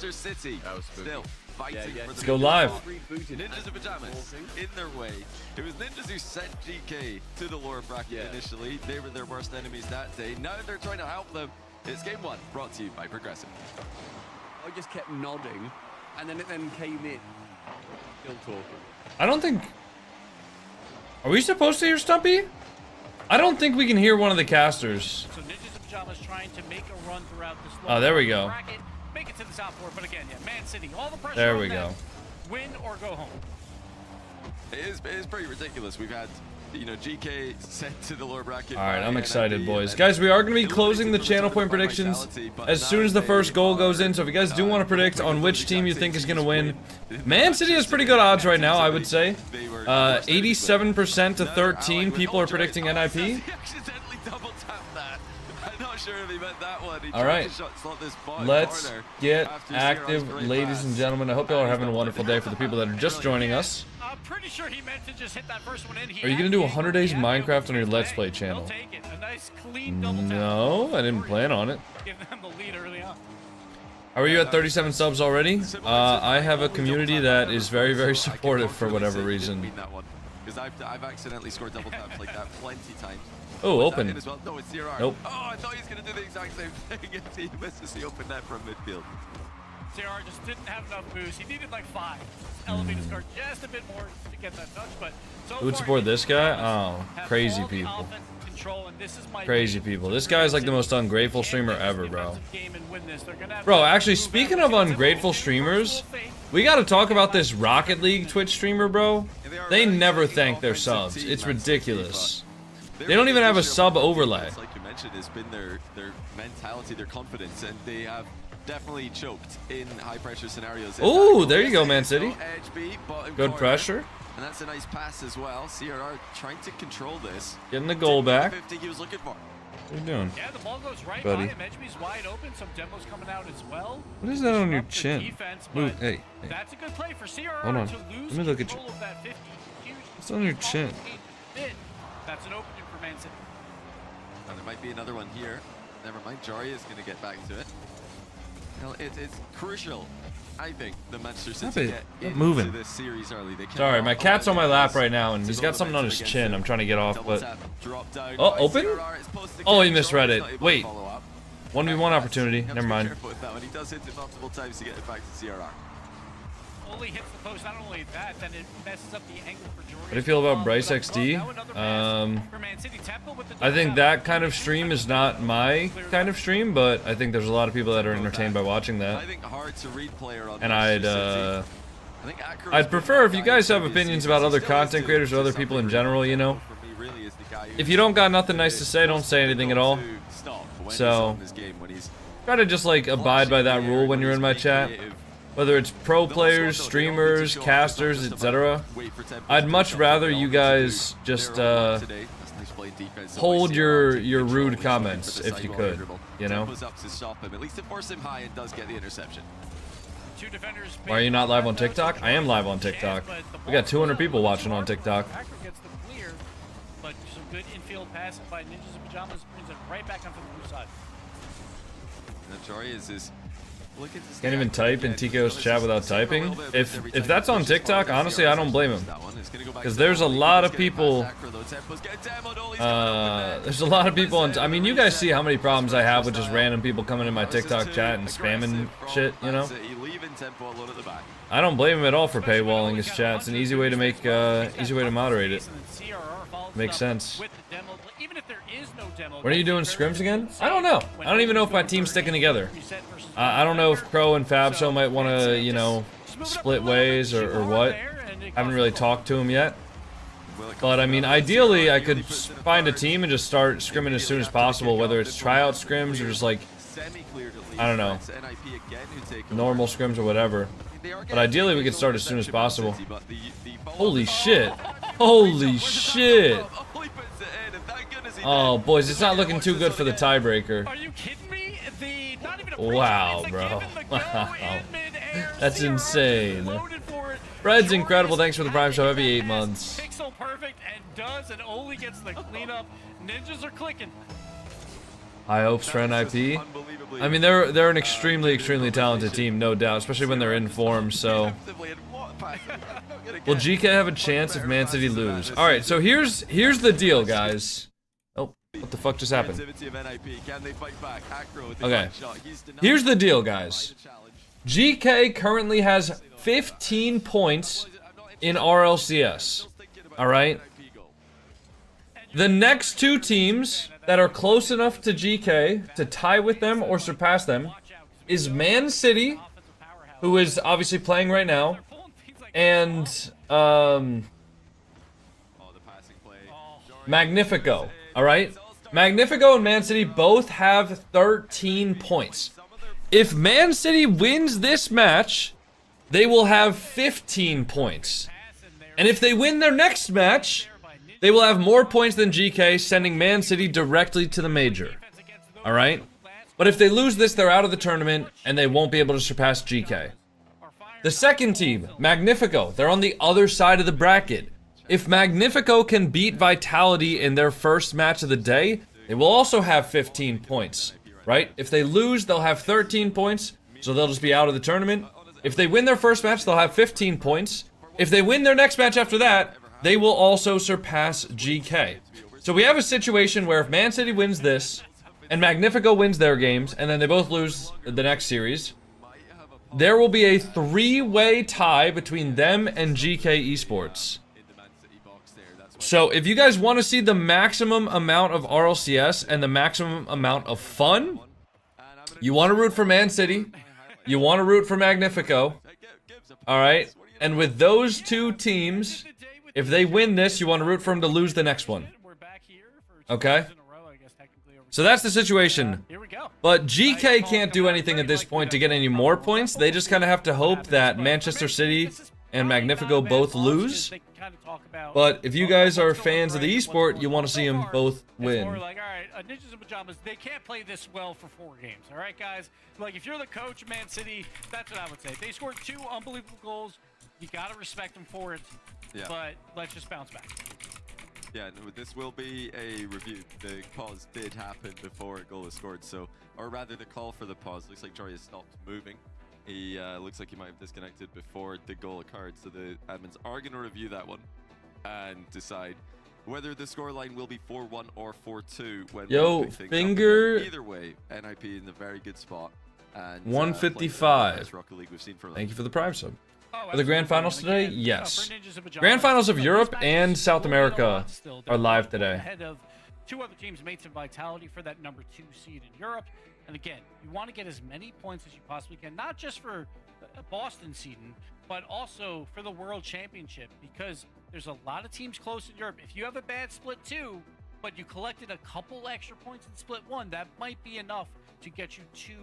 Manchester City still fighting for Let's go live. Ninjas in pajamas in their way. It was Ninjas who sent GK to the lower bracket initially. They were their worst enemies that day. Now they're trying to help them. It's game one, brought to you by Progressive. I just kept nodding, and then it came in. Still talking. I don't think... Are we supposed to hear Stumpy? I don't think we can hear one of the casters. So Ninjas in Pajamas trying to make a run throughout this Oh, there we go. bracket, make it to the top four, but again, Man City, all the pressure There on we them. go. Win or go home. It is pretty ridiculous. We've had, you know, GK sent to the lower bracket. All right, I'm by excited, NIP, boys. and Guys, we are going to be it looked closing like the it channel was point by predictions vitality, but as now soon as the they first goal goes in. So if you guys do want to predict on which team you think is going to win, Man City has pretty good odds right now, I would say. 87% to 13 people are predicting NIP. He accidentally double tapped that. I'm not sure if he meant that one. He All right, slot this bottom let's corner get after active, Zero's great ladies pass. and gentlemen. I hope y'all are having a wonderful day. For the people that are just joining us, I'm pretty sure he meant to just hit that first one in. are you going to do 100 days of Minecraft on your Let's Play channel? Take it. A nice clean double tap. No, I didn't plan on it. Give them the lead early on. How are you at 37 subs already? I have a community that is very, very supportive for whatever reason. Because I've accidentally scored double taps like that plenty times. Oh, Was that open. in as well? No, it's CRR. Nope. Oh, I thought he was going to do the exact same thing if he misses the open net from midfield. CR just didn't have enough boost. He needed like 5. Elevate his card just a bit more to get that touch, but so Who would far, support this guy? have Oh, crazy all the people. offense control, and this is my Crazy belief. people. This guy's like the most ungrateful streamer ever, bro. Defensive game and win this. They're gonna have Bro, to actually, move speaking out. of ungrateful streamers, we gotta talk about this Rocket League Twitch streamer, bro. They never thank their subs. It's ridiculous. They don't even have a sub overlay. Like you mentioned, has been their mentality, their confidence, and they have definitely choked in high pressure scenarios. Ooh, there you go, Man City. Edge beat, bottom Good corner. pressure. And that's a nice pass as well. CRR trying to control this. Getting the goal back. 50 he was looking for. What are you doing? Yeah, the ball goes right Buddy. by him. Edgeby's wide open. Some demos coming out as well. What is that on your Disrupt the chin? defense, Ooh, but hey, hey. that's a good play for CRR Hold on. to lose Let me look at control of that 50. Huge What's on your chin? That's an opening for Man City. And there might be another one here. Never mind. Jari is going to get back to it. Well, it's crucial, I think, the Manchester Stop City it. get Stop into moving. this series early. They Sorry, my cannot cat's on my allow lap this right now, and to he's go got something on his momentum chin. against I'm trying to get off, Double but... tap, drop down Oh, by open? CRR. It's supposed to Oh, he catch. misread Jari's it. not able to Wait. follow up. 1v1 opportunity. You have to Never be mind. careful with that one. He does hit it multiple times to get it back to CRR. Only hits the post. Not only that, then it messes up the angle for Jordan. How do you feel about Bryce XD? I think that kind of stream is not my kind of stream, but I think there's a lot of people that are entertained by watching I that. think hard to read player on And Manchester City. I think Acro I'd is prefer if the you guy guys have who opinions is- about other still content is creators or other people in general, you know. For me, really is the guy who If you don't got nothing nice to say, don't say anything at all. So, try to just like abide by that rule when you're in my chat. Whether it's pro players, streamers, casters, etc. I'd much rather you guys just hold your rude comments if you could, you know. At least to force him high and does get the interception. Why are you not live on TikTok? I am live on TikTok. We got 200 people watching on TikTok. Acro gets the clear, but some good infield passing by Ninjas in Pajamas brings it right back onto the blue side. Jari is Can't even type in Tico's chat without typing. If that's on TikTok, honestly, I don't blame him. Because there's a lot of people. There's a lot of people on. I mean, you guys see how many problems I have with just random people coming in my TikTok chat and spamming shit, you know? I don't blame him at all for paywalling his chat. It's an easy way to make, easy way to moderate it. Makes sense. When are you doing scrims again? I don't know. I don't even know if my team's sticking together. I don't know if Crow and Fab Show might want to, you know, split ways or what. I haven't really talked to him yet. But I mean, ideally, I could find a team and just start scrimming as soon as possible, whether it's tryout scrims or just like, I don't know, normal scrims or whatever. But ideally, we could start as soon as possible. Holy shit. Holy shit. Oh, boys, it's not looking too good for the tiebreaker. Are you kidding me? Not even a Wow, bro. Wow. That's insane. Fred's incredible. Thanks for the Prime Show every 8 months. Pixel perfect and does and only gets the cleanup. Ninjas are clicking. High hopes for NIP. I mean, they're an extremely talented team, no doubt, especially when they're in form. So, will GK have a chance if Man City lose? All right, so here's the deal, guys. Oh, what the fuck just happened? Okay, here's the deal, guys. GK currently has 15 points in RLCS. All right. The next two teams that are close enough to GK to tie with them or surpass them is Man City, who is obviously playing right now, and Magnifico. All right. Magnifico and Man City both have 13 points. If Man City wins this match, they will have 15 points. And if they win their next match, they will have more points than GK, sending Man City directly to the major. Alright? But if they lose this, they're out of the tournament, and they won't be able to surpass GK. The second team, Magnifico, they're on the other side of the bracket. If Magnifico can beat Vitality in their first match of the day, they will also have 15 points. Right? If they lose, they'll have 13 points, so they'll just be out of the tournament. If they win their first match, they'll have 15 points. If they win their next match after that, they will also surpass GK. So we have a situation where if Man City wins this, and Magnifico wins their games, and then they both lose the next series, there will be a three-way tie between them and GK Esports. So if you guys want to see the maximum amount of RLCS and the maximum amount of fun, you want to root for Man City, you want to root for Magnifico, alright? And with those two teams, if they win this, you want to root for them to lose the next one. Okay? So that's the situation. But GK can't do anything at this point to get any more points. They just kind of have to hope that Manchester City and Magnifico both lose. But if you guys are fans of the esport, you want to see them both win. Or like, all right, Ninjas in Pajamas, they can't play this well for 4 games. All right, guys? Like, if you're the coach of Man City, that's what I would say. They scored 2 unbelievable goals. You got to respect them for it. Yeah. But let's just bounce back. Yeah, no, this will be a review. The pause did happen before a goal was scored, so, or rather the call for the pause. Looks like Jory has stopped moving. He looks like he might have disconnected before the goal occurred, so the admins are going to review that one and decide whether the scoreline will be 4-1 or 4-2 when Yo, finger. Either way, NIP in a very good spot. And 155. Rocket League we've seen for Thank you for the Prime sub. Are the grand finals today? Yes. Grand finals of Europe and South America are live today. Ahead of 2 other teams, Mates and Vitality, for that number 2 seed in Europe. And again, you want to get as many points as you possibly can, not just for Boston seeding, but also for the World Championship, because there's a lot of teams close in Europe. If you have a bad split 2, but you collected a couple extra points in split 1, that might be enough to get you to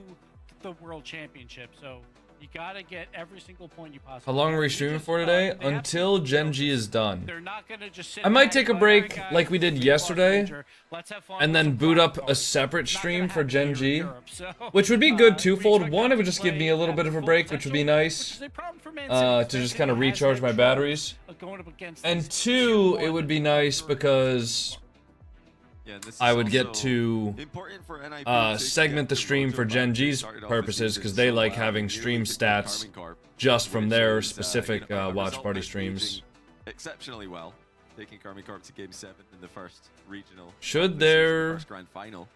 the World Championship. So you gotta get every single point you possibly can. How long are we streaming for today? Until Geng is done. They're not gonna just sit I might back take a and break go, "All right, like we guys, did yesterday, let's have fun and with then some boot wild up a cards." separate Not stream gonna for happen here in Geng, Europe, so, which would be good we twofold. expect One, them it would to just give play me a little at bit of a full break, which would be potential, nice, which is a problem for Man City. to just Man kind of City has recharge had my trouble batteries. going up against And these 2, it 2-1 would be nice because I would get to segment the stream for Gen G's purposes, because they like having stream stats just from their specific watch party streams. Exceptionally well, taking Carmine Corp to Game 7 in the first regional. Should there first grand final.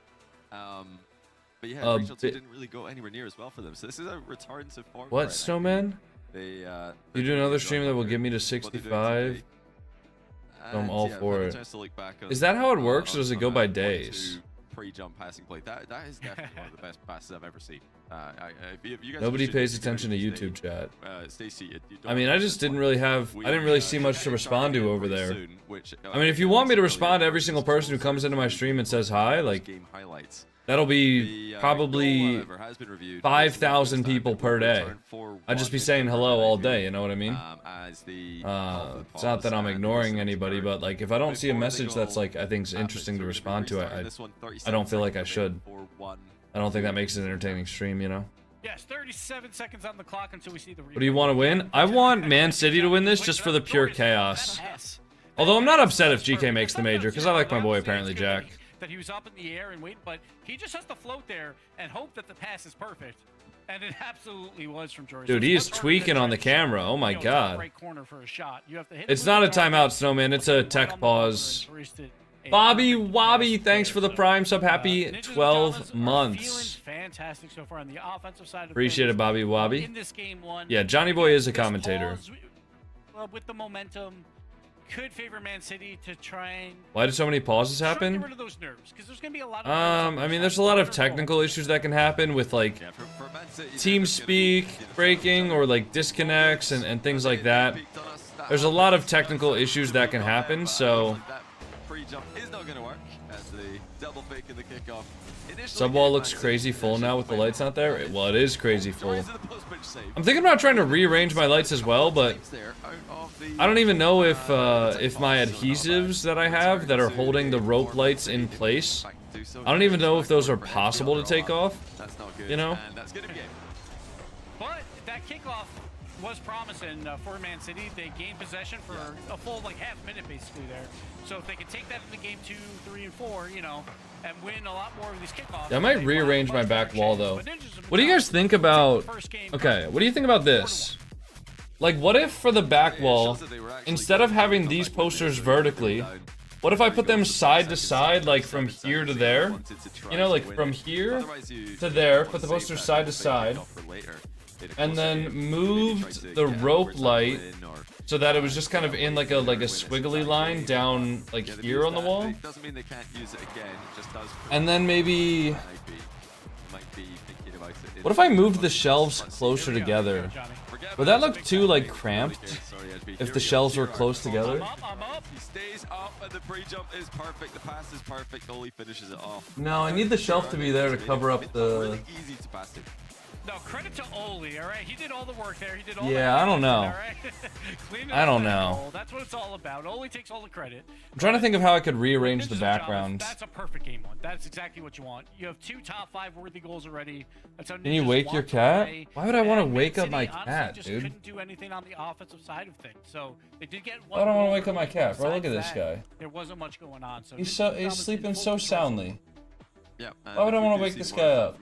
But yeah, regional 2 didn't really go anywhere near as well for them. So this is a return to form. What, Snowman? They You do another stream that will get me to 65? So I'm all for it. Is that how it works, or does it go by days? Pre-jump passing play. That is definitely one of the best passes I've ever seen. Nobody pays attention to YouTube chat. Stacey, I mean, I just didn't really have. I didn't really see much to respond to over there. I mean, if you want me to respond to every single person who comes into my stream and says hi, like, that'll be probably 5,000 people per day. I'd just be saying hello all day, you know what I mean? It's not that I'm ignoring anybody, but like, if I don't see a message that's like I think's interesting to respond to, I don't feel like I should. I don't think that makes it an entertaining stream, you know? Yes, 37 seconds on the clock until we see the What do you want to win? I want Man City to win this just for the pure chaos. Although I'm not upset if GK makes the major, because I like my boy apparently Jack. that he was up in the air and waiting, but he just has to float there and hope that the pass is perfect. And it absolutely was from Jory. Dude, he is tweaking on the camera. Oh my god. Right corner for a shot. You have to hit It's not a timeout, Snowman. It's a tech pause. Bobby Wobby, thanks for the prime sub. Happy 12 months. Fantastic so far on the offensive side. Appreciate it, Bobby Wobby. In this game one, yeah, Johnny Boy is a commentator. With the momentum, could favor Man City to try and. Why did so many pauses happen? Get rid of those nerves, because there's gonna be a lot of I mean, there's a lot of technical issues that can happen with like team speak breaking or like disconnects and things like that. There's a lot of technical issues that can happen, so. Jump is not going to work as the double fake in the kickoff. Subwall looks crazy full now with the lights not there. Well, it is crazy full. I'm thinking about trying to rearrange my lights as well, but I don't even know if my adhesives that I have that are holding the rope lights in place, I don't even know if those are possible to take off. You know? But that kickoff was promising for Man City. They gained possession for a full like half minute basically there. So if they can take that into game 2, 3, and 4, you know, and win a lot more of these kickoffs. Yeah, I might rearrange my back wall though. What do you guys think about? Okay, what do you think about this? Like, what if for the back wall, instead of having these posters vertically, what if I put them side to side, like from here to there? You know, like from here to there, put the posters side to side, and then moved the rope light so that it was just kind of in like a squiggly line down like here on the wall. And then maybe, what if I moved the shelves closer together? Would that look too like cramped if the shelves were close together? He stays up and the pre-jump is perfect. The pass is perfect. Oli finishes it off. No, I need the shelf to be there to cover up the. Really easy to pass it. No, credit to Oli, all right? He did all the work there. He did all yeah, I don't know. All right? I don't know. That's what it's all about. Oli takes all the credit. I'm trying to think of how I could rearrange the background. That's a perfect game one. That's exactly what you want. You have 2 top 5 worthy goals already. That's how Can you wake your cat? Why would I want to wake up my cat, just dude? Couldn't do anything on the offensive side of things. So they did get one. I don't want to wake up my cat, bro. Look at this guy. There wasn't much going on. So he's sleeping so soundly. Yeah. Why would I want to wake this guy up?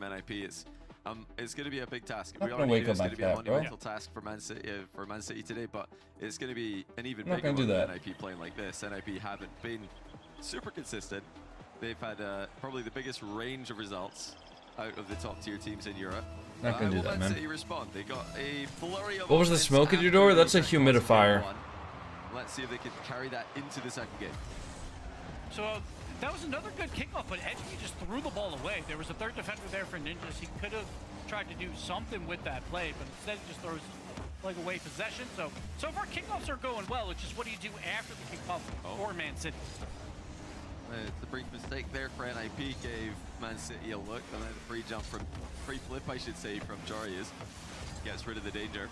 It's going to be a big task. I'm not going to wake up my cat, bro. It's going to be a monumental task for Man City today, but it's going to be an even bigger one with NIP playing like this. NIP haven't been super consistent. They've had probably the biggest range of results out of the top tier teams in Europe. Not going to do that, man. City respond. They got a flurry of what was the smoke at your door? That's a humidifier. Let's see if they can carry that into the second game. So that was another good kickoff, but Edgy just threw the ball away. There was a third defender there for Ninjas. He could have tried to do something with that play, but instead he just throws like away possession. So far kickoffs are going well. It's just what do you do after the kickoff for Man City? The brief mistake there for NIP gave Man City a look, and then the free jump from free flip, I should say, from Jarius gets rid of the danger.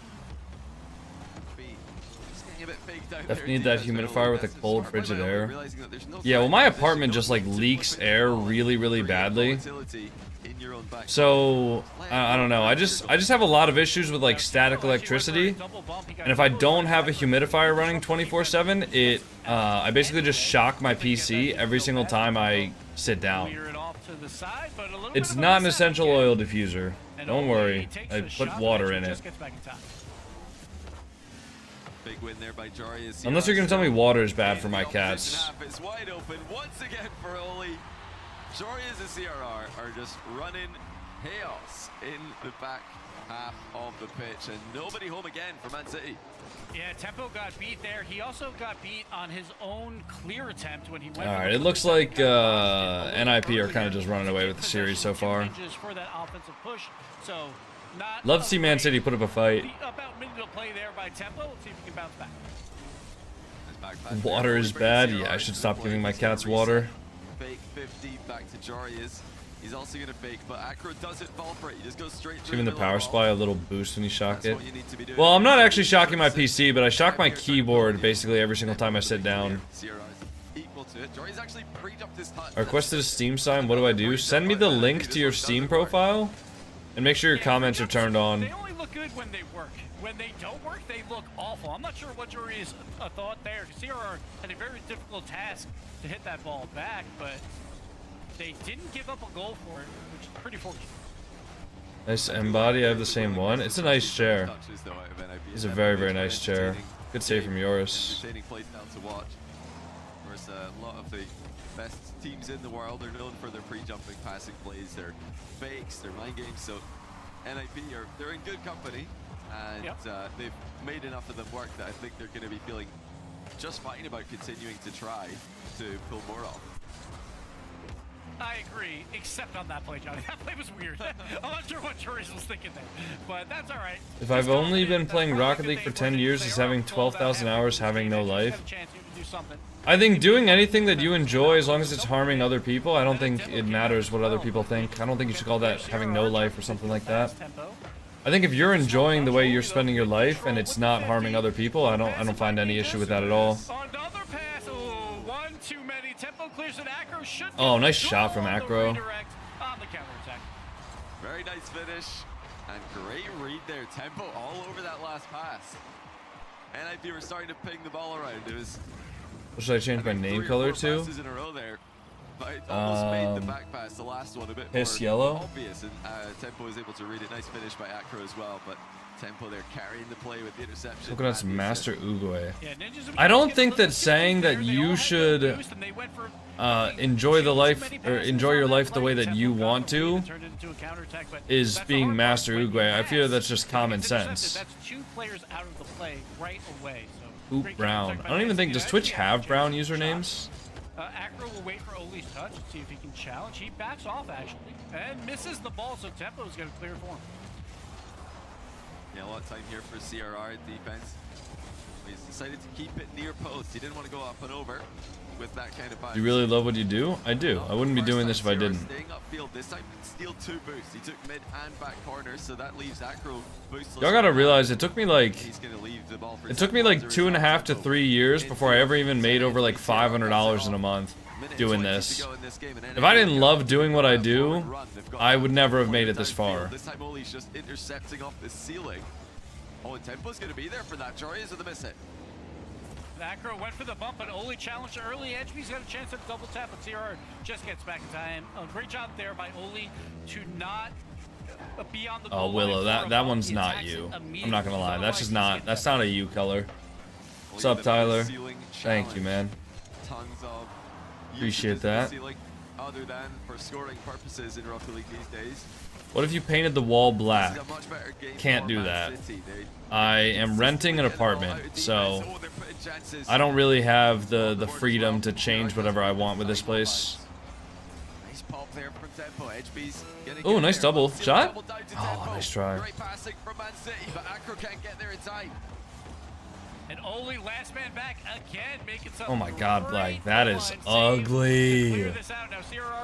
Definitely need that humidifier with a cold frigid air. Yeah, well, my apartment just like leaks air really, really badly. So I don't know. I just have a lot of issues with like static electricity, and if I don't have a humidifier running 24/7, I basically just shock my PC every single time I sit down. It's not an essential oil diffuser. Don't worry. I put water in it. Big win there by Jarius. Unless you're gonna tell me water is bad for my cats. It's wide open once again for Oli. Jarius and CRR are just running chaos in the back half of the pitch, and nobody home again for Man City. Yeah, Tempo got beat there. He also got beat on his own clear attempt when he went. All right, it looks like NIP are kind of just running away with the series so far. For that offensive push. So love to see Man City put up a fight. About minute to play there by Tempo. Let's see if he can bounce back. Water is bad. Yeah, I should stop giving my cats water. Fake 50 back to Jarius. He's also gonna fake, but Acro doesn't fall for it. He just goes straight through. Giving the power supply a little boost when you shock it. Well, I'm not actually shocking my PC, but I shock my keyboard basically every single time I sit down. I requested a Steam sign. What do I do? Send me the link to your Steam profile, and make sure your comments are turned on. They only look good when they work. When they don't work, they look awful. I'm not sure what Jory's thought there. CRR had a very difficult task to hit that ball back, but They didn't give up a goal for it, which is pretty fortunate. Nice M-body. I have the same one. It's a nice chair. Touches, though, out of NIP. It's a very, very nice chair. Entertaining Good save from Yoris. Entertaining play style to watch. Of course, a lot of the best teams in the world are known for their pre-jumping passing plays, their fakes, their mind games. So NIP they're in good company, and they've made enough of them work that I think they're going to be feeling just fine about continuing to try to pull more off. I agree, except on that play, Johnny. That play was weird. I'm not sure what Joris was thinking there, but that's all right. If I've only been playing Rocket League for 10 years, is having 12,000 hours having no life? I think doing anything that you enjoy, as long as it's harming other people, I don't think it matters what other people think. I don't think you should call that having no life or something like that. I think if you're enjoying the way you're spending your life and it's not harming other people, I don't find any issue with that at all. Oh, nice shot from Acro. Very nice finish and great read there. Tempo all over that last pass. NIP were starting to ping the ball around. It was. What should I change my name color to? In a row there, but it almost made the back pass, the last one, a bit more yellow. Obvious, and Tempo was able to read it. Nice finish by Acro as well, but Tempo there carrying the play with the interception. Coconut's Master Uguay. I don't think that saying that you should enjoy the life or enjoy your life the way that you want to is being Master Uguay. I feel that's just common sense. That's 2 players out of the play right away. Oop Brown. I don't even think, does Twitch have Brown usernames? Acro will wait for Oli's touch and see if he can challenge. He backs off actually and misses the ball, so Tempo's going to clear for him. Yeah, a lot of time here for CRR defense. He's decided to keep it near post. He didn't want to go up and over with that kind of bounce. Do you really love what you do? I do. I wouldn't be doing this if I didn't. Staying upfield this time, steal 2 boosts. He took mid and back corners, so that leaves Acro boostless. Y'all gotta realize it took me like He's gonna leave the ball for 2.5 to 3 years before I ever even made over like $500 in a month doing this. If I didn't love doing what I do, I would never have made it this far. This time Oli's just intercepting off the ceiling. Oh, and Tempo's gonna be there for that. Jory is with the miss it. Acro went for the bump, but Oli challenged early. Edgeby's got a chance at a double tap, but CRR just gets back in time. A great job there by Oli to not be on the goal. Oh, Willow, that one's not you. I'm not gonna lie, that's just not, that's not a you color. What's up, Tyler? Thank you, man. Appreciate that. Other than for scoring purposes in Rocket League these days. What if you painted the wall black? Can't do that. I am renting an apartment, so I don't really have the freedom to change whatever I want with this place. Oh, nice double shot. Oh, nice try. And Oli last man back again, making some. Oh my God, Black, that is ugly.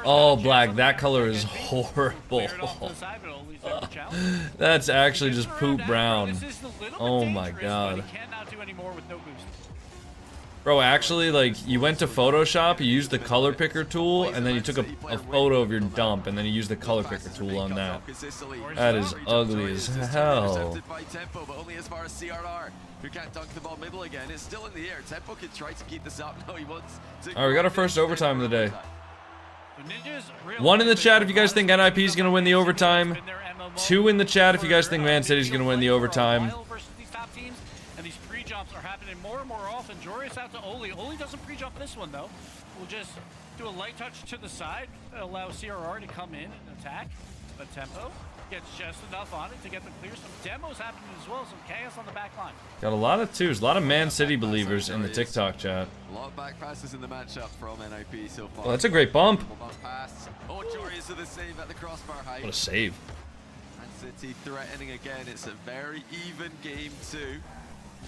Oh, Black, that color is horrible. That's actually just poop brown. Oh my God. Bro, actually, like, you went to Photoshop, you used the color picker tool, and then you took a photo of your dump, and then you used the color picker tool on that. That is ugly as hell. Who can't dunk the ball middle again? It's still in the air. Tempo can try to keep this up. No, he wants to. Alright, we got our first overtime of the day. 1 in the chat if you guys think NIP is gonna win the overtime. 2 in the chat if you guys think Man City's gonna win the overtime. And these pre-jumps are happening more and more often. Joris out to Oli. Oli doesn't pre-jump this one though. We'll just do a light touch to the side, allow CRR to come in and attack. But Tempo gets just enough on it to get the clear. Some demos happening as well, some chaos on the back line. Got a lot of 2s, a lot of Man City believers in the TikTok chat. A lot of back passes in the matchup from NIP so far. Well, that's a great bump. Oh, Joris with a save at the crossbar height. What a save. Man City threatening again. It's a very even game too.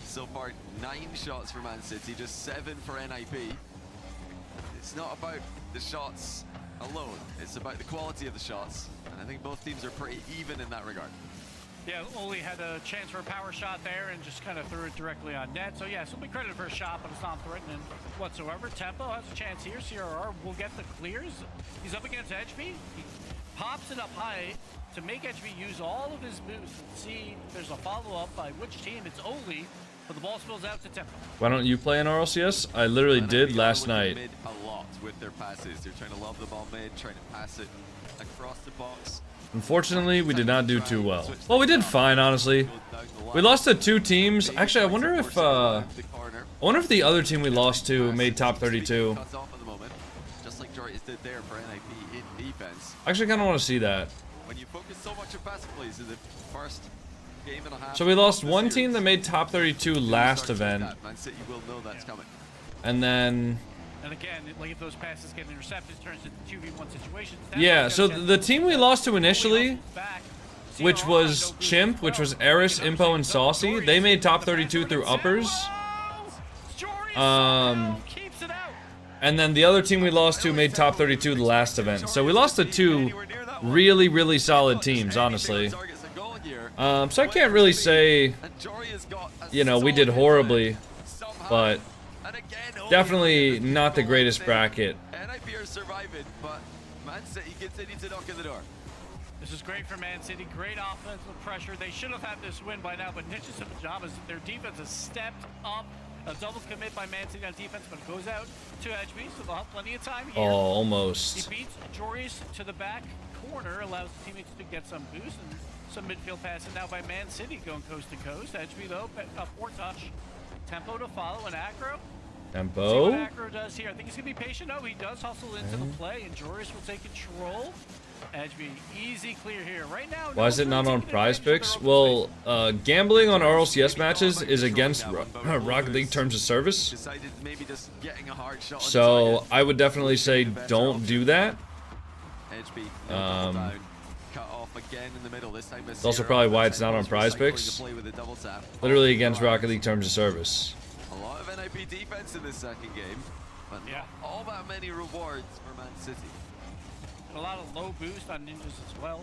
So far, 9 shots for Man City, just 7 for NIP. It's not about the shots alone, it's about the quality of the shots. And I think both teams are pretty even in that regard. Yeah, Oli had a chance for a power shot there and just kind of threw it directly on net. So yes, he'll be credited for a shot, but it's not threatening whatsoever. Tempo has a chance here. CRR will get the clears. He's up against HB. He pops it up high to make HB use all of his boost and see if there's a follow-up by which team. It's only, but the ball spills out to Tempo. Why don't you play in RLCS? I literally did last night. Mid a lot with their passes. They're trying to lob the ball mid, trying to pass it across the box. Unfortunately, we did not do too well. Well, we did fine, honestly. We lost to 2 teams. Actually, I wonder if the other team we lost to made top 32. Just like Jordan did there for NIP in defense. I actually kind of want to see that. When you focus so much on passive plays in the first game and a half. So we lost one team that made top 32 last event. Man City will know that's coming. And then... And again, like if those passes get intercepted, it turns into 2v1 situations. Yeah, so the team we lost to initially, which was Chimp, which was Eris, Impo, and Saucy, they made top 32 through uppers. And then the other team we lost to made top 32 the last event. So we lost to 2 really, really solid teams, honestly. So I can't really say, you know, we did horribly, but definitely not the greatest bracket. NIP are surviving, but Man City continue to knock in the door. This is great for Man City. Great offensive pressure. They should have had this win by now, but Ninjas and Pajamas, their defense has stepped up. A double commit by Man City on defense, but it goes out to HB, so they'll have plenty of time here. Oh, almost. He beats Joris to the back corner, allows the teammates to get some boost, and some midfield passing now by Man City going coast to coast. HB, though, 4 touch. Tempo to follow, and Acro. Tempo. See what Acro does here. I think he's going to be patient. No, he does hustle into the play, and Joris will take control. HB, easy clear here. Right now, why is it not on Prize Picks? Well, gambling on RLCS matches is against Rocket League terms of service. So I would definitely say don't do that. It's also probably why it's not on Prize Picks. Literally against Rocket League terms of service. A lot of NIP defense in this second game, but not all that many rewards for Man City. A lot of low boost on Ninjas as well,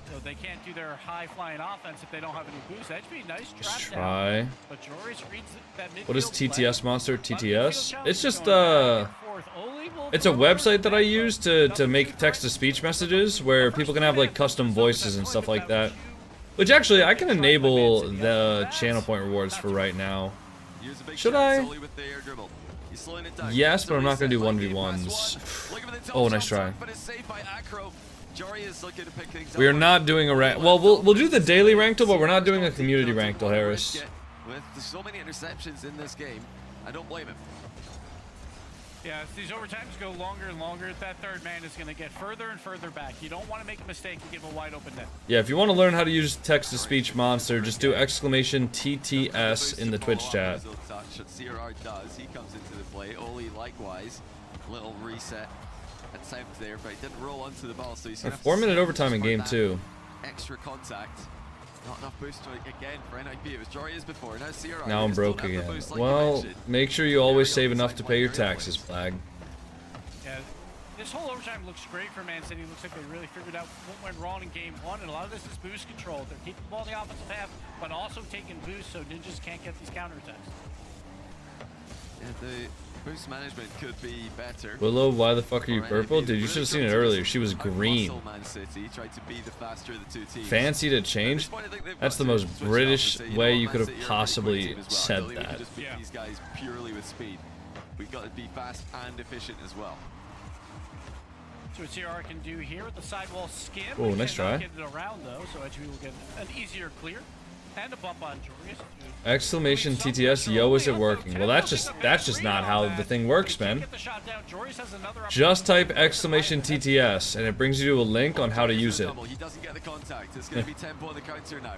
so they can't do their high-flying offense if they don't have any boost. HB, nice trap down, but Joris reads that midfield. What is TTS Monster? TTS? It's just it's a website that I use to make text-to-speech messages where people can have like custom voices and stuff like that. Which actually I can enable the channel point rewards for right now. Should I? Yes, but I'm not gonna do 1v1s. Oh, nice try. We are not doing a rank. Well, we'll do the daily Rankdle, but we're not doing a community Rankdle, Harris. With so many interceptions in this game, I don't blame him. Yeah, as these overtimes go longer and longer, that third man is going to get further and further back. You don't want to make a mistake and give a wide open net. Yeah, if you want to learn how to use text-to-speech monster, just do exclamation TTS in the Twitch chat. CRR does. He comes into the play. Oli likewise. Little reset attempt there, but he didn't roll onto the ball, so he's going to 4-minute overtime in game 2. Extra contact. Not enough boost again for NIP. It was Jorius before. Now CRR. Now I'm broke again. Well, make sure you always save enough to pay your taxes, Flag. Yeah, this whole overtime looks great for Man City. Looks like they really figured out what went wrong in game 1, and a lot of this is boost control. They're keeping the ball in the offensive half, but also taking boost so Ninjas can't get these counterattacks. Yeah, the boost management could be better. Willow, why the fuck are you purple? Dude, you should have seen it earlier. She was green. Fancy to change? That's the most British way you could have possibly said that. These guys purely with speed. We've got to be fast and efficient as well. So what CR can do here with the sidewall skim. Oh, nice try. Get it around though, so HB will get an easier clear. And a bump on Jorius. Exclamation TTS, yo, is it working? Well, that's just not how the thing works, man. Just type exclamation TTS, and it brings you to a link on how to use it. He doesn't get the contact. It's going to be Tempo on the counter now.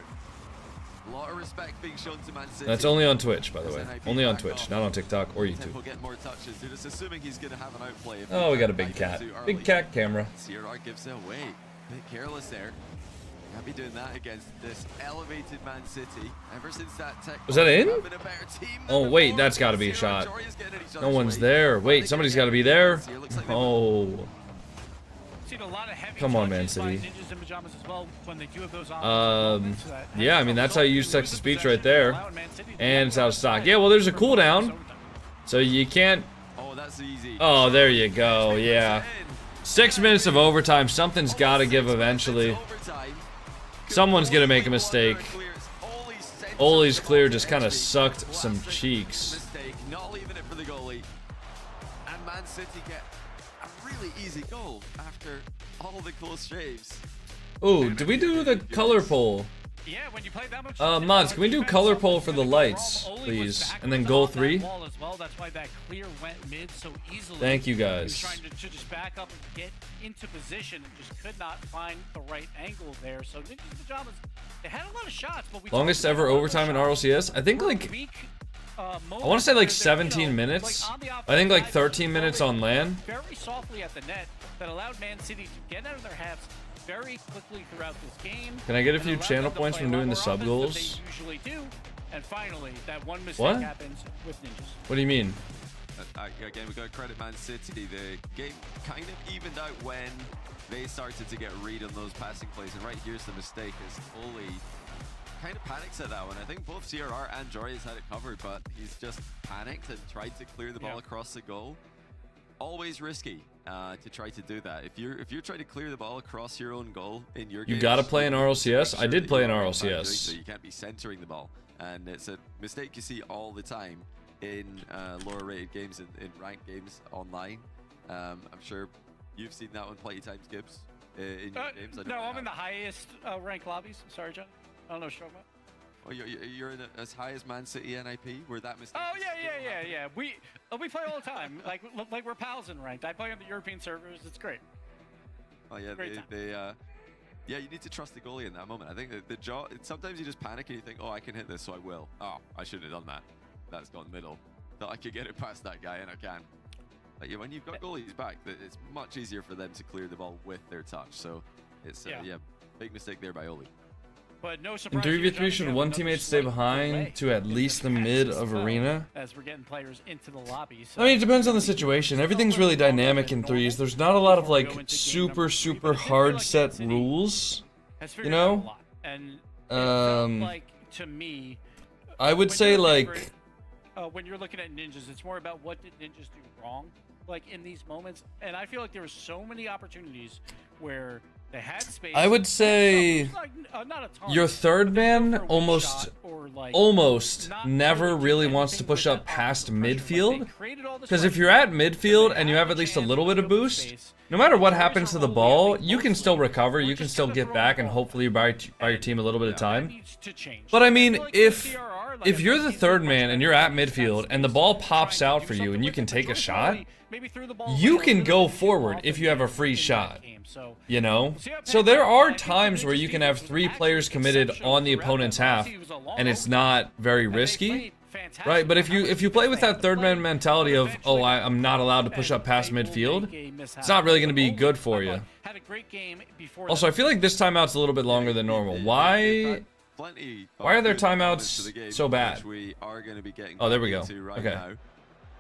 A lot of respect being shown to Man City. That's only on Twitch, by the way. Only on Twitch, not on TikTok or YouTube. Tempo get more touches. They're just assuming he's going to have an outplay. Oh, we got a big cat. Big cat camera. CRR gives it away. A bit careless there. Can't be doing that against this elevated Man City. Ever since that tech. Was that in? Oh, wait, that's got to be a shot. No one's there. Wait, somebody's got to be there. Oh. Come on, Man City. Yeah, I mean, that's how you use text-to-speech right there. And it's out of stock. Yeah, well, there's a cooldown. So you can't... Oh, that's easy. Oh, there you go. Yeah. 6 minutes of overtime. Something's got to give eventually. Someone's going to make a mistake. Oli's clear just kind of sucked some cheeks. Mistake, not leaving it for the goalie. And Man City get a really easy goal after all the close shaves. Ooh, did we do the color poll? Yeah, when you play that much, Mods, can we do color poll for the lights, please? And then goal 3? That's why that clear went mid so easily. Thank you He was guys. trying to just back up and get into position and just could not find the right angle there. So Ninja's pajamas, they had a lot of shots, but we Longest ever overtime in RLCS? I think like, I want to say like 17 minutes. I think like 13 minutes on LAN. Very softly at the net that allowed Man City to get out of their halves very quickly throughout this game. Can I get a few channel points from doing the sub goals? They usually do. And finally, that one mistake What? happens with Ninjas. What do you mean? Again, we got to credit Man City. The game kind of evened out when they started to get read on those passing plays. And right here's the mistake: is Oli kind of panics at that one. I think both CRR and Jorius had it covered, but he's just panicked and tried to clear the ball across the goal. Always risky to try to do that. If you're trying to clear the ball across your own goal in your game, You gotta play in RLCS? I did play in RLCS. So you can't be centering the ball, and it's a mistake you see all the time in lower rated games, in ranked games online. I'm sure you've seen that one plenty of times, Gibbs, in your games. No, I'm in the highest ranked lobbies. Sorry, John. I don't know what you're talking about. Oh, you're in as high as Man City NIP, where that mistake. Oh yeah. We play all the time. like we're pals in ranked. I play on the European servers. It's great. Oh yeah, yeah, you need to trust the goalie in that moment. I think that sometimes you just panic and you think, oh, I can hit this, so I will. Oh, I should have done that. That's gone middle. Thought I could get it past that guy, and I can. Like, when you've got goalies back, it's much easier for them to clear the ball with their touch. So it's yeah, big mistake there by Oli. But no In surprise. 3v3, should one teammate stay behind to at least the mid of arena? As we're getting players into the lobby. I mean, it depends on the situation. Everything's really dynamic in threes. There's not a lot of like super hard set rules, you know? Like to me, I would say like when you're looking at Ninjas, it's more about what did Ninjas do wrong, like in these moments. And I feel like there were so many opportunities where they had space. I would say not a ton, your third man almost not never really wants to push up past midfield. Because if you're at midfield and you have at least a little bit of boost, no matter what happens to the ball, you can still recover, you can still get back, and hopefully buy your team a little bit of time. But I mean, if you're the third man and you're at midfield and the ball pops out for you and you can take a shot, you can go forward if you have a free shot, you know? So there are times where you can have 3 players committed on the opponent's half and it's not very risky, right? But if you play with that third man mentality of, oh, I'm not allowed to push up past midfield, it's not really going to be good for you. Also, I feel like this timeout's a little bit longer than normal. Why are their timeouts so bad? Oh, there we go. Okay.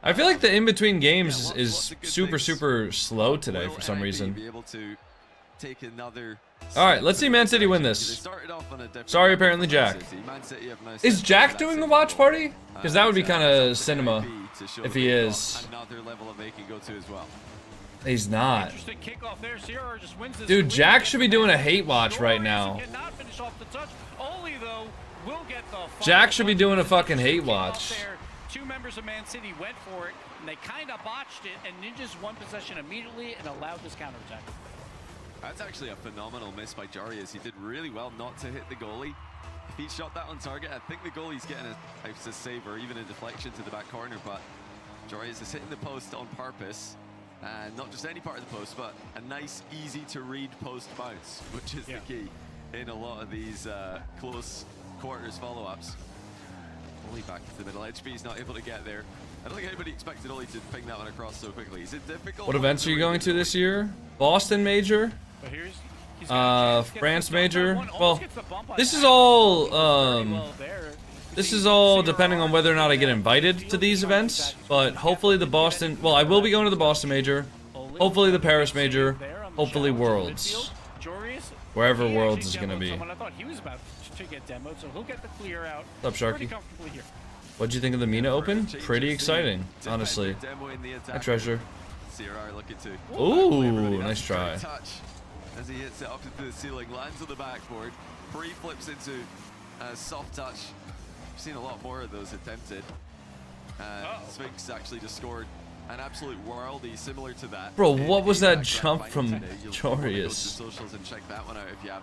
I feel like the in-between games is super slow today for some reason. Alright, let's see Man City win this. Sorry, apparently Jack. Is Jack doing the watch party? Because that would be kind of cinema if he is. He's not. Dude, Jack should be doing a hate watch right now. Jack should be doing a fucking hate watch. 2 members of Man City went for it, and they kind of botched it, and Ninjas won possession immediately and allowed this counterattack. That's actually a phenomenal miss by Jarius. He did really well not to hit the goalie. If he shot that on target, I think the goalie's getting a save or even a deflection to the back corner, but Jarius is hitting the post on purpose. And not just any part of the post, but a nice, easy-to-read post bounce, which is the key in a lot of these close quarters follow-ups. Oli back to the middle. HB's not able to get there. I don't think anybody expected Oli to ping that one across so quickly. Is it difficult? What events are you going to this year? Boston Major? France Major? Well, this is all depending on whether or not I get invited to these events, but hopefully the Boston, well, I will be going to the Boston Major, hopefully the Paris Major, hopefully Worlds. Wherever Worlds is going to be. What's up, Sharky? What'd you think of the Mina Open? Pretty exciting, honestly. Hi, Treasure. CRR looking to. Ooh, nice try. Touch as he hits it up into the ceiling, lands on the backboard, pre-flips into soft touch. We've seen a lot more of those attempted. Sphinx actually just scored an absolute worldie similar to that. Bro, what was that jump from Jorius?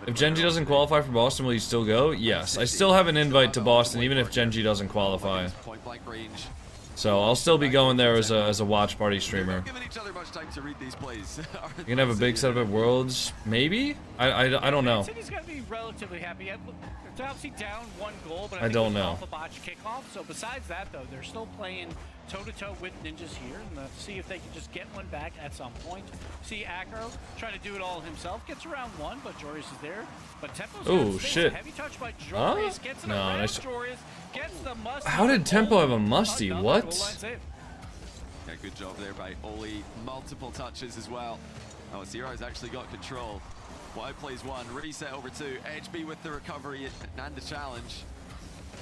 If Genji doesn't qualify for Boston, will you still go? Yes. I still have an invite to Boston even if Genji doesn't qualify. So I'll still be going there as a watch party streamer. You can have a big setup at Worlds? Maybe? I don't know. City's gonna be relatively happy. They're obviously down 1 goal, but I don't know. Off a botch kickoff. So besides that, though, they're still playing toe-to-toe with Ninjas here, and see if they can just get one back at some point. See Acro trying to do it all himself. Gets around 1, but Jorius is there. But Tempo's oh shit! Heavy touch by Jorius. Gets it around nice. Jorius. Gets the musty. How did Tempo have a musty? What? Yeah, good job there by Oli. Multiple touches as well. Oh, CR's actually got control. Wide plays 1, reset over 2. HB with the recovery and the challenge.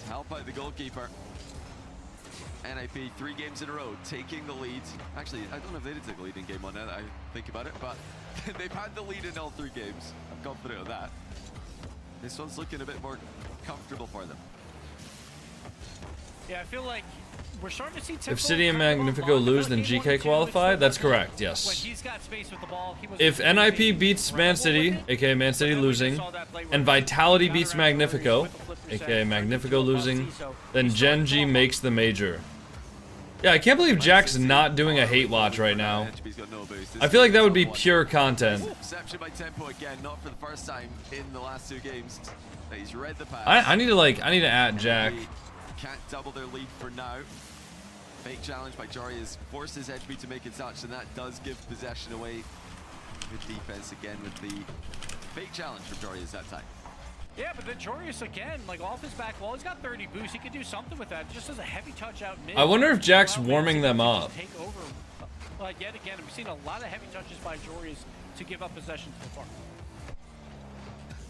Help out the goalkeeper. NIP 3 games in a row, taking the lead. Actually, I don't know if they did take the lead in game 1 now that I think about it, but they've had the lead in all 3 games. I'm confident of that. This one's looking a bit more comfortable for them. Yeah, I feel like we're starting to see Tempo. If City and Magnifico lose, then GK qualify? That's correct, yes. If NIP beats Man City, aka Man City losing, and Vitality beats Magnifico, aka Magnifico losing, then Genji makes the major. Yeah, I can't believe Jack's not doing a hate watch right now. I feel like that would be pure content. Reception by Tempo again, not for the first time in the last 2 games. He's read the pass. I need to at Jack. Can't double their lead for now. Fake challenge by Jorius forces HB to make it touch, and that does give possession away. Good defense again with the fake challenge from Jorius that time. Yeah, but then Jorius again, like off his back wall, he's got 30 boosts. He could do something with that. Just as a heavy touch out mid. I wonder if Jack's warming them up. Take over. Yet again, we've seen a lot of heavy touches by Jorius to give up possession so far.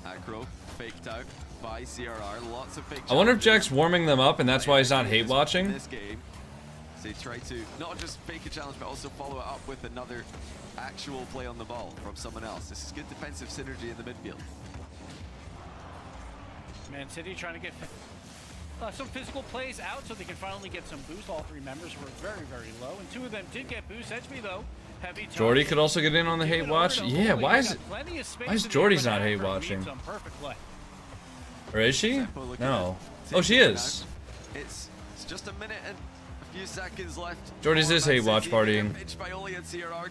Acro faked out by CRR. Lots of fake. I wonder if Jack's warming them up, and that's why he's not hate watching. This game, they try to not just fake a challenge, but also follow it up with another actual play on the ball from someone else. This is good defensive synergy in the midfield. Man City trying to get some physical plays out so they can finally get some boost. All 3 members were very, very low, and 2 of them did get boost. HB though, heavy touch. Jordy could also get in on the hate watch. Yeah, why is Jordy's not hate watching? Or is she? No. Oh, she is. It's just a minute and a few seconds left. Jordy's is hate watch partying.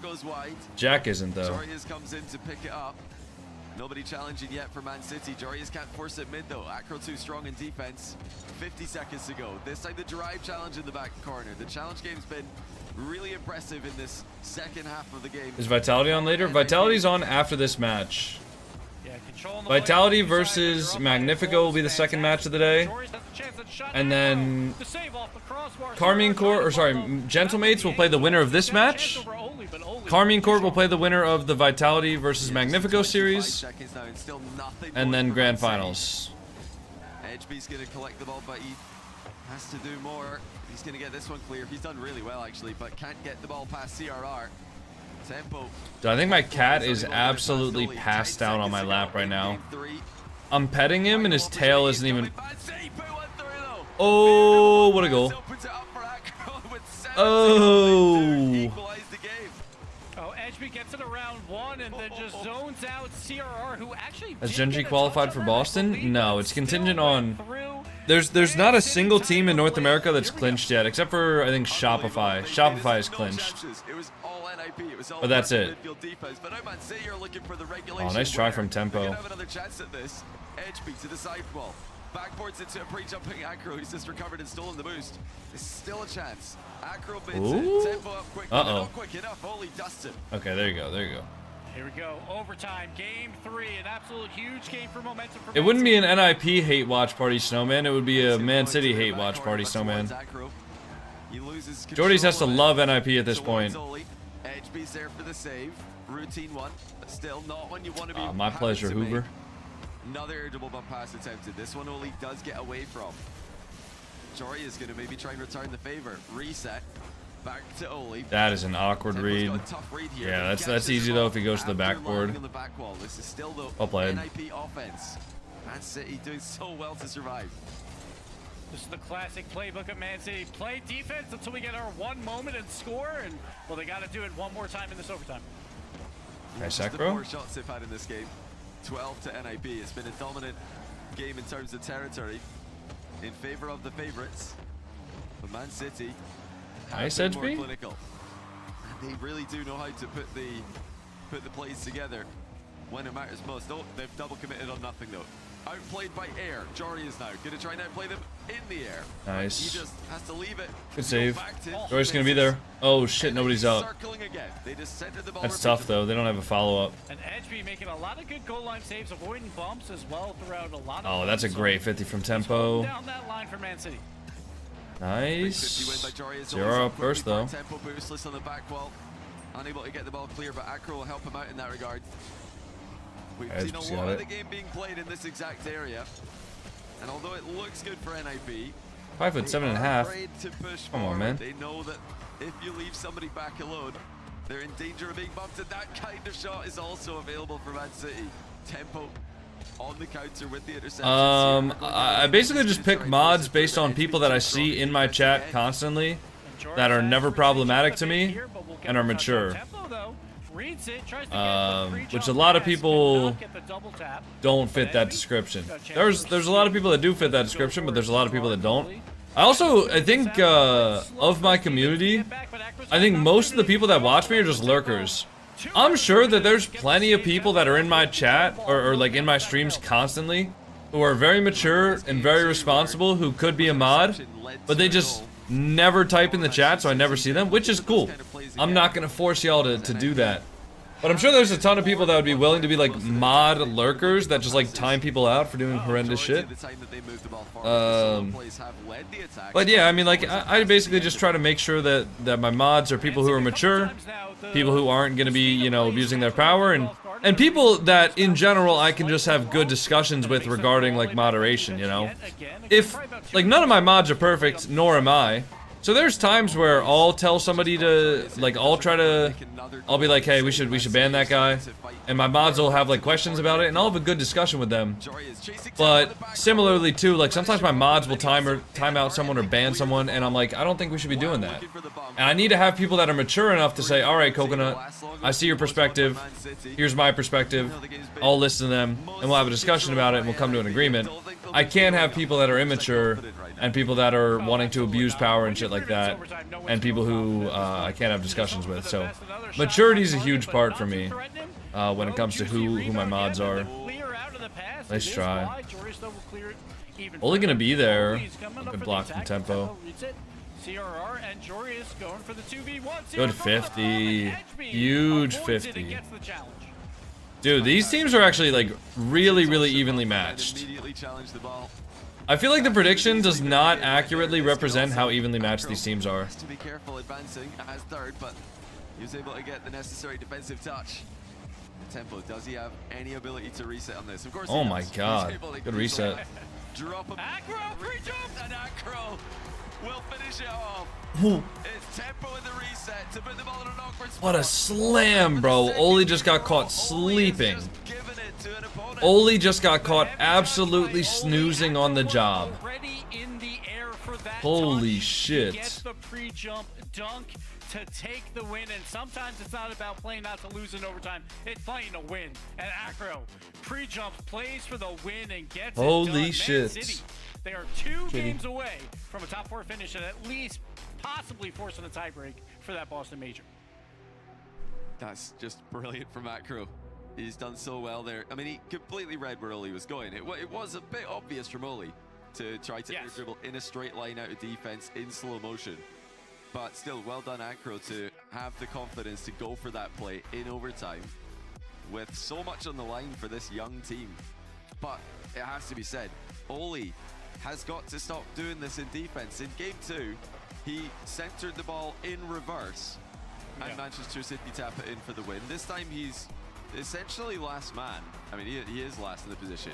Goes wide. Jack isn't though. Jorius comes in to pick it up. Nobody challenging yet for Man City. Jorius can't force it mid though. Acro too strong in defense. 50 seconds to go. This time the drive challenge in the back corner. The challenge game's been really impressive in this second half of the game. Is Vitality on later? Vitality's on after this match. Vitality versus Magnifico will be the second match of the day. And then Carmine Court, or sorry, Gentlemates will play the winner of this match. Carmine Court will play the winner of the Vitality versus Magnifico series. And then Grand Finals. HB's going to collect the ball, but he has to do more. He's going to get this one clear. He's done really well, actually, but can't get the ball past CRR. Tempo. Dude, I think my cat is absolutely passed out on my lap right now. I'm petting him and his tail isn't even... Oh, what a goal. Oh. Gets it around 1 and then just zones out CRR, who actually has Genji qualified for Boston? No, it's contingent on... There's not a single team in North America that's clinched yet, except for, I think, Shopify. Shopify is clinched. But that's it. Oh, nice try from Tempo. Backboards into a pre-jumping Acro, who's just recovered and stolen the boost. There's still a chance. Acro bids it. Tempo up quick, not quick enough. Holy dusted. Okay, there you go, there you go. Here we go, overtime, game 3, an absolute huge game for momentum. It wouldn't be an NIP hate watch party, Snowman. It would be a Man City hate watch party, Snowman. Jordy's has to love NIP at this point. HB's there for the save. Routine 1, but still not when you want to be. My pleasure, Hoover. Another double bump pass attempted. This one Oli does get away from. Jory is going to maybe try and return the favor. Reset. Back to Oli. That is an awkward Tempo's read. got a tough read here, Yeah, but he that's gets easy the though ball if he goes to the after backboard. landing on the back wall. This is still the Well played. NIP offense. Man City doing so well to survive. This is the classic playbook of Man City. Play defense until we get our one moment and score, and well, they got to do it one more time in this overtime. Nice Just sack, the bro. 4 shots they've had in this game. 12 to NIP. It's been a dominant game in terms of territory in favor of the favorites. But Man City Nice have been more HB. clinical. And they really do know how to put the plays together when it matters most. Oh, they've double committed on nothing though. Outplayed by air. Jory is now going to try and outplay them in the air. Nice. He just has to leave it. Good save. Back to Jory's gonna be there. Oh shit, nobody's up. Circling again. They just centered the ball That's tough though. They don't have a follow up. And Edgeby making a lot of good goal line saves, avoiding bumps as well throughout a lot of. Oh, that's a runs. great 50 from He's Tempo. holding down that line for Man City. Nice. 0 0 up first though. Tempo boostless on the back wall. Unable to get the ball clear, but Acro will help him out in that regard. We've Guys, seen a see lot how of the it- game being played in this exact area. And although it looks good for NIP, 5'7.5". afraid to push Come on, forward. man. They know that if you leave somebody back alone, they're in danger of being bumped, and that kind of shot is also available for Man City. Tempo on the counter with the interception. I basically just pick mods based on people that I see in my chat constantly that are never problematic to me and are mature. Which a lot of people don't fit that description. There's a lot of people that do fit that description, but there's a lot of people that don't. I think of my community, I think most of the people that watch me are just lurkers. I'm sure that there's plenty of people that are in my chat or like in my streams constantly who are very mature and very responsible who could be a mod, but they just never type in the chat, so I never see them, which is cool. I'm not gonna force y'all to do that. But I'm sure there's a ton of people that would be willing to be like mod lurkers that just like time people out for doing horrendous shit. But yeah, I mean, like I basically just try to make sure that my mods are people who are mature, people who aren't gonna be, you know, abusing their power, and people that in general I can just have good discussions with regarding like moderation, you know. If like none of my mods are perfect, nor am I. So there's times where I'll tell somebody to like I'll be like, hey, we should ban that guy, and my mods will have like questions about it, and I'll have a good discussion with them. But similarly too, like sometimes my mods will time out someone or ban someone, and I'm like, I don't think we should be doing that. And I need to have people that are mature enough to say, all right, Coconut, I see your perspective. Here's my perspective. I'll listen to them, and we'll have a discussion about it, and we'll come to an agreement. I can't have people that are immature and people that are wanting to abuse power and shit like that, and people who I can't have discussions with. So maturity is a huge part for me when it comes to who my mods are. Nice try. Only gonna be there. Good block from Tempo. CRR and Jorius going for the 2v1. Good 50. Huge 50. Dude, these teams are actually like really evenly matched. I feel like the prediction does not accurately represent how evenly matched these teams are. To be careful advancing as third, but he was able to get the necessary defensive touch. Tempo, does he have any ability to reset on this? Of course. Oh my god. Good reset. Drop him. Acro, free jump! And Acro will finish it off. It's Tempo in the reset to put the ball in an awkward spot. What a slam, bro. Oli just got caught sleeping. Oli just got caught absolutely snoozing on the job. Holy shit. Gets the pre-jump dunk to take the win, and sometimes it's not about playing not to lose in overtime, it's playing to win. And Acro pre-jump plays for the win and gets Holy it done. shit. Man City, they are two games away from a top 4 finish and at least possibly forcing a tiebreak for that Boston major. That's just brilliant from Acro. He's done so well there. I mean, he completely read where Oli was going. It was a bit obvious from Oli to try to dribble in a straight line out of defense in slow motion. But still, well done, Acro, to have the confidence to go for that play in overtime with so much on the line for this young team. But it has to be said, Oli has got to stop doing this in defense. In game 2, he centered the ball in reverse and Manchester City tap it in for the win. This time he's essentially last man. I mean, he is last in the position.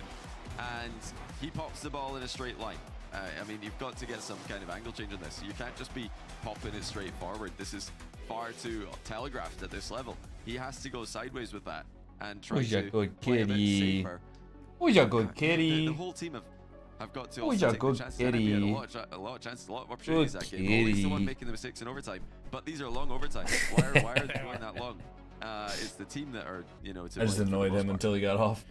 And he pops the ball in a straight line. I mean, you've got to get some kind of angle change on this. You can't just be popping it straight forward. This is far too telegraphed at this level. He has to go sideways with that and try to good play a bit kitty. safer. Who's your good kitty? The whole team have got to Who's also your take the good chances. And he had kitty? a lot of chances, a lot of opportunities Good that game. Always the one kitty. making the mistakes in overtime. But these are long overtimes. Why are they going that long? It's the team that are, you know, I just annoyed him until he got off.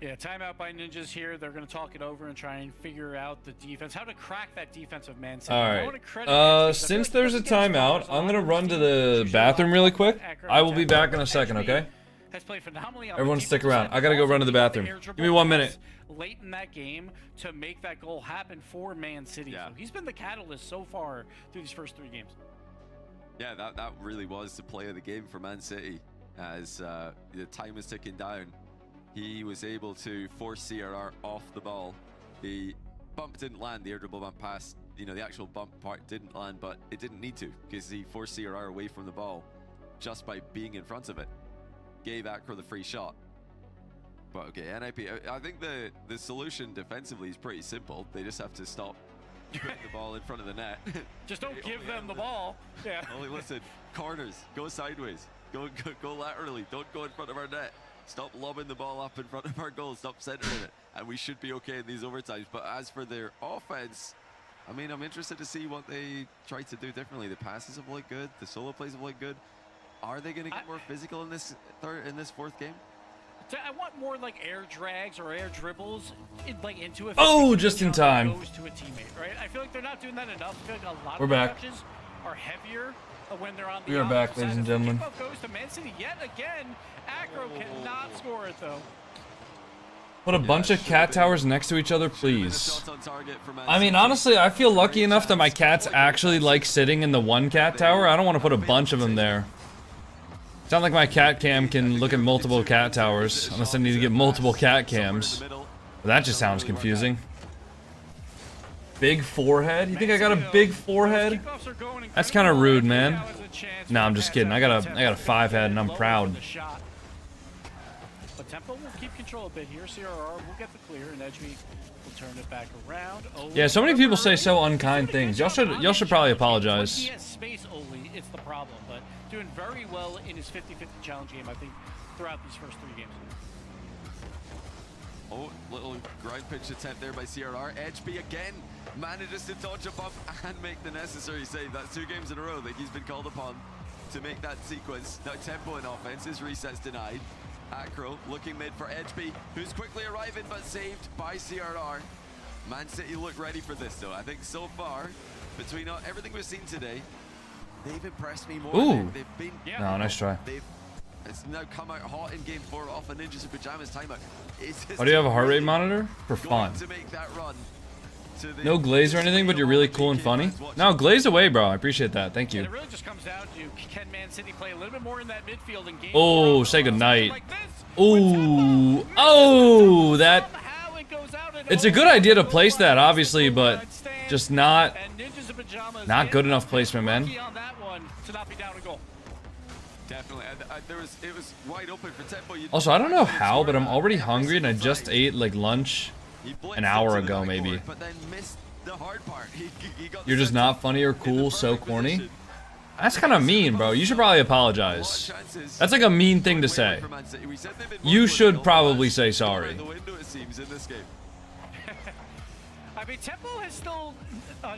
Yeah, timeout by Ninjas here. They're going to talk it over and try and figure out the defense, how to crack that defensive Man City. Alright, since there's a timeout, I'm going to run to the bathroom really quick. I will be back in a second, okay? Everyone stick around. I got to go run to the bathroom. Give me 1 minute. Late in that game to make that goal happen for Man City. Yeah. So he's been the catalyst so far through these first 3 games. Yeah, that really was the play of the game for Man City. As the time was ticking down, he was able to force CRR off the ball. The bump didn't land, the air dribble bump pass, you know, the actual bump part didn't land, but it didn't need to because he forced CRR away from the ball just by being in front of it. Gave Acro the free shot. But okay, NIP, I think the solution defensively is pretty simple. They just have to stop putting the ball in front of the net. Just don't give them the ball. Yeah. Only listen, corners, go sideways, go laterally, don't go in front of our net. Stop lobbing the ball up in front of our goal, stop centering it, and we should be okay in these overtimes. But as for their offense, I mean, I'm interested to see what they try to do differently. The passes have looked good, the solo plays have looked good. Are they going to get more physical in this fourth game? I want more like air drags or air dribbles into it. Oh, just in time. Goes to a teammate, right? I feel like they're not doing that enough. I feel like a lot We're of back. touches are heavier when they're on the We are back, ladies and gentlemen. Kickoff goes to Man City yet again. Acro cannot score it though. Put a bunch of cat towers next to each other, please. I mean, honestly, I feel lucky enough that my cats actually like sitting in the one cat tower. I don't want to put a bunch of them there. It's not like my cat cam can look at multiple cat towers, unless I need to get multiple cat cams. But that just sounds confusing. Big forehead? You think I got a big forehead? That's kind of rude, man. No, I'm just kidding. I got a 5 head and I'm proud. But Tempo will keep control a bit here. CRR will get the clear and Edgy will turn it back around. Yeah, so many people say so unkind things. Y'all should probably apologize. He has space only, it's the problem, but doing very well in his 50-50 challenge game, I think, throughout these first 3 games. Oh, little ground pitch attempt there by CRR. Edgeby again manages to dodge a bump and make the necessary save. That's 2 games in a row that he's been called upon to make that sequence. Now Tempo in offense, his resets denied. Acro looking mid for Edgeby, who's quickly arriving but saved by CRR. Man City look ready for this though. I think so far, between everything we've seen today, they've impressed me more. Ooh. They've been, No, nice try. It's now come out hot in game 4 off a Ninjas in Pajamas timeout. Oh, do you have a heart rate monitor? For fun. To make that run to the No glaze or anything, but you're really cool and funny. No, glaze away, bro. I appreciate that. Thank you. And it really just comes down to, can Man City play a little bit more in that midfield in game Oh, 4? say goodnight. Like Ooh. Oh, that... It's a good idea to place that, obviously, but just not good enough placement, man. Definitely, it was wide open for Tempo. Also, I don't know how, but I'm already hungry and I just ate like lunch an hour ago, maybe. But then missed the hard part. He got You're just not funny or cool, so corny. That's kind of mean, bro. You should probably apologize. That's like a mean thing to say. You should probably say sorry. I mean, Tempo has still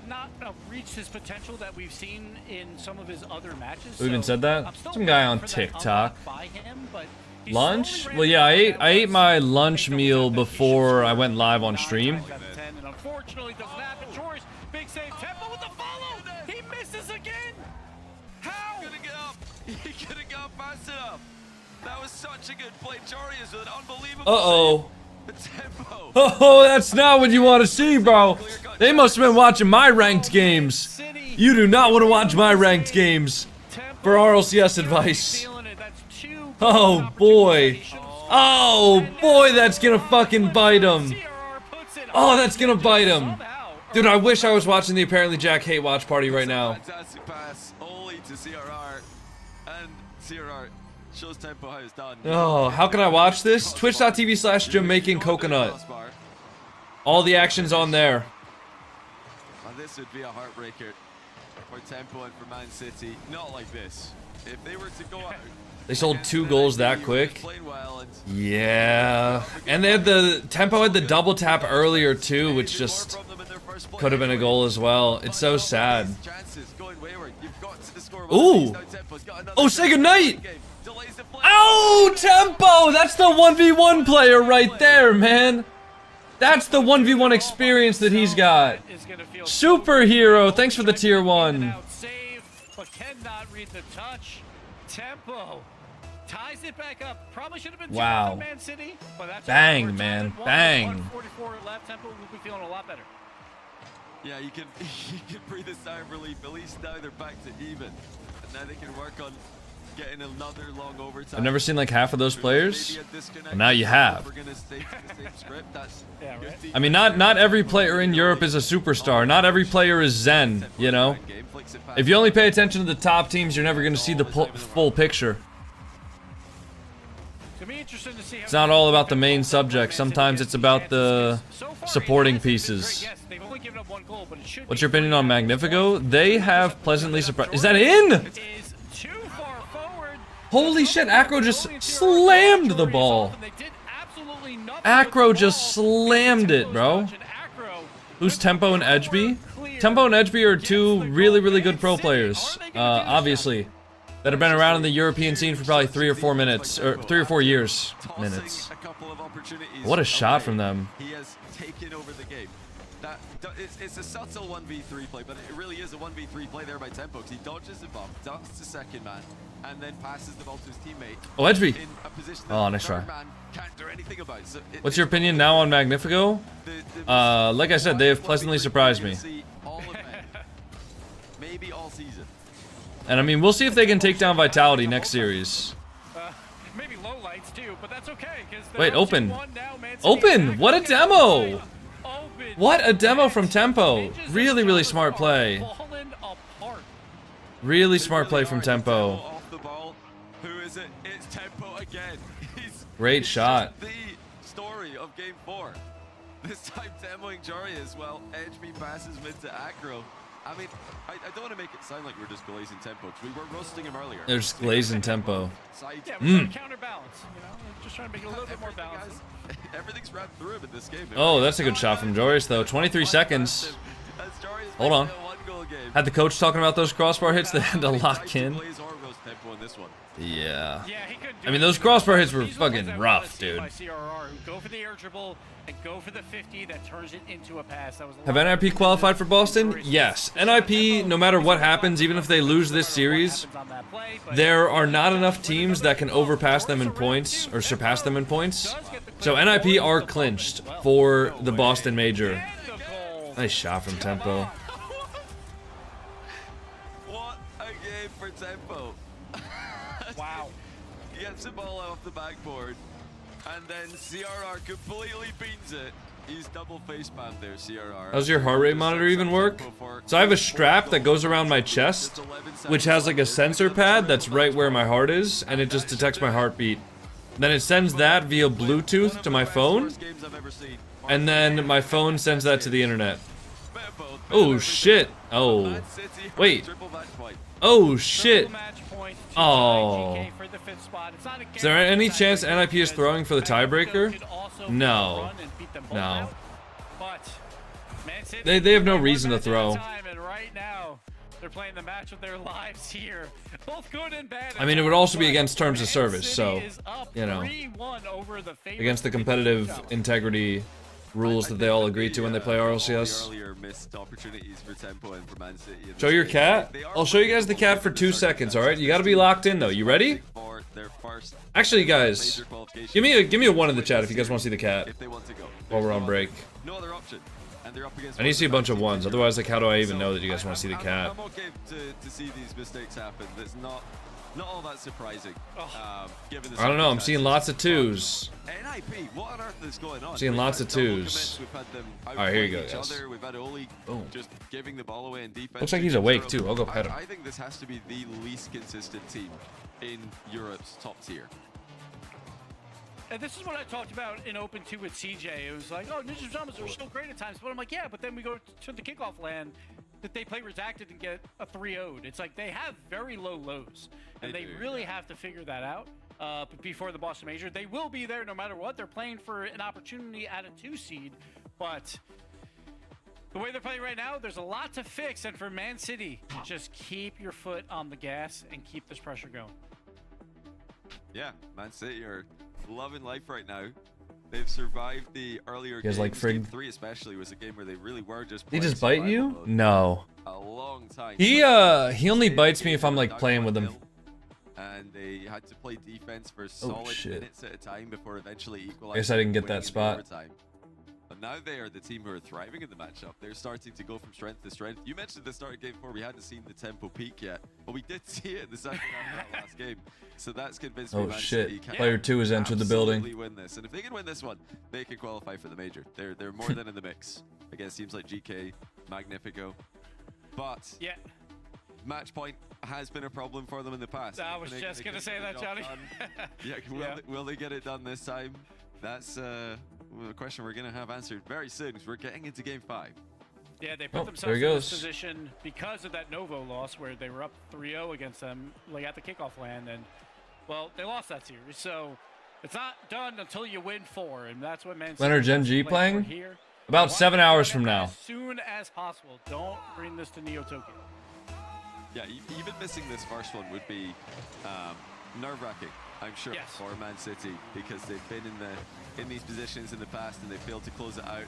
not reached his potential that we've seen in some of his other matches. Who even said that? Some guy on TikTok. Him, Lunch? Well, yeah, I ate my lunch meal before I went live on stream. And unfortunately, doesn't happen. Joris, big save. Tempo with the follow. He misses again. How? He couldn't get up. He couldn't get up fast enough. That was such a good play. Joris with an unbelievable Uh-oh. Tempo. Oh, that's not what you want to see, bro. They must have been watching my ranked games. You do not want to watch my ranked games. For RLCS advice. Oh, boy. Oh, boy, that's gonna fucking bite him. Oh, that's gonna bite him. Dude, I wish I was watching the Apparently Jack Hate Watch Party right now. Fantastic pass only to CRR. And CRR shows Tempo how it's done. Oh, how can I watch this? Twitch.tv/JamaicanCoconut. All the action's on there. this would be a heartbreaker for Tempo and for Man City. Not like this. If they were to go out, They sold 2 goals that quick. playing well and Yeah. And they had the Tempo had the double tap earlier too, which just could have been a goal as well. It's so sad. Ooh. Oh, say goodnight. Oh, Tempo! That's the 1v1 player right there, man. That's the 1v1 experience that he's got. Superhero. Thanks for the tier 1. But cannot read the touch. Tempo ties it back up. Probably should have been Wow. Man City, but that's Bang, okay. man. 1-1, Bang. 144 left. Tempo will be feeling a lot better. Yeah, you can breathe a sigh of relief. At least now they're back to even. And now they can work on getting another long overtime. I've never seen like half of those players. But now you have. Yeah, right. I mean, not every player in Europe is a superstar. Not every player is Zen, you know? If you only pay attention to the top teams, you're never going to see the full picture. It's not all about the main subject. Sometimes it's about the supporting pieces. What's your opinion on Magnifico? They have pleasantly surprised. Is that in? Holy shit, Acro just slammed the ball. Acro just slammed it, bro. Who's Tempo and Edgeby? Tempo and Edgeby are 2 really, really good pro players, obviously, that have been around in the European scene for probably 3 or 4 minutes, or 3 or 4 years. Minutes. What a shot from them. He has taken over the game. It's a subtle 1v3 play, but it really is a 1v3 play there by Tempo, because he dodges the bump, ducks the second man, and then passes the ball to his teammate. Oh, Edgeby. In a position that Oh, the nice try. third man can't do anything about. So What's your opinion now on Magnifico? Like I said, they have pleasantly surprised me. Maybe all season. And I mean, we'll see if they can take down Vitality next series. Maybe low lights too, but that's okay. Wait, open. Open! What a demo! What a demo from Tempo. Really, really smart play. Really smart play from Tempo. Off the ball. Who is it? It's Tempo again. Great shot. The story of game 4. This time demoing Jory as well. Edgeby passes mid to Acro. I mean, I don't want to make it sound like we're just glazing Tempo, because we were roasting him earlier. They're just glazing Tempo. Yeah, we're trying to counterbalance, you know? We're just trying to make it a little bit more balanced. Everything's wrapped through him in this game. Oh, that's a good shot from Joris, though. 23 seconds. Hold on. Had the coach talking about those crossbar hits that had to lock in. Yeah. I mean, those crossbar hits were fucking rough, dude. Go for the air dribble and go for the 50 that turns it into a pass. That was Have NIP qualified for Boston? Yes. NIP, no matter what happens, even if they lose this series, there are not enough teams that can overpass them in points or surpass them in points. So NIP are clinched for the Boston Major. Nice shot from Tempo. What a game for Tempo. Wow. Gets the ball off the backboard, and then CRR completely beans it. He's double face spam there, CRR. Does your heart rate monitor even work? So I have a strap that goes around my chest, which has like a sensor pad that's right where my heart is, and it just detects my heartbeat. Then it sends that via Bluetooth to my phone, and then my phone sends that to the internet. Oh shit. Oh. Wait. Oh shit. Oh. Is there any chance NIP is throwing for the tiebreaker? No. No. They have no reason to throw. They're playing the match of their lives here. Both good and bad. I mean, it would also be against terms of service, so, you know, against the competitive integrity rules that they all agree to when they play RLCS. Show your cat? I'll show you guys the cat for 2 seconds, alright? You gotta be locked in, though. You ready? Actually, guys, give me a 1 in the chat if you guys want to see the cat while we're on break. I need to see a bunch of 1s, otherwise, like, how do I even know that you guys want to see the cat? I'm okay to see these mistakes happen. That's not all that surprising. Given the I don't know, I'm seeing lots of 2s. NIP, what on earth is going on? Seeing lots of 2s. Alright, here you go, guys. We've had Oli just giving the ball away in defense. Looks like he's awake, too. I'll go pet him. I think this has to be the least consistent team in Europe's top tier. And this is what I talked about in Open 2 with CJ. It was like, oh, Ninja Pajamas are so great at times. But I'm like, yeah, but then we go to the kickoff land that they play Redacted and get a 3-0'd. It's like they have very low lows. And they really have to figure that out before the Boston Major. They will be there no matter what. They're playing for an opportunity at a 2 seed. But the way they're playing right now, there's a lot to fix. And for Man City, just keep your foot on the gas and keep this pressure going. Yeah, Man City are loving life right now. They've survived the earlier games. Game Like Frig 3 especially was a game where they really were just Did he just playing bite you? survival mode No. a long time. He only bites me if I'm like playing with him. And they had to play defense for solid shit. minutes at a time before eventually equalizing. I guess I didn't get winning that in spot. overtime. But now they are the team who are thriving in the matchup. They're starting to go from strength to strength. You mentioned at the start of game 4 we hadn't seen the tempo peak yet, but we did see it in the second half of that last game. So that's convinced me Oh Man shit. City can Player 2 has entered the building. absolutely win this. And if they can win this one, they can qualify for the major. They're more than in the mix against teams like GK, Magnifico. But Yeah. match point has been a problem for them in the past. I was just going to say that, Johnny. Yeah, Yeah. Will they get it done this time? That's a question we're going to have answered very soon because we're getting into game 5. Yeah, they Oh, put there themselves he in goes. this position because of that Novo loss where they were up 3-0 against them like at the kickoff land, and well, they lost that series. So it's not done until you win 4, and that's what Man City When are Gen has G to play playing? for here. About They 7 want to hours get from it now. as soon as possible. Don't bring this to Neo Tokyo. Yeah, even missing this first one would be nerve-wracking, I'm sure, Yes. for Man City because they've been in these positions in the past and they failed to close it out.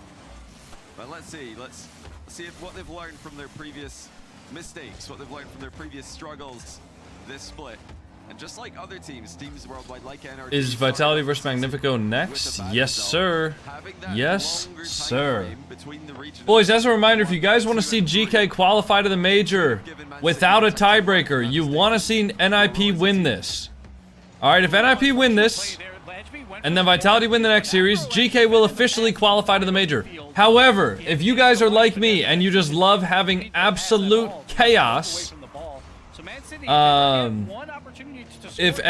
But let's see if what they've learned from their previous mistakes, what they've learned from their previous struggles this split. And just like other teams worldwide like NRG, Is Vitality versus Magnifico next? Yes, sir. Yes, sir. Boys, as a reminder, if you guys want to see GK qualify to the major without a tiebreaker, you want to see NIP win this. Alright, if NIP win this, and then Vitality win the next series, GK will officially qualify to the major. However, if you guys are like me and you just love having absolute chaos, if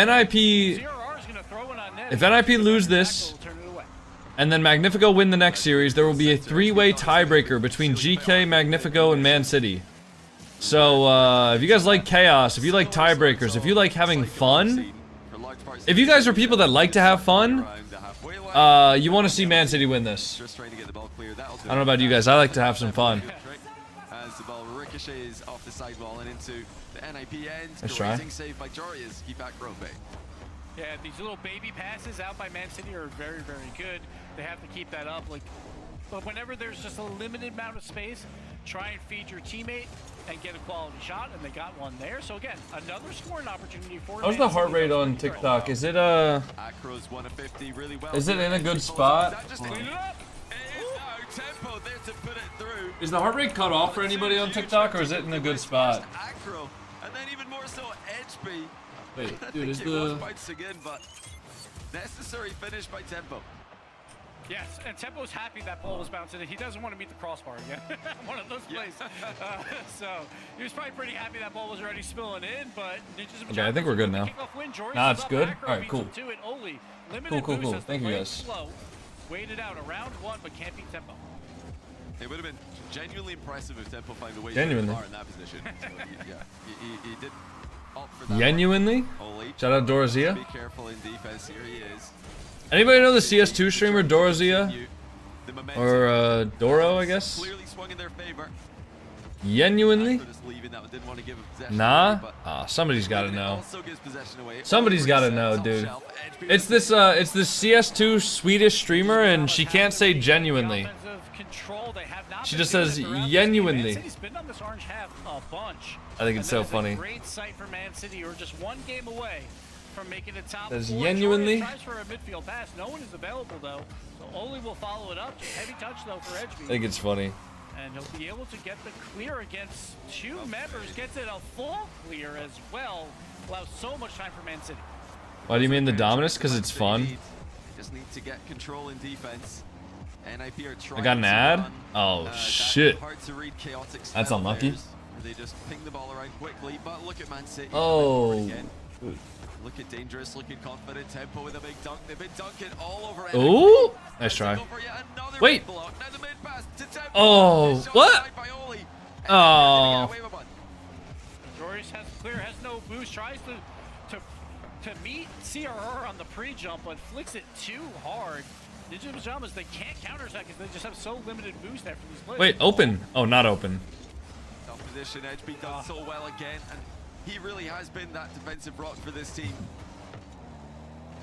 NIP lose this, and then Magnifico win the next series, there will be a 3-way tiebreaker between GK, Magnifico, and Man City. So, if you guys like chaos, if you like tiebreakers, if you like having fun, if you guys are people that like to have fun, you want to see Man City win this. I don't know about you guys, I like to have some fun. As the ball ricochets off the sidewall and into the NIP end. Nice try. Save by Jorius. Keep back Rope. Yeah, these little baby passes out by Man City are very, very good. They have to keep that up. But whenever there's just a limited amount of space, try and feed your teammate and get a quality shot, and they got one there. So again, another scoring opportunity for How's the heart rate on TikTok? Is it Acro's 150 really well. is it in a good spot? Tempo there to put it through. Is the heart rate cut off for anybody on TikTok, or is it in a good spot? Acro, and then even more so HB. Wait, I dude, is think it was the bouncing in, but necessary finish by Tempo. Yes, and Tempo's happy that ball was bouncing in. He doesn't want to meet the crossbar again. One of those plays. So he was probably pretty happy that ball was already spilling in, but Ninjas. Okay, I think we're good now. Nah, it's good. All right, cool. Cool. Thank you guys. Slow. Waited out around 1, but can't beat Tempo. It would have been genuinely impressive if Tempo found a way Genuinely. to in that position. So he did opt for that. Genuinely? Oli. Shout out Dorazia. Be careful in defense. Here he is. Anybody know the CS2 streamer Dorazia? The momentum Or Doro, I guess? clearly swung in their favor. Genuinely? After just leaving that, didn't want to give him possession Nah? away, but Ah, somebody's gotta it know. also gives possession away. Somebody's gotta know, dude. It's this CS2 Swedish streamer, and she can't say genuinely. She just says genuinely. I think it's so funny. Great sight for Man City, or just one game away from making it top Says 4. genuinely. Tries for a midfield pass. No one is available though, so Oli will follow it up. Just heavy touch though for I Edgeby. think it's funny. And he'll be able to get the clear against 2 members. Gets it a full clear as well. Allows so much time for Man City. Why do you mean the Dominus? Because it's fun. Just need to get control in defense. NIP are trying I got an to ad? run, Oh, that shit. hard to read chaotic That's style unlucky. players, where they just ping the ball around quickly, but look at Man City. Oh. Again. Looking dangerous, looking confident. Tempo with a big dunk. They've been dunking all over. Ooh, nice try. Wait. Oh, what? Oh. Joris has clear, has no boost, tries to meet CRR on the pre-jump, but flicks it too hard. Ninja Pajamas, they can't counter-attack because they just have so limited boost after these plays. Wait, open. Oh, not open. Top position, HB done so well again, and he really has been that defensive rock for this team.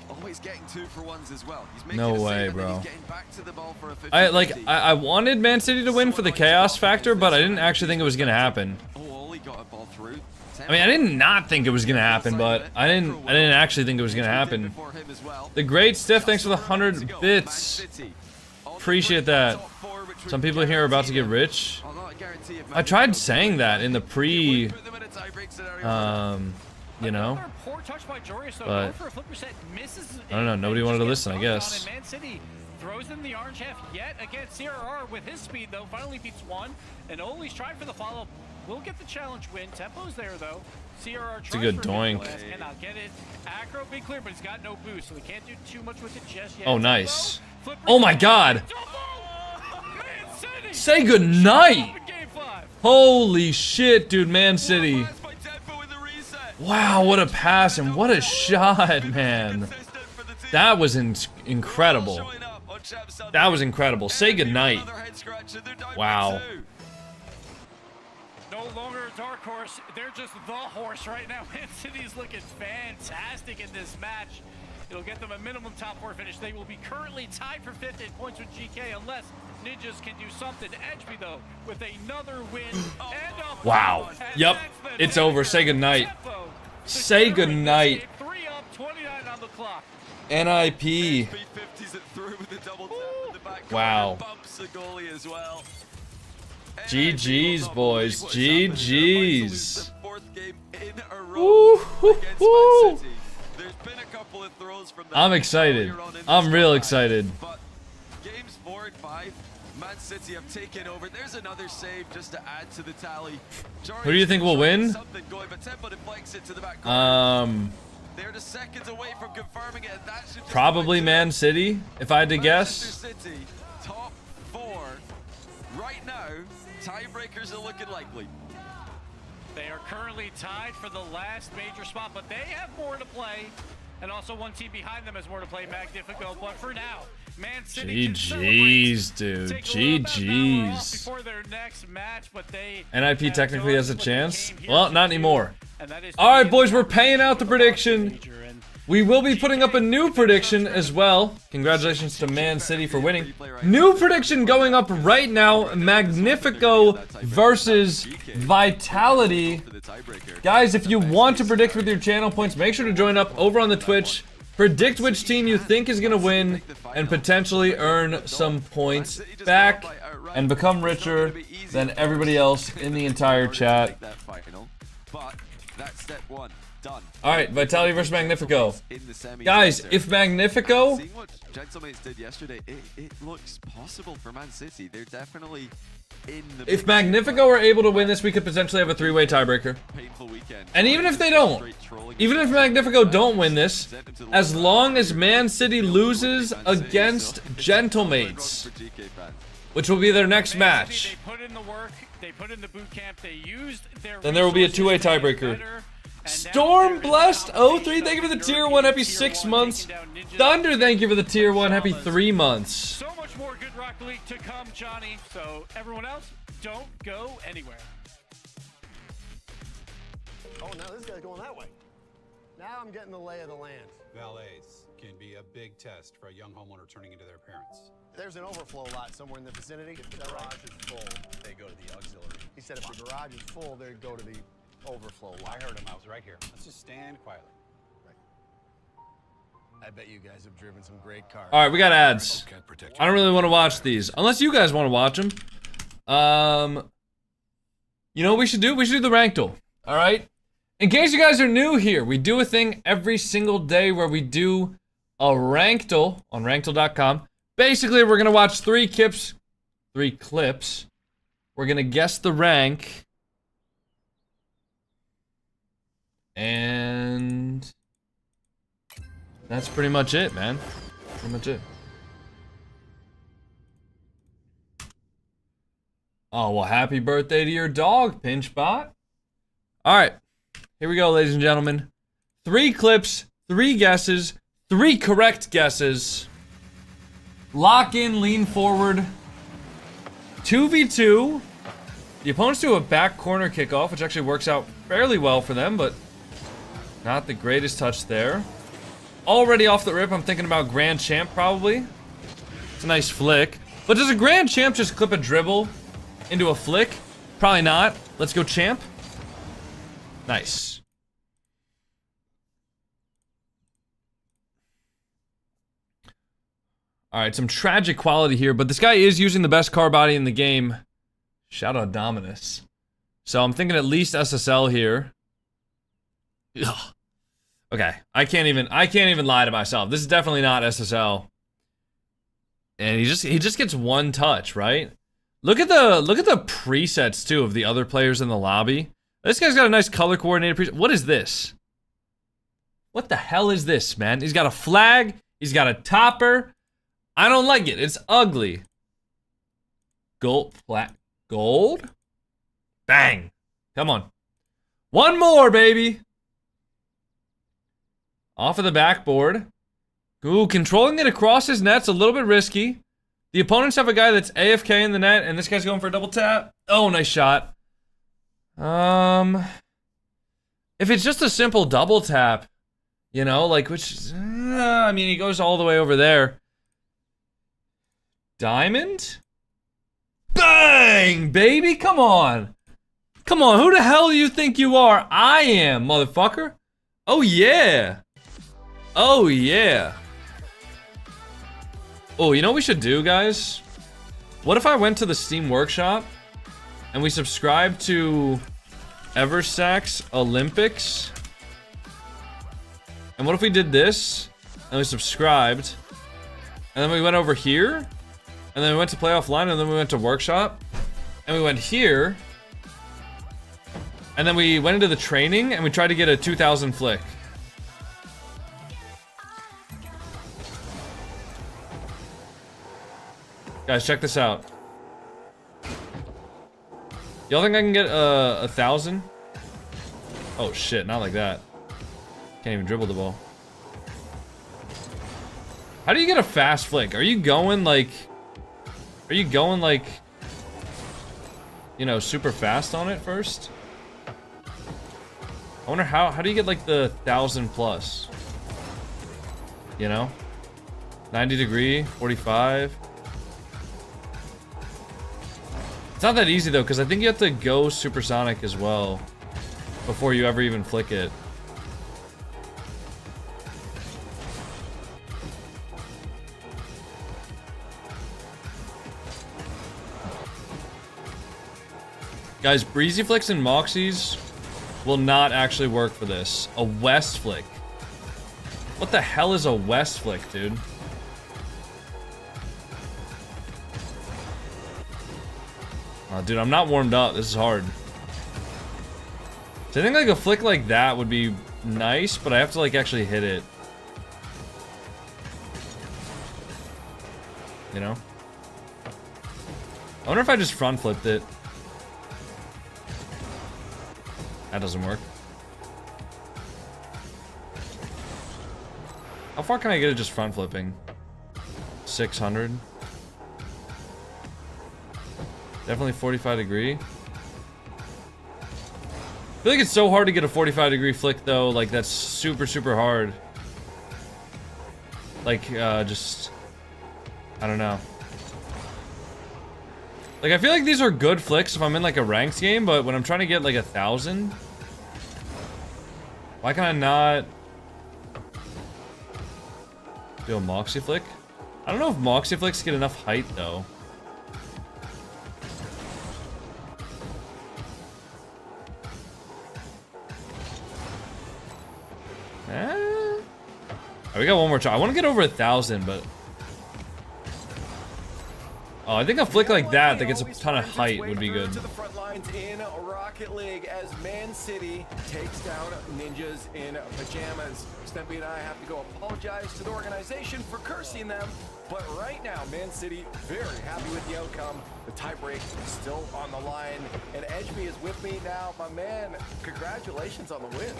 Always getting 2-for-1s as well. He's making No a way, save, bro. He's getting back to the ball for a 50-50. I wanted Man City to win for the chaos factor, but I didn't actually think it was gonna happen. Oh, Oli got a ball through. I mean, I did not think it was gonna happen, but I didn't actually think it was gonna happen. The Great Stiff, thanks for the 100 bits. Appreciate that. Some people here are about to get rich. I tried saying that in the pre, you know, but I don't know. Nobody wanted to listen, I guess. Man City throws in the orange half yet again. CRR with his speed though finally beats one, and Oli's trying for the follow-up. Will get the challenge win. Tempo's there though. CRR It's a good doink. Cannot get it. Acro big clear, but he's got no boost, so he can't do too much with it just yet. Oh, nice. Oh my God. Say goodnight. Holy shit, dude, Man City. Wow, what a pass and what a shot, man. That was incredible. That was incredible. Say goodnight. Wow. No longer a dark horse, they're just the horse right now. Man City's looking fantastic in this match. It'll get them a minimum top 4 finish. They will be currently tied for 5th in points with GK unless Ninjas can do something. Edgeby though with another win and a wow. Yep. It's over. Say goodnight. Say goodnight. 3 up, 29 on the clock. NIP. Wow. GG's, boys. GG's. Woo-hoo-hoo. I'm excited. I'm real excited. Games 4 and 5, Man City have taken over. There's another save just to add to the tally. Who do you think will win? They're just seconds away from confirming it. And that should Probably Man City, if I had to guess. City, top 4. Right now, tiebreakers are looking likely. They are currently tied for the last major spot, but they have more to play. And also one team behind them has more to play, Magnifico. But for now, Man City GG's, dude. GG's. Before their next match, but they NIP technically has a chance. Well, not anymore. Alright, boys, we're paying out the prediction. We will be putting up a new prediction as well. Congratulations to Man City for winning. New prediction going up right now. Magnifico versus Vitality. Guys, if you want to predict with your channel points, make sure to join up over on the Twitch. Predict which team you think is going to win and potentially earn some points back and become richer than everybody else in the entire chat. Alright, Vitality versus Magnifico. Guys, if Magnifico... Seeing what Gentlemates did yesterday, it looks possible for Man City. They're definitely in the... If Magnifico are able to win this, we could potentially have a 3-way tiebreaker. And even if they don't, even if Magnifico don't win this, as long as Man City loses against Gentlemates, which will be their next match, then there will be a 2-way tiebreaker. Storm Blessed 03, thank you for the tier 1, happy 6 months. Thunder, thank you for the tier 1, happy 3 months. So much more good Rock League to come, Johnny. So everyone else, don't go anywhere. Oh, now this guy's going that way. Now I'm getting the lay of the land. Valets can be a big test for a young homeowner turning into their parents. There's an overflow lot somewhere in the vicinity. If the garage is full, they go to the auxiliary. He said if the garage is full, they go to the overflow lot. I heard him. I was right here. Let's just stand quietly. I bet you guys have driven some great cars. Alright, we got ads. I don't really want to watch these. Unless you guys want to watch them. You know what we should do? We should do the Rankdle. Alright? In case you guys are new here, we do a thing every single day where we do a Rankdle on Rankdle.com. Basically, we're going to watch 3 clips. We're going to guess the rank. And That's pretty much it, man. Pretty much it. Oh, well, happy birthday to your dog, Pinchbot. All right, here we go, ladies and gentlemen. 3 clips, 3 guesses, 3 correct guesses. Lock in, lean forward. 2v2. The opponents do a back corner kickoff, which actually works out fairly well for them, but not the greatest touch there. Already off the rip, I'm thinking about Grand Champ, probably. It's a nice flick. But does a Grand Champ just clip a dribble into a flick? Probably not. Let's go Champ. Nice. Alright, some tragic quality here, but this guy is using the best car body in the game. Shout out Dominus. So I'm thinking at least SSL here. Ugh. Okay, I can't even lie to myself. This is definitely not SSL. And he just gets one touch, right? Look at the presets too of the other players in the lobby. This guy's got a nice color coordinated preset. What is this? What the hell is this, man? He's got a flag, he's got a topper. I don't like it. It's ugly. Gold. Bang. Come on. One more, baby. Off of the backboard. Ooh, controlling it across his net's a little bit risky. The opponents have a guy that's AFK in the net, and this guy's going for a double tap. Oh, nice shot. If it's just a simple double tap, you know, like, I mean, he goes all the way over there. Diamond? Bang, baby, come on. Come on, who the hell do you think you are? I am, motherfucker. Oh, yeah. Oh, yeah. Oh, you know what we should do, guys? What if I went to the Steam Workshop and we subscribed to Eversack's Olympics? And what if we did this and we subscribed and then we went over here and then we went to Play Offline and then we went to Workshop and we went here and then we went into the training and we tried to get a 2000 flick. Guys, check this out. Y'all think I can get 1,000? Oh shit, not like that. Can't even dribble the ball. How do you get a fast flick? Are you going like, you know, super fast on it first? I wonder how do you get like the 1,000 plus? You know? 90 degree, 45. It's not that easy though, because I think you have to go supersonic as well before you ever even flick it. Guys, breezy flicks and moxies will not actually work for this. A west flick. What the hell is a west flick, dude? Oh, dude, I'm not warmed up. This is hard. So I think like a flick like that would be nice, but I have to like actually hit it. You know? I wonder if I just front flipped it. That doesn't work. How far can I get it just front flipping? 600. Definitely 45 degree. I feel like it's so hard to get a 45 degree flick though. Like that's super, super hard. Like, just, I don't know. Like I feel like these are good flicks if I'm in like a ranked game, but when I'm trying to get like 1,000, why can I not do a moxie flick? I don't know if moxie flicks get enough height though. Right, we got one more try. I want to get over 1,000, but oh, I think a flick like that that gets a ton of height would be good. headlines in Rocket League as Man City takes down Ninjas in Pajamas. Stempy and I have to go apologize to the organization for cursing them, but right now, Man City very happy with the outcome. The tiebreak is still on the line, and Edgeby is with me now. My man, congratulations on the win.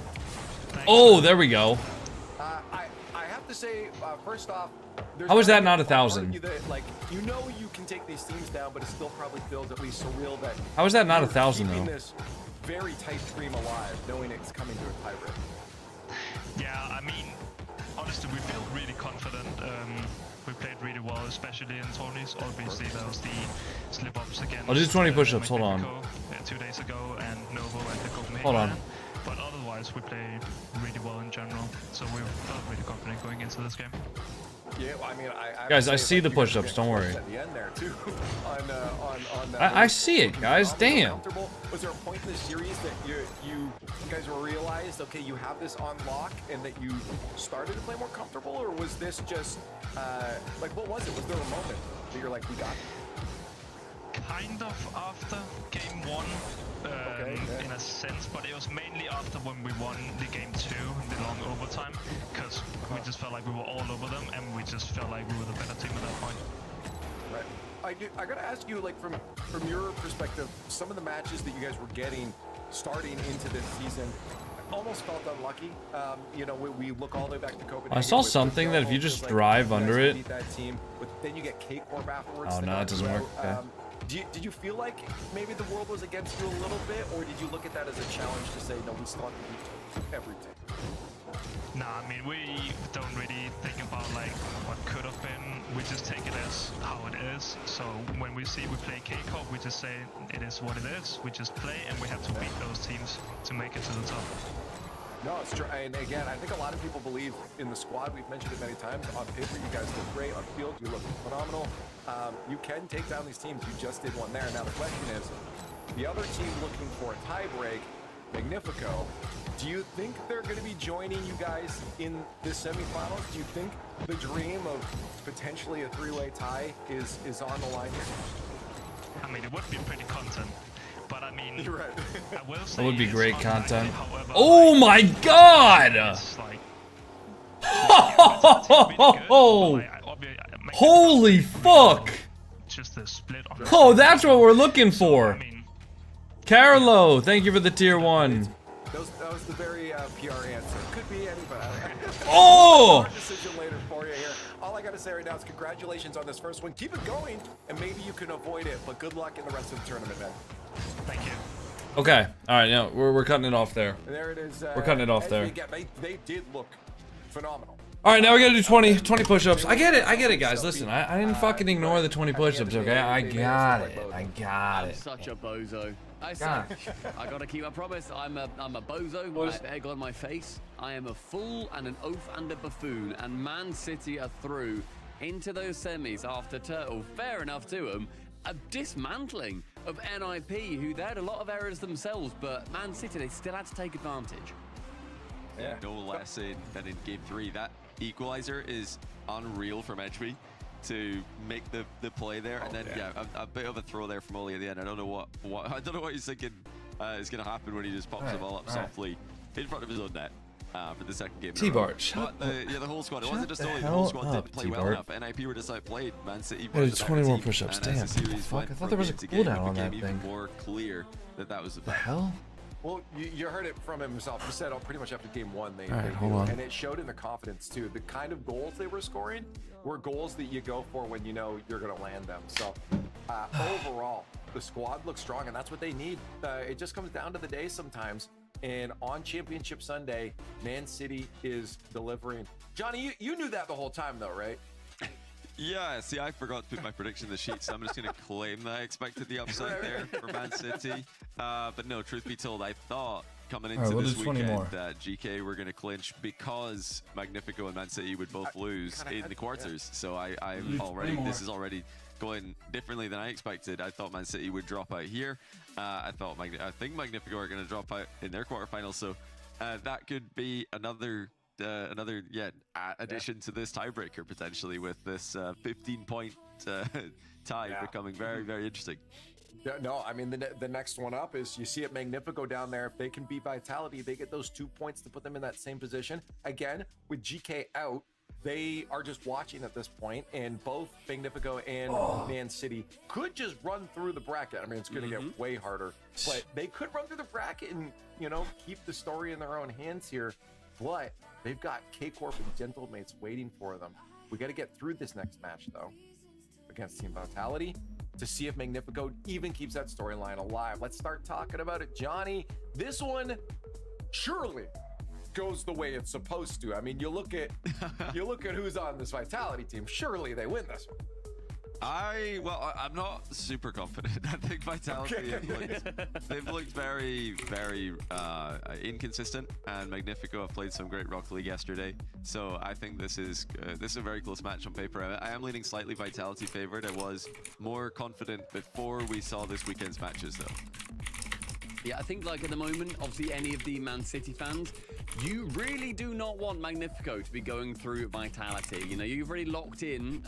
Oh, there we go. I have to say, first off, how is that not 1,000? Like, you know you can take these teams down, but it still probably feels at least surreal that. How is that not 1,000 though? Keeping this very tight dream alive, knowing it's coming to a tiebreak. Yeah, I mean, honestly, we feel really confident. We played really well, especially in tourneys. Obviously, there was the slip-ups against. I'll do 20 push-ups. Hold on. 2 days ago, and Novo and the Copenhagen. Hold on. But otherwise, we played really well in general. So we felt really confident going into this game. Yeah, well, I mean, guys, I see the push-ups. Don't worry. At the end there too. on I see it, guys. Damn. Was there a point in the series that you guys realized, okay, you have this on lock, and that you started to play more comfortable, or was this just like, what was it? Was there a moment that you're like, we got it? Kind of after game 1, in a sense, but it was mainly after when we won the game 2 in the long overtime, because we just felt like we were all over them, and we just felt like we were the better team at that point. Right. I gotta ask you, like, from your perspective, some of the matches that you guys were getting starting into this season almost felt unlucky. You know, we look all the way back to Copenhagen. I saw something that if you just drive under it. Beat that team, but then you get kickoff afterwards. Oh no, it doesn't work. Okay. Did you feel like maybe the world was against you a little bit, or did you look at that as a challenge to say, no, we still have to beat every team? Nah, I mean, we don't really think about like what could have been. We just take it as how it is. So when we see we play kickoff, we just say it is what it is. We just play, and we have to beat those teams to make it to the top. No, it's true. And again, I think a lot of people believe in the squad. We've mentioned it many times. On paper, you guys look great. On field, you look phenomenal. You can take down these teams. You just did one there. Now the question is, the other team looking for a tie break, Magnifico, do you think they're going to be joining you guys in this semifinals? Do you think the dream of potentially a three-way tie is on the line here? I mean, it would be pretty content. But I mean, you're right. I will say it would be great content. However, oh like, my god! Like, holy fuck! Just a split on oh, that's what we're looking for. I mean, Carlo, thank you for the tier 1. That was the very PR answer. Could be anybody. Oh! Decision later for you here. All I gotta say right now is congratulations on this first one. Keep it going, and maybe you can avoid it. But good luck in the rest of the tournament, man. Thank you. Okay, all right, now we're cutting it off there. There it is. We're cutting it off there. They did look phenomenal. All right, now we gotta do 20 push-ups. I get it, guys. Listen, I didn't fucking ignore the 20 push-ups, okay? I got it. I'm such a bozo. I gotta keep my promise. I'm a bozo with egg on my face. I am a fool and an oaf and a buffoon. And Man City are through into those semis after Turtle. Fair enough to them. A dismantling of NIP, who they had a lot of errors themselves, but Man City, they still had to take advantage. Yeah, no less than in game 3. That equalizer is unreal from Edgeby to make the play there, and then a bit of a throw there from Oli at the end. I don't know what he's thinking is going to happen when he just pops the ball up softly in front of his own net for the second game. T-Bart, shut the whole squad. It wasn't just Oli. The whole squad didn't play well enough. NIP were just outplayed. Man City. I did 20 more push-ups. Damn. Fuck. I thought there was a cooldown on that thing. Even more clear that was the hell. Well, you heard it from himself. He said pretty much after game 1 they hold on. And it showed in the confidence too. The kind of goals they were scoring were goals that you go for when you know you're going to land them. So overall, the squad looks strong, and that's what they need. It just comes down to the day sometimes. And on Championship Sunday, Man City is delivering. Johnny, you knew that the whole time though, right? Yeah, see, I forgot to put my prediction in the sheet, so I'm just going to claim that I expected the upside there for Man City. But no, truth be told, I thought coming into this weekend that GK were going to clinch because Magnifico and Man City would both lose in the quarters. So this is already going differently than I expected. I thought Man City would drop out here. I think Magnifico are going to drop out in their quarterfinals. So that could be another addition to this tiebreaker potentially, with this 15-point tie becoming very, very interesting. Yeah, no, I mean, the next one up is you see it Magnifico down there. If they can beat Vitality, they get those 2 points to put them in that same position. Again, with GK out, they are just watching at this point, and both Magnifico and Man City could just run through the bracket. I mean, it's going to get way harder, but they could run through the bracket and, you know, keep the story in their own hands here. But they've got K-Corp and Gentlemates waiting for them. We got to get through this next match, though, against Team Vitality, to see if Magnifico even keeps that storyline alive. Let's start talking about it. Johnny, this one surely goes the way it's supposed to. I mean, you look at who's on this Vitality team. Surely they win this one. I'm not super confident. I think Vitality they've looked very, very inconsistent, and Magnifico have played some great Rocket League yesterday. So I think this is a very close match on paper. I am leaning slightly Vitality favored. I was more confident before we saw this weekend's matches, though. Yeah, I think like at the moment, obviously any of the Man City fans, you really do not want Magnifico to be going through Vitality. You know, you've already locked in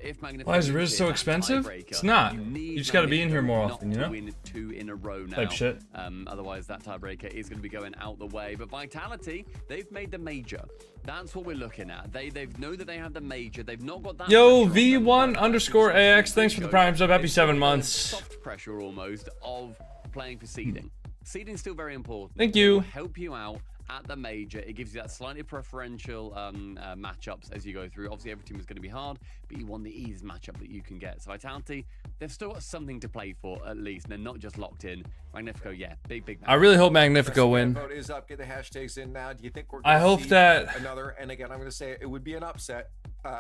if Magnifico... Why is Riz so expensive? It's not. You just got to be in here more often, you know? Win 2 in a row now. Type shit. Otherwise, that tiebreaker is going to be going out the way. But Vitality, they've made the major. That's what we're looking at. They know that they have the major. They've not got that... Yo, V1_AX, thanks for the prime sub. Happy 7 months. Soft pressure almost of playing for seeding. Seeding's still very important. Thank you. It will help you out at the major. It gives you that slightly preferential matchups as you go through. Obviously, every team is going to be hard, but you want the easiest matchup that you can get. So Vitality, they've still got something to play for at least, and they're not just locked in. Magnifico, yeah, big match. I really hope Magnifico win. Vote is up. Get the hashtags in now. Do you think we're I hope that another? And again, I'm going to say it would be an upset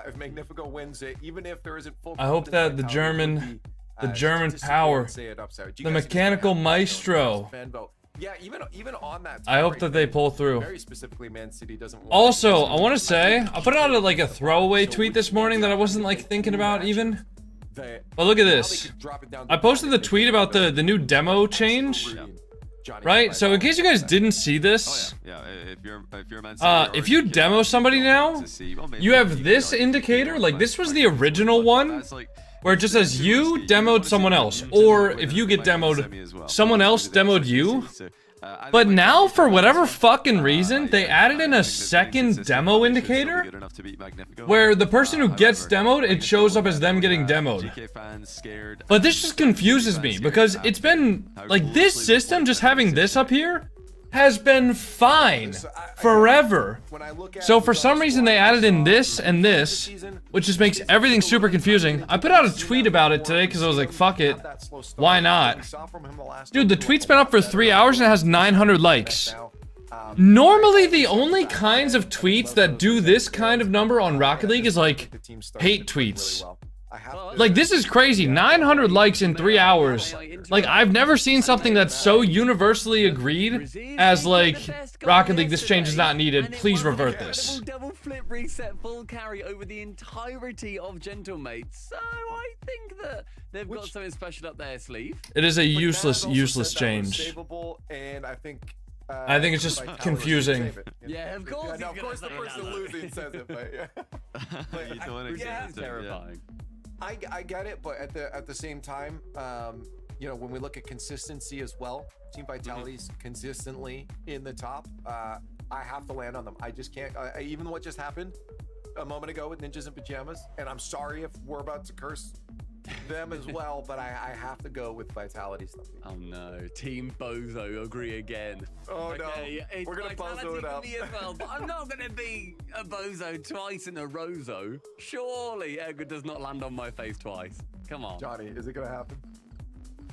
if Magnifico wins it, even if there isn't full. I hope that the German power, the mechanical maestro. Yeah, even on that. I hope that they pull through. Very specifically, Man City doesn't want Also, I want to say, I put out like a throwaway tweet this morning that I wasn't like thinking about even. But look at this. I posted the tweet about the new demo change. Right? So in case you guys didn't see this, if you're Man City, if you demo somebody now, you have this indicator. Like this was the original one, where it just says you demoed someone else, or if you get demoed, someone else demoed you. But now, for whatever fucking reason, they added in a second demo indicator, where the person who gets demoed, it shows up as them getting demoed. But this just confuses me, because it's been, like, this system, just having this up here, has been fine forever. So for some reason they added in this and this, which just makes everything super confusing. I put out a tweet about it today because I was like, fuck it, why not? Dude, the tweet's been up for 3 hours and it has 900 likes. Normally the only kinds of tweets that do this kind of number on Rocket League is like hate tweets. Like, this is crazy. 900 likes in 3 hours. Like, I've never seen something that's so universally agreed as, like, Rocket League, this change is not needed. Please revert this. Double flip reset full carry over the entirety of Gentlemates. So I think that they've got something special up their sleeve. It is a useless change. And I think it's just confusing. Yeah, of course. Of course, the person losing says it, but yeah. It's terrifying. I get it, but at the same time, you know, when we look at consistency as well, Team Vitality's consistently in the top. I have to land on them. I just can't. Even what just happened a moment ago with Ninjas in Pajamas, and I'm sorry if we're about to curse them as well, but I have to go with Vitality stuff. Oh no, Team Bozo agree again. Oh okay, no, we're gonna bozo it up. Well, but I'm not gonna be a bozo twice in a rozo. Surely Edgar does not land on my face twice. Come on, Johnny, is it gonna happen?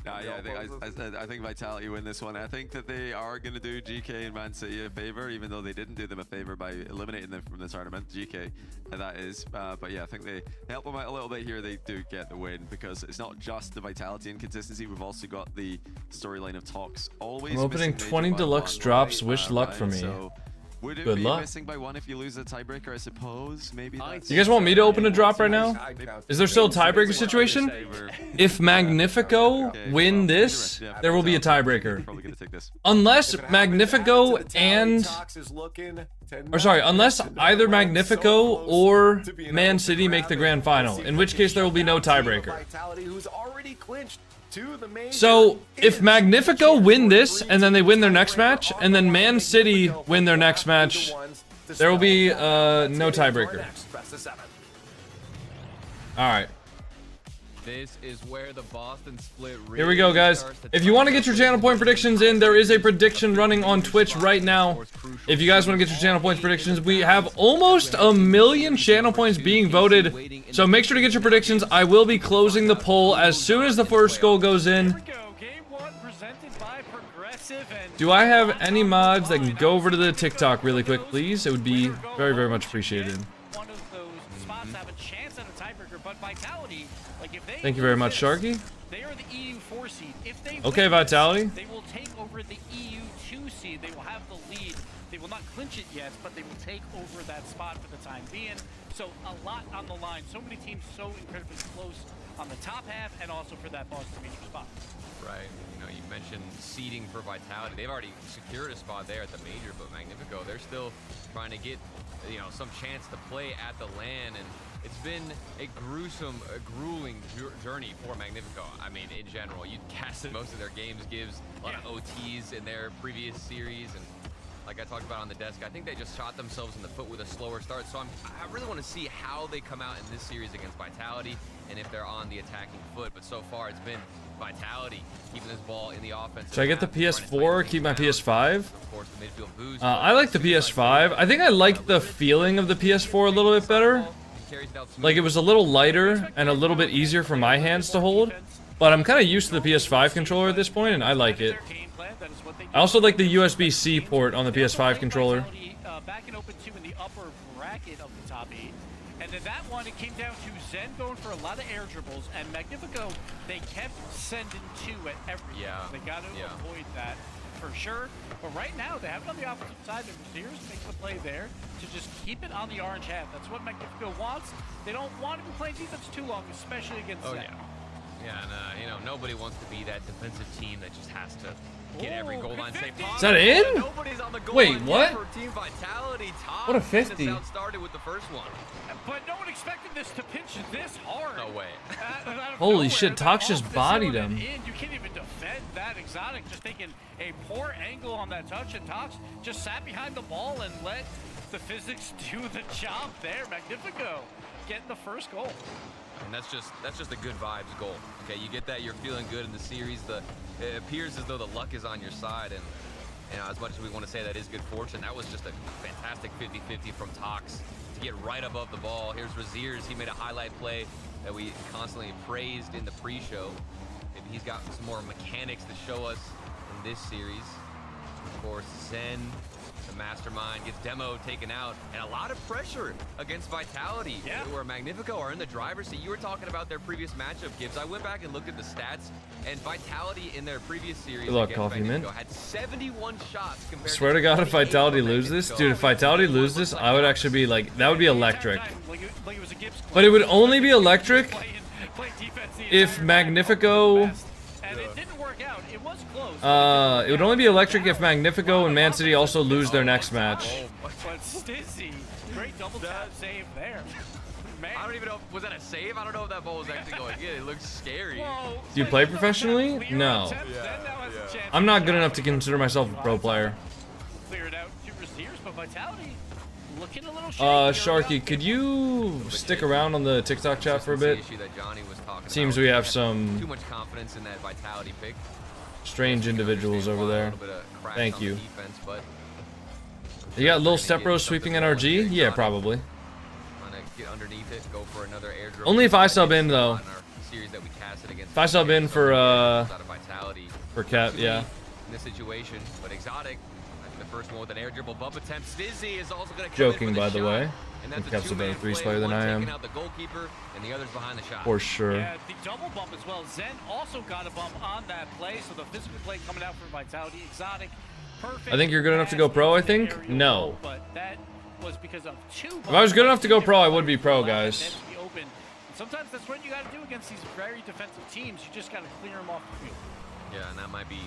Yeah, I think Vitality win this one. I think that they are going to do GK and Man City a favor, even though they didn't do them a favor by eliminating them from the tournament. GK, that is. But yeah, I think they help them out a little bit here. They do get the win because it's not just the Vitality and consistency. We've also got the storyline of Talks. Always. I'm opening 20 deluxe drops. Wish luck for me. So would it Good be luck. missing by one if you lose a tiebreaker? I suppose maybe. You guys want me to open a drop right now? Is there still a tiebreaker situation? If Magnifico win this, there will be a tiebreaker. Unless Magnifico and... Or sorry, unless either Magnifico or Man City make the grand final, in which case there will be no tiebreaker. to the major. So if Magnifico win this and then they win their next match and then Man City win their next match, there will be no tiebreaker. All right. This is where the Boston split really Here we go, guys. If you want to get your channel point predictions in, there is a prediction running on Twitch right now. If you guys want to get your channel points predictions, we have almost 1 million channel points being voted. So make sure to get your predictions. I will be closing the poll as soon as the first goal goes in. Do I have any mods that can go over to the TikTok really quick, please? It would be very, very much appreciated. One of those spots have a chance at a tiebreaker, but Vitality, like if they Thank you very much, Sharky. They are the EU 4 seed. If they Okay, win Vitality. this, they will take over the EU 2 seed. They will have the lead. They will not clinch it yet, but they will take over that spot for the time being. So a lot on the line. So many teams so incredibly close on the top half and also for that Boston major spot. Right. You know, you mentioned seeding for Vitality. They've already secured a spot there at the major, but Magnifico, they're still trying to get, you know, some chance to play at the LAN, and it's been a gruesome, grueling journey for Magnifico. I mean, in general, you casted most of their games, gives a lot of OTs in their previous series, and like I talked about on the desk, I think they just shot themselves in the foot with a slower start. So I really want to see how they come out in this series against Vitality and if they're on the attacking foot. But so far, it's been Vitality keeping this ball in the offense. Should I get the PS4 or keep my PS5? I like the PS5. I think I like the feeling of the PS4 a little bit better. Like, it was a little lighter and a little bit easier for my hands to hold. But I'm kind of used to the PS5 controller at this point, and I like it. I also like the USB-C port on the PS5 controller. Back and open 2 in the upper bracket of the top 8. And then that one, it came down to Zen going for a lot of air dribbles, and Magnifico, they kept sending 2 at everything. Yeah. They got to avoid that for sure. But right now, they have it on the opposite side. They're Sears makes the play there to just keep it on the orange half. That's what Magnifico wants. They don't want to be playing defense too long, especially against Zen. Yeah, and you know, nobody wants to be that defensive team that just has to get every goal line safe. Is that in? Nobody's on the goal Wait, line what? for Team Vitality. Top What a 50. Started with the first one. But no one expected this to pinch this hard. No way. Holy shit, Tox just bodied him. You can't even defend that. Exotic just taking a poor angle on that touch, and Tox just sat behind the ball and let the physics do the job there. Magnifico getting the first goal. And that's just a good vibes goal. Okay, you get that, you're feeling good in the series. It appears as though the luck is on your side, and you know, as much as we want to say that is good fortune, that was just a fantastic 50-50 from Tox to get right above the ball. Here's Raziers. He made a highlight play that we constantly praised in the pre-show. Maybe he's got some more mechanics to show us in this series. Of course, Zen, the mastermind, gets Demo taken out, and a lot of pressure against Vitality, where Magnifico are in the driver's seat. You were talking about their previous matchup, Gibbs. I went back and looked at the stats, and Vitality in their previous series against Magnifico had 71 shots compared Swear to God, if Vitality lose this, dude, if Vitality lose this, I would actually be like, that would be electric. But it would only be electric if Magnifico... it would only be electric if Magnifico and Man City also lose their next match. But Stizzy, great double tap save there. Man. I don't even know, was that a save? I don't know if that ball was actually going in. It looks scary. Whoa. Do you play professionally? No. I'm not good enough to consider myself a pro player. Clear it out to Raziers, but Vitality looking a little Sharky, could you stick around on the TikTok chat for a bit? Seems we have some too much confidence in that Vitality pick. Strange individuals over there. Thank you. You got Lil Stepbro sweeping NRG? Yeah, probably. Only if I sub in, though. If I sub in for Cap, yeah. In this situation, but Exotic, the first one with an air dribble bump attempt. Stizzy is also going to joking, by the way. I think Cap's a better threes player than I am. For sure. Yeah, the double bump as well. Zen also got a bump on that play, so the physical play coming out for Vitality. Exotic, perfect. I think you're good enough to go pro, I think? No. But that was because of 2 If I was good enough to go pro, I would be pro, guys. Sometimes that's what you got to do against these very defensive teams. You just got to clear them off the field. Yeah, and that might be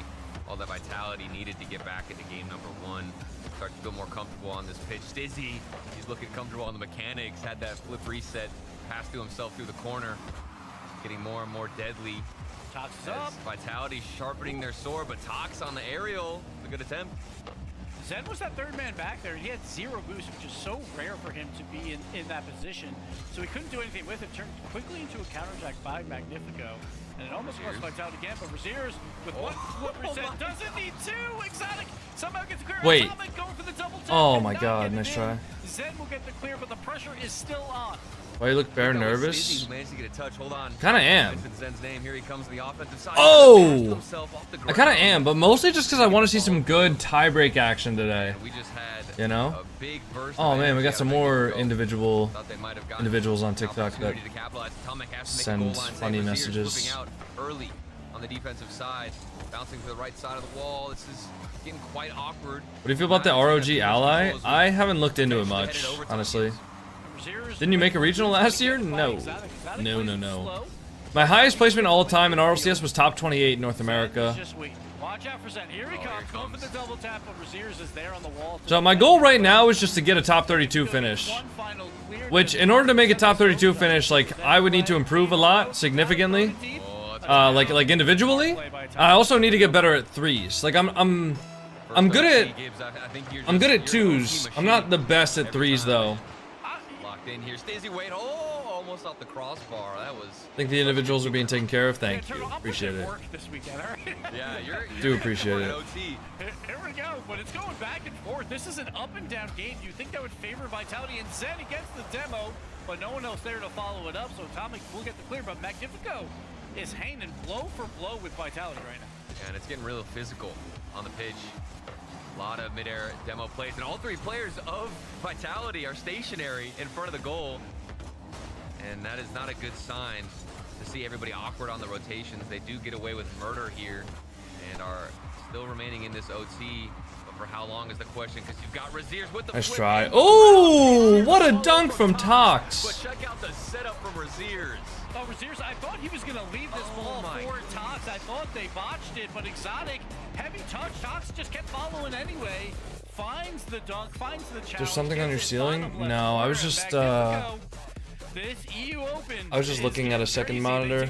all that Vitality needed to get back into game number 1. Start to feel more comfortable on this pitch. Stizzy, he's looking comfortable on the mechanics. Had that flip reset, pass to himself through the corner, getting more and more deadly. Tox is up. Vitality sharpening their sword, but Tox on the aerial. A good attempt. Zen was that third man back there. He had 0 boost, which is so rare for him to be in that position. So he couldn't do anything with it. Turned quickly into a counterattack by Magnifico. And it almost cost Vitality again, but Raziers with one reset doesn't need 2. Exotic somehow gets clear. Wait. Atomic going for the double tap Oh and my not god, getting nice in. try. Zen will get the clear, but the pressure is still on. Why you look bare Stizzy nervous? who managed to get a touch. Hold on. Kinda am. Mention Zen's name. Here he comes to the offensive side. Oh! Himself off the I kind of am, but mostly just because I want to see some good tie-break action today. We just had You know? a big burst Oh of man, we got energy some out of more Magnifico. individual Thought they might have gotten individuals on an TikTok that opportunity to capitalize. Atomic has to make a send goal line funny save. Raziers messages. flipping out early on the defensive side, bouncing to the right side of the wall. This is getting quite awkward. What do you feel about the ROG ally? I haven't looked into it much, honestly. Didn't you make a regional last year? No. No. My highest placement all time in RLCS was top 28 in North America. Just wait. Watch out for Zen. Here he comes. Going for the double tap, but Raziers is there on the wall. So my goal right now is just to get a top 32 finish. Which, in order to make a top 32 finish, like, I would need to improve a lot, significantly. Like individually. I also need to get better at threes. Like I'm good at twos. I'm not the best at threes though. Locked in here. Stizzy, wait. Oh, almost off the crossbar. That was. I think the individuals are being taken care of. Thank you. Appreciate it. Yeah, you're Do appreciate it. Here we go, but it's going back and forth. This is an up and down game. You think that would favor Vitality, and Zen against the demo, but no one else there to follow it up, so Atomic will get the clear, but Magnifico is hanging blow for blow with Vitality right now. And it's getting real physical on the pitch. A lot of mid-air demo plays, and all 3 players of Vitality are stationary in front of the goal. And that is not a good sign to see everybody awkward on the rotations. They do get away with murder here and are still remaining in this OT. But for how long is the question? Because you've got Raziers with the Nice flip try. and- Oh, what a dunk from But Tox. check out the setup from Raziers. Oh, Raziers, I thought he was going to leave this ball for Tox. I thought they botched it, but Exotic, heavy touch. Tox just kept following anyway. Finds the dunk, finds the challenge. There's something on your gets it ceiling? bottom left No, I was corner. just, Magnifico. This EU Open. I was just looking at a second monitor.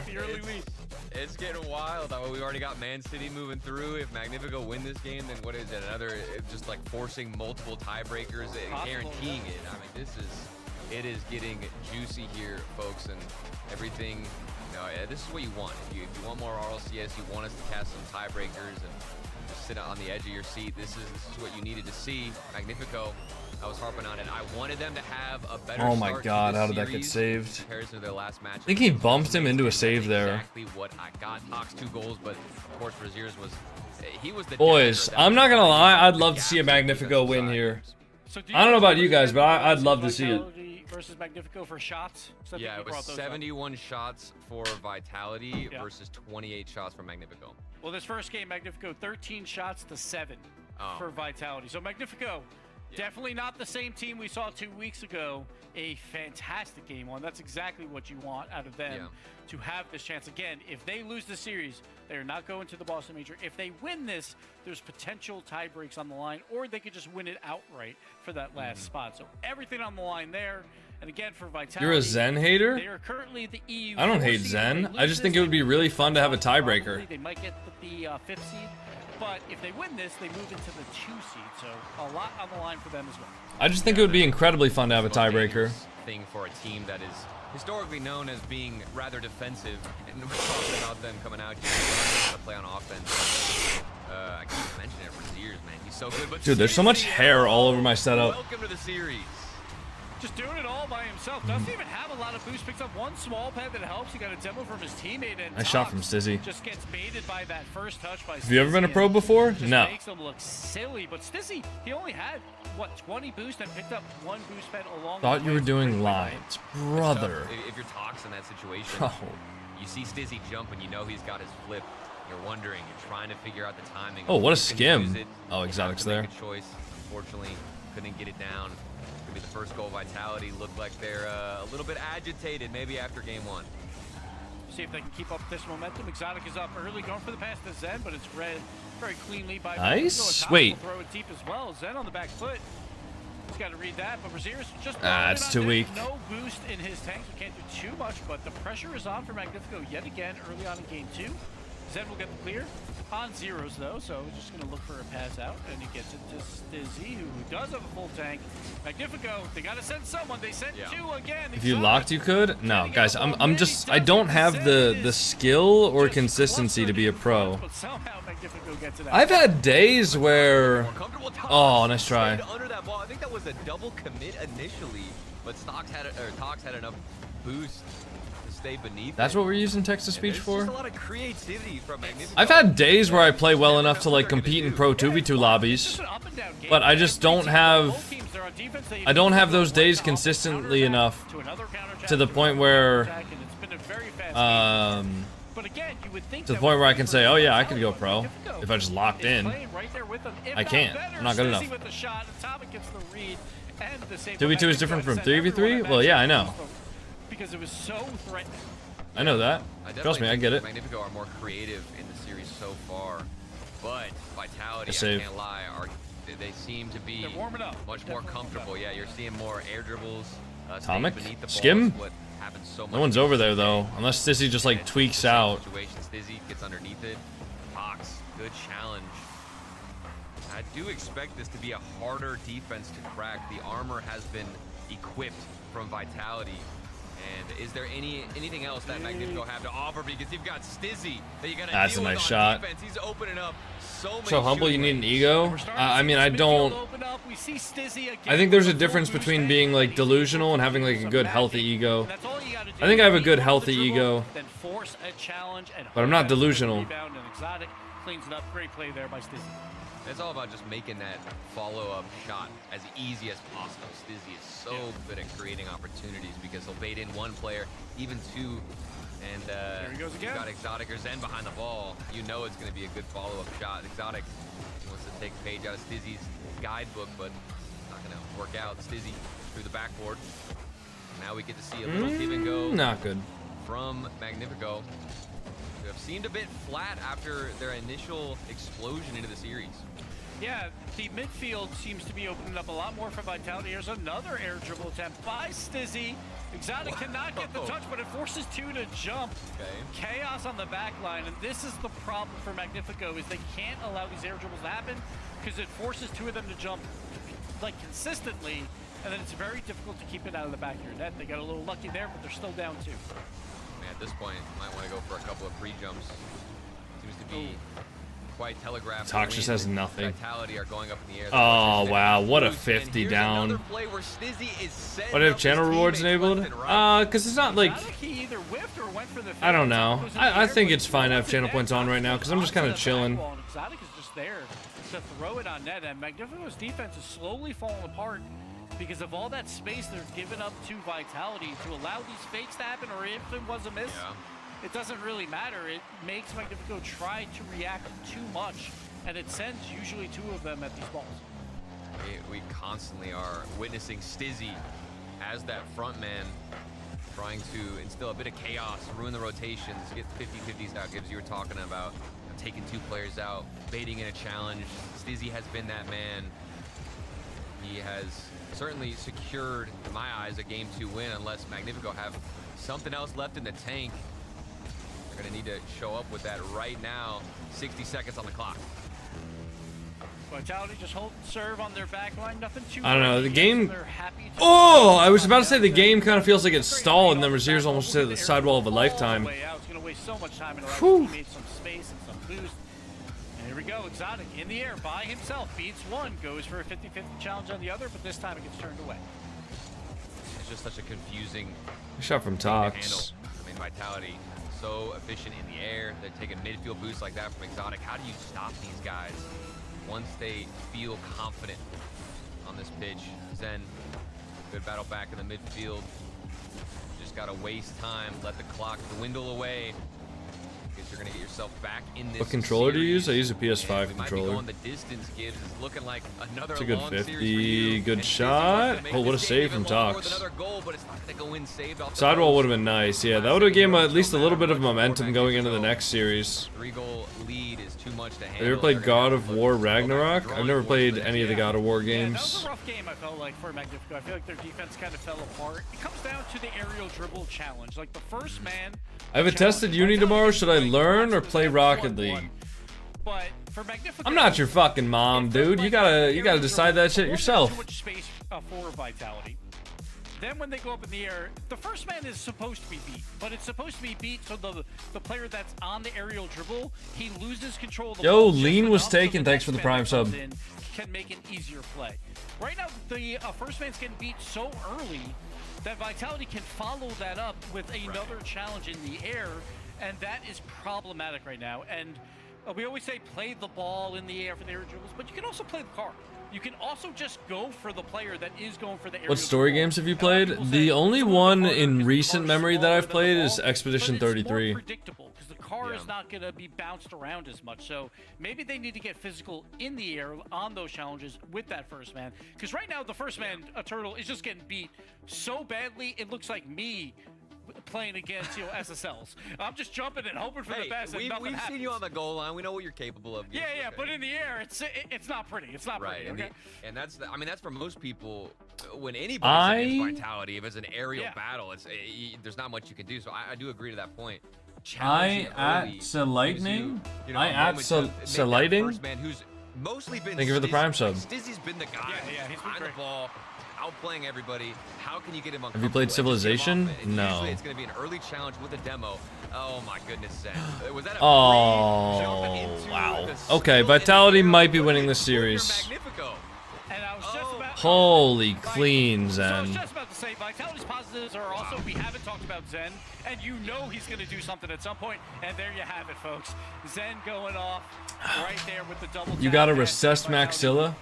It's getting wild. I mean, we've already got Man City moving through. If Magnifico win this game, then what is it? Another, just like forcing multiple tiebreakers, guaranteeing it. I mean, it is getting juicy here, folks, and everything. You know, this is what you want. If you want more RLCS, you want us to cast some tiebreakers and just sit on the edge of your seat. This is what you needed to see. Magnifico, I was harping on it. I wanted them to have a better Oh my start to god, this how did that get series saved? in comparison to their last match. I think he bumped him into a save there. Exactly what I got. Tox 2 goals, but of course Raziers was. He was the. Boys, I'm not gonna lie, I'd love to see a Magnifico win here. So I don't know about you guys, but I'd love to see it. Versus Magnifico for shots. Yeah, it was 71 shots for Vitality versus 28 shots for Magnifico. Well, this first game, Magnifico 13 shots to 7 for Vitality. So Magnifico, definitely not the same team we saw 2 weeks ago. A fantastic game one. That's exactly what you want out of them to have this chance. Again, if they lose the series, they're not going to the Boston Major. If they win this, there's potential tie breaks on the line, or they could just win it outright for that last spot. So everything on the line there. And again, for Vitality, You're a Zen hater? they are currently the EU. I don't hate Zen. I just think it would be really fun to have a tiebreaker. They might get the 5th seed, but if they win this, they move into the 2 seed. So a lot on the line for them as well. I just think it would be incredibly fun to have a tiebreaker. Thing for a team that is historically known as being rather defensive, and we're talking about them coming out here to play on offense. I keep mentioning it for years, man. He's so good. But Dude, there's so much hair all over my setup. Welcome to the series. Just doing it all by himself. Doesn't even have a lot of boost. Picks up one small pad that helps. He got a demo from his teammate. And Nice shot from Stizzy. just gets baited by that first touch by Stizzy. Have you ever been a pro before? Just No. makes him look silly. But Stizzy, he only had, what, 20 boost and picked up 1 boost pad along Thought the you way. were doing lines. Brother. If you're Tox in that situation, Oh. you see Stizzy jump and you know he's got his flip. You're wondering, you're trying to figure out the timing. Oh, what a Can he skim. use it? Oh, You have Exotic's to make there. a choice. Unfortunately, couldn't get it down. Could be the first goal. Vitality looked like they're a little bit agitated, maybe after game 1. See if they can keep up this momentum. Exotic is up early, going for the pass to Zen, but it's read very cleanly by Nice. Magnifico. Wait. Will throw it deep as well. Zen on the back foot. got to read that, but Razier's just it's too weak. No boost in his tanks, so can't do too much, but the pressure is on for Magnifico yet again early on in game 2. Zen will get the clear on zeros though, so he's just going to look for a pass out, and he gets it to Stizzy, who does have a full tank. Magnifico, they got to send someone. They sent 2 again. If you locked, you could. No, guys, I'm just, I don't have the skill or consistency to be a pro. But somehow Magnifico gets it out. I've had days where, oh, nice try. Under that ball. I think that was a double commit initially, but Tox had enough boost to stay beneath. That's what we're using text-to-speech for? Just a lot of creativity from Magnifico. I've had days where I play well enough to like compete in pro 2v2 lobbies, but I just don't have, I don't have those days consistently enough to the point where, to the point where I can say, oh yeah, I could go pro if I just locked in. I can't. I'm not good enough. 2v2 is different from 3v3? Well, yeah, I know. Because it was so threatening. I know that. Trust me, I get it. Magnifico are more creative in the series so far, but Vitality, I can't lie, they seem to be much more comfortable. Yeah, you're seeing more air dribbles. Atomic? Skim? No one's over there though, unless Stizzy just like tweaks out. Stizzy gets underneath it. Fox, good challenge. I do expect this to be a harder defense to crack. The armor has been equipped from Vitality. And is there anything else that Magnifico have to offer? Because you've got Stizzy that you got to That's a nice shot. Defense. He's opening up so humble, you need an ego. I mean, I don't. I think there's a difference between being like delusional and having like a good healthy ego. I think I have a good healthy ego, but I'm not delusional. It's all about just making that follow-up shot as easy as possible. Stizzy is so good at creating opportunities because he'll bait in one player, even 2. And there he goes again. You've got Exotic or Zen behind the ball. You know it's going to be a good follow-up shot. Exotic wants to take a page out of Stizzy's guidebook, but not going to work out. Stizzy through the backboard. Now we get to see a little give and go. Not good. From Magnifico, who have seemed a bit flat after their initial explosion into the series. Yeah, the midfield seems to be opening up a lot more for Vitality. Here's another air dribble attempt by Stizzy. Exotic cannot get the touch, but it forces 2 to jump. Chaos on the back line, and this is the problem for Magnifico, is they can't allow these air dribbles to happen because it forces 2 of them to jump like consistently, and then it's very difficult to keep it out of the back of your net. They got a little lucky there, but they're still down 2. Man, at this point, might want to go for a couple of pre-jumps. Seems to be quite telegraphed. Tox just has nothing. Vitality are going up in the air. Oh wow, what a 50 down. What if channel rewards enabled? Because it's not like, I don't know. I think it's fine to have channel points on right now because I'm just kind of chilling. Exotic is just there to throw it on net, and Magnifico's defense is slowly falling apart because of all that space they're giving up to Vitality to allow these fakes to happen, or if it was a miss. It doesn't really matter. It makes Magnifico try to react too much, and it sends usually 2 of them at these balls. We constantly are witnessing Stizzy as that front man, trying to instill a bit of chaos, ruin the rotations, get 50-50s out, Gibbs, you were talking about, taking 2 players out, baiting in a challenge. Stizzy has been that man. He has certainly secured, in my eyes, a Game 2 win, unless Magnifico have something else left in the tank. They're going to need to show up with that right now. 60 seconds on the clock. Vitality just hold serve on their back line. Nothing too. I don't know. The game. Oh, I was about to say the game kind of feels like it's stalled, and then Razier's almost to the sidewall of a lifetime. It's going to waste so much time. He made some space and some boost. And here we go. Exotic in the air by himself. Beats 1. Goes for a 50-50 challenge on the other, but this time it gets turned away. It's just such a confusing shot from Tox. I mean, Vitality so efficient in the air. They're taking midfield boosts like that from Exotic. How do you stop these guys once they feel confident on this pitch? Zen, good battle back in the midfield. Just gotta waste time, let the clock dwindle away. Because you're gonna get yourself back in this. What controller do you use? I use a PS5 controller. Might be going the distance, Gibbs. It's looking like another it's a good long 50. Good shot. Oh, what a save from Tox. Sidewall would have been nice. Yeah, that would have given him at least a little bit of momentum going into the next series. 3-goal lead is too much much to handle. Have you ever played They're gonna God have of to look War to go back to Ragnarok? drawing I've never boards played for the any of the next God of War Yeah, that games. was a rough game, I felt like, for Magnifico. I feel like their defense kind of fell apart. It comes down to the aerial dribble challenge. Like, the first man... I haven't tested Uni tomorrow. Should I learn or play Rocket League? But for Magnifico, I'm not your fucking mom, dude. You gotta decide that shit yourself. Too much space for Vitality. Then when they go up in the air, the first man is supposed to be beat, but it's supposed to be beat so the player that's on the aerial dribble, he loses control of the Yo, ball just Lean was enough so taken. the Thanks next for the man Prime that sub. comes in can make an easier play. Right now, the first man's getting beat so early that Vitality can follow that up with another challenge in the air, and that is problematic right now. And we always say play the ball in the air for the air dribbles, but you can also play the car. You can also just go for the player that is going for the aerial What story dribble. games have you And a lot of played? people The say only it's a little one harder in because the recent car's memory that smaller I've than the played ball, is Expedition but it's 33. more predictable because the car is not going to be bounced around as much. So maybe they need to get physical in the air on those challenges with that first man. Because right now the first man, a turtle, is just getting beat so badly it looks like me playing against SSLs. I'm just jumping and hoping for the best. And we've seen you on the goal line. We know what you're capable of. Yeah, but in the air, it's not pretty. It's not right. pretty. Okay? And that's that's for most people. When anybody's against Vitality, if it's an aerial battle, there's not much you can do. So I do agree to that point. I at Lightning. I at Lighting. First man who's mostly been. Thank you for the Prime sub. Stizzy's been the guy. He's behind the ball, outplaying everybody. How can you get him uncomfortable? Have you played Civilization? No. Usually it's going to be an early challenge with a demo. Oh my goodness, Zen. Was that a Oh, wow. Okay, Vitality might be winning this series. Magnifico. And I was just about Holy clean, So I was Zen. just about to say, Vitality's positives are also, we haven't talked about Zen, and you know he's going to do something at some point, and there you have it, folks. Zen going off right there with the double. You got a recessed maxilla?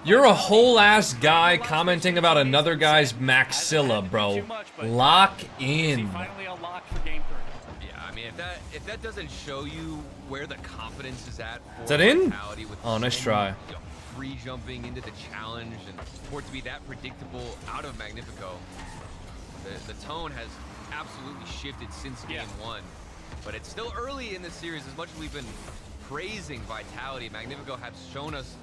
You're a whole ass guy commenting about another guy's maxilla, bro. Lock in. Finally unlocked for game 3. Yeah, I mean, if that doesn't show you where the confidence is at for Is that in? Vitality with Oh, nice try. Free jumping into the challenge and for it to be that predictable out of Magnifico, the tone has absolutely shifted since game 1. But it's still early in this series. As much as we've been praising Vitality, Magnifico has shown us,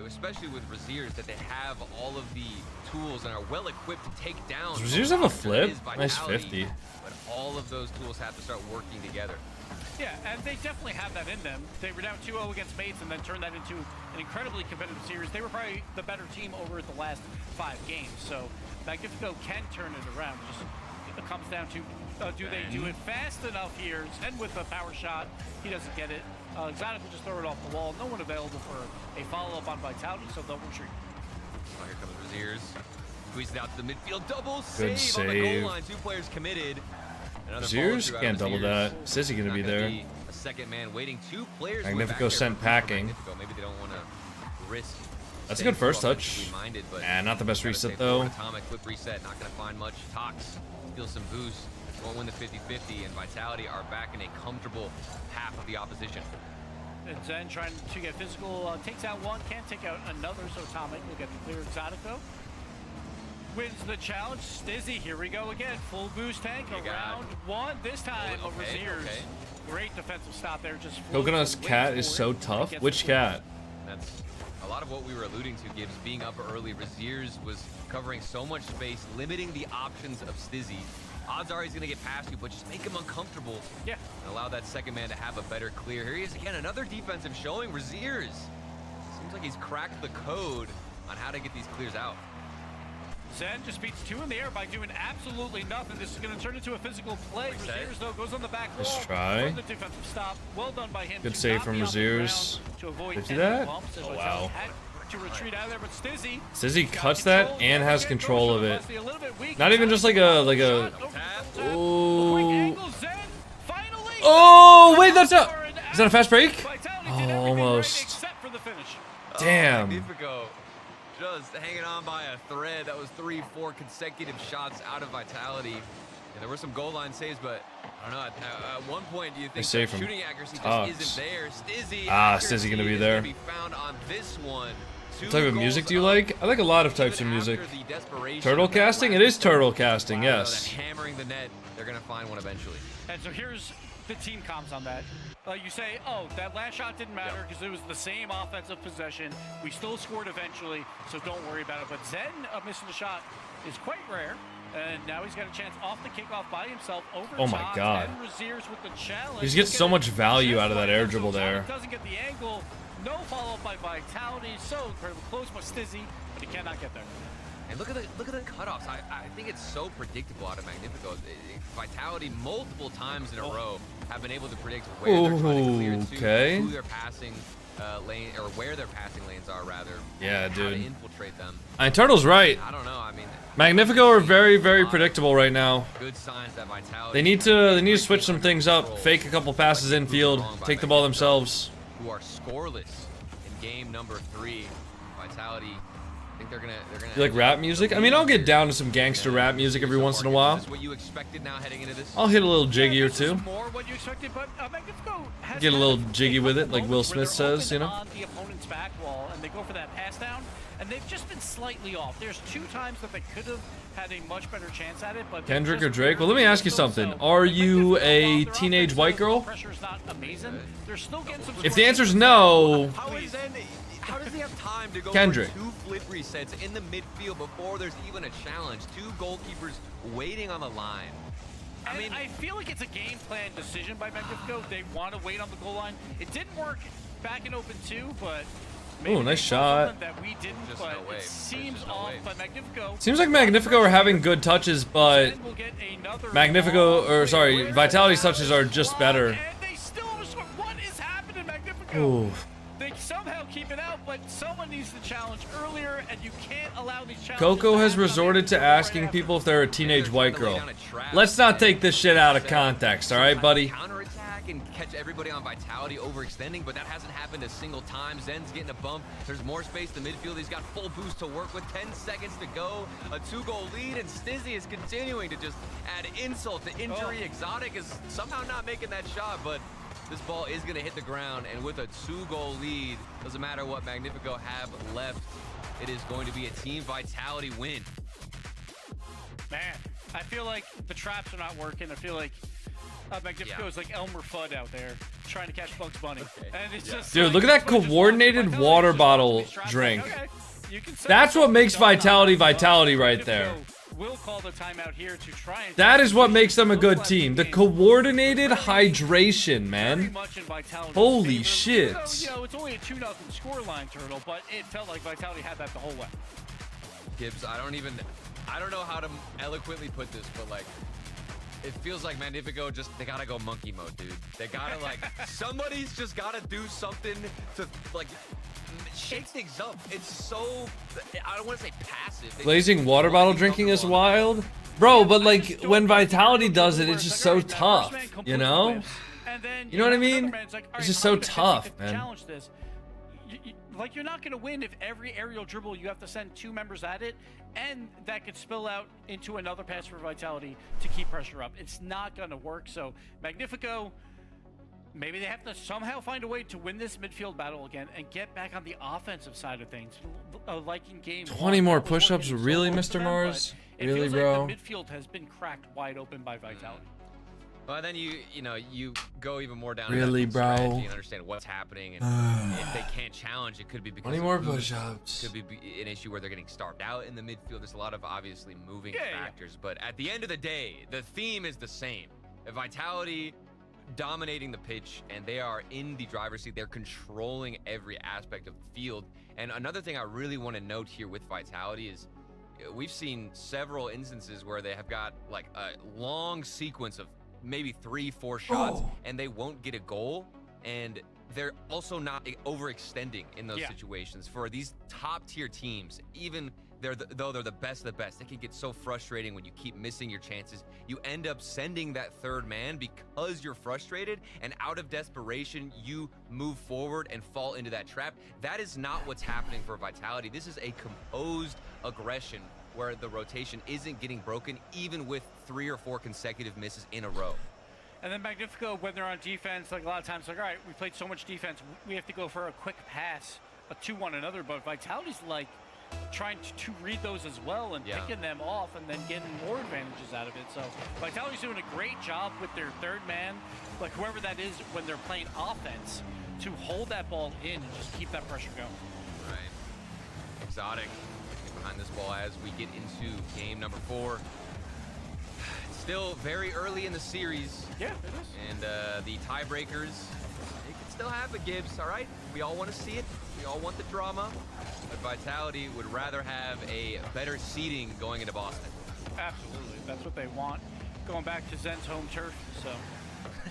especially with Raziers, that they have all of the tools and are well equipped to take down. Does Raziers have a flip? Nice 50. But all of those tools have to start working together. Yeah, and they definitely have that in them. They were down 2-0 against Mates and then turned that into an incredibly competitive series. They were probably the better team over the last 5 games. So Magnifico can turn it around. It comes down to do they do it fast enough here? And with the power shot, he doesn't get it. Exotic will just throw it off the wall. No one available for a follow-up on Vitality, so they'll retreat. Oh, here comes Raziers. Squeezed out to the midfield. Double Good save on the goal save. line. 2 players committed. Raziers can't double that. Sissy gonna be there. A second man waiting. 2 players. Magnifico sent packing. Maybe they don't want to risk. That's a good first touch. And not the best reset though. Atomic quick reset. Not going to find much. Tox steals some boost. Won't win the 50-50, and Vitality are back in a comfortable half of the opposition. And Zen trying to get physical, takes out one, can't take out another, so Atomic will get the clear. Exotico wins the challenge. Stizzy, here we go again. Full boost tank, round 1. This time, Raziers. Great defensive stop there. Just Coconut's cat is so tough. Which cat? That's a lot of what we were alluding to, Gibbs. Being up early, Raziers was covering so much space, limiting the options of Stizzy. Odds are he's going to get past you, but just make him uncomfortable. Yeah. And allow that second man to have a better clear. Here he is again, another defensive showing. Raziers. Seems like he's cracked the code on how to get these clears out. Zen just beats 2 in the air by doing absolutely nothing. This is going to turn into a physical play. Raziers, though, goes on the back wall. Nice try. The defensive stop. Well done by him. Good save from Raziers. Did you that? Oh, wow. To retreat out of there, but Stizzy cuts that and has control of it. Not even just like a. Oh wait, that's a. Is that a fast break? Oh, almost. Damn. Magnifico just hanging on by a thread. That was 3-4 consecutive shots out of Vitality. And there were some goal line saves, but I don't know. At one point, do you think the shooting accuracy just isn't there? Stizzy. Stizzy gonna be there. Be found on this one. What type of music do you like? I like a lot of types of music. Turtle casting? It is turtle casting, yes. Hammering the net. They're gonna find one eventually. And so here's the team comms on that. You say, oh, that last shot didn't matter because it was the same offensive possession. We still scored eventually, so don't worry about it. But Zen missing the shot is quite rare. And now he's got a chance off the kickoff by himself over Oh my top, God. and Razier's with the challenge. He just gets so much value out of that air dribble there. Doesn't get the angle. No follow-up by Vitality. So incredible close by Stizzy, but he cannot get there. And look at the cutoffs. I think it's so predictable out of Magnifico. Vitality multiple times in a row have been able to predict where they're trying to clear to, who they're passing lane, or where their passing lanes are rather. Yeah, how dude. to infiltrate them. Turtle's right. I don't know. I mean, Magnifico are very, very predictable right now. good signs that Vitality. They need to switch some things up. Fake a couple passes in field. Take the ball themselves. Who are scoreless in game number 3. Vitality. I think they're gonna. You like rap music? I mean, I'll get down to some gangster rap music every once in a while. Is this what you expected now heading into this? I'll hit a little jiggy or two. More what you expected, but Magnifico has Get a little had jiggy with it, like Will where Smith they're says, you know? on the opponent's back wall, and they go for that pass down, and they've just been slightly off. There's 2 times that they could have had a much better chance at it, but Kendrick or Drake? Well, let me ask you something. Are you a teenage white girl? Pressure's not amazing. They're still getting some. If the answer's no, How does he have time to go Kendrick. for 2 flip resets in the midfield before there's even a challenge? 2 goalkeepers waiting on the line. I mean, I feel like it's a game plan decision by Magnifico. They want to wait on the goal line. It didn't work back in Open 2, but ooh, nice shot. that we didn't, but it seems off by Magnifico. Seems like Magnifico are having good touches, but Vitality's touches are just better. And they still what is happening, Magnifico? Ooh. They somehow keep it out, but someone needs to challenge earlier, and you can't allow these challenges. Coco has resorted to asking people if they're a teenage white girl. Let's not take this shit out of context, all right, buddy? Counterattack and catch everybody on Vitality overextending, but that hasn't happened a single time. Zen's getting a bump. There's more space in the midfield. He's got full boost to work with. 10 seconds to go. A 2-goal lead, and Stizzy is continuing to just add insult to injury. Exotic is somehow not making that shot, but this ball is going to hit the ground, and with a 2-goal lead, doesn't matter what Magnifico have left, it is going to be a Team Vitality win. Man, I feel like the traps are not working. I feel like Magnifico is like Elmer Fudd out there trying to catch Bugs Bunny. And it's just Dude, look at that coordinated water bottle drink. That's what makes Vitality Vitality right there. We'll call the timeout here to try and That is what makes them a good team. The coordinated hydration, man. Holy shit. You know, it's only a 2-0 scoreline, Turtle, but it felt like Vitality had that the whole way. Gibbs, I don't know how to eloquently put this, but like, it feels like Magnifico they gotta go monkey mode, dude. They gotta somebody's just gotta do something to shake things up. It's so, I don't want to say passive. Blazing water bottle drinking is wild. Bro, but like when Vitality does it, it's just so tough, you know? You know what I mean? It's just so tough, man. Like, you're not going to win if every aerial dribble you have to send 2 members at it, and that could spill out into another pass for Vitality to keep pressure up. It's not going to work. So Magnifico, maybe they have to somehow find a way to win this midfield battle again and get back on the offensive side of things, like in game 20 more push-ups, really, Mr. Mars? Really, bro? Like the midfield has been cracked wide open by Vitality. Well, then you go even more down. Really, bro? And understand what's happening, and if they can't challenge, it could be because 20 more push-ups. Could be an issue where they're getting starved out in the midfield. There's a lot of obviously moving factors, but at the end of the day, the theme is the same. Vitality dominating the pitch, and they are in the driver's seat. They're controlling every aspect of the field. And another thing I really want to note here with Vitality is we've seen several instances where they have got like a long sequence of maybe 3-4 shots and they won't get a goal, and they're also not overextending in those situations. For these top tier teams, even though they're the best of the best, it can get so frustrating when you keep missing your chances. You end up sending that third man because you're frustrated, and out of desperation you move forward and fall into that trap. That is not what's happening for Vitality. This is a composed aggression where the rotation isn't getting broken, even with 3 or 4 consecutive misses in a row. And then Magnifico, when they're on defense, like a lot of times, like, all right, we played so much defense, we have to go for a quick pass to one another. But Vitality's like, trying to read those as well and picking them off and then getting more advantages out of it. So Vitality's doing a great job with their third man, like whoever that is, when they're playing offense, to hold that ball in and just keep that pressure going. Right. Exotic behind this ball as we get into game number 4. It's still very early in the series. Yeah, it is. And the tiebreakers, it can still happen, Gibbs, all right? We all want to see it. We all want the drama. But Vitality would rather have a better seeding going into Boston. Absolutely. That's what they want. Going back to Zen's home turf, so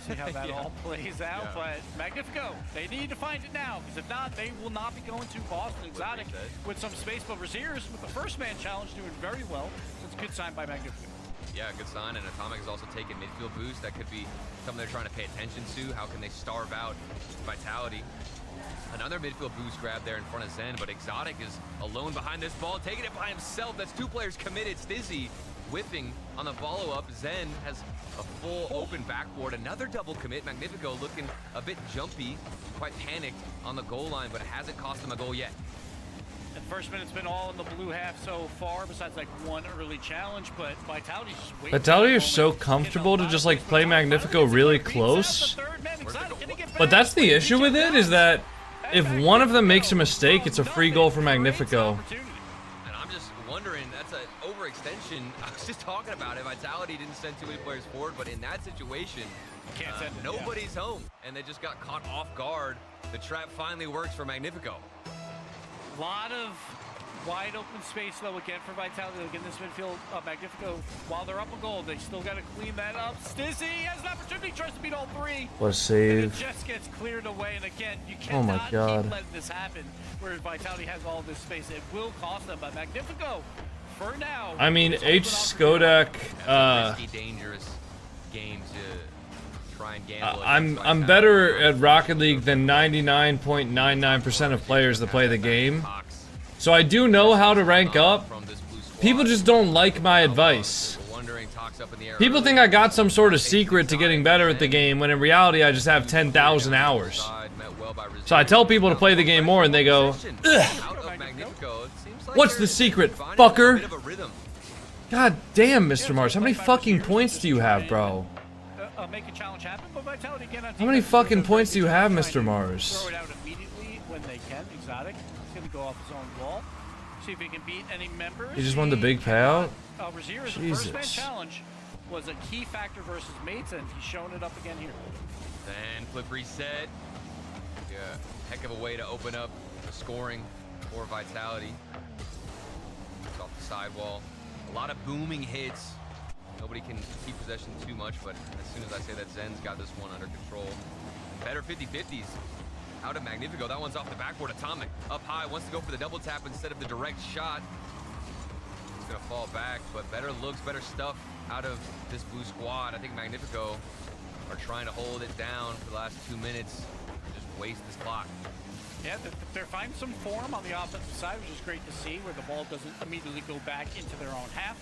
see how that all plays out. But Magnifico, they need to find it now, because if not, they will not be going to Boston. Exotic with some space, but Rlcs with the first man challenge doing very well. So it's a good sign by Magnifico. Yeah, good sign. And Atomic is also taking midfield boost. That could be something they're trying to pay attention to. How can they starve out Vitality? Another midfield boost grab there in front of Zen, but Exotic is alone behind this ball, taking it by himself. That's 2 players committed. Stizzy whiffing on the follow-up. Zen has a full open backboard. Another double commit. Magnifico looking a bit jumpy, quite panicked on the goal line, but it hasn't cost him a goal yet. And first minute's been all in the blue half so far, besides like one early challenge, but Vitality's just waiting. Vitality are so comfortable to just like play Magnifico really close. But that's the issue with it, is that if one of them makes a mistake, it's a free goal for Magnifico. And I'm just wondering, that's an overextension. I was just talking about it. Vitality didn't send too many players forward, but in that situation, nobody's home. And they just got caught off guard. The trap finally works for Magnifico. A lot of wide open space though again for Vitality. Again, this midfield Magnifico, while they're up a goal, they still got to clean that up. Stizzy has an opportunity, tries to beat all 3. What a save. And it just gets cleared away, and again, you cannot keep letting this happen where Vitality has all this space. It will cost them, but Magnifico, for now. I mean, H. Skodak, dangerous game to try and gamble. I'm better at Rocket League than 99.99% of players that play the game. So I do know how to rank up. People just don't like my advice. People think I got some sort of secret to getting better at the game, when in reality I just have 10,000 hours. So I tell people to play the game more and they go, ugh. What's the secret, fucker? God damn, Mr. Mars, how many fucking points do you have, bro? Make a challenge happen, but Vitality again on How many fucking points do you have, Mr. Mars? Throw it out immediately when they can. Exotic. He's going to go off his own wall. See if he can beat any members. He just won the big payout? Rlcs, the first man challenge was a key factor versus mates, and he's showing it up again here. Then flip reset. Yeah, heck of a way to open up the scoring for Vitality. It's off the sidewall. A lot of booming hits. Nobody can keep possession too much, but as soon as I say that, Zen's got this one under control. Better 50-50s out of Magnifico. That one's off the backboard. Atomic up high, wants to go for the double tap instead of the direct shot. It's gonna fall back, but better looks, better stuff out of this blue squad. I think Magnifico are trying to hold it down for the last 2 minutes and just waste this clock. Yeah, they're finding some form on the offensive side, which is great to see, where the ball doesn't immediately go back into their own half.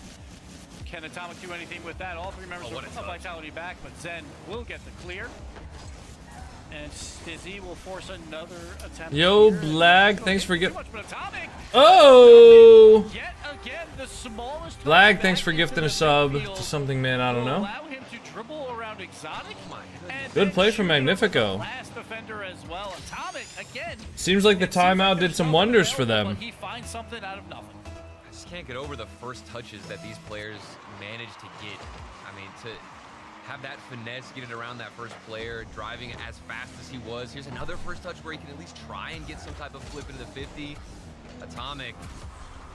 Can Atomic do anything with that? All 3 members of Vitality back, but Zen will get the clear. And Stizzy will force another attempt. Yo, Blag, thanks for gifting. Oh! Yet again, the smallest Blag, thanks for gifting a sub to something, man. I don't know. Allow him to dribble around Exotic. Good play from Magnifico. Last defender as well. Atomic again. Seems like the timeout did some wonders for them. He finds something out of nothing. I just can't get over the first touches that these players managed to get. I mean, to have that finesse, get it around that first player, driving as fast as he was. Here's another first touch where he can at least try and get some type of flip into the 50. Atomic,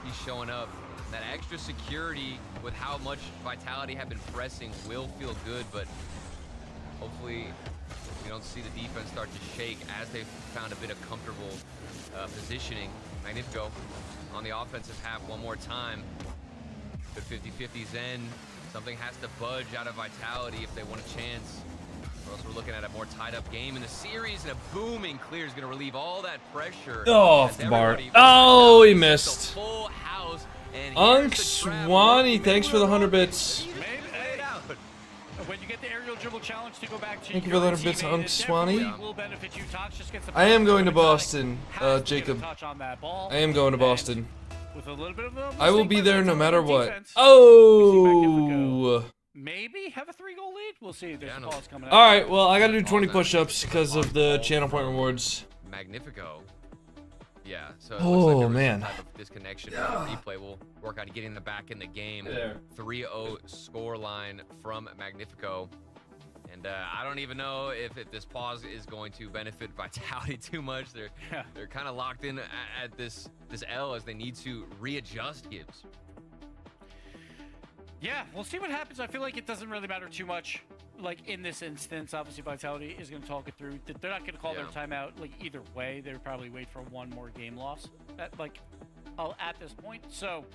he's showing up. That extra security with how much Vitality have been pressing will feel good, but hopefully we don't see the defense start to shake as they've found a bit of comfortable positioning. Magnifico on the offensive half one more time. Good 50-50s in. Something has to budge out of Vitality if they want a chance. Or else we're looking at a more tied-up game in the series, and a booming clear is going to relieve all that pressure. Oh, off the bar. Oh, he missed. Full house. Unk Swanee, thanks for the 100 bits. When you get the aerial dribble challenge to go back to Thank you for the 100 bits, Unk Swanee. I am going to Boston, Jacob. I am going to Boston. with a little bit of a I will mistake be by there no Vitality matter on what. defense, Oh. maybe have a 3-goal lead. We'll see if there's Yeah, a no. pause coming out. All right. Well, I got to do 20 push-ups because of the channel point rewards. Magnifico. Yeah, so it Oh, looks like there was man. some type of disconnection. The replay will work on getting them back in the game. There. 3-0 score line from Magnifico. And I don't even know if this pause is going to benefit Vitality too much. They're kind of locked in at this L as they need to readjust Gibbs. Yeah, we'll see what happens. I feel like it doesn't really matter too much. Like in this instance, obviously Vitality is going to talk it through. They're not going to call their timeout like either way. They would probably wait for one more game loss at this point. So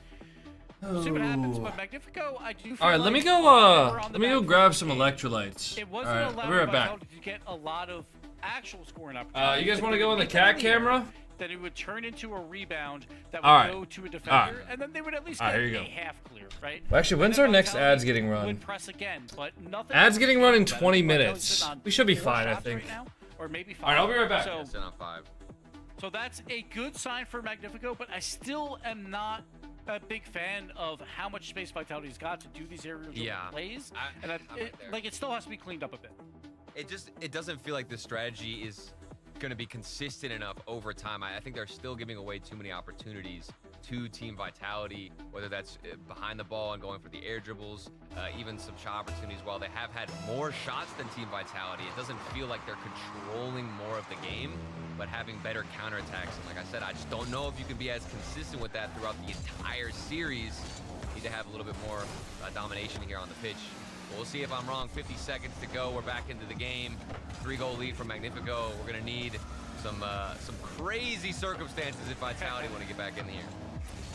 we'll see what happens. But Magnifico, I do. Feel All right, like let me go grab some electrolytes. It All wasn't right, allowed I'll be right back. Vitality to get a lot of actual scoring opportunities. You guys want to go on the cat camera? Then it would turn into a rebound that All would right. go to a defender, All right. and then they would at least All get right, here you a go. half clear, right? Well, actually, when's And our then next Vitality ads getting run? would press again, but nothing. Ads getting run in better. 20 Vitality's minutes. sitting on We should be 4 fine, I shots think. right now, or maybe 5. All right, I'll be right back. So, Sitting on 5. so that's a good sign for Magnifico, but I still am not a big fan of how much space Vitality's got to do these aerial plays, and I'm right there. like it still has to be cleaned up a bit. It doesn't feel like the strategy is going to be consistent enough over time. I think they're still giving away too many opportunities to Team Vitality, whether that's behind the ball and going for the air dribbles, even some shot opportunities. While they have had more shots than Team Vitality, it doesn't feel like they're controlling more of the game, but having better counterattacks. And like I said, I just don't know if you can be as consistent with that throughout the entire series. You need to have a little bit more domination here on the pitch. We'll see if I'm wrong. 50 seconds to go. We're back into the game. 3-goal lead from Magnifico. We're gonna need some crazy circumstances if Vitality want to get back in here.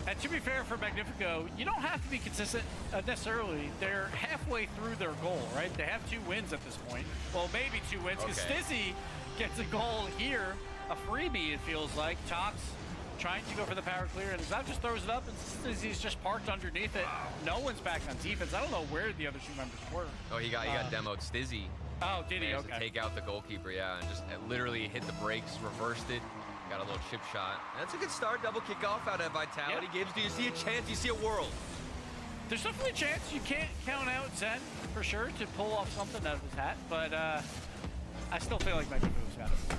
And to be fair for Magnifico, you don't have to be consistent necessarily. They're halfway through their goal, right? They have 2 wins at this point. Well, maybe 2 wins because Stizzy gets a goal here, a freebie it feels like. Tox trying to go for the power clear, and Zav just throws it up, and Stizzy's just parked underneath it. No one's back on defense. I don't know where the other 2 members were. Oh, he got demoed. Stizzy. Oh, did he? Managed Okay. to take out the goalkeeper, yeah, and just literally hit the brakes, reversed it, got a little chip shot. And that's a good start. Double kickoff out of Vitality. Gibbs, do you see a chance? Do you see a world? There's definitely a chance. You can't count out Zen for sure to pull off something out of his hat, but I still feel like Magnifico's got it.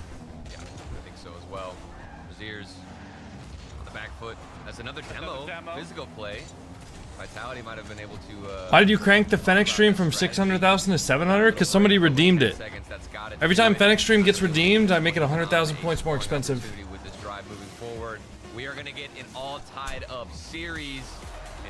Yeah, I think so as well. Braziers on the back foot. That's another demo. Physical play. Vitality might have been able to. Why did you crank the Fennec stream from 600,000 to 700? Because somebody redeemed it. Every time Fennec stream gets redeemed, I make it 100,000 points more expensive. With this drive moving forward, we are going to get an all tied up series,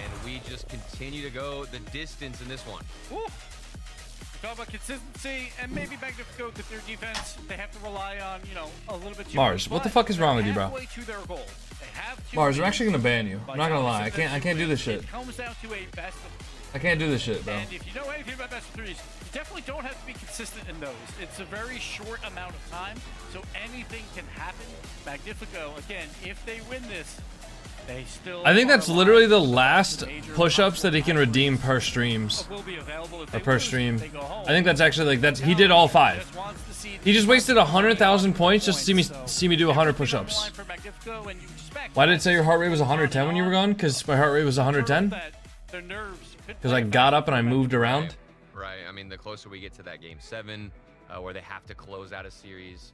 and we just continue to go the distance in this one. Woo. We're talking about consistency, and maybe Magnifico with their defense, they have to rely on, you know, a little bit too Mars, much, what the but fuck is wrong with you, bro? halfway to their goal. They have 2 Mars, I'm wins. actually gonna ban you. I'm not gonna lie. I can't do this shit. It comes down to a best of 3. I can't do this shit, bro. And if you know anything about best of 3s, you definitely don't have to be consistent in those. It's a very short amount of time, so anything can happen. Magnifico, again, if they win this, they still. I think that's literally the last push-ups that he can redeem per streams. Will be available if Or they per lose, stream. they go home. I think that's actually like that's he did all 5. He just wasted 100,000 points just to see me do 100 push-ups. Why did it say your heart rate was 110 when you were gone? Because my heart rate was 110. Because I got up and I moved around. Right. I mean, the closer we get to that game 7, where they have to close out a series.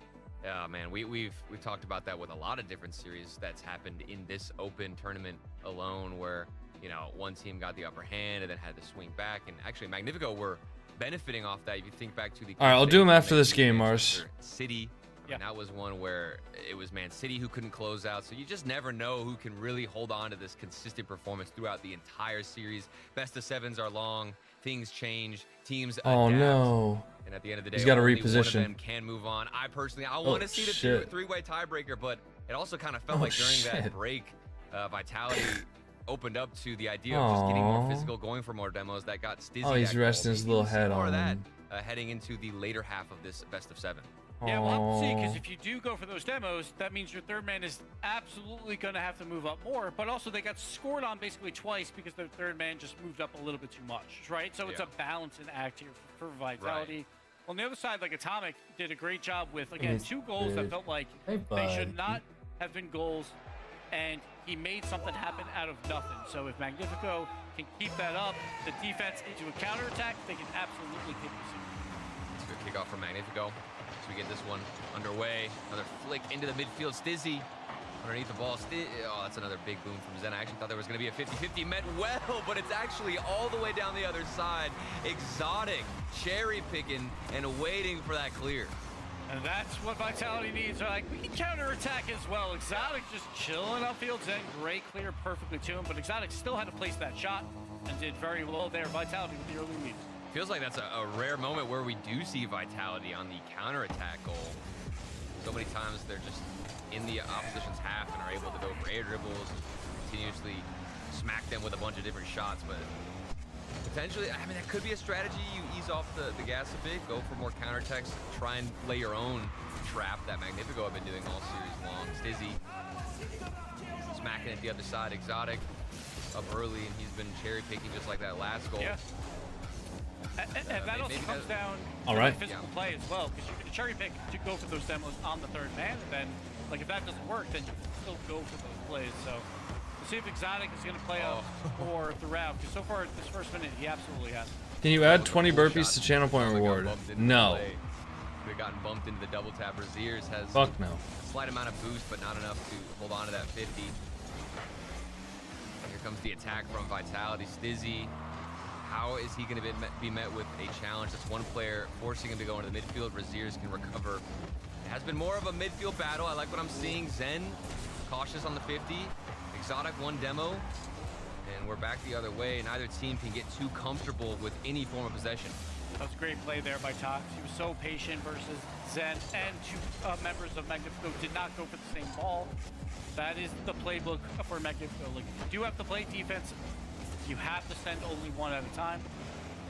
Man, we've talked about that with a lot of different series that's happened in this open tournament alone, where, you know, one team got the upper hand and then had to swing back. And actually, Magnifico were benefiting off that. If you think back to the. All right, I'll do them after this game, Mars. City. And that was one where it was Man City who couldn't close out. So you just never know who can really hold on to this consistent performance throughout the entire series. Best of 7s are long. Things change. Teams adapt. Oh no. And at the end of the day, He's got to only reposition. one of them can move on. I personally, I want to see the 3-way tiebreaker, but it also kind of felt like during that break, Vitality opened up to the idea of just getting more physical, going for more demos. That got Stizzy. Oh, he's resting his little head more on of that him. heading into the later half of this best of 7. Yeah, we'll have to see, because if you do go for those demos, that means your third man is absolutely going to have to move up more, but also they got scored on basically twice because their third man just moved up a little bit too much, right? So it's a balancing act here for Vitality. Right. On the other side, like Atomic did a great job with, again, 2 goals that felt like they should not have been goals, and he made something happen out of nothing. So if Magnifico can keep that up, the defense into a counterattack, they can absolutely take the series. It's a good kickoff from Magnifico. So we get this one underway. Another flick into the midfield. Stizzy underneath the ball. Oh, that's another big boom from Zen. I actually thought there was going to be a 50-50 met well, but it's actually all the way down the other side. Exotic, cherry picking, and waiting for that clear. And that's what Vitality needs. They're like, we can counterattack as well. Exotic just chilling upfield. Zen, great clear perfectly to him, but Exotic still had to place that shot and did very well there. Vitality with the early lead. Feels like that's a rare moment where we do see Vitality on the counterattack goal. So many times they're just in the opposition's half and are able to go for air dribbles, continuously smack them with a bunch of different shots. But potentially, I mean, that could be a strategy. You ease off the gas a bit, go for more counterattacks, try and lay your own trap that Magnifico have been doing all series long. Stizzy smacking at the other side. Exotic up early, and he's been cherry picking just like that last goal. Yeah. And that also comes down all to right. physical play as well, because you can cherry pick to go for those demos on the third man, and then, like, if that doesn't work, then you can still go for those plays. So we'll see if Exotic is going to play out for throughout, because so far this first minute, he absolutely has. Can you add 20 burpees to channel point reward? No. We've gotten bumped into the double tap. Raziers has Fuck no. a slight amount of boost, but not enough to hold on to that 50. Here comes the attack from Vitality. Stizzy. How is he going to be met with a challenge? That's one player forcing him to go into the midfield. Raziers can recover. It has been more of a midfield battle. I like what I'm seeing. Zen cautious on the 50. Exotic one demo. And we're back the other way. Neither team can get too comfortable with any form of possession. That was a great play there by Tox. He was so patient versus Zen, and two members of Magnifico did not go for the same ball. That is the playbook for Magnifico. Like, if you do have to play defense, you have to send only one at a time.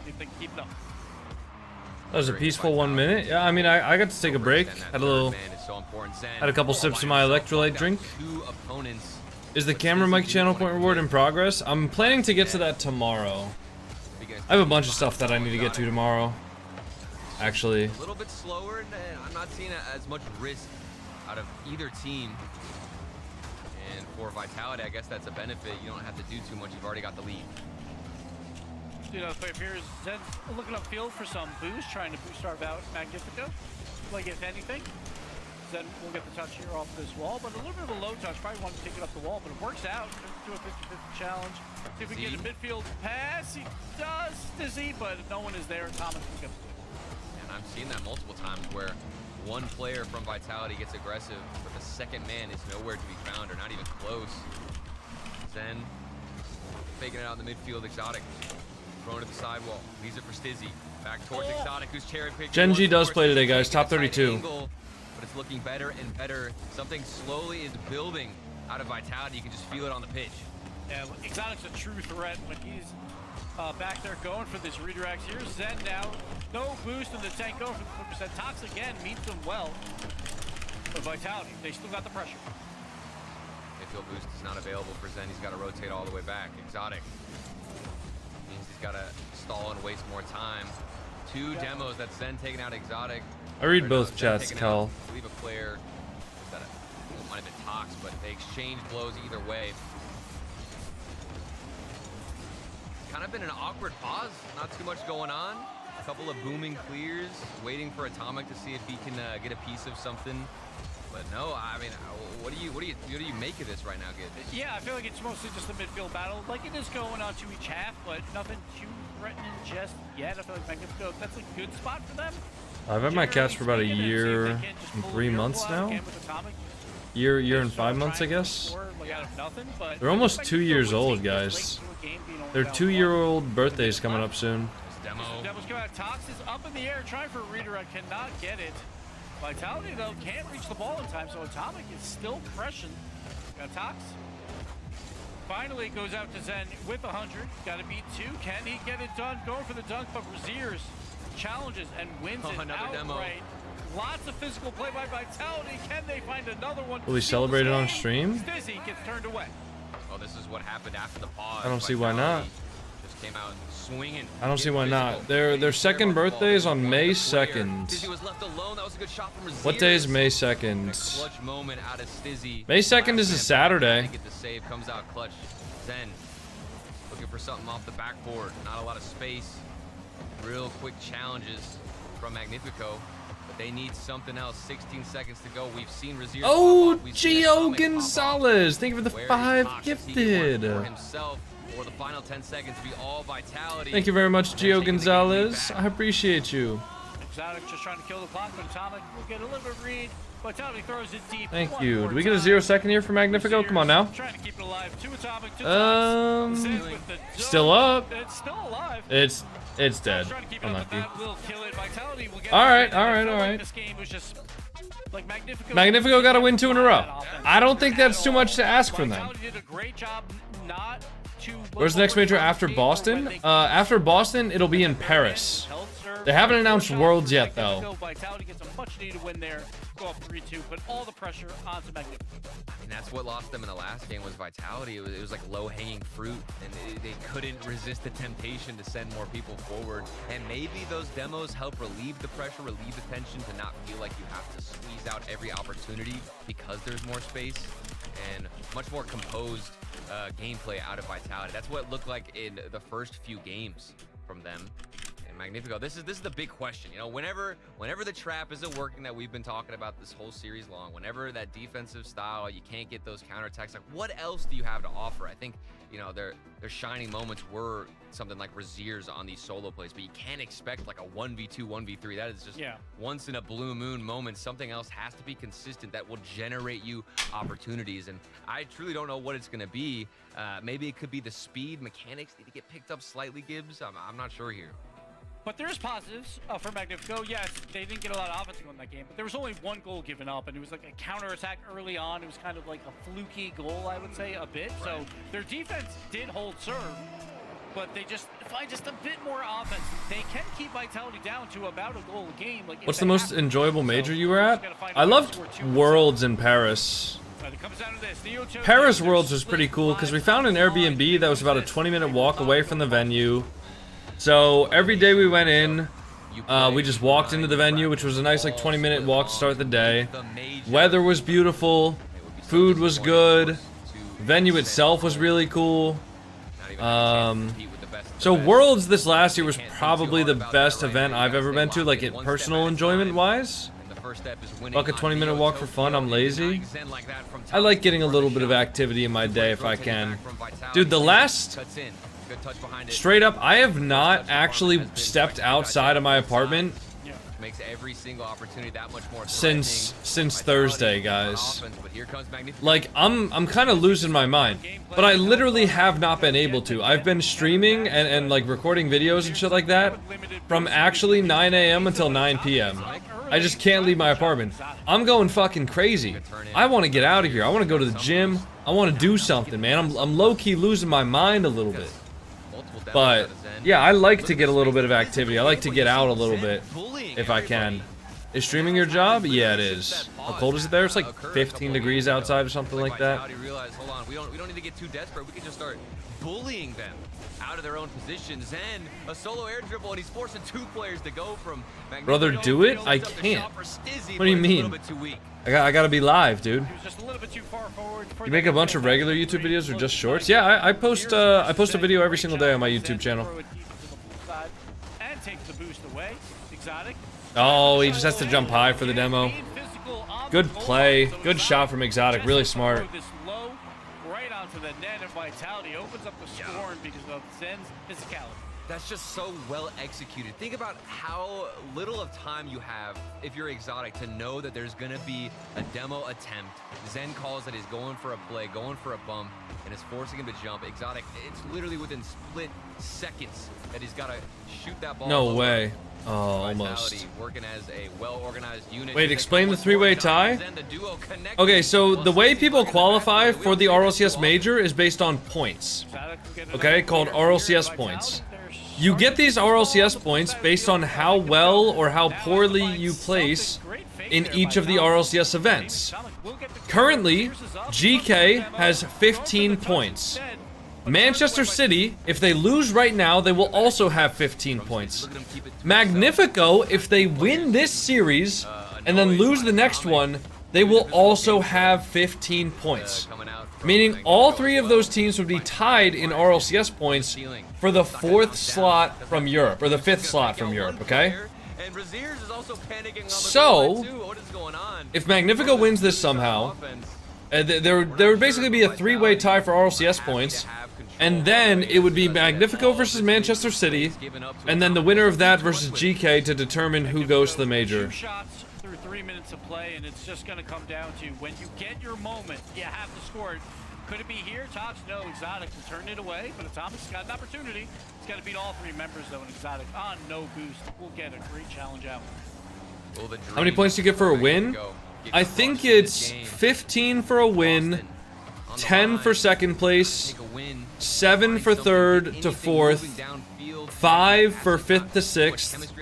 If they keep it up. That was a peaceful 1 minute. Yeah, I mean, I got to take a break. Had a couple sips of my electrolyte drink. Is the camera mic channel point reward in progress? I'm planning to get to that tomorrow. I have a bunch of stuff that I need to get to tomorrow. Actually. A little bit slower, and I'm not seeing as much risk out of either team. And for Vitality, I guess that's a benefit. You don't have to do too much. You've already got the lead. You know, if here's Zen's looking upfield for some boost, trying to boost our bout Magnifico. Like, if anything, Zen will get the touch here off this wall, but a little bit of a low touch. Probably wanted to take it up the wall, but it works out. Do a 50-50 challenge. See if we can get a midfield pass. He does, Stizzy, but no one is there. Thomas will get it. And I've seen that multiple times where one player from Vitality gets aggressive, but the second man is nowhere to be found or not even close. Zen faking it out in the midfield. Exotic thrown to the sidewall. Leaves it for Stizzy. Back towards Exotic, who's cherry picking. Genji does play today, guys. Top 32. Angle, but it's looking better and better. Something slowly is building out of Vitality. You can just feel it on the pitch. Yeah, Exotic's a true threat when he's back there going for this redirect. Here's Zen now. No boost in the tank over for the 50%. Tox again meets them well. But Vitality, they still got the pressure. Midfield boost is not available for Zen. He's got to rotate all the way back. Exotic means he's got to stall and waste more time. Two demos. That's Zen taking out Exotic. I read both chats, Cal. I believe a player that might have been Tox, but they exchange blows either way. Kind of been an awkward pause. Not too much going on. A couple of booming clears, waiting for Atomic to see if he can get a piece of something. But no, I mean, what do you make of this right now, Gid? Yeah, I feel like it's mostly just a midfield battle. Like, it is going on to each half, but nothing too threatening just yet. I feel like Magnifico, that's a good spot for them. I've had my cats for about a year and 3 months now. Year and 5 months, I guess. They're almost 2 years old, guys. Their 2-year-old birthday's coming up soon. Demo's coming out. Tox is up in the air, trying for a redirect, cannot get it. Vitality, though, can't reach the ball in time, so Atomic is still pressing. Got Tox. Finally goes out to Zen with 100. Got to beat 2. Can he get it done? Going for the dunk, but Raziers challenges and wins it outright. Demo. Lots of physical play by Vitality. Can they find another one? Will he celebrate it on stream? Stizzy gets turned away. Oh, this is what happened after the pause. I don't see why not. Just came out swinging. I don't see why not. Their second birthday is on May 2nd. Stizzy was left alone. That was a good shot from What day is Raziers. May A 2nd? clutch moment out of Stizzy. May 2nd is a Last man Saturday. to get the save, comes out clutch. Zen looking for something off the backboard. Not a lot of space. Real quick challenges from Magnifico. But they need something else. 16 seconds to go. We've seen Raziers Oh, pop up. We've seen Gio Atomic pop off. Gonzalez. Thank you for the Where is 5 Tox? Does he get one gifted. for himself, or the final 10 seconds be all vitality? Thank you very much, And they're Gio taking the game Gonzalez. back. I appreciate you. Exotic just trying to kill the clock, but Atomic will get a little bit of read. But Atomic throws it deep. Thank one you. more Do we get a time. 0 second here for Magnifico? Come on now. Trying to keep it alive. Two Atomic, two Tox. Zen with the Still dunk. up. It's still alive. It's dead. Trying to keep it up, Unlucky. but that will kill it. Vitality will get All right, it. all right, I feel all like right. This game was just like Magnifico. Magnifico got to win 2 in a row. I don't think that's too much to ask from them. Vitality did a great job not to. Where's the next major after Boston? After Boston, it'll be in Paris. They haven't announced Worlds yet, though. Vitality gets a much needed win there. Go up 3-2, but all the pressure onto Magnifico. And that's what lost them in the last game was vitality. It was like low-hanging fruit, and they couldn't resist the temptation to send more people forward. And maybe those demos help relieve the pressure, relieve the tension, to not feel like you have to squeeze out every opportunity because there's more space, and much more composed gameplay out of vitality. That's what it looked like in the first few games from them. Magnifico, this is the big question. You know, whenever the trap isn't working that we've been talking about this whole series long, whenever that defensive style, you can't get those counterattacks, like what else do you have to offer? I think, you know, their shining moments were something like Raziers on these solo plays, but you can't expect like a 1v2, 1v3. That is just once in a blue moon moment. Something else has to be consistent that will generate you opportunities, and I truly don't know what it's going to be. Maybe it could be the speed mechanics need to get picked up slightly, Gibbs. I'm not sure here. But there's positives for Magnifico. Yes, they didn't get a lot of offense on that game, but there was only one goal given up, and it was like a counterattack early on. It was kind of like a fluky goal, I would say, a bit. Right. So their defense did hold serve, but they just find just a bit more offense. They can keep Vitality down to about a goal a game. Like, what's the most enjoyable major you were at? I loved Worlds in Paris. Paris Worlds was pretty cool because we found an Airbnb that was about a 20-minute walk away from the venue. So every day we went in, we just walked into the venue, which was a nice like 20-minute walk to start the day. Weather was beautiful, food was good, venue itself was really cool. So Worlds this last year was probably the best event I've ever been to, like personal enjoyment wise. Like a 20-minute walk for fun, I'm lazy. I like getting a little bit of activity in my day if I can. Dude, the last... Straight up, I have not actually stepped outside of my apartment since Thursday, guys. Like, I'm kind of losing my mind, but I literally have not been able to. I've been streaming and like recording videos and shit like that from actually 9 a.m. until 9 p.m. I just can't leave my apartment. I'm going fucking crazy. I want to get out of here. I want to go to the gym. I want to do something, man. I'm low-key losing my mind a little bit. But yeah, I like to get a little bit of activity. I like to get out a little bit if I can. Is streaming your job? Yeah, it is. How cold is it there? It's like 15 degrees outside or something like that. Hold on, we don't need to get too desperate. We can just start bullying them out of their own positions, and a solo air dribble, and he's forcing 2 players to go from Magnifico. Brother, do it? I can't. What do you mean? I gotta be live, dude. You make a bunch of regular YouTube videos or just shorts? Yeah, I post a video every single day on my YouTube channel. Oh, he just has to jump high for the demo. Good play. Good shot from Exotic. Really smart. Right onto the net, and Vitality opens up the scoring because of Zen's physicality. That's just so well executed. Think about how little of time you have if you're Exotic to know that there's gonna be a demo attempt. Zen calls that he's going for a play, going for a bump, and is forcing him to jump. Exotic, it's literally within split seconds that he's gotta shoot that ball. No way. Oh, almost. Working as a well-organized unit. Wait, explain the 3-way tie? Okay, so the way people qualify for the RLCS Major is based on points. Okay, called RLCS points. You get these RLCS points based on how well or how poorly you place in each of the RLCS events. Currently, GK has 15 points. Manchester City, if they lose right now, they will also have 15 points. Magnifico, if they win this series and then lose the next one, they will also have 15 points. Meaning all three of those teams would be tied in RLCS points for the 4th slot from Europe, or the 5th slot from Europe, okay? So, if Magnifico wins this somehow, there would basically be a 3-way tie for RLCS points, and then it would be Magnifico versus Manchester City, and then the winner of that versus GK to determine who goes to the major. 2 shots through 3 minutes of play, and it's just going to come down to when you get your moment, you have to score it. Could it be here? Tox, no. Exotic will turn it away, but Atomic's got an opportunity. He's got to beat all 3 members, though, and Exotic on no boost will get a great challenge out. How many points do you get for a win? I think it's 15 for a win, 10 for 2nd place, 7 for 3rd to 4th, 5 for 5th to 6th,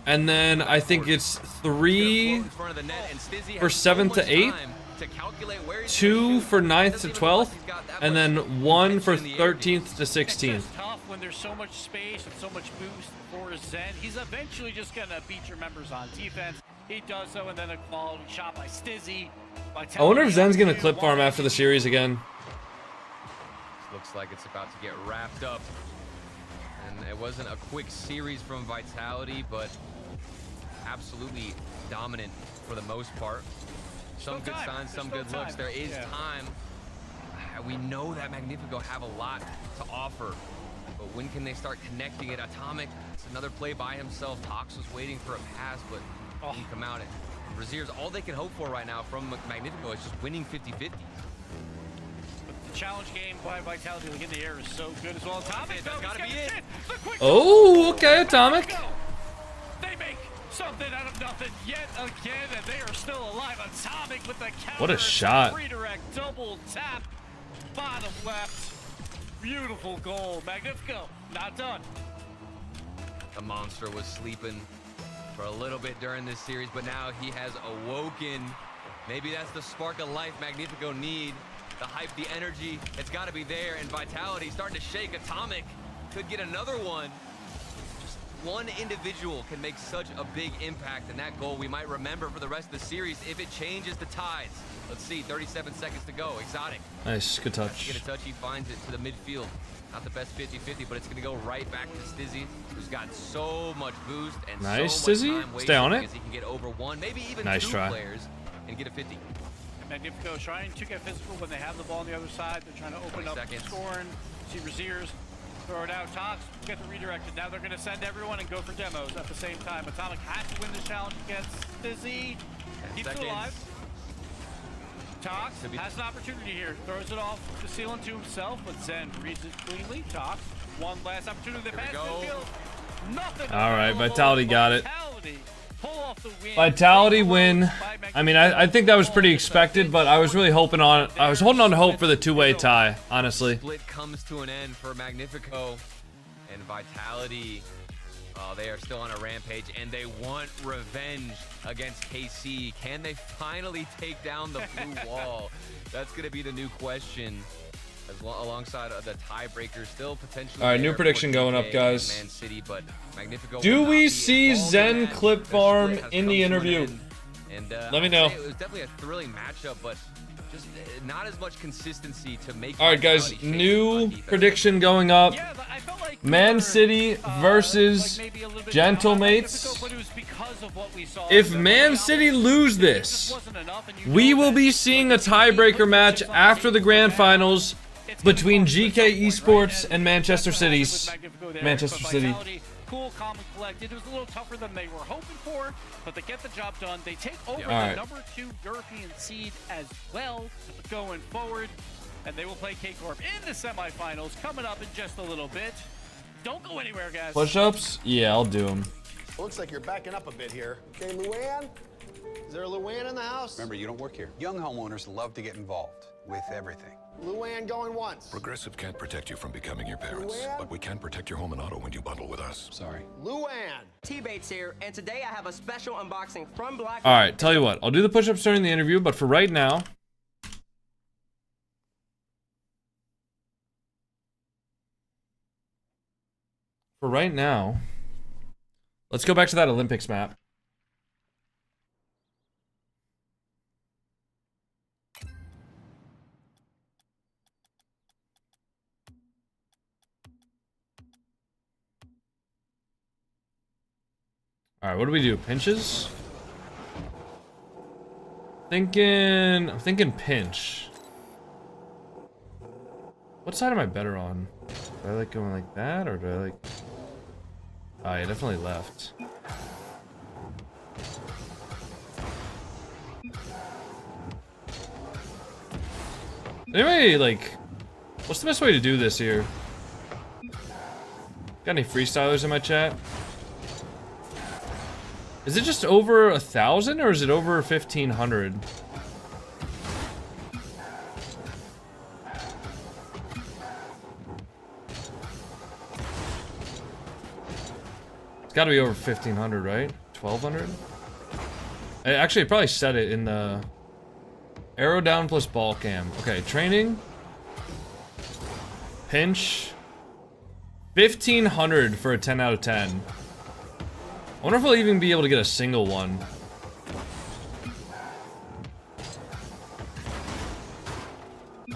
and then I think it's 3 for 7th to 8th, 2 for 9th to 12th, and then 1 for 13th to 16th. It's tough when there's so much space and so much boost for Zen. He's eventually just going to beat your members on defense. He does so, and then a quality shot by Stizzy. I wonder if Zen's gonna clip farm after the series again. Looks like it's about to get wrapped up. And it wasn't a quick series from Vitality, but absolutely dominant for the most part. Some good signs, some good looks. There is time. We know that Magnifico have a lot to offer, but when can they start connecting it? Atomic, it's another play by himself. Tox was waiting for a pass, but didn't come out. Razier's all they can hope for right now from Magnifico is just winning 50-50. The challenge game by Vitality in the air is so good as well. Atomic, that's gotta be it. Oh, okay, Atomic. They make something out of nothing yet again, and they are still alive. Atomic with the counter. What a shot. Redirect, double tap, bottom left. Beautiful goal. Magnifico, not done. The monster was sleeping for a little bit during this series, but now he has awoken. Maybe that's the spark of life Magnifico need. The hype, the energy, it's got to be there, and Vitality starting to shake. Atomic could get another one. Just one individual can make such a big impact, and that goal we might remember for the rest of the series if it changes the tides. Let's see, 37 seconds to go. Exotic. Nice, good touch. Get a touch, he finds it to the midfield. Not the best 50-50, but it's going to go right back to Stizzy, who's got so much boost and nice, so much Stizzy. time Stay on it. He can get over 1, maybe even nice 2 try. players and get a 50. And Magnifico trying to get physical when they have the ball on the other side. They're trying to open up scoring. See Razier's throw it out. Tox get the redirected. Now they're going to send everyone and go for demos at the same time. Atomic has to win this challenge against Stizzy. Keeps it alive. Tox has an opportunity here. Throws it off the ceiling to himself, but Zen reads it cleanly. Tox, one last opportunity. The pass midfield. Nothing. All right, Vitality got it. Pull off the win. Vitality win. I mean, I think that was pretty expected, but I was really hoping on. I was holding on to hope for the 2-way tie, honestly. Split comes to an end for Magnifico and Vitality. They are still on a rampage, and they want revenge against KC. Can they finally take down the blue wall? That's going to be the new question, alongside the tiebreaker still potentially. All right, new prediction going up, guys. Man City, but Magnifico do we see Zen clip farm in the interview? And let me know. It was definitely a thrilling matchup, but just not as much consistency to make. All right, guys, new prediction going up. Man City versus Gentlemates. If Man City lose this, we will be seeing a tiebreaker match after the grand finals between GK Esports and Manchester City. Cool, calm, and collected. It was a little tougher than they were hoping for, but they get the job done. They take over the number 2 European seed as well going forward, and they will play K-Corp in the semifinals coming up in just a little bit. Don't go anywhere, guys. Push-ups? Yeah, I'll do them. Looks like you're backing up a bit here. Okay, Luann? Is there a Luann in the house? Remember, you don't work here. Young homeowners love to get involved with everything. Luann going once. Progressive can't protect you from becoming your parents, but we can protect your home and auto when you bundle with us. Sorry. Luann! T-Bates here, and today I have a special unboxing from Black. All right, tell you what, I'll do the push-ups during the interview, but for right now, for right now, let's go back to that Olympics map. All right, what do we do? Pinches? I'm thinking pinch. What side am I better on? Do I like going like that, or do I like... Oh, yeah, definitely left. Anyway, like, what's the best way to do this here? Got any freestylers in my chat? Is it just over 1,000 or is it over 1,500? It's got to be over 1,500, right? 1,200? Actually, I probably said it in the arrow down plus ball cam. Okay, training. Pinch. 1,500 for a 10 out of 10. I wonder if we'll even be able to get a single one.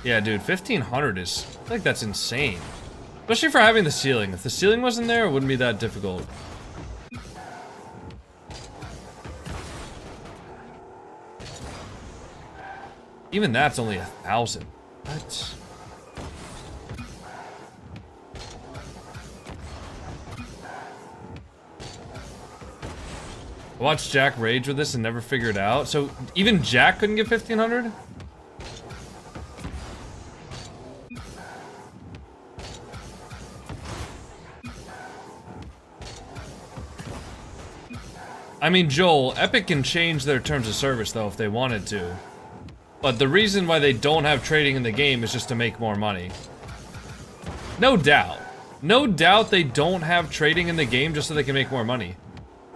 Yeah, dude, 1,500 is... I think that's insane. Especially for having the ceiling. If the ceiling wasn't there, it wouldn't be that difficult. Even that's only 1,000. What? I watched Jack rage with this and never figured it out. So even Jack couldn't get 1,500? I mean, Joel, Epic can change their terms of service though if they wanted to. But the reason why they don't have trading in the game is just to make more money. No doubt. No doubt they don't have trading in the game just so they can make more money.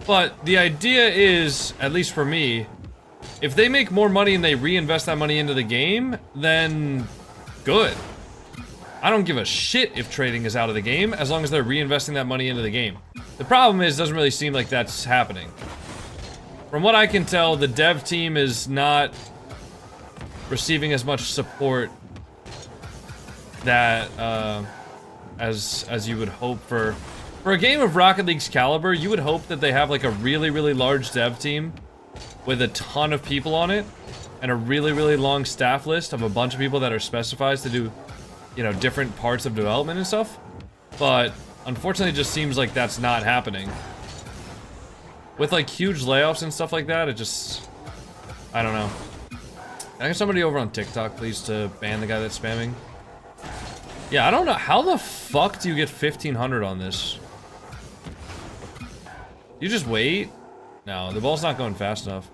But the idea is, at least for me, if they make more money and they reinvest that money into the game, then good. I don't give a shit if trading is out of the game, as long as they're reinvesting that money into the game. The problem is, it doesn't really seem like that's happening. From what I can tell, the dev team is not receiving as much support that, as you would hope for a game of Rocket League's caliber. You would hope that they have like a really, really large dev team with a ton of people on it and a really, really long staff list of a bunch of people that are specified to do, you know, different parts of development and stuff. But unfortunately, it just seems like that's not happening. With like huge layoffs and stuff like that, it just, I don't know. Can I get somebody over on TikTok, please, to ban the guy that's spamming? Yeah, I don't know. How the fuck do you get 1,500 on this? You just wait? No, the ball's not going fast enough.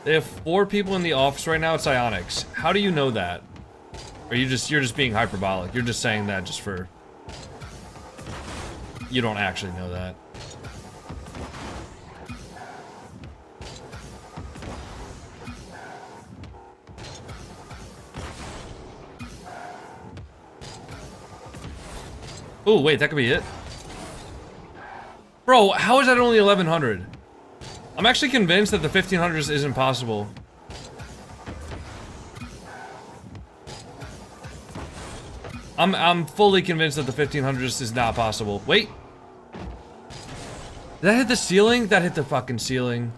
They have 4 people in the office right now at Psyonix. How do you know that? Or you're just being hyperbolic. You're just saying that just for... You don't actually know that. Oh, wait, that could be it. Bro, how is that only 1,100? I'm actually convinced that the 1,500 isn't possible. I'm fully convinced that the 1,500 is not possible. Wait. Did that hit the ceiling? That hit the fucking ceiling.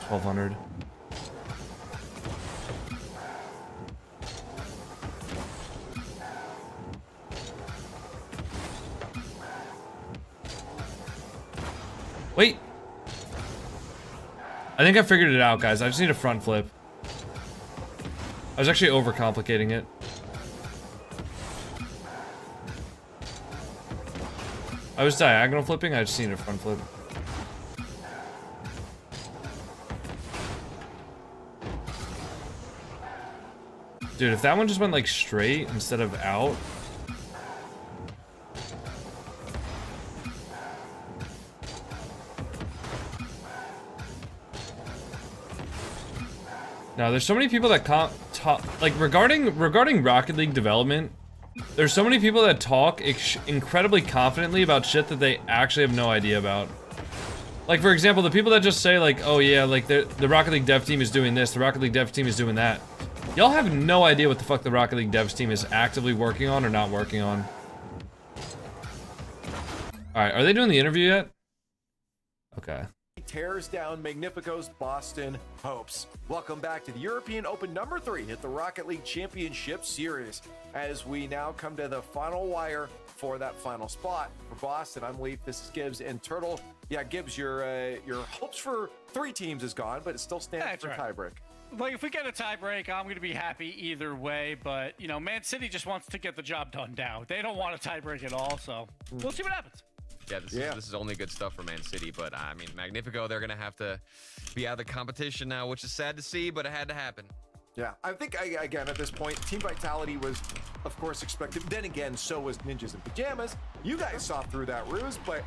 $1,200. Wait. I think I figured it out, guys. I just need a front flip. I was actually overcomplicating it. I was diagonal flipping, I just need a front flip. Dude, if that one just went like straight instead of out. Now, there's so many people that can't talk, like regarding Rocket League development, there's so many people that talk incredibly confidently about shit that they actually have no idea about. Like, for example, the people that just say like, oh yeah, like the Rocket League dev team is doing this, the Rocket League dev team is doing that. Y'all have no idea what the fuck the Rocket League devs team is actively working on or not working on. Alright, are they doing the interview yet? Okay. Tears down Magnifico's Boston hopes. Welcome back to the European Open number 3 at the Rocket League Championship Series. As we now come to the final wire for that final spot for Boston. I'm Leaf, this is Gibbs and Turtle. Yeah, Gibbs, your hopes for 3 teams is gone, but it still stands for tiebreak. Like, if we get a tiebreak, I'm going to be happy either way, but, you know, Man City just wants to get the job done now. They don't want a tiebreak at all, so we'll see what happens. Yeah, this is only good stuff for Man City, but I mean, Magnifico, they're going to have to be out of the competition now, which is sad to see, but it had to happen. Yeah, I think, again, at this point, Team Vitality was, of course, expected. Then again, so was Ninjas in Pajamas. You guys saw through that ruse, but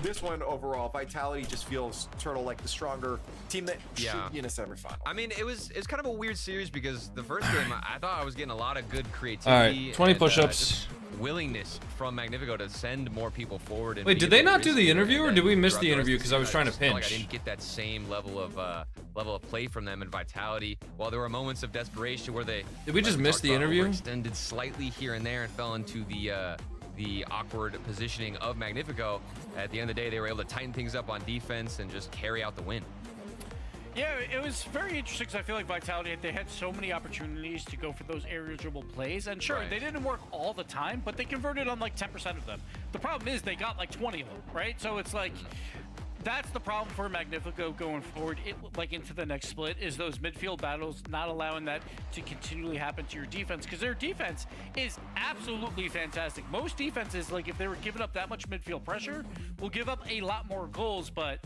this one overall, Vitality just feels, Turtle, like the stronger team that should be in a semifinal. I mean, it's kind of a weird series because the first game, I thought I was getting a lot of good creativity. All right, 20 push-ups. Willingness from Magnifico to send more people forward. And wait, did they not do the interview, or did we miss the interview because I was trying to pinch? Like I didn't get that same level of play from them in Vitality. While there were moments of desperation where they did we just miss the interview? Extended slightly here and there and fell into the awkward positioning of Magnifico. At the end of the day, they were able to tighten things up on defense and just carry out the win. Yeah, it was very interesting because I feel like Vitality, they had so many opportunities to go for those aerial dribble plays. And sure, they didn't work all the time, but they converted on like 10% of them. The problem is they got like 20 of them, right? So it's like, that's the problem for Magnifico going forward, like into the next split, is those midfield battles, not allowing that to continually happen to your defense, because their defense is absolutely fantastic. Most defenses, like if they were giving up that much midfield pressure, will give up a lot more goals, but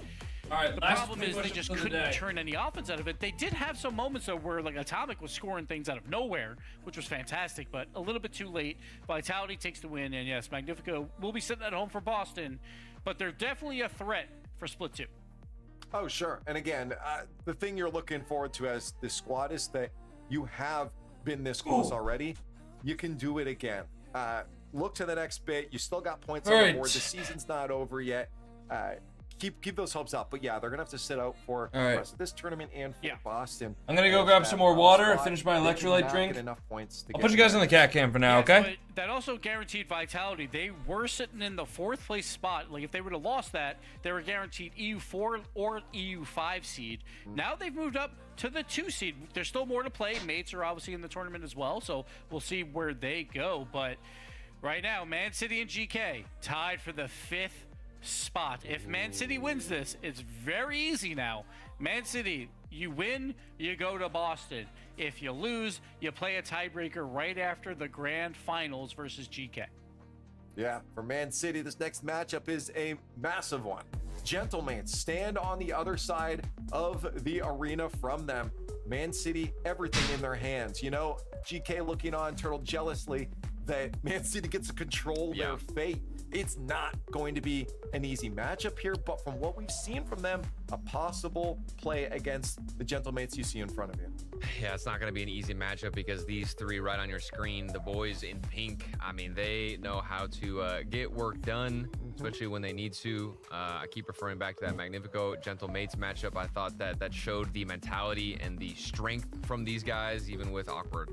the problem is they just couldn't turn any offense out of it. They did have some moments though where like Atomic was scoring things out of nowhere, which was fantastic, but a little bit too late. Vitality takes the win, and yes, Magnifico will be sitting at home for Boston, but they're definitely a threat for split 2. Oh, sure. And again, the thing you're looking forward to as this squad is that you have been this close already. You can do it again. Look to the next bit. You still got points on the board. The season's not over yet. Keep those hopes up, but yeah, they're gonna have to sit out for the rest of this tournament and for Boston. I'm gonna go grab some more water, finish my electrolyte drink. I'll put you guys in the cat cam for now, okay? But that also guaranteed Vitality. They were sitting in the 4th place spot. Like if they would have lost that, they were guaranteed EU4 or EU5 seed. Now they've moved up to the 2 seed. There's still more to play. Mates are obviously in the tournament as well, so we'll see where they go. But right now, Man City and GK tied for the 5th spot. If Man City wins this, it's very easy now. Man City, you win, you go to Boston. If you lose, you play a tiebreaker right after the grand finals versus GK. Yeah, for Man City, this next matchup is a massive one. Gentlemen, stand on the other side of the arena from them. Man City, everything in their hands. You know, GK looking on, Turtle jealously that Man City gets to control their fate. It's not going to be an easy matchup here, but from what we've seen from them, a possible play against the gentlemates you see in front of you. Yeah, it's not going to be an easy matchup because these 3 right on your screen, the boys in pink, I mean, they know how to get work done, especially when they need to. I keep referring back to that Magnifico Gentlemates matchup. I thought that showed the mentality and the strength from these guys, even with awkward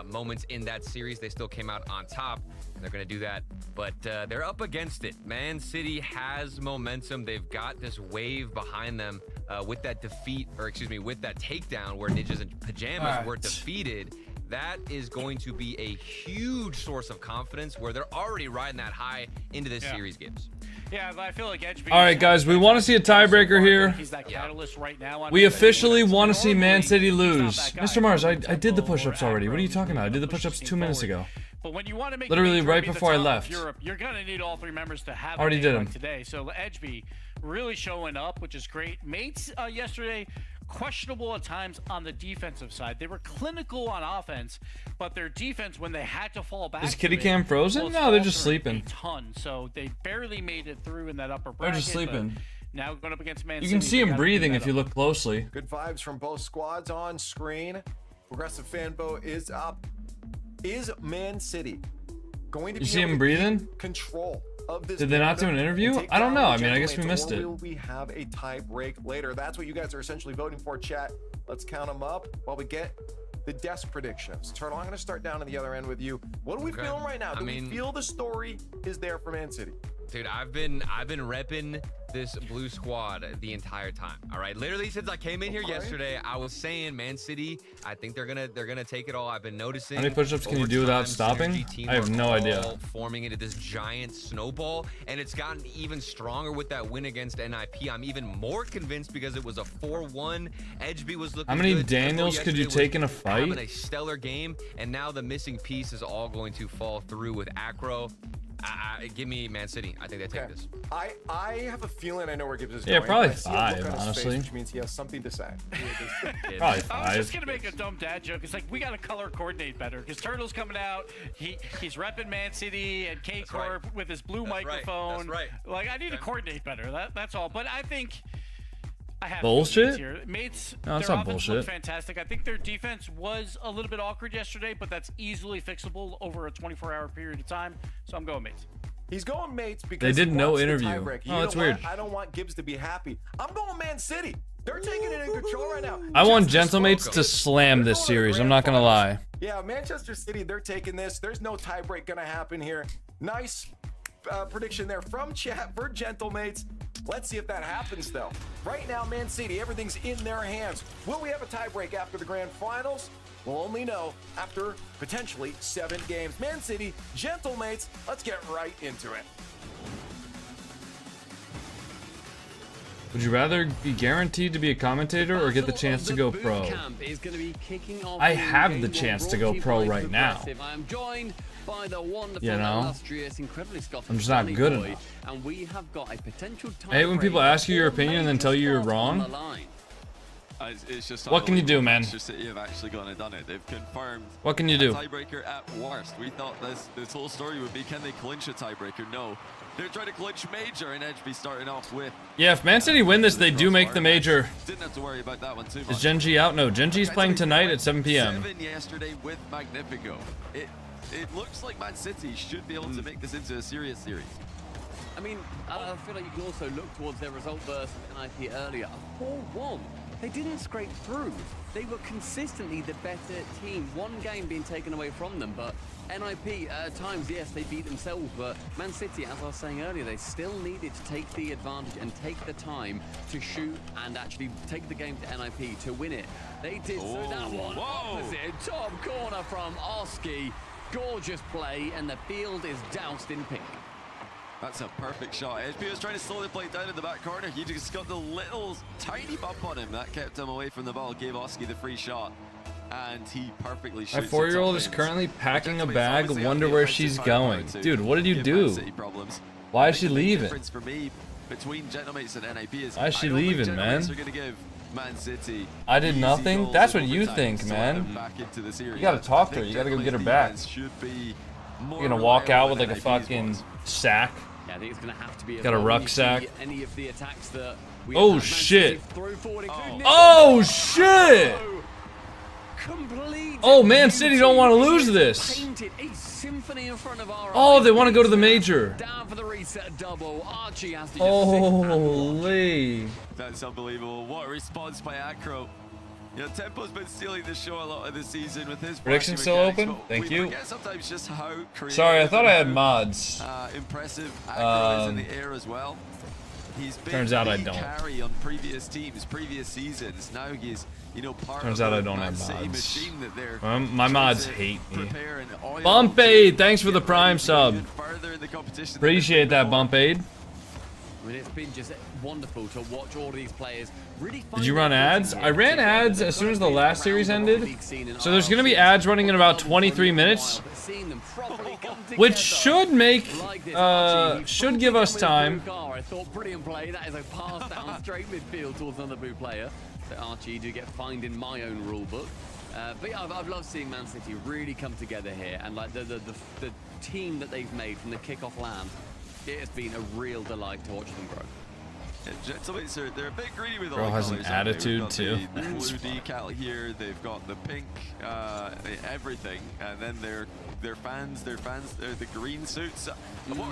moments in that series. They still came out on top, and they're going to do that, but they're up against it. Man City has momentum. They've got this wave behind them with that defeat, or excuse me, with that takedown where Ninjas in Pajamas were defeated. That is going to be a huge source of confidence where they're already riding that high into this series, Gibbs. Yeah, but I feel like Edge. All right, guys, we want to see a tiebreaker here. He's that catalyst right now. We officially want to see Man City lose. Mr. Mars, I did the push-ups already. What are you talking about? I did the push-ups 2 minutes ago. But when you want to make literally right before I left. Europe, you're gonna need all 3 members to have already did them today. So Edgeby really showing up, which is great. Mates yesterday questionable at times on the defensive side. They were clinical on offense, but their defense, when they had to fall back, Is Kitty Cam frozen? No, they're just sleeping. A ton, so they barely made it through in that upper They're bracket. just sleeping. Now going up against Man You City, can see they him gotta breathing clean if that you up. look closely. Good vibes from both squads on screen. Progressive fan vote is up. Is Man City going to be You see able him to breathing? keep control of this? Did they not do an interview? I don't know. I mean, I guess we missed it. Will we have a tie break later? That's what you guys are essentially voting for, chat. Let's count them up while we get the desk predictions. Turtle, I'm going to start down on the other end with you. What are we feeling right now? Do we feel the story is there for Man City? Dude, I've been repping this blue squad the entire time. All right, literally since I came in here yesterday, I was saying Man City. I think they're gonna take it all. I've been noticing. How many push-ups can you do without stopping? I have no idea. Forming into this giant snowball, and it's gotten even stronger with that win against NIP. I'm even more convinced because it was a 4-1. Edgeby was looking. How many good. Daniels could you take in a fight? Having a stellar game, and now the missing piece is all going to fall through with Acro. Give me Man City. I think they take this. I have a feeling I know where Gibbs is Yeah, going. probably I see a look on 5, his honestly. face, which means he has something to say. Probably I was 5. just gonna make a dumb dad joke. It's like we gotta color coordinate better because Turtle's coming out. He's repping Man City and K Corp with his blue microphone. That's right. Like I need to coordinate better. That's all. But I think I have Bullshit? here. Mates, No, it's their not offense bullshit. looked fantastic. I think their defense was a little bit awkward yesterday, but that's easily fixable over a 24-hour period of time. So I'm going Mates. He's going Mates because They did he no wants the interview. tiebreak. You Oh, that's know what? weird. I don't want Gibbs to be happy. I'm going Man City. They're taking it in control right now. I want Just Gentlemates to slam this series. I'm not gonna lie. Yeah, Manchester City, they're taking this. There's no tiebreak gonna happen here. Nice prediction there from chat for Gentlemates. Let's see if that happens though. Right now, Man City, everything's in their hands. Will we have a tiebreak after the grand finals? We'll only know after potentially 7 games. Man City, Gentlemates, let's get right into it. Would you rather be guaranteed to be a commentator or get the chance to go pro? I have the chance to go pro right now. I'm joined by the wonderful, You know? illustrious, incredibly Scottish I'm just not good boy, enough. and we have got a potential I hate when people ask you your opinion and then tell you you're wrong. It's just What can you do, man? Manchester City have actually gone and done it. They've confirmed. What can you do? A tiebreaker at worst. We thought this whole story would be, can they clinch a tiebreaker? No. They're trying to clinch major, and Edgeby starting off with. Yeah, if Man City win this, they do make the major. Didn't have to worry about that one too much. Is Genji out? No, Genji's playing tonight at 7 p.m. 7 yesterday with Magnifico. It looks like Man City should be able to make this into a serious series. I mean, I feel like you can also look towards their result versus NIP earlier. A 4-1. They didn't scrape through. They were consistently the better team. One game being taken away from them, but NIP, at times, yes, they beat themselves, but Man City, as I was saying earlier, they still needed to take the advantage and take the time to shoot and actually take the game to NIP to win it. They did so. That one opposite, top corner from Oski. Gorgeous play, and the field is doused in pink. That's a perfect shot. Edgeby was trying to slow the play down in the back corner. He just got the little tiny bump on him. That kept him away from the ball, gave Oski the free shot. And he perfectly shoots. My 4-year-old is currently packing a bag. Wonder where she's going. Dude, what did you do? Why is she leaving? For me, between Gentlemates and NIP is Why is she leaving, man? Man City I did nothing. That's what you think, man. You gotta talk to her. You gotta go get her back. You're gonna walk out with like a fucking sack. Yeah, I think it's gonna have to be got a rucksack. Any of the attacks that we oh shit! Oh shit! Oh, Man City don't want to lose this. Oh, they want to go to the major. Holy! That's unbelievable. What a response by Acro. You know, Tempo's been stealing the show a lot of the season with his prediction still open. Thank you. Sometimes just how sorry, I thought I had mods. Impressive. Acro is in the air as well. He's been turns out I don't. Carry on previous teams, previous seasons. Now he's, you know, part turns of out I don't have mods. My mods hate me. Bump Aid, thanks for the Prime sub. Appreciate that, Bump Aid. I mean, it's been just wonderful to watch all of these players really. Did you run ads? I ran ads as soon as the last series ended. So there's gonna be ads running in about 23 minutes, which should make should give us time. I thought brilliant play. That is a pass down straight midfield towards another blue player. So Archie, you do get fined in my own rule book. But yeah, I've loved seeing Man City really come together here, and like the team that they've made from the kickoff LAN, it has been a real delight to watch them grow. They're a bit greedy with all Bro the has an colors, aren't they? attitude, We've too. got the blue decal here. They've got the pink, everything, and then their fans, the green suits.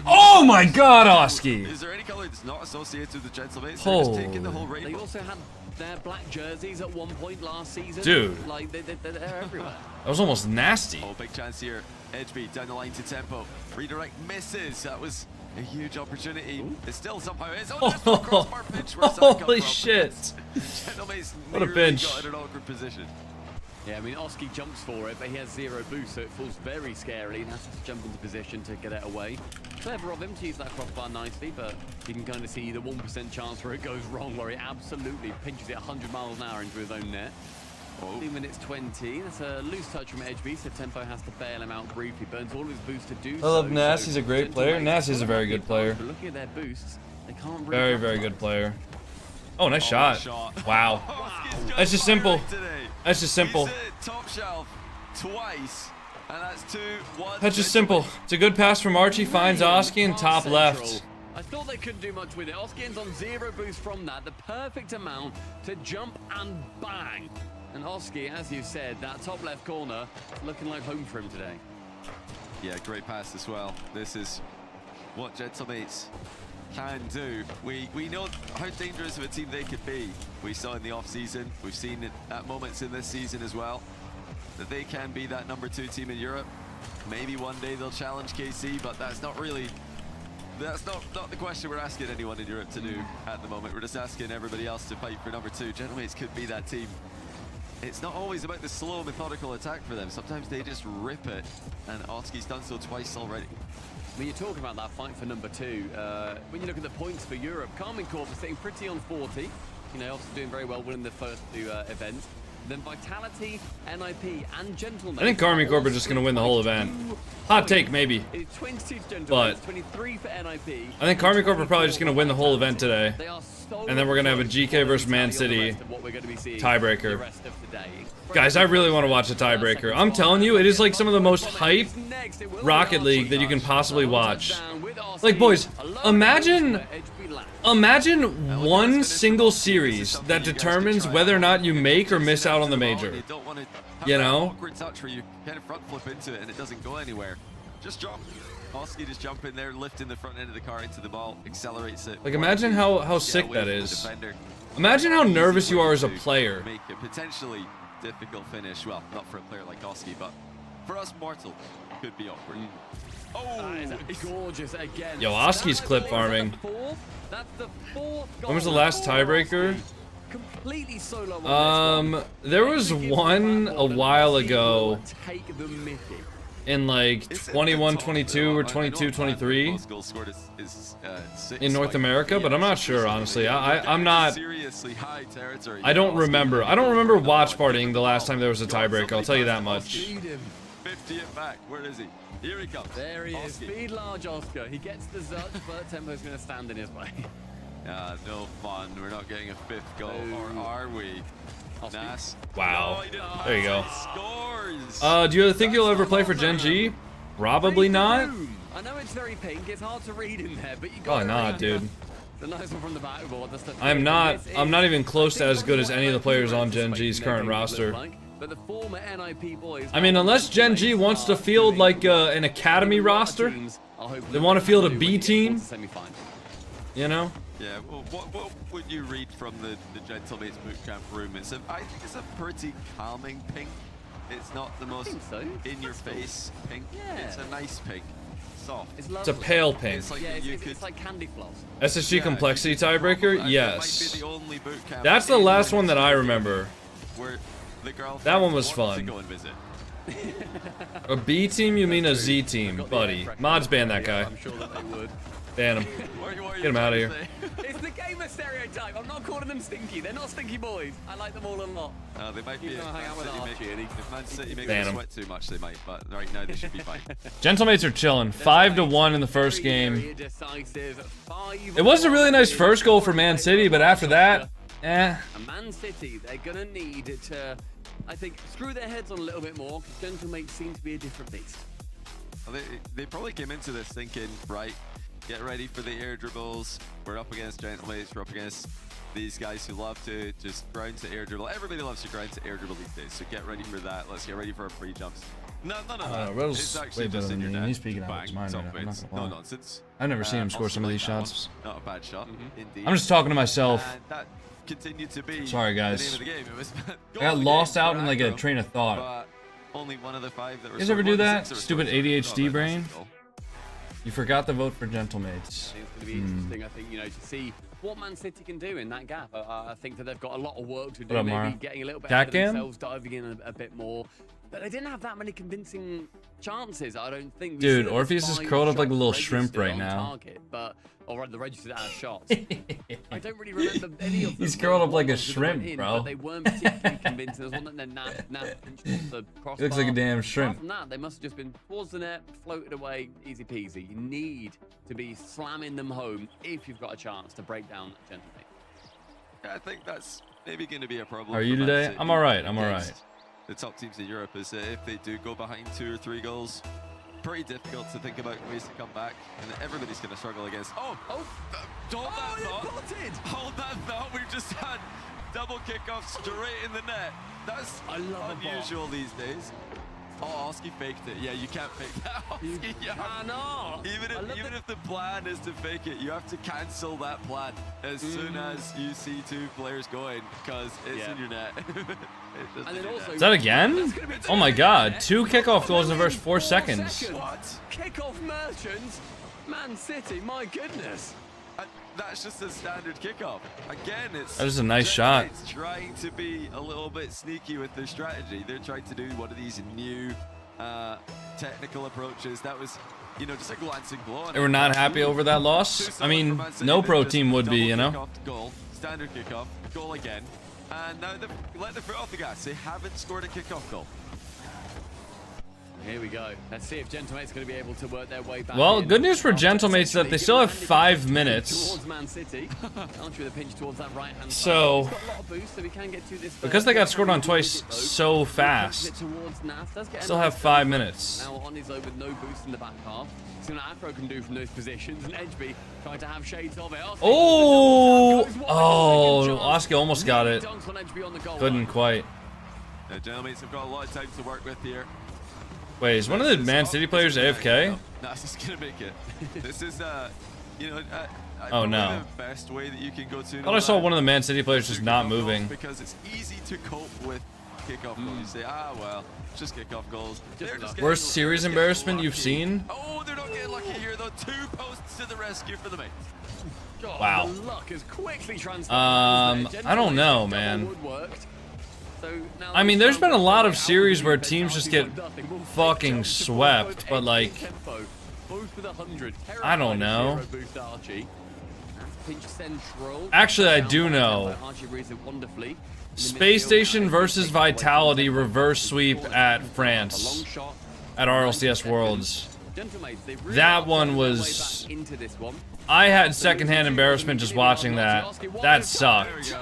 Oh my God, Oski! Is there any color that's not associated with the Gentlemates? Oh. They're just taking the whole They rainbow. also had their black jerseys at one point last season. Dude. Like, they're everywhere. That was almost nasty. Oh, big chance here. Edgeby down the line to tempo. Redirect misses. That was a huge opportunity. It still somehow is. Oh, that's a crossbar pinch. Where's that come Holy from? shit. Gentlemates What a nearly pinch. got in an awkward position. Yeah, I mean, Oski jumps for it, but he has 0 boost, so it falls very scarily and has to jump into position to get it away. Clever of him to use that crossbar nicely, but you can kind of see the 1% chance where it goes wrong, where he absolutely pinches it 100 miles an hour into his own net. 2 minutes 20. That's a loose touch from Edgeby, so Tempo has to bail him out briefly. Burns all of his boost to do so. I love Nass. He's a great player. Nass is a very good player. But looking at their boosts, they can't really Very, very good player. Oh, nice shot. Wow. That's just simple. That's just simple. He's hit top shelf twice, and that's 2-1. That's just simple. It's a good pass from Archie. Finds Oski in top left. I thought they couldn't do much with it. Oskian's on 0 boost from that, the perfect amount to jump and bang. And Oski, as you said, that top left corner looking like home for him today. Yeah, great pass as well. This is what Gentlemates can do. We know how dangerous of a team they could be. We saw in the off-season. We've seen it at moments in this season as well, that they can be that #2 team in Europe. Maybe one day they'll challenge KC, but that's not the question we're asking anyone in Europe to do at the moment. We're just asking everybody else to fight for #2. Gentlemates could be that team. It's not always about the slow, methodical attack for them. Sometimes they just rip it, and Oski's done so twice already. When you're talking about that fight for #2, when you look at the points for Europe, Carmine Corp is sitting pretty on 40. You know, obviously doing very well, winning the first 2 events. Then Vitality, NIP, and Gentlemen. I think Carmine Corp are just going to win the whole event. Hot take, maybe. It's 22 to Gentlemen, But 23 for NIP. I think Carmine Corp are probably just going to win the whole event today. They are so And then we're going to have a GK versus Man City tiebreaker. Guys, I really want to watch the tiebreaker. I'm telling you, it is like some of the most hype Rocket League that you can possibly watch. Like, boys, imagine one single series that determines whether or not you make or miss out on the major. You know? Awkward touch where you kind of front flip into it and it doesn't go anywhere. Just jump. Oski just jump in there, lifting the front end of the car into the ball, accelerates it. Like, imagine how sick that is. Imagine how nervous you are as a player. Make a potentially difficult finish. Well, not for a player like Oski, but for us mortals, could be awkward. Oh, it's gorgeous again. Yo, Oski's clip farming. That's the 4th When was the last tiebreaker? Completely solo there was one a while ago take the mythic. in like 21-22 or 22-23 in North America, but I'm not sure, honestly. I'm not. I don't remember. I don't remember watch partying the last time there was a tiebreaker. I'll tell you that much. 50 it back. Where is he? Here he comes. There he is. Speed large Oscar. He gets the Zut, but Tempo's going to stand in his way. No fun. We're not getting a 5th goal, or are we? Nass. Wow. No, there you go. Scores. Do you think you'll ever play for Gen G? Probably not. I know it's very pink. It's hard to read in there, but you got Probably not, dude. The nice one from the backboard. I'm not even close to as good as any of the players on Gen G's current roster. But the former NIP boys, I mean, unless Gen G wants to field like an academy roster, they want to field a B team, you know? Yeah, well, what would you read from the Gentlemates bootcamp room? I think it's a pretty calming pink. It's not the most in-your-face pink. Yeah. It's a nice pink. Soft. It's a pale pink. It's like, it's like candy floss. SSG complexity tiebreaker? Yes. Might be the only boot camp That's the last one that I remember. Where the that one was fun. to go and visit. A B team? You mean a Z team, buddy? Mods ban that guy. I'm sure that they would. Ban him. Get him out of here. It's the gamer stereotype. I'm not calling them stinky. They're not stinky boys. I like them all a lot. They might be. Hang out with If Man City make them sweat too much, they might. But right now they should be fine. Gentlemates are chilling. 5-1 in the first game. It was a really nice first goal for Man City, but after that, Eh. And Man City, they're going to need to, I think, screw their heads on a little bit more, because Gentlemates seem to be a different beast. Well, they probably came into this thinking, right, get ready for the air dribbles. We're up against Gentlemates, we're up against these guys who love to just grind to air dribble. Everybody loves to grind to air dribble these days, so get ready for that. Let's get ready for our pre-jumps. No, Riddle's way better than me. He's speaking out of his mind right now. No nonsense. I've never seen him score some of these shots. Not a bad shot, indeed. I'm just talking to myself. And that continued to be sorry, guys. the name of the game. It was I got lost out in like a train of thought. But only one of the 5 that were. You guys ever do that? Stupid ADHD brain. You forgot to vote for Gentlemates. It's going to be interesting, I think, to see what Man City can do in that gap. I think that they've got a lot of work to do. What up, maybe Mara? getting a little bit ahead of themselves, diving in a bit more. But they didn't have that many convincing chances, I don't think. Dude, Orpheus is curled up like a little shrimp right now. Target, but, or the registered out of shots. I don't really remember any of them. He's curled up like a shrimp, bro. But they weren't particularly convincing. There's one that pinched the crossbar. He looks like a damn shrimp. Apart from that, they must have just been towards the net, floated away, easy peasy. You need to be slamming them home if you've got a chance to break down Gentlemates. Yeah, I think that's maybe going to be a problem. Are you today? I'm all right. I'm all right. The top teams in Europe is if they do go behind 2 or 3 goals, pretty difficult to think about ways to come back, and everybody's going to struggle against. Hold that thought. Hold that thought. We've just had double kickoff straight in the net. That's unusual these days. Oh, Oski faked it. Yeah, you can't fake that. Oski, cannot. Even if the plan is to fake it, you have to cancel that plan as soon as you see 2 players going, because it's in your net. Is that again? Oh my god, 2 kickoff goals in the first 4 seconds. What? Kickoff merchants? Man City, my goodness. That's just a standard kickoff. Again, it's that is a nice shot. It's trying to be a little bit sneaky with their strategy. They're trying to do one of these new technical approaches. That was, just a glancing blow. They were not happy over that loss. I mean, no pro team would be, Goal, standard kickoff, goal again. And now they've let the foot off the gas. They haven't scored a kickoff goal. Here we go. Let's see if Gentlemate's going to be able to work their way back. Well, good news for Gentlemates is that they still have 5 minutes. Towards Man City. Archie with a pinch towards that right-hand side. So, we can get to this because they got scored on twice so fast, still have 5 minutes. Now on his own with no boost in the back half. See what Afro can do from those positions, and Edgeby trying to have shades of it. Oski almost got it. Couldn't quite. Gentlemates have got a lot of time to work with here. Wait, is one of the Man City players AFK? No, it's just gonna make it. This is, oh no. The best way that you can go to. I thought I saw one of the Man City players just not moving. Because it's easy to cope with kickoff goals. You say, well, just kickoff goals. Worst series embarrassment you've seen? Oh, they're not getting lucky here though. 2 posts to the rescue for the mates. Wow. Luck is quickly I don't know, man. I mean, there's been a lot of series where teams just get fucking swept, but like, I don't know. Actually, I do know. Space Station versus Vitality reverse sweep at France at RLCS Worlds. That one was... I had secondhand embarrassment just watching that. That sucked.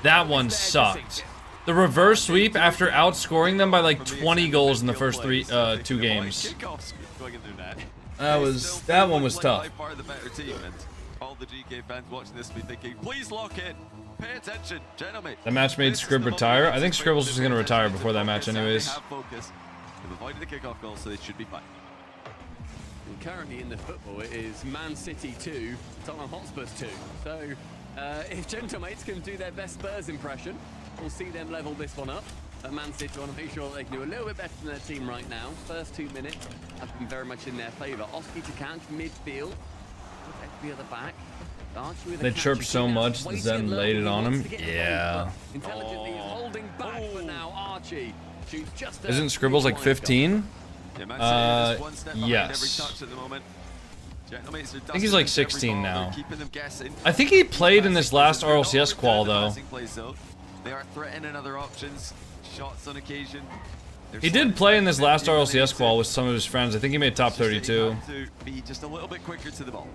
That one sucked. The reverse sweep after outscoring them by like 20 goals in the first 2 games. That one was tough. All the GK fans watching this be thinking, please lock in. Pay attention, gentlemen. That match made Scribb retire. I think Scribbles was gonna retire before that match anyways. They've avoided the kickoff goal, so they should be fine. And currently in the football, it is Man City 2, Tottenham Hotspurs 2. So if Gentlemates can do their best Spurs impression, we'll see them level this one up. But Man City want to make sure they can do a little bit better than their team right now. First 2 minutes have been very much in their favour. Oski to catch midfield. Be at the back. They chirped so much, Zen laid it on him. Yeah. Intelligently holding back, but now Archie shoots just Isn't Scribbles like 15? Yes. I think he's like 16 now. I think he played in this last RLCS qual though. They are threatening other options, shots on occasion. He did play in this last RLCS qual with some of his friends. I think he made top 32. To be just a little bit quicker to the ball.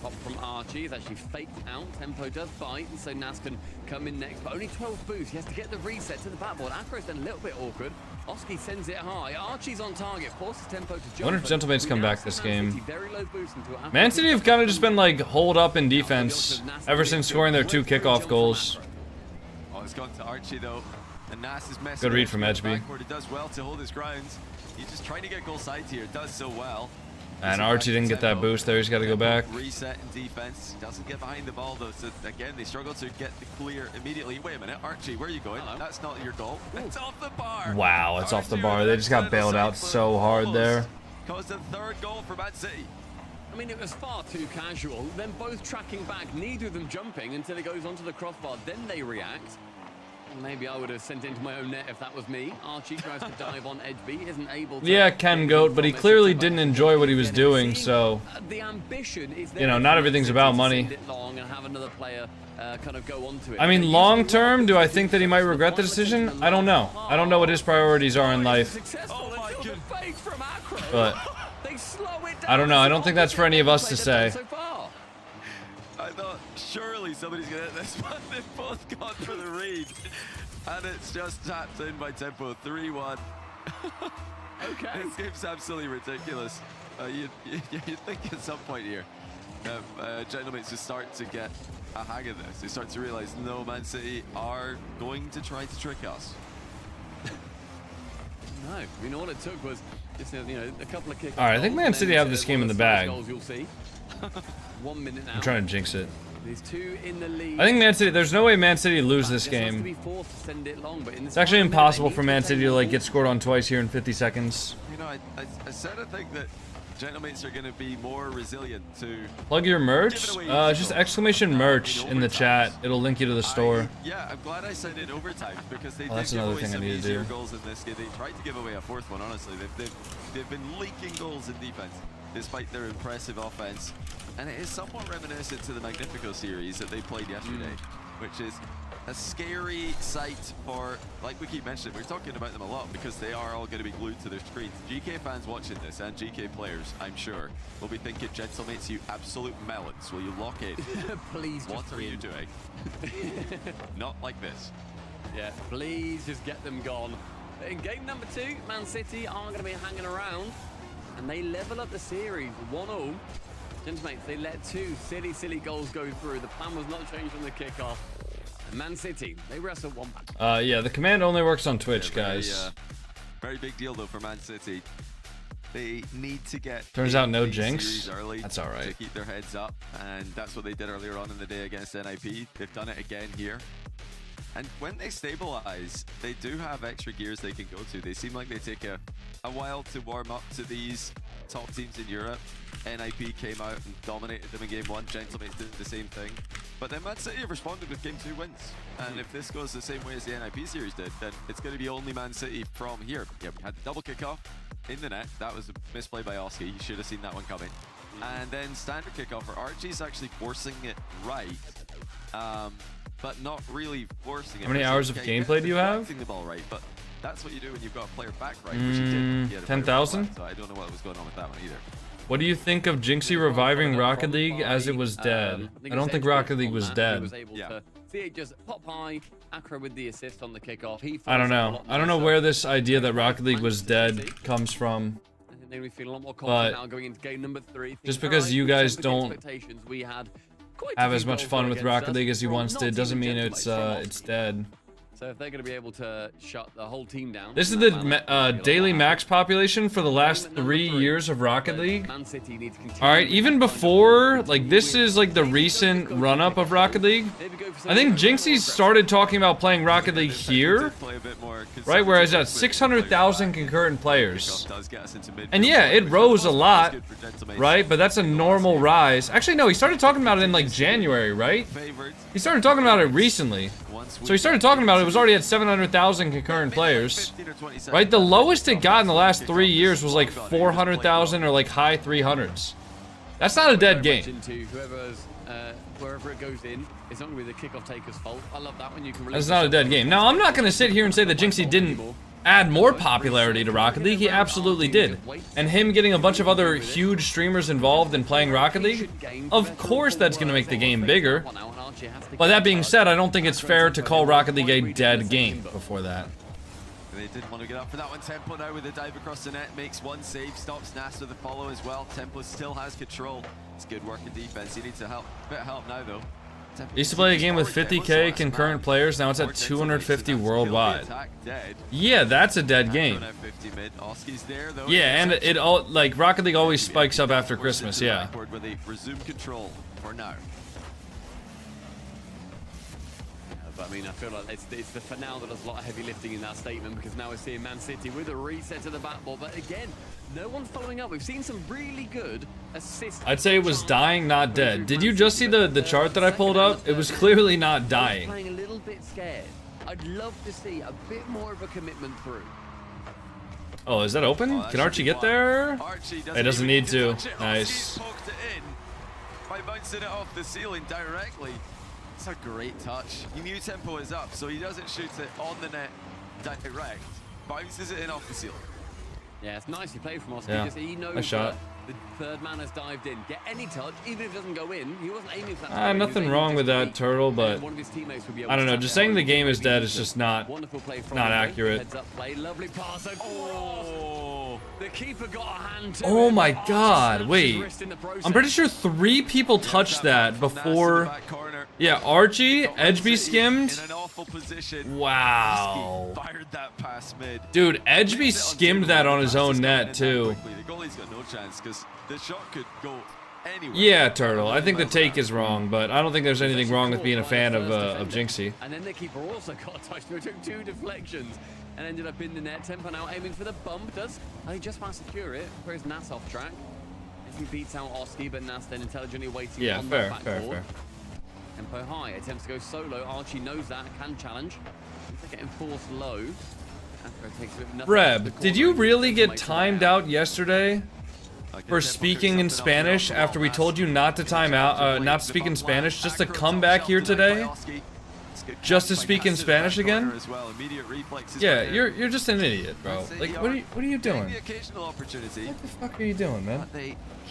pop from Archie. It's actually faked out. Tempo does bite, and so Nas can come in next, but only 12 boosts. He has to get the reset to the backboard. Acro's then a little bit awkward. Oski sends it high. Archie's on target, forces Tempo to jump. I wonder if Gentlemates come back this game. Very low boost into Afro. Man City have kind of just been like holed up in defense ever since scoring their 2 kickoff goals. Oh, it's gone to Archie though. And Nas is messing. Good read from Edgeby. He does well to hold his ground. He's just trying to get goal side here. Does so well. And Archie didn't get that boost there. He's got to go back. Reset in defense. Doesn't get behind the ball though. So again, they struggle to get the clear immediately. Wait a minute, Archie, where are you going? Hello. That's not your goal. It's off the bar. Wow, it's off the bar. They just got bailed out so hard there. Caused the 3rd goal for Man City. I mean, it was far too casual. Then both tracking back, neither of them jumping until it goes onto the crossbar. Then they react. Well, maybe I would have sent it into my own net if that was me. Archie tries to dive on Edgeby, isn't able to. Yeah, Ken Goat, but he clearly didn't enjoy what he was doing, so. The ambition is You know, not everything's about money. Long and have another player kind of go onto it. I mean, long term, do I think that he might regret the decision? I don't know. I don't know what his priorities are in life. Oh my God. But I don't know. I don't think that's for any of us to say. I thought surely somebody's gonna hit this one. They've both gone for the read, and it's just tapped in by Tempo. 3-1. Okay. This game's absolutely ridiculous. You'd think at some point here, gentlemen, to start to get a hang of this. They start to realize, no, Man City are going to try to trick us. No, I mean, all it took was just, you know, a couple of kicks. All right, I think Man City have this game in the bag. You'll see. 1 minute now. I'm trying to jinx it. There's 2 in the lead. I think Man City, there's no way Man City lose this game. It's actually impossible for Man City to like get scored on twice here in 50 seconds. You know, I said I think that Gentlemates are going to be more resilient to... Plug your merch? Just exclamation merch in the chat. It'll link you to the store. Yeah, I'm glad I said it overtime because they did that's give another away thing I some need to easier do. goals in this game. They tried to give away a 4th one, honestly. They've been leaking goals in defense despite their impressive offense. And it is somewhat reminiscent to the Magnifico series that they played yesterday, which is a scary sight for, like we keep mentioning, we're talking about them a lot because they are all going to be glued to their screens. GK fans watching this and GK players, I'm sure, will be thinking, Gentlemates, you absolute melons, will you lock in? Please, what are you doing? Not like this. Yeah, please just get them gone. In game number 2, Man City are going to be hanging around, and they level up the series 1-0. Gentlemates, they let 2 silly goals go through. The plan was not changed from the kickoff. Man City, they wrestle 1 back. Yeah, the command only works on Twitch, guys. Very big deal though for Man City. They need to get. Turns out no the jinx. series early That's all right. to keep their heads up, and that's what they did earlier on in the day against NIP. They've done it again here. And when they stabilize, they do have extra gears they can go to. They seem like they take a while to warm up to these top teams in Europe. NIP came out and dominated them in game 1. Gentlemates did the same thing. But then Man City have responded with game 2 wins. And if this goes the same way as the NIP series did, then it's going to be only Man City from here. Yeah, we had the double kickoff in the net. That was a misplay by Oski. You should have seen that one coming. And then standard kickoff for Archie's actually forcing it right. But not really forcing it. How many hours of gameplay do you have? The ball right, but that's what you do when you've got a player back right, which he did. 10,000? So I don't know what was going on with that one either. What do you think of Jinxie reviving Rocket League as it was dead? I don't think Rocket League was dead. See, just pop high. Acro with the assist on the kickoff. I don't know. I don't know where this idea that Rocket League was dead comes from. But just because you guys don't have as much fun with Rocket League as you once did doesn't mean it's dead. So if they're going to be able to shut the whole team down. This is the daily max population for the last 3 years of Rocket League. Alright, even before, like this is like the recent run-up of Rocket League. I think Jinxie started talking about playing Rocket League here, right, where it's at 600,000 concurrent players. And yeah, it rose a lot, right, but that's a normal rise. Actually, no, he started talking about it in like January, right? He started talking about it recently. So he started talking about it was already at 700,000 concurrent players, right? The lowest it got in the last 3 years was like 400,000 or like high 300s. That's not a dead game. Wherever it goes in, it's not going to be the kickoff taker's fault. I love that when you can. That's not a dead game. Now, I'm not going to sit here and say that Jinxie didn't add more popularity to Rocket League. He absolutely did. And him getting a bunch of other huge streamers involved in playing Rocket League, of course that's going to make the game bigger. But that being said, I don't think it's fair to call Rocket League a dead game before that. They did want to get up for that one. Tempo now with the dive across the net, makes one save, stops Nas with the follow as well. Tempo still has control. It's good work in defense. He needs a bit of help now though. Used to play a game with 50k concurrent players, now it's at 250 worldwide. Yeah, that's a dead game. Yeah, and it all, like, Rocket League always spikes up after Christmas, yeah. Resume control for now. But I mean, I feel like it's the for now that does a lot of heavy lifting in that statement, because now we're seeing Man City with a reset to the backboard. But again, no one's following up. We've seen some really good assists. I'd say it was dying, not dead. Did you just see the chart that I pulled up? It was clearly not dying. Playing a little bit scared. I'd love to see a bit more of a commitment through. Oh, is that open? Can Archie get there? It doesn't need to. Nice. By bouncing it off the ceiling directly. It's a great touch. He knew tempo is up, so he doesn't shoot it on the net direct. Bounces it in off the ceiling. Yeah, it's nicely played from Oscar. Yeah. He knows Nice shot. the third man has dived in. Get any touch, even if it doesn't go in. He wasn't aiming for that. Nothing wrong with that, Turtle, but I don't know. Just saying the game is dead is just not accurate. Heads up play, lovely pass. Oh, the keeper got a hand to Oh it. my God! Wait, I'm pretty sure 3 people touched that before. Yeah, Archie, Edgeby skimmed. In an awful position. Wow. Fired that pass mid. Dude, Edgeby skimmed that on his own net too. The goalie's got no chance because the shot could go anywhere. Yeah, Turtle. I think the take is wrong, but I don't think there's anything wrong with being a fan of Jinxie. And then the keeper also got a touch. He took 2 deflections and ended up in the net. Tempo now aiming for the bump. He just might secure it. Throws Nas off track. He beats out Oski, but Nas then intelligently waiting on the backboard. Tempo high, attempts to go solo. Archie knows that, can challenge. He's getting forced low. Reb, did you really get timed out yesterday for speaking in Spanish after we told you not to time out, not speak in Spanish, just to come back here today? Just to speak in Spanish again? Yeah, you're just an idiot, bro. Like, what are you doing? What the fuck are you doing, man?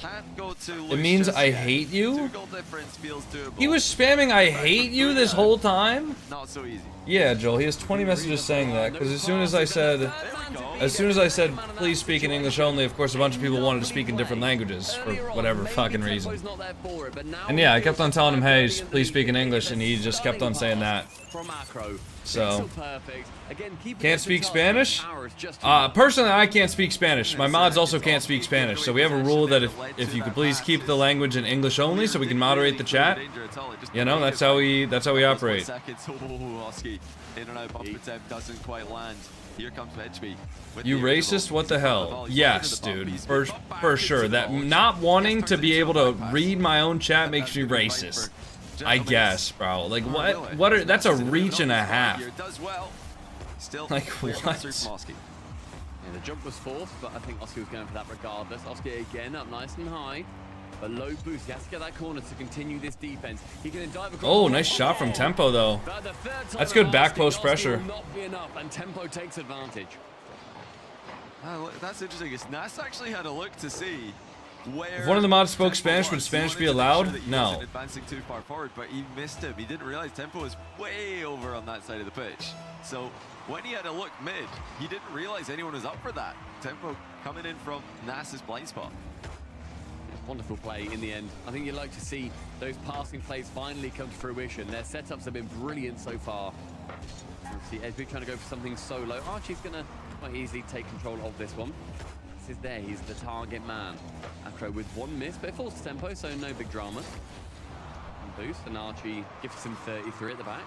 It means I hate you? He was spamming I hate you this whole time? Not so easy. Yeah, Joel, he has 20 messages saying that, because as soon as I said please speak in English only, of course a bunch of people wanted to speak in different languages for whatever fucking reason. And yeah, I kept on telling him, hey, please speak in English, and he just kept on saying that. So, can't speak Spanish? Personally, I can't speep Spanish. My mods also can't speak Spanish, so we have a rule that if you could please keep the language in English only, so we can moderate the chat. You know, that's how we operate. You racist? What the hell? Yes, dude, for sure. That not wanting to be able to read my own chat makes me racist. I guess, bro. Like, what that's a reach and a half. Like, what? Yeah, the jump was forced, but I think Oski was going for that regardless. Oski again up nice and high, but low boost. He has to get that corner to continue this defense. He can dive across. Oh, nice shot from Tempo, though. That's good back post pressure. Will not be enough, and Tempo takes advantage. That's interesting. Nas actually had a look to see where. If one of the mods spoke Spanish, would Spanish be allowed? No. Advancing too far forward, but he missed him. He didn't realize Tempo was way over on that side of the pitch. So when he had a look mid, he didn't realize anyone was up for that. Tempo coming in from Nas's blind spot. Wonderful play in the end. I think you'd like to see those passing plays finally come to fruition. Their setups have been brilliant so far. See Edgeby trying to go for something solo. Archie's going to quite easily take control of this one. This is there. He's the target man. Acro with one miss, but it falls to Tempo, so no big drama. And boost, and Archie gives him 33 at the back.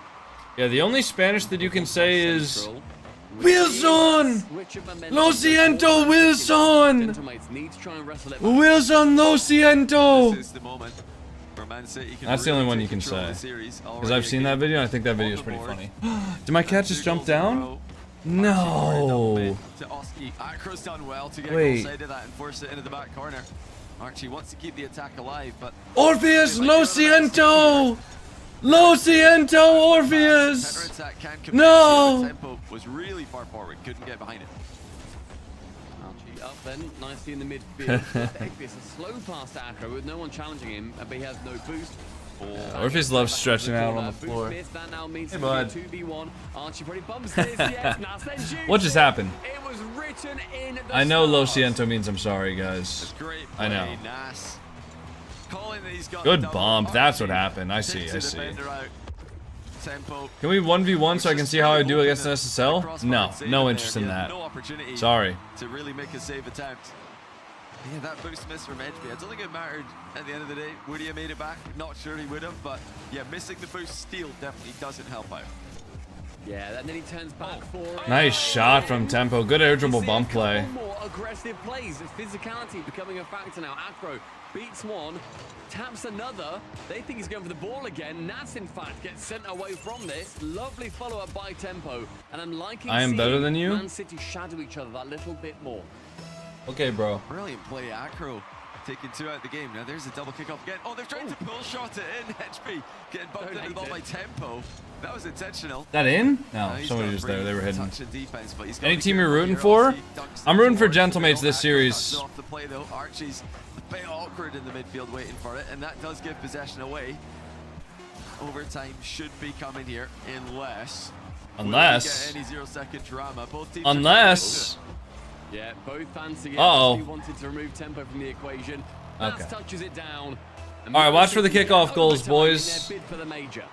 Yeah, the only Spanish that you can say is Wilson! Lo siento, Wilson! Wilson, lo siento! That's the only one you can say. Because I've seen that video, and I think that video is pretty funny. Did my cat just jump down? No! Wait. Archie wants to keep the attack alive, but Orpheus, lo siento! Lo siento, Orpheus! Attack can commit. No! Tempo was really far forward, couldn't get behind it. Archie up then, nicely in the midfield. It's a slow pass to Acro with no one challenging him, but he has no boost. Orpheus loves stretching out on the floor. That now means Hey, bud. 2v1. Archie probably bumps this. Yes, now send shoots. What just happened? It was written in the I know Lo stars. siento means I'm sorry, guys. It's great I know. play, Nas. Calling that he's got Good double. bump. That's what Archie happened. I see. takes I the see. defender out. Tempo. Can we 1v1 so I can see how I do against an SSL? No. No interest in that. No opportunity Sorry. to really make a save attempt. Yeah, that boost miss from Edgeby. I don't think it mattered at the end of the day. Would he have made it back? Not sure he would have, but yeah, missing the boost steal definitely doesn't help out. Yeah, and then he turns back for Nice shot from Tempo. Good air dribble bump play. More aggressive plays. Physicality becoming a factor now. Acro beats one, taps another. They think he's going for the ball again. Nats, in fact, gets sent away from this. Lovely follow-up by Tempo. And I'm liking I am better than you? Man City shadow each other that little bit more. Okay, bro. Brilliant play, Acro. Taking 2 out of the game. Now there's a double kickoff again. Oh, they've tried to pull shot it in. HB getting bumped into the ball by Tempo. That was intentional. That in? No, He's somebody got was there. They were hidden. touch and defense, but he's got Any to be team you're careful rooting here. for? Obviously, dunks I'm rooting for towards the Gentlemates middle. this series. Acro cuts off the play though. Archie's a bit awkward in the midfield waiting for it, and that does give possession away. Overtime should be coming here, unless we get any 0-second drama. Both teams Unless. Yeah, both fans together. Uh-oh. Wanted to remove Tempo from the equation. Okay. Nats touches it down. All right, watch for the kickoff goals, boys. Bid for the major.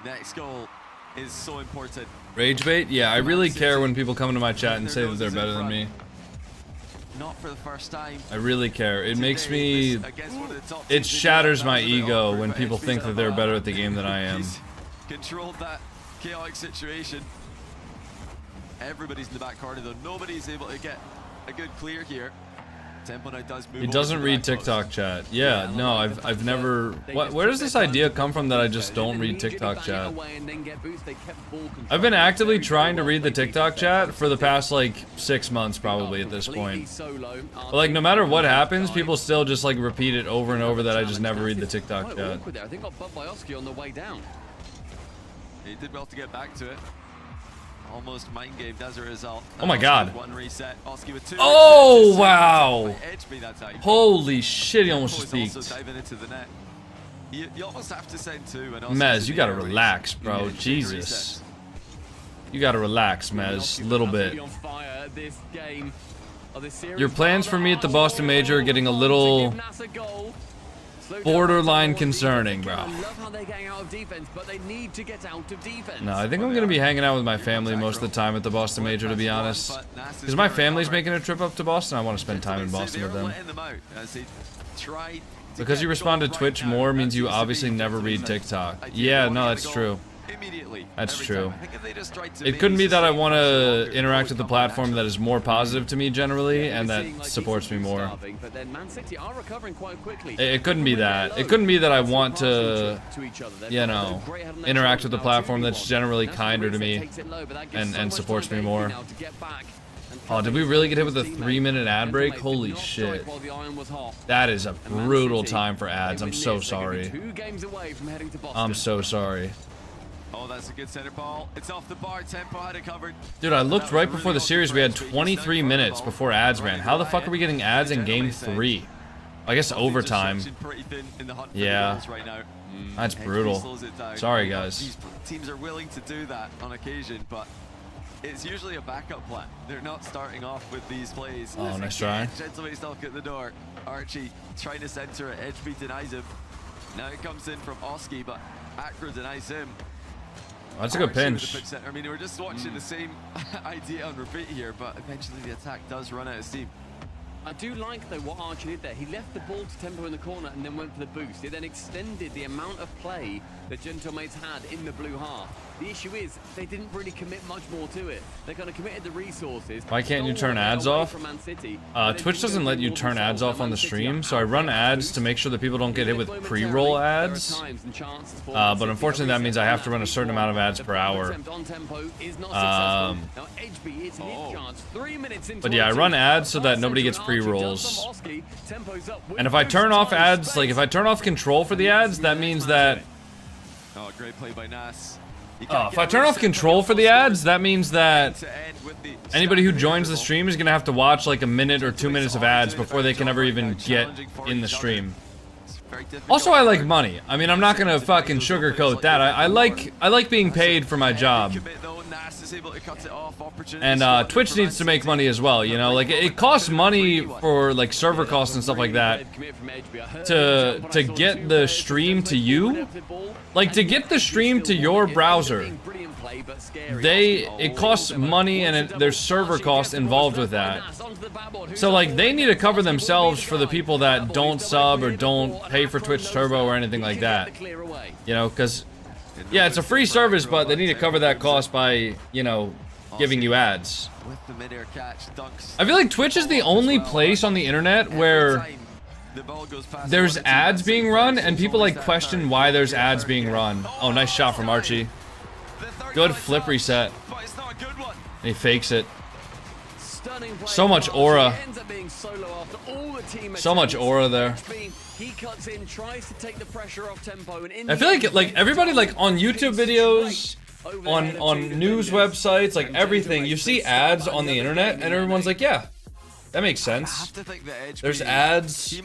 Next goal is so important. Rage bait? Yeah, I really care when people come into my chat and say that they're better than me. Not for the first time. I really care. It makes me... It shatters my ego when people think that they're better at the game than I am. He's controlled that chaotic situation. Everybody's in the back corner though. Nobody's able to get a good clear here. Tempo now does move. He doesn't read TikTok chat. Yeah, no, I've never... Where does this idea come from that I just don't read TikTok chat? I've been actively trying to read the TikTok chat for the past, like, 6 months probably at this point. But, like, no matter what happens, people still just, like, repeat it over and over that I just never read the TikTok chat. I think got bumped by Oski on the way down. He did well to get back to it. Almost mind gamed as a result. Oh my god. One reset. Oski with 2 Oh, wow. Edgeby that time. Holy shit, he almost just peeked. Also diving into the net. You almost have to send 2. And Mez, you gotta relax, bro. Jesus. You gotta relax, Mez. A little bit. Your plans for me at the Boston Major are getting a little borderline concerning, bro. No, I think I'm gonna be hanging out with my family most of the time at the Boston Major, to be honest. Because my family's making a trip up to Boston. I want to spend time in Boston with them. Because you respond to Twitch more means you obviously never read TikTok. Yeah, no, that's true. That's true. It couldn't be that I want to interact with the platform that is more positive to me generally and that supports me more. It couldn't be that. It couldn't be that I want to, you know, interact with the platform that's generally kinder to me and supports me more. Oh, did we really get hit with a 3-minute ad break? Holy shit. That is a brutal time for ads. I'm so sorry. I'm so sorry. Oh, that's a good center ball. It's off the bar. Tempo had it covered. Dude, I looked right before the series. We had 23 minutes before ads ran. How the fuck are we getting ads in game 3? I guess overtime. Yeah. That's brutal. Sorry, guys. Teams are willing to do that on occasion, but it's usually a backup plan. They're not starting off with these plays. Oh, nice try. Gentleman's knock at the door. Archie trying to center it. Edgeby denies him. Now it comes in from Oski, but Acro denies him. Oh, that's a good pinch. I mean, we're just watching the same idea on repeat here, but eventually the attack does run out of steam. I do like, though, what Archie did there. He left the ball to Tempo in the corner and then went for the boost. He then extended the amount of play that Gentlemates had in the blue half. The issue is they didn't really commit much more to it. They kind of committed the resources. Why can't you turn ads off? Twitch doesn't let you turn ads off on the stream, so I run ads to make sure that people don't get hit with pre-roll ads. But unfortunately that means I have to run a certain amount of ads per hour. It's his chance. 3 minutes into But yeah, I run ads so that nobody gets free rolls. And if I turn off ads, like if I turn off control for the ads, that means that... Oh, great play by Nas. if I turn off control for the ads, that means that anybody who joins the stream is gonna have to watch like a minute or 2 minutes of ads before they can ever even get in the stream. Also, I like money. I mean, I'm not gonna fucking sugarcoat that. I like being paid for my job. And Twitch needs to make money as well, you know? Like, it costs money for like server costs and stuff like that to get the stream to you. Like, to get the stream to your browser, it costs money and there's server costs involved with that. So like, they need to cover themselves for the people that don't sub or don't pay for Twitch Turbo or anything like that. You know, because yeah, it's a free service, but they need to cover that cost by, you know, giving you ads. I feel like Twitch is the only place on the internet where there's ads being run and people like question why there's ads being run. Oh, nice shot from Archie. Good flip reset. And he fakes it. So much aura. So much aura there. I feel like everybody like on YouTube videos, on news websites, like everything, you see ads on the internet and everyone's like, yeah, that makes sense. There's ads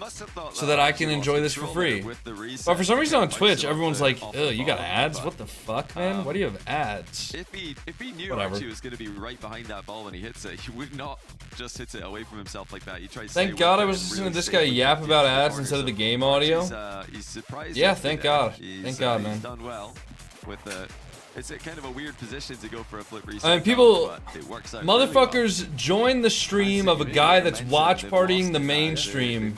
so that I can enjoy this for free. But for some reason on Twitch, everyone's like, ugh, you got ads? What the fuck, man? Why do you have ads? If he knew Archie was going to be right behind that ball when he hits it, he would not just hit it away from himself like that. He tries to Thank God I was listening to this guy yap about ads instead of the game audio. He's surprised. Yeah, thank God. Thank God, man. He's done well with the... It's a kind of a weird position to go for a flip reset. I mean, people, really motherfuckers well. join the stream of a guy that's watch partying the mainstream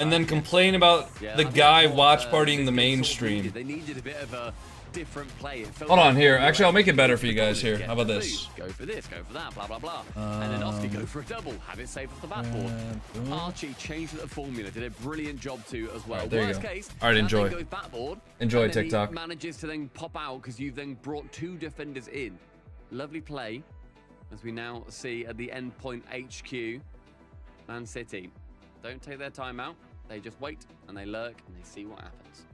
and then complain about the guy watch partying the mainstream. They needed a bit of a different play. Hold on here. Actually, I'll make it better for you guys here. How about this? Go for this, go for that, blah, blah, blah. And then Oski go for a double. Have it saved off the backboard. Archie changed the formula. Did a brilliant job too as well. Right, there you Worst go. case, All right, enjoy. goes backboard, Enjoy and then TikTok. He manages to then pop out because you've then brought 2 defenders in. Lovely play, as we now see at the endpoint HQ. Man City don't take their time out. They just wait and they lurk and they see what happens.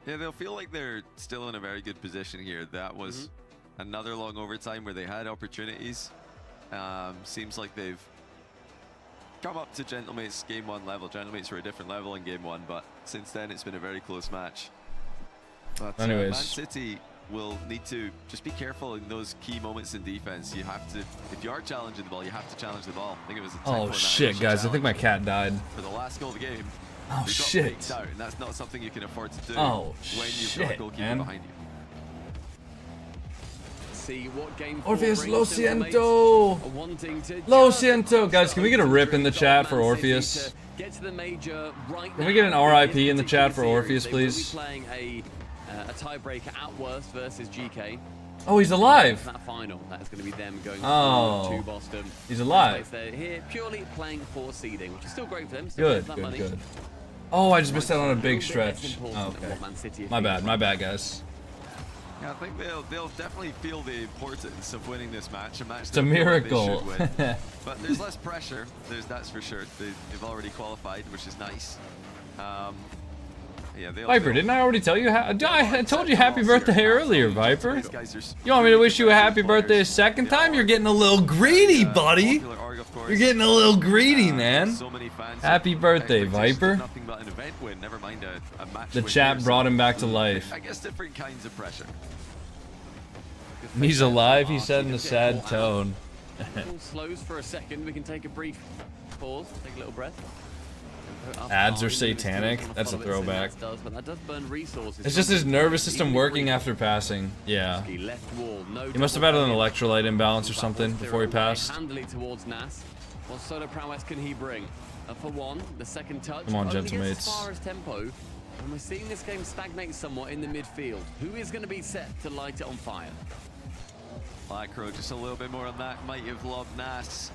Yeah, they'll feel like they're still in a very good position here. That was another long overtime where they had opportunities. Seems like they've come up to Gentlemates game 1 level. Gentlemates were a different level in game 1, but since then it's been a very close match. But anyways, Man City will need to just be careful in those key moments in defense. You have to, if you are challenging the ball, you have to challenge the ball. I think it was a Oh shit, guys! I think my cat died. for the last goal of the game. Oh We got shit! faked out, and that's not something you can afford to do Oh when you've shit, got a goalkeeper man. behind you. See what game Orpheus, brings lo to the mates. siento. Wanting to Lo just siento, guys. Can we get a rip in the chat for Man City Orpheus? to get to the major right Can we get an now RIP this in the chat for particular Orpheus, series. They will be please? playing a tiebreaker at worst versus GK. Oh, he's alive. That final, that's going to be them going Oh, to Boston. he's alive. They're here purely playing for seeding, which is still great for them. So Good, that good, money. good. Oh, I just missed out on a big little bit less stretch. important Oh, than okay. what Man City have My been. bad, guys. Yeah, I think they'll definitely feel the importance of winning this match. It's a miracle. They should win. But there's less pressure. That's for sure. They've already qualified, which is nice. Yeah, Viper, didn't I already tell you? I told you happy birthday earlier, Viper. You want me to wish you a happy birthday a second time? You're getting a little greedy, buddy. You're getting a little greedy, man. Happy birthday, Viper. The chat brought him back to life. I guess different kinds of pressure. He's alive, he said in a sad tone. All slows for a second. We can take a brief pause, take a little breath. Ads are satanic. That's a throwback. But that does burn resources. It's just his nervous system working after passing. Yeah. He must have had an electrolyte imbalance or something before he passed. Handily towards Nas. What sort of prowess can he bring? For one, the second touch. Come on, only Gentlemates. gets as far as tempo. And we're seeing this game stagnate somewhat in the midfield. Who is going to be set to light it on fire? Blackrow just a little bit more on that. Might have lobbed Nas,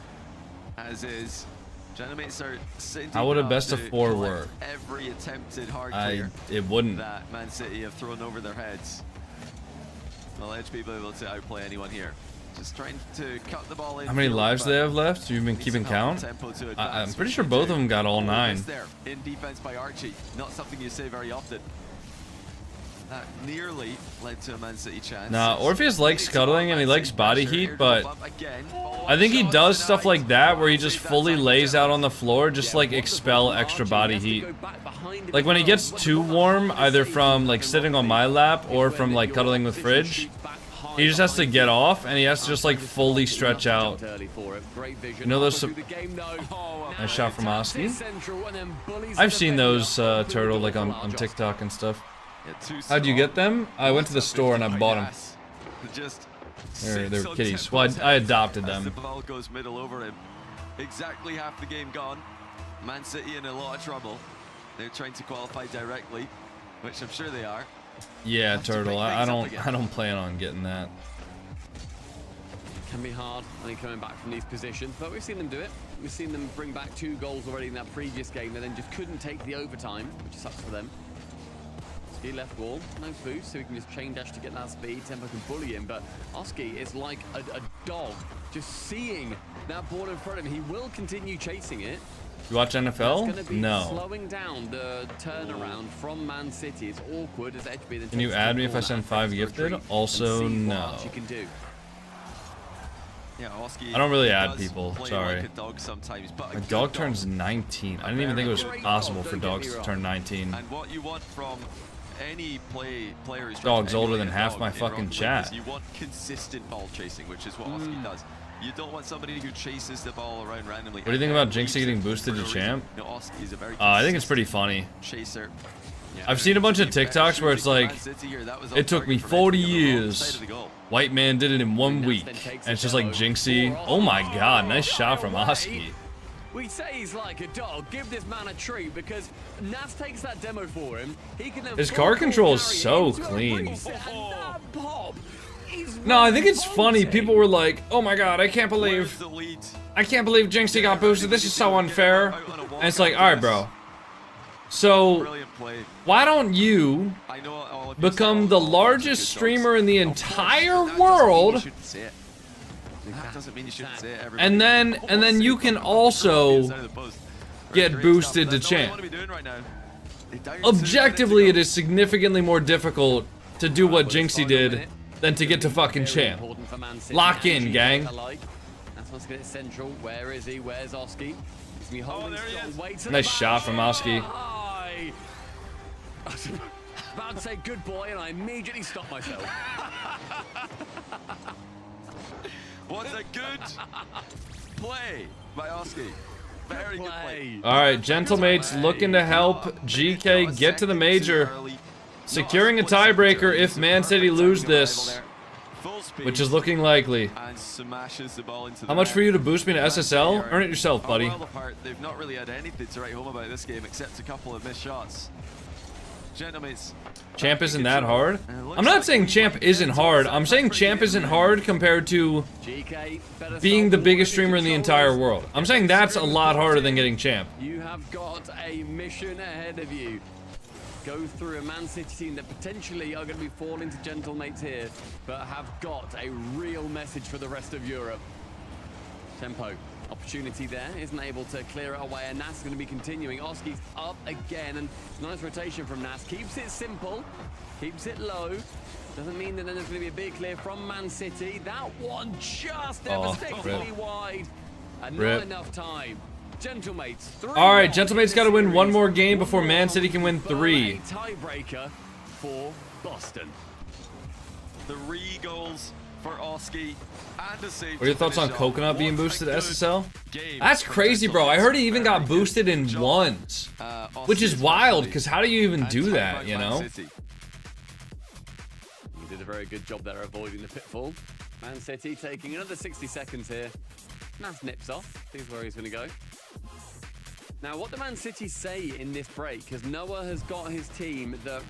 as is. Gentlemates are sitting How would a up best to of 4 collect work? Every attempted hard clear It wouldn't. that Man City have thrown over their heads. Will Edge be able to outplay anyone here? Just trying to cut the ball in. How many lives do they have left? You've been keeping count? I'm pretty sure both of them got all 9. There in defense by Archie. Not something you say very often. That nearly led to a Man City chance. Nah, Orpheus likes scuttling and he likes body heat, but I think he does stuff like that where he just fully lays out on the floor just to, like, expel extra body heat. Like when he gets too warm, either from like sitting on my lap or from like cuddling with Fridge, he just has to get off and he has to just like fully stretch out. You know those nice shot from Oski? I've seen those Turtle like on TikTok and stuff. How'd you get them? I went to the store and I bought them. They're kitties. Well, I adopted them. The ball goes middle over him. Exactly half the game gone. Man City in a lot of trouble. They're trying to qualify directly, which I'm sure they are. Yeah, Turtle. I don't plan on getting that. Can be hard when coming back from these positions, but we've seen them do it. We've seen them bring back 2 goals already in that previous game. They then just couldn't take the overtime, which sucks for them. He left wall, no boost, so he can just chain dash to get that speed. Tempo can bully him, but Oski is like a dog, just seeing that ball in front of him. He will continue chasing it. You watch NFL? No. Slowing down the turnaround from Man City. It's awkward as HB. Can you add me if I send 5 gifted? Also, no. I don't really add people, sorry. My dog turns 19. I didn't even think it was possible for dogs to turn 19. And what you want from any player is dog's older than half my fucking chat. You want consistent ball chasing, which is what Oski does. You don't want somebody who chases the ball around randomly. What do you think about Jinxie getting boosted to champ? I think it's pretty funny. Chaser. I've seen a bunch of TikToks where it's like, it took me 40 years. White man did it in 1 week. And it's just like Jinxie. Oh my god, nice shot from Oski. We say he's like a dog. Give this man a treat because Nas takes that demo for him. He can then his car control is so clean. No, I think it's funny. People were like, "Oh my god, I can't believe Jinxie got boosted. This is so unfair." And it's like, all right, bro. So why don't you become the largest streamer in the entire world? And then you can also get boosted to champ. Objectively, it is significantly more difficult to do what Jinxie did than to get to fucking champ. Lock in, gang. That's what's good at Central. Where is he? Where's Oski? Nice shot from Oski. I was about to say good boy, and I immediately stopped myself. What a good play by Oski. Very good play. All right, Gentlemates looking to help GK get to the major. Securing a tiebreaker if Man City lose this, which is looking likely. How much for you to boost me to SSL? Earn it yourself, buddy. They've not really had anything to write home about this game except a couple of missed shots. Gentlemates. Champ isn't that hard? I'm not saying champ isn't hard. I'm saying champ isn't hard compared to being the biggest streamer in the entire world. I'm saying that's a lot harder than getting champ. You have got a mission ahead of you. Go through a Man City team that potentially are going to be falling to Gentlemates here, but have got a real message for the rest of Europe. Tempo. Opportunity there, isn't able to clear it away, and Nas is going to be continuing. Oski's up again, and nice rotation from Nas. Keeps it simple, keeps it low. Doesn't mean that then there's going to be a big clear from Man City. That one just devastatingly wide, and not enough time. Gentlemates. All right, Gentlemates got to win one more game before Man City can win 3. Tiebreaker for Boston. 3 goals for Oski. What are your thoughts on Coconut being boosted to SSL? That's crazy, bro. I heard he even got boosted in 1s, which is wild, because how do you even do that, you know? He did a very good job there avoiding the pitfall. Man City taking another 60 seconds here. Nas nips off. Sees where he's going to go. Now, what do Man City say in this break? Because Noah has got his team that...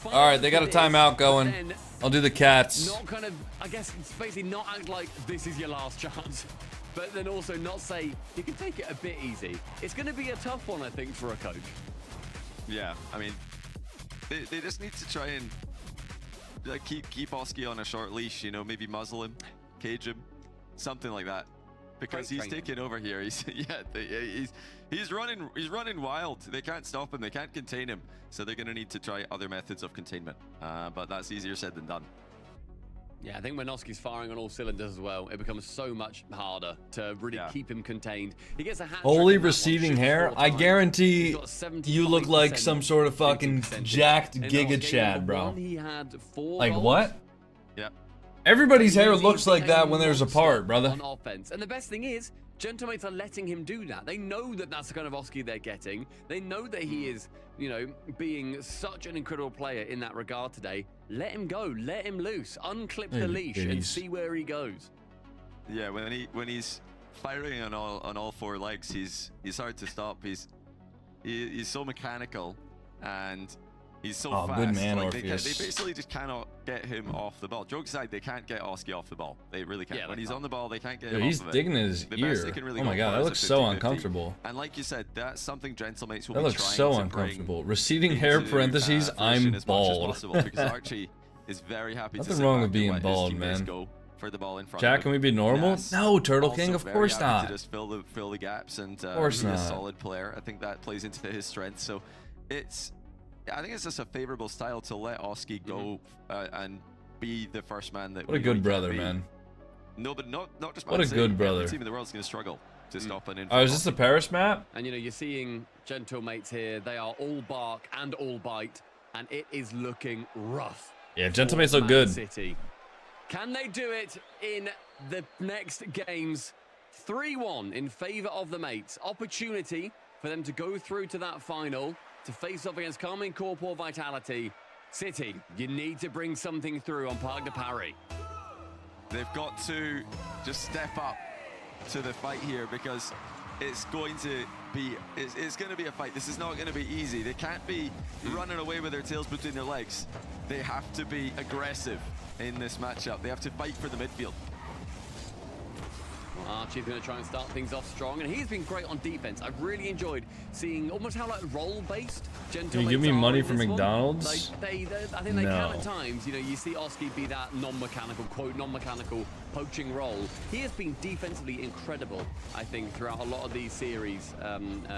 All right, they got a timeout going. I'll do the cats. Not kind of, I guess, it's basically not act like this is your last chance, but then also not say you can take it a bit easy. It's going to be a tough one, I think, for a coach. Yeah, I mean, they just need to try and keep Oski on a short leash. You know, maybe muzzle him. cage him, something like that. Because he's taking over here. He's he's running wild. They can't stop him. They can't contain him. So they're gonna need to try other methods of containment. But that's easier said than done. Yeah, I think when Oski's firing on all cylinders as well, it becomes so much harder to really keep him contained. He gets a hat Holy receding hair. I guarantee you look like some sort of fucking jacked Giga Chad, bro. Like what? Yep. Everybody's hair looks like that when there's a part, brother. On offense. And the best thing is, Gentlemates are letting him do that. They know that that's the kind of Oski they're getting. They know that he is, you know, being such an incredible player in that regard today. Let him go. Let him loose. Unclip the leash and see where he goes. Yeah, when he's firing on all four legs, he's hard to stop. He's so mechanical and he's so fast. Good man, like, Orpheus. they basically just cannot get him off the ball. Jokes aside, they can't get Oski off the ball. They really can't. When he's on the ball, they can't get him he's off of digging it. in his The ear. best they can really Oh my go god, for that is a looks so 50-50. uncomfortable. And like you said, that's something Gentlemates will That be looks trying so to uncomfortable. bring Receding hair into, parentheses, fruition I'm as much as bald. possible, because Archie is very happy Nothing to wrong sit with back and being let his bald, teammates man. go for the ball in front Jack, of can him. we be normal? Yes. No, Turtle Also King, of very course happy not. to just fill the gaps and Of course be a not. solid player. I think that plays into his strength. So I think it's just a favorable style to let Oski go and be the first man that. What a good brother, man. No, but not just. What a good brother. Every team in the world's going to struggle to stop an. Oh, is this the Paris map? And you know, you're seeing Gentlemates here. They are all bark and all bite, and it is looking rough. Yeah, Gentlemates look good. City. Can they do it in the next games? 3-1 in favor of the mates. Opportunity for them to go through to that final to face off against Carmine Corp or Vitality. City, you need to bring something through on Parc de Paris. They've got to just step up to the fight here, because it's going to be a fight. This is not going to be easy. They can't be running away with their tails between their legs. They have to be aggressive in this matchup. They have to fight for the midfield. Archie's going to try and start things off strong, and he's been great on defense. I've really enjoyed seeing almost how like role-based Gentlemates Can you give me are money in from this one. McDonald's? I think they can at times. You know, you see Oski be that non-mechanical, quote, non-mechanical poaching role. He has been defensively incredible, I think, throughout a lot of these series,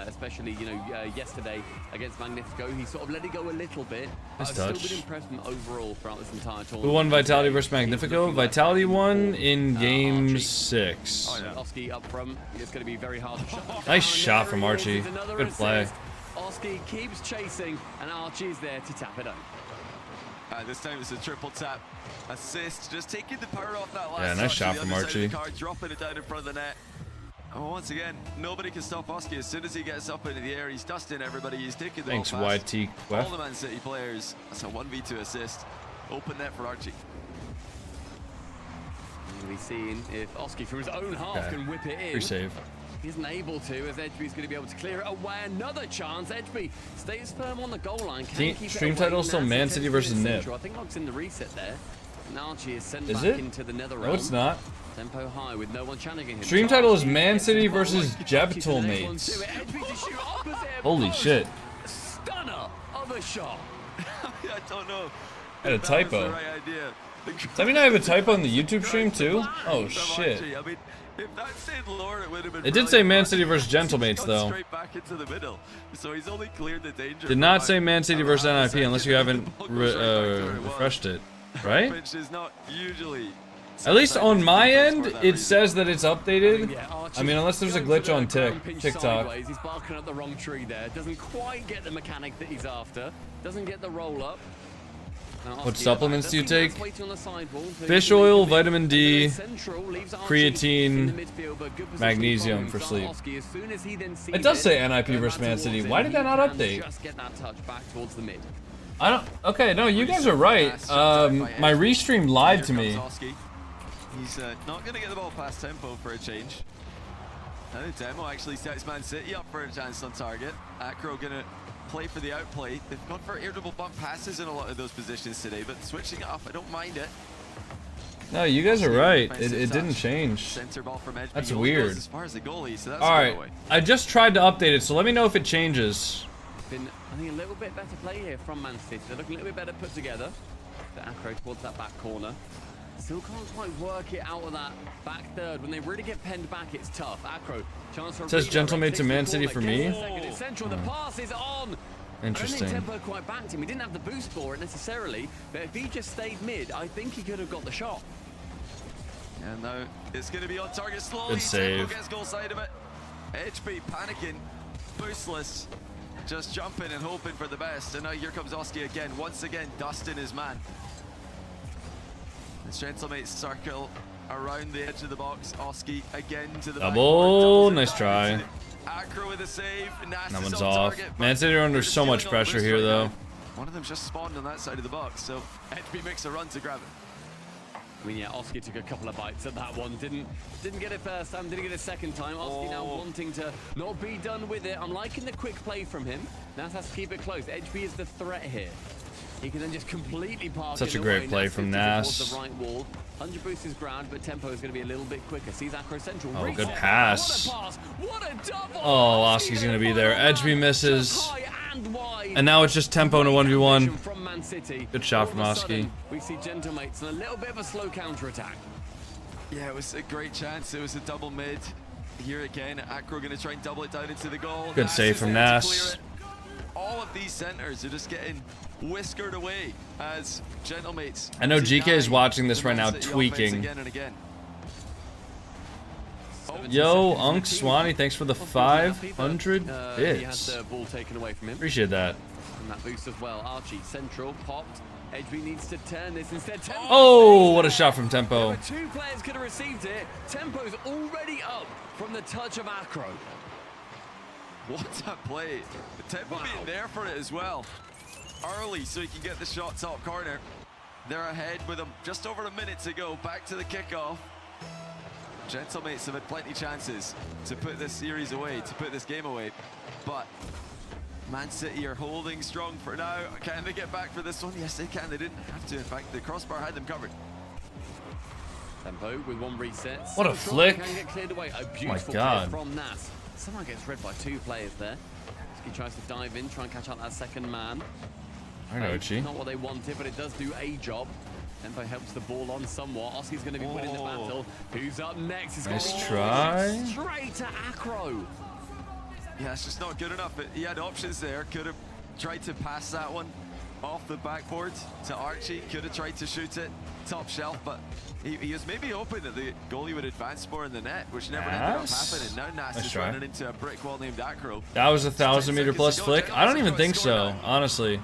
especially, you know, yesterday against Magnifico. He sort of let it go a little bit. Nice I've touch. still been impressed with him overall throughout this entire tournament. Who won Vitality versus Magnifico? Vitality won in game 6. Oh, yeah. Oski up front. It's going to be very hard to shut. Nice shot from Archie. Good play. Oski keeps chasing, and Archie's there to tap it up. This time it's a triple tap assist, just taking the power off that last. Yeah, nice shot from Archie. Dropping it down in front of the net. And once again, nobody can stop Oski. As soon as he gets up into the air, he's dusting everybody. He's taking the Thanks, ball past YT all the Man City players. That's a 1v2 assist. Open net for Archie. We'll be seeing if Oski from his own half can whip it in. Free save. He isn't able to, as Edgeby's going to be able to clear it away. Another chance. Edgeby stays firm on the goal line. Can keep Stream it away. title still Man City versus Nip. I think Locke's in the reset there. And Archie is sent Is back it? into the nether realm. No, it's not. Tempo high with no one challenging him. Stream title is Man City versus Jebtul Mates. Holy shit. Stunner of a shot. I don't know. I had a typo. Right idea. Does that mean I have a typo on the YouTube stream too? Oh shit. I mean, if that said Lord, it would have been. It did say Man City versus Gentlemates though. Straight back into the middle. So he's only cleared the danger. Did not say Man City versus NIP unless you haven't refreshed it, right? Which is not usually. At least on my end, it says that it's updated. I mean, unless there's a glitch on TikTok. He's barking up the wrong tree there. Doesn't quite get the mechanic that he's after. Doesn't get the roll up. What supplements do you take? Fish oil, vitamin D, creatine, magnesium for sleep. It does say NIP versus Man City. Why did that not update? I don't. Okay, no, you guys are right. My restream lied to me. He's not going to get the ball past tempo for a change. I think Demo actually sets Man City up for a chance on target. Acro going to play for the outplay. They've gone for irritable bump passes in a lot of those positions today, but switching it up, I don't mind it. No, you guys are right. It didn't change. Center ball from Edge. That's weird. As far as the goalie, so that's all right, I just tried to update it, so let me know if it changes. Been, I think, a little bit better play here from Man City. They're looking a little bit better put together. The Acro towards that back corner. Still can't quite work it out of that back third. When they really get penned back, it's tough. Acro, chance for Says Gentlemate to Man City for me. It's central. The pass is on. Interesting. I don't think Tempo quite backed him. He didn't have the boost for it necessarily, but if he just stayed mid, I think he could have got the shot. And now it's going to be on target slowly. Good save. Tempo gets goal side of it. HB panicking, boostless, just jumping and hoping for the best. And now here comes Oski again, once again dusting his man. His Gentlemates circle around the edge of the box. Oski again to the double. Nice try. Acro with a save. That one's off. Man City are under so much pressure here, though. One of them just spawned on that side of the box, so HB makes a run to grab it. I mean, yeah, Oski took a couple of bites at that one. Didn't get it first time, didn't get it second time. Oski now wanting to not be done with it. I'm liking the quick play from him. Now has to keep it close. HB is the threat here. He can then just completely park Such a great play from Nas. The right wall. 100 boost is ground, but Tempo is going to be a little bit quicker. Sees Acro Central. Oh, good pass. What a double. Oh, Oski's going to be there. Edgeby misses. And now it's just Tempo in a 1v1. From Man City. Good shot from Oski. We see Gentlemates and a little bit of a slow counter attack. Yeah, it was a great chance. It was a double mid. Here again, Acro going to try and double it down into the goal. Good save from Nas. All of these centers are just getting whiskered away as Gentlemates. I know GK is watching this right now, tweaking. Again and again. Yo, Unk Swanee, thanks for the 500 bits. He had the ball taken away from him. Appreciate that. And that boost as well. Archie, central, popped. HB needs to turn this instead. Tempo. Oh, what a shot from Tempo. Two players could have received it. Tempo's already up from the touch of Acro. What a play. Tempo being there for it as well. Early so he can get the shot top corner. They're ahead with just over a minute to go. Back to the kickoff. Gentlemates have had plenty of chances to put this series away, to put this game away. But Man City are holding strong for now. Can they get back for this one? Yes, they can. They didn't have to. In fact, the crossbar had them covered. Tempo with one reset. What a flick. Can get cleared away. A beautiful my God. play from Nas. Someone gets read by two players there. He tries to dive in, try and catch out that second man. I know, Chi. Not what they wanted, but it does do a job. Tempo helps the ball on somewhat. Oski's going to be winning the battle. Who's up next? It's nice try. Straight to Acro. Yeah, it's just not good enough. He had options there. Could have tried to pass that one off the backboard to Archie. Could have tried to shoot it top shelf, but he was maybe hoping that the goalie would advance more in the net, which never ended up happening. Now Nas is running into a brick wall named Acro. That was a 1,000-meter plus flick? I don't even think so, honestly.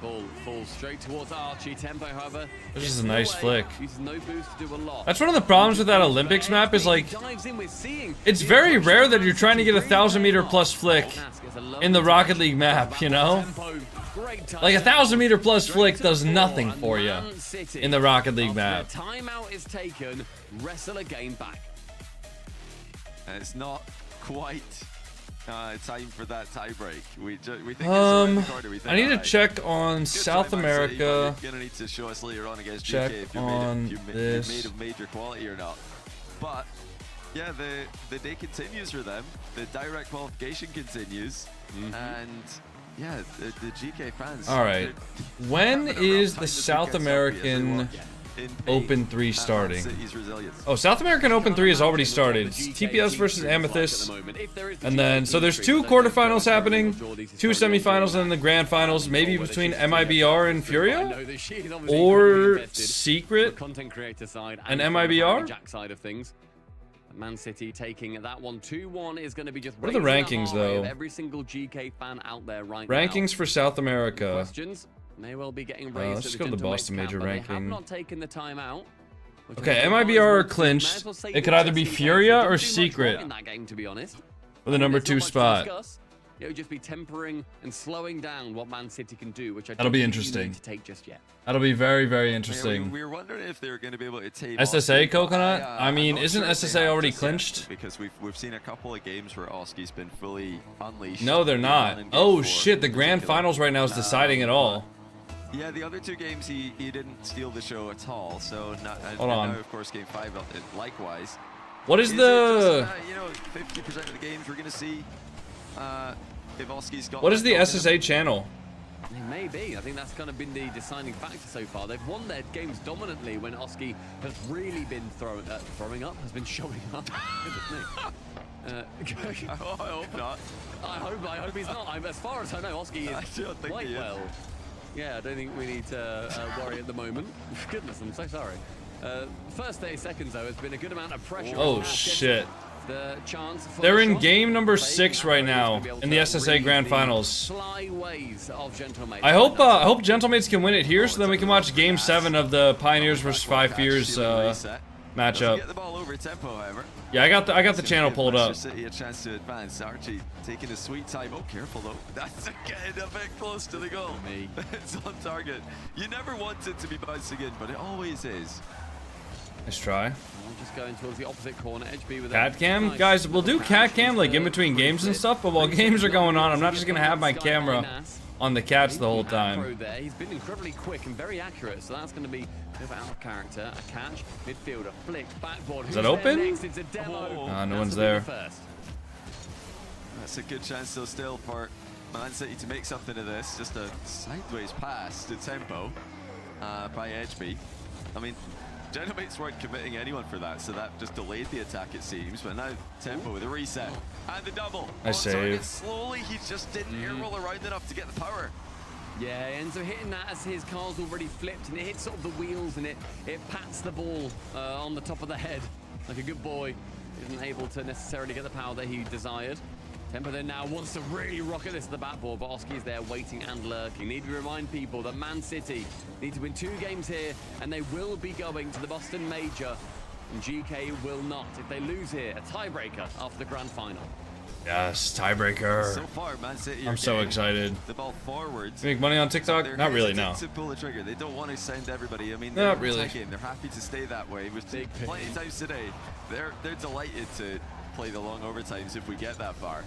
Ball falls straight towards Archie. Tempo, however, this is a nice flick. Uses no boost to do a lot. That's one of the problems with that Olympics map is like, it's very rare that you're trying to get a 1,000-meter plus flick in the Rocket League map, you know? Like a 1,000-meter plus flick does nothing for you in the Rocket League map. Timeout is taken. Wrestler game back. And it's not quite time for that tiebreak. We think I need to check on South America. You're gonna need to show us later on against check GK if on you're made of major quality or not. But yeah, the day continues for them. The direct qualification continues, and yeah, the GK fans. All right, when is the South American Open 3 starting? Oh, South American Open 3 has already started. It's TPS versus Amethyst. And then, so there's 2 quarterfinals happening, 2 semifinals, and then the grand finals, maybe between MIBR and Furia? Or Secret and MIBR? Man City taking that one 2-1 is going to be just. What are the rankings, though? Every single GK fan out there right rankings for South America. Questions may well be getting raised. Let's go to the Boston Major ranking. They have not taken the time out. Okay, MIBR are clinched. It could either be Furia or Secret in that game, to be honest. For the number 2 spot. It would just be tempering and slowing down what Man City can do, which I That'll be don't interesting. need to take just yet. That'll be very, very interesting. Yeah, we were wondering if they were going to be able to take SSA Coconut? I mean, isn't SSA already clinched? Because we've seen a couple of games where Oski's been fully unleashed. No, they're not. Oh shit, the grand finals right now is deciding it all. Yeah, the other 2 games he didn't steal the show at all. So Hold on. Now, of course, game 5 likewise. What is the? You know, 50% of the games we're going to see. If Oski's got. What is the SSA channel? It may be. I think that's kind of been the deciding factor so far. They've won their games dominantly when Oski has really been throwing up, has been showing up. Goodness me. I hope not. I hope he's not. As far as I know, Oski is quite well. Yeah, I don't think we need to worry at the moment. Goodness, I'm so sorry. First 30 seconds, though, has been a good amount of pressure. Oh, shit. The chance for They're in game number 6 right now in the SSA Grand Finals. I hope Gentlemates can win it here, so then we can watch game 7 of the Pioneers versus 5 Fears matchup. Get the ball over tempo, however. Yeah, I got the channel pulled up. A chance to advance. Archie taking his sweet time. Oh, careful though. That's getting a bit close to the goal. It's on target. You never want it to be bouncing in, but it always is. Nice try. I'm just going towards the opposite corner. HB with cat cam, guys. We'll do cat cam like in between games and stuff. But while games are going on, I'm not just gonna have my camera on the cats the whole time. He's been incredibly quick and very accurate, so that's going to be a bit out of character. A catch, midfielder, flick, backboard. Is that open? Next? It's a demo. No one's there. That's a good chance though still for Man City to make something of this. Just a sideways pass to tempo by HB. I mean, Gentlemates weren't committing anyone for that, so that just delayed the attack, it seems. But now tempo with a reset and the double. Nice save. Slowly, he just didn't air roll around enough to get the power. Yeah, ends up hitting that as his car's already flipped, and it hits sort of the wheels, and it pats the ball on the top of the head like a good boy. Isn't able to necessarily get the power that he desired. Tempo then now wants to really rocket this to the backboard, but Oski is there waiting and lurking. Need to remind people that Man City need to win 2 games here, and they will be going to the Boston Major, and GK will not. If they lose here, a tiebreaker after the grand final. Yes, tiebreaker. So far, Man City I'm so excited. The ball forwards. You make money on TikTok? Not really, no. To pull the trigger. They don't want to send everybody. I mean, not really. They're happy to stay that way. We've seen plenty of times today. They're delighted to play the long overtimes if we get that far.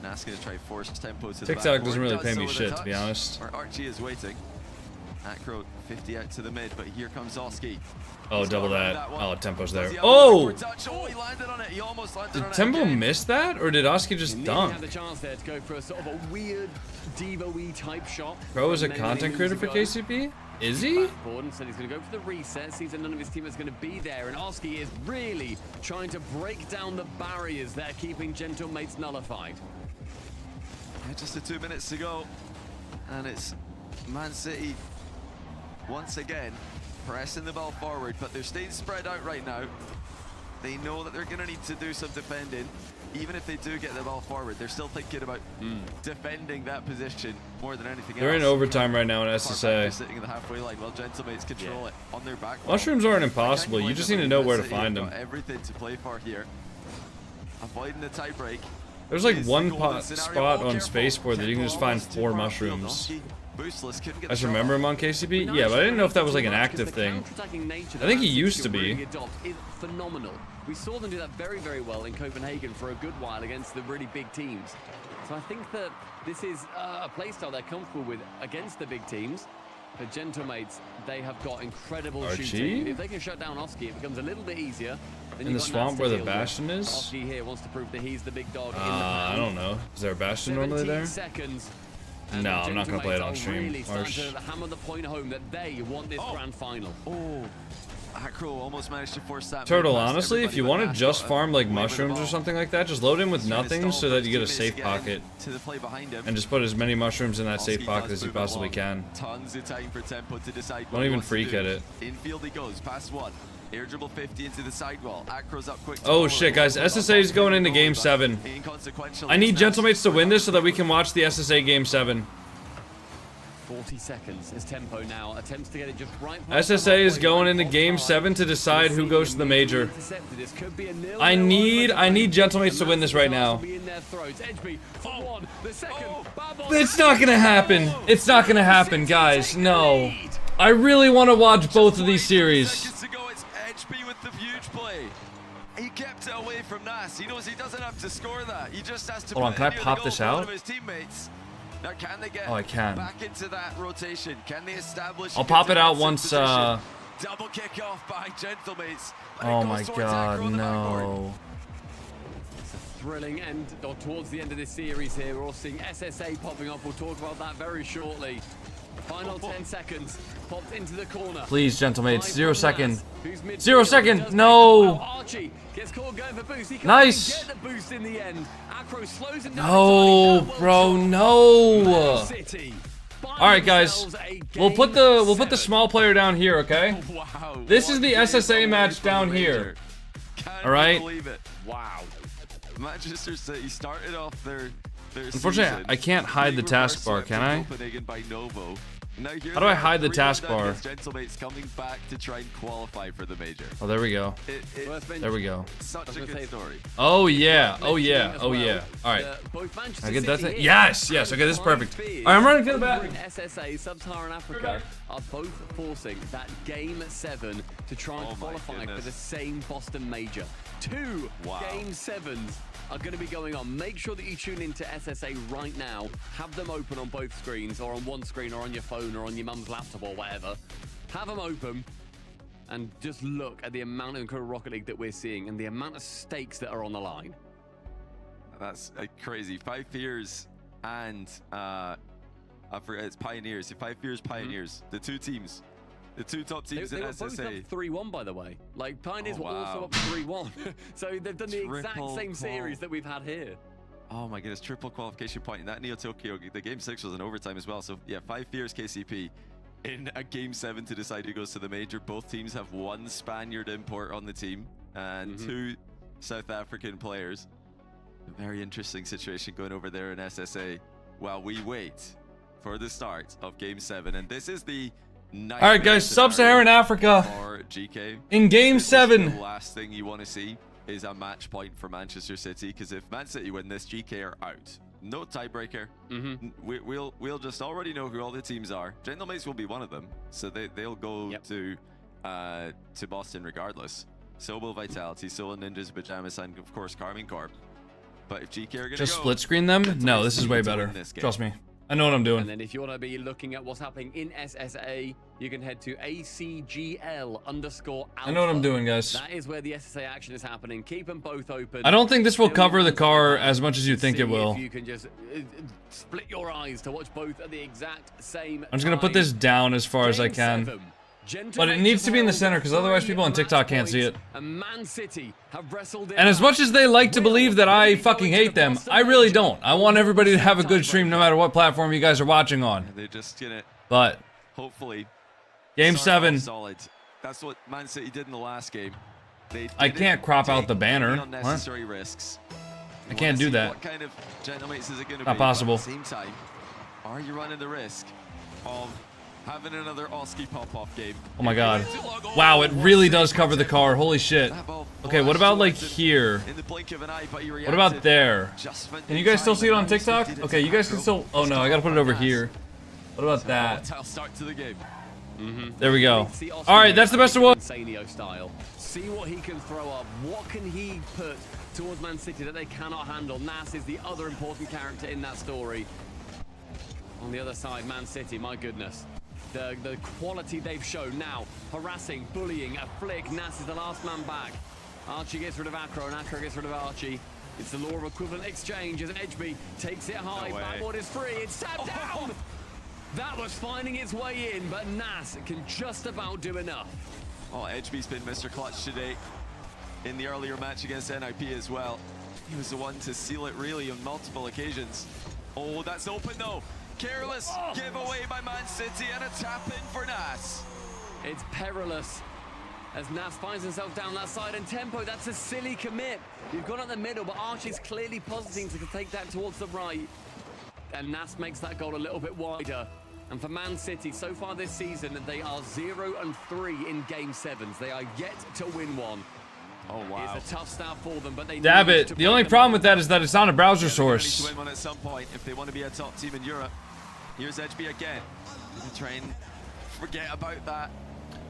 Nas gonna try force tempo to the TikTok doesn't really pay me shit, to be honest. Archie is waiting. Acro 50 out to the mid, but here comes Oski. Oh, double that. Oh, tempo's there. Oh! He landed on it. He almost landed on it. Did Tempo miss that, or did Oski just dunk? He had the chance there to go for a sort of a weird Devo-y type shot. Bro is a content creator for KCP? Is he? Backboard, so he's going to go for the reset, sees that none of his team is going to be there, and Oski is really trying to break down the barriers that are keeping Gentlemates nullified. Yeah, just 2 minutes to go, and it's Man City once again pressing the ball forward, but they're staying spread out right now. They know that they're going to need to do some defending. Even if they do get the ball forward, they're still thinking about defending that position more than anything else. They're in overtime right now in SSA. Sitting in the halfway line while Gentlemates control it on their back. Mushrooms aren't impossible. You just need to know where to find them. Everything to play for here. Avoiding the tie break. There's like one spot on Spaceport that you can just find 4 mushrooms. I just remember him on KCP. Yeah, but I didn't know if that was like an active thing. I think he used to be. Phenomenal. We saw them do that very, very well in Copenhagen for a good while against the really big teams. So I think that this is a playstyle they're comfortable with against the big teams. For Gentlemates, they have got incredible shooting. If they can shut down Oski, it becomes a little bit easier. In the swamp where the Bastion is? Oski here wants to prove that he's the big dog. I don't know. Is there a Bastion normally there? Seconds. No, I'm not gonna play it on stream. Really to hammer the point home that they want this grand final. Oh, Acro almost managed to force that. Turtle, honestly, if you want to just farm like mushrooms or something like that, just load in with nothing so that you get a safe pocket. And just put as many mushrooms in that safe pocket as you possibly can. Tons of time for tempo to decide. Don't even freak at it. Infield he goes, past 1. Air dribble 50 into the sidewall. Acro's up quick. Oh shit, guys, SSA is going into game 7. I need Gentlemates to win this so that we can watch the SSA game 7. 40 seconds as tempo now attempts to get it just right. SSA is going into game 7 to decide who goes to the major. I need Gentlemates to win this right now. It's not gonna happen. It's not gonna happen, guys. No. I really want to watch both of these series. He kept it away from Nas. He knows he doesn't have to score that. He just has to. Hold on, can I pop this out? Now, can they get back into that rotation? Can they establish? I'll pop it out once. Double kickoff by Gentlemates. Oh my god, no. It's a thrilling end, or towards the end of this series here. We're all seeing SSA popping up. We'll talk about that very shortly. Final 10 seconds. Popped into the corner. Please, gentlemates. 0 second. 0 second. No. Archie gets caught going for boost. He can't Nice. get the boost in the end. Acro slows him down. No, bro. No. All right, guys. We'll put the small player down here, okay? Wow. This is the SSA match down here. Can't All right. believe it. Wow. Manchester City started off their Unfortunately, season. I can't hide the taskbar, can I? Copenhagen by Novo. Now here How do I they are, hide the 3 down taskbar? against Gentlemates coming back to try and qualify for the major. Oh, there we go. There we go. Such a good story. Oh yeah. Oh yeah. Oh yeah. All right. I get that thing. Yes. Yes. Okay. This is perfect. All right. I'm running to the back. SSA, Sub-Saharan Africa are both forcing that Game 7 to try and qualify for the same Boston major. 2 Game 7s are going to be going on. Make sure that you tune into SSA right now. Have them open on both screens, or on one screen, or on your phone, or on your mum's laptop, or whatever. Have them open and just look at the amount of Rocket League that we're seeing and the amount of stakes that are on the line. That's crazy. 5 Fears and I forget, it's Pioneers. 5 Fears, Pioneers. The 2 teams. The 2 top teams in they were SSA. both up 3-1, by the way. Like, Pioneers were also up 3-1. So they've done the exact same series that we've had here. Oh my goodness, triple qualification point. And that Neo Tokyo, the game 6 was in overtime as well. So yeah, 5 Fears KCP in a game 7 to decide who goes to the major. Both teams have 1 Spaniard import on the team and 2 South African players. A very interesting situation going over there in SSA while we wait for the start of game 7. And this is the all right, guys. Sub-Saharan Africa or GK in game 7. The last thing you want to see is a match point for Manchester City, because if Man City win this, GK are out. No tiebreaker. We'll just already know who all the teams are. Gentlemates will be one of them, so they'll go to Boston regardless. So will Vitality, so will Ninjas, Pajamas, and of course Carmine Corp. But if GK are gonna just split screen them, no, this is way better. Trust me. I know what I'm doing. And then if you want to be looking at what's happening in SSA, you can head to ACGL_alpha. I know what I'm doing, guys. That is where the SSA action is happening. Keep them both open. I don't think this will cover the car as much as you think it will. If you can just split your eyes to watch both at the exact same I'm just going to put this down as far as I can. But it needs to be in the center, because otherwise people on TikTok can't see it. And Man City have wrestled in. And as much as they like to believe that I fucking hate them, I really don't. I want everybody to have a good stream no matter what platform you guys are watching on. They're just gonna hopefully game 7. Solid. That's what Man City did in the last game. I can't crop out the banner. Unnecessary risks. I can't do that. What kind of Gentlemates is it going to be? Not possible. At the same time, are you running the risk of having another Oski pop-off game? Oh my god. Wow, it really does cover the car. Holy shit. Okay, what about like here? What about there? Can you guys still see it on TikTok? Okay, you guys can still... Oh no, I gotta put it over here. What about that? Start to the game. There we go. Alright, that's the best of one. Style. See what he can throw up. What can he put towards Man City that they cannot handle? Nas is the other important character in that story. On the other side, Man City, my goodness. The quality they've shown now. Harassing, bullying, a flick. Nas is the last man back. Archie gets rid of Acro, and Acro gets rid of Archie. It's the law of equivalent exchange as Edgeby takes it high. Backboard is free. It's tapped down. That was finding its way in, but Nas can just about do enough. Oh, Edgeby's been Mr. Clutch today. In the earlier match against NIP as well. He was the one to seal it really on multiple occasions. Oh, that's open though. Careless giveaway by Man City and a tap in for Nas. It's perilous as Nas finds himself down that side, and Tempo, that's a silly commit. You've gone up the middle, but Archie's clearly positing to take that towards the right. And Nas makes that goal a little bit wider. And for Man City, so far this season, they are 0-3 in game 7s. They are yet to win one. Oh wow. It's a tough start for them, but they Dab it. The only problem with that is that it's not a browser source. They need to win one at some point if they want to be a top team in Europe. Here's Edgeby again. Try and forget about that.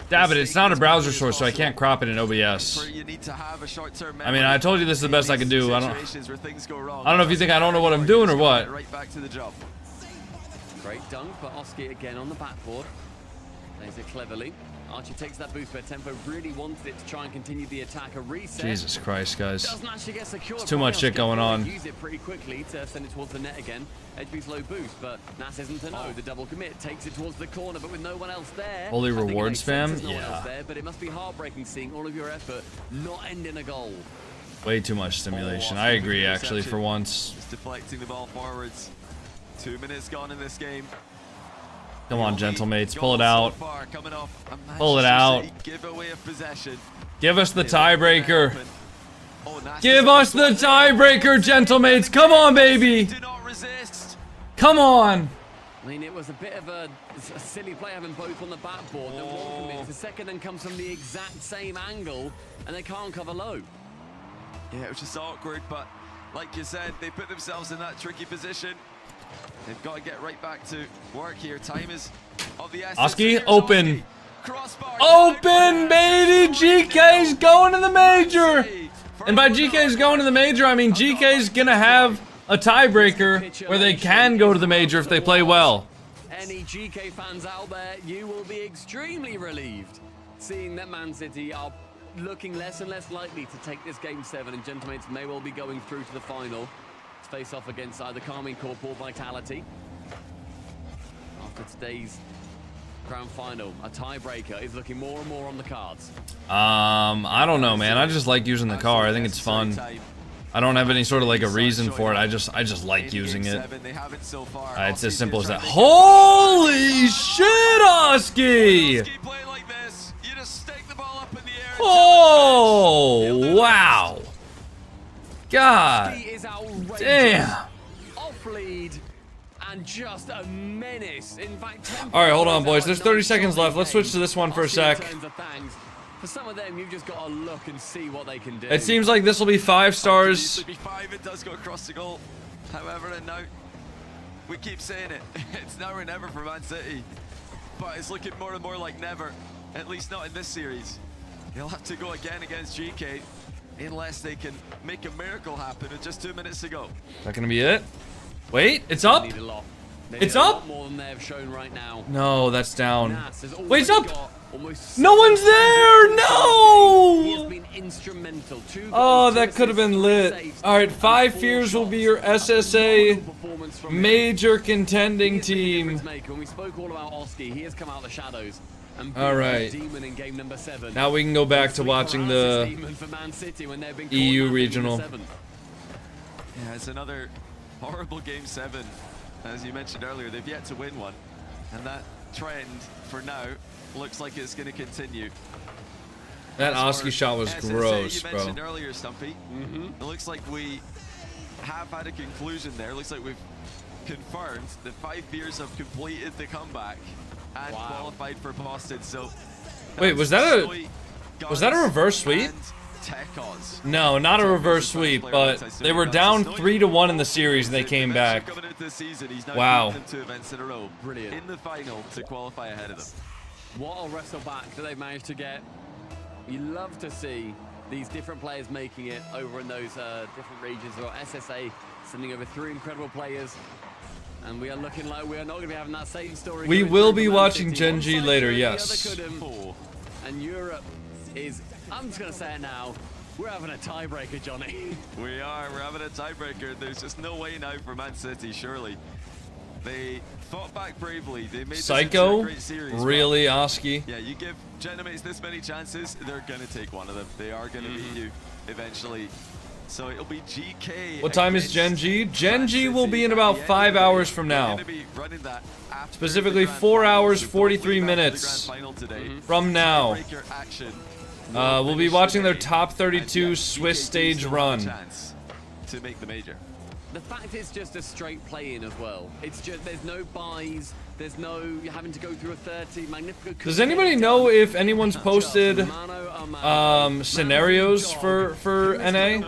Dab it. It's not a browser source, so I can't crop it in OBS. You need to have a short-term I mean, I told you this is the best I can do. I don't know if you think I don't know what I'm doing or what. Right back to the job. Great dunk, but Oski again on the backboard. Plays it cleverly. Archie takes that boost where Tempo really wanted it to try and continue the attack. A reset. Jesus Christ, guys. Doesn't actually get secured. It's too much shit going on. Use it pretty quickly to send it towards the net again. HB's low boost, but Nas isn't to know. The double commit takes it towards the corner, but with no one else there. Holy rewards, fam. No one else there, but it must be heartbreaking seeing all of your effort not end in a goal. Way too much stimulation. I agree, actually, for once. Just deflecting the ball forwards. 2 minutes gone in this game. Come on, gentlemates, pull it out. Pull it Manchester out. City give away a possession. Give us the tiebreaker. Give us the tiebreaker, gentlemates. Come on, baby. Do not resist. Come on. I mean, it was a bit of a silly play having both on the backboard. Then one commits. The second then comes from the exact same angle, and they can't cover low. Yeah, it was just awkward, but like you said, they put themselves in that tricky position. They've got to get right back to work here. Time is of the essence. Oski, open. Open, baby. GK's going to the major. And by GK's going to the major, I mean GK's going to have a tiebreaker where they can go to the major if they play well. Any GK fans out there, you will be extremely relieved seeing that Man City are looking less and less likely to take this game 7, and gentlemates may well be going through to the final. Face off against either Carmine Corp or Vitality. After today's grand final, a tiebreaker is looking more and more on the cards. I don't know, man. I just like using the car. I think it's fun. I don't have any sort of like a reason for it. I just like using it. It's as simple as that. Holy shit, Oski! Oh, wow. God damn. Off lead and just a menace. In fact, all right, hold on, boys. There's 30 seconds left. Let's switch to this one for a sec. For some of them, you've just got to look and see what they can do. It seems like this will be 5 stars. It does go across the goal. However, and now we keep saying it. It's now or never for Man City, but it's looking more and more like never. At least not in this series. He'll have to go again against GK. Unless they can make a miracle happen with just 2 minutes to go. Is that gonna be it? Wait, it's up? It's up? More than they have shown right now. No, that's down. Wait, it's up! No one's there! No! He has been instrumental. Oh, that could have been lit. Alright, 5 Fears will be your SSA major contending team. When we spoke all about Oski, he has come out of the shadows. Alright. Now we can go back to watching the EU regional. Yeah, it's another horrible game 7. As you mentioned earlier, they've yet to win one. And that trend, for now, looks like it's going to continue. That Oski shot was SSA, gross, you bro. mentioned earlier, Stumpy. It looks like we have had a conclusion there. It looks like we've confirmed the 5 Fears have completed the comeback and qualified for Boston. So wait, was that a reverse sweep? No, not a reverse sweep, but they were down 3-1 in the series and they came back. Wow. Brilliant. In the final to qualify ahead of them. What a wrestle back that they've managed to get. You love to see these different players making it over in those different regions. Or SSA sending over 3 incredible players. And we are looking like we are not going to be having that same story. We will be watching Genji later, yes. And Europe is, I'm just going to say it now, we're having a tiebreaker, Johnny. We're having a tiebreaker. There's just no way now for Man City, surely. They fought back bravely. They made Psycho? this into a great series. Really, Oski? Yeah, you give Genemates this many chances, they're going to take one of them. They are going to beat you eventually. So it'll be GK. What time is Genji? Genji will be in about 5 hours from now. Specifically 4 hours, 43 minutes from now. We'll be watching their top 32 Swiss stage run. To make the major. The fact it's just a straight play-in as well. It's just, there's no buys, there's no having to go through a 30. Magnifico. Does anybody know if anyone's posted scenarios for NA?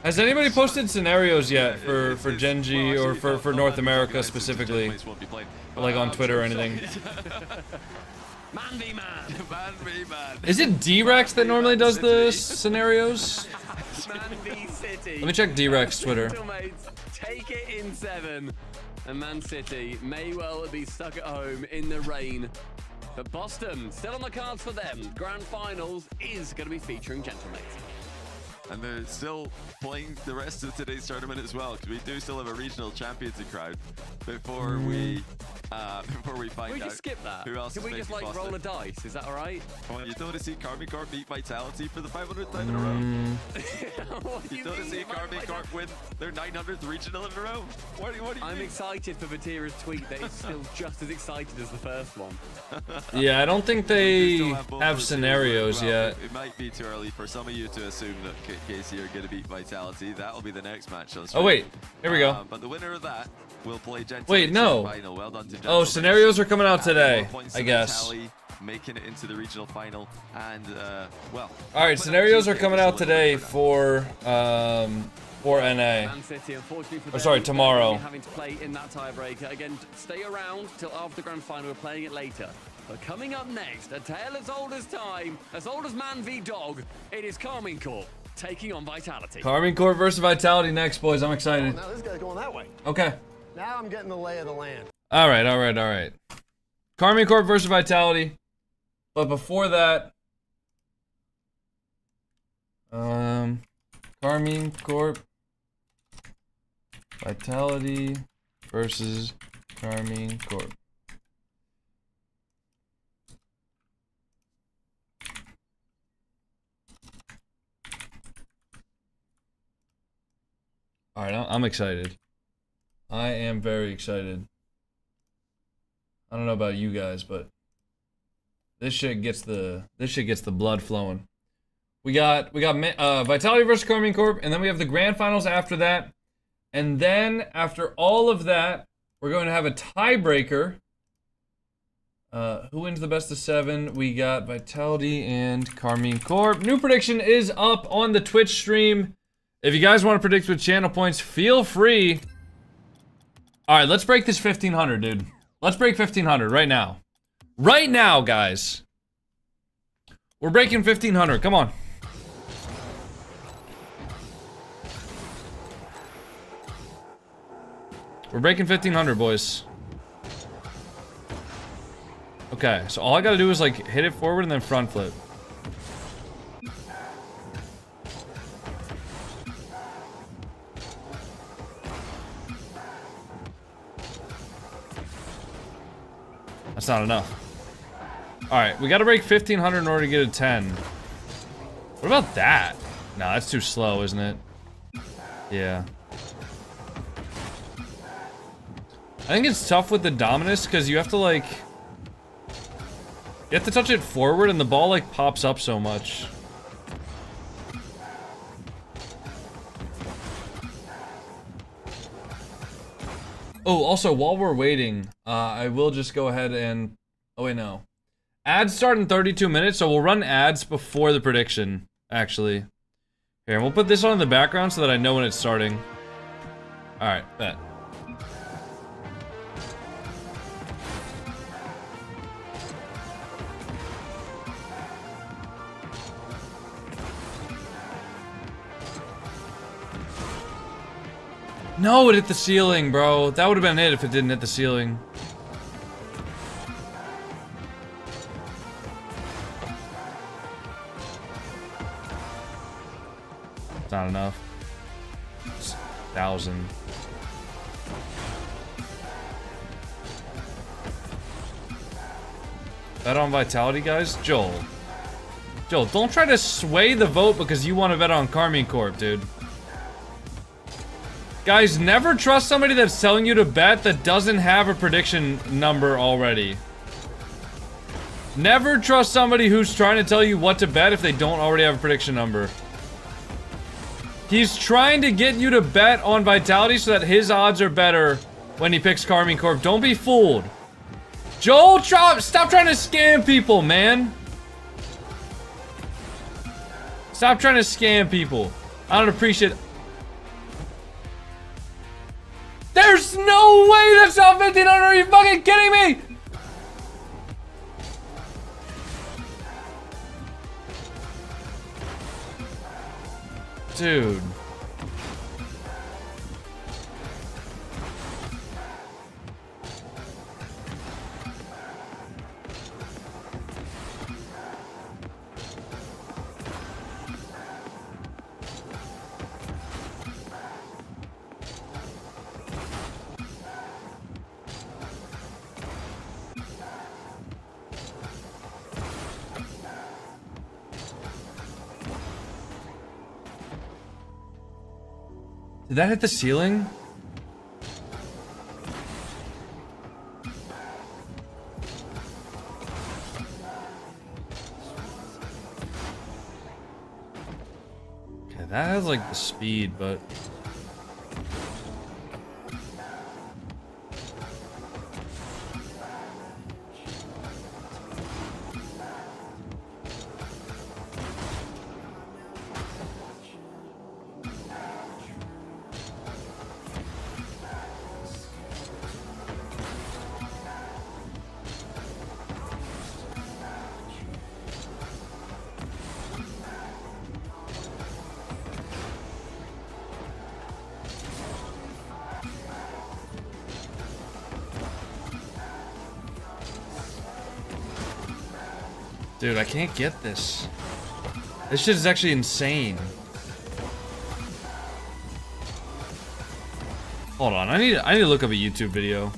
Has anybody posted scenarios yet for Genji or for North America specifically? Like on Twitter or anything? Man v man. Man v man. Is it D-Rex that normally does the scenarios? Man v City. Let me check D-Rex Twitter. Take it in 7. And Man City may well be stuck at home in the rain. But Boston, still on the cards for them. Grand Finals is going to be featuring Gentlemates. And they're still playing the rest of today's tournament as well, because we do still have a regional championship crowd before we find Can we out just skip that? who else Can is we just making like Boston. roll a dice? Is that all right? Well, you don't want to see Karming Corp beat Vitality for the 500th time in a row? What do You don't want to see Karming Corp win their 900th regional in a row? What do you I'm mean? excited for Vatira's tweet that it's still just as excited as the first one. Yeah, I don't think they still have both have those scenarios as well. yet. It might be too early for some of you to assume that KC are going to beat Vitality. That'll be the next match on Oh wait, here we go. But the winner of that will play Gentlemen. Wait, no. Final. Well done to Oh, Gentlemen. scenarios are coming out today, 4 points I to guess. Tally, making it into the regional final, and well. All right, scenarios are coming out today for NA. Man City, unfortunately for Oh, sorry, them, tomorrow. they're having to play in that tiebreaker. Again, stay around till after the grand final. We're playing it later. But coming up next, a tale as old as time, as old as man v dog, it is Karming Corp taking on Vitality. Karming Corp versus Vitality next, boys. I'm excited. Now this guy's going that way. Okay. Now I'm getting the lay of the land. All right. Karming Corp versus Vitality. But before that, Karming Corp, Vitality versus Karming Corp. All right, I'm excited. I am very excited. I don't know about you guys, but this shit gets the blood flowing. We got Vitality versus Karming Corp, and then we have the grand finals after that. And then after all of that, we're going to have a tiebreaker. Who wins the best of 7? We got Vitality and Karming Corp. New prediction is up on the Twitch stream. If you guys want to predict with channel points, feel free. All right, let's break this 1500, dude. Let's break 1500 right now. Right now, guys. We're breaking 1500. Come on. We're breaking 1500, boys. Okay, so all I gotta do is like hit it forward and then front flip. That's not enough. Alright, we gotta break 1500 in order to get a 10. What about that? No, that's too slow, isn't it? Yeah. I think it's tough with the Dominus because you have to like... You have to touch it forward and the ball like pops up so much. Oh, also, while we're waiting, I will just go ahead and... Oh, wait, no. Ads start in 32 minutes, so we'll run ads before the prediction, actually. Here, and we'll put this on in the background so that I know when it's starting. Alright, bet. No, it hit the ceiling, bro. That would have been it if it didn't hit the ceiling. It's not enough. It's 1,000. Bet on Vitality, guys? Joel, don't try to sway the vote because you want to bet on Karming Corp, dude. Guys, never trust somebody that's telling you to bet that doesn't have a prediction number already. Never trust somebody who's trying to tell you what to bet if they don't already have a prediction number. He's trying to get you to bet on Vitality so that his odds are better when he picks Karming Corp. Don't be fooled. Joel, stop trying to scam people, man. Stop trying to scam people. I don't appreciate... There's no way that's not 1,500! Are you fucking kidding me? Dude. Did that hit the ceiling? Okay, that has like the speed, but dude, I can't get this. This shit is actually insane. Hold on, I need to look up a YouTube video.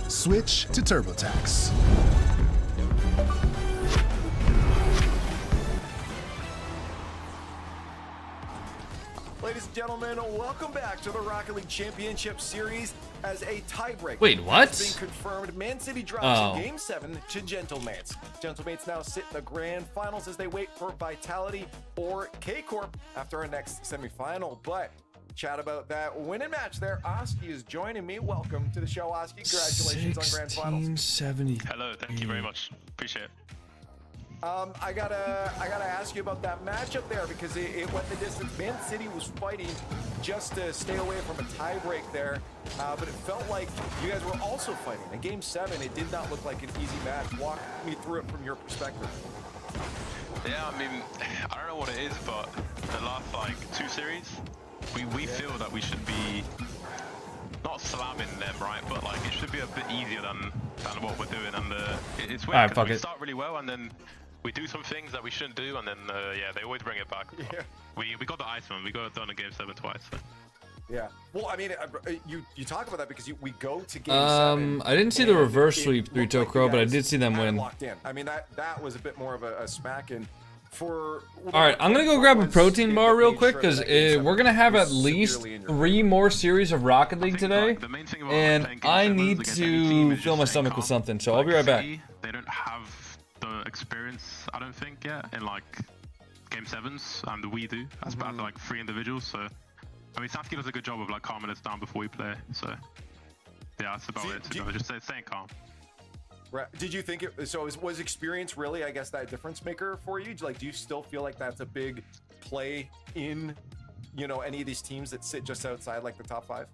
Switch to TurboTax. Ladies and gentlemen, welcome back to the Rocket League Championship Series as a tiebreaker. Wait, what? It's been confirmed. Man City drops in Game 7 to Gentlemates. Gentlemates now sit in the grand finals as they wait for Vitality or K-Corp after our next semifinal. But chat about that winning match there. Oski is joining me. Welcome to the show, Oski. Congratulations on grand finals. 1670. Hello, thank you very much. Appreciate it. I gotta ask you about that matchup there because it went the distance. Man City was fighting just to stay away from a tiebreak there, but it felt like you guys were also fighting. In Game 7, it did not look like an easy match. Walk me through it from your perspective. Yeah, I mean, I don't know what it is, but the last like 2 series, we feel that we should be not slamming them, right? But like it should be a bit easier than what we're doing, and it's weird. Alright, fuck we it. start really well, and then we do some things that we shouldn't do, and then yeah, they always bring it back. Yeah. We got the Iceman. We got it done in Game 7 twice. So. Yeah. Well, I mean, you talk about that because we go to Game 7. I didn't see the reverse sweep through Tokro, but I did see them win. Locked in. I mean, that was a bit more of a smack-in. For all right, I'm gonna go grab a protein bar real quick because we're gonna have at least 3 more series of Rocket League today, and I need to fill my stomach with something. So I'll be right back. They don't have the experience, I don't think, yet in like Game 7s, and we do. That's about like 3 individuals. So I mean, Sasuke does a good job of like calming us down before we play. So yeah, that's about it. Just staying calm. Right. Did you think was experience really, I guess, that difference maker for you? Like, do you still feel like that's a big play in, you know, any of these teams that sit just outside like the top 5?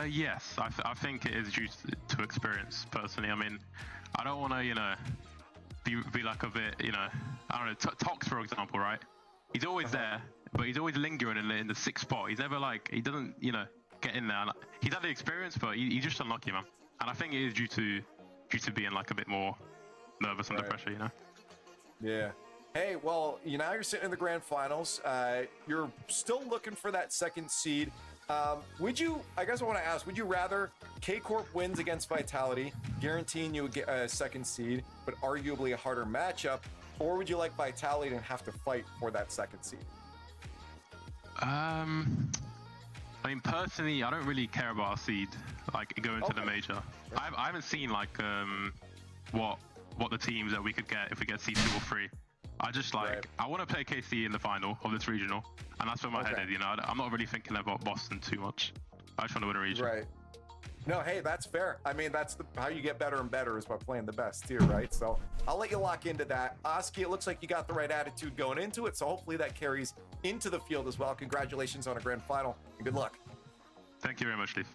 Yes, I think it is due to experience personally. I mean, I don't want to, you know, be like a bit, you know, I don't know, Tox, for example, right? He's always there, but he's always lingering in the 6th spot. He's never like, he doesn't, you know, get in there. He's had the experience, but he's just unlucky, man. And I think it is due to being like a bit more nervous under pressure, you know? Yeah. Hey, well, now you're sitting in the grand finals. You're still looking for that 2nd seed. Would you, I guess I want to ask, would you rather K-Corp wins against Vitality, guaranteeing you get a 2nd seed, but arguably a harder matchup, or would you like Vitality and have to fight for that 2nd seed? I mean, personally, I don't really care about a seed, like going to the major. I haven't seen like what the teams that we could get if we get seed 2 or 3. I just like I want to play KC in the final of this regional, and that's where my head is. You know, I'm not really thinking about Boston too much. I just want to win a region. Right. No, hey, that's fair. I mean, that's how you get better and better is by playing the best tier, right? So I'll let you lock into that. Oski, it looks like you got the right attitude going into it, so hopefully that carries into the field as well. Congratulations on a grand final, and good luck. Thank you very much, Steve.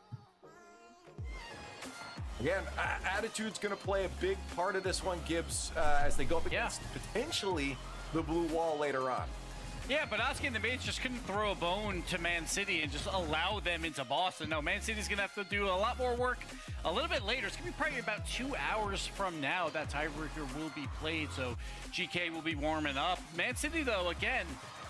Again, attitude's going to play a big part of this one, Gibbs, as they go up against potentially the blue wall later on. Yeah, but Oski and the Mates just couldn't throw a bone to Man City and just allow them into Boston. No, Man City's going to have to do a lot more work a little bit later. It's going to be probably about 2 hours from now that tiebreaker will be played, so GK will be warming up. Man City, though, again,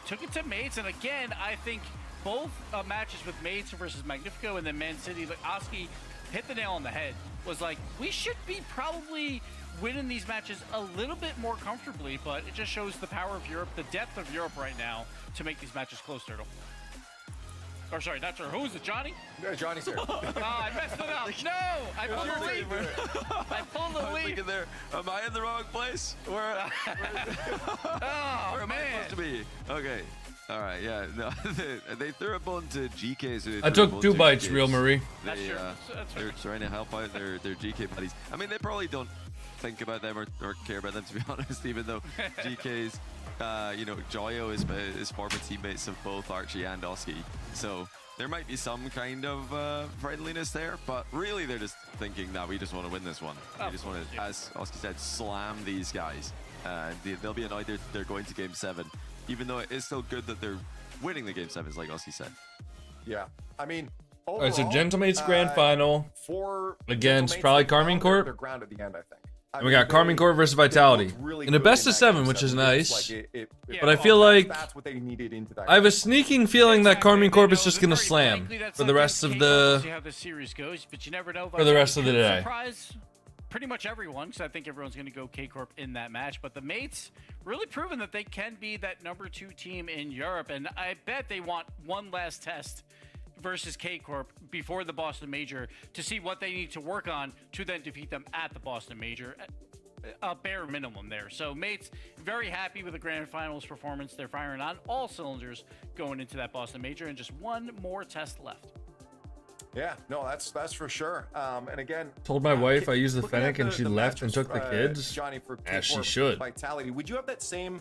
took it to Mates, and again, I think both matches with Mates versus Magnifico and then Man City, like Oski hit the nail on the head. Was like, we should be probably winning these matches a little bit more comfortably, but it just shows the power of Europe, the depth of Europe right now to make these matches close, Turtle. Or sorry, not Turtle. Who is it, Johnny? No, Johnny's here. I messed it up. No, I pulled the lead. I pulled the lead. Thinking there, am I in the wrong place? Where am I supposed to be? Okay. All right, yeah. No, they threw a bone to GK. So I took 2 bites, Real Marie. They're trying to help out their GK buddies. I mean, they probably don't think about them or care about them, to be honest, even though GK's, you know, Joyo is former teammates of both Archie and Oski. So there might be some kind of friendliness there, but really they're just thinking, nah, we just want to win this one. We just want to, as Oski said, slam these guys. They'll be annoyed they're going to Game 7. Even though it is still good that they're winning the Game 7s, like Oski said. Yeah, I mean, overall, All right, so Gentlemate's grand final for against probably Carmine Corp. They're ground at the end, I think. And we got Carmine Corp versus Vitality in a best of 7, which is nice. But I feel like that's what they needed into that. I have a sneaking feeling that Carmine Corp is just gonna slam for the rest of the how the series goes, but you never know. For the rest of the day. Surprise pretty much everyone, because I think everyone's going to go K-Corp in that match. But the mates really proven that they can be that #2 team in Europe, and I bet they want one last test versus K-Corp before the Boston Major to see what they need to work on to then defeat them at the Boston Major. A bare minimum there. So mates, very happy with the grand finals performance. They're firing on all cylinders going into that Boston Major, and just one more test left. Yeah, no, that's for sure. And again, told my wife I used the Fennec and she left and took the kids. Johnny, for as she should. Vitality. Would you have that same,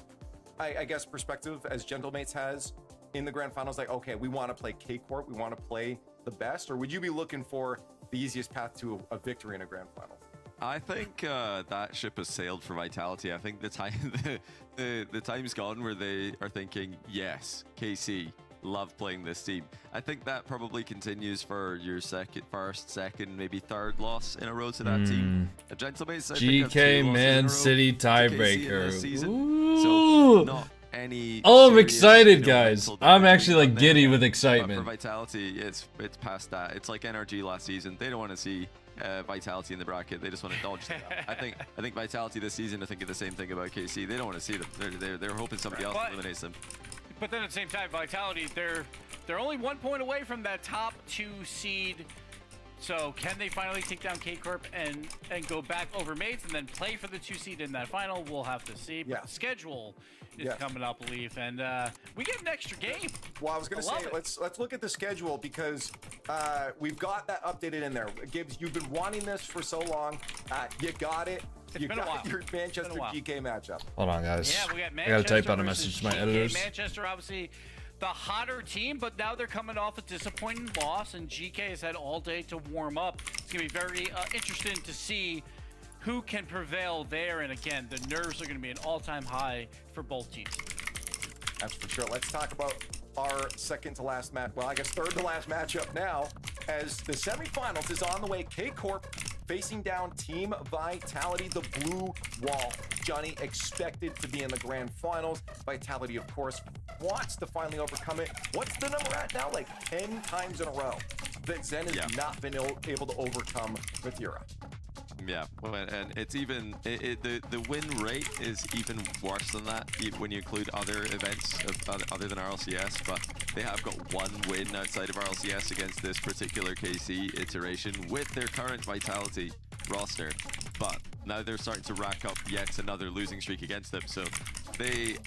I guess, perspective as Gentlemates has in the grand finals? Like, okay, we want to play K-Corp, we want to play the best, or would you be looking for the easiest path to a victory in a grand final? I think that ship has sailed for Vitality. I think the time's gone where they are thinking, yes, KC, love playing this team. I think that probably continues for your first, second, maybe third loss in a row to that team. Gentlemates, GK Man City tiebreaker. So not any. Oh, I'm excited, guys. I'm actually like giddy with excitement. For Vitality, it's past that. It's like NRG last season. They don't want to see Vitality in the bracket. They just want to dodge that. I think Vitality this season are thinking the same thing about KC. They don't want to see them. They're hoping somebody else eliminates them. But then at the same time, Vitality, they're only 1 point away from that top 2 seed. So can they finally take down K-Corp and go back over mates and then play for the 2 seed in that final? We'll have to see. But the schedule is coming up, Leaf, and we get an extra game. Well, I was going to say, let's look at the schedule, because we've got that updated in there. Gibbs, you've been wanting this for so long. You got it. You got your Manchester GK matchup. Hold on, guys. Yeah, we got Manchester. I gotta type out a message to my editors. Manchester, obviously, the hotter team, but now they're coming off a disappointing loss, and GK has had all day to warm up. It's gonna be very interesting to see who can prevail there. And again, the nerves are gonna be an all-time high for both teams. That's for sure. Let's talk about our second to last match. Well, I guess third to last matchup now, as the semifinals is on the way. K-Corp facing down Team Vitality, the blue wall. Johnny expected to be in the grand finals. Vitality, of course, wants to finally overcome it. What's the number at now? Like 10 times in a row that Zen has not been able to overcome Mathura. Yeah, and it's even the win rate is even worse than that when you include other events other than RLCS. But they have got 1 win outside of RLCS against this particular KC iteration with their current Vitality roster. But now they're starting to rack up yet another losing streak against them. So they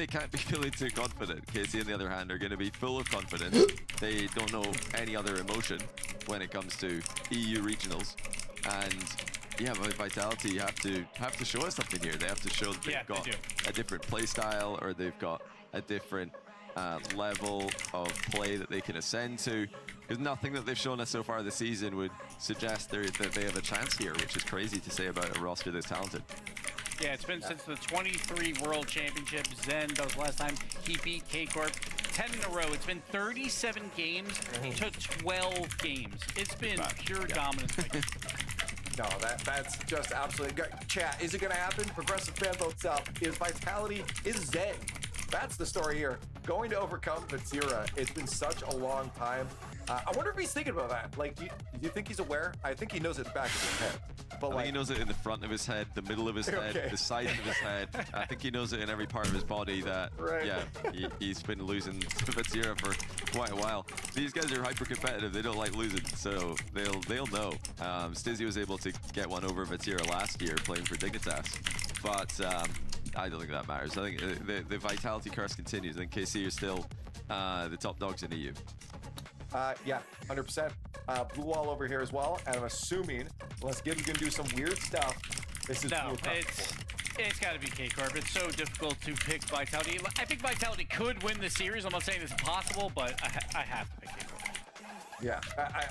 can't be feeling too confident. KC, on the other hand, are going to be full of confidence. They don't know any other emotion when it comes to EU regionals. And yeah, but Vitality, you have to show us something here. They have to show that they've got a different play style, or they've got a different level of play that they can ascend to. Because nothing that they've shown us so far this season would suggest that they have a chance here, which is crazy to say about a roster this talented. Yeah, it's been since the 23 World Championship. Zen, that was the last time he beat K-Corp. 10 in a row. It's been 37 games to 12 games. It's been pure dominance. No, that's just absolutely good. Chat, is it going to happen? Progressive fan votes up. Is Vitality, is Zen, that's the story here, going to overcome Mathura? It's been such a long time. I wonder if he's thinking about that. Like, do you think he's aware? I think he knows it back of his head. But I think he knows it in the front of his head, the middle of his head, the side of his head. I think he knows it in every part of his body that, yeah, he's been losing to Vatira for quite a while. These guys are hyper competitive. They don't like losing, so they'll know. Stizzy was able to get one over Vatira last year playing for Dignitas, but I don't think that matters. I think the Vitality curse continues. I think KC are still the top dogs in EU. Yeah, 100%. Blue wall over here as well, and I'm assuming, unless Gibbs can do some weird stuff, this is no, it's got to be K-Corp. It's so difficult to pick Vitality. I think Vitality could win the series. I'm not saying it's impossible, but I have to pick K-Corp. Yeah,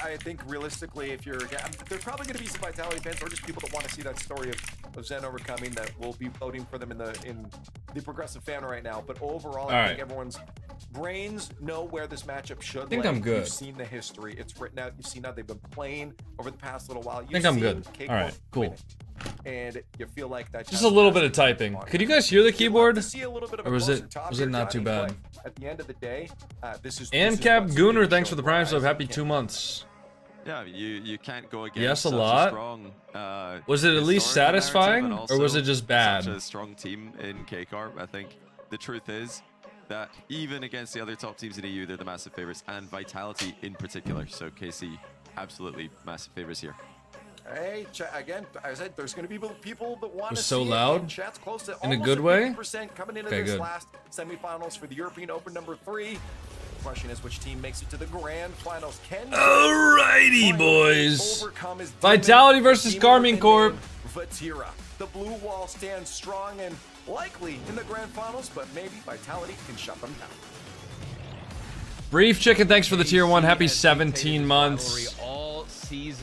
I think realistically, if you're, there's probably going to be some Vitality fans or just people that want to see that story of Zen overcoming that will be voting for them in the progressive fan right now. But overall, I think everyone's brains know where this matchup should. I think I'm good. You've seen the history; it's written out. You've seen how they've been playing over the past little while. I think I'm good. All right, cool. And you feel like that's just a little bit of typing. Could you guys hear the keyboard? Or was it not too bad? At the end of the day, this is. And Cap Gooner, thanks for the Prime sub. Happy 2 months. Yeah, you can't go against yes, a such lot. A strong, was it at least satisfying, or was it just bad? Such a strong team in K-Corp. I think the truth is that even against the other top teams in EU, they're the massive favorites, and Vitality in particular. So KC, absolutely massive favorites here. Hey, again, I said there's going to be people that want to so see loud it. Chat's close to in a good way. Coming into this last semifinals for the European Open #3. The question is, which team makes it to the grand finals? Alrighty, boys. Vitality versus Carmine Corp. Vatira. The blue wall stands strong and likely in the grand finals, but maybe Vitality can shut them down. Brief Chicken, thanks for the tier 1. Happy 17 months.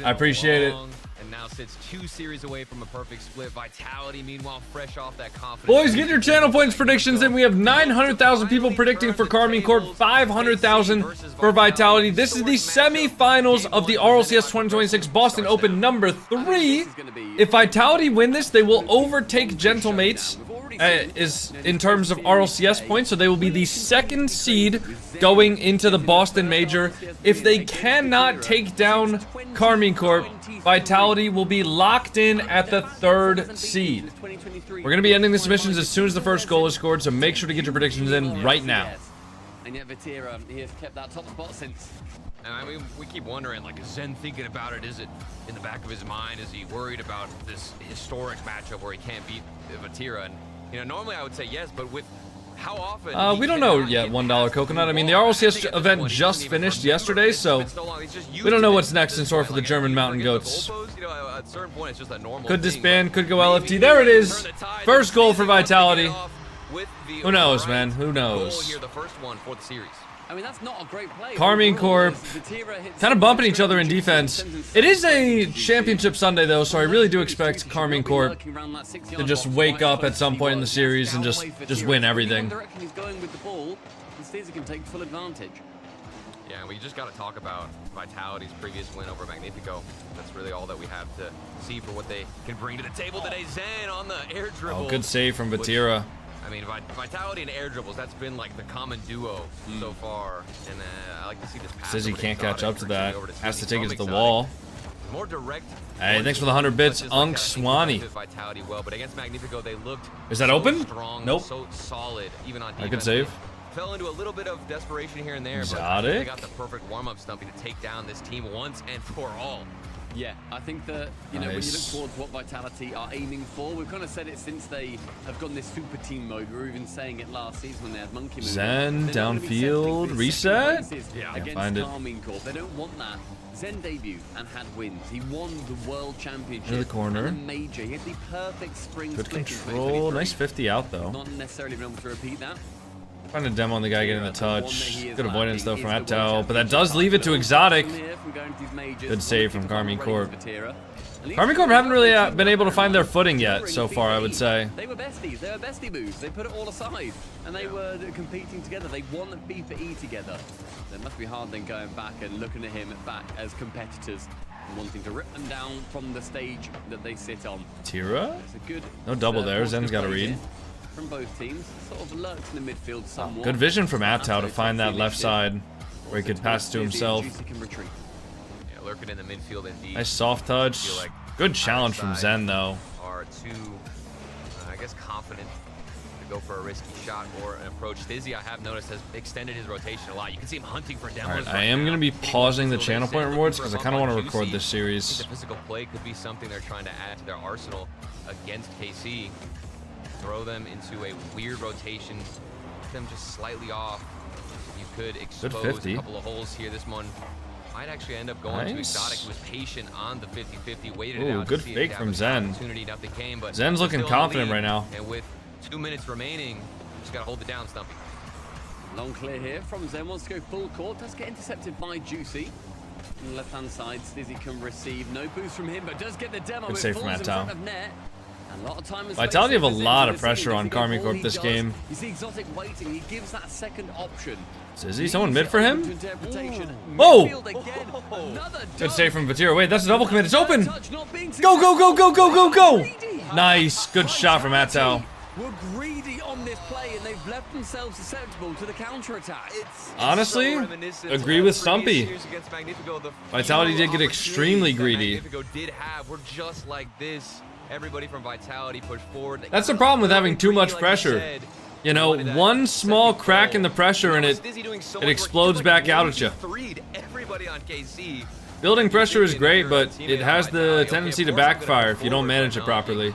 I appreciate it. And now sits 2 series away from a perfect split. Vitality, meanwhile, fresh off that confidence. Boys, get your channel points predictions in. We have 900,000 people predicting for Carmine Corp, 500,000 for Vitality. This is the semifinals of the RLCS 2026 Boston Open #3. If Vitality win this, they will overtake Gentlemates is in terms of RLCS points, so they will be the 2nd seed going into the Boston Major. If they cannot take down Carmine Corp, Vitality will be locked in at the 3rd seed. We're going to be ending the submissions as soon as the first goal is scored, so make sure to get your predictions in right now. And yet Vatira, he has kept that top spot since. And I mean, we keep wondering, like, is Zen thinking about it? Is it in the back of his mind? Is he worried about this historic matchup where he can't beat Vatira? And you know, normally I would say yes, but with how often we don't know yet, $1 Coconut. I mean, the RLCS event just finished yesterday, so we don't know what's next in store for the German Mountain Goats. Could disband, could go LFT. There it is. First goal for Vitality. Who knows, man? Who knows? I mean, that's not a great play. Carmine Corp kind of bumping each other in defense. It is a championship Sunday, though, so I really do expect Carmine Corp to just wake up at some point in the series and just win everything. He's going with the ball, and Stizzy can take full advantage. Yeah, we just got to talk about Vitality's previous win over Magnifico. That's really all that we have to see for what they can bring to the table today. Zen on the air dribble. Oh, good save from Vatira. I mean, Vitality and air dribbles, that's been like the common duo so far. And I like to see this pass. Says he can't catch up to that. Has to take it to the wall. More direct. Hey, thanks for the 100 bits, Unk Swanee. Vitality well, but against Magnifico, they looked Is that open? Strong, nope. So solid, even on defense. I could save. Fell into a little bit of desperation here and there, Exotic. but they got the perfect warm-up stumpy to take down this team once and for all. Yeah, I think that, you know, when you look towards what Vitality are aiming for, we've kind of said it since they have gone this super team mode. We were even saying it last season when they had Monkey Move. Zen, downfield, reset? Yeah, can't against find it. Carmine Corp. They don't want that. Zen debuted and had wins. He won the World Championship. In the corner. And a major. He had the perfect spring Good split control. Nice 50 out, though. Not necessarily been able to repeat that. Trying to demo on the guy getting the touch. Good avoidance though from Atto, but that does leave it to Exotic. Good save from Carmine Corp. Carmine Corp haven't really been able to find their footing yet so far, I would say. They were besties. They were bestie moves. They put it all aside, and they were competing together. They won B for E together. So it must be hard then going back and looking at him back as competitors and wanting to rip them down from the stage that they sit on. Tira? It's a good, no double there. Zen's got to read. From both teams, sort of lurks in the midfield somewhat. Good vision from Atto to find that left side. Where he could pass to himself. Yeah, lurking in the midfield indeed. Nice soft touch. Like Good challenge from Zen though. Are too, I guess, confident to go for a risky shot or an approach. Stizzy, I have noticed, has extended his rotation a lot. You can see him hunting for demos. Alright, I am going to be pausing the channel point rewards because I kind of want to record this series. The physical play could be something they're trying to add to their arsenal against KC. Throw them into a weird rotation, put them just slightly off. You could expose a couple of holes here. This one might actually end up going to Exotic, who was patient on the 50-50, waited it out. Good fake from Zen. Came, but Zen's looking confident right now. And with 2 minutes remaining, just gotta hold it down, Stumpy. Long clear here from Zen, wants to go full court, does get intercepted by Juicy. On the left-hand side, Stizzy can receive no boost from him, but does get the demo. Good save from Atao. A lot of time Vitality have a lot of pressure on Karmi Corp this game. You see Exotic waiting, he gives that second option. Is he someone mid for him? Whoa! Good save from Vatira. Wait, that's a double commit. It's open! Go, go, go, go, go, go, go! Nice. Good shot from Atao. Were greedy on this play and they've left themselves susceptible to the counter-attack. Honestly, agree with Stumpy. Vitality did get extremely greedy. Magnifico did have, we're just like this. Everybody from Vitality pushed forward. That's the problem with having too much pressure. You know, one small crack in the pressure and it explodes back out at you. Building pressure is great, but it has the tendency to backfire if you don't manage it properly.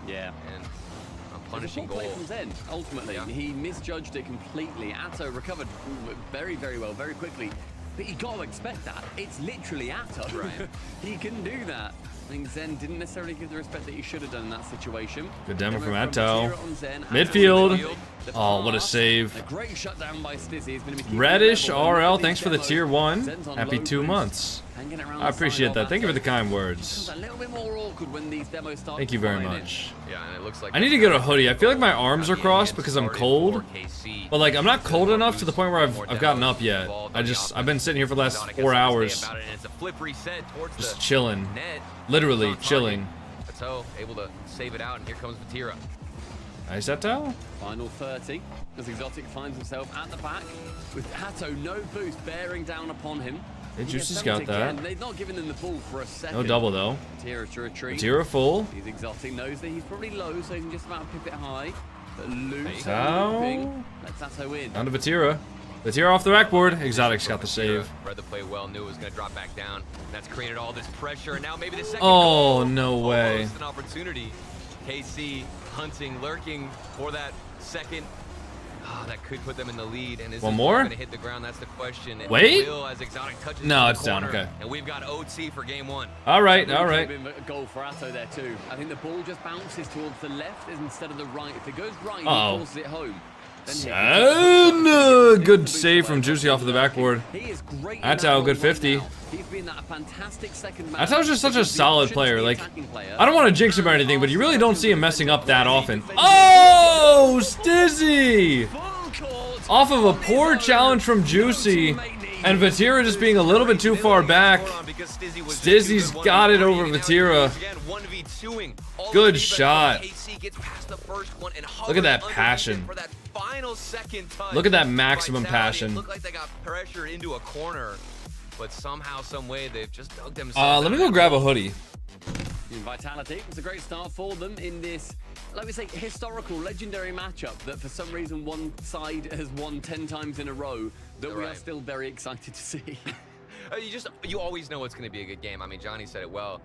Yeah. Punishing goal. From Zen, ultimately, he misjudged it completely. Atto recovered very, very well, very quickly. But you got to expect that. It's literally Atto. Right. He can do that. I think Zen didn't necessarily give the respect that he should have done in that situation. Good demo from Atto. Midfield. Oh, what a save. A great shutdown by Stizzy is going to be Reddish RL, thanks for the tier 1. Happy 2 months. I appreciate that. Thank you for the kind words. Thank you very much. I need to get a hoodie. I feel like my arms are crossed because I'm cold. But like, I'm not cold enough to the point where I've gotten up yet. I've been sitting here for the last 4 hours. Just chilling. Literally chilling. Atto able to save it out, and here comes Vatira. Nice Atto. Final 30 as Exotic finds himself at the back with Atto no boost bearing down upon him. Hey, Juicy's got that. They've not given him the ball for a second. No double though. Vatira to retreat. Vatira full. He's Exotic, knows that he's probably low, so he can just about pip it high. But loose. Let's Atto in. Down to Vatira. Vatira off the backboard. Exotic's got the save. Read the play well, knew it was going to drop back down. That's created all this pressure, and now maybe the second goal. No way. Almost an opportunity. KC hunting, lurking for that second. Oh, that could put them in the lead. And is one more? Going to hit the ground? That's the question. And wait. As Exotic touches no, it's down. Okay. And we've got OT for game 1. All right. All right. A goal for Atto there too. I think the ball just bounces towards the left instead of the right. If it goes right, he forces it home. And good save from Juicy off of the backboard. Atao, good 50. He's been that fantastic second man. Atao's just such a solid player. Like, I don't want to jinx him or anything, but you really don't see him messing up that often. Oh, Stizzy! Off of a poor challenge from Juicy, and Vatira just being a little bit too far back. Stizzy's got it over Vatira. Good shot. Look at that passion. Look at that maximum passion. Look like they got pressure into a corner, but somehow, some way, they've just dug themselves. Let me go grab a hoodie. Vitality was a great start for them in this, like we say, historical, legendary matchup that for some reason one side has won 10 times in a row that we are still very excited to see. You always know it's going to be a good game. I mean, Johnny said it well.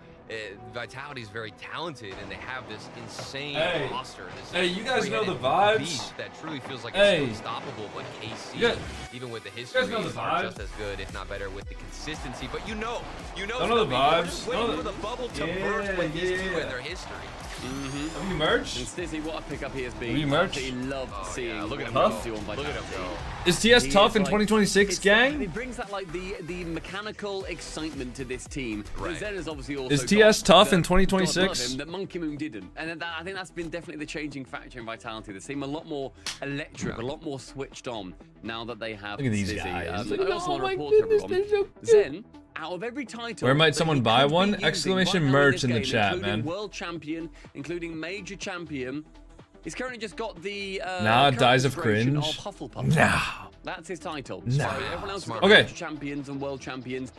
Vitality is very talented, and they have this insane roster. This you guys know the vibes? Beast that truly feels like it's unstoppable. But KC, even with the history, are just as good, if not better, with the consistency. But you know don't know the vibes. Waiting for the bubble to burst with these two and their history. Have you merged? And Stizzy, what a pickup he has been. Have you merged? He loved seeing. Look at him go. Look at him go. Is TS tough in 2026, gang? It brings that like the mechanical excitement to this team. Right. Zen is obviously also Is TS tough in 2026? That Monkey Moon didn't, and I think that's been definitely the changing factor in Vitality. They seem a lot more electric, a lot more switched on now that they have. Look at these Stizzy. guys. I also want to report to everyone. Zen, out of every title, where might someone buy one? Exclamation merch in the chat, man. World champion, including major champion. He's currently just got the Dies of Cringe. Of Hufflepuff. Nah. That's his title. Nah. Everyone else has got Okay. champions and world champions.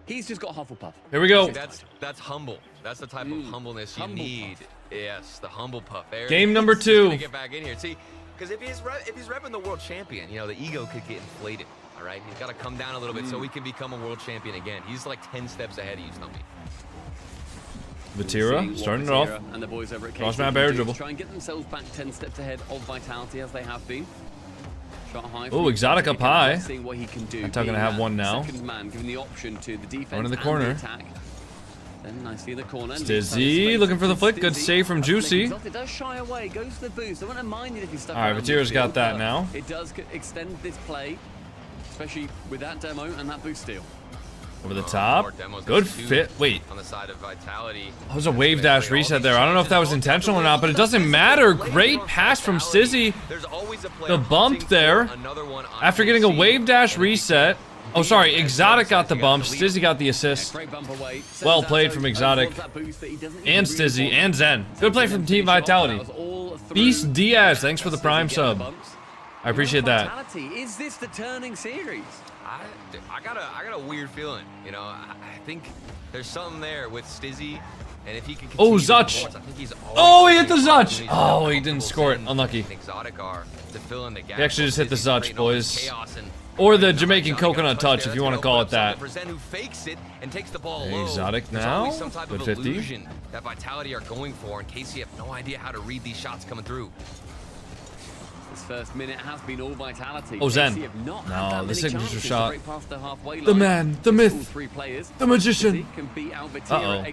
He's just got Hufflepuff. Here we go. That's humble. That's the type of humbleness you need. Yes, the humble puff. There. Game number He's 2. gonna get back in here. See, because if he's repping the world champion, you know, the ego could get inflated. All right, he's got to come down a little bit so he can become a world champion again. He's like 10 steps ahead of you, Stumpy. Vatira starting it off. And the boys over at Cross map air dribble. Try and get themselves back 10 steps ahead of Vitality as they have been. Shot high. Oh, Exotic up high. Seeing what he can do. I'm gonna have one now. Second man, giving the option to the defense. One in the and corner. attack. Then nicely in the corner. Stizzy looking for the flick. Good save from Juicy. It does shy away. Goes to the boost. I wouldn't mind it if he's stuck. All right, Vatira's got that now. It does extend this play, especially with that demo and that boost steal. Over the top. Good fit. Wait. On the side of Vitality. That was a wave dash reset there. I don't know if that was intentional or not, but it doesn't matter. Great pass from Stizzy. The bump there. After getting a wave dash reset. Oh, sorry. Exotic got the bump. Stizzy got the assist. Well played from Exotic. And Stizzy and Zen. Good play from Team Vitality. Beast Diaz, thanks for the Prime sub. I appreciate that. Is this the turning series? I got a weird feeling. You know, I think there's something there with Stizzy, and if he can. Oh, Zutch! Oh, he hit the Zutch! Oh, he didn't score it. Unlucky. Exotic are to fill in the gap. He actually just hit the Zutch, boys. Or the Jamaican coconut touch, if you want to call it that. Exotic now. Good 50. That Vitality are going for, and KC have no idea how to read these shots coming through. This first minute has been all Vitality. Oh, Zen. No, the signature shot. The man, the myth, the magician. Uh-oh.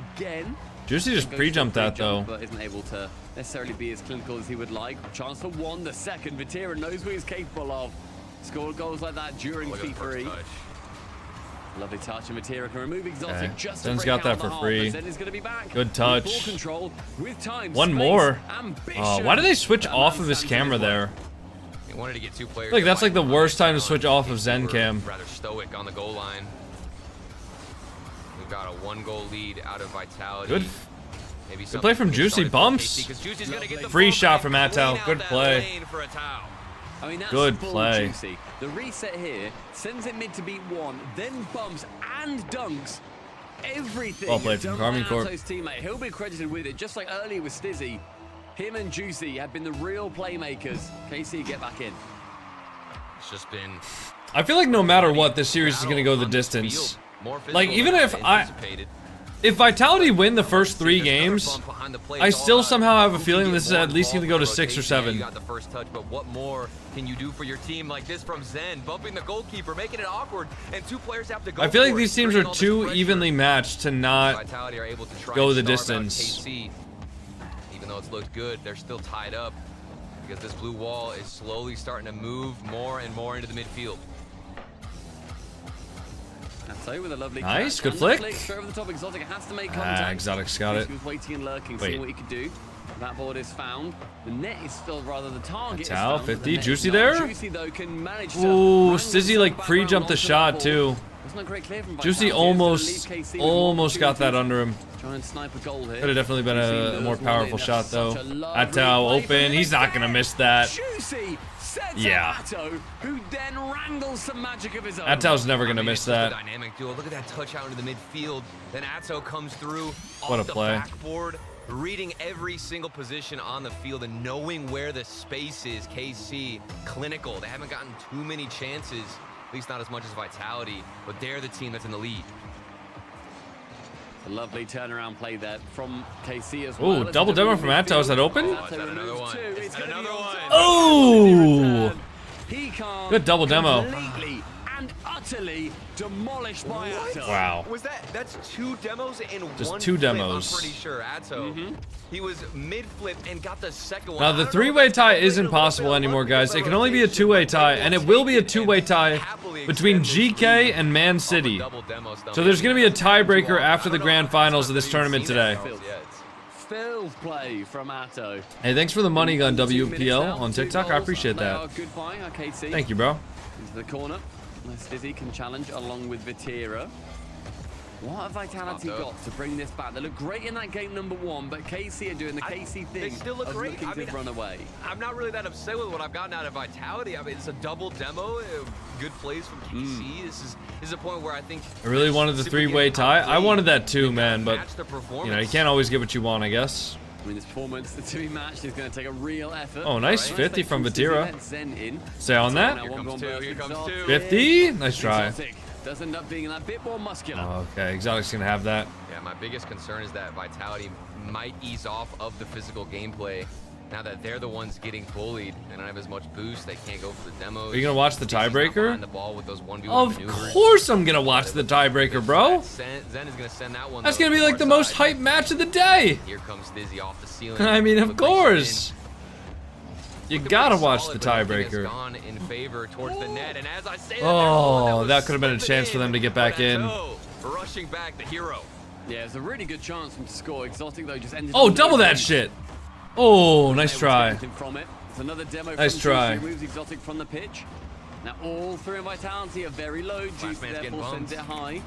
Juicy just pre-jumped that, though. But isn't able to necessarily be as clinical as he would like. Chance for one, the second. Vatira knows what he's capable of. Scored goals like that during P3. Lovely touch, and Vatira can remove Exotic just to Zen's break got that out for the free. Zen is gonna be back. Good touch. Control, with time, One space, more. ambition. Why do they switch off of his camera there? He wanted to get 2 players. Like that's like the worst time to switch off of Zen cam. Rather stoic on the goal line. We've got a 1-goal lead out of Vitality. Good. Good play from Juicy. Bumps. Free shot from Atao. Good play. I mean, that's good full play. Juicy. The reset here sends it mid to beat 1, then bumps and dunks. Everything. Well played from Carmine Corp. Teammate. He'll be credited with it, just like earlier with Stizzy. Him and Juicy have been the real playmakers. KC, get back in. It's just been. I feel like no matter what, this series is gonna go the distance. Like even if Vitality win the first 3 games, I still somehow have a feeling this is at least gonna go to 6 or 7. You got the first touch, but what more can you do for your team like this from Zen, bumping the goalkeeper, making it awkward, and 2 players have to go. I feel like these teams are too evenly matched to not go the distance. Even though it's looked good, they're still tied up because this blue wall is slowly starting to move more and more into the midfield. With a lovely nice, good flick. Over the top, Exotic has to make contact. Exotic's got it. He was waiting and lurking, seeing what he could do. That board is found. The net is still rather the target. Tao, 50, Juicy there. Juicy though can manage to. Ooh, Stizzy like pre-jumped the shot too. Juicy almost got that under him. Try and snipe a goal here. Could have definitely been a more powerful shot though. Atao open, he's not gonna miss that. Yeah. Who then wrangles some magic of his own. Atao's never gonna miss that. Dynamic duel. Look at that touch out into the midfield. Then Atao comes through. What a play. Backboard, reading every single position on the field and knowing where the space is. KC, clinical. They haven't gotten too many chances, at least not as much as Vitality, but they're the team that's in the lead. A lovely turnaround play there from KC as well. Oh, double demo from Atao. Is that open? Oh, is that another one? Is that another one? Oh! Good double demo. Completely and utterly demolished by Atao. Wow. Was that's 2 demos in just one 2 flip, demos. I'm pretty sure. Atao, he was mid-flip and got the second one. Now the 3-way tie isn't possible anymore, guys. It can only be a 2-way tie, and it will be a 2-way tie between GK and Man City. So there's gonna be a tiebreaker after the grand finals of this tournament today. Filth play from Atao. Hey, thanks for the money gun, WPL on TikTok. I appreciate that. Thank you, bro. Into the corner. Stizzy can challenge along with Vatira. What have Vitality got to bring this back? They look great in that game number 1, but KC are doing the KC thing. They still look great. Looking to run away. I'm not really that upset with what I've gotten out of Vitality. I mean, it's a double demo, good plays from KC. This is a point where I think I really wanted the 3-way tie. I wanted that too, man, but you know, you can't always get what you want, I guess. I mean, this performance to be matched is going to take a real effort. Oh, nice 50 from Vatira. Stay on that. Here comes two. Here comes two. 50. Nice try. Does end up being that bit more muscular. Okay, Exotic's gonna have that. Yeah, my biggest concern is that Vitality might ease off of the physical gameplay now that they're the ones getting bullied. They don't have as much boost. They can't go for the demos. Are you gonna watch the tiebreaker? Of maneuvers. course I'm gonna watch the tiebreaker, bro. Zen is gonna send that one. That's gonna be like the most hype match of the day. Here comes Dizzy off the ceiling. I mean, of course. You gotta watch the tiebreaker. In favor towards the net, and as I say that could have been a chance for them to get back in. Rushing back, the hero. Yeah, it's a really good chance for him to score. Exotic though just ended. Oh, double that shit. Oh, nice try. From it. It's another demo nice from try. Moves Exotic from the pitch. Now all 3 in Vitality are very low. Juice therefore sends it high.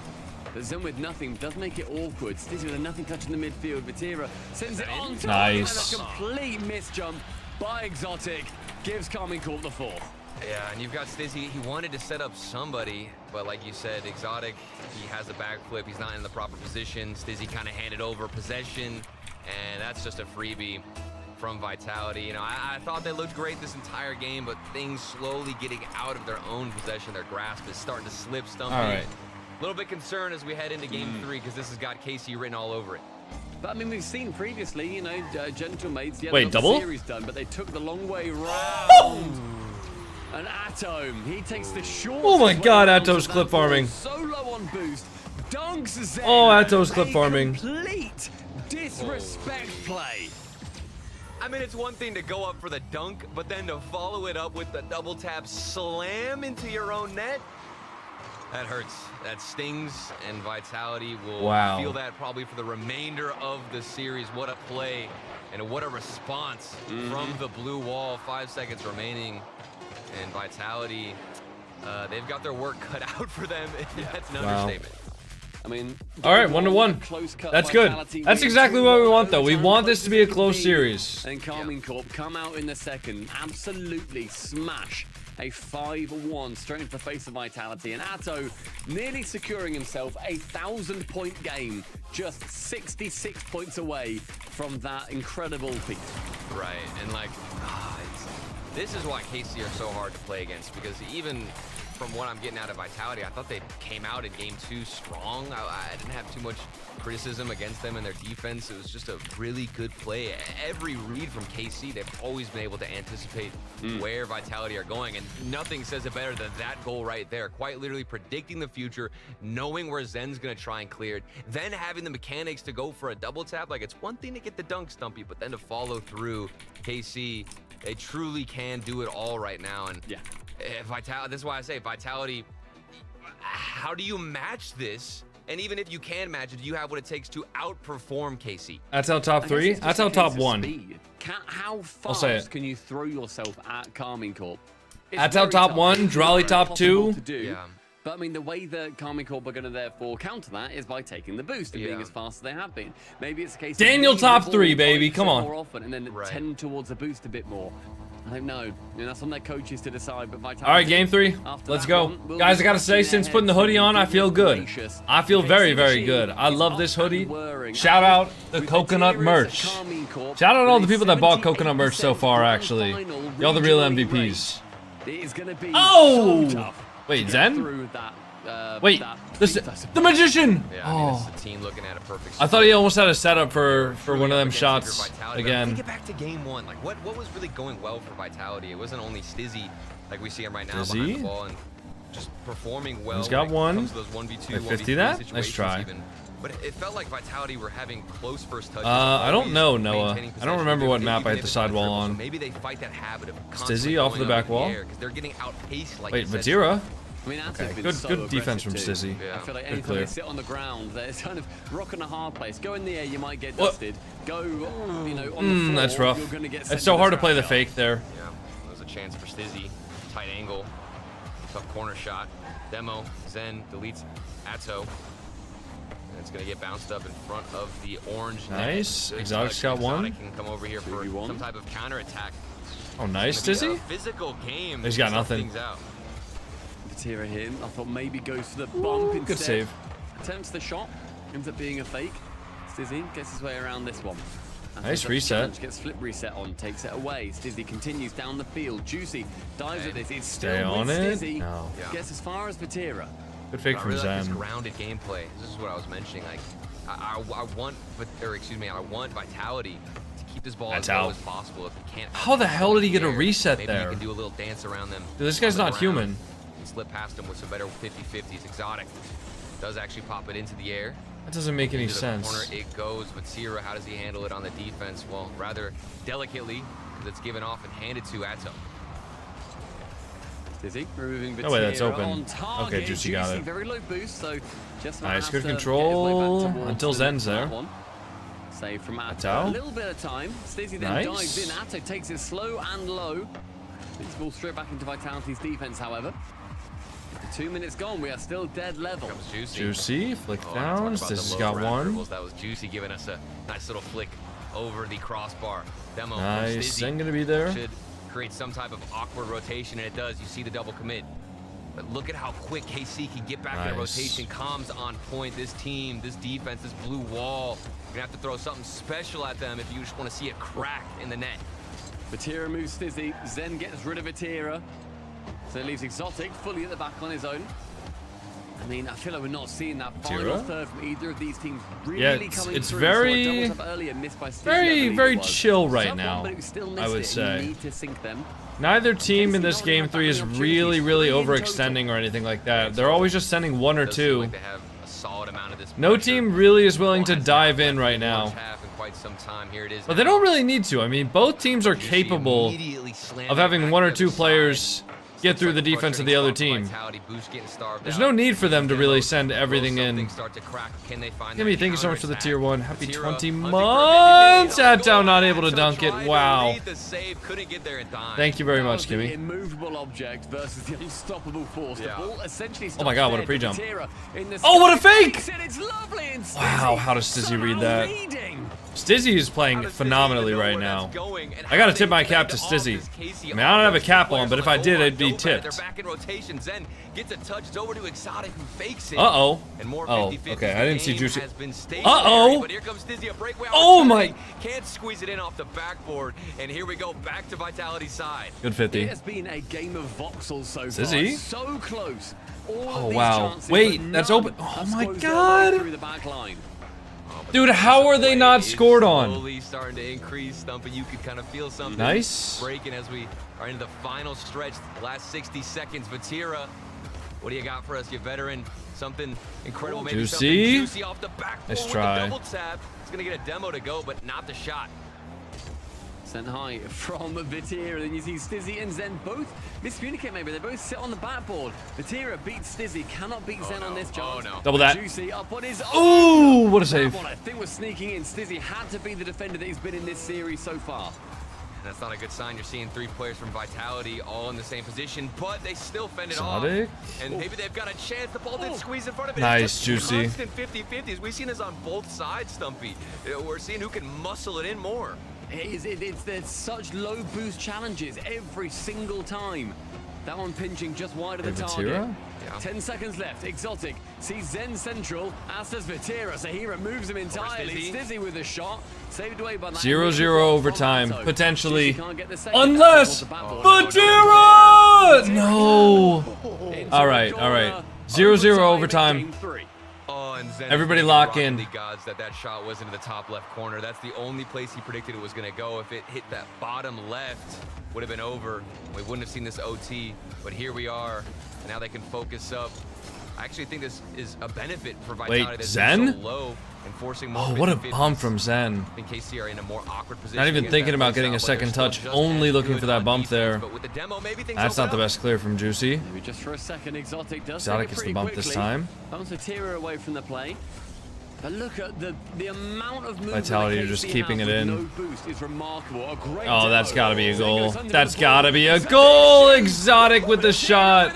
The Zen with nothing does make it awkward. Stizzy with a nothing touch in the midfield. Vatira sends it on top. Nice. And a complete miss jump by Exotic gives Carmine Corp the 4th. Yeah, and you've got Stizzy. He wanted to set up somebody, but like you said, Exotic, he has a backflip. He's not in the proper position. Stizzy kind of handed over possession, and that's just a freebie from Vitality. You know, I thought they looked great this entire game, but things slowly getting out of their own possession. Their grasp is starting to slip, stumpy. All right. A little bit concerned as we head into game 3 because this has got KC written all over it. But I mean, we've seen previously, you know, Gentlemates. Wait, double? Series done, but they took the long way round. And Atom, he takes the short. Oh my God, Ato's clip farming. So low on boost, dunks Zen. Oh, Ato's clip farming. Complete disrespect play. I mean, it's one thing to go up for the dunk, but then to follow it up with the double tap slam into your own net. That hurts. That stings, and Vitality will feel that probably for the remainder of the series. What a play, and what a response from the blue wall. 5 seconds remaining, and Vitality, they've got their work cut out for them. That's an understatement. I mean, all right, 1-1. That's good. That's exactly what we want, though. We want this to be a close series. And Carmine Corp come out in the second, absolutely smash a 5-1 straight into the face of Vitality, and Atto nearly securing himself a 1,000-point game, just 66 points away from that incredible feat. Right, and like, this is why KC are so hard to play against, because even from what I'm getting out of Vitality, I thought they came out in game 2 strong. I didn't have too much criticism against them and their defense. It was just a really good play. Every read from KC, they've always been able to anticipate where Vitality are going, and nothing says it better than that goal right there. Quite literally predicting the future, knowing where Zen's gonna try and clear it, then having the mechanics to go for a double tap. Like, it's one thing to get the dunk, Stumpy, but then to follow through. KC, they truly can do it all right now, and yeah. Vitality, this is why I say Vitality, how do you match this? And even if you can match it, do you have what it takes to outperform KC? That's our top 3. That's our top 1. How fast can you throw yourself at Carmine Corp? That's our top 1. Drolly top 2. Yeah. But I mean, the way that Carmine Corp are going to therefore counter that is by taking the boost and being as fast as they have been. Maybe it's a case Daniel of top 3, baby. Come on. More often and then tend towards the boost a bit more. I don't know. That's on their coaches to decide. But Vitality, all right, game 3. Let's go. Guys, I got to say, since putting the hoodie on, I feel good. I feel very, very good. I love this hoodie. Shout out the Coconut merch. Shout out all the people that bought Coconut merch so far, actually. Y'all the real MVPs. Oh! Wait, Zen? Wait, the magician! Yeah, I mean, it's the team looking at a perfect. I thought he almost had a setup for one of them shots again. Get back to game 1. Like, what was really going well for Vitality? It wasn't only Stizzy, like we see him right now behind the ball, and just performing well. He's got one. Those 1v2, Wait, 50 that? Nice try. Even. But it felt like Vitality were having close first touches. I don't know, Noah. I don't remember what map I hit the sidewall on. So maybe they fight that habit of Stizzy off the back wall. They're getting outpaced. Like wait, Vatira. I mean, okay, good defense from Stizzy. Yeah. I feel like anytime they sit on the ground, it's kind of rock in a hard place. Go in the air, you might get dusted. Go, you know, on the floor, that's rough. You're gonna get it's so hard to play the fake there. Yeah, there's a chance for Stizzy. Tight angle, tough corner shot. Demo, Zen deletes Atto. It's going to get bounced up in front of the orange. Nice. Net. Exotic's got one. Exotic can come over here for some type of counterattack. Oh, nice, Dizzy. Physical game. He's got nothing. Vatira here, I thought maybe goes for the bump instead. Good save. Attempts the shot, ends up being a fake. Stizzy gets his way around this one. Nice reset. Gets flip reset on, takes it away. Stizzy continues down the field. Juicy dives at this. It's Stay still on with it. Stizzy. No. Gets as far as Vatira. Good fake from Like this Zen. grounded gameplay. This is what I was mentioning. Like, I want Vitality to keep this ball as low as possible. If he can't. How the hell did he get a reset maybe there? you can do a little dance around them. Dude, this guy's not human. And slip past him with some better 50-50s. Exotic does actually pop it into the air. That doesn't make any Into the sense. corner it goes. Vatira, how does he handle it on the defense? Well, rather delicately. That's given off and handed to Atto. Stizzy removing Vatira. No way, that's open. On target. Okay, Juicy got it. Very low boost, so just Nice, good control until Zen's there. Save from Atto. Atto. A little bit of time. Stizzy then Nice. dives in. Atto takes it slow and low. It's ball straight back into Vitality's defense, however. After 2 minutes gone, we are still dead level. Juicy, flick downs. This has got one. That was Juicy giving us a nice little flick over the crossbar. Demo Nice. Zen gonna be there. should create some type of awkward rotation, and it does. You see the double commit. But look at how quick KC can get back in a rotation. Comms on point. This team, this defense, this blue wall. You're gonna have to throw something special at them if you just want to see a crack in the net. Vatira moves Stizzy. Zen gets rid of Vatira. So it leaves Exotic fully at the back on his own. I mean, I feel like we're not seeing that final third from either of these teams really coming it's through. very, Earlier, missed by Stizzy, very chill right now, I would say. You need to sink them. Neither team in this game 3 is really overextending or anything like that. They're always just sending one or two. No team really is willing to dive in right now. But they don't really need to. I mean, both teams are capable of having one or two players get through the defense of the other team. There's no need for them to really send everything in. Kimmy, thank you so much for the tier 1. Happy 20 months! Atto not able to dunk it. Wow. Thank you very much, Kimmy. Immovable object versus the unstoppable force. The ball essentially Oh my god, what a pre-jump. Oh, Oh, what a fake! It's lovely and Wow, how does Stizzy read that? Stizzy is playing phenomenally right now. I gotta tip my cap to Stizzy. I mean, I don't have a cap on, but if I did, I'd be tipped. Uh-oh. Oh, okay, I didn't see Juicy. Uh-oh! Oh my! Can't squeeze it in off the backboard, and here we go, back to Vitality's side. It Good 50. has been a game of voxels so far. Stizzy? So close. Oh wow. Wait, that's open. Oh my god! Dude, how are they not scored on? Slowly starting to increase, Thumping. You could kind of feel something Nice. breaking as we are into the final stretch. Last 60 seconds. Vatira, what do you got for us, you veteran? Something incredible, maybe Juicy. something juicy off the backboard Nice with try. the double tap. It's gonna get a demo to go, but not the shot. Sent high from Vatira. Then you see Stizzy and Zen both miscommunicate maybe. They both sit on the backboard. Vatira beats Stizzy. Cannot beat Zen on this chance. Double that. Juicy up on his Ooh, what a save. That one, I think was sneaking in. Stizzy had to be the defender that he's been in this series so far. That's not a good sign. You're seeing 3 players from Vitality all in the same position, but they still fend it Exotic. off. And maybe they've got a chance. The ball did squeeze in front of it. Nice, It's just Juicy. Constant 50-50s. We've seen this on both sides, Stumpy. We're seeing who can muscle it in more. There's such low boost challenges every single time. That one pinching just wide of the target. Vatira? 10 seconds left. Exotic sees Zen central, as does Vatira, so he removes him entirely. Stizzy with a shot, saved away by that. 0-0 overtime, potentially. Can't get the second. Unless Vatira! No. All right. 0-0 overtime. Oh, and Zen Everybody lock in. The gods that shot was into the top left corner. That's the only place he predicted it was going to go. If it hit that bottom left, would have been over. We wouldn't have seen this OT, but here we are. Now they can focus up. I actually think this is a benefit for Vitality. Wait, that's Zen? so low and forcing more Oh, what a 50-50s. bump from Zen. I think KC are in a more awkward position. Not even against thinking that about getting a playstyle, but they're second still touch, just only as looking good for that on bump defense, there. but with the demo, maybe things That's open not the up. best clear from Juicy. Maybe just for a second, Exotic does Exotic take it gets the pretty bump quickly. this time. Bounce Vatira away from the play. But look at the amount of movement Vitality that are just KC keeping has it with in. no boost is remarkable. A great Oh, that's demo. gotta be a So he goal. goes under That's the ball. gotta be a goal. Exotic with the shot.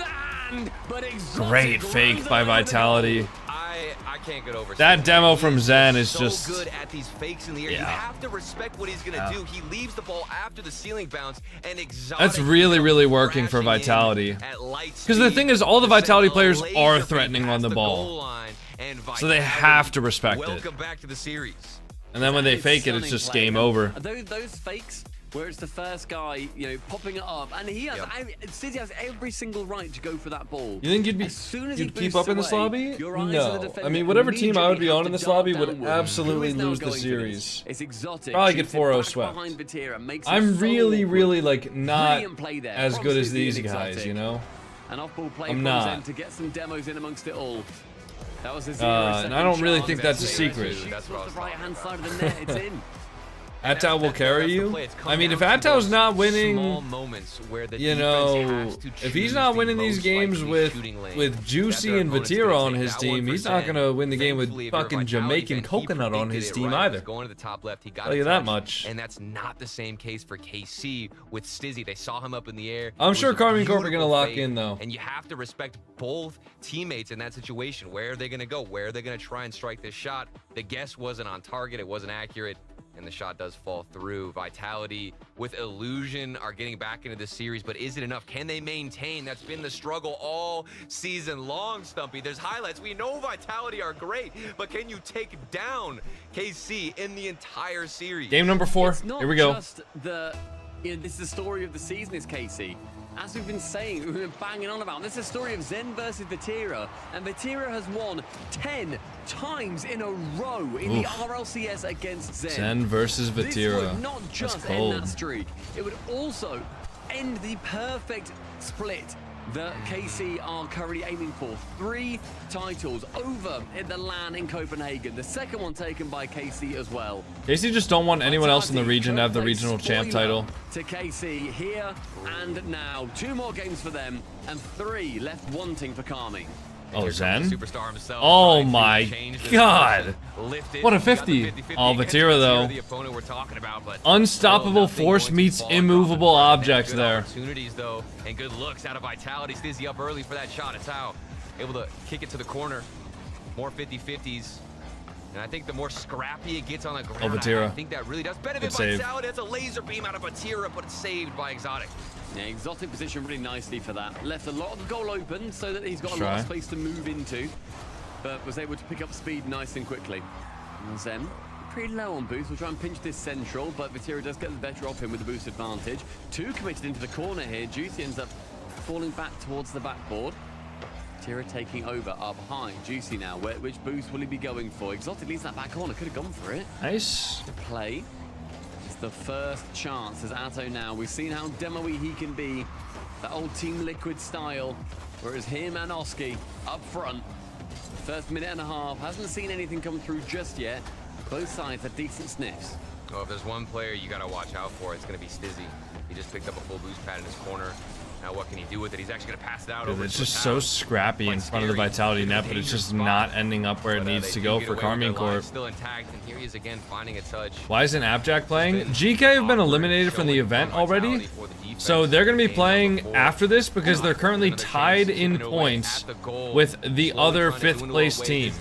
But Exotic Great fake runs by over the Vitality. I can't get over. That demo from Zen is just so good at these fakes in the air. You have to respect what he's gonna do. He leaves the ball after the ceiling bounce, and Exotic. That's really working for Vitality. Because the thing is, all the Vitality players are threatening on the ball, so they have to respect it. Welcome back to the series. And then when they fake it, it's just game over. Those fakes, where it's the first guy, you know, popping it up, and he has, Stizzy has every single right to go for that ball. You think you'd keep up in this lobby? No. I mean, whatever team I would be on in this lobby would absolutely lose the series. It's Exotic. Probably get 4-0 swept. I'm really like not as good as these guys, you know? An off-ball play I'm not. to get some demos in amongst it all. That was a and I don't really think that's a secret. That's the right-hand side of the net. It's in. Atao will carry you. I mean, if Atao's not winning, you know, if he's not winning these games with Juicy and Vatira on his team, he's not gonna win the game with fucking JamaicanCoconut on his team either. Going to the top left, he got tell you that much. And that's not the same case for KC with Stizzy. They saw him up in the air. I'm sure Carmine Corp are gonna lock in though. And you have to respect both teammates in that situation. Where are they gonna go? Where are they gonna try and strike this shot? The guess wasn't on target. It wasn't accurate. And the shot does fall through. Vitality with Illusion are getting back into the series, but is it enough? Can they maintain? That's been the struggle all season long, Stumpy. There's highlights. We know Vitality are great, but can you take down KC in the entire series? Game number 4. Here we go. Just the, you know, this is the story of the season, is KC. As we've been saying, we've been banging on about, this is the story of Zen versus Vatira, and Vatira has won 10 times in a row in the RLCS against Zen. Zen versus Vatira. This would not just end that streak, it would also end the perfect split that KC are currently aiming for. 3 titles over in the LAN in Copenhagen. The second one taken by KC as well. KC just don't want anyone else in the region to have the regional champ title. To KC here and now. 2 more games for them and 3 left wanting for Carmine. Oh, Zen? Superstar himself, oh my god. What a 50. Oh, Vatira though. The opponent we're talking about, but unstoppable force meets immovable objects there. Opportunities though, and good looks out of Vitality. Stizzy up early for that shot. It's how able to kick it to the corner. More 50-50s. And I think the more scrappy it gets on the ground, I think that really does benefit Vitality. That's a laser beam out of Vatira, but it's saved by Exotic. Yeah, Exotic positioned really nicely for that. Left a lot of the goal open so that he's got a lot of space to move into, but was able to pick up speed nice and quickly. And Zen, pretty low on boost. We'll try and pinch this central, but Vatira does get the better of him with the boost advantage. 2 committed into the corner here. Juicy ends up falling back towards the backboard. Vatira taking over up high. Juicy now. Which boost will he be going for? Exotic leads that back corner. Could have gone for it. Nice. To play. The first chance as Atto now. We've seen how demo-y he can be. That old Team Liquid style. Whereas him and Oski up front. First minute and a half. Hasn't seen anything come through just yet. Both sides have decent sniffs. Well, if there's one player you got to watch out for, it's going to be Stizzy. He just picked up a full boost pad in his corner. Now what can he do with it? He's actually going to pass it out. Dude, it's just so scrappy in front of the Vitality net, but it's just not ending up where it needs to go for Carmine Corp. Still intact, and here he is again finding a touch. Why isn't Appjack playing? GK have been eliminated from the event already, so they're going to be playing after this because they're currently tied in points with the other 5th place team.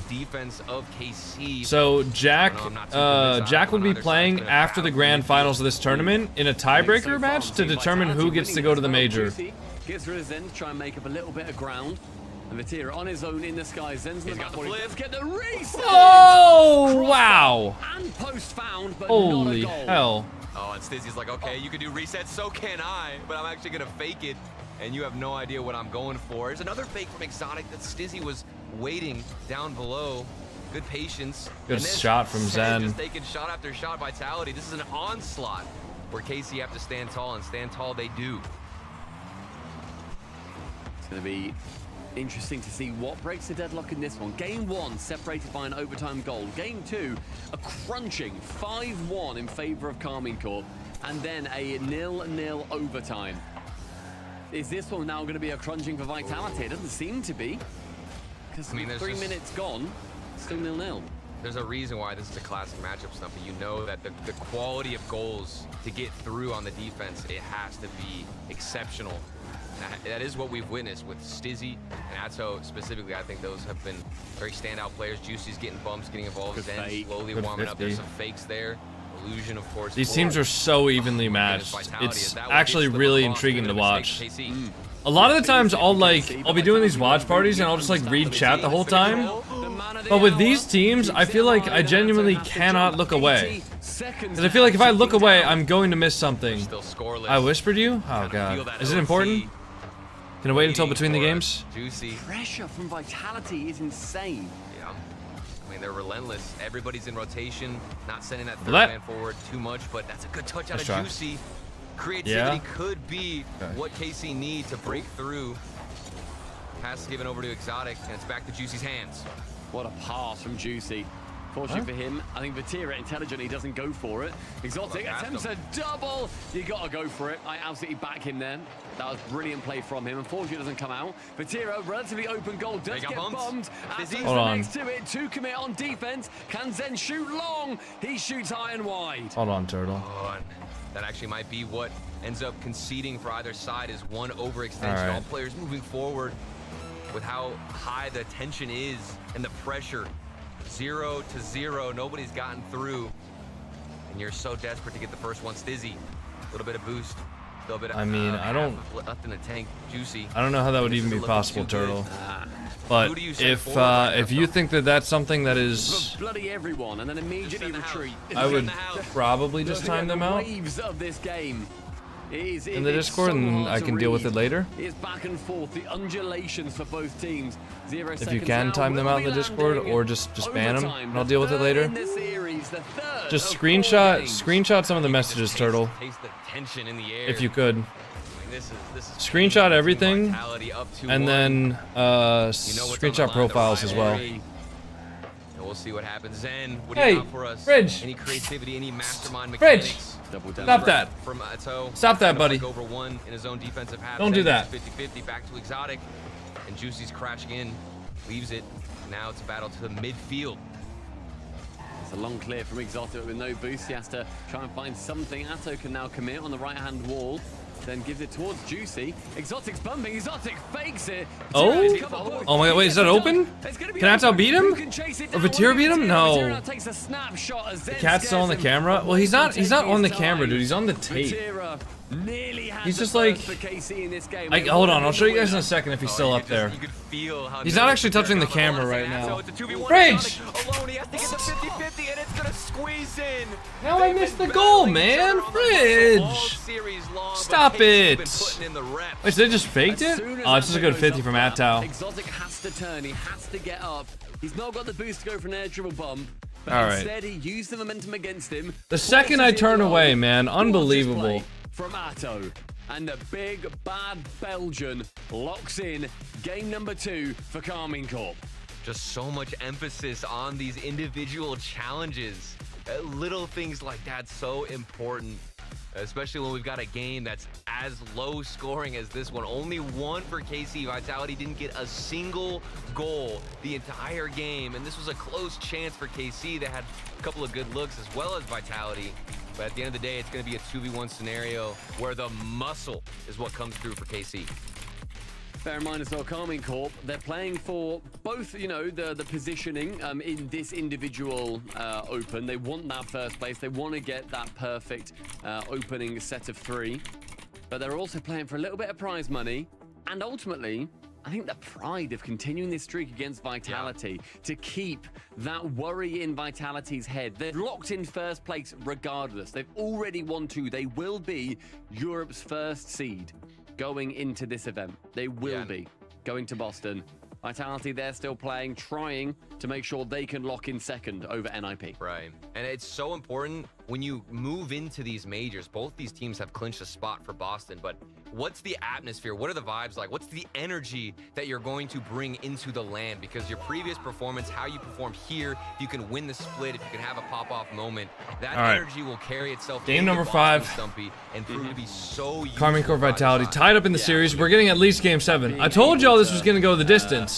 So Jack would be playing after the grand finals of this tournament in a tiebreaker match to determine who gets to go to the major. Gets rid of Zen to try and make up a little bit of ground. And Vatira on his own in the sky. Zen's in the back. Let's get the reset. Oh, wow. And post found, but holy not a goal. Hell. Oh, and Stizzy's like, okay, you can do resets, so can I, but I'm actually gonna fake it, and you have no idea what I'm going for. There's another fake from Exotic that Stizzy was waiting down below. Good patience. Good shot from Zen. Just taking shot after shot. Vitality. This is an onslaught where KC have to stand tall, and stand tall they do. It's going to be interesting to see what breaks the deadlock in this one. Game 1 separated by an overtime goal. Game 2, a crunching 5-1 in favor of Carmine Corp, and then a 0-0 overtime. Is this one now going to be a crunching for Vitality? It doesn't seem to be, because 3 minutes gone, still 0-0. There's a reason why this is a classic matchup, Stumpy. You know that the quality of goals to get through on the defense, it has to be exceptional. That is what we've witnessed with Stizzy and Atto specifically. I think those have been very standout players. Juicy's getting bumps, getting involved. Zen slowly warming up. There's some fakes there. Illusion, of course. These teams are so evenly matched. It's actually really intriguing to watch. A lot of the times I'll be doing these watch parties and I'll just like read chat the whole time. But with these teams, I feel like I genuinely cannot look away. Because I feel like if I look away, I'm going to miss something. I whispered you? Oh god. Is it important? Can I wait until between the games? Juicy. Pressure from Vitality is insane. Yeah. I mean, they're relentless. Everybody's in rotation, not sending that third man forward too much, but that's a good touch out of Juicy. Creativity could be what KC need to break through. Pass given over to Exotic, and it's back to Juicy's hands. What a pass from Juicy. Fortunately for him, I think Vatira intelligently doesn't go for it. Exotic attempts a double. You gotta go for it. I absolutely back him then. That was brilliant play from him. Unfortunately, it doesn't come out. Vatira, relatively open goal, does get bombed. Hold on. Next to it, 2 commit on defense. Can Zen shoot long? He shoots high and wide. Hold on, Turtle. That actually might be what ends up conceding for either side is one overextension. All players moving forward with how high the tension is and the pressure. 0-0, nobody's gotten through, and you're so desperate to get the first one. Stizzy, a little bit of boost, a little bit of, I mean, I don't left in the tank. Juicy. I don't know how that would even be possible, Turtle. But if you think that that's something that is, bloody everyone, and then immediately retreat. I would probably just time them out Waves of this game. in the Discord, and I can deal with it later. It's back and forth, the undulations for both teams. 0 if you can time them out in the Discord, or just ban them, and I'll deal with it later. Just screenshot some of the messages, Turtle. If you could. Screenshot everything, and then screenshot profiles as well. We'll see what happens. Zen, what do you got for us? Fridge. Any creativity, any mastermind Fridge. mechanics? Stop that. From Atto. Stop that, buddy. Over one in his own defensive half. Don't do that. 50-50 back to Exotic, and Juicy's crashing in, leaves it. Now it's a battle to the midfield. It's a long clear from Exotic with no boost. He has to try and find something. Atto can now commit on the right-hand wall. Then gives it towards Juicy. Exotic's bumping. Exotic fakes it. Oh my god, wait, is that open? Can Atto beat him? Or Vatira beat him? No. The cat's still on the camera? Well, he's not on the camera, dude. He's on the tape. He's just like, hold on, I'll show you guys in a second if he's still up there. He's not actually touching the camera right now. Fridge! Now I missed the goal, man! Fridge! Stop it! Wait, so they just faked it? Oh, it's just a good 50 from Atto. Exotic has to turn, he has to get up. He's not got the boost to go for an air dribble bump. But instead he used the momentum against him. The second I turn away, man, unbelievable. From Atto, and the big bad Belgian locks in game number 2 for Karmine Corp. Just so much emphasis on these individual challenges. Little things like that, so important, especially when we've got a game that's as low scoring as this one. Only 1 for KC. Vitality didn't get a single goal the entire game, and this was a close chance for KC. They had a couple of good looks as well as Vitality. But at the end of the day, it's going to be a 2v1 scenario where the muscle is what comes through for KC. Bear in mind as well, Karmine Corp, they're playing for both, you know, the positioning in this individual open. They want that first place. They want to get that perfect opening set of 3. But they're also playing for a little bit of prize money. And ultimately, I think the pride of continuing this streak against Vitality to keep that worry in Vitality's head. They're locked in first place regardless. They've already won 2. They will be Europe's first seed going into this event. They will be going to Boston. Vitality, they're still playing, trying to make sure they can lock in second over NIP. Right. And it's so important when you move into these majors. Both these teams have clinched a spot for Boston, but what's the atmosphere? What are the vibes like? What's the energy that you're going to bring into the land? Because your previous performance, how you performed here, if you can win the split, if you can have a pop-off moment, that energy will carry itself. Game number 5. Stumpy, and prove to be so Karmine Corp Vitality tied up in the series. We're getting at least game 7. I told y'all this was going to go the distance.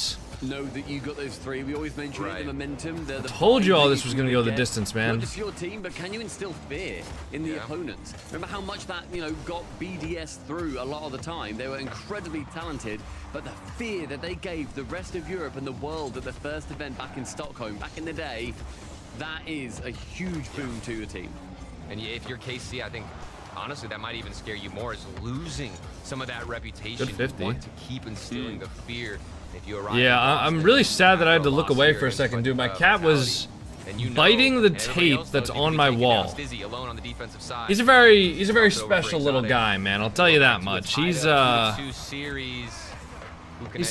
know that you got those 3. We always mention it, the momentum. The Told you all this pride was that going to you go the get. distance, man. Not just your team, but can you instill fear in the opponents? Remember how much that, you know, got BDS through a lot of the time. They were incredibly talented, but the fear that they gave the rest of Europe and the world at the first event back in Stockholm, back in the day, that is a huge boon to your team. And if you're KC, I think, honestly, that might even scare you more, is losing some of that reputation. Good 50. You want to keep instilling the fear. If you arrive Yeah, I'm really sad that I had to look away for a second, dude. My cat was biting the tape that's on my wall. He's a very special little guy, man. I'll tell you that much. He's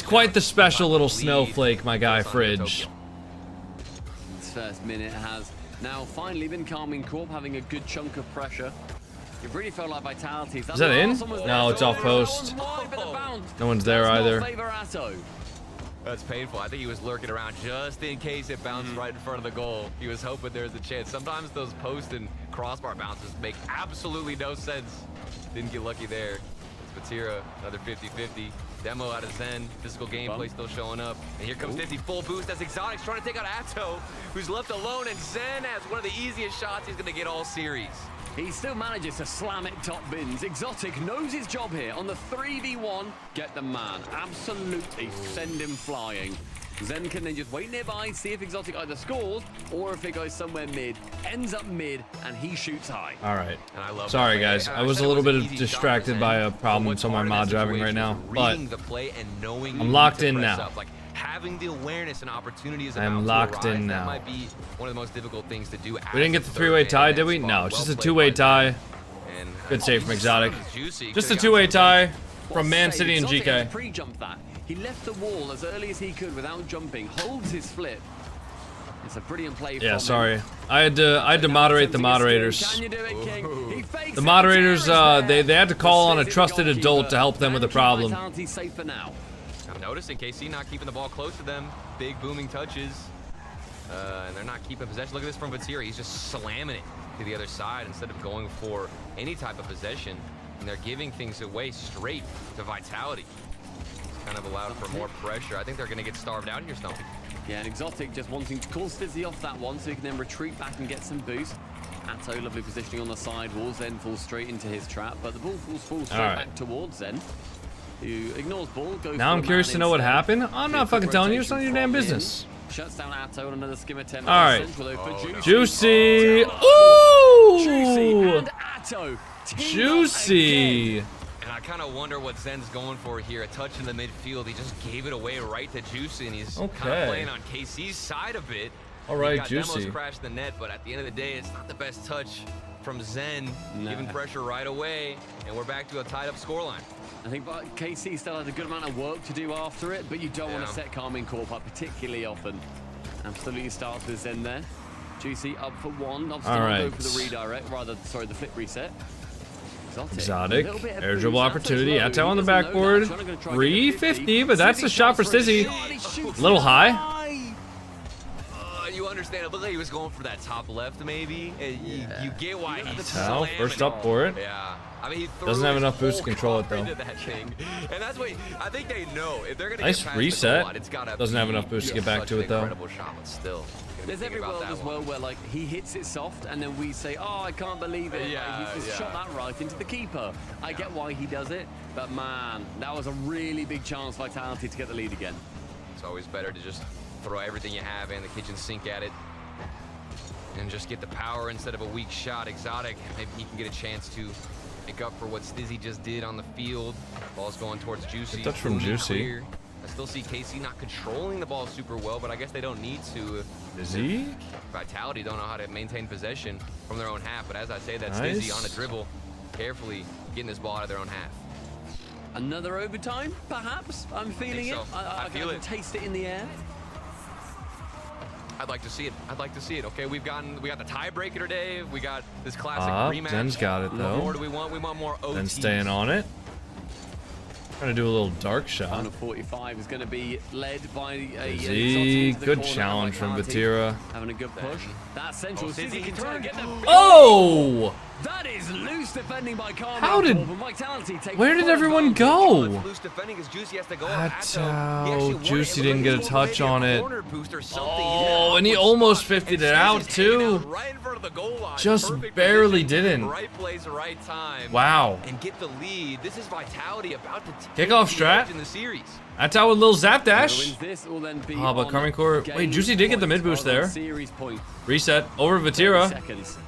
quite the special little snowflake, my guy Fridge. This first minute has now finally been calming Corp, having a good chunk of pressure. It really felt like Vitality. Is that in? No, it's off post. No one's there either. That's painful. I think he was lurking around just in case it bounced right in front of the goal. He was hoping there was a chance. Sometimes those post and crossbar bounces make absolutely no sense. Didn't get lucky there. It's Batira, another 50-50. Demo out of Zen. Physical gameplay still showing up. And here comes 50 full boost. That's Exotic's trying to take out Atto, who's left alone. And Zen has one of the easiest shots he's going to get all series. He still manages to slam it top bins. Exotic knows his job here on the 3v1. Get the man. Absolutely send him flying. Zen can then just wait nearby, see if Exotic either scores or if it goes somewhere mid. Ends up mid, and he shoots high. All right. Sorry, guys. I was a little bit distracted by a problem with my mod driving right now, but I'm locked in now. Having the awareness and opportunity is I'm locked in now. That might be one of the most difficult things to do. We didn't get the 3-way tie, did we? No, it's just a 2-way tie. Good save from Exotic. Just a 2-way tie from Man City and GK. Pre-jumped that. He left the wall as early as he could without jumping. Holds his flip. It's a brilliant play. Yeah, sorry. I had to moderate the moderators. The moderators, they had to call on a trusted adult to help them with a problem. I'm noticing KC not keeping the ball close to them. Big booming touches. And they're not keeping possession. Look at this from Batira. He's just slamming it to the other side instead of going for any type of possession. And they're giving things away straight to Vitality. It's kind of allowed for more pressure. I think they're going to get starved out here, Stumpy. Yeah, and Exotic just wanting to call Stizzy off that one so he can then retreat back and get some boost. Atto, lovely positioning on the side walls, then falls straight into his trap. But the ball falls straight back towards Zen. Who ignores ball, goes now I'm curious to know what happened. I'm not fucking telling you. It's none of your damn business. Shuts down Atto on another skim attempt. All right. Juicy. Ooh. Juicy and Atto. Juicy. And I kind of wonder what Zen's going for here. A touch in the midfield. He just gave it away right to Juicy, and he's kind of playing on KC's side a bit. All right, Juicy. Demos crashed the net, but at the end of the day, it's not the best touch from Zen. Giving pressure right away, and we're back to a tied-up scoreline. I think KC still has a good amount of work to do after it, but you don't want to set Carmine Corp up particularly often. Absolutely starts with Zen there. Juicy up for one. Obviously go for the redirect, the flip reset. Exotic. Air dribble opportunity. Atto on the backboard. 350, but that's a shot for Stizzy. A little high. You understand, it looked like he was going for that top left, maybe. You get why he's first up for it. Yeah. I mean, he doesn't have enough boost to control it, though. And that's what I think they know. If they're going to nice reset. Doesn't have enough boost to get back to it, though. Shot, but still. There's every world as well where like he hits it soft and then we say, oh, I can't believe it. He just shot that right into the keeper. I get why he does it, but man, that was a really big chance for Vitality to get the lead again. It's always better to just throw everything you have in the kitchen sink at it and just get the power instead of a weak shot. Exotic, maybe he can get a chance to make up for what Stizzy just did on the field. Ball's going towards Juicy. Good touch from Juicy. Clear. I still see KC not controlling the ball super well, but I guess they don't need to. Is he? Vitality don't know how to maintain possession from their own half, but as I say, that's Stizzy on a dribble, carefully getting this ball out of their own half. Another overtime, perhaps? I'm feeling it. I feel it. Taste it in the air. I'd like to see it. I'd like to see it. Okay, we got the tiebreaker today. We got this classic rematch. Zen's got it though. What more do we want? We want more OTs. Zen's staying on it. Trying to do a little dark shot. Final 45 is going to be led by a Zee, good challenge from Vatira. Having a good push. That central Sizzy can try and get them. Oh! That is loose defending by Carmen. How did? Where did everyone go? Loose defending as Juicy has to go. That's how Juicy didn't get a touch on it. Oh, and he almost 50'd it out too. Right in front of the goal line. Just barely didn't. Right place, right time. Wow. And get the lead. This is Vitality about to Kickoff strat. in the series. That's how a little zap dash. Oh, but Carmen Core. Wait, Juicy did get the mid boost there. Reset over Vatira.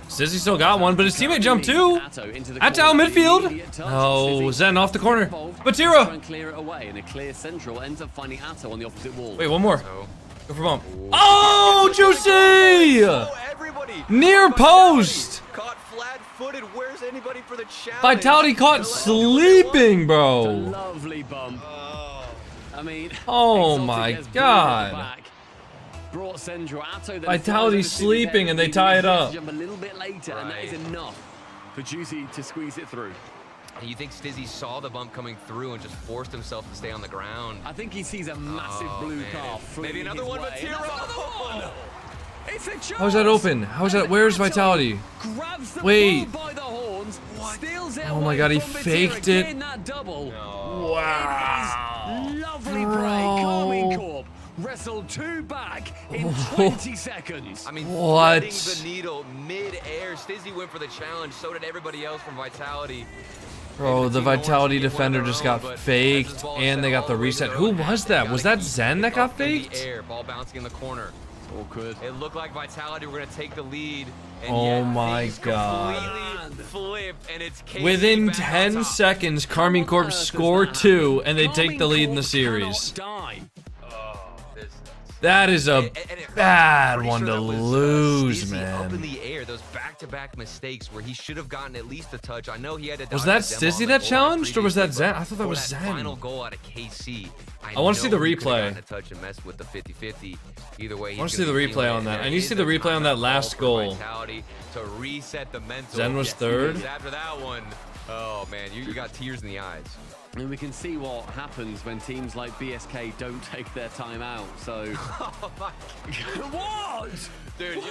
Sizzy still got one, but his teammate jumped too. Atao midfield. Oh, Zen off the corner. Vatira. Wait, one more. Go for bump. Oh, Juicy! Near post. Caught flat-footed. Where's anybody for the challenge? Vitality caught sleeping, bro. Lovely bump. I mean, oh my god. Vitality sleeping and they tie it up. A little bit later, and that is enough for Juicy to squeeze it through. You think Stizzy saw the bump coming through and just forced himself to stay on the ground? I think he sees a massive blue car. Maybe another one, Vatira. How's that open? How's that? Where's Vitality? Wait. Oh my god, he faked it. Wow. Lovely break. Carmine Corp wrestled two back in 20 seconds. I mean, what? The needle mid-air. Stizzy went for the challenge. So did everybody else from Vitality. Bro, the Vitality defender just got faked, and they got the reset. Who was that? Was that Zen that got faked? Ball bouncing in the corner. All good. It looked like Vitality were going to take the lead. Oh my god. Flipped, and it's within 10 seconds, Carmine Corp score 2, and they take the lead in the series. That is a bad one to lose, man. Up in the air, those back-to-back mistakes where he should have gotten at least a touch. I know he had to. Was that Stizzy that challenged, or was that Zen? I thought that was Zen. Final goal out of KC. I want to see the replay. Touch and mess with the 50-50. Either way, I want to see the replay on that. I need to see the replay on that last goal. To reset the mental. Zen was third. After that one, oh man, you got tears in the eyes. And we can see what happens when teams like BSK don't take their time out. So, oh my God. What? Dude, you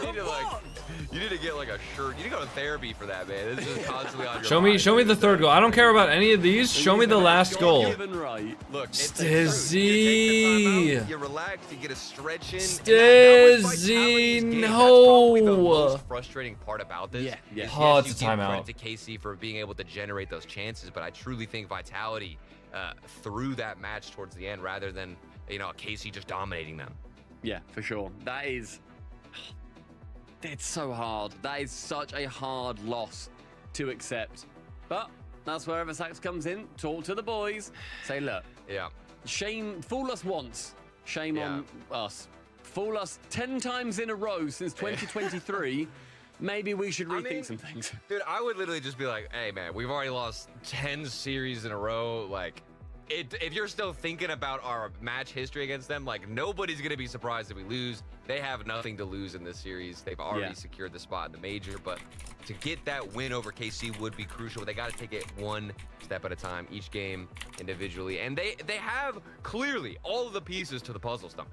need to get like a shirt. You need to go to therapy for that, man. This is constantly on your Show me the third goal. I don't care about any of these. Show me the last goal. Look, Stizzy. You relax, you get a stretch in. Stizzy, no. The most frustrating part about this. Yeah. Oh, it's a timeout. To KC for being able to generate those chances, but I truly think Vitality threw that match towards the end rather than KC just dominating them. Yeah, for sure. That is. It's so hard. That is such a hard loss to accept. But that's where Eversax comes in. Talk to the boys. Say, look. Yeah. Fool us once. Shame on us. Fool us 10 times in a row since 2023. Maybe we should rethink some things. Dude, I would literally just be like, hey, man, we've already lost 10 series in a row. Like, if you're still thinking about our match history against them, like, nobody's going to be surprised if we lose. They have nothing to lose in this series. They've already secured the spot in the major, but to get that win over KC would be crucial. They got to take it one step at a time, each game individually. And they have clearly all of the pieces to the puzzle stomach.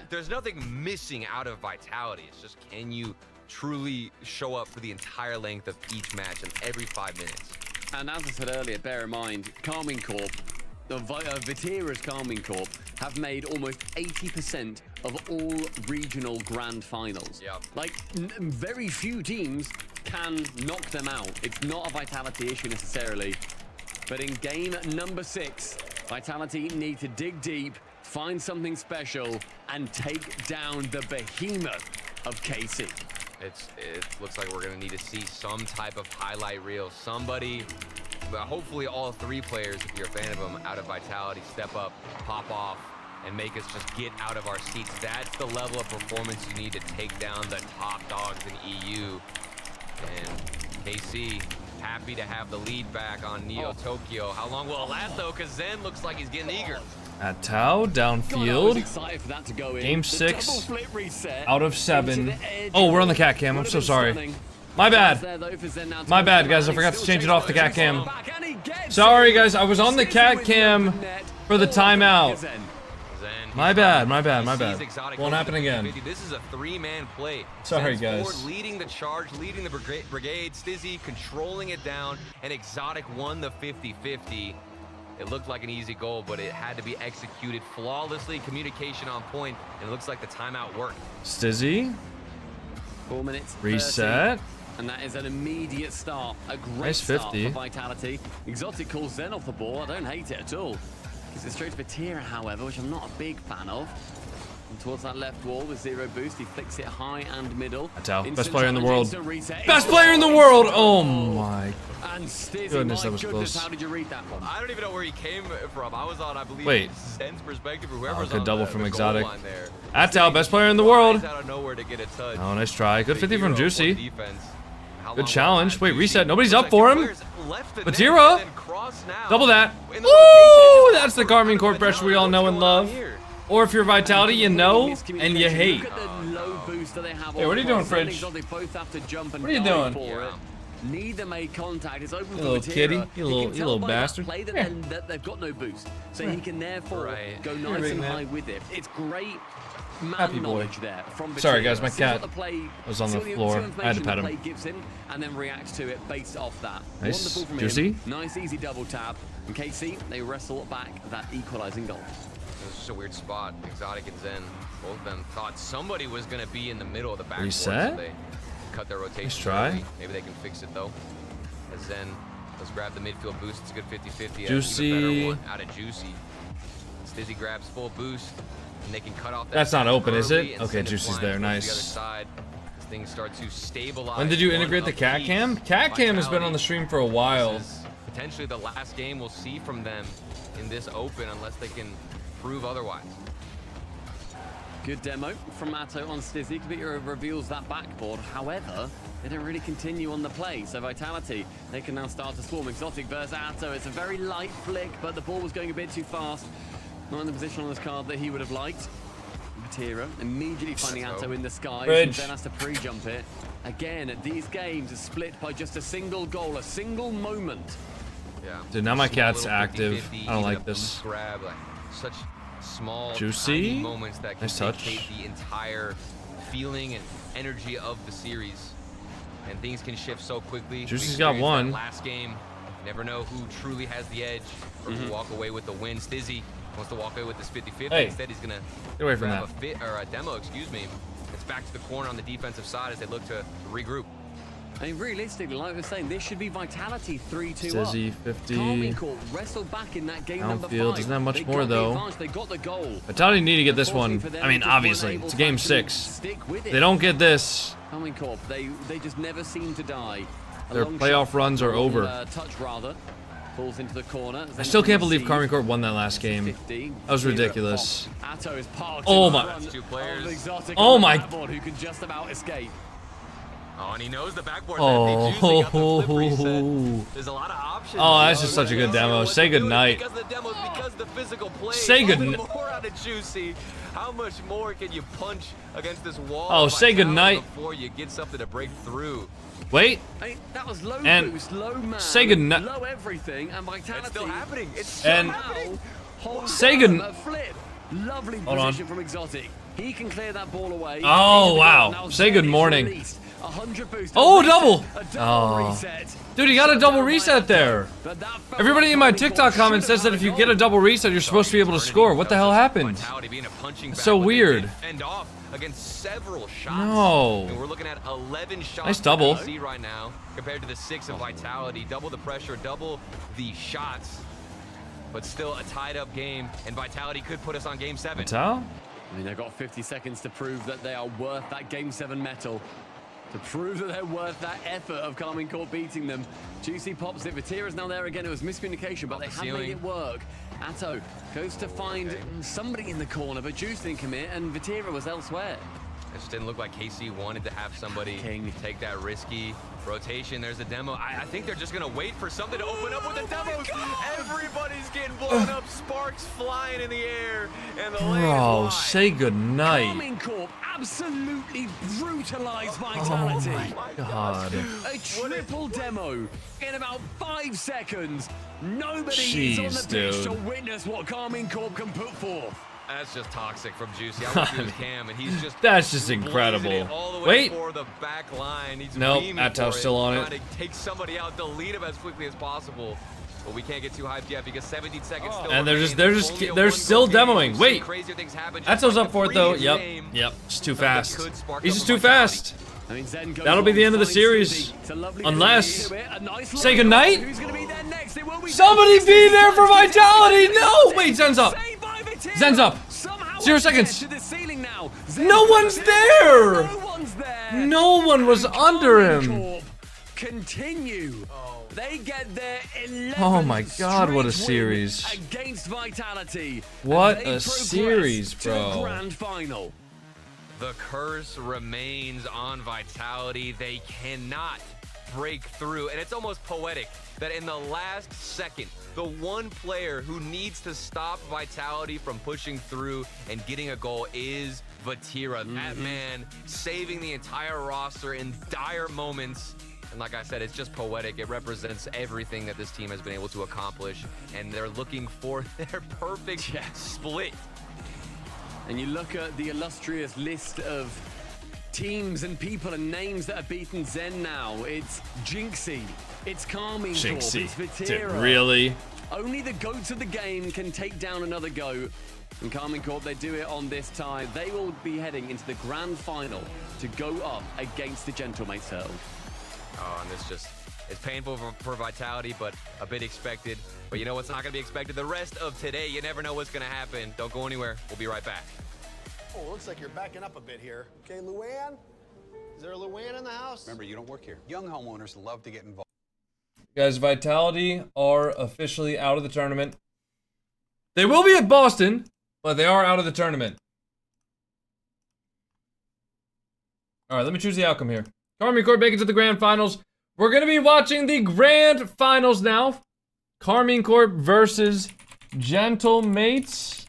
There's nothing missing out of Vitality. It's just, can you truly show up for the entire length of each match and every 5 minutes? And as I said earlier, bear in mind, Carmine Corp, Vatira's Carmine Corp, have made almost 80% of all regional grand finals. Yeah. Like, very few teams can knock them out. It's not a Vitality issue necessarily. But in game number 6, Vitality need to dig deep, find something special, and take down the behemoth of KC. It looks like we're going to need to see some type of highlight reel. Somebody, but hopefully all 3 players, if you're a fan of them, out of Vitality, step up, pop off, and make us just get out of our seats. That's the level of performance you need to take down the top dogs in EU. And KC, happy to have the lead back on Neo Tokyo. How long will it last, though? Because Zen looks like he's getting eager. Atao downfield. Game 6 out of 7. Oh, we're on the cat cam. I'm so sorry. My bad. My bad, guys. I forgot to change it off the cat cam. Sorry, guys. I was on the cat cam for the timeout. My bad. Won't happen again. This is a three-man play. Sorry, Zen's guys. forward leading the charge, leading the brigade. Stizzy controlling it down, and Exotic won the 50-50. It looked like an easy goal, but it had to be executed flawlessly. Communication on point, and it looks like the timeout worked. Stizzy. 4 minutes. Reset. 30, and that is an immediate start. A great Nice 50. start for Vitality. Exotic calls Zen off the ball. I don't hate it at all. Gives it straight to Vatira, however, which I'm not a big fan of. And towards that left wall with 0 boost, he flicks it high and middle. That's how. Instant Best player in the world. reset. Best player in the world. Oh my. And Stizzy, Goodness, that my was goodness, close. how did you read that one? I don't even know where he came from. I was on, I believe, Wait. Zen's perspective or whoever's good on double the from goal Exotic. line there. That's how. Best player in the world. Out of nowhere to get a touch. Oh, nice try. Good 50 from Hero Juicy. defense. How Good long challenge. will Wait, Juicy? reset. Nobody's Looks up like for two him. players left the net Vatira. and then cross now. Double that. In the Woo! rotation. That's the Carmine Court pressure we all know and love. Or if you're Vitality, you know and you hate. Look at the low boost that they have. Hey, what are you doing, on Fridge? They both have to jump and What are you dive doing? for it. Neither made contact. It's open You for little Vatira. kitty. You can little tell by that bastard. play that, that they've got no boost, so he can therefore go You're nice right, and man. high with it. It's great man Happy boy. knowledge there from Vatira. Sorry, guys, my See what cat the play, was on the see what floor. information I had to pet the him. play gives him, and then reacts to it based off that. Nice. Wonderful from Juicy. him. Nice, easy double tap. And KC, they wrestle back that equalizing goal. It was just a weird spot. Exotic and Zen, both of them thought somebody was going to be in the middle of the backboard. Reset? So they cut their rotation. Nice try. early. Maybe they can fix it though. As Zen, let's grab the midfield boost. It's a good 50-50. Juicy. Even better one out of Juicy. Stizzy grabs full boost, and they can cut off that. That's not open, is early it? and Okay, send it Juicy's flying there. towards Nice. The other side, as things start to stabilize. When did you one integrate the cat apiece. cam? Cat cam has been on the stream for a while. This is potentially the last game we'll see from them in this open, unless they can prove otherwise. Good demo from Atto on Stizzy. Kavita reveals that backboard. However, they don't really continue on the play. So Vitality, they can now start to swarm. Exotic versus Atto. It's a very light flick, but the ball was going a bit too fast. Not in the position on this card that he would have liked. Vatira immediately finding Atto in the skies and then has to pre-jump it. Again, these games are split by just a single goal, a single moment. Yeah. Dude, now my Small cat's little active. 50-50, I don't even like a this. boost grab, like such small, Juicy. tiny moments that can Nice touch. dictate the entire feeling and energy of the series. And things can shift so quickly. Juicy's We got experienced one. that last game. Never know who truly has the edge or who walk away with the win. Stizzy wants to walk away with this 50-50. Hey, Instead, he's gonna get away from grab that. a fit or a demo, excuse me. It's back to the corner on the defensive side as they look to regroup. I mean, realistically, like I was saying, this should be Vitality 3-2 up. Stizzy, 50. Carmine Court wrestled back in that game number 5. Downfield, doesn't have much They more got the though. advantage, they got the goal. Vitality need to get this one. Unfortunately for them, I mean, they just obviously, weren't it's able game to actually 6. stick with it. They don't get this. Carmine Corp, they just never seem to die. A Their long playoff shot, runs are long, over. Touch rather. Falls into the corner. I still can't believe Carmine Court won that last game. 50. That was ridiculous. Atto is parked Oh in my- front That's two players. of Exotic Oh on the my- backboard who can just about escape. Oh, and he knows the backboard's Oh, empty. Juicy got the flip reset. There's a lot of options. Oh, that's just such a good demo. Say goodnight. Because the demos, because the physical play. Say Even goodnight. more out of Juicy. How much more can you punch against this wall? Oh, of say Vitality goodnight. Before you get something to break through. Wait. Hey, that was low And boost, low man, say goodnight. low everything, and Vitality. It's still happening. It's still And happening. say good. A flip. Lovely Hold on. position from Exotic. He can clear that ball away. Oh, Into the wow. goal. Now Say good Zen is morning. released. 100 boost. Oh, A reset. double. A double Oh. reset. Dude, he got a double Shut down reset by there. Atto. But that felt Everybody like in my Carmine TikTok Court comment should says have that if had you get a double reset, you're supposed to be able to score. What the hell happened? Vitality being a punching That's bag, so but they weird. did fend off against several shots. No. And we're looking at 11 shots Nice double. for KC right now compared to the 6 of Vitality. Double the pressure, double the shots, but still a tied up game, and Vitality could put us on game 7. Vital? I mean, they've got 50 seconds to prove that they are worth that Game 7 metal. To prove that they're worth that effort of Carmine Court beating them. Juicy pops it. Vatira's now there again. It was miscommunication, but Off they the have made ceiling. it work. Atto goes to find somebody in the corner, but Juice didn't commit, and Vatira was elsewhere. It just didn't look like KC wanted to have somebody take that risky rotation. There's a demo. I think they're just gonna wait for something to open up with the demos. Everybody's getting blown up, sparks flying in the air, and the lane is Bro, wide. say goodnight. Carmine Corp absolutely brutalized Vitality. Oh my god. A triple demo in about 5 seconds. Nobody Jeez, is on the pitch dude. to witness what Carmine Corp can put forth. That's just toxic from Juicy. I went through his cam, and he's just That's just blazing incredible. it all the way Wait. for the back line. He's Nope, beaming Atow's for still on it. Trying to take somebody out, delete him as quickly as possible. But we can't get too hyped yet because 17 seconds still And they're remain. they're still demoing. Some Wait. crazier things happen. Atow's up for it though. previous Yep. game. Yep. It's too Something fast. could spark He's up just a too fast. I mean, Zen goes That'll be the end of the on, series. it's a lovely Unless. finish. A nice Say line. goodnight. Who's gonna be there next? It will be Somebody Zen. be there for Vitality. No. Wait. Zen's up. Saved by Vitality. Zen's up. Somehow 0 up seconds. to the ceiling now. No one's there. No one's there. No one was under him. Corp continue. They get their 11th Oh my god, what a straight series. win against Vitality. What And they a progress series, to the bro. grand final. The curse remains on Vitality. They cannot break through. And it's almost poetic that in the last second, the one player who needs to stop Vitality from pushing through and getting a goal is Vatira. That man saving the entire roster in dire moments. And like I said, it's just poetic. It represents everything that this team has been able to accomplish. And they're looking for their perfect split. And you look at the illustrious list of teams and people and names that have beaten Zen now. It's Jinxie, it's Carmine Corp, Jinxie. it's Is it Vatira. really? Only the goats of the game can take down another goat. And Carmine Corp, they do it on this tie. They will be heading into the grand final to go up against the Gentlemates Hurdle. Oh, and it's painful for Vitality, but a bit expected. But you know what's not going to be expected? The rest of today, you never know what's going to happen. Don't go anywhere. We'll be right back. Oh, looks like you're backing up a bit here. Okay, Luann? Is there a Luann in the house? Remember, you don't work here. Young homeowners love to get involved. Guys, Vitality are officially out of the tournament. They will be at Boston, but they are out of the tournament. All right, let me choose the outcome here. Carmine Corp make it to the grand finals. We're going to be watching the grand finals now. Carmine Corp versus Gentlemates.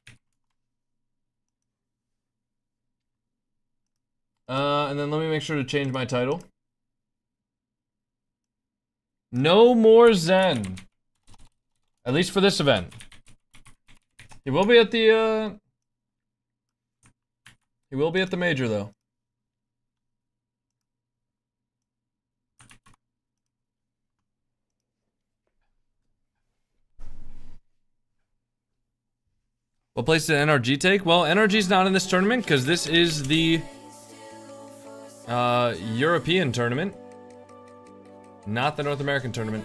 And then let me make sure to change my title. No more Zen. At least for this event. He will be at the major though. What place did NRG take? Well, NRG's not in this tournament because this is the European tournament, not the North American tournament.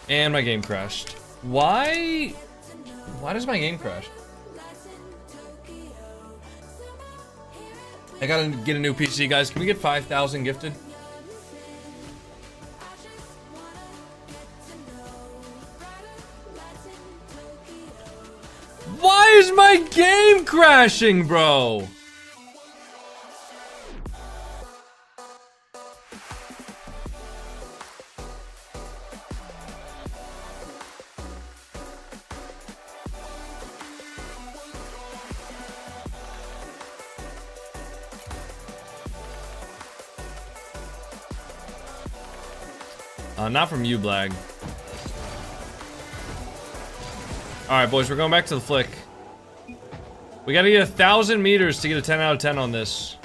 And my game crashed. Why does my game crash? I gotta get a new PC, guys. Can we get 5,000 gifted? Why is my game crashing, bro? Not from you, Blag. Alright, boys, we're going back to the flick. We gotta get 1,000 meters to get a 10 out of 10 on this.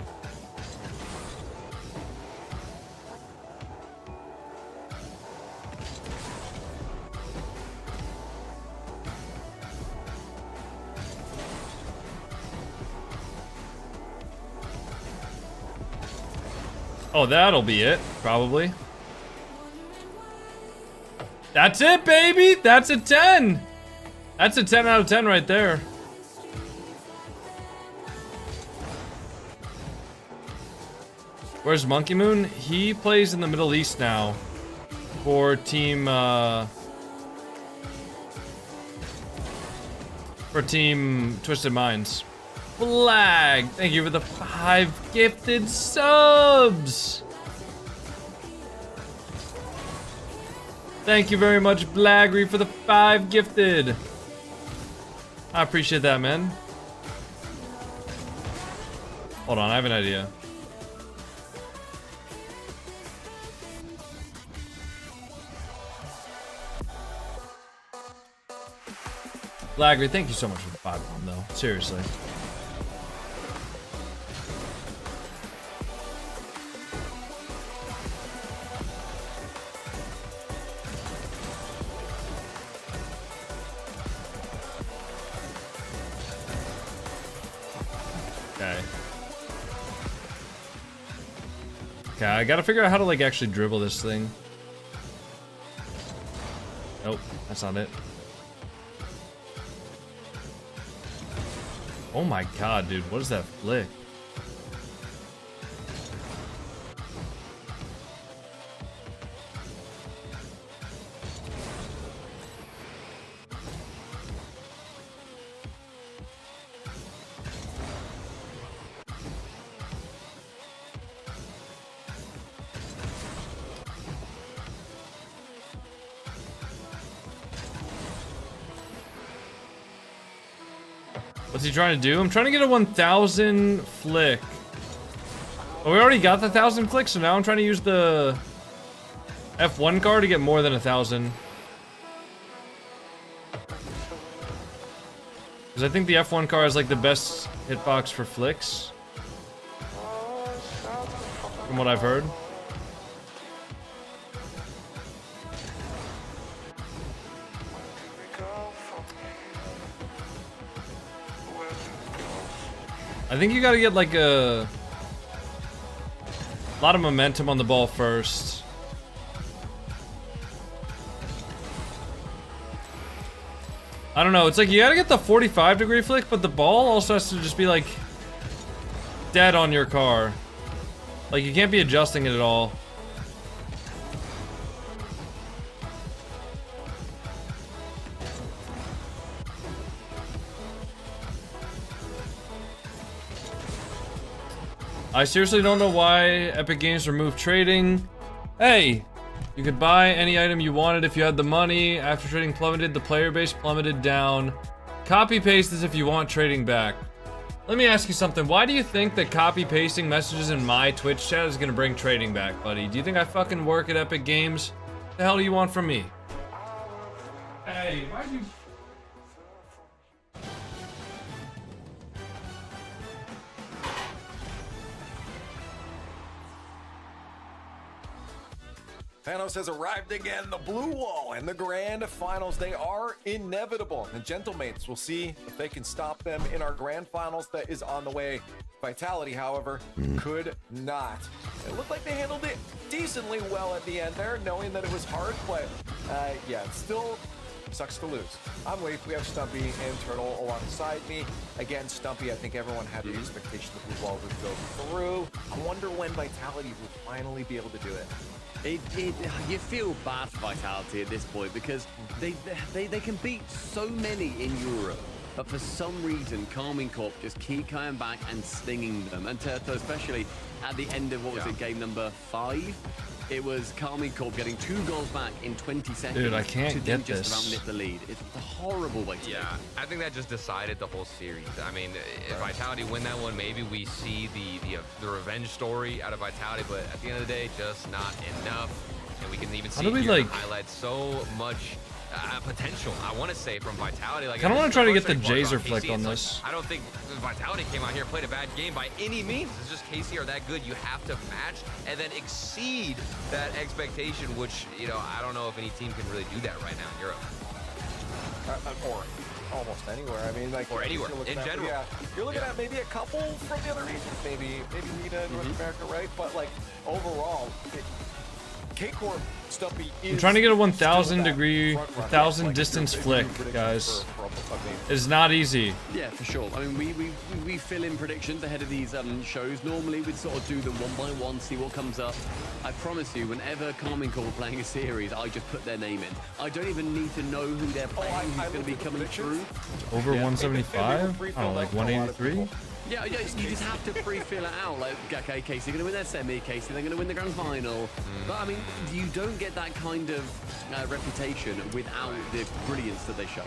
Oh, that'll be it, probably. That's it, baby! That's a 10! That's a 10 out of 10 right there. Where's Monkey Moon? He plays in the Middle East now. for Team Twisted Minds. Flag, thank you for the 5 gifted subs. Thank you very much, Blagry, for the 5 gifted. I appreciate that, man. Hold on, I have an idea. Blagry, thank you so much for the 5 bomb, though. Seriously. Okay, I gotta figure out how to like actually dribble this thing. Nope, that's not it. Oh my god, dude, what is that flick? What's he trying to do? I'm trying to get a 1,000 flick. Oh, we already got the 1,000 flick, so now I'm trying to use the F1 car to get more than 1,000. Because I think the F1 car is like the best hitbox for flicks. From what I've heard. I think you gotta get like a lot of momentum on the ball first. I don't know, it's like you gotta get the 45-degree flick, but the ball also has to just be like dead on your car. Like you can't be adjusting it at all. I seriously don't know why Epic Games removed trading. Hey, you could buy any item you wanted if you had the money. After trading plummeted, the player base plummeted down. Copy paste this if you want trading back. Let me ask you something. Why do you think that copy pasting messages in my Twitch chat is gonna bring trading back, buddy? Do you think I fucking work at Epic Games? What the hell do you want from me? Hey, why'd you... Thanos has arrived again, the blue wall and the grand finals. They are inevitable. And Gentlemates, we'll see if they can stop them in our grand finals that is on the way. Vitality, however, could not. It looked like they handled it decently well at the end there, knowing that it was hard, but yeah, it still sucks to lose. I'm Leaf, we have Stumpy and Turtle alongside me. Again, Stumpy, I think everyone had the expectation the blue wall would go through. I wonder when Vitality will finally be able to do it. You feel bad for Vitality at this point because they can beat so many in Europe, but for some reason Carmine Corp just keep coming back and stinging them. And Turtle, especially at the end of what was it, game number 5? It was Carmine Corp getting 2 goals back in 20 seconds. Dude, I can't get just this. about nip the lead. It's a horrible way to Yeah, I think that just decided the whole series. I mean, if Vitality win that one, maybe we see the revenge story out of Vitality, but at the end of the day, just not enough. And we can even see here highlight so much potential, I want to say, from Vitality. Like, I don't want to try to get the Jazer flick on this. I don't think Vitality came out here and played a bad game by any means. It's just KC are that good. You have to match and then exceed that expectation, which, you know, I don't know if any team can really do that right now in Europe. Or almost anywhere. I mean, like, or anywhere in general. Yeah, you're looking at maybe a couple from the other regions, maybe Nita, North America, right? But like overall, I'm trying to get a 1,000 degree, 1,000 distance flick, guys. is not easy. Yeah, for sure. I mean, we fill in predictions ahead of these shows. Normally, we'd sort of do them one by one, see what comes up. I promise you, whenever Carmine Corp are playing a series, I just put their name in. I don't even need to know who they're playing, who's going to be coming through. Over 175? I don't know, like 183? Yeah, you just have to pre-fill it out. Like, okay, Casey, they're going to win their semi. Casey, they're going to win the grand final. But I mean, you don't get that kind of reputation without the brilliance that they show.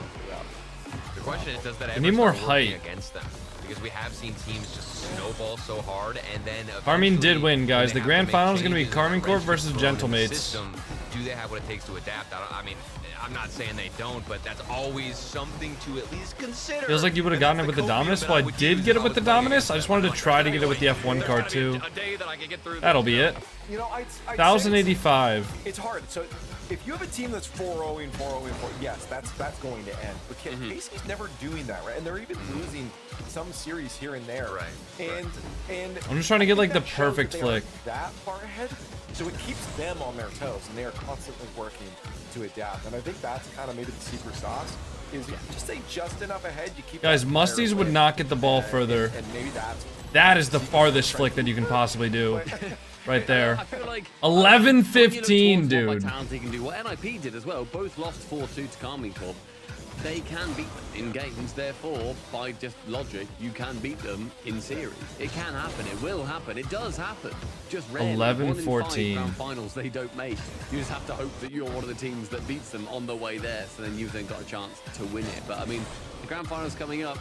The question is, does that We ever need more start working height. against them? Because we have seen teams just snowball so hard, and then Carmine did win, guys. when The they grand have to final make is going to be changes in Carmine the Corp register versus thrown in the Gentlemates. system, do they have what it takes to adapt? I mean, I'm not saying they don't, but that's always something to at least consider. Feels like you would have gotten it with the Dominus. Well, I did get it with the Dominus. I just wanted to try to get it with the F1 card too. That'll be it. You know, I'd 1085. It's hard. So if you have a team that's 4-0 and 4-0 and 4, yes, that's going to end. But Casey's never doing that, right? And they're even losing some series here and there. Right. And I'm just trying to get like the that shows perfect that they aren't flick. that far ahead. So it keeps them on their toes, and they are constantly working to adapt. And I think that's kind of maybe the secret sauce. Is just stay just enough ahead. You keep Guys, Musty's would not get the ball further. And maybe That is the farthest flick that you can possibly do. Right there. I feel like 11-15, dude. He can do what NIP did as well. Both lost 4-2 to Carmine Corp. They can beat them in games, therefore, by just logic, you can beat them in series. It can happen, it will happen, it does happen. Just rarely, 11-14. 1 in 5 grand finals they don't make. You just have to hope that you're one of the teams that beats them on the way there, so then you've then got a chance to win it. But I mean, the grand finals coming up,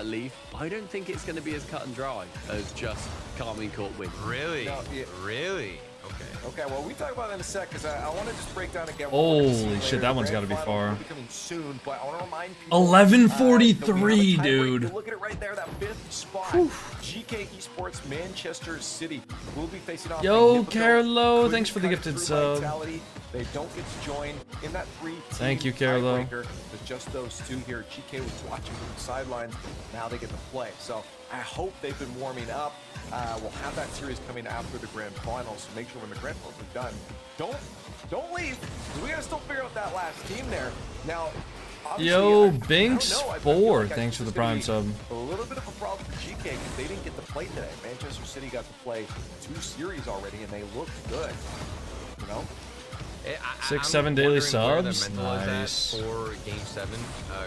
Leaf, I don't think it's going to be as cut and dry as just Carmine Corp win. Really? No, yeah. Really? Okay, well, we talk about that in a sec, because I want to just break down again. Holy shit, that one's got to be far. Coming soon, but I want to remind people, 11:43, dude. Look at it right there, that 5th spot. GK Esports Manchester City will be facing off. Yo, Magnifico. Carlo, Couldn't thanks for the cut it gifted through sub. Vitality. They don't get to join in that 3-team Thank you, Carlo. tiebreaker. There's just those two here. GK was watching from the sidelines. Now they get to play. So I hope they've been warming up. We'll have that series coming after the grand finals. So make sure when the grand finals are done, don't leave. We gotta still figure out that last team there. Now, Yo, Binks4, thanks for the prime sub. A little bit of a problem for GK because they didn't get to play today. Manchester City got to play 2 series already, and they looked good. You know. 6-7 daily subs. Nice. For Game 7,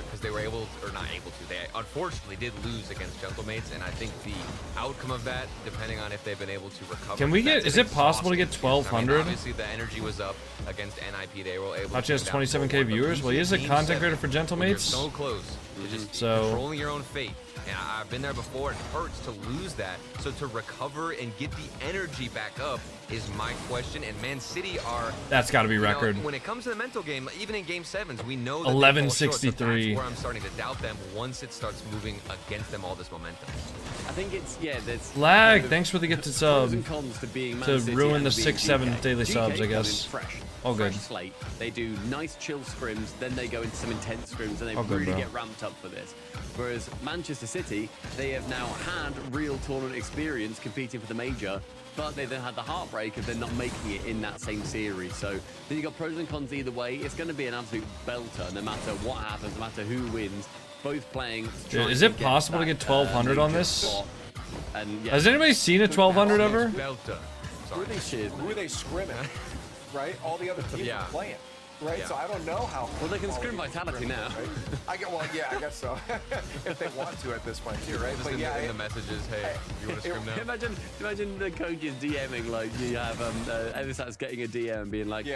because they were able, or not able to, they unfortunately did lose against Gentlemates, and I think the outcome of that, depending on if they've been able to recover. Can we get? Is it possible to get 1,200? I mean, obviously, the energy was up against NIP. They were able. Hachi has 27k viewers. Well, he is a content creator for Gentlemates. You're so close. You're just controlling your own fate. And I've been there before. It hurts to lose that. So to recover and get the energy back up is my question. And Man City are... That's got to be record. When it comes to the mental game, even in Game 7s, we know that 1163. So that's where I'm starting to doubt them once it starts moving against them, all this momentum. I think it's, there's... Lag, kind of thanks for the gifted sub. pros and cons to being Man To City ruin and the being 6-7 GK. daily subs, I GK guess. come in fresh. Oh, good. Fresh slate. They do nice chill scrims, then they go into some intense scrims, and they Oh, good, really bro. get ramped up for this. Whereas Manchester City, they have now had real tournament experience competing for the major, but they then had the heartbreak of them not making it in that same series. So then you got pros and cons either way. It's going to be an absolute belter, no matter what happens, no matter who wins. Both playing. Dude, is it possible to get 1,200 on this? spot. And, yeah, Has anybody seen a 1,200 ever? Belter. Who are they scrimming? Right? All the other teams are playing. Right? Yeah. So I don't know how... Well, they can scrim Vitality now. Right? I guess so. If they want to at this point too, right? Just in the messages, hey, you want to scrim now? Imagine the coaches DMing, like, you have Evisat's getting a DM and being like,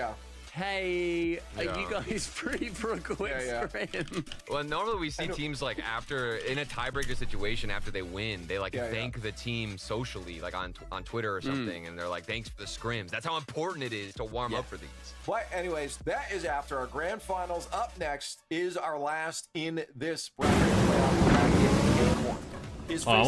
hey, are you guys free for a quick scrim? Well, normally we see teams like after, in a tiebreaker situation, after they win, they like thank the team socially, like on Twitter or something, and they're like, thanks for the scrims. That's how important it is to warm up for these. But anyways, that is after our grand finals. Up next is our last in this bracket. Oh, I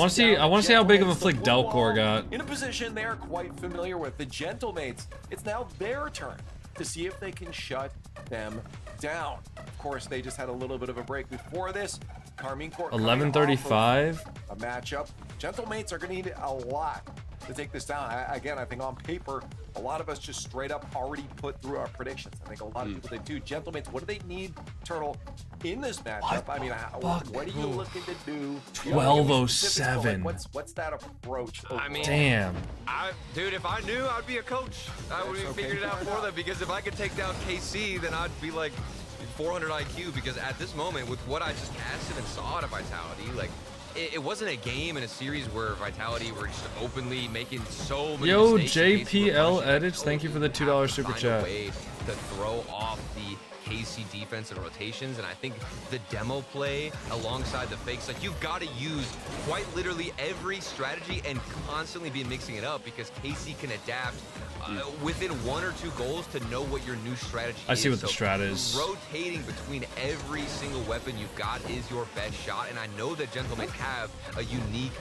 want to see how big of a flick Delcor got. In a position they are quite familiar with, the Gentlemates. It's now their turn to see if they can shut them down. Of course, they just had a little bit of a break before this. Carmine Corp 11:35. a matchup. Gentlemates are going to need a lot to take this down. Again, I think on paper, a lot of us just straight up already put through our predictions. I think a lot of people did too. Gentlemates, what do they need, Turtle, in this matchup. I mean, what are you looking to do? 12:07. What's that approach? I mean, damn. Dude, if I knew, I'd be a coach. I would have figured it out for them, because if I could take down KC, then I'd be like 400 IQ, because at this moment, with what I just casted and saw out of Vitality, like, it wasn't a game in a series where Vitality were just openly making so many Yo, mistakes. JPL Edits, thank you for the $2 super Find chat. a way to throw off the KC defense and rotations, and I think the demo play alongside the fakes, like, you've got to use quite literally every strategy and constantly be mixing it up, because KC can adapt within 1 or 2 goals to know what your new strategy is. I see what the strat is. Rotating between every single weapon you've got is your best shot, and I know that Gentlemen have a unique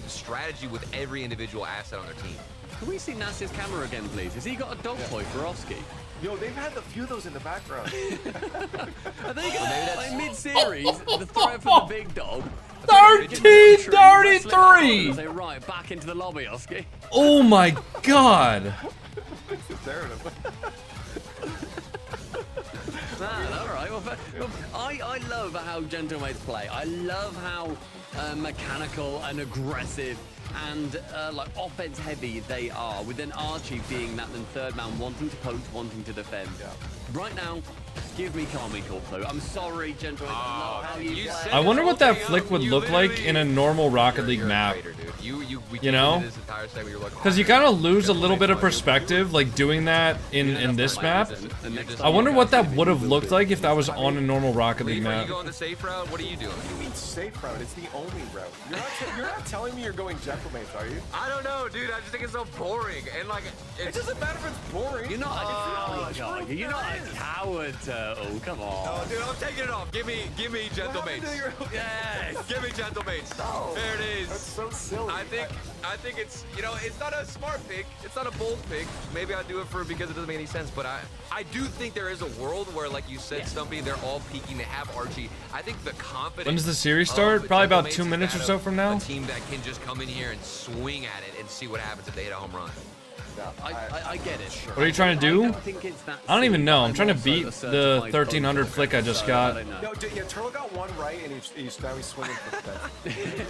strategy with every individual asset on their team. Can we see Nasir's camera again, please? Has he got a dog toy for Oski? Yo, they've had a few of those in the background. Are they gonna, like, mid-series, the threat from the big dog? 13:33. Say, right, back into the lobby, Oski. Oh my god. All right. Well, I love how Gentlemates play. I love how mechanical and aggressive and like offense heavy they are, with then Archie being that then third man, wanting to poach, wanting to defend. Right now, give me calming Corp though. I'm sorry, Gentlemen. I love how you play. I wonder what that flick would look like in a normal Rocket League map. You know? Because you kind of lose a little bit of perspective, like doing that in this map. I wonder what that would have looked like if that was on a normal Rocket League Are map. you going the safe route? What are you doing? What do you mean safe route? It's the only route. You're not telling me you're going Gentlemates, are you? I don't know, dude. I just think it's so boring, and like It doesn't matter if it's boring. You're not a coward, oh, come on. Oh, dude, I'm taking it off. Give me Gentlemates. Yes. Give me Gentlemates. No. There it is. That's so silly. I think it's, you know, it's not a smart pick. It's not a bold pick. Maybe I do it because it doesn't make any sense. But I do think there is a world where, like you said, Stumpy, they're all peaking. They have Archie. I think the confidence. When does the series start? Probably about 2 minutes or so from now. A team that can just come in here and swing at it and see what happens if they hit a home run. I get it. Sure. What are you trying to do? I don't even know. I'm trying to beat the 1300 flick I just got. No, yeah, Turtle got one right, and now he's swinging for the fence.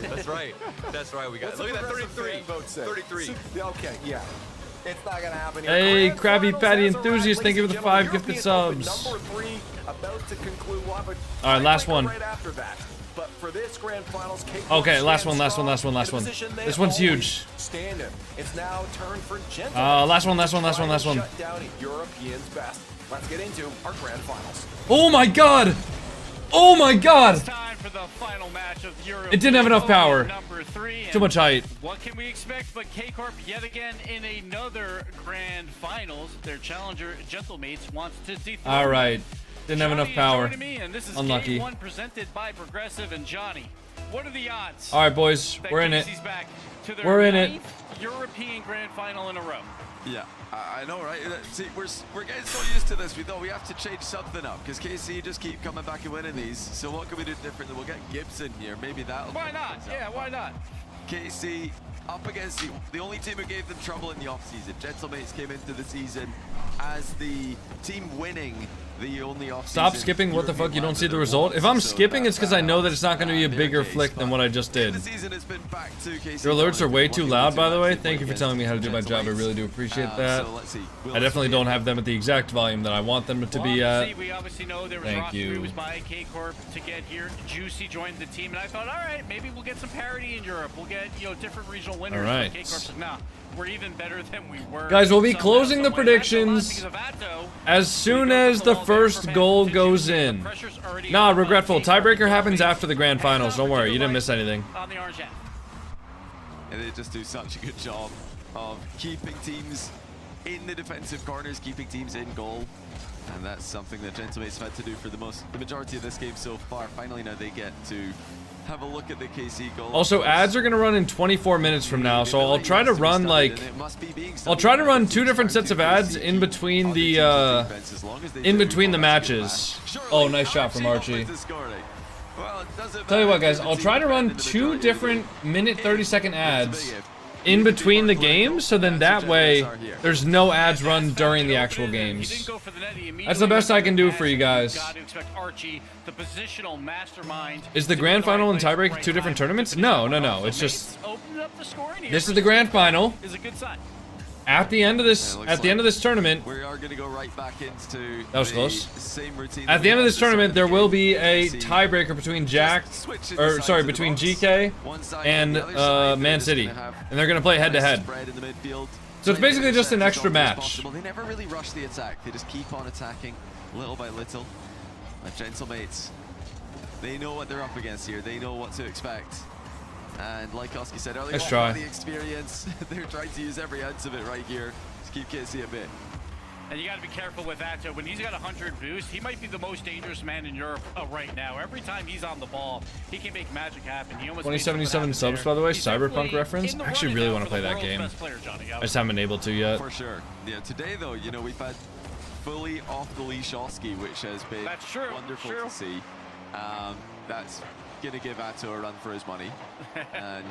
That's right. That's right. We got. Look at that, 33. 33. Okay, yeah. It's not gonna happen here. Hey, Krabby Patty Enthusiast, thank you for the 5 gifted subs. Number 3 about to conclude. We'll have a all right, last one. right after that. But for this grand finals, okay, last one. This one's huge. Standing. It's now turn for last one. Shut down Europeans best. Let's get into our grand finals. Oh my god! Oh my god! It's time for the final match of Europe. It didn't have enough power. Number 3. Too much height. What can we expect but K-Corp yet again in another grand finals? Their challenger, Gentlemates, wants to dethrone. All right. Didn't have enough power. Me, and this is Unlucky. Game 1 presented by Progressive and Johnny. What are the odds? All right, boys. We're in it. Back to their We're in it. 9th European grand final in a row. Yeah, I know, right? See, we're getting so used to this. We thought we have to change something up because KC just keep coming back and winning these. So what can we do differently? We'll get Gibson here. Maybe that'll. Why not? Yeah, why not? KC up against the only team who gave them trouble in the offseason. Gentlemates came into the season as the team winning the only off. Stop skipping. What the fuck? You don't see the result? If I'm skipping, it's because I know that it's not going to be a bigger flick than what I just did. Your alerts are way too loud, by the way. Thank you for telling me how to do my job. I really do appreciate that. I definitely don't have them at the exact volume that I want them to be at. We obviously know there was Thank you. was by K-Corp to get here. Juicy joined the team, and I thought, all right, maybe we'll get some parity in Europe. We'll get, you know, different regional winners. All right. K-Corp said, nah, we're even better than we were. Guys, we'll be closing the predictions as soon as the first goal goes in. Nah, regretful. Tiebreaker happens after the grand finals. Don't worry, you didn't miss anything. On the orange hat. And they just do such a good job of keeping teams in the defensive corners, keeping teams in goal. And that's something that Gentlemates have had to do for the majority of this game so far. Finally, now they get to have a look at the KC goal. Also, ads are gonna run in 24 minutes from now, so I'll try to run like two different sets of ads in between the matches. Oh, nice shot from Archie. Tell you what, guys, I'll try to run 2 different minute 30-second ads in between the games, so then that way there's no ads run during the actual games. That's the best I can do for you guys. Is the grand final and tiebreaker 2 different tournaments? No. It's just this is the grand final. At the end of this, tournament, we are going to go right back into that was close. Same routine. At the end of this tournament, there will be a tiebreaker between between GK and Man City, and they're going to play head to head. So it's basically just an extra match. They never really rush the attack. They just keep on attacking, little by little. My gentle mates, they know what they're up against here. They know what to expect. And like Oski said earlier, let's try. The experience, they're trying to use every ounce of it right here to keep KC a bit. And you got to be careful with that. So when he's got 100 boost, he might be the most dangerous man in Europe right now. Every time he's on the ball, he can make magic happen. He almost 2077 subs, by the way. Cyberpunk reference. I actually really want to play that game. I just haven't been able to yet. For sure. Yeah. Today though, you know, we've had fully off the leash Oski, which has been wonderful to see. That's gonna give Atto a run for his money, and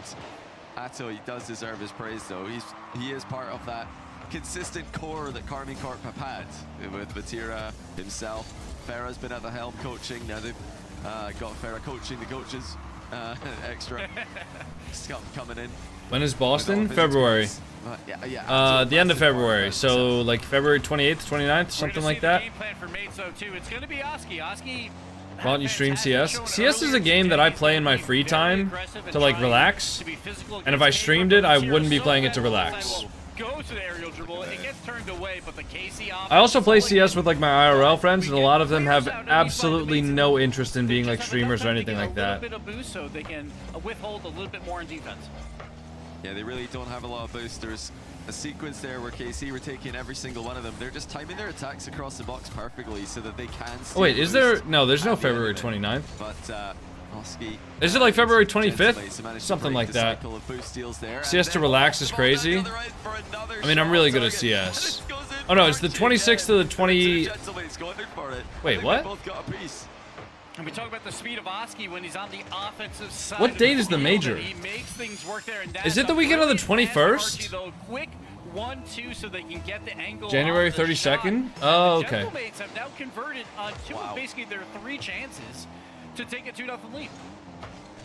Atto, he does deserve his praise though. He is part of that consistent core that Karmine Corp have had with Vatira himself. Farah's been at the helm coaching. Now they've got Farah coaching the coaches extra. Coming in. When is Boston? February. The end of February, so like February 28th, 29th, something like that. It's gonna be Oski. Why don't you stream CS? CS is a game that I play in my free time to like relax, and if I streamed it, I wouldn't be playing it to relax. I also play CS with like my IRL friends, and a lot of them have absolutely no interest in being like streamers or anything like that. Yeah, they really don't have a lot of boosters. A sequence there where KC were taking every single one of them. They're just timing their attacks across the box perfectly so that they can. Oh wait, is there? No, there's no February 29th. But Oski, is it like February 25th? Something like that. CS to relax is crazy. I mean, I'm really good at CS. Oh no, it's the 26th to the 20. Wait, what? And we talk about the speed of Oski when he's on the offensive side. What date is the major? He makes things work there, and is it the weekend of the 21st? Quick 1-2 so they can get the angle. January 32nd? Oh, okay. The Gentlemates have now converted on two of basically their 3 chances to take a 2-0 lead.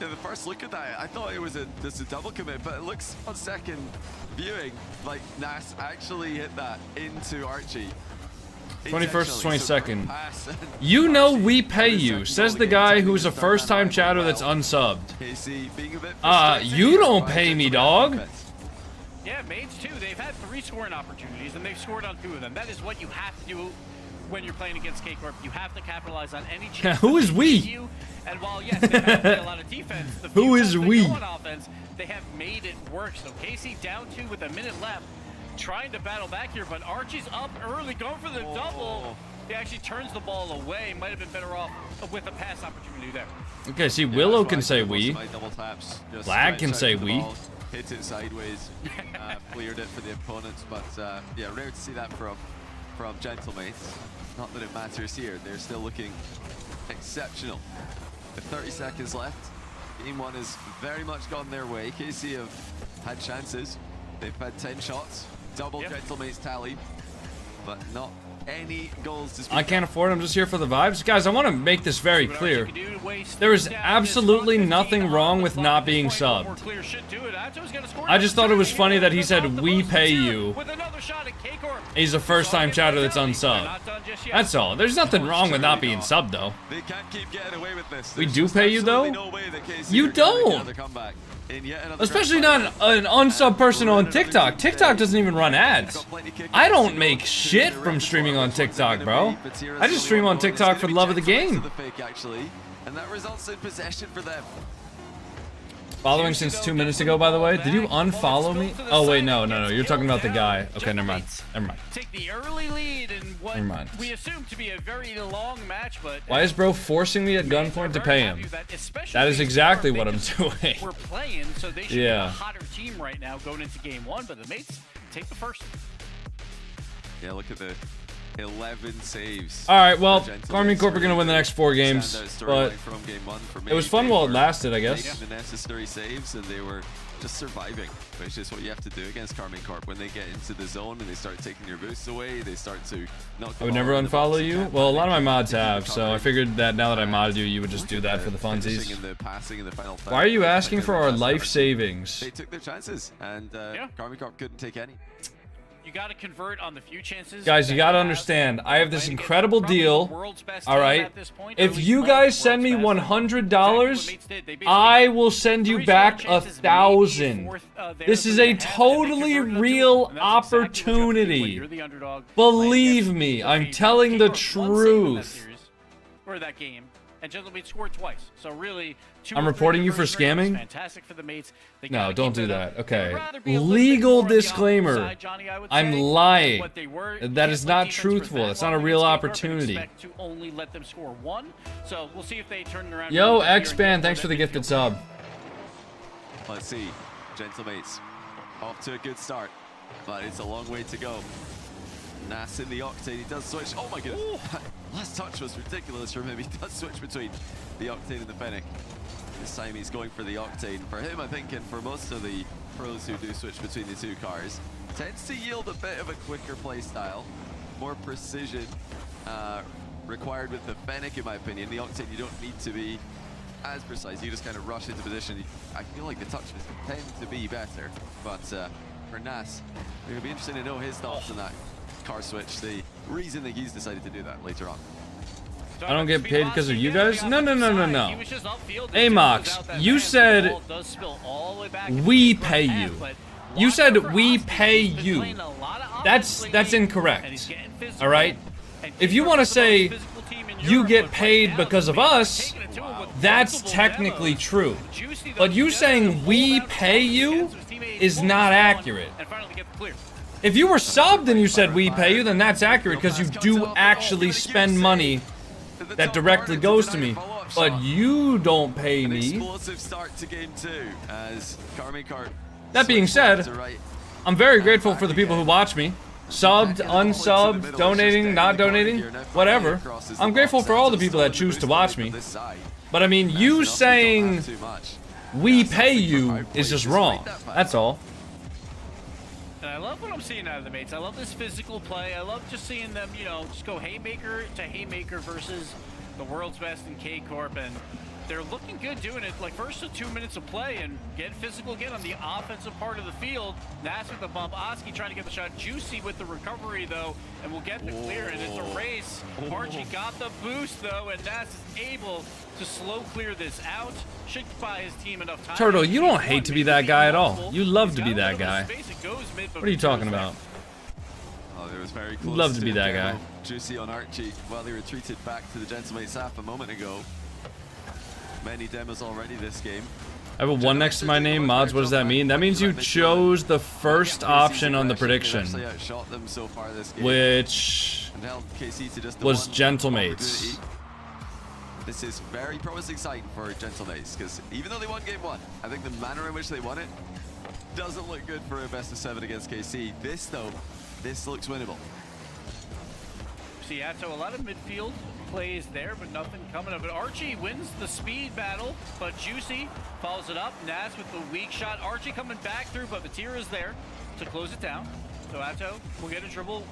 Yeah, the first look at that, I thought it was just a double commit, but it looks on second viewing like Nas actually hit that into Archie. 21st to 22nd. You know we pay you, says the guy who's a first-time chatter that's unsubbed. You don't pay me, dog. Yeah, Maids too. They've had 3 scoring opportunities, and they've scored on 2 of them. That is what you have to do when you're playing against K-Corp. You have to capitalize on any chance. Who is we? And while, yes, they've had to play a lot of defense, the who is we? On offense, they have made it work. So KC down 2 with a minute left. Trying to battle back here, but Archie's up early, going for the double. He actually turns the ball away. Might have been better off with a pass opportunity there. Okay, see, Willow can say we. Lag can say we. Hit it sideways, cleared it for the opponents, but yeah, rare to see that from Gentlemates. Not that it matters here. They're still looking exceptional. With 30 seconds left, game 1 has very much gone their way. KC have had chances. They've had 10 shots. Double Gentlemates tally, but not any goals to speak. I can't afford it. I'm just here for the vibes. Guys, I want to make this very clear. There is absolutely nothing wrong with not being subbed. I just thought it was funny that he said, we pay you. He's a first-time chatter that's unsubbed. That's all. There's nothing wrong with not being subbed, though. We do pay you, though? You don't. Especially not an unsub person on TikTok. TikTok doesn't even run ads. I don't make shit from streaming on TikTok, bro. I just stream on TikTok for the love of the game. And that results in possession for them. Following since 2 minutes ago, by the way. Did you unfollow me? Oh wait, no. You're talking about the guy. Okay, never mind. Take the early lead in what we assume to be a very long match, but why is bro forcing me at gunpoint to pay him? That is exactly what I'm doing. We're playing, so they should be a hotter team right now going into game 1, but the mates take the first. Yeah, look at the 11 saves. All right, well, Carmine Corp are going to win the next 4 games, but from game 1 for me. it was fun while it lasted, I guess. Making the necessary saves, and they were just surviving, which is what you have to do against Carmine Corp. When they get into the zone and they start taking your boosts away, they start to knock the I would never unfollow you. Well, a lot of my mods have, so I figured that now that I modded you, you would just do that for the funsies. Why are you asking for our life savings? They took their chances, and Carmine Corp couldn't take any. You got to convert on the few chances. Guys, you got to understand, I have this incredible deal. All right, if you guys send me $100, I will send you back 1,000. This is a totally real opportunity. Believe me, I'm telling the truth. For that game, and Gentleman scored twice. So really, I'm reporting you for scamming? Fantastic for the mates. No, don't do that. Okay. Legal disclaimer. I'm lying. That is not truthful. It's not a real opportunity. To only let them score 1. So we'll see if they turn around. Yo, X-Band, thanks for the gifted sub. Let's see. Gentlemates off to a good start, but it's a long way to go. Nas in the Octane, he does switch. Oh my goodness. Last touch was ridiculous from him. He does switch between the Octane and the Fennec. This time he's going for the Octane. For him, I think, and for most of the pros who do switch between the 2 cars, tends to yield a bit of a quicker play style. More precision required with the Fennec, in my opinion. The Octane, you don't need to be as precise. You just kind of rush into position. I feel like the touches tend to be better. But for Nas, it'll be interesting to know his thoughts on that car switch, the reason that he's decided to do that later on. I don't get paid because of you guys? No. Hey, Mox, you said we pay you. You said we pay you. That's incorrect. All right? If you want to say you get paid because of us, that's technically true. But you saying we pay you is not accurate. If you were subbed and you said we pay you, then that's accurate because you do actually spend money that directly goes to me. But you don't pay me. That being said, I'm very grateful for the people who watch me. Subbed, unsubbed, donating, not donating, whatever. I'm grateful for all the people that choose to watch me. But I mean, you saying we pay you is just wrong. That's all. And I love what I'm seeing out of the mates. I love this physical play. I love just seeing them, you know, just go haymaker to haymaker versus the world's best in K-Corp. And they're looking good doing it. Like, first 2 minutes of play and get physical again on the offensive part of the field. Nas with the bump. Oski trying to get the shot. Juicy with the recovery, though, and we'll get the clear. And it's a race. Archie got the boost, though, and Nas is able to slow clear this out. Should buy his team enough time. Turtle, you don't hate to be that guy at all. You love to be that guy. What are you talking about? Oh, it was very close. Love to be that guy. Juicy on Archie while they retreated back to the Gentleman Saf a moment ago. Many demos already this game. I have a 1 next to my name. Mods, what does that mean? That means you chose the first option on the prediction, which was Gentlemates. This is very promising sign for Gentlemates, because even though they won game 1, I think the manner in which they won it doesn't look good for a best of 7 against KC. This, though, this looks winnable. So a lot of midfield plays there, but nothing coming of it. Archie wins the speed battle, but Juicy follows it up. Nas with the weak shot. Archie coming back through, but Vatira's there to close it down. So Atto will get a dribble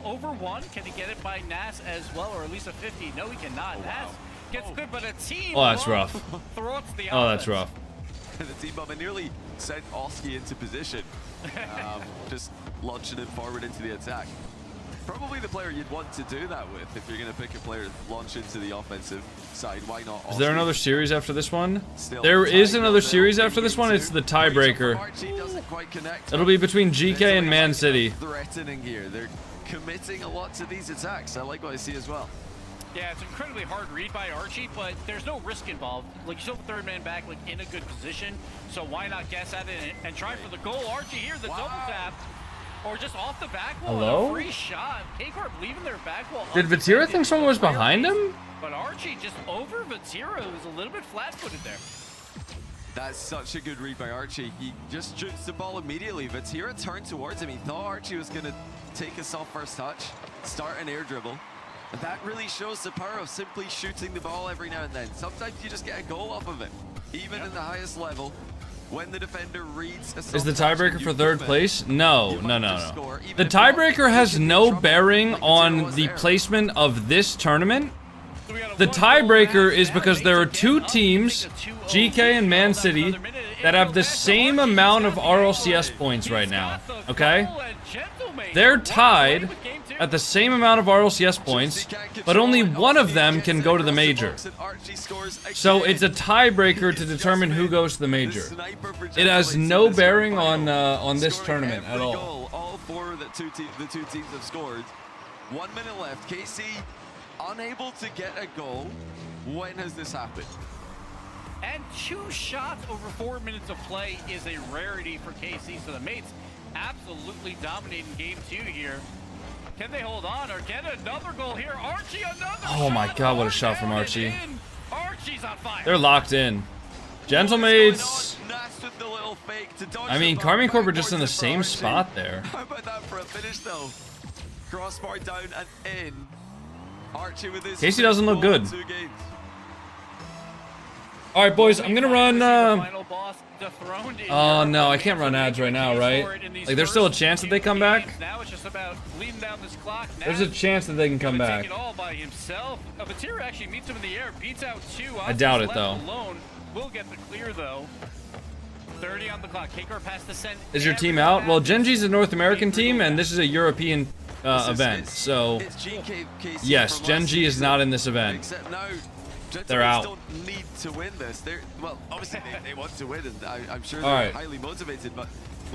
over 1. Can he get it by Nas as well, or at least a 50? No, he cannot. Nas gets clear, but a team that's rough. Thwarts the oh, that's rough. The team bomb nearly sent Oski into position, just launching him forward into the attack. Probably the player you'd want to do that with if you're going to pick a player to launch into the offensive side. Why not Oski? Is there another series after this one? There is another series after this one. It's the tiebreaker. It'll be between GK and Man City. Threatening here. They're committing a lot to these attacks. I like what I see as well. Yeah, it's incredibly hard read by Archie, but there's no risk involved. Like, you still have the third man back, like, in a good position. So why not guess at it and try for the goal? Archie here, the double tap. Or just off the back wall. Hello? A free shot. K-Corp leaving their back wall. Did Vatira think someone was behind him? But Archie just over Vatira, who's a little bit flat-footed there. That's such a good read by Archie. He just shoots the ball immediately. Vatira turned towards him. He thought Archie was going to take a soft first touch. start an air dribble. And that really shows the power of simply shooting the ball every now and then. Sometimes you just get a goal off of it, even in the highest level. When the defender reads a Is the tiebreaker for third place? No. The tiebreaker has no bearing on the placement of this tournament. The tiebreaker is because there are two teams, GK and Man City, that have the same amount of RLCS points right now, okay? They're tied at the same amount of RLCS points, but only one of them can go to the major. So it's a tiebreaker to determine who goes to the major. It has no bearing on this tournament at all. All four of the two teams have scored. 1 minute left. KC unable to get a goal. When has this happened? And 2 shots over 4 minutes of play is a rarity for KC. So the mates absolutely dominating game 2 here. Can they hold on or get another goal here? Archie, another Oh my god, what a shot from Archie. Archie's on fire. They're locked in. Gentlemates. I mean, Carmine Corp are just in the same spot there. How about that for a finish though? Crossbar down and in. Archie with his Casey doesn't look good. Alright boys, I'm gonna run oh no, I can't run ads right now, right? Like there's still a chance that they come back? There's a chance that they can come back. I doubt it though. We'll get the clear though. 30 on the clock. K-Corp has to send. Is your team out? Well, Genji's a North American team and this is a European event. So yes, Genji is not in this event. Except now, they're out. Don't need to win this. Well, obviously they want to win, and I'm sure All they're right. highly motivated. But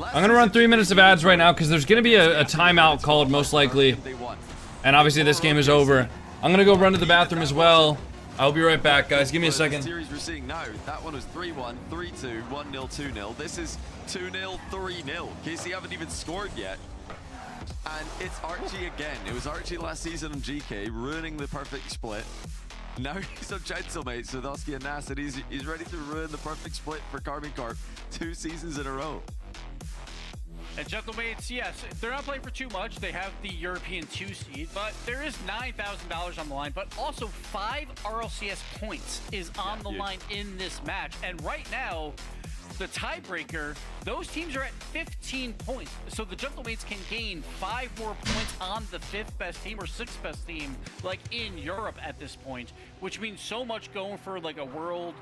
I'm gonna run 3 minutes of ads right now because there's gonna be a timeout called most likely, and obviously this game is over. I'm gonna go run to the bathroom as well. I'll be right back, guys. Give me a second. The series we're seeing now, that one was 3-1, 3-2, 1-0, 2-0. This is 2-0, 3-0. KC haven't even scored yet. And it's Archie again. It was Archie last season on GK, ruining the perfect split. Now he's on Gentlemates with Oski and Nas, and he's ready to ruin the perfect split for Carmine Corp 2 seasons in a row. And Gentlemates, yes, they're not playing for too much. They have the European 2 seed, but there is $9,000 on the line, but also 5 RLCS points is on the line in this match. And right now, the tiebreaker, those teams are at 15 points. So the Gentlemates can gain 5 more points on the 5th best team or 6th best team, like in Europe at this point, which means so much going for like a world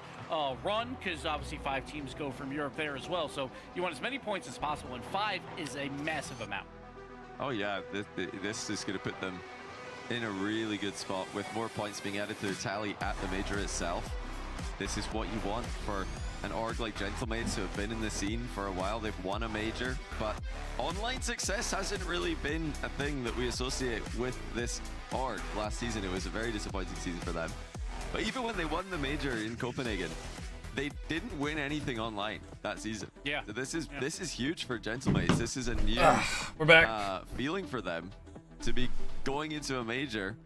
run, because obviously 5 teams go from Europe there as well. So you want as many points as possible, and 5 is a massive amount. Oh yeah, this is going to put them in a really good spot with more points being added to their tally at the major itself. This is what you want for an org like Gentlemates who have been in the scene for a while. They've won a major, but online success hasn't really been a thing that we associate with this org. Last season, it was a very disappointing season for them. But even when they won the major in Copenhagen, they didn't win anything online that season. Yeah. So this is huge for Gentlemates. This is a new we're back. Feeling for them to be going into a major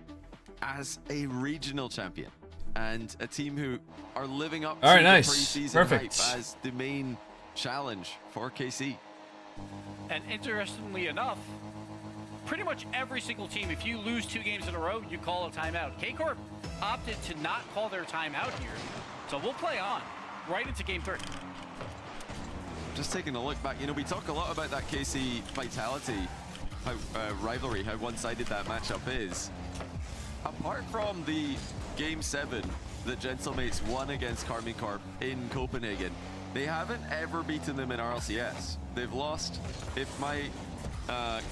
as a regional champion. And a team who are living up to the preseason hype as the main challenge for KC. And interestingly enough, pretty much every single team, if you lose 2 games in a row, you call a timeout. K-Corp opted to not call their timeout here. So we'll play on right into game 3. Just taking a look back, you know, we talk a lot about that KC Vitality rivalry, how one-sided that matchup is. Apart from the Game 7 that Gentlemates won against Carmine Corp in Copenhagen, they haven't ever beaten them in RLCS. They've lost, if my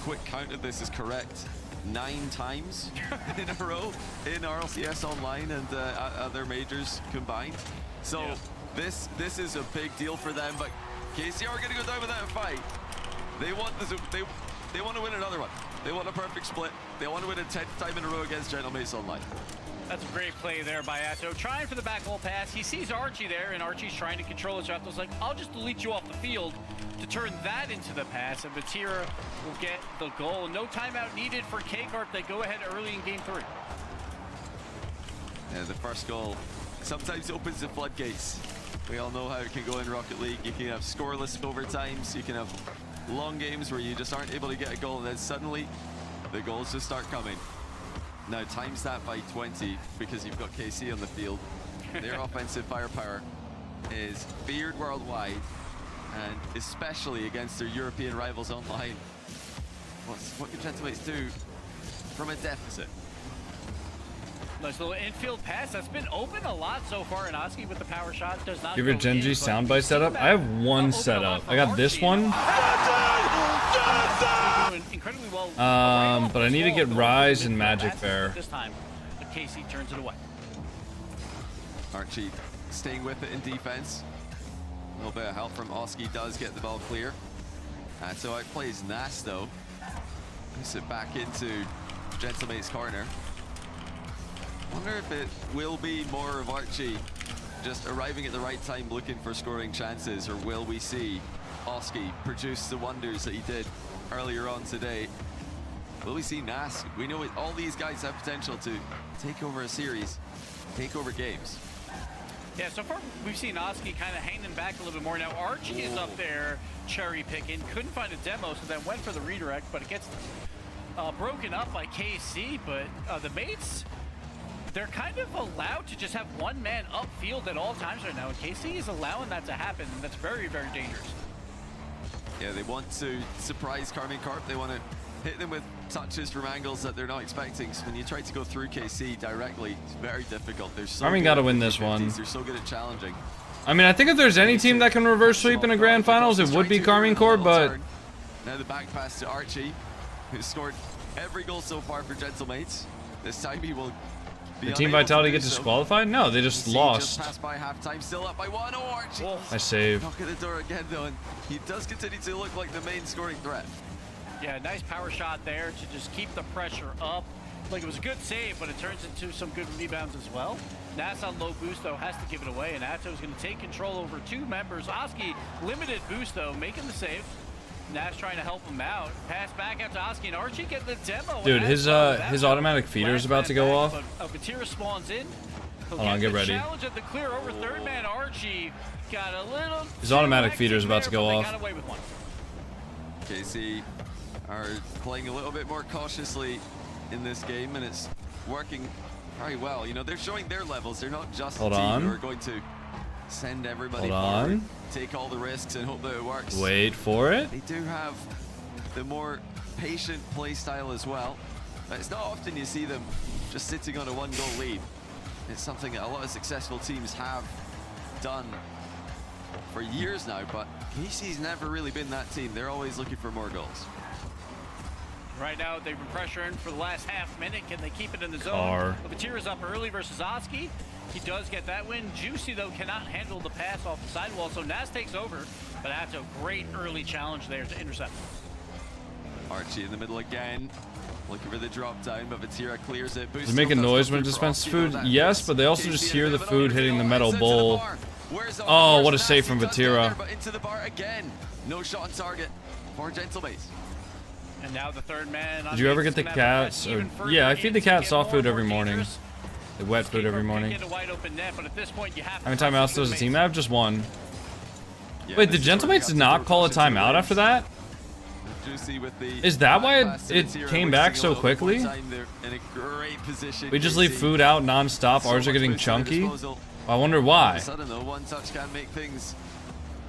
quick count of this is correct, 9 times in a row in RLCS online and other majors combined. So this is a big deal for them, but KC are going to go down without a fight. They want this, they want to win another one. They want a perfect split. They want to win a 10th time in a row against Gentlemates online. That's a great play there by Atto. Trying for the back goal pass. He sees Archie there, and Archie's trying to control it. Atto's like, I'll just delete you off the field to turn that into the pass. And Batira will get the goal. No timeout needed for K-Corp. They go ahead early in game 3. Yeah, the first goal sometimes opens the floodgates. We all know how it can go in Rocket League. You can have scoreless overtimes. You can have long games where you just aren't able to get a goal, and then suddenly the goals just start coming. Now times that by 20 because you've got KC on the field. Their offensive firepower is feared worldwide, and especially against their European rivals online. What can Gentlemates do from a deficit? Nice little infield pass that's been open a lot so far, and Oski with the power shot does not. Give your Genji soundbite setup. I have one setup. I got this one. Incredibly well. But I need to get Rise and Magic Bear. This time, but KC turns it away. Archie staying with it in defense. A little bit of help from Oski does get the ball clear. So outplays Nas though. Puts it back into Gentlemate's corner. Wonder if it will be more of Archie just arriving at the right time looking for scoring chances, or will we see Oski produce the wonders that he did earlier on today? Will we see Nas? We know all these guys have potential to take over a series, take over games. Yeah, so far we've seen Oski kind of hanging back a little bit more. Now Archie is up there cherry picking, couldn't find a demo, so then went for the redirect, but it gets broken up by KC. But the mates, they're kind of allowed to just have one man upfield at all times right now, and KC is allowing that to happen, and that's very, very dangerous. Yeah, they want to surprise Carmine Corp. They want to hit them with touches from angles that they're not expecting. So when you try to go through KC directly, it's very difficult. They're so Carmine got to win this one. They're so good at challenging. I mean, I think if there's any team that can reverse sweep in a grand finals, it would be Carmine Corp, but... Now the back pass to Archie, who's scored every goal so far for Gentlemates. This time he will be Did Team Vitality get disqualified? No, they just lost. Just passed by halftime, still up by 1. Oh, Archie. I save. Knock at the door again, though, and he does continue to look like the main scoring threat. Yeah, nice power shot there to just keep the pressure up. Like, it was a good save, but it turns into some good rebounds as well. Nas on low boost, though, has to give it away, and Atto is going to take control over 2 members. Oski, limited boost, though, making the save. Nas trying to help him out. Pass back out to Oski, and Archie getting the demo. Dude, his automatic feeder is about to go off. Batira spawns in. Hold on, get ready. Challenge at the clear over third man. Archie got a little. His automatic feeder is about to go off. Got away with one. KC are playing a little bit more cautiously in this game, and it's working very well. You know, they're showing their levels. They're not just a team who are going to send everybody forward, take all the risks, and hope that it works. Wait for it. They do have the more patient play style as well. It's not often you see them just sitting on a 1-goal lead. It's something that a lot of successful teams have done for years now, but KC's never really been that team. They're always looking for more goals. Right now, they've been pressuring for the last half minute. Can they keep it in the zone? Batira's up early versus Oski. He does get that win. Juicy, though, cannot handle the pass off the sidewall, so Nas takes over. But that's a great early challenge there to intercept. Archie in the middle again. Looking for the drop down, but Batira clears it. Does it make a noise when it dispenses food? Yes, but they also just hear the food hitting the metal bowl. Oh, what a save from Batira. Into the bar again. No shot on target for Gentlemates. And now the third man. Did you ever get the cats? Or, yeah, I feed the cats soft food every morning. The wet food every morning. How many timeouts does the team have? Just one. Wait, did Gentlemates not call a timeout after that? Is that why it came back so quickly? We just leave food out non-stop. Ours are getting chunky. I wonder why. One touch can make things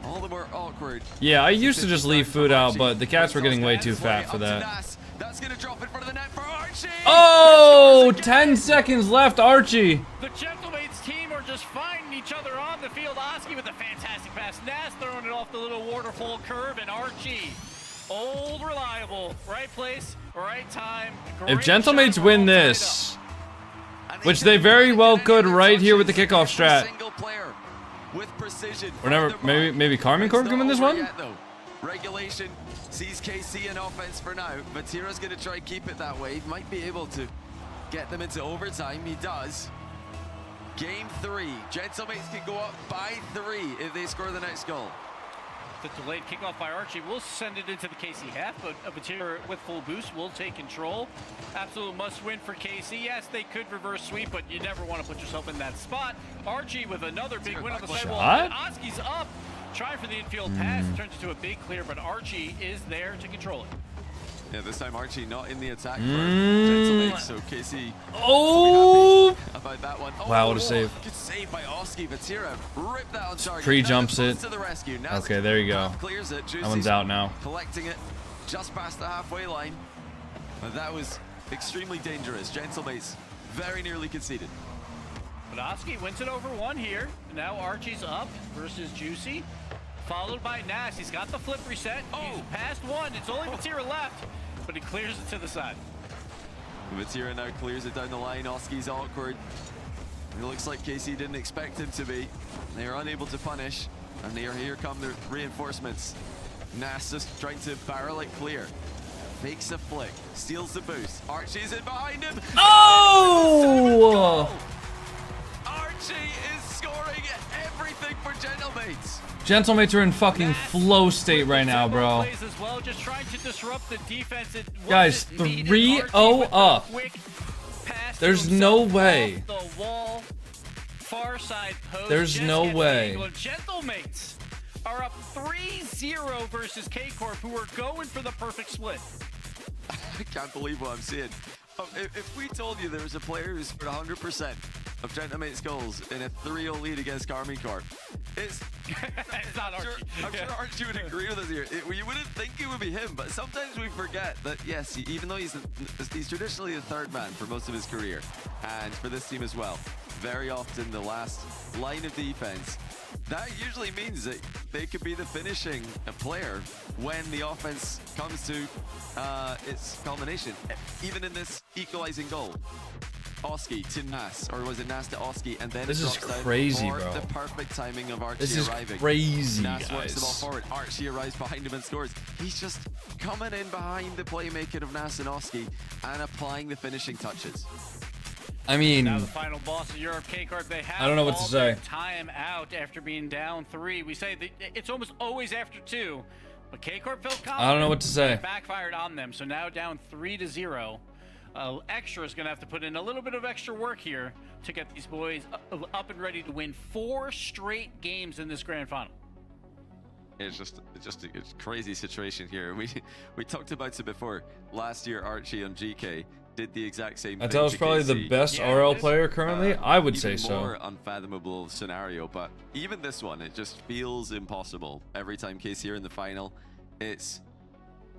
all the more awkward. Yeah, I used to just leave food out, but the cats were getting way too fat for that. That's gonna drop in front of the net for Archie. Oh, 10 seconds left, Archie. The Gentlemates team are just finding each other on the field. Oski with a fantastic pass. Nas throwing it off the little waterfall curve, and Archie, old reliable, right place, right time. If Gentlemates win this, which they very well could right here with the kickoff strat. With precision. Or maybe Carmine Corp can win this one? Regulation sees KC in offense for now. Batira's going to try and keep it that way. He might be able to get them into overtime. He does. Game 3. Gentlemates can go up by 3 if they score the next goal. The delayed kickoff by Archie will send it into the KC half, but Batira with full boost will take control. Absolute must win for KC. Yes, they could reverse sweep, but you never want to put yourself in that spot. Archie with another big win on the sidewall. Oski's up, trying for the infield pass. Turns into a big clear, but Archie is there to control it. Yeah, this time Archie not in the attack for Gentlemate, so Casey about that one. Wow, what a save. Good save by Oski. Vatira ripped that on target. Pre-jumps it. To the rescue. Okay, there you go. Clears it. That one's out now. Collecting it just past the halfway line. But that was extremely dangerous. Gentlemates very nearly conceded. But Oski wins it over one here. And now Archie's up versus Juicy. Followed by Nas. He's got the flip reset. He's past one. It's only Vatira left, but he clears it to the side. Vatira now clears it down the line. Oski's awkward. It looks like Casey didn't expect him to be. They are unable to punish. And here come the reinforcements. Nas just trying to barrel it clear. Fakes a flick. Steals the boost. Archie's in behind him. Oh! Archie is scoring everything for Gentlemates. Gentlemates are in fucking flow state right now, bro. As well, just trying to disrupt the defense. Guys, 3-0 up. There's no way. The wall, far side post. There's no way. Gentlemates are up 3-0 versus K-Corp, who are going for the perfect split. I can't believe what I'm seeing. If we told you there was a player who scored 100% of Gentlemate's goals in a 3-0 lead against Carmine Corp, it's not Archie. I'm sure Archie would agree with us here. You wouldn't think it would be him, but sometimes we forget that, yes, even though he's traditionally the third man for most of his career, and for this team as well, very often the last line of defense, that usually means that they could be the finishing player when the offense comes to its culmination. Even in this equalizing goal, Oski to Nas, or was it Nas to Oski, and then this it is drops down crazy, for bro. the perfect timing of Archie This is arriving. crazy, Nas guys. works the ball forward. Archie arrives behind him and scores. He's just coming in behind the playmaking of Nas and Oski and applying the finishing touches. I mean, now the final boss of Europe, K-Corp, they have I don't know what to say. Time out after being down 3. We say that it's almost always after 2, but K-Corp felt confident. I don't know what to say. It backfired on them, so now down 3-0. Extra is going to have to put in a little bit of extra work here to get these boys up and ready to win 4 straight games in this grand final. It's just a crazy situation here. We talked about it before. Last year, Archie and GK did the exact same thing. Adele's probably the best RL player currently. I would say so. More unfathomable scenario, but even this one, it just feels impossible. Every time KC are in the final, it's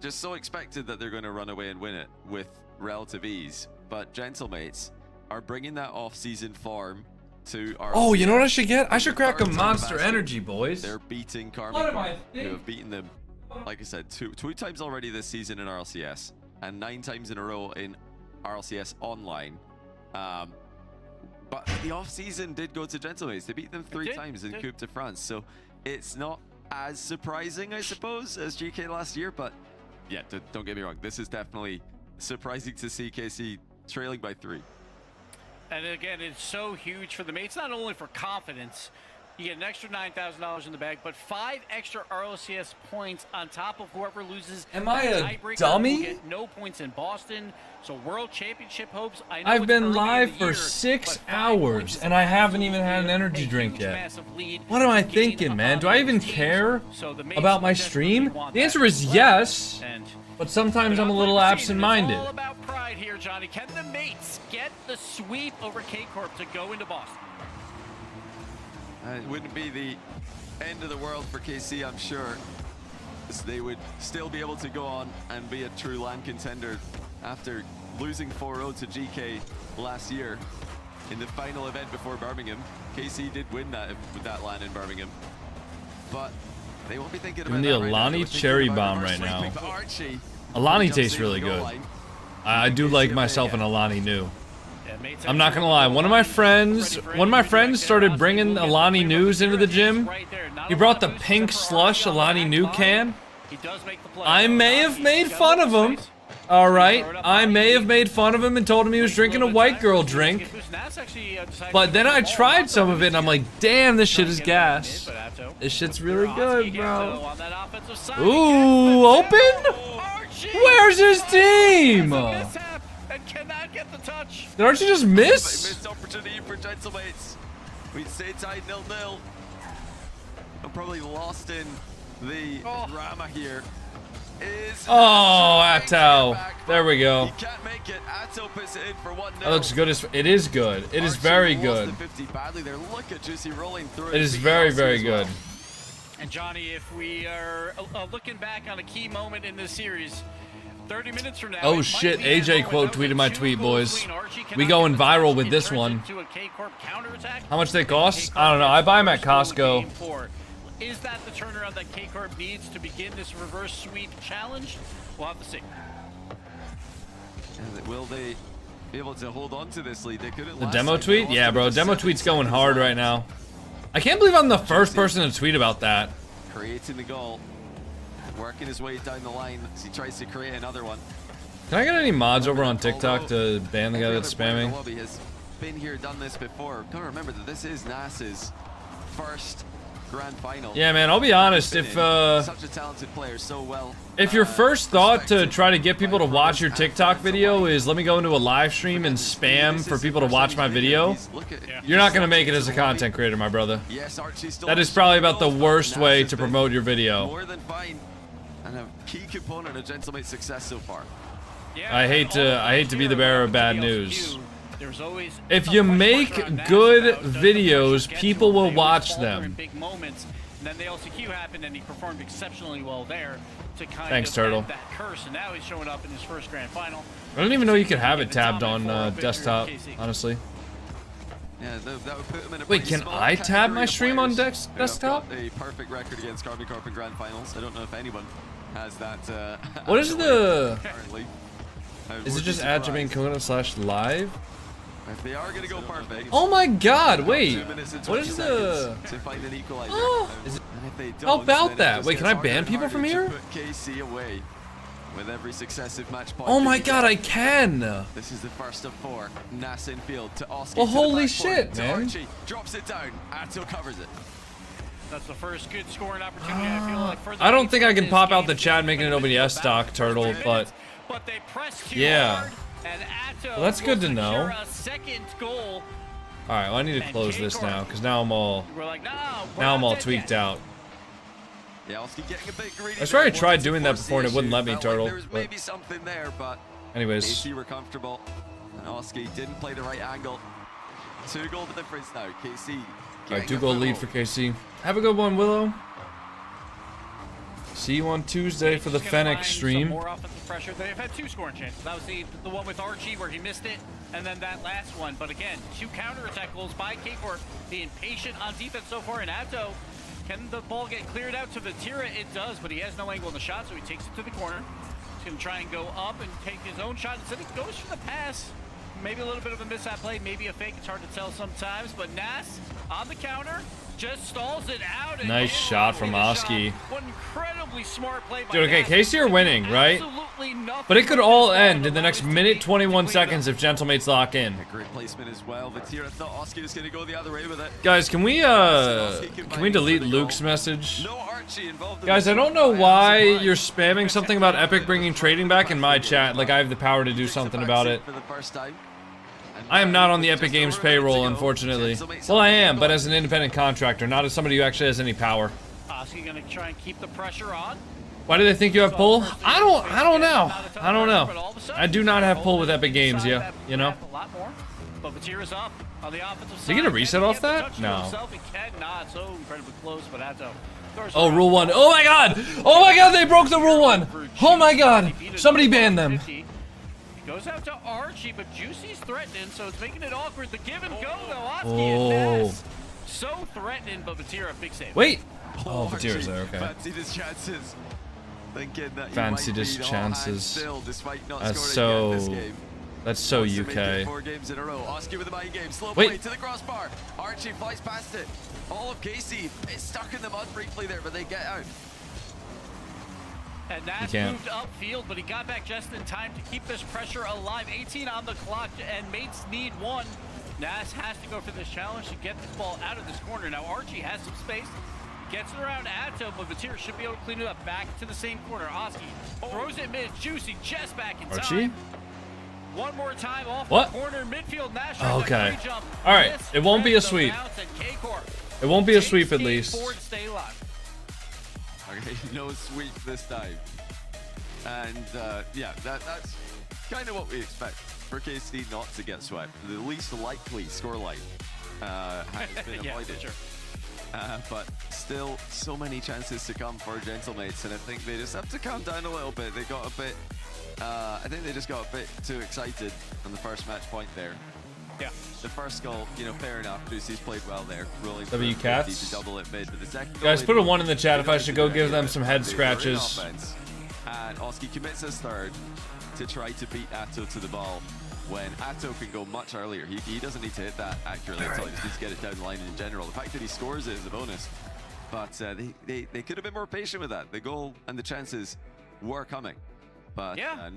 just so expected that they're going to run away and win it with relative ease. But Gentlemates are bringing that off-season form to our. Oh, you know what I should get? I should crack a Monster Energy, boys. They're beating Carmine, who have beaten them, like I said, two times already this season in RLCS, and 9 times in a row in RLCS online. But the off-season did go to Gentlemates. They beat them 3 times in Coupe de France, so it's not as surprising, I suppose, as GK last year. But yeah, don't get me wrong, this is definitely surprising to see KC trailing by 3. And again, it's so huge for the mates, not only for confidence. You get an extra $9,000 in the bag, but 5 extra RLCS points on top of whoever loses. Am I a tiebreaker dummy? will get no points in Boston, so World Championship hopes. I know I've it's been early live in the for year, 6 but 5 hours points and I haven't even had an energy drink yet. massive lead. What am I to gain thinking, man? Do I even teams. care So the mates about my desperately stream? want The that answer is as well. yes, And but sometimes I'm a But little on the season, absent-minded. It's all about pride here, Johnny. Can the mates get the sweep over K-Corp to go into Boston? It wouldn't be the end of the world for KC, I'm sure. They would still be able to go on and be a true LAN contender after losing 4-0 to GK last year in the final event before Birmingham. KC did win that with that LAN in Birmingham, but they won't be thinking about Doing the that right now. Alani They were thinking cherry about bomb reverse right now. sweeping, but Archie Alani jumps tastes into really the goal good. line. I do like myself an Alani new. Yeah, mates, I'm not gonna lie. One of my friends started bringing Alani News into the gym. He brought the pink slush Alani New can. I may have made fun of him. All right, I may have made fun of him and told him he was drinking a white girl drink. But then I tried some of it and I'm like, damn, this shit is gas. This shit's really good, bro. Ooh, open? Where's his team? Did Archie just miss? Missed opportunity for Gentlemates. We'd stay tied 0-0. I'm probably lost in the drama here. is... Oh, Atto. There we go. He can't make it. Atto puts it in for 1-0. That looks good. It is good. It is very good. Look at Juicy rolling through. It is very, very good. And Johnny, if we are looking back on a key moment in this series, 30 minutes from now. Oh shit, AJ quote tweeted my tweet, boys. We going viral with this one. How much they cost? I don't know. I buy them at Costco. Is that the turnaround that K-Corp needs to begin this reverse sweep challenge? We'll have to see. Will they be able to hold on to this lead? They couldn't. The demo tweet? Yeah, bro. Demo tweet's going hard right now. I can't believe I'm the first person to tweet about that. Creating the goal. Working his way down the line as he tries to create another one. Can I get any mods over on TikTok to ban the guy that's spamming? He has been here, done this before. Gotta remember that this is NAS's first grand final. Yeah, man, I'll be honest, if such a talented player, so well. If your first thought to try to get people to watch your TikTok video is let me go into a live stream and spam for people to watch my video, you're not gonna make it as a content creator, my brother. That is probably about the worst way to promote your video. More than fine, and a key component of Gentlemate's success so far. I hate to be the bearer of bad news. If you make good videos, people will watch them. Big moments, and then the LCQ happened, and he performed exceptionally well there to kind Thanks, of Turtle. end that curse. And now he's showing up in his first grand final. I don't even know you could have it tabbed on desktop, honestly. Yeah, that would put him in a Wait, can I tab my stream on desktop? A perfect record against Carbon Corp in grand finals. I don't know if anyone has that. What is the? Currently. Is it just at JamaicanCoconut/live? If they are gonna go perfect. Oh my God! Wait, what is the? To find an equalizer. Oh, how about that? Wait, can I ban people from here? Put KC away with every successive match point. Oh my God, I can! This is the first of 4. Nas in field to Oscar. Well, holy shit, man! Archie drops it down. Atto covers it. That's the first good scoring opportunity. I feel like for the I don't think I can pop out the chat making an OBS stock, Turtle, but they pressed too yeah. hard, and Atto Well, that's good to will know. secure a second goal. All right, well, I need to close this now because now I'm all tweaked out. Yeah, Oski getting a bit greedy. I swear I tried doing that before and it wouldn't let me, Turtle. There was maybe something there, but anyways, KC were comfortable, and Oski didn't play the right angle. 2 goal difference now. KC. All right, 2 goal lead for KC. Have a good one, Willow. See you on Tuesday for the Fennec stream. More offensive pressure. They've had 2 scoring chances. That was the one with Archie where he missed it, and then that last one. But again, 2 counterattack goals by K-Corp, being patient on defense so far. And Atto, can the ball get cleared out to Vatira? It does, but he has no angle in the shot, so he takes it to the corner. He's gonna try and go up and take his own shot. Instead, he goes for the pass. Maybe a little bit of a mishap play, maybe a fake. It's hard to tell sometimes, but Nas on the counter just stalls it out. And nice shot from Oski. What incredibly smart play by Dude, okay, Nas. KC are winning, right? But it could all end in the next minute 21 seconds if Gentlemates lock in. A great placement as well. Vatira thought Oski was going to go the other way with it. Guys, can we delete Luke's message? Guys, I don't know why you're spamming something about Epic bringing trading back in my chat. Like I have the power to do something about it. I am not on the Epic Games payroll, unfortunately. Well, I am, but as an independent contractor, not as somebody who actually has any power. Oski gonna try and keep the pressure on. Why do they think you have pull? I don't know. I don't know. I do not have pull with Epic Games, yeah. You know? But Vatira's up on the offensive side. Did he get a reset off that? No. He cannot. So incredibly close, but Atto. Oh, rule 1. Oh my God! Oh my God, they broke the rule 1! Oh my God! Somebody banned them. Goes out to Archie, but Juicy's threatening, so it's making it awkward. The give and go, though. Oski and Nas. So threatening, but Vatira, big save. Wait! Oh, Vatira's there, okay. Fancied his chances. Thinking that fancied his chances. That's so UK. 4 games in a row. Oski with the mind game. Slow Wait. play to the crossbar. Archie flies past it. All of KC is stuck in the mud briefly there, but they get out. And Nas moved upfield, but he got back just in time to keep this pressure alive. 18 on the clock, and mates need 1. Nas has to go for this challenge to get this ball out of this corner. Now Archie has some space, gets it around Atto, but Vatira should be able to clean it up. Back to the same corner. Oski throws it mid. Juicy just back in Archie? time. One more time off what? the corner, midfield. Nash okay. All right, it won't be a sweep. It won't be a sweep at least. Okay, no sweep this time. And yeah, that's kind of what we expect for KC not to get swept. The least likely scoreline has been avoided. Sure. But still, so many chances to come for Gentlemates, and I think they just have to calm down a little bit. They got a bit, I think they just got a bit too excited on the first match point there. Yeah. The first goal, you know, fair enough. Juicy's played well there, rolling W Cats. to double it mid. But the second Guys, goal, put a 1 in the chat if I should go give them some head scratches. And Oski commits his third to try to beat Atto to the ball when Atto can go much earlier. He doesn't need to hit that accurately at all. He just needs to get it down the line in general. The fact that he scores it is a bonus. But they could have been more patient with that. The goal and the chances were coming. But I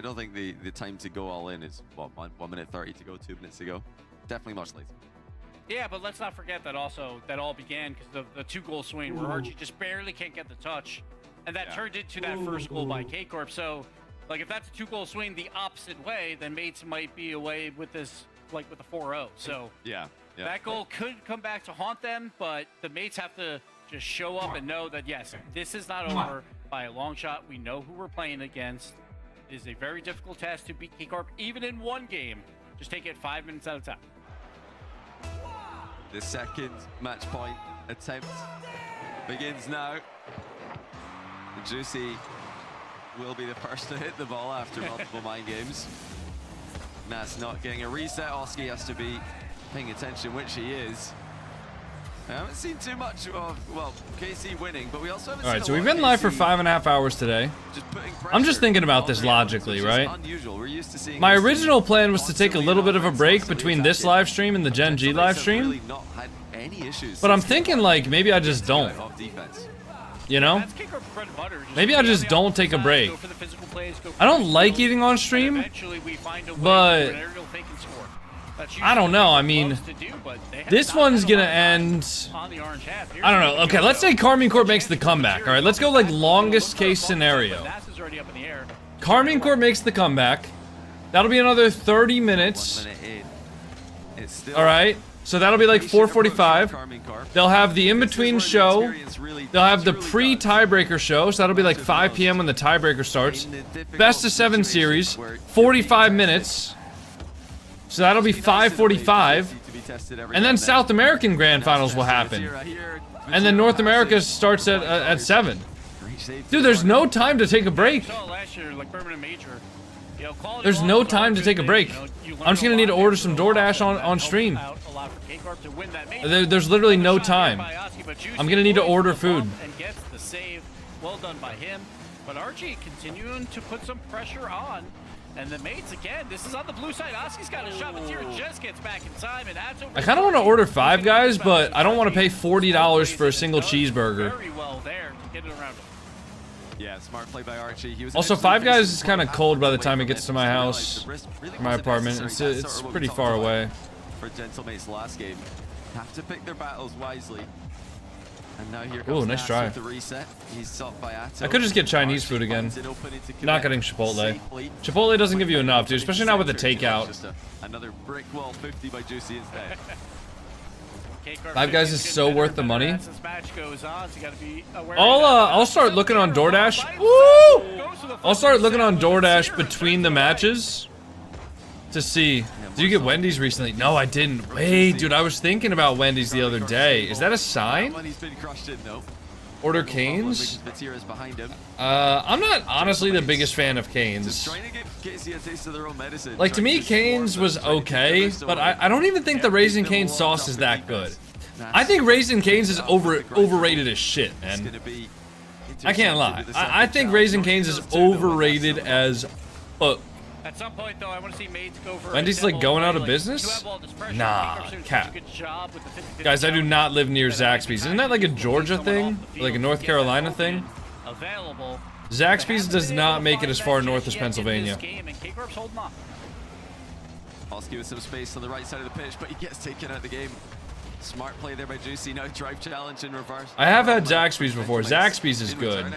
don't think the time to go all in is, what, 1 minute 30 to go, 2 minutes to go. Definitely much later. Yeah, but let's not forget that also that all began because the 2-goal swing where Archie just barely can't get the touch. And that turned into that first goal by K-Corp. So, like, if that's a 2-goal swing the opposite way, then Mates might be away with this, like, with a 4-0. So, that goal could come back to haunt them, but the Mates have to just show up and know that, yes, this is not over by a long shot. We know who we're playing against. It is a very difficult task to beat K-Corp, even in one game. Just take it 5 minutes at a time. The second match point attempt begins now. Juicy will be the first to hit the ball after multiple mind games. That's not getting a reset. Oski has to be paying attention, which he is. I haven't seen too much of, well, KC winning, but we also haven't seen Alright, so we've been live for 5.5 hours today. I'm just thinking about this logically, right? My original plan was to take a little bit of a break between this live stream and the Gen G live stream. But I'm thinking, like, maybe I just don't. You know? Maybe I just don't take a break. I don't like eating on stream, but I don't know. I mean, this one's gonna end. I don't know. Okay, let's say Carmine Corp makes the comeback. All right, let's go like longest case scenario. Carmine Corp makes the comeback. That'll be another 30 minutes. All right, so that'll be like 4:45. They'll have the in-between show. They'll have the pre-tiebreaker show, so that'll be like 5 p.m. when the tiebreaker starts. Best of 7 series, 45 minutes. So that'll be 5:45, and then South American Grand Finals will happen, and then North America starts at 7. Dude, there's no time to take a break. There's no time to take a break. I'm just gonna need to order some DoorDash on stream. There's literally no time. I'm gonna need to order food. Well done by him, but Archie continuing to put some pressure on. And the Mates again, this is on the blue side. Oski's got a shot, but Tira just gets back in time. And Atto, I kind of want to order 5 Guys, but I don't want to pay $40 for a single cheeseburger. Very well there to get it around. Yeah, smart play by Archie. He was Also, 5 Guys is kind of cold by the time it gets to my house, my apartment. It's pretty far away. For Gentlemate's last game, have to pick their battles wisely. And now here comes nice try. the reset. He's sought by Atto. I could just get Chinese food again. Not getting Chipotle. Chipotle doesn't give you enough, dude, especially not with the takeout. Just another brick wall 50 by Juicy instead. 5 Guys is so worth the money. I'll start looking on DoorDash. Woo! I'll start looking on DoorDash between the matches to see. Did you get Wendy's recently? No, I didn't. Wait, dude, I was thinking about Wendy's the other day. Is that a sign? Order Canes? I'm not honestly the biggest fan of Canes. Like, to me, Canes was okay, but I don't even think the Raisin Cane sauce is that good. I think Raisin Canes is overrated as shit, man. I can't lie. I think Raisin Canes is overrated as fuck. At some point, though, I want to see Mates go for Wendy's like going out of business? Nah, cat. Guys, I do not live near Zaxby's. Isn't that like a Georgia thing? Like a North Carolina thing? Zaxby's does not make it as far north as Pennsylvania. Oski with some space on the right side of the pitch, but he gets taken out of the game. Smart play there by Juicy. Now drive challenge in reverse. I have had Zaxby's before. Zaxby's is good.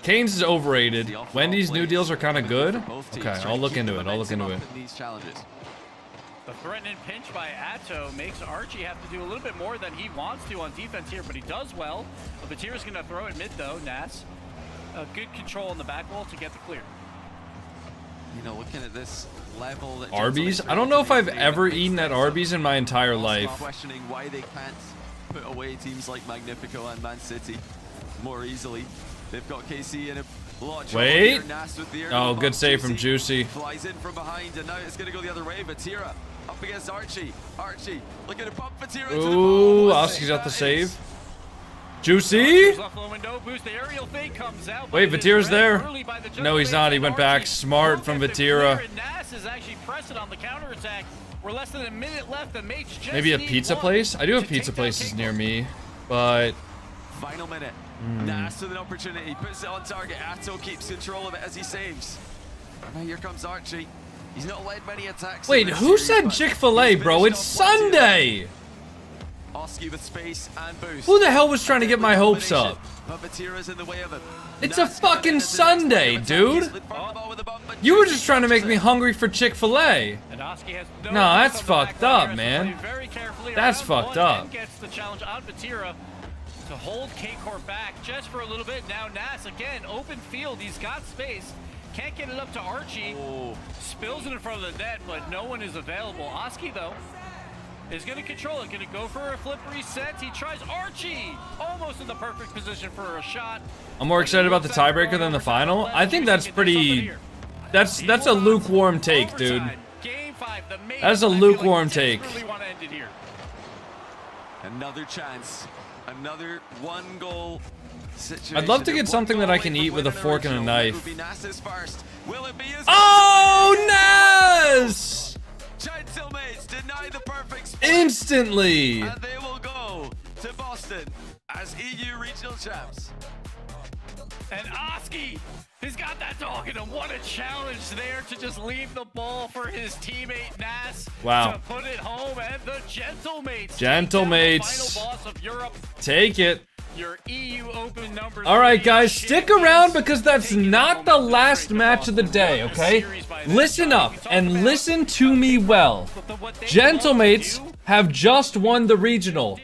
Cane's is overrated. Wendy's new deals are kind of good. Okay, I'll look into it. I'll look into it. The threatening pinch by Atto makes Archie have to do a little bit more than he wants to on defense here, but he does well. Batira's going to throw it mid, though. Nas good control on the back wall to get the clear. You know, looking at this level that Arby's? I don't know if I've ever eaten at Arby's in my entire life. Questioning why they can't put away teams like Magnifico and Man City more easily. They've got KC in a lot of trouble Wait. here. Nas with the Oh, good save from Juicy. Flies in from behind, and now it's going to go the other way. Vatira up against Archie. Archie looking to pump Vatira into the Ooh, ball. Oski's got the save. Juicy? Wait, Vatira's there. No, he's not. He went back. Smart from Vatira. Nas is actually pressing on the counterattack. We're less than a minute left. The mates just Maybe a need pizza one place? I do have to pizza take down places Kickoff. near me, but... Final minute. Nas with an opportunity. Puts it on target. Atto keeps control of it as he saves. Now here comes Archie. He's not led many attacks. Wait, who said Chick-fil-A, bro? It's Sunday! Oski with space and boost. Who the hell was trying to get my hopes up? But Vatira's in the way of him. It's a fucking Sunday, dude! You were just trying to make me hungry for Chick-fil-A. And Oski has No, that's fucked up, man. That's fucked up. Gets the challenge on Vatira to hold K-Corp back just for a little bit. Now Nas again, open field. He's got space. Can't get it up to Archie. Spills it in front of the net, but no one is available. Oski, though, is going to control it. Going to go for a flip reset. He tries Archie. Almost in the perfect position for a shot. I'm more excited about the tiebreaker than the final. I think that's pretty... That's a lukewarm take, dude. That's a lukewarm take. Another chance. Another one-goal situation. I'd love to get something that I can eat with a fork and a knife. Oh, Nas! Gentlemates deny the perfect spot. Instantly! And they will go to Boston as EU regional champs. And Oski, he's got that dog in him. What a challenge there to just leave the ball for his teammate Nas. Wow. To put it home, and the Gentlemates. Gentlemates. Final boss of Europe. Take it. Your EU Open number. Alright guys, stick around because that's not the last match of the day, okay? Listen up and listen to me well. Gentlemates have just won the regional.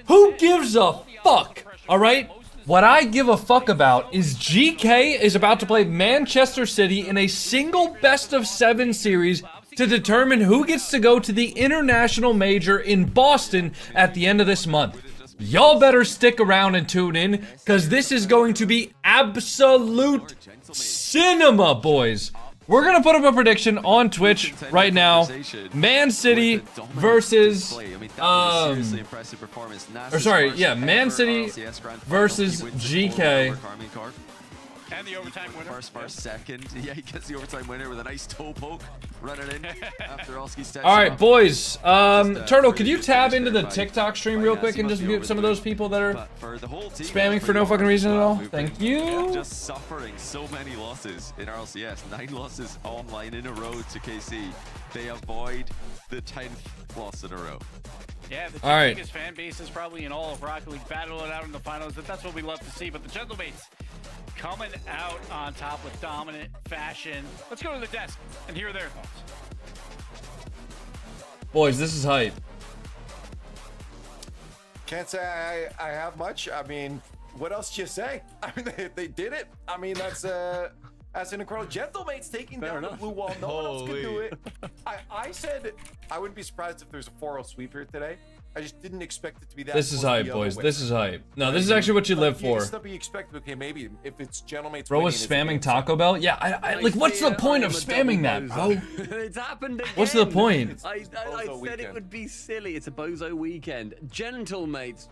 Who gives a fuck, alright? What I give a fuck about is GK is about to play Manchester City in a single best-of-7 series to determine who gets to go to the international major in Boston at the end of this month. Y'all better stick around and tune in, because this is going to be absolute cinema, boys. We're going to put up a prediction on Twitch right now. Man City versus... Man City versus GK. And the overtime winner. First, second. Yeah, he gets the overtime winner with a nice toe poke running in after Oski steps All right, up. boys. Turtle, could you tab into the TikTok stream real quick and just mute some of those people that are spamming for no fucking reason at all? Thank you. Just suffering so many losses in RLCS. 9 losses online in a row to KC. They avoid the 10th loss in a row. Yeah, the biggest fan base is probably in all of Rocket League. Battle it out in the finals. That's what we love to see. But the Gentlemates coming out on top with dominant fashion. Let's go to the desk and hear their thoughts. Boys, this is hype. Can't say I have much. I mean, what else do you say? I mean, they did it. I mean, that's an incredible. Gentlemates taking down the blue wall. No one else could do it. I said I wouldn't be surprised if there's a 4-0 sweep here today. I just didn't expect it to be that. This is hype, boys. This is hype. No, this is actually what you live for. You expect, okay, maybe if it's Gentlemates. Bro was spamming Taco Bell? Yeah, I like, what's the point of spamming that, bro? It's happened again. What's the point? I said it would be silly. It's a bozo weekend. Gentlemates,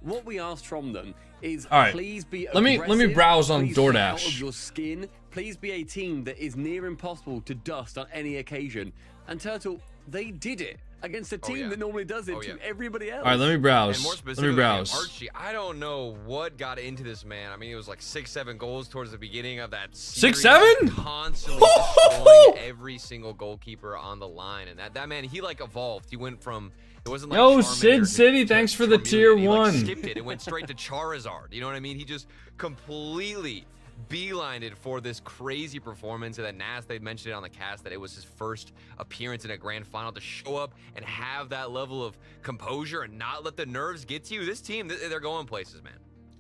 what we asked from them is please be aggressive. Let me browse on please DoorDash. Out of your skin. Please be a team that is near impossible to dust on any occasion. And Turtle, they did it against a team that normally does it to everybody else. All right, let me browse. And more specifically, Archie, I don't know what got into this man. I mean, it was like 6-7 goals towards the beginning of that series. 6-7? Constantly destroying every single goalkeeper on the line. And that man, he like evolved. He went from... It wasn't like Yo, Charmander Sid City, thanks for the tier 1. He like skipped it. It went straight to Charizard. You know what I mean? He just completely beelined it for this crazy performance. And then Nas, they mentioned it on the cast that it was his first appearance in a grand final to show up and have that level of composure and not let the nerves get to you. This team, they're going places, man.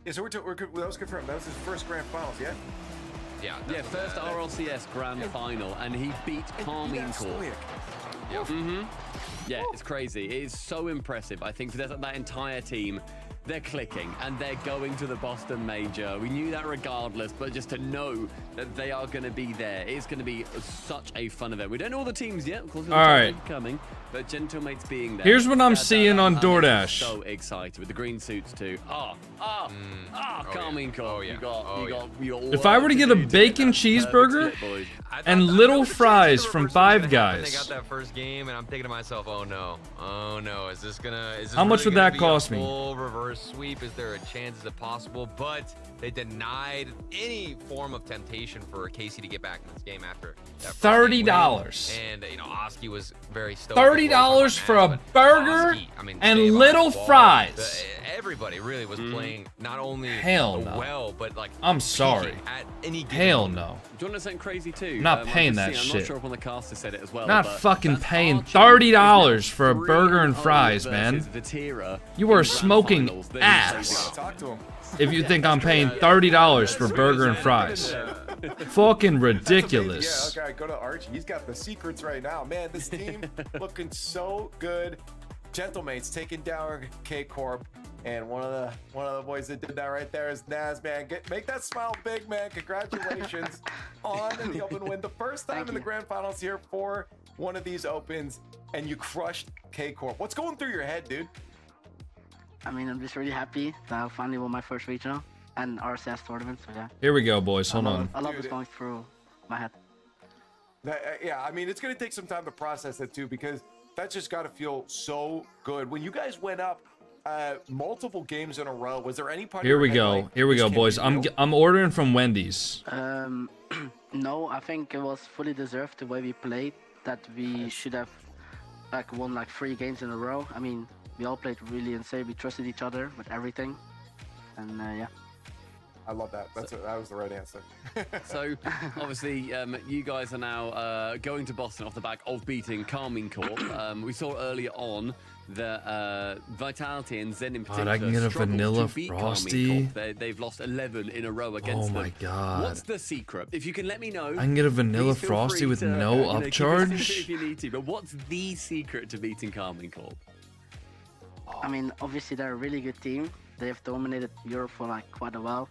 Yeah, so that was confirmed. That was his first grand finals, yeah? Yeah. Yeah, first RLCS grand final, and he beat KarmInCorp. Yep. Yeah, it's crazy. It is so impressive. I think for that entire team, they're clicking and they're going to the Boston Major. We knew that regardless, but just to know that they are going to be there, it's going to be such a fun event. We don't know all the teams yet. Of course, all right, coming, but Gentlemates being there. Here's what I'm seeing on DoorDash. So excited with the green suits too. KarmInCorp. Oh, yeah. You got If I were to get a bacon cheeseburger and little fries from Five Guys, They got that first game, and I'm thinking to myself, oh no, is this gonna? Is this how much really would that gonna be cost a me? full reverse sweep? Is there a chance? Is it possible? But they denied any form of temptation for Casey to get back in this game after that $30. And Oski was very stoked. $30 for a burger and little fries. Everybody really was playing not only well, but like I'm sorry. At any given Hell moment. no. Do you want to say crazy too? I'm not paying that I'm shit. not sure if on the cast has said it as well. Not but fucking that's paying Archie $30 for a burger and 3-0 fries, man. versus Vatira You in are grand smoking finals. Then ass Talk to him. if you think I'm paying $30 for burger and fries. Fucking ridiculous. Yeah, okay, go to Archie. He's got the secrets right now. Man, this team looking so good. Gentlemates taking down K-Corp. And one of the boys that did that right there is Naz, man. Make that smile big, man. Congratulations on the open win. The first time in the grand finals here for one of these opens, and you crushed K-Corp. What's going through your head, dude? I mean, I'm just really happy that I finally won my first regional and RCS tournament, so yeah. Here we go, boys. Hold on. A lot was going through my head. Yeah, I mean, it's going to take some time to process it, too, because that's just got to feel so good. When you guys went up multiple games in a row, was there any part Here we go. Here we go, boys. I'm ordering from Wendy's. No, I think it was fully deserved the way we played, that we should have won 3 games in a row. I mean, we all played really insane. We trusted each other with everything, and yeah. I love that. That was the right answer. So, obviously, you guys are now going to Boston off the back of beating KarmInCorp. We saw earlier on that Vitality and Zen in particular I can get a vanilla to beat frosty. They've lost 11 in a row against them. Oh my god. What's the secret? If you can let me know. I can get a vanilla frosty with no upcharge? If you need to, but what's the secret to beating KarmInCorp? I mean, obviously they're a really good team. They've dominated Europe for quite a while.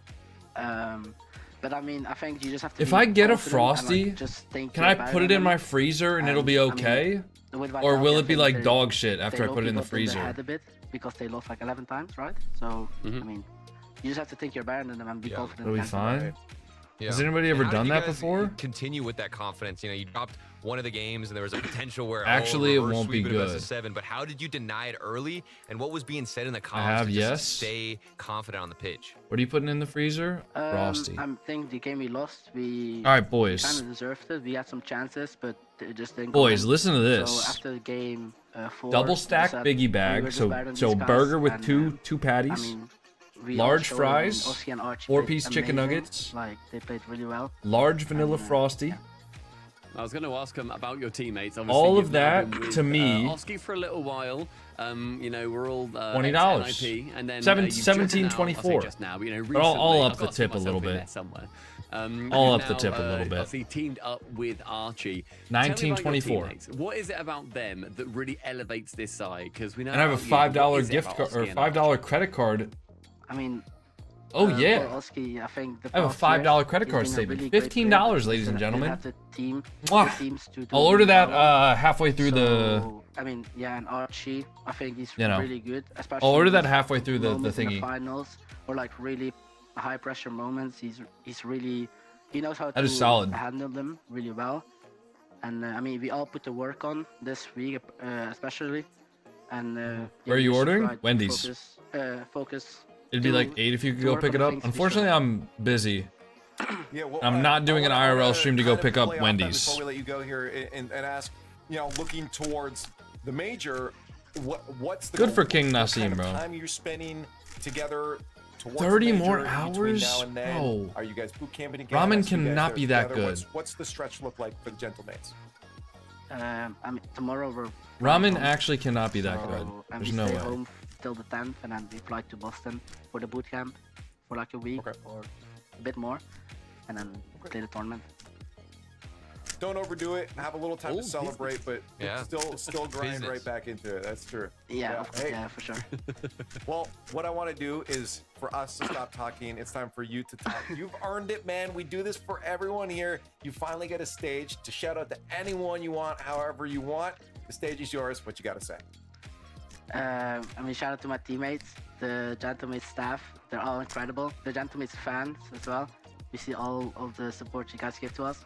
But I mean, I think you just have to. If I get a frosty, can I put it in my freezer and it'll be okay? Or will it be like dog shit after I put it in the freezer? They had a bit because they lost 11 times, right? So I mean, you just have to think you're better than them and be confident. Will we fine? Yeah. Has anybody ever done that before? Continue with that confidence. You dropped one of the games and there was a potential where actually it won't be good. 7, but how did you deny it early? And what was being said in the I comments have, to yes. just stay confident on the pitch? What are you putting in the freezer? Frosty. I think the game we lost, we all right, boys. kind of deserved it. We had some chances, but it just didn't. Boys, listen to this. So after the game 4, double stack biggie bag. So burger with two patties. I mean, large fries, 4-piece chicken nuggets, they played really well. Large vanilla frosty. I was going to ask him about your teammates. Obviously, all of that to me. Oski for a little while. We're all $20. And then $17.24. But I'll up the tip a little bit. I'll up the tip a little bit. He teamed up with Archie. $19.24. What is it about them that really elevates this side? Because we know. And I have a $5 gift card or $5 credit card. I mean. Oh yeah. Oski, I think I have a $5 credit card statement. $15, ladies and gentlemen. I'll order that halfway through the. I mean, yeah, and Archie, I think he's really good. Especially I'll order that halfway through the thingy. In the finals or really high pressure moments, he's really he knows how to handle them really well. And I mean, we all put the work on this week, especially. And where are you ordering? Wendy's. Focus. It'd be like 8 if you could go pick it up. Unfortunately, I'm busy. Yeah, well, I'm not doing an IRL stream to go pick up Wendy's. Before we let you go here and ask, looking towards the major, what's the good for King Nassim, bro? Time you're spending together. 30 more hours? Now and then? Oh. Are you guys boot camping again? Ramen cannot be that good. What's the stretch look like for the Gentlemates? I mean, tomorrow we're. Ramen actually cannot be that good. There's no way. Home till the 10th, and then we fly to Boston for the boot camp. for like a week or a bit more, and then play the tournament. Don't overdo it. Have a little time to celebrate, but still grind right back into it. That's true. Yeah, yeah, for sure. Well, what I want to do is for us to stop talking. It's time for you to talk. You've earned it, man. We do this for everyone here. You finally get a stage to shout out to anyone you want, however you want. The stage is yours. What you got to say? I mean, shout out to my teammates, the Gentleman's staff. They're all incredible. The Gentleman's fans as well. We see all of the support you guys give to us.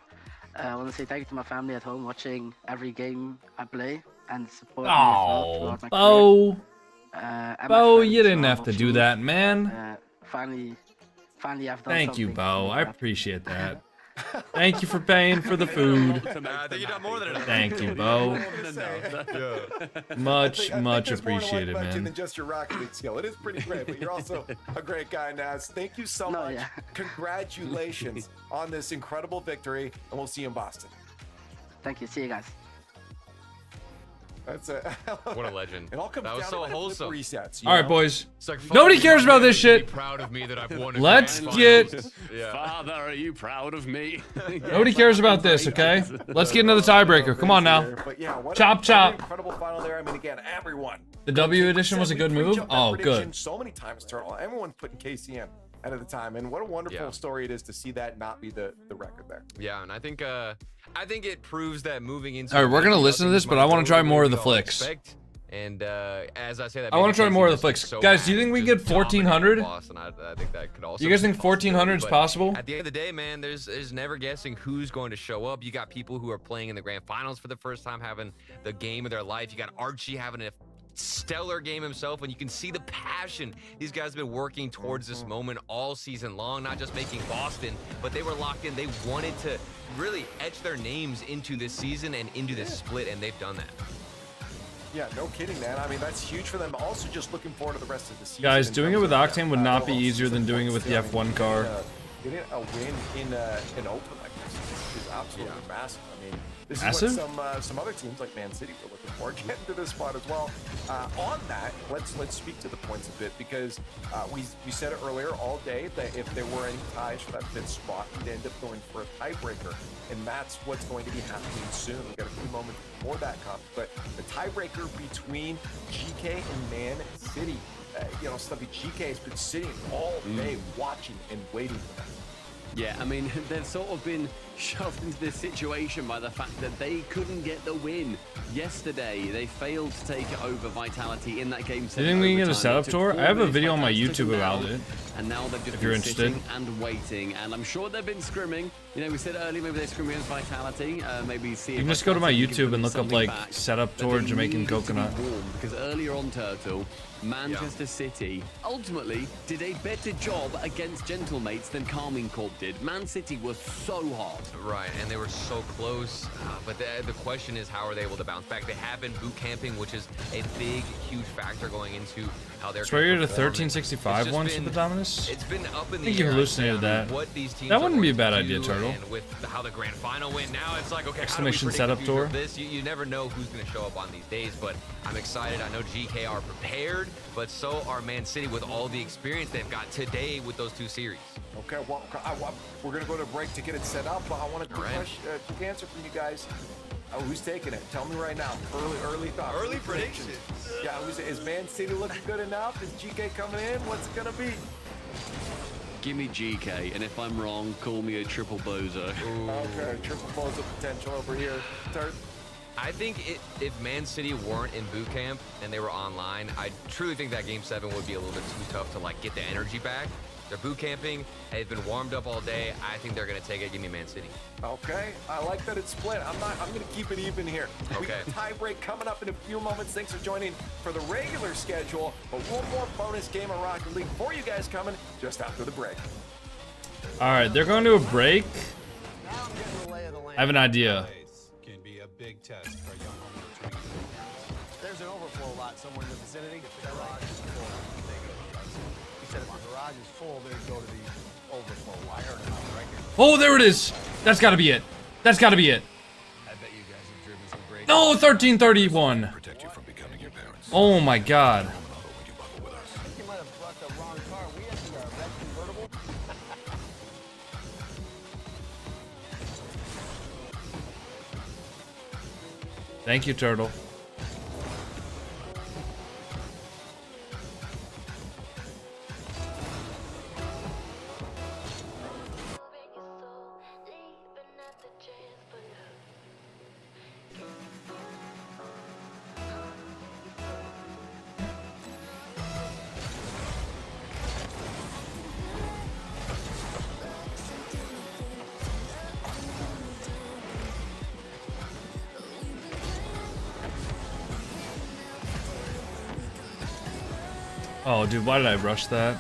I want to say thank you to my family at home watching every game I play and support me as well throughout my career. Bo, you didn't have to do that, man. Finally I've done Thank you, something. Bo. I appreciate that. Thank you for paying for the food. I think you done more than enough. Thank you, Bo. Much appreciated, more to man. than just your Rocket League skill. It is pretty great, but you're also a great guy, Naz. Thank you so much. Congratulations on this incredible victory, and we'll see you in Boston. Thank you. See you guys. That's it. What a legend. It all comes that was down so to wholesome. Resets. All right, boys. Like, Nobody cares about this shit. Proud of me that I've won. Let's get. Father, are you proud of me? Nobody cares about this, okay? Let's get into the tiebreaker. Come on now. But yeah, Chop chop. Incredible final there. I mean, again, everyone. The W edition was a good move. Oh, good. So many times, Turtle. Everyone putting KCM ahead of the time, and what a wonderful story it is to see that not be the record there. Yeah, and I think it proves that moving into. All right, we're gonna listen to this, but I want to try more of the flicks. And as I say that, I want to try more of the flicks. Guys, do you think we can get 1,400? I think that could also. You guys think 1,400 is possible? At the end of the day, man, there's never guessing who's going to show up. You got people who are playing in the grand finals for the first time, having the game of their life. You got Archie having a stellar game himself, and you can see the passion these guys have been working towards this moment all season long, not just making Boston, but they were locked in. They wanted to really etch their names into this season and into this split, and they've done that. Yeah, no kidding, man. I mean, that's huge for them. Also, just looking forward to the rest of the season. Guys, doing it with Octane would not be easier than doing it with the F1 car. Getting a win in an open like this is absolutely massive. I mean, this massive? is what some other teams like Man City were looking for. Getting to this spot as well. On that, let's speak to the points a bit, because we said it earlier all day that if there were any ties for that fifth spot, we'd end up going for a tiebreaker, and that's what's going to be happening soon. We've got a few moments before that comes, but the tiebreaker between GK and Man City. Stumpy, GK has been sitting all day watching and waiting for that. Yeah, I mean, they've sort of been shoved into this situation by the fact that they couldn't get the win yesterday. They failed to take it over Vitality in that game. Do you think we can get a setup tour? I have a video on my YouTube about it. And now they've just if you're been interested. sitting and waiting, and I'm sure they've been scrimming. You know, we said earlier maybe they're scrimming against Vitality. Maybe see. You can just go to my YouTube and look up like setup tour Jamaican Coconut. Because earlier on, Turtle, Manchester City ultimately did a better job against Gentlemates than Carmine Corp did. Man City was so hard. Right, and they were so close. But the question is, how are they able to bounce back? They have been boot camping, which is a big, huge factor going into how they're. Swear you're to 1365 once with the Dominus? It's been up in the I think you hallucinated that. That wouldn't be a bad idea, Turtle. And with how the grand final went, now it's like, okay, exclamation setup tour. This you never know who's going to show up on these days, but I'm excited. I know GK are prepared, but so are Man City with all the experience they've got today with those two series. Okay, well, we're going to go to break to get it set up. I want a quick answer from you guys. Who's taking it? Tell me right now. Early thoughts. Early predictions. Yeah, is Man City looking good enough? Is GK coming in? What's it going to be? Give me GK, and if I'm wrong, call me a triple bozo. Okay, triple bozo potential over here. I think if Man City weren't in boot camp and they were online, I truly think that Game 7 would be a little bit too tough to get the energy back. They're boot camping. They've been warmed up all day. I think they're going to take it. Give me Man City. Okay, I like that it's split. I'm going to keep it even here. Okay. We got a tie break coming up in a few moments. Thanks for joining for the regular schedule, but one more bonus game of Rocket League for you guys coming just after the break. All right, they're going to a break. I have an idea. Can be a big test for a young homeowner turning into their parents. There's an overflow lot somewhere in the vicinity. If the garage is full, they go to the auxiliary. He said if the garage is full, they go to the overflow. I heard about it right here. Oh, there it is. That's got to be it. That's got to be it. I bet you guys have driven some great. No, 1331. Protect you from becoming your parents. Oh my God. You might have brought the wrong car. We actually got a red convertible. Thank you, Turtle. Oh, dude, why did I rush that?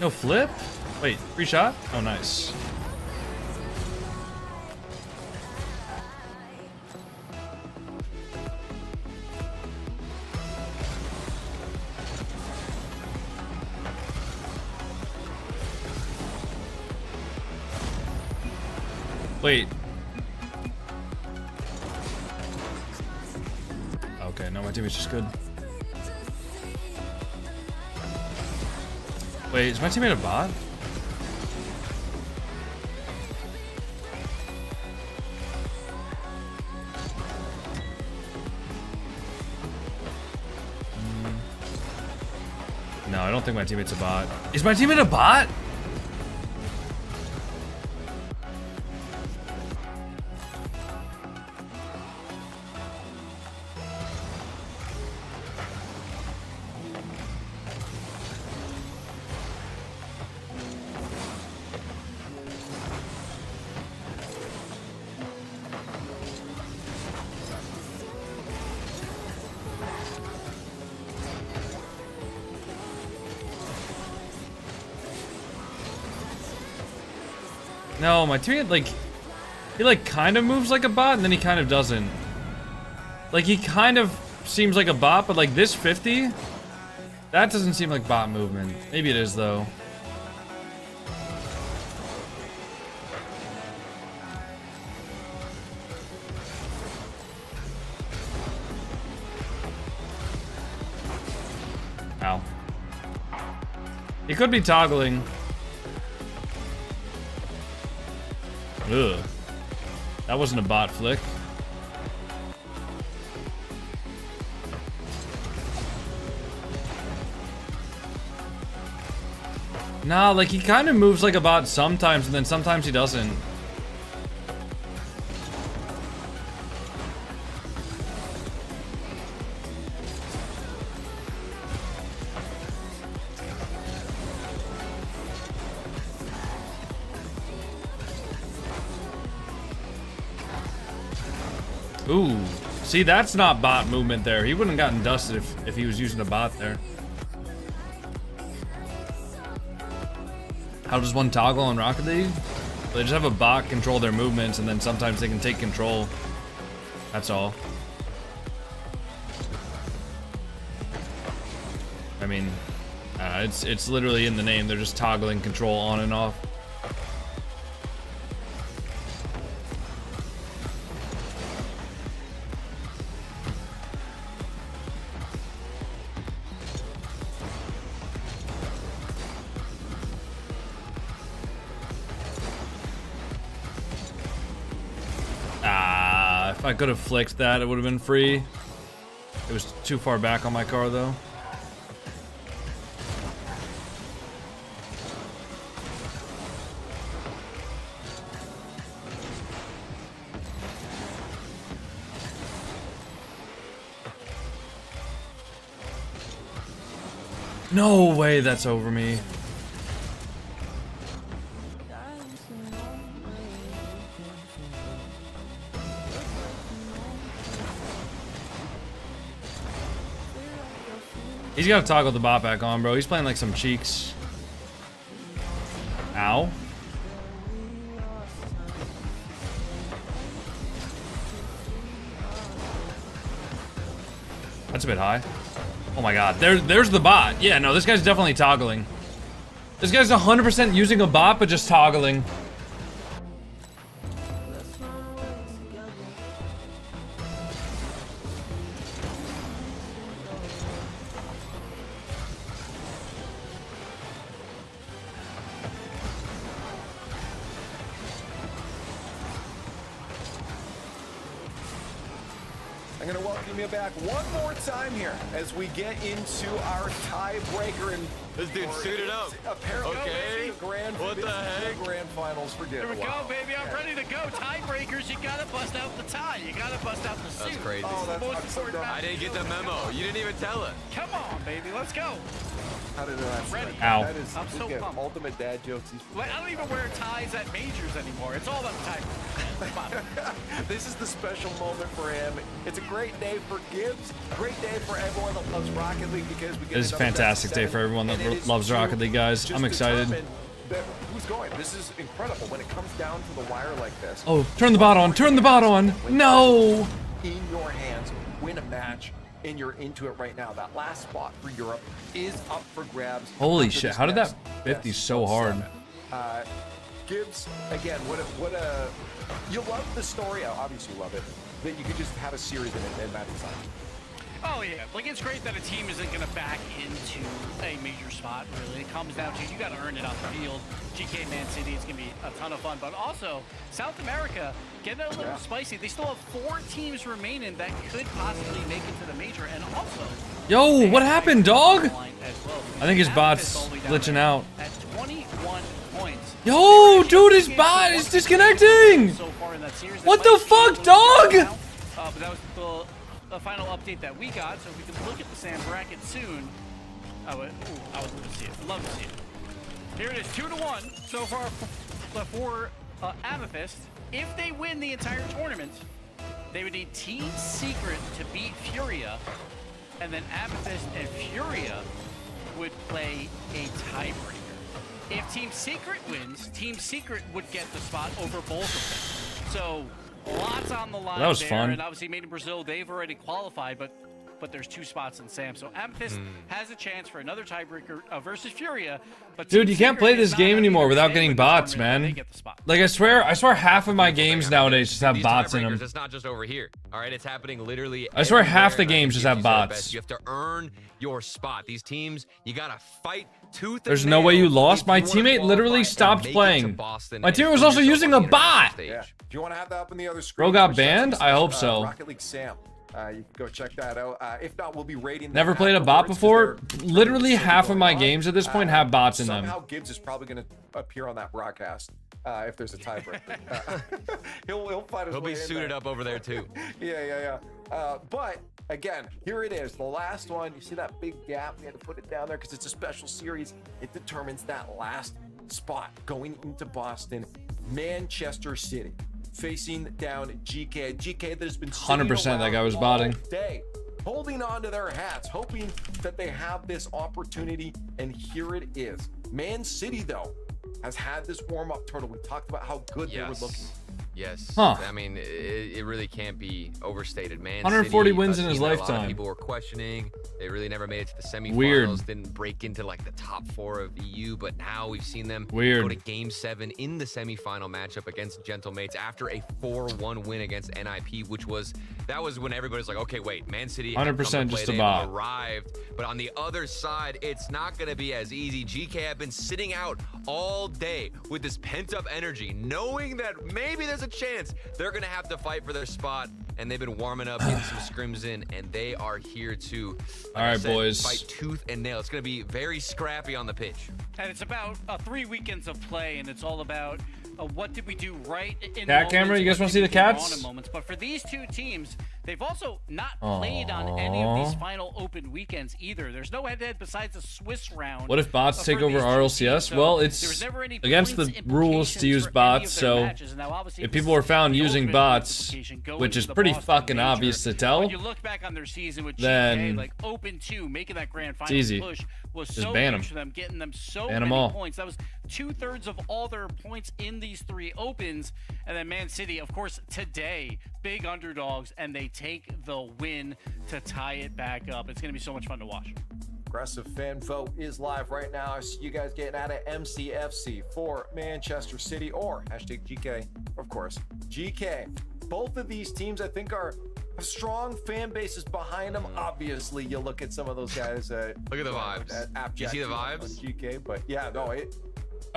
No flip? Wait, free shot? Oh, nice. Wait. Okay, no, my teammate's just good. Wait, is my teammate a bot? No, I don't think my teammate's a bot. Is my teammate a bot? No, my teammate, like, he, like, kind of moves like a bot, and then he kind of doesn't. Like, he kind of seems like a bot, but, like, this 50? That doesn't seem like bot movement. Maybe it is, though. Ow. He could be toggling. Ugh. That wasn't a bot flick. Nah, like he kind of moves like a bot sometimes, and then sometimes he doesn't. Ooh, see, that's not bot movement there. He wouldn't have gotten dusted if he was using a bot there. How does one toggle on Rocket League? They just have a bot control their movements, and then sometimes they can take control. That's all. I mean, it's literally in the name. They're just toggling control on and off. If I could have flicked that, it would have been free. It was too far back on my car, though. No way that's over me. He's got to toggle the bot back on, bro. He's playing like some cheeks. Ow. That's a bit high. Oh my god. There's the bot. Yeah, no, this guy's definitely toggling. This guy's 100% using a bot, but just toggling. I'm going to welcome you back one more time here as we get into our tiebreaker. And this dude's suited up. Apparently, okay. What the heck? Grand finals for Geng. Here we go, baby. I'm ready to go. Tiebreakers, you got to bust out the tie. You got to bust out the suit. That's crazy. Oh, that's most important match. I didn't get the memo. You didn't even tell it. Come on, baby. Let's go. How did that Ready. Ow. That is, I'm so again, pumped. ultimate dad jokes. Like, I don't even wear ties at majors anymore. It's all about the tiebreakers. Come on. This is the special moment for him. It's a great day for Gibbs. Great day for everyone that loves Rocket League because we get It's a fantastic day for everyone that loves Rocket League, guys. I'm excited. Who's going? This is incredible when it comes down to the wire like this. Oh, turn the bot on. Turn the bot on. No. In your hands, win a match, and you're into it right now. That last spot for Europe is up for grabs. Holy shit. How did that 50 so hard? Gibbs, again, what a you love the story. Obviously you love it, that you could just have a series in match design. Oh, yeah. Like, it's great that a team isn't going to back into a major spot, really. It comes down to you got to earn it on the field. GK Man City, it's going to be a ton of fun. But also, South America, getting a little spicy. They still have 4 teams remaining that could possibly make it to the major. And also... Yo, what happened, dog? Well. I think his bot's glitching out. At 21 points. Yo, dude, his bot is disconnecting. So far in that series, what the fuck, dog? But that was the final update that we got, so we can look at the SAM bracket soon. I would love to see it. Love to see it. Here it is, 2-1 so far for Amethyst. If they win the entire tournament, they would need Team Secret to beat Furia, and then Amethyst and Furia would play a tiebreaker. If Team Secret wins, Team Secret would get the spot over both of them. So lots on the line. That was there, fun. And obviously made in Brazil, they've already qualified, but there's 2 spots in SAM. So Amethyst has a chance for another tiebreaker versus Furia. But Dude, Team you can't Secret play is this not game gonna anymore be without there. getting They win bots, the tournament, man. they get the spot. Like, I swear half of my games nowadays just have These bots in them. tiebreakers, it's not just over here. All right, it's happening literally. I swear half the everywhere. games just have bots. You have to earn your spot. These teams, you gotta fight tooth and There's no way you nail lost. if My you wanna teammate qualify literally and stopped make it to playing. Boston My and teammate was prove also yourself using on a the international bot. stage. Yeah. Do you want to have that up on the other screen? Bro got for banned? Shutterstock, I hope so. Rocket League SAM. You can go check that out. If not, we'll be rating. Never them played a bot afterwards, before. 'cause Literally they're half of going my on. games at this point have bots in them. Somehow Gibbs is probably going to appear on that broadcast if there's a tiebreaker. He'll find his He'll way be in suited there. up over there too. Yeah. But again, here it is, the last one. You see that big gap? We had to put it down there because it's a special series. It determines that last spot going into Boston. Manchester City facing down GK. GK that has been 100% that guy was all botting. day, holding on to their hats, hoping that they have this opportunity, and here it is. Man City, though, has had this warm-up tournament. We talked about how good they were looking. Yes. Huh. I mean, it really can't be overstated, man. 140 City, wins in his a lot of lifetime. people were questioning. They really never made it to the semifinals. Weird. Didn't break into like the top 4 of EU, but now we've seen them Weird. go to Game 7 in the semifinal matchup against Gentlemates after a 4-1 win against NIP, that was when everybody's like, okay, wait, Man City 100% just a they've bot. arrived, but on the other side, it's not going to be as easy. GK have been sitting out all day with this pent-up energy, knowing that maybe there's a chance they're going to have to fight for their spot, and they've been warming up, getting some scrims in, and they are here to, All right, boys. fight tooth and nail. It's going to be very scrappy on the pitch. And it's about 3 weekends of play, and it's all about what did we do right in Cat camera, you guys want to see the cats? In moments. But for these 2 teams, they've also not played on any of these final open weekends either. There's no head-to-head besides the Swiss round. What if bots take for over these 2 RLCS? teams. Well, So it's there was never any against the points rules to implications use for any bots, of their so matches. And now, obviously, if this people were is found the using ultimate bots, implication going which to is the pretty Boston fucking major. obvious to tell, When you look back on their season with then GK, like Open 2, making that grand final easy. push was Just so ban huge 'em. for them, getting them so Ban 'em many all. points. That was 2/3 of all their points in these 3 opens. And then Man City, of course, today, big underdogs, and they take the win to tie it back up. It's going to be so much fun to watch. Aggressive fan vote is live right now. I see you guys getting out of MCFC for Manchester City or hashtag GK, of course. GK. Both of these teams, I think, have strong fan bases behind them. Obviously, you look at some of those guys. Look at the vibes. You see the vibes? On GK, but yeah, no,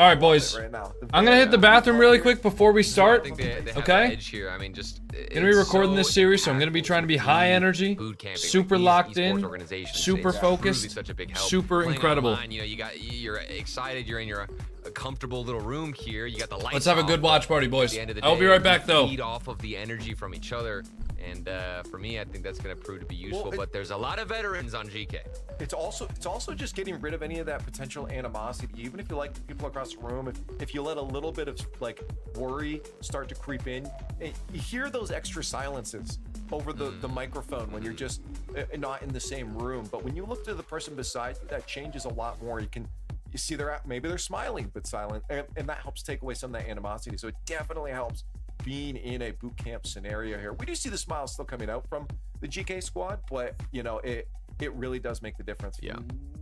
All right, boys. Right now. I'm gonna hit the bathroom really quick before we start. I think they have Okay. the edge here. I mean, just Gonna be recording this series, so I'm gonna be trying to be high energy, super locked in, super focused, super incredible. You know, you're excited. You're in your a comfortable little room here. You got the lights. Let's have a good watch party, boys. At the end of the I'll be day, right back, though. Feed off of the energy from each other, and for me, I think that's going to prove to be useful. But there's a lot of veterans on GK. It's also just getting rid of any of that potential animosity. Even if you like the people across the room, if you let a little bit of like worry start to creep in, you hear those extra silences over the microphone when you're just not in the same room. But when you look to the person beside you, that changes a lot more. You see maybe they're smiling but silent, and that helps take away some of that animosity. So it definitely helps being in a boot camp scenario here. We do see the smiles still coming out from the GK squad, but you know, it really does make the difference. Yeah.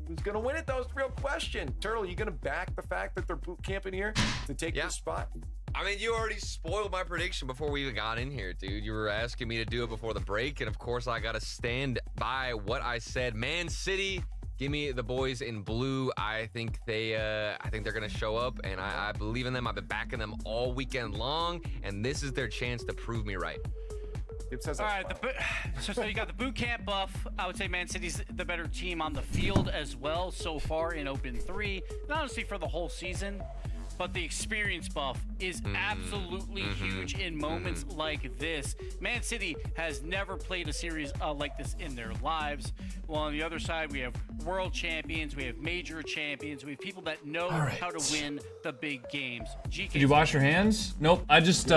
Who's gonna win it though is the real question. Turtle, you gonna back the fact that they're boot camping here to take this spot? I mean, you already spoiled my prediction before we even got in here, dude. You were asking me to do it before the break, and of course I gotta stand by what I said. Man City, give me the boys in blue. I think they're gonna show up, and I believe in them. I've been backing them all weekend long, and this is their chance to prove me right. All right, so you got the boot camp buff. I would say Man City's the better team on the field as well so far in Open 3, and honestly for the whole season. But the experience buff is absolutely huge in moments like this. Man City has never played a series like this in their lives. Well, on the other side, we have world champions, we have major champions, we have people that know how to win the big games. Did you wash your hands? Nope. I just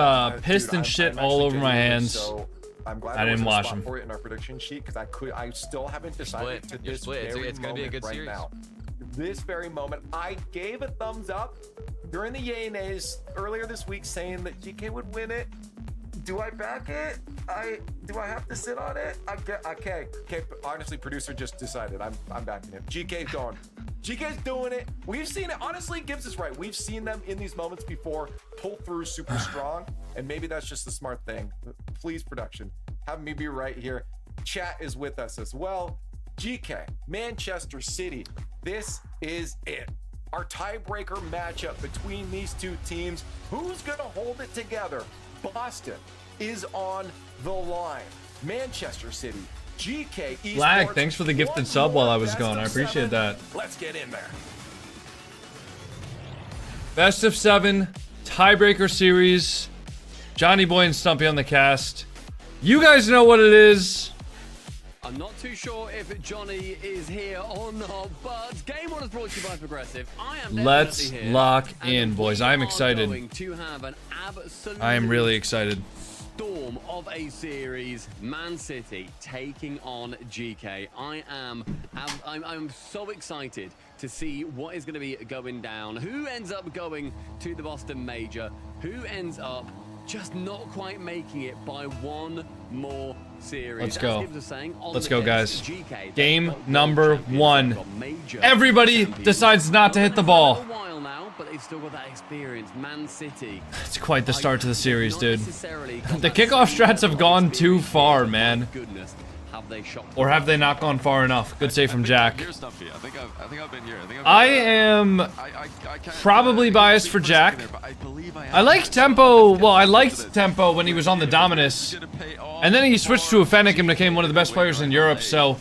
pissed and shit all over my hands. So I'm glad I didn't wash them. For it in our prediction sheet because I still haven't decided to this very it's gonna be a good right series. now. This very moment, I gave a thumbs up during the yay nays earlier this week saying that GK would win it. Do I back it? Do I have to sit on it? Okay. Honestly, producer just decided I'm backing him. GK's going. GK's doing it. We've seen it. Honestly, Gibbs is right. We've seen them in these moments before pull through super strong, and maybe that's just the smart thing. Please, production, have me be right here. Chat is with us as well. GK, Manchester City. This is it. Our tiebreaker matchup between these two teams. Who's going to hold it together? Boston is on the line. Manchester City, GK Esports. Lag, thanks for the gifted sub while I was gone. I appreciate that. Let's get in there. Best of 7 tiebreaker series. Johnny Boy and Stumpy on the cast. You guys know what it is. I'm not too sure if Johnny is here or not, but Game 1 is brought to you by Progressive. I am Let's here, lock in, boys. I am excited. To have an I am really excited. Storm of a series. Man City taking on GK. I'm so excited to see what is going to be going down. Who ends up going to the Boston Major? Who ends up just not quite making it by one more series? Let's go. Saying, Let's go, guys. Game number 1. Everybody decides not to hit the ball. But they've still got that experience. Man City. It's quite the start to the series, dude. The kickoff strats have gone too far, man. Or have they not gone far enough? Good save from Jack. I am probably biased for Jack. I like Tempo. Well, I liked Tempo when he was on the Dominus. And then he switched to a Fennec and became one of the best players in Europe, so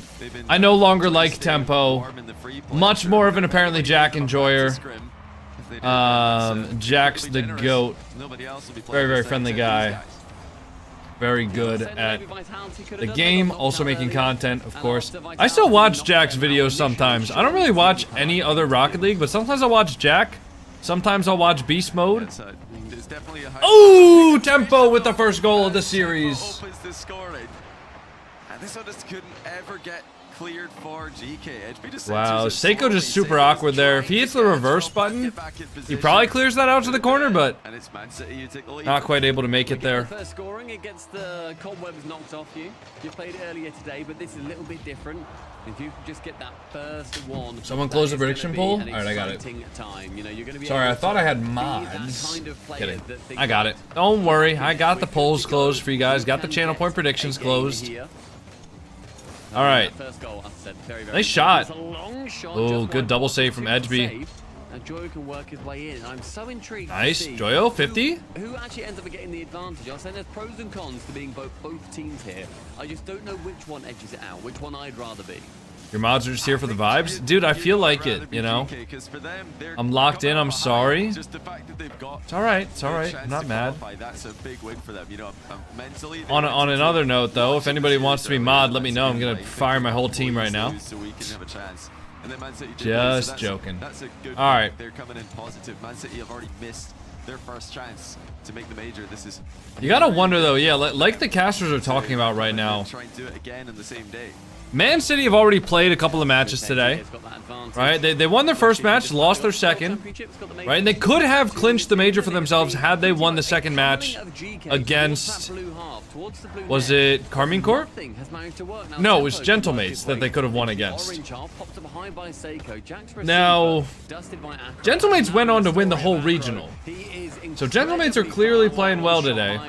I no longer like Tempo. Much more of an apparently Jack enjoyer. Jack's the GOAT. Very, very friendly guy. Very good at the game, also making content, of course. I still watch Jack's videos sometimes. I don't really watch any other Rocket League, but sometimes I'll watch Jack. Sometimes I'll watch Beast Mode. Ooh, Tempo with the first goal of the series. And this one just couldn't ever get cleared for GK. Wow, Seiko just super awkward there. If he hits the reverse button, he probably clears that out to the corner, but not quite able to make it there. First scoring, it gets the cobwebs knocked off you. You played it earlier today, but this is a little bit different. If you just get that first one. Someone close the prediction poll? Alright, I got it. Sorry, I thought I had mods. Kidding. I got it. Don't worry, I got the polls closed for you guys. Got the channel point predictions closed. Alright. Nice shot. Oh, good double save from Edgeby. Now Joyo can work his way in. I'm so intrigued. Nice, to see Joyo, 50. Who actually ends up getting the advantage? I was saying there's pros and cons to being both teams here. I just don't know which one edges it out, which one I'd rather be. Your mods are just here for the vibes? Dude, I feel like it, you know? I'm locked in, I'm sorry. It's alright, I'm not mad. On another note, though, if anybody wants to be mod, let me know. I'm gonna fire my whole team right now. Just joking. Alright. They're coming in positive. Man City have already missed their first chance to make the major. This is... You gotta wonder, though, yeah, like the casters are talking about right now. Try and do it again in the same day. Man City have already played a couple of matches today, right? They won their first match, lost their second, right? And they could have clinched the major for themselves had they won the second match against, was it Carmine Corp? No, it was Gentlemates that they could have won against. Now, Gentlemates went on to win the whole regional. So Gentlemates are clearly playing well today.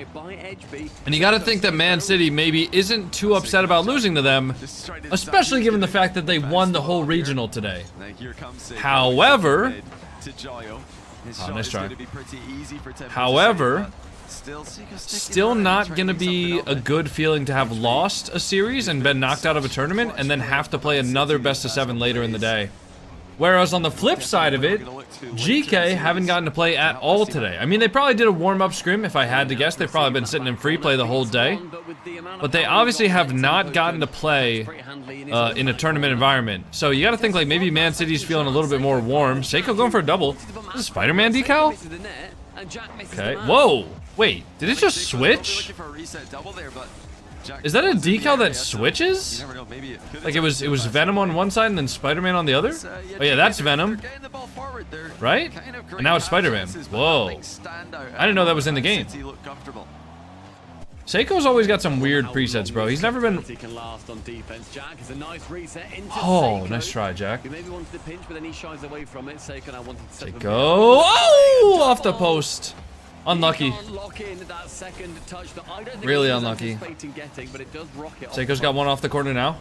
And you gotta think that Man City maybe isn't too upset about losing to them, especially given the fact that they won the whole regional today. However, nice try. However, still not gonna be a good feeling to have lost a series and been knocked out of a tournament and then have to play another best of 7 later in the day. Whereas on the flip side of it, GK haven't gotten to play at all today. I mean, they probably did a warm-up scrim, if I had to guess. They've probably been sitting in free play the whole day. But they obviously have not gotten to play in a tournament environment. So you gotta think like maybe Man City's feeling a little bit more warm. Seiko going for a double. Is a Spider-Man decal? Okay, whoa! Wait, did it just switch? Is that a decal that switches? Like it was Venom on one side and then Spider-Man on the other? Oh yeah, that's Venom. Right? And now it's Spider-Man. Whoa. I didn't know that was in the game. Seiko's always got some weird presets, bro. He's never been... Oh, nice try, Jack. Seiko. Oh! Off the post. Unlucky. Really unlucky. Seiko's got one off the corner now.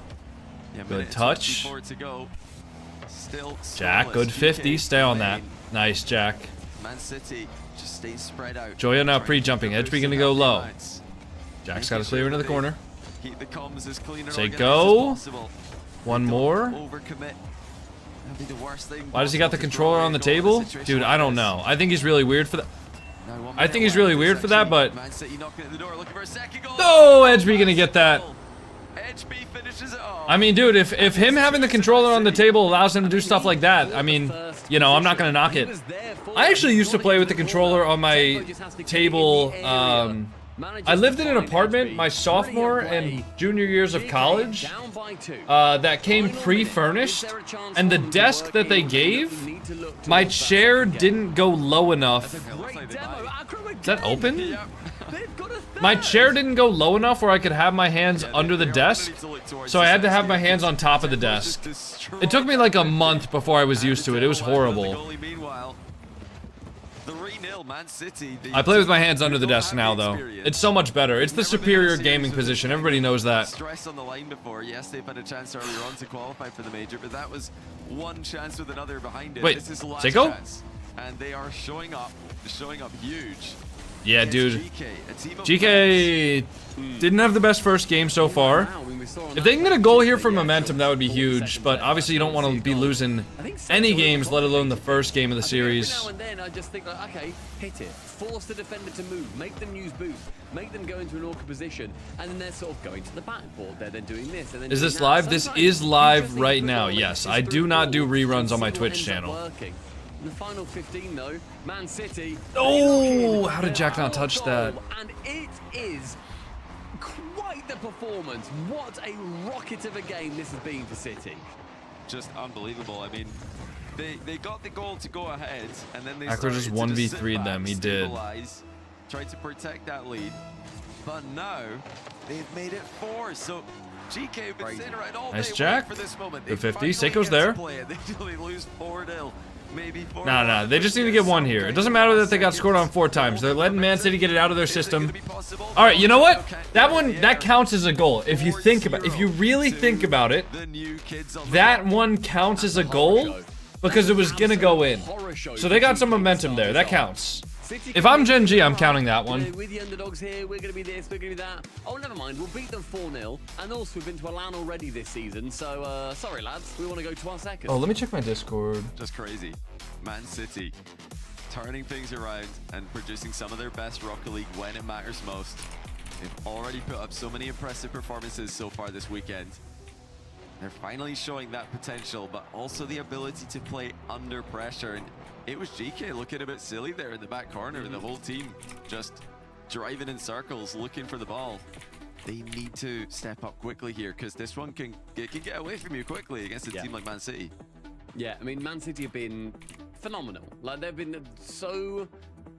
Good touch. Jack, good 50. Stay on that. Nice, Jack. Joyo now pre-jumping. Edge be gonna go low. Jack's got to clear into the corner. Seiko. One more. Why does he got the controller on the table? Dude, I don't know. I think he's really weird for that. I think he's really weird for that, but... Oh, Edgeby gonna get that. I mean, dude, if him having the controller on the table allows him to do stuff like that, I mean, you know, I'm not gonna knock it. I actually used to play with the controller on my table, I lived in an apartment my sophomore and junior years of college that came pre-furnished, and the desk that they gave, my chair didn't go low enough. Is that open? My chair didn't go low enough where I could have my hands under the desk, so I had to have my hands on top of the desk. It took me like a month before I was used to it. It was horrible. I play with my hands under the desk now, though. It's so much better. It's the superior gaming position. Everybody knows that. Stress on the line before. Yes, they've had a chance earlier on to qualify for the major, but that was one chance with another behind it. Wait, this is the last Seiko? chance, and they are showing up huge. Yeah, dude. GK didn't have the best first game so far. If they can get a goal here for momentum, that would be huge. But obviously, you don't want to be losing any games, let alone the first game of the series. Now and then, I just think, like, okay, hit it. Force the defender to move. Make them use boost. Make them go into an awkward position. And then they're sort of going to the backboard. They're then doing this. And then is this live? This is live right now. Yes, I do not do reruns on my Twitch channel. In the final 15, though, Man City. Oh, how did Jack not touch that? And it is quite the performance. What a rocket of a game this has been for City. Just unbelievable. I mean, they got the goal to go ahead, and then they Ackler just 1v3'd them. He did. Tried to protect that lead, but now they've made it 4. So GK have been sitting right all nice day Jack. For this moment. The 50. Seiko's there. They lose 4-0. Maybe 4. Nah, they just need to get one here. It doesn't matter that they got scored on 4 times. They're letting Man City get it out of their system. All right, you know what? That counts as a goal. If you really think about it, that one counts as a goal. because it was gonna go in. So they got some momentum there. That counts. If I'm Gen G, I'm counting that one. With the underdogs here, we're going to be this, we're going to be that. Oh, never mind. We'll beat them 4-0. And also, we've been to a LAN already this season. So, sorry, lads. We want to go to our second. Oh, let me check my Discord. Just crazy. Man City turning things around and producing some of their best Rocket League when it matters most. They've already put up so many impressive performances so far this weekend. They're finally showing that potential, but also the ability to play under pressure. And it was GK looking a bit silly there in the back corner. The whole team just driving in circles, looking for the ball. They need to step up quickly here because this one can get away from you quickly against a team like Man City. Yeah, I mean, Man City have been phenomenal. Like, they've been so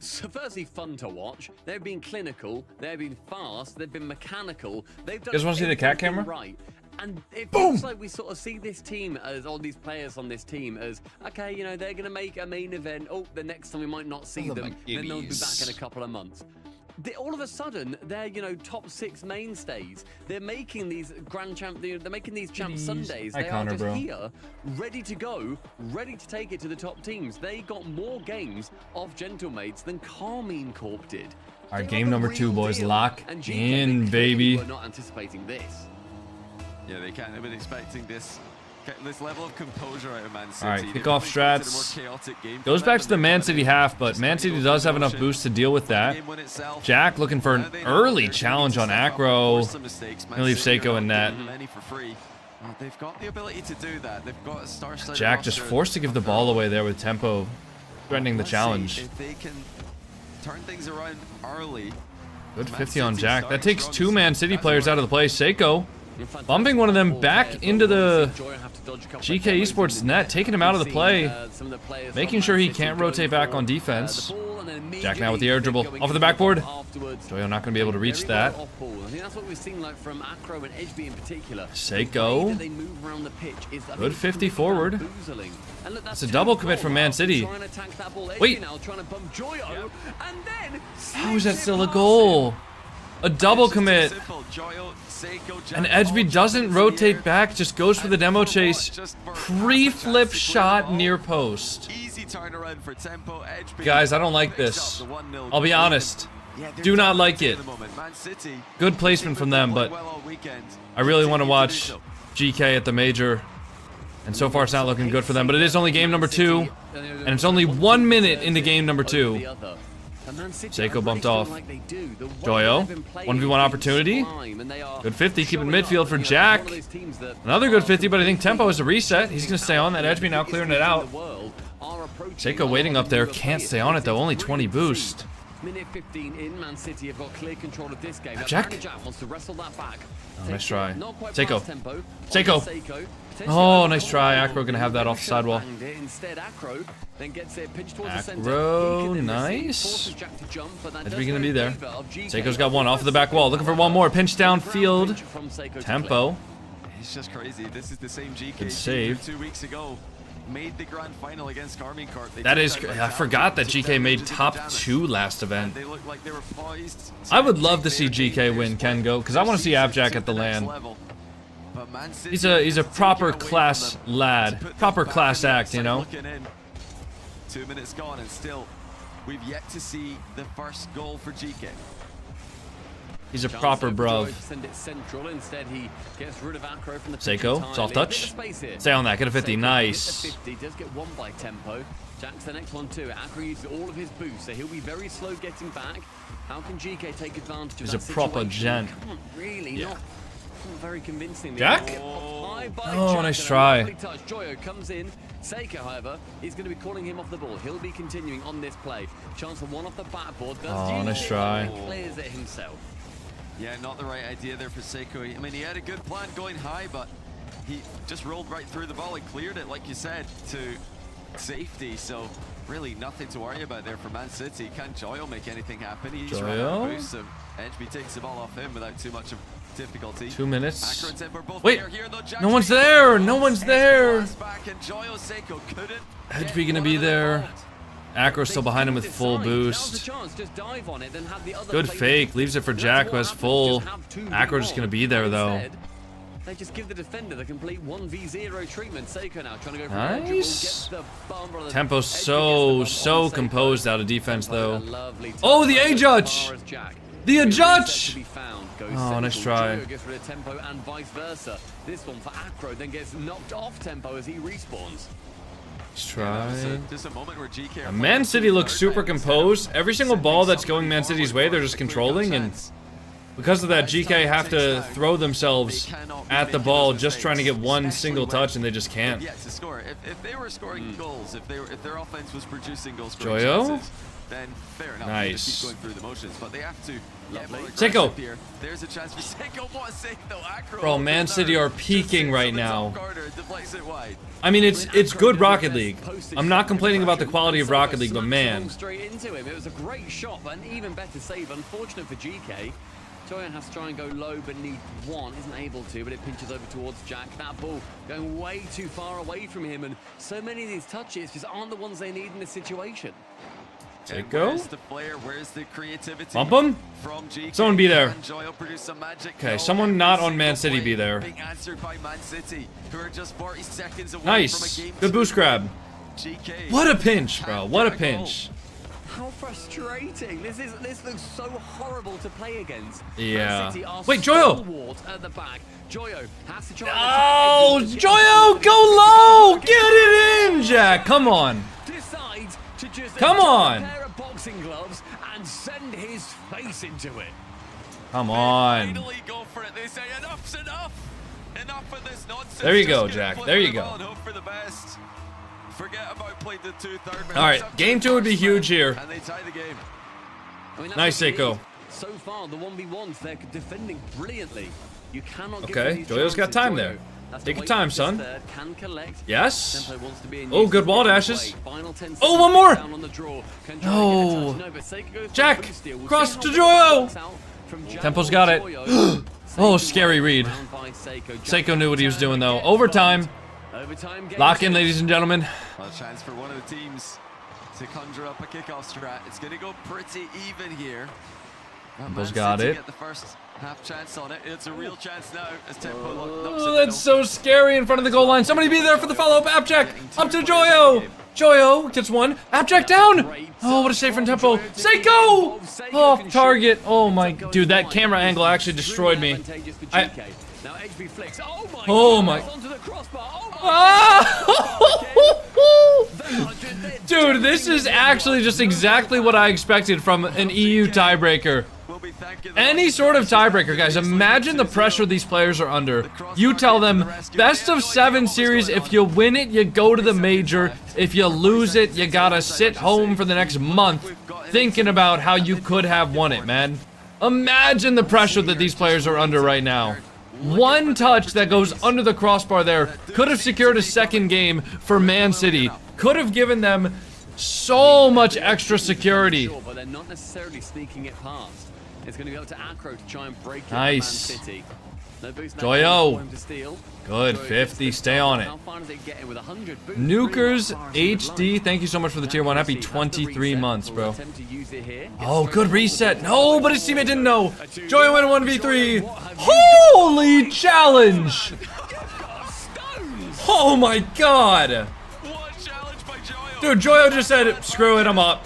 firstly fun to watch. They've been clinical. They've been fast. They've been mechanical. They've done you guys want to see the cat camera? Right. And it feels like we sort of see this team as, all these players on this team as, okay, you know, they're going to make a main event. Oh, the next time we might not see them. Then they'll be back in a couple of months. All of a sudden, they're, you know, top 6 mainstays. They're making these they're making these champ Sundays. They are just here, ready to go, ready to take it to the top teams. They got more games off Gentlemates than Carmine Corp did. All right, game number 2, boys. Lock in, baby. We're not anticipating this. Yeah, they can't have been expecting this level of composure out of Man City. All right, kickoff strats. Goes back to the Man City half, but Man City does have enough boost to deal with that. Jack looking for an early challenge on Acro. Gonna leave Seiko in net. They've got the ability to do that. They've got a star-studded Jack just forced to give the ball away there with tempo, threatening the challenge. If they can turn things around early. Good 50 on Jack. That takes 2 Man City players out of the play. Seiko bumping one of them back into the GK Esports net, taking him out of the play, making sure he can't rotate back on defense. Jack now with the air dribble off of the backboard. Joyo not going to be able to reach that. Seiko. Good 50 forward. It's a double commit from Man City. Wait. How is that still a goal? A double commit. And Edgeby doesn't rotate back, just goes for the demo chase. Pre-flip shot near post. Guys, I don't like this. I'll be honest. Do not like it. Good placement from them, but I really want to watch GK at the major. And so far it's not looking good for them, but it is only game number 2. And it's only 1 minute into game number 2. Seiko bumped off. Joyo, 1v1 opportunity. Good 50, keeping midfield for Jack. Another good 50, but I think tempo is a reset. He's going to stay on that Edgeby, now clearing it out. Seiko waiting up there, can't stay on it though, only 20 boost. Minute 15 in, Man City have got clear control of this game. Jack wants to wrestle that back. Oh, nice try. Seiko. Seiko. Oh, nice try. Acro gonna have that off the sidewall. Acro, nice. Edgeby gonna be there. Seiko's got one off of the back wall, looking for one more. Pinch downfield. Tempo. It's just crazy. This is the same GK good save. 2 weeks ago. Made the grand final against Carmine Corp. That is, I forgot that GK made top 2 last event. I would love to see GK win Kengo, because I want to see Abjack at the LAN. He's a proper class lad, proper class act, you know. 2 minutes gone, and still, we've yet to see the first goal for GK. He's a proper bruv. Seiko, soft touch. Stay on that, get a 50, nice. Does get one by tempo. Jack's the next one too. Acro uses all of his boost, so he'll be very slow getting back. How can GK take advantage of that? He's a proper gent. Really, not very convincing. Jack? Oh, nice try. Joyo comes in. Seiko, however, is going to be calling him off the ball. He'll be continuing on this play. Chance of one off the backboard. Oh, nice try. Clears it himself. Yeah, not the right idea there for Seiko. I mean, he had a good plan going high, but he just rolled right through the ball and cleared it, like you said, to safety. So really nothing to worry about there for Man City. Can Joyo make anything happen? He's right on boost, so Edgeby takes the ball off him without too much of difficulty. 2 minutes. Wait, no one's there. No one's there. Edgeby gonna be there. Acro still behind him with full boost. Good fake. Leaves it for Jack, who has full. Acro just gonna be there though. They just give the defender the complete 1v0 treatment. Seiko now trying to go for nice. the bumper. Tempo's so composed out of defense, though. Oh, the A-Judge! The A-Judge! Oh, nice try. Gets rid of Tempo and vice versa. This one for Acro then gets knocked off Tempo as he respawns. Let's try. Just a moment where GK Man City looks super composed. Every single ball that's going Man City's way, they're just controlling, and because of that, GK have to throw themselves at the ball just trying to get one single touch, and they just can't. Yeah, to score. If they were scoring goals, if their offense was producing goals, Joyo? then fair enough. Nice. Just keep going through the motions, but they have to. Seiko. Here. There's a chance for Seiko. What a save though, Acro. Bro, Man City are peaking right now. I mean, it's good Rocket League. I'm not complaining about the quality of Rocket League, but man. Straight into him. It was a great shot, but an even better save. Unfortunate for GK. Joyan has to try and go low beneath one, isn't able to, but it pinches over towards Jack. That ball going way too far away from him, and so many of these touches just aren't the ones they need in this situation. Seiko. Where's the flair? Where's the creativity? Bump him. From GK. Someone be there. Okay, someone not on Man City be there. Being answered by Man City, who are just 40 seconds away Nice. from a game Good boost grab. GK. What a pinch, bro. What a pinch. How frustrating! This looks so horrible to play against. Yeah. Man City are Wait, Joyo. stalwart at the back. Joyo has to try. Oh, Joyo, go low. Get it in, Jack. Come on. Decides to just Come on. a pair of boxing gloves and send his face into it. Come on. Finally go for it. They say enough's enough. Enough of this nonsense. There you go, Just Jack. flip There you the go. ball and hope for the best. Forget about playing the 2/3. All right, game 2 would be huge here. And they tie the game. I mean, that's Nice, what it Seiko. is. So far, the 1v1s, they're defending brilliantly. You cannot give Okay, them these Joyo's got chances. time Joyo there. has to Take your wait time, for son. this third, can collect. Yes. Tempo wants to be in Oh, use good of wall the dashes. play. Final 10 Oh, seconds one more. down on the draw. Can try and get a No. touch. No, but Seiko goes for Jack, the steal. We'll cross see to how well Joyo. it works out from Jack Tempo's or got it. Joyo. Oh, scary read. Round by Seiko. Seiko knew what he was doing, though. Overtime. Overtime game Lock in, two. ladies and gentlemen. Well, a chance for one of the teams to conjure up a kickoff strat. It's going to go pretty even here. Tempo's got City it. Get the first half chance on it. It's a real chance now as Tempo knocks Oh, it that's so scary in front of the goal line. Somebody be there for the follow-up. App check. Up to Joyo. Joyo gets one. App check down. Oh, what a save from Tempo. Seiko. Off target. Oh my, dude, that camera angle actually destroyed me. Now HB flicks. Oh my. Onto the crossbar. Dude, this is actually just exactly what I expected from an EU tiebreaker. Any sort of tiebreaker, guys. Imagine the pressure these players are under. You tell them, best of 7 series, if you win it, you go to the major. If you lose it, you gotta sit home for the next month thinking about how you could have won it, man. Imagine the pressure that these players are under right now. One touch that goes under the crossbar there could have secured a second game for Man City. Could have given them so much extra security. But they're not necessarily sneaking it past. It's going to be up to Acro to try and break it. Nice. Man City. No boost now Joyo. for him to steal. Good, 50, stay on it. How far does it get in with 100 boost? Nukers HD, thank you so much for the tier 1. Happy 23 months, bro. Attempt to use it here. Oh, good reset. No, but his teammate didn't know. Joyo win 1v3. Holy challenge. Oh my god. Dude, Joyo just said, screw it, I'm up.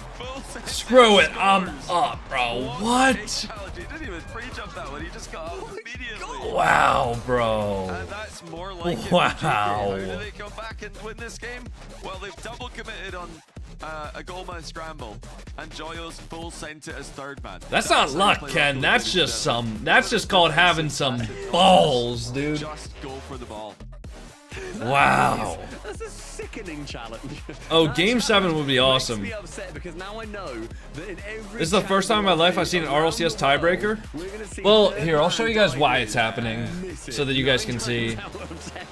Screw it, I'm up, bro. What? He didn't even pre-jump that one. He just got up immediately. Wow, bro. And that's more like it. Wow. How do they come back and win this game? Well, they've double committed on a goalman scramble, and Joyo's full sent it as third man. That's not luck, Ken. That's just called having some balls, dude. Just go for the ball. Wow. That's a sickening challenge. Oh, game 7 would be awesome. Makes me upset because now I know that in every This is the first time in my life I've seen an RLCS tiebreaker. Well, here, I'll show you guys why it's happening so that you guys can see.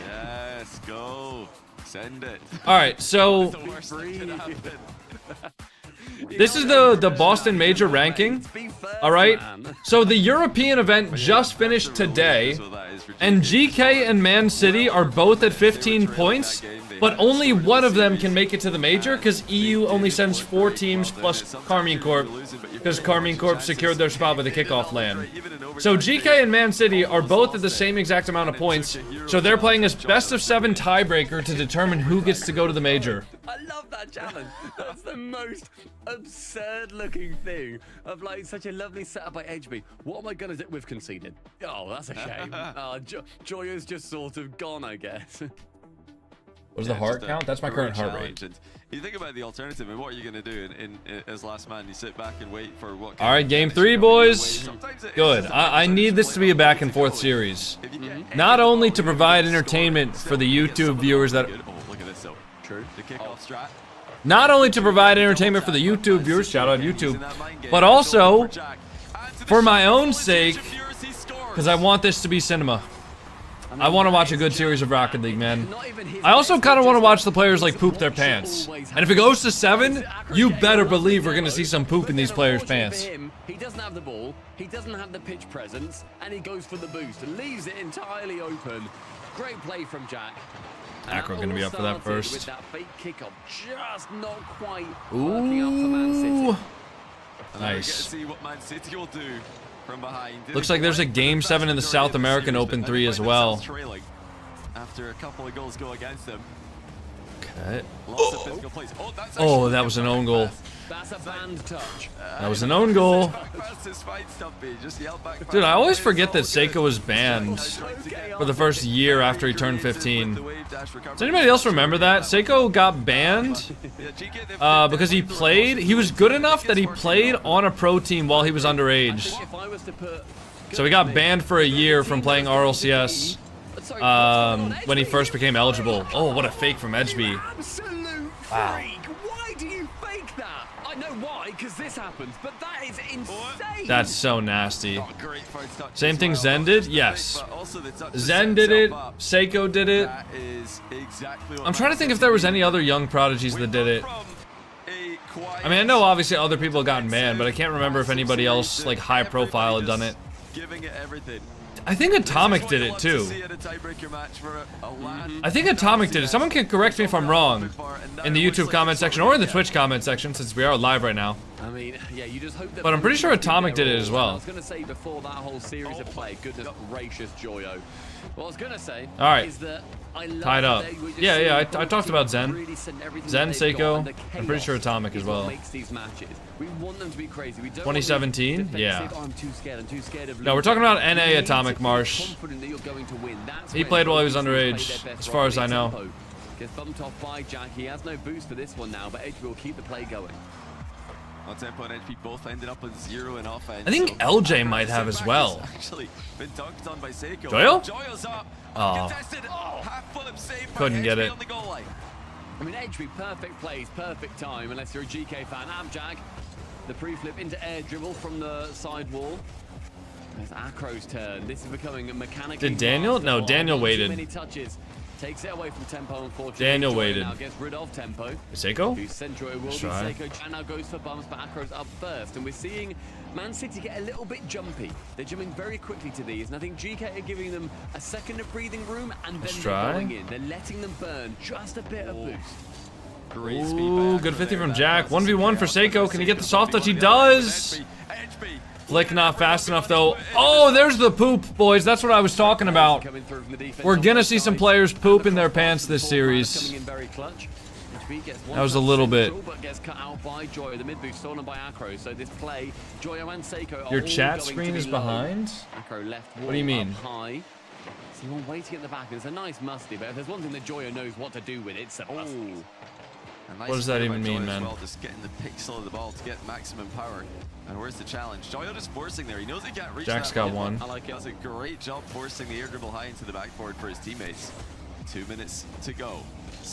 Yes, go. Send it. Alright, so The worst that could happen. this is the Boston Major ranking. Alright, so the European event just finished today, and GK and Man City are both at 15 points, but only one of them can make it to the major because EU only sends 4 teams plus Carmine Corp because Carmine Corp secured their spot with the kickoff land. So GK and Man City are both at the same exact amount of points, so they're playing as best of 7 tiebreaker to determine who gets to go to the major. I love that challenge. That's the most absurd looking thing of like such a lovely setup by HB. What am I gonna do? We've conceded. Oh, that's a shame. Joyo's just sort of gone, I guess. What does the heart count? That's my current heart rate. And you think about the alternative and what are you going to do in as last man? You sit back and wait for what. All right, game 3, boys. Good. I need this to be a back and forth series. Not only to provide entertainment for the YouTube viewers that. Oh, look at this though. True. The kickoff strat. Not only to provide entertainment for the YouTube viewers, shout out YouTube, but also for my own sake, because I want this to be cinema. I want to watch a good series of Rocket League, man. I also kind of want to watch the players like poop their pants. And if it goes to 7, you better believe we're going to see some poop in these players' pants. He doesn't have the ball, he doesn't have the pitch presence, and he goes for the boost and leaves it entirely open. Great play from Jack. Acro going to be up for that first. With that fake kickoff, just not quite working out for Man City. Nice. See what Man City will do. From behind. Looks like there's a Game 7 in the South American Open 3 as well. After a couple of goals go against them. Okay. Oh, that was an own goal. That's a banned touch. That was an own goal. Dude, I always forget that Seiko was banned for the first year after he turned 15. Does anybody else remember that? Seiko got banned because he was good enough that he played on a pro team while he was underage. So he got banned for a year from playing RLCS when he first became eligible. Oh, what a fake from Edgeby. Wow. I know why, because this happens, but that is insane. That's so nasty. Same thing Zen did? Yes. Zen did it. Seiko did it. I'm trying to think if there was any other young prodigies that did it. I mean, I know obviously other people have gotten banned, but I can't remember if anybody else, like, high profile had done it. I think Atomic did it too. I think Atomic did it. Someone can correct me if I'm wrong in the YouTube comment section or in the Twitch comment section, since we are live right now. I mean, yeah, you just hope that. But I'm pretty sure Atomic did it as well. I was gonna say before that whole series of play, goodness gracious, Joyo. What I was gonna say is that I love tied up. Yeah, I talked about Zen. Zen, Seiko. I'm pretty sure Atomic as well. We want them to be crazy. We don't 2017? Yeah. I'm too scared. No, we're talking about NA Atomic Marsh. He played while he was underage, as far as I know. Gets bumped off by Jack. He has no boost for this one now, but HB will keep the play going. On Tempo and HP both ended up with 0 in offense. I think LJ might have as well. Actually been dunked on by Seiko. Joyo? Joyo's up. Oh. Half flip save. Couldn't get it. I mean, HB, perfect plays, perfect time, unless you're a GK fan. Abjack, the pre-flip into air dribble from the side wall. There's Acro's turn. This is becoming a mechanical. Did Daniel? No, Daniel waited. Many touches. Takes it away from Tempo, unfortunately. Daniel waited. Now gets rid of Tempo. Seiko? It will be Seiko. And now goes for bumps, but Acro's up first. And we're seeing Man City get a little bit jumpy. They're jumping very quickly to these. And I think GK are giving them a second of breathing room, and then they're going in. They're letting them burn just a bit of boost. Ooh, good 50 from Jack. 1v1 for Seiko. Can he get the soft touch? He does. Flick not fast enough though. Oh, there's the poop, boys. That's what I was talking about. We're gonna see some players poop in their pants this series. That was a little bit. Your chat screen is behind? What do you mean? Someone waiting at the back. It's a nice musty, but if there's one thing that Joyo knows what to do with, it's a musty. Nice what does that even mean, man? Well, just getting the pixel of the ball to get maximum power. And where's the challenge? Joyo just forcing there. He knows he can't reach. Jack's got one. I like it. Does a great job forcing the air dribble high into the backboard for his teammates. 2 minutes to go.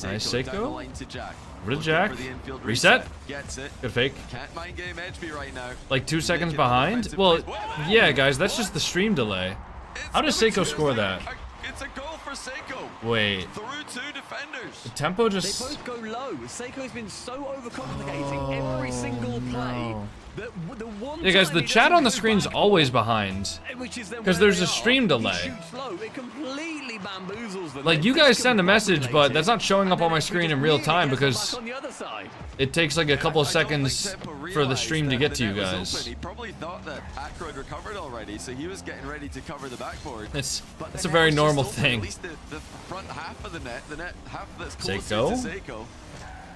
Nice Seiko. To Jack. Rid of Jack. Reset. Gets it. Good fake. Can't mind game HB right now. Like 2 seconds behind? Well, yeah, guys, that's just the stream delay. How does Seiko score that? It's a goal for Seiko. Wait. Through 2 defenders. The tempo just. They both go low. Seiko's been so overcomplicating every single play Yeah, guys, the chat on the screen's always behind. Because there's a stream delay. Like, you guys send a message, but that's not showing up on my screen in real time because it takes like a couple of seconds for the stream to get to you guys. He probably thought that Acro had recovered already, so he was getting ready to cover the backboard. It's a very normal thing. At least the front half of the net half that's closer Seiko? to Seiko.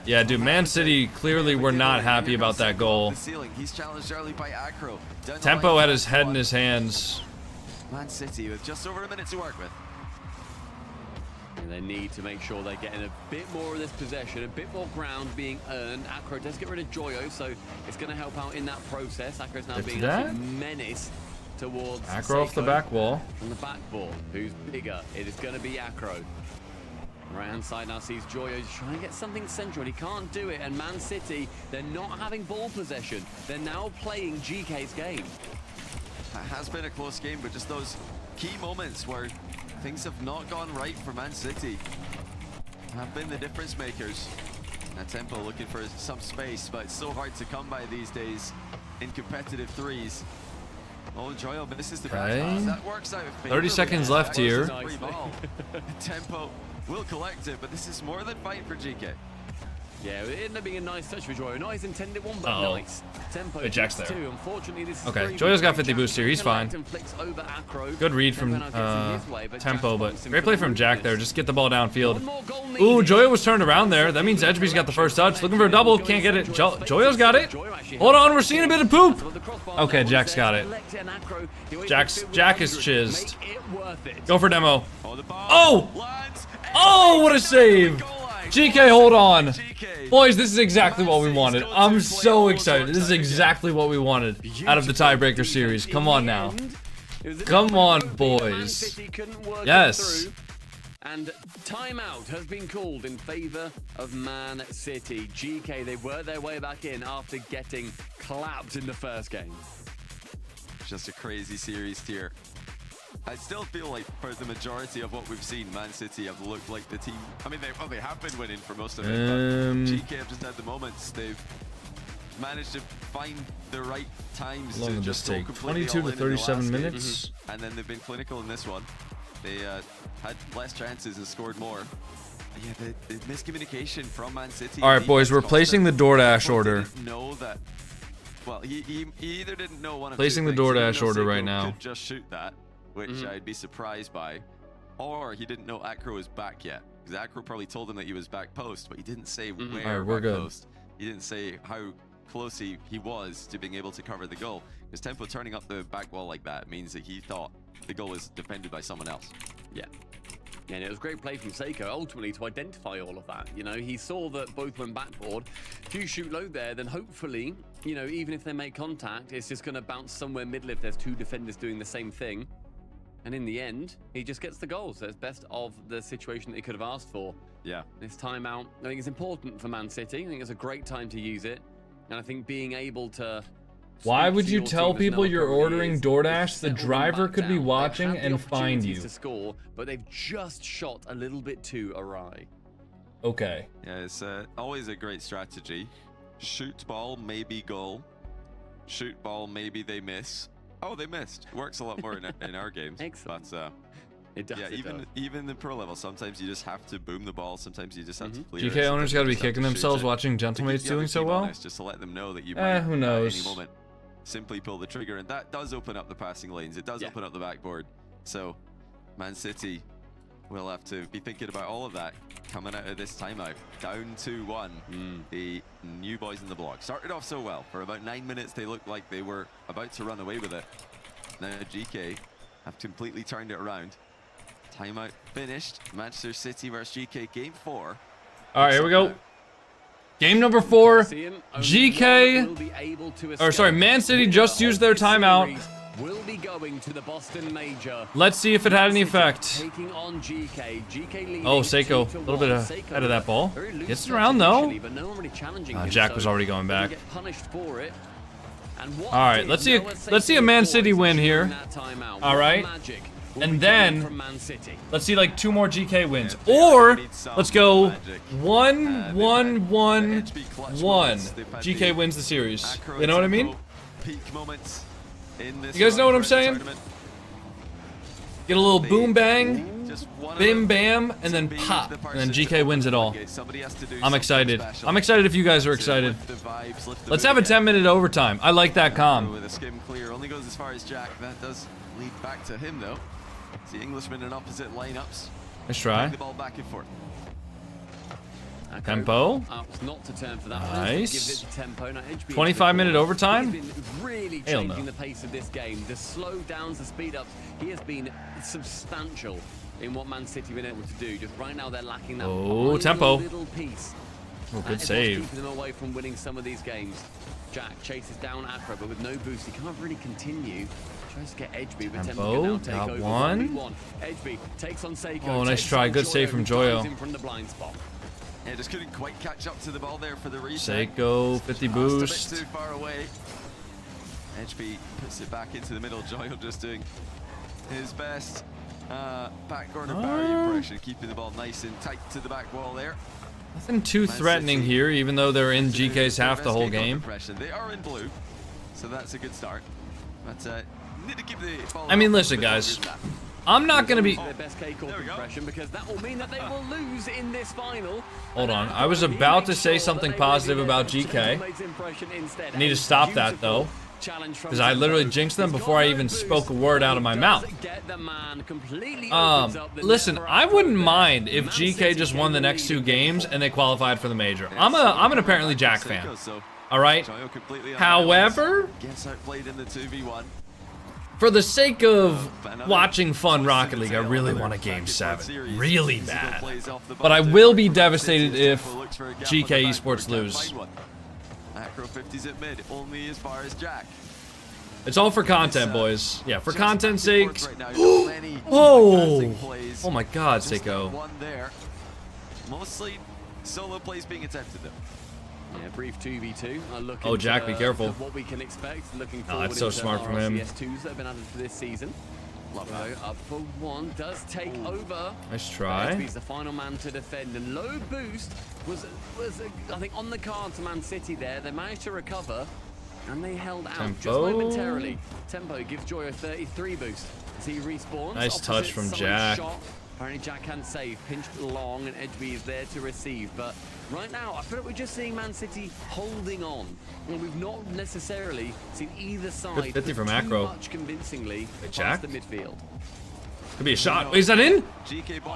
Yeah, dude, Man City clearly were not happy about that goal. He's challenged early by Acro. Tempo had his head in his hands. Man City with just over a minute to work with. And they need to make sure they're getting a bit more of this possession, a bit more ground being earned. Acro does get rid of Joyo, so it's going to help out in that process. Acro's now being a menace towards Acro off the back wall. On the back ball, who's bigger? It is going to be Acro. Right hand side now sees Joyo trying to get something central, and he can't do it. And Man City, they're not having ball possession. They're now playing GK's game. That has been a close game, but just those key moments where things have not gone right for Man City have been the difference makers. Now Tempo looking for some space, but it's so hard to come by these days in competitive threes. Oh, Joyo misses the back pass. That works out. 30 seconds left here. Tempo will collect it, but this is more than fine for GK. Yeah, it ended up being a nice touch for Joyo. Not his intended one, but nice. Tempo Wait, Jack's there. too. Unfortunately, this is okay, Joyo's got 50 boost here. He's fine. Good read from Tempo, but great play from Jack there. Just get the ball downfield. Ooh, Joyo was turned around there. That means Edgeby's got the first touch. Looking for a double. Can't get it. Joyo's got it. Hold on, we're seeing a bit of poop. Okay, Jack's got it. Jack is chizzed. Go for demo. Oh! Oh, what a save! GK, hold on. Boys, this is exactly what we wanted. I'm so excited. This is exactly what we wanted out of the tiebreaker series. Come on now. Come on, boys. Yes. And timeout has been called in favor of Man City. GK, they worked their way back in after getting clapped in the first game. Just a crazy series here. I still feel like for the majority of what we've seen, Man City have looked like the team. I mean, they have been winning for most of it, but GK have just had the moments. They've managed to find the right times to just take 22 to 37 minutes. And then they've been clinical in this one. They had less chances and scored more. Yeah, the miscommunication from Man City. All right, boys, we're placing the DoorDash order. Know that. Well, he either didn't know one of placing the DoorDash order right now. Could just shoot that, which I'd be surprised by, or he didn't know Acro was back yet, because Acro probably told him that he was back post, but he didn't say where back post. He didn't say how close he was to being able to cover the goal, because Tempo turning up the back wall like that means that he thought the goal was defended by someone else. Yeah. And it was great play from Seiko, ultimately, to identify all of that. You know, he saw that both went backboard. If you shoot low there, then hopefully, you know, even if they make contact, it's just going to bounce somewhere middle if there's two defenders doing the same thing. And in the end, he just gets the goal. So it's best of the situation that he could have asked for. Yeah. This timeout, I think it's important for Man City. I think it's a great time to use it. And I think being able to... Why would you tell people you're ordering DoorDash? The driver could be watching and find you. To score, but they've just shot a little bit too awry. Okay. Yeah, it's always a great strategy. Shoot ball, maybe goal. Shoot ball, maybe they miss. Oh, they missed. It works a lot more in our games. Excellent. But it does. Yeah, even the pro level, sometimes you just have to boom the ball. Sometimes you just have to clear GK owners got to be kicking themselves watching Gentlemates doing so well. Just to let them know that you might who knows? at any moment simply pull the trigger, and that does open up the passing lanes. It does open up the backboard. So Man City will have to be thinking about all of that coming out of this timeout. Down 2-1. The new boys in the block started off so well. For about 9 minutes, they looked like they were about to run away with it. Now GK have completely turned it around. Timeout finished. Manchester City versus GK, game 4. All right, here we go. Game number 4. GK, or sorry, Man City just used their timeout. Will be going to the Boston Major. Let's see if it had any effect. Taking on GK. Oh, Seiko, a little bit ahead of that ball. Gets it around though. Jack was already going back. All right, let's see a Man City win here. All right. And then, let's see like 2 more GK wins. Or, let's go 1-1-1-1. GK wins the series. You know what I mean? peak moments in this. You guys know what I'm saying? tournament. Get a little boom bang, Just one bim of them bam, and then to be pop, the and then person GK to wins it all. Okay, somebody has to do I'm something excited. special I'm excited if you guys are to excited. lift the vibes, lift the Let's mood have a again. 10-minute overtime. I like that calm. With a skim clear, only goes as far as Jack. That does lead back to him though. It's the Englishman in opposite lineups. Nice try. Bring the ball back and forth. Tempo. Not to turn for that Nice. one. Tempo. Now, 25-minute overtime? He's been really Hell changing no. the pace of this game. The slow downs, the speed ups. He has been substantial in what Man City have been able to do. Just right now, they're lacking that final tempo. little piece. Oh, That good is what's save. keeping them away from winning some of these games. Jack chases down Acro, but with no boost, he can't really continue. Tries to get Edgeby, but Tempo can now take got over. one. Edgeby takes on Seiko. Oh, nice takes try. on Good save from who dives Joyo. in from the blind spot. Yeah, just couldn't quite catch up to the ball there for the reset. Seiko, 50 boost. Just a bit too far away. Edgeby puts it back into the middle. Joyo just doing his best back corner barrier impression, keeping the ball nice and tight to the back wall there. Nothing too threatening here, even though they're in GK's half the whole game. They are in blue, so that's a good start. But need to keep the ball. I mean, listen, guys. I'm not going to be... Their best kickoff impression, because that will mean that they will lose in this final. Hold on. I was about to say something positive about GK. I need to stop that, though. Because I literally jinxed them before I even spoke a word out of my mouth. Listen, I wouldn't mind if GK just won the next 2 games and they qualified for the major. I'm an apparently Jack fan. All right? However, gets outplayed in the 2v1. for the sake of watching fun Rocket League, I really want a Game 7. Really bad. But I will be devastated if GK Esports lose. Acro 50s at mid, only as far as Jack. It's all for content, boys. Yeah, for content's sake. Oh! Oh my god, Seiko. One there. Mostly solo plays being attempted though. Yeah, brief 2v2. Oh, Jack, be careful. What we can expect. Looking Oh, forward that's so into smart from him. RLCS2s that have been added for this season. Lovo up for one, does take over. Nice try. He's the final man to defend, and low boost was I think on the card to Man City there. They managed to recover, and they held out just momentarily. Tempo gives Joyo 33 boost as he respawns. Nice touch from Jack. Shot. Apparently Jack can save, pinched long, and Edgeby is there to receive. But right now, I feel like we're just seeing Man City holding on. And we've not necessarily seen either side Good 50 from too Acro. much convincingly Jack? past the midfield. Could be a shot. Is that in?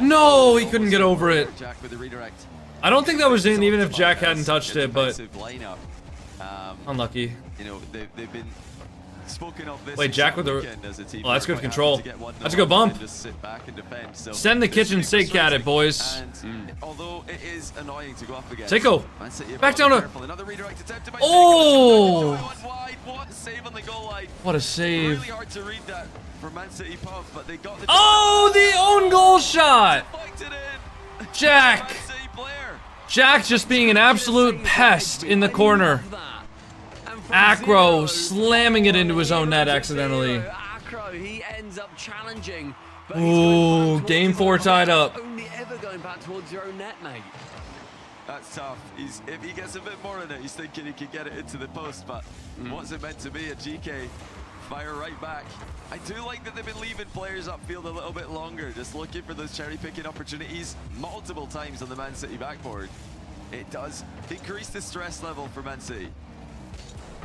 No, he couldn't get over it. Jack with the redirect. I don't think that was in, even if Jack hadn't touched it, but unlucky. You know, they've been spoken of this. Wait, Jack with the... as a team. Oh, that's good Quite control. happy to get 1-0 That's a good bump. and just sit back and defend. So Send the kitchen sink at it, boys. And although it is annoying to go up against, Seiko. Man City have Back got to down be to... careful. Another redirect attempt by Oh! Seiko. Wide. What a save on the goal line. What a save. Really hard to read that for Man City Pub, but they got the... Oh, the own goal shot! Jack! Jack just being an absolute pest in the corner. Acro slamming it into his own net accidentally. Acro, he ends up challenging. Ooh, game 4 tied up. Only ever going back towards your own net, mate. That's tough. If he gets a bit more in it, he's thinking he could get it into the post, but what's it meant to be? A GK fire right back. I do like that they've been leaving players upfield a little bit longer, just looking for those cherry-picking opportunities multiple times on the Man City backboard. It does increase the stress level for Man City.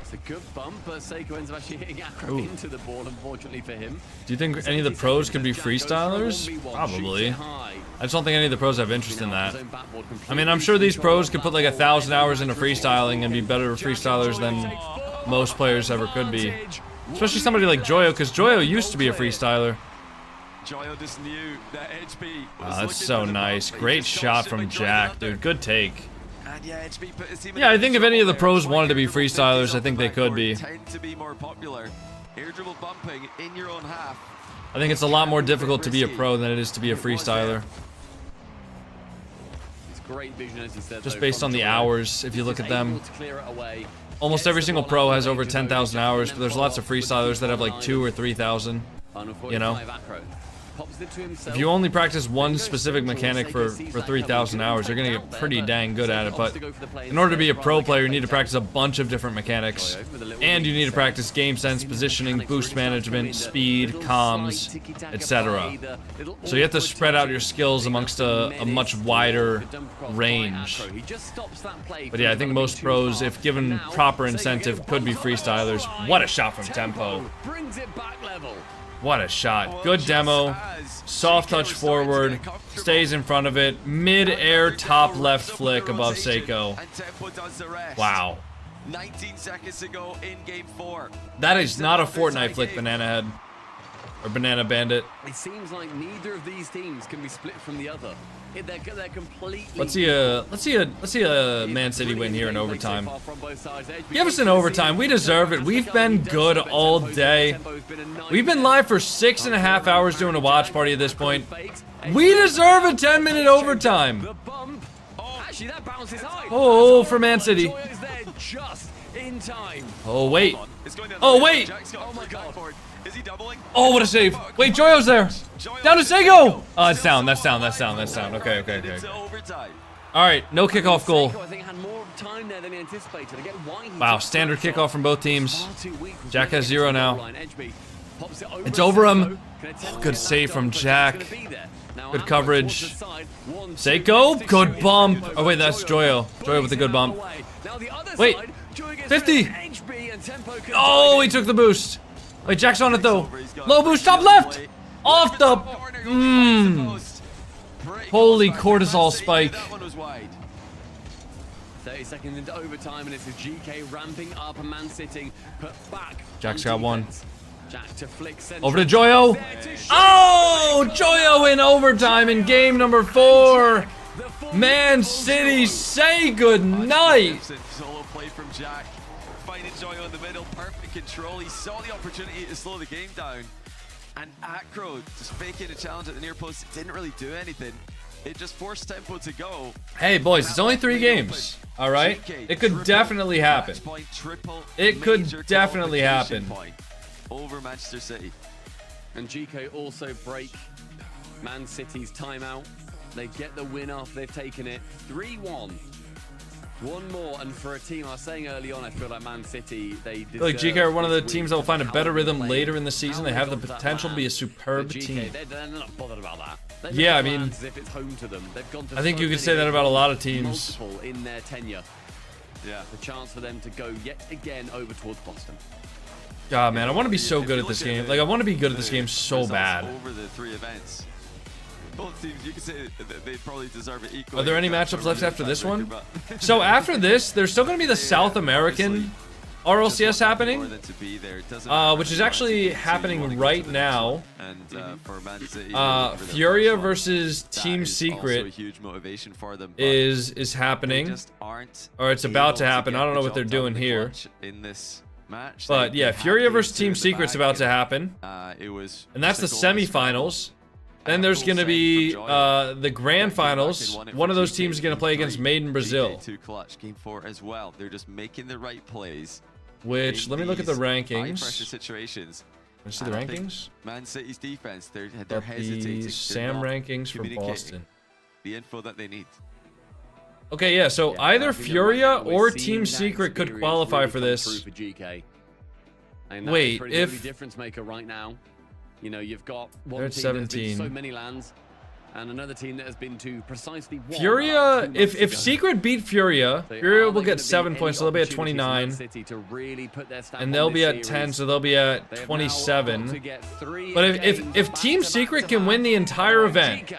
It's a good bump, but Seiko ends up actually hitting Acro into the ball, unfortunately for him. Do you think any of the pros could be freestylers? Probably. I just don't think any of the pros have interest in that. I mean, I'm sure these pros could put like 1,000 hours into freestyling and be better freestylers than most players ever could be. Especially somebody like Joyo, because Joyo used to be a freestyler. Joyo just knew that Edgeby was that's so nice. Great shot from Jack, dude. Good take. And yeah, Edgeby put his team Yeah, I think if any of the pros wanted to be freestylers, I think they could be. Tend to be more popular. Air dribble bumping in your own half. I think it's a lot more difficult to be a pro than it is to be a freestyler. It's great vision, as you said. Just based on the hours, if you look at them. Almost every single pro has over 10,000 hours, but there's lots of freestylers that have like 2,000 or 3,000. You know? pops it to himself. If you only practice one specific mechanic for 3,000 hours, you're gonna get pretty dang good at it. But in order to be a pro player, you need to practice a bunch of different mechanics, and you need to practice game sense, positioning, boost management, speed, comms, etc. So you have to spread out your skills amongst a much wider range. But yeah, I think most pros, if given proper incentive, could be freestylers. What a shot from Tempo. What a shot. Good demo. Soft touch forward. Stays in front of it. Mid-air top left flick above Seiko. Wow. 19 seconds to go in game 4. That is not a Fortnite flick, Banana Head. Or Banana Bandit. It seems like neither of these teams can be split from the other. They're completely. Let's see a Man City win here in overtime. Give us an overtime. We deserve it. We've been good all day. We've been live for 6.5 hours doing a watch party at this point. We deserve a 10-minute overtime. Oh, for Man City. Oh wait. Oh wait. Is he doubling? Oh, what a save. Wait, Joyo's there. Down to Sego. Oh, it's down. That's down. That's down. That's down. Okay. All right, no kickoff goal. Wow, standard kickoff from both teams. Jack has 0 now. It's over him. Oh, good save from Jack. Good coverage. Seiko, good bump. Oh wait, that's Joyo. Joyo with a good bump. Wait, 50. Oh, he took the boost. Wait, Jack's on it though. Low boost, top left. Off the. Holy cortisol spike. 30 seconds into overtime, and it's a GK ramping up, a man sitting, put back. Jack's got one. Jack to flick over to Joyo. Oh, Joyo in overtime in game number 4. Man City, say good night. Solo play from Jack. Finding Joyo in the middle, perfect control. He saw the opportunity to slow the game down. And Acro just faking a challenge at the near post. It didn't really do anything. It just forced Tempo to go. Hey boys, it's only 3 games. All right, it could definitely happen. It could definitely happen. Over Manchester City. And GK also break Man City's timeout. They get the win after they've taken it 3-1. One more, and for a team, I was saying early on, I feel like Man City, they deserve. Like GK are one of the teams that will find a better rhythm later in the season. They have the potential to be a superb team. They're not bothered about that. Yeah, I mean, as if it's home to them. They've gone to I think you could say that about a lot of teams. Multiple in their tenure. Yeah. The chance for them to go yet again over towards Boston. God, man, I want to be so good at this game. Like, I want to be good at this game so bad. Over the 3 events. Both teams, you could say they probably deserve it equally. Are there any matchups left after this one? So after this, there's still going to be the South American RLCS happening, which is actually happening right now. Furia versus Team Secret is happening, or it's about to happen. I don't know what they're doing here. But yeah, Furia versus Team Secret's about to happen, and that's the semifinals. Then there's going to be the grand finals. One of those teams is going to play against Made in Brazil. Game 4 as well. They're just making the right plays. Which, let me look at the rankings. Pressure situations. Let's see the rankings. Man City's defense, they're hesitating. The SAM rankings for Boston. The info that they need. Okay, yeah, so either Furia or Team Secret could qualify for this. Wait, if difference maker right now. You know, you've got one team 17. So many lands, and another team that has been to precisely one. Furia, if Secret beat Furia, Furia will get 7 points, so they'll be at 29. And they'll be at 10, so they'll be at 27. But if Team Secret can win the entire event,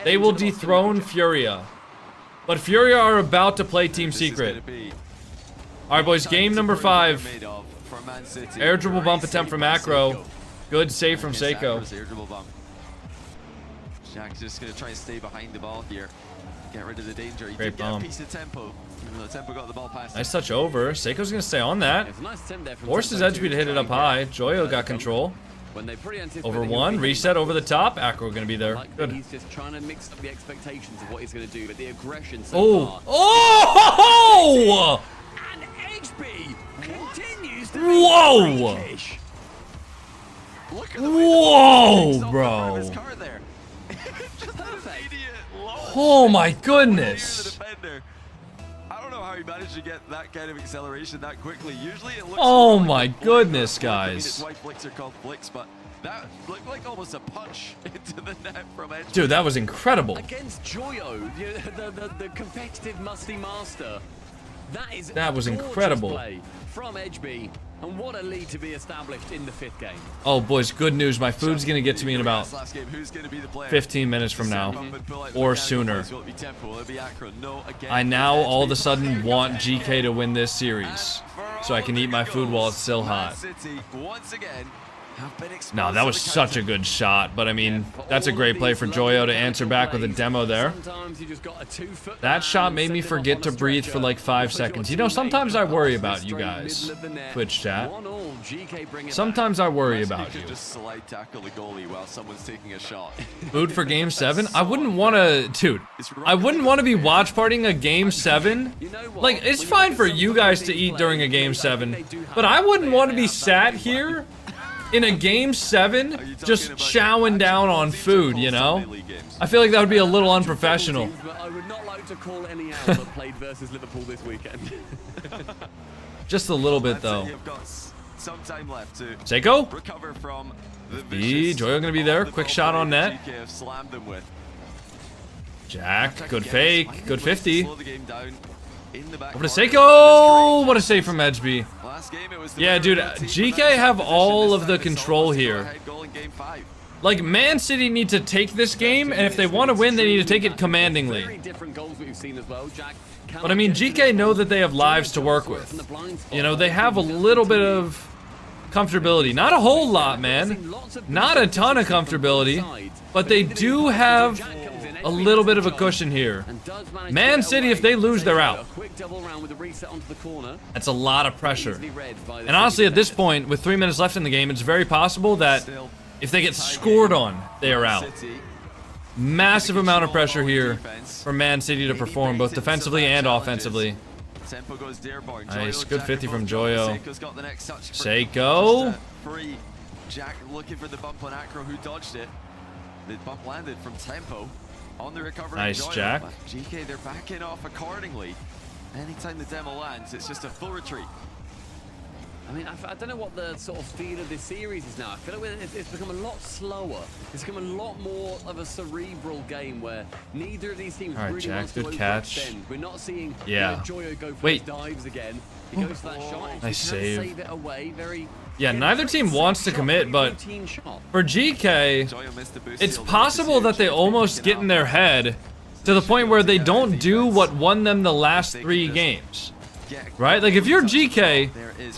they will dethrone Furia. But Furia are about to play Team Secret. All right, boys, game number 5. Air dribble bump attempt from Acro. Good save from Seiko. Jack's just going to try and stay behind the ball here. Get rid of the danger. He Great did get bomb. a piece of tempo. Even though Tempo got the ball past nice touch over. Seiko's going to stay on that. Forced his edge speed to hit it up high. Joyo got control. Over 1. Reset over the top. Acro going to be there. Good. He's just trying to mix up the expectations of what he's going to do, but the aggression so far. Oh! And HB continues to Whoa! Look at Whoa, bro. Oh my goodness. I don't know how he managed to get that kind of acceleration that quickly. Usually it looks Oh more my like a goodness, flick. I mean, guys. it's why flicks are called flicks, but that looked like almost a punch into the net from Edge. Dude, that was incredible. Against Joyo, the competitive musty master. That was incredible. Play from HB, and what a lead to be established in the 5th game. Oh, boys, good news. My food's going to get to me in about 15 minutes from now, or sooner. I now all of a sudden want GK to win this series, so I can eat my food while it's still hot. No, that was such a good shot, but I mean, that's a great play for Joyo to answer back with a demo there. That shot made me forget to breathe for like 5 seconds. You know, sometimes I worry about you guys, Twitch chat. Sometimes I worry about you. Just slide tackle the goalie while someone's taking a shot. Food for game 7? I wouldn't want to, dude, I wouldn't want to be watch partying a game 7. Like, it's fine for you guys to eat during a game 7, but I wouldn't want to be sat here in a game 7, just chowing down on food, you know? I feel like that would be a little unprofessional. I would not like to call any out that played versus Liverpool this weekend. Just a little bit, though. Some time left to Seiko? recover from the Joyo gonna be there. Quick shot on net. Jack, good fake. Good 50. Over to Seiko! What a save from Edgeby. Yeah, dude, GK have all of the control here. Like, Man City need to take this game, and if they want to win, they need to take it commandingly. But I mean, GK know that they have lives to work with. You know, they have a little bit of comfortability. Not a whole lot, man. Not a ton of comfortability. But they do have a little bit of a cushion here. Man City, if they lose, they're out. That's a lot of pressure. And honestly, at this point, with 3 minutes left in the game, it's very possible that if they get scored on, they are out. Massive amount of pressure here for Man City to perform, both defensively and offensively. Nice, good 50 from Joyo. Seiko. Jack looking for the bump on Acro, who dodged it. The bump landed from Tempo on the recovery. Nice, Jack. GK, they're backing off accordingly. Anytime the demo lands, it's just a full retreat. I mean, I don't know what the sort of feel of this series is now. I feel like it's become a lot slower. It's become a lot more of a cerebral game where neither of these teams really Jack, wants to good catch. overextend. We're not seeing Joyo go for his dives again. He goes for that shot. Nice save. Save it away. Very. Yeah, neither team wants to commit, but for GK, it's possible that they almost get in their head to the point where they don't do what won them the last 3 games. Right? Like, if you're GK,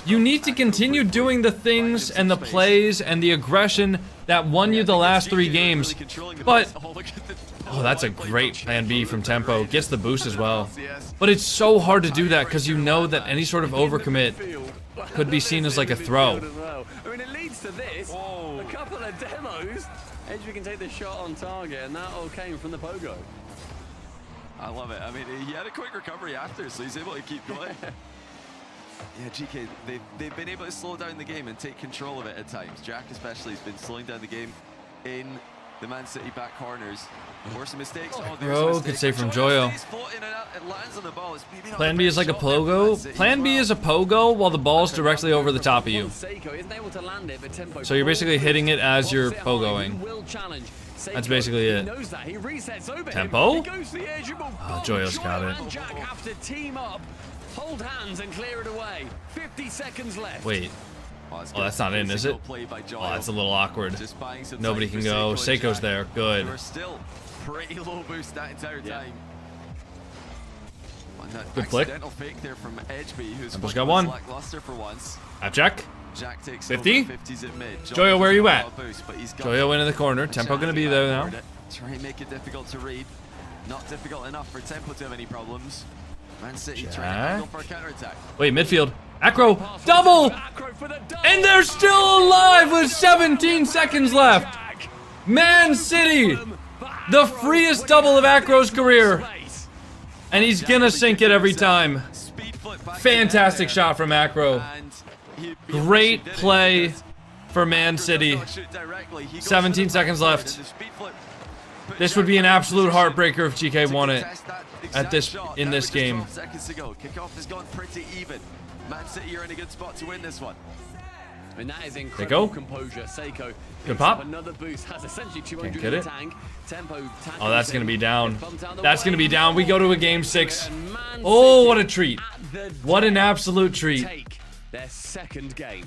you need to continue doing the things and the plays and the aggression that won you the last 3 games. But, oh, that's a great plan B from Tempo. Gets the boost as well. But it's so hard to do that because you know that any sort of overcommit could be seen as like a throw. I mean, it leads to this. A couple of demos. Edgeby can take the shot on target, and that all came from the pogo. I love it. I mean, he had a quick recovery after, so he's able to keep going. Yeah, GK, they've been able to slow down the game and take control of it at times. Jack especially has been slowing down the game in the Man City back corners. Were some mistakes. Bro, good save from Joyo. Plan B is like a pogo. Plan B is a pogo while the ball's directly over the top of you. So you're basically hitting it as you're pogoing. That's basically it. Tempo? Oh, Joyo's got it. Jack have to team up, hold hands and clear it away. 50 seconds left. Wait. Oh, that's not in, is it? Oh, that's a little awkward. Nobody can go. Seiko's there. Good. Pretty low boost that entire time. Good flick. Tempo's got one. Half Jack. 50. Joyo, where are you at? Joyo into the corner. Tempo gonna be there now. Try and make it difficult to read. Not difficult enough for Tempo to have any problems. Man City trying to go for a counterattack. Wait, midfield. Acro, double! And they're still alive with 17 seconds left. Man City, the freest double of Acro's career. And he's gonna sink it every time. Fantastic shot from Acro. Great play for Man City. 17 seconds left. This would be an absolute heartbreaker if GK won it in this game. Kickoff has gone pretty even. Man City are in a good spot to win this one. And that is incredible composure. Seiko picks up another boost, has essentially 200 in the tank. Tempo, oh, that's going to be down. That's going to be down. We go to a game 6. Oh, what a treat. What an absolute treat. Take their second game.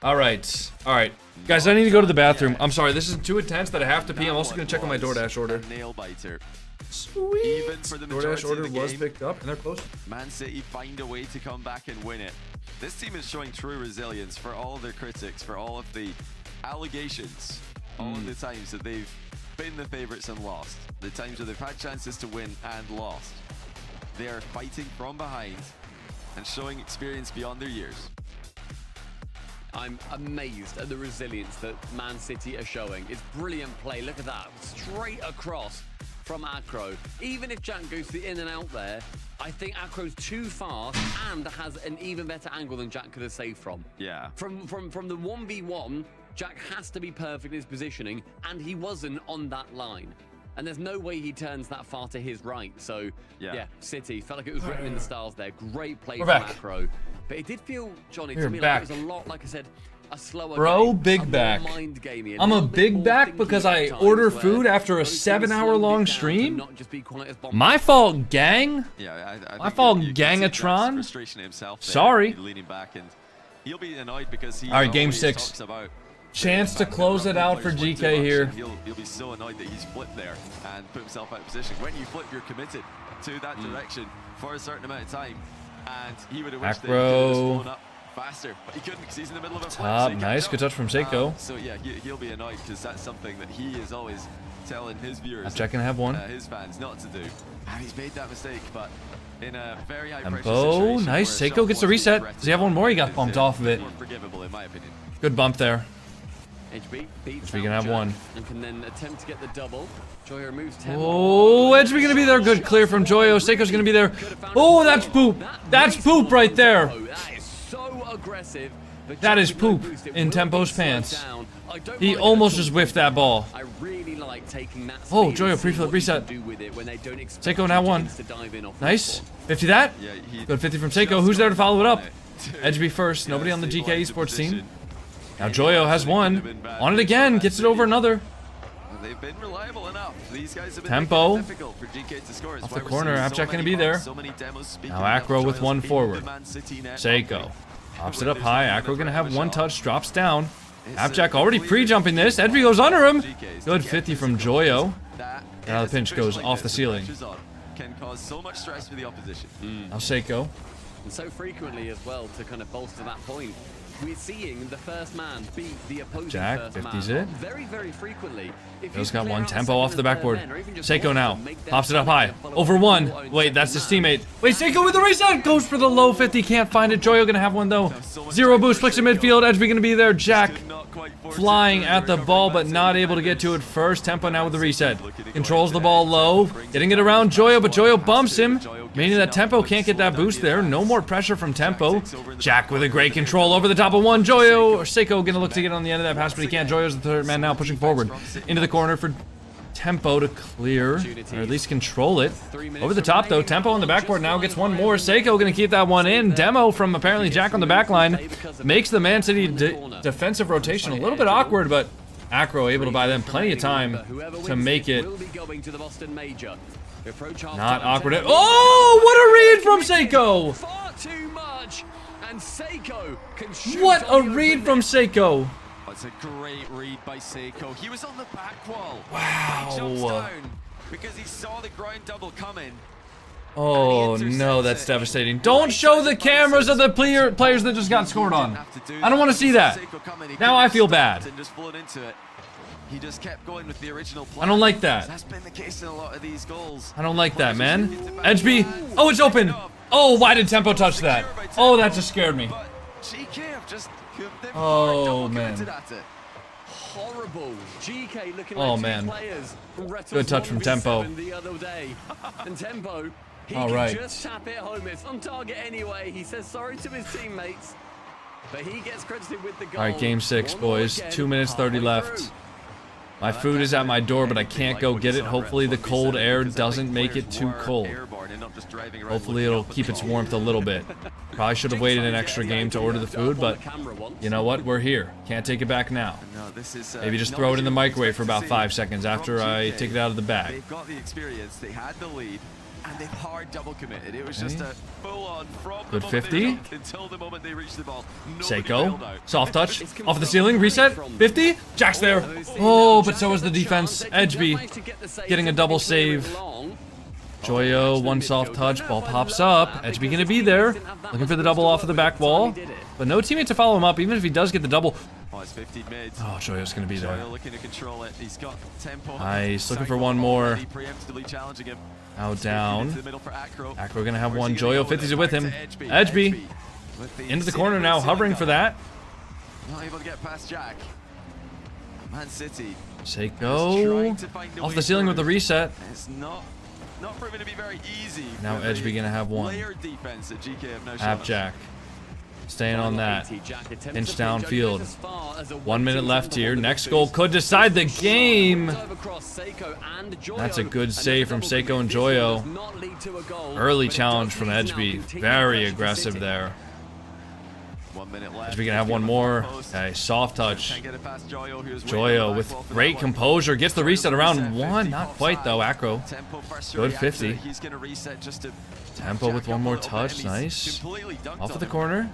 All right. All right. Guys, I need to go to the bathroom. I'm sorry. This is too intense that I have to pee. I'm also going to check on my DoorDash order. Sweet. Even for the DoorDash order was picked up, and they're close. Man City find a way to come back and win it. This team is showing true resilience for all of their critics, for all of the allegations, all of the times that they've been the favorites and lost, the times where they've had chances to win and lost. They are fighting from behind and showing experience beyond their years. I'm amazed at the resilience that Man City are showing. It's brilliant play. Look at that. Straight across from Acro. Even if Jack goes to the in and out there, I think Acro's too fast and has an even better angle than Jack could have saved from. Yeah. From the 1v1, Jack has to be perfect in his positioning, and he wasn't on that line. And there's no way he turns that far to his right. So, yeah, City felt like it was written in the stars there. Great play from Acro. But it did feel, Johnny, to me like it was a lot, like I said, a slower game, big back. I'm a big back because I order food after a 7-hour-long stream? My fault, gang. Yeah, my fault, Gangatron. Frustration himself there, sorry. Leaning back, and he'll be annoyed because he all right, game 6. Chance to close it out for GK here. He'll be so annoyed that he's flipped there and put himself out of position. When you flip, you're committed to that direction for a certain amount of time, and he would have wished that he could have blown up faster, but he couldn't because he's in the middle of a top. Nice, good touch from Seiko. So yeah, he'll be annoyed because that's something that he is always telling his viewers, checking to have one, his fans, not to do. And he's made that mistake, but in a very high pressure situation. Oh, nice. Seiko gets the reset. Does he have one more? He got bumped off of it. More forgivable, in my opinion. Good bump there. HB beats we can have one. And can then attempt to get the double. Joyo moves 10. Oh, Edgeby gonna be there. Good clear from Joyo. Seiko's gonna be there. Oh, that's poop. That's poop right there. That is so aggressive. That is poop in Tempo's pants. He almost just whiffed that ball. I really like taking that. Oh, Joyo pre-flip reset. Seiko now one. Nice. 50 that. Good 50 from Seiko. Who's there to follow it up? Edgeby first. Nobody on the GK esports team. Now Joyo has one. On it again. Gets it over another. They've been reliable enough. These guys have been Tempo. difficult for GK to score. Off the corner. Abjack gonna be there. Now Acro with one forward. Seiko. Pops it up high. Acro gonna have one touch. Drops down. Abjack already pre-jumping this. Edby goes under him. Good 50 from Joyo. Now the pinch goes off the ceiling. Can cause so much stress for the opposition. Now Seiko. And so frequently as well to kind of bolster that point. We're seeing the first man beat the opposing Jack, first 50's man it. Very, very frequently. He's got one. Tempo off the backboard. Seiko now. Pops it up high. Over one. Wait, that's his teammate. Wait, Seiko with the reset. Goes for the low 50. Can't find it. Joyo gonna have one though. Zero boost. Flicks in midfield. Edgeby gonna be there. Jack flying at the ball, but not able to get to it first. Tempo now with the reset. Controls the ball low. Getting it around Joyo, but Joyo bumps him. Meaning that Tempo can't get that boost there. No more pressure from Tempo. Jack with a great control over the top of one. Joyo or Seiko gonna look to get on the end of that pass, but he can't. Joyo's the third man now, pushing forward into the corner for Tempo to clear, or at least control it. Over the top though, Tempo on the backboard now gets one more. Seiko gonna keep that one in. Demo from apparently Jack on the back line makes the Man City defensive rotation a little bit awkward, but Acro able to buy them plenty of time to make it not awkward. Oh, what a read from Seiko! Far too much, and Seiko can shoot. What a read from Seiko! That's a great read by Seiko. He was on the back wall. Wow. He jumps down because he saw the ground double coming. Oh no, that's devastating. Don't show the cameras of the players that just got scored on. I don't want to see that. Now I feel bad. He just kept going with the original plan. I don't like that. That's been the case in a lot of these goals. I don't like that, man. Edgeby. Oh, it's open. Oh, why did Tempo touch that? Oh, that just scared me. Oh, man. Horrible. GK looking oh, like man. Players from Good touch from Tempo. The other day. And Tempo, he all can right. just tap it home. It's on target anyway. He says sorry to his teammates. But he gets credited with the goal. All right, game 6, boys. 2 minutes 30 left. My food is at my door, but I can't go get it. Hopefully the cold air doesn't make it too cold. Hopefully it'll keep its warmth a little bit. Probably should have waited an extra game to order the food, but you know what? We're here. Can't take it back now. Maybe just throw it in the microwave for about 5 seconds after I take it out of the bag. They've got the experience, they had the lead, and they've hard double committed. It was just a full-on from Good the 50. until the moment they reached the ball. Seiko, soft touch, off the ceiling, reset, 50, Jack's there. Oh, but so was the defense. Edgeby getting a double save. Joyo, one soft touch, ball pops up. Edgeby gonna be there, looking for the double off of the back wall, but no teammate to follow him up, even if he does get the double. Oh, it's 50 mids. Oh, Joyo's gonna be there. Joyo looking to control it. He's got tempo. Nice, looking for one more. Preemptively challenging him. Now down. Acro gonna have one. Joyo 50s it with him. Edgeby into the corner now, hovering for that. Not able to get past Jack. Man City. Seiko off the ceiling with the reset. It's not proving to be very easy. Now Edgeby gonna have one. Defense at GK have no Half Jack. Staying on that. Pinch downfield. 1 minute left here. Next goal could decide the game. That's a good save from Seiko and Joyo. Early challenge from Edgeby. Very aggressive there. 1 minute left. Edgeby gonna have one more. Okay, soft touch. Joyo with great composure gets the reset around 1. Not quite though. Acro. Good 50. Tempo with one more touch. Nice. Off of the corner.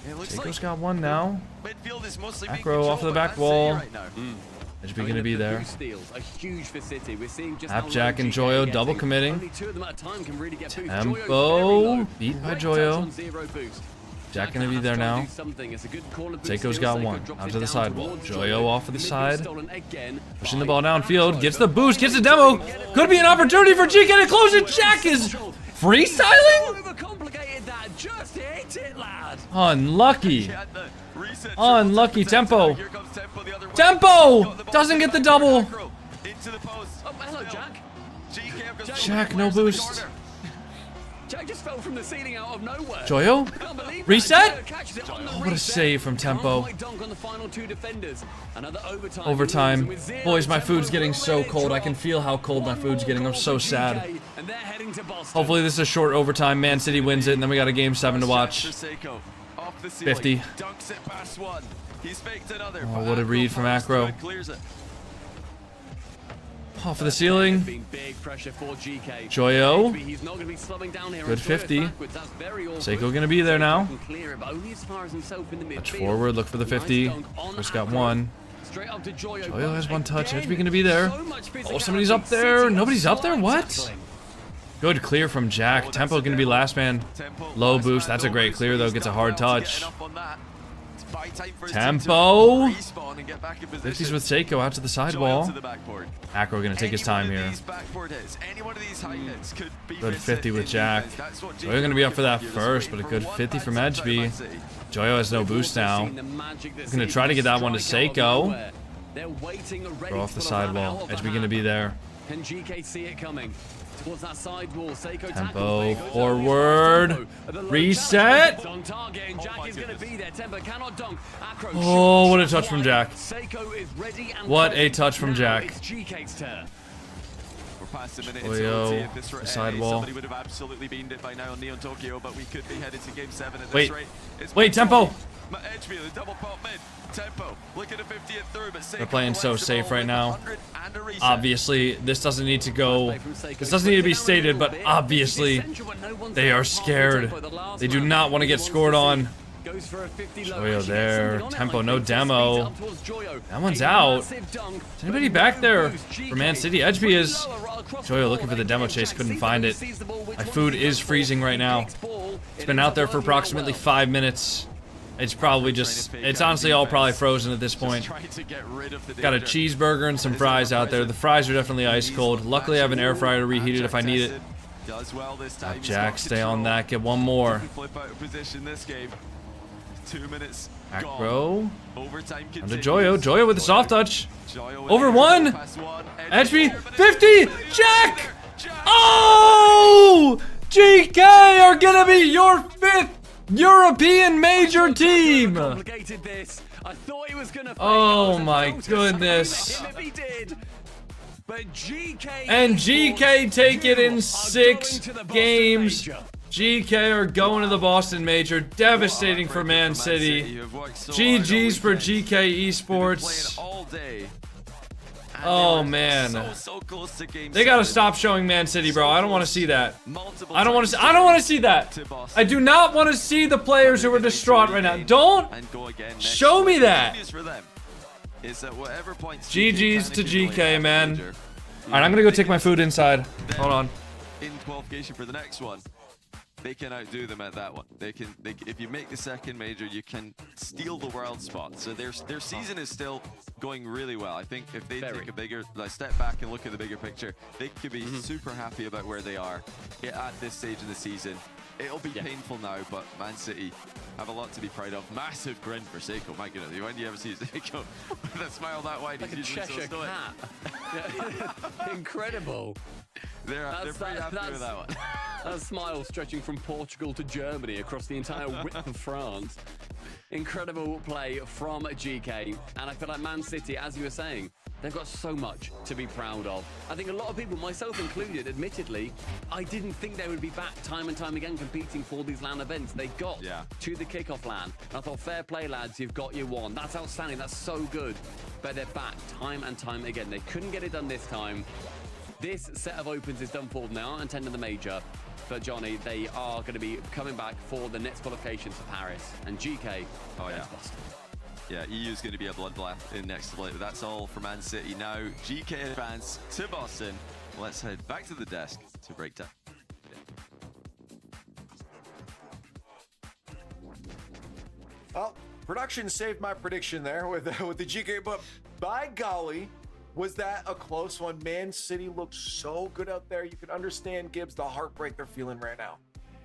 Seiko's got one now. Acro off of the back wall. Edgeby gonna be there. Jack and Joyo double committing. Tempo beat by Joyo. Jack gonna be there now. Seiko's got one. Out to the sidewall. Joyo off of the side. Pushing the ball downfield. Gets the boost. Gets the demo. Could be an opportunity for GK to close it. Jack is freestyling? Unlucky. Unlucky. Tempo. Tempo! Doesn't get the double. Jack, no boost. Jack just fell from the ceiling out of nowhere. Joyo? Reset? Oh, what a save from Tempo. Overtime. Boys, my food's getting so cold. I can feel how cold my food's getting. I'm so sad. Hopefully this is a short overtime. Man City wins it, and then we got a game 7 to watch. 50. Oh, what a read from Acro. Off of the ceiling. Joyo. Good 50. Seiko gonna be there now. Touch forward, look for the 50. Just got one. Joyo has one touch. Edgeby gonna be there. Oh, somebody's up there. Nobody's up there? What? Good clear from Jack. Tempo gonna be last man. Low boost. That's a great clear though. Gets a hard touch. Tempo. 50s with Seiko out to the sidewall. Acro gonna take his time here. Good 50 with Jack. Joyo gonna be up for that first, but a good 50 from Edgeby. Joyo has no boost now. Gonna try to get that one to Seiko. Throw off the sidewall. Edgeby gonna be there. Can GK see it coming? Towards that side wall. Seiko Tempo forward. Reset. Oh, what a touch from Jack. What a touch from Jack. Joyo, the sidewall. Wait, Tempo. They're playing so safe right now. Obviously, this doesn't need to go. This doesn't need to be stated, but obviously, they are scared. They do not want to get scored on. Joyo there. Tempo, no demo. That one's out. Is anybody back there for Man City? Edgeby is. Joyo looking for the demo chase, couldn't find it. My food is freezing right now. It's been out there for approximately 5 minutes. It's probably just, it's honestly all probably frozen at this point. Got a cheeseburger and some fries out there. The fries are definitely ice cold. Luckily I have an air fryer to reheat it if I need it. Jack, stay on that, get one more. Acro. Under Joyo. Joyo with the soft touch. Over one. Edgeby. 50. Jack. Oh! GK are gonna be your 5th European major team. Complicated this. I thought he was gonna. Oh my goodness. If he did. But GK and GK take it in 6 games. GK are going to the Boston Major. Devastating for Man City. GG's for GK Esports. Oh man. They gotta stop showing Man City, bro. I don't want to see that. I don't want to see that. I do not want to see the players who are distraught right now. Don't show me that. GG's to GK, man. Alright, I'm gonna go take my food inside. Hold on. In qualification for the next one, they can outdo them at that one. They can, if you make the second major, you can steal the world spot. So their season is still going really well. I think if they take a bigger, step back and look at the bigger picture, they could be super happy about where they are at this stage of the season. It'll be painful now, but Man City have a lot to be proud of. Massive grin for Seiko. My goodness, when do you ever see Seiko with a smile that wide? Like a Cheshire cat. Incredible. They're pretty happy with that one. That smile stretching from Portugal to Germany across the entire width of France. Incredible play from GK. And I feel like Man City, as you were saying, they've got so much to be proud of. I think a lot of people, myself included, admittedly, I didn't think they would be back time and time again competing for these LAN events. They got to the kickoff LAN. And I thought, fair play, lads, you've got your one. That's outstanding. That's so good. But they're back time and time again. They couldn't get it done this time. This set of opens is done for them. They aren't intending the major. But Johnny, they are going to be coming back for the next qualifications for Paris. And GK, Boston. Yeah, EU is going to be a bloodbath in next split. That's all for Man City. Now, GK advance to Boston. Let's head back to the desk to break down. Well, production saved my prediction there with the GK, but by golly, was that a close one? Man City looks so good out there. You can understand, Gibbs, the heartbreak they're feeling right now.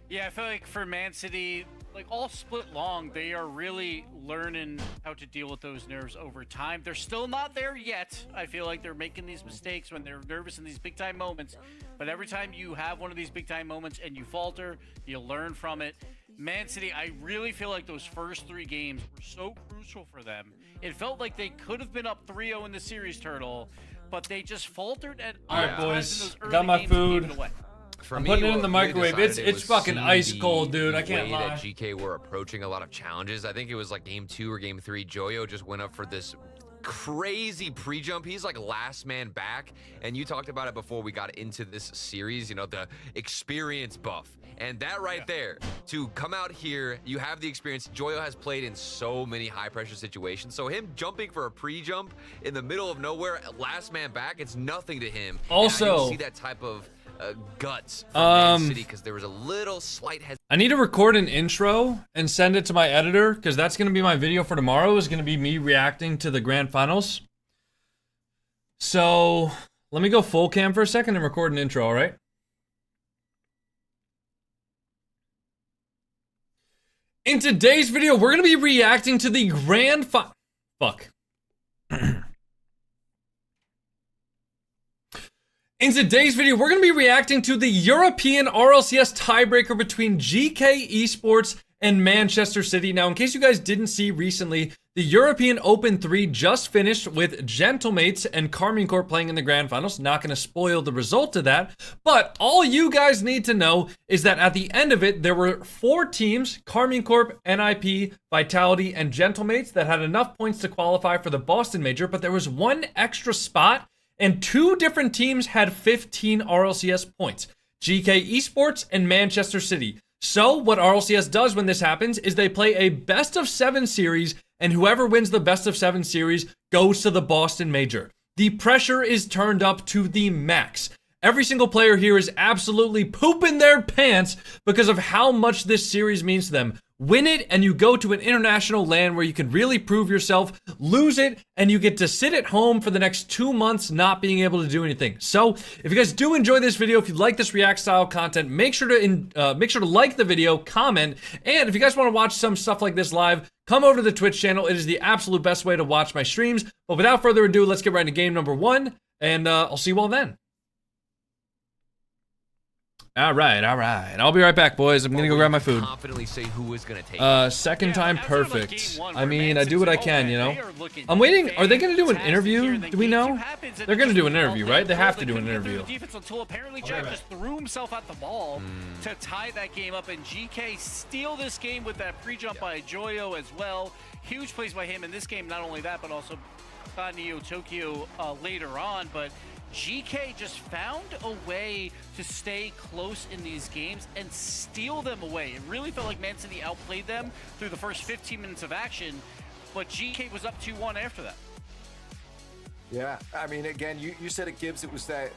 Yeah, I feel like for Man City, like all split long, they are really learning how to deal with those nerves over time. They're still not there yet. I feel like they're making these mistakes when they're nervous in these big time moments. But every time you have one of these big time moments and you falter, you learn from it. Man City, I really feel like those first 3 games were so crucial for them. It felt like they could have been up 3-0 in the series, Turtle, but they just faltered at Alright, boys, got my food. For I'm me, putting it in the microwave. It's was fucking ice cold, dude. I the can't way lie. that GK were approaching a lot of challenges. I think it was like game 2 or game 3. Joyo just went up for this crazy pre-jump. He's like last man back, and you talked about it before we got into this series, you know, the experience buff. And that right there, to come out here, you have the experience. Joyo has played in so many high-pressure situations, so him jumping for a pre-jump in the middle of nowhere, last man back, it's nothing to him. Also, and I didn't see that type of guts from Man City because there was a little slight hesitation. I need to record an intro and send it to my editor because that's going to be my video for tomorrow. Is going to be me reacting to the grand finals. So let me go full cam for a second and record an intro, all right? In today's video, we're going to be reacting to the grand In today's video, we're going to be reacting to the European RLCS tiebreaker between GK Esports and Manchester City. Now, in case you guys didn't see recently, the European Open 3 just finished with Gentlemates and Karmine Corp playing in the grand finals. Not going to spoil the result of that, but all you guys need to know is that at the end of it, there were 4 teams, Karmine Corp, NIP, Vitality, and Gentlemates, that had enough points to qualify for the Boston Major, but there was 1 extra spot, and 2 different teams had 15 RLCS points, GK Esports and Manchester City. So what RLCS does when this happens is they play a best of 7 series, and whoever wins the best of 7 series goes to the Boston Major. The pressure is turned up to the max. Every single player here is absolutely pooping their pants because of how much this series means to them. Win it and you go to an international LAN where you can really prove yourself. Lose it and you get to sit at home for the next 2 months not being able to do anything. So if you guys do enjoy this video, if you like this React style content, make sure to like the video, comment, and if you guys want to watch some stuff like this live, come over to the Twitch channel. It is the absolute best way to watch my streams. But without further ado, let's get right into game number 1, and I'll see you all then. All right. I'll be right back, boys. I'm gonna go grab my food. Confidently say who is gonna take it. Second time perfect. I mean, I do what I can, you know. I'm waiting. Are they gonna do an interview? Do we know? They're gonna do an interview, right? They have to do an interview. Defense until apparently Jack just threw himself at the ball to tie that game up, and GK steal this game with that pre-jump by Joyo as well. Huge plays by him in this game. Not only that, but also Neo Tokyo later on. But GK just found a way to stay close in these games and steal them away. It really felt like Man City outplayed them through the first 15 minutes of action, but GK was up 2-1 after that. Yeah, I mean, again, you said it, Gibbs. It was that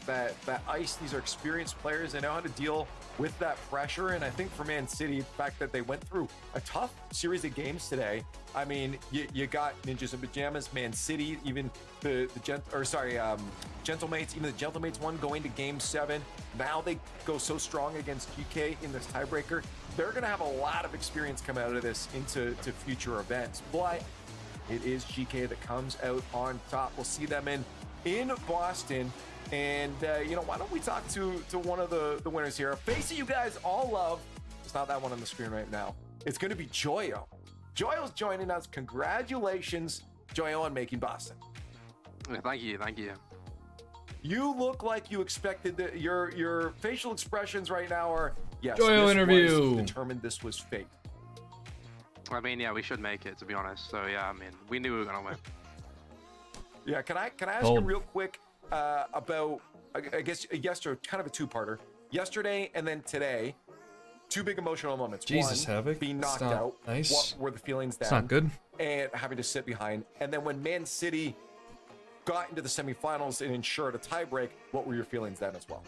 ice. These are experienced players. They know how to deal with that pressure. And I think for Man City, the fact that they went through a tough series of games today. I mean, you got Ninjas and Pajamas, Man City, even Gentlemates, even the Gentlemates one going to Game 7. Now they go so strong against GK in this tiebreaker. They're going to have a lot of experience come out of this into future events. But it is GK that comes out on top. We'll see them in Boston. And, why don't we talk to one of the winners here? A face that you guys all love. It's not that one on the screen right now. It's going to be Joyo. Joyo's joining us. Congratulations, Joyo, on making Boston. Thank you. You look like you expected your facial expressions right now are, yes, Joyo this interview. was determined this was fake. I mean, yeah, we should make it, to be honest. So yeah, I mean, we knew we were gonna win. Yeah, can I ask you real quick about, I guess, yesterday, kind of a two-parter. Yesterday and then today, two big emotional moments. Jesus, One, Havoc. being knocked Stop. out. Nice. What were the feelings then? It's not good. And having to sit behind. And then when Man City got into the semifinals and ensured a tiebreak, what were your feelings then as well?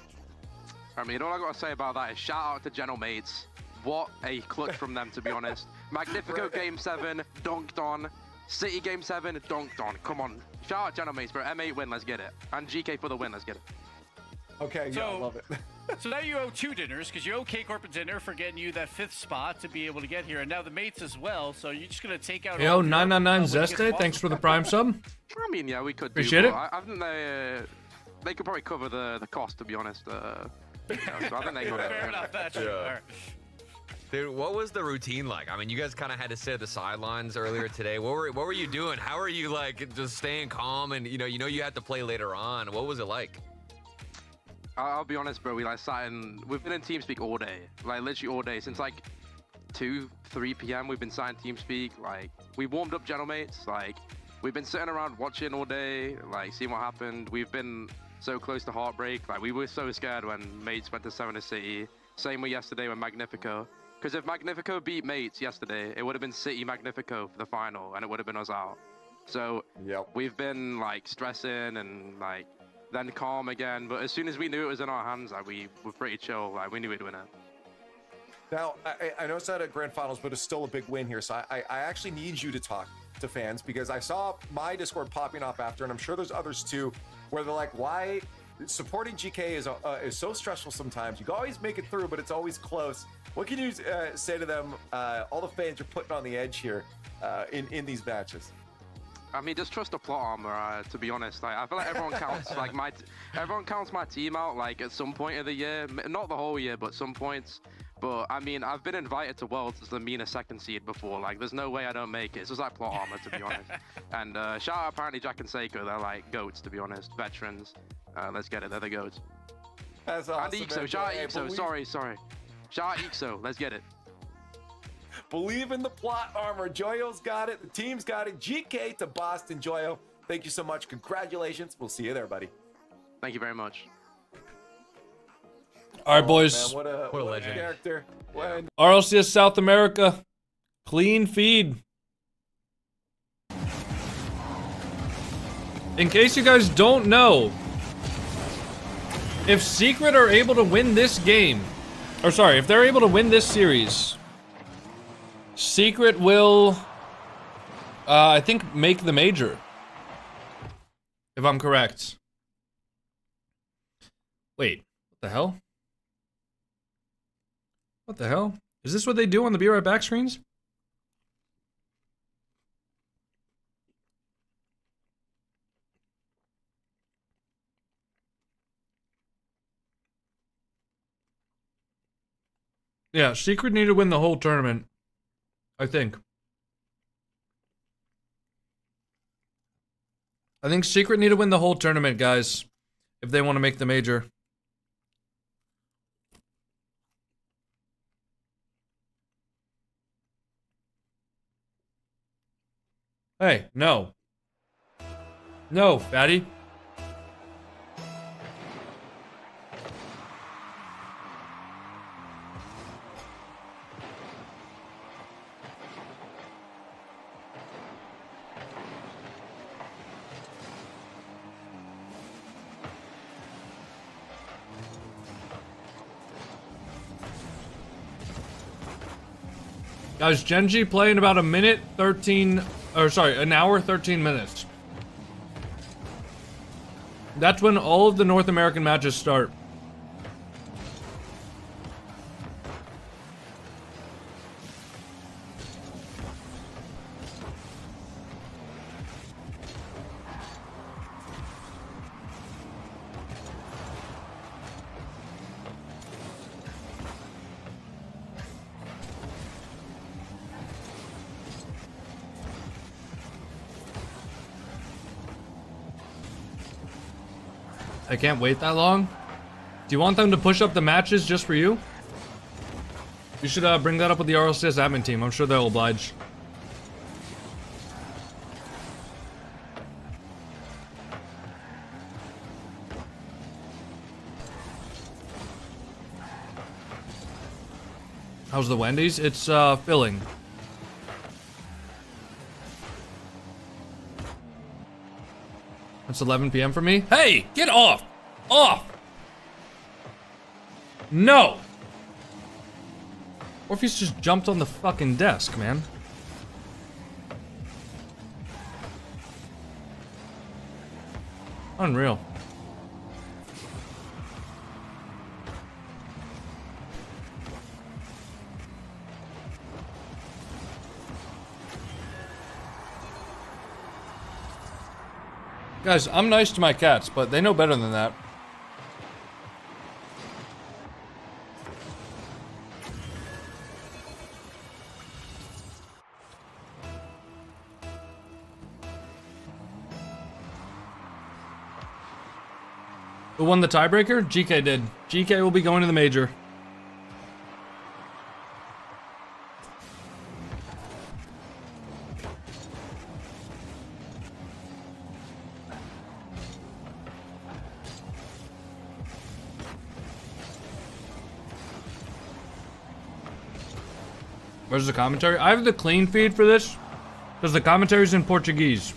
I mean, all I gotta say about that is shout out to Gentlemates. What a clutch from them, to be honest. Magnifico Game 7, dunked on. City Game 7, dunked on. Come on. Shout out Gentlemates, bro. M8 win, let's get it. And GK for the win, let's get it. Okay, yeah, I love it. So now you owe 2 dinners, because you owe K-Corp a dinner for getting you that 5th spot to be able to get here, and now the mates as well, so you're just going to take out... Yo, 999 Zeste, thanks for the prime sub. I mean, yeah, we could Appreciate it. I think they could probably cover the cost, to be honest. So I think they got it. Fair enough, that's true. All right. Dude, what was the routine like? I mean, you guys kind of had to sit at the sidelines earlier today. What were you doing? How are you like just staying calm and you know you had to play later on? What was it like? I'll be honest, bro. We've been in TeamSpeak all day, like literally all day since like 2-3 p.m. We've been signed TeamSpeak. Like we warmed up Gentlemates. Like we've been sitting around watching all day, like seeing what happened. We've been so close to heartbreak. Like we were so scared when Mates went to 7 to City. Same with yesterday with Magnifico. Because if Magnifico beat Mates yesterday, it would have been City Magnifico for the final, and it would have been us out. So we've been like stressing and like then calm again. But as soon as we knew it was in our hands, like we were pretty chill. Like we knew we'd win it. Now, I know it's not a grand finals, but it's still a big win here. So I actually need you to talk to fans because I saw my Discord popping off after, and I'm sure there's others too, where they're like, why supporting GK is so stressful sometimes. You can always make it through, but it's always close. What can you say to them? All the fans are putting on the edge here in these matches. I mean, just trust the plot armor. To be honest, like I feel like everyone counts everyone counts my team out like at some point of the year, not the whole year, but some points. But I mean, I've been invited to Worlds as the MENA second seed before. Like, there's no way I don't make it. It's just like plot armor, to be honest. And shout out apparently JamaicanCoconut. They're like goats, to be honest, veterans. Let's get it. They're the goats. That's awesome. And Ixo, shout out Ixo. Sorry. Shout out Ixo. Let's get it. Believe in the plot armor. Joyo's got it. The team's got it. GK to Boston. Joyo, thank you so much. Congratulations. We'll see you there, buddy. Thank you very much. All right, boys. Man, what a legend. Character. Yeah. RLCS South America. Clean feed. In case you guys don't know, if Secret are able to win this game, or sorry, if they're able to win this series, Secret will, I think, make the major. If I'm correct. Wait, what the hell? What the hell? Is this what they do on the Be Right Back screens? Yeah, Secret need to win the whole tournament, I think. I think Secret need to win the whole tournament, guys, if they want to make the major. Hey, no. No, fatty. Guys, Genji play in about an hour, 13 minutes. That's when all of the North American matches start. I can't wait that long. Do you want them to push up the matches just for you? You should bring that up with the Rlcs admin team. I'm sure they'll oblige. How's the Wendy's? It's filling. It's 11 p.m. for me. Hey, get off! Off! No! Or if he's just jumped on the fucking desk, man. Unreal. Guys, I'm nice to my cats, but they know better than that. Who won the tiebreaker? GK did. GK will be going to the major. Where's the commentary? I have the clean feed for this because the commentary's in Portuguese.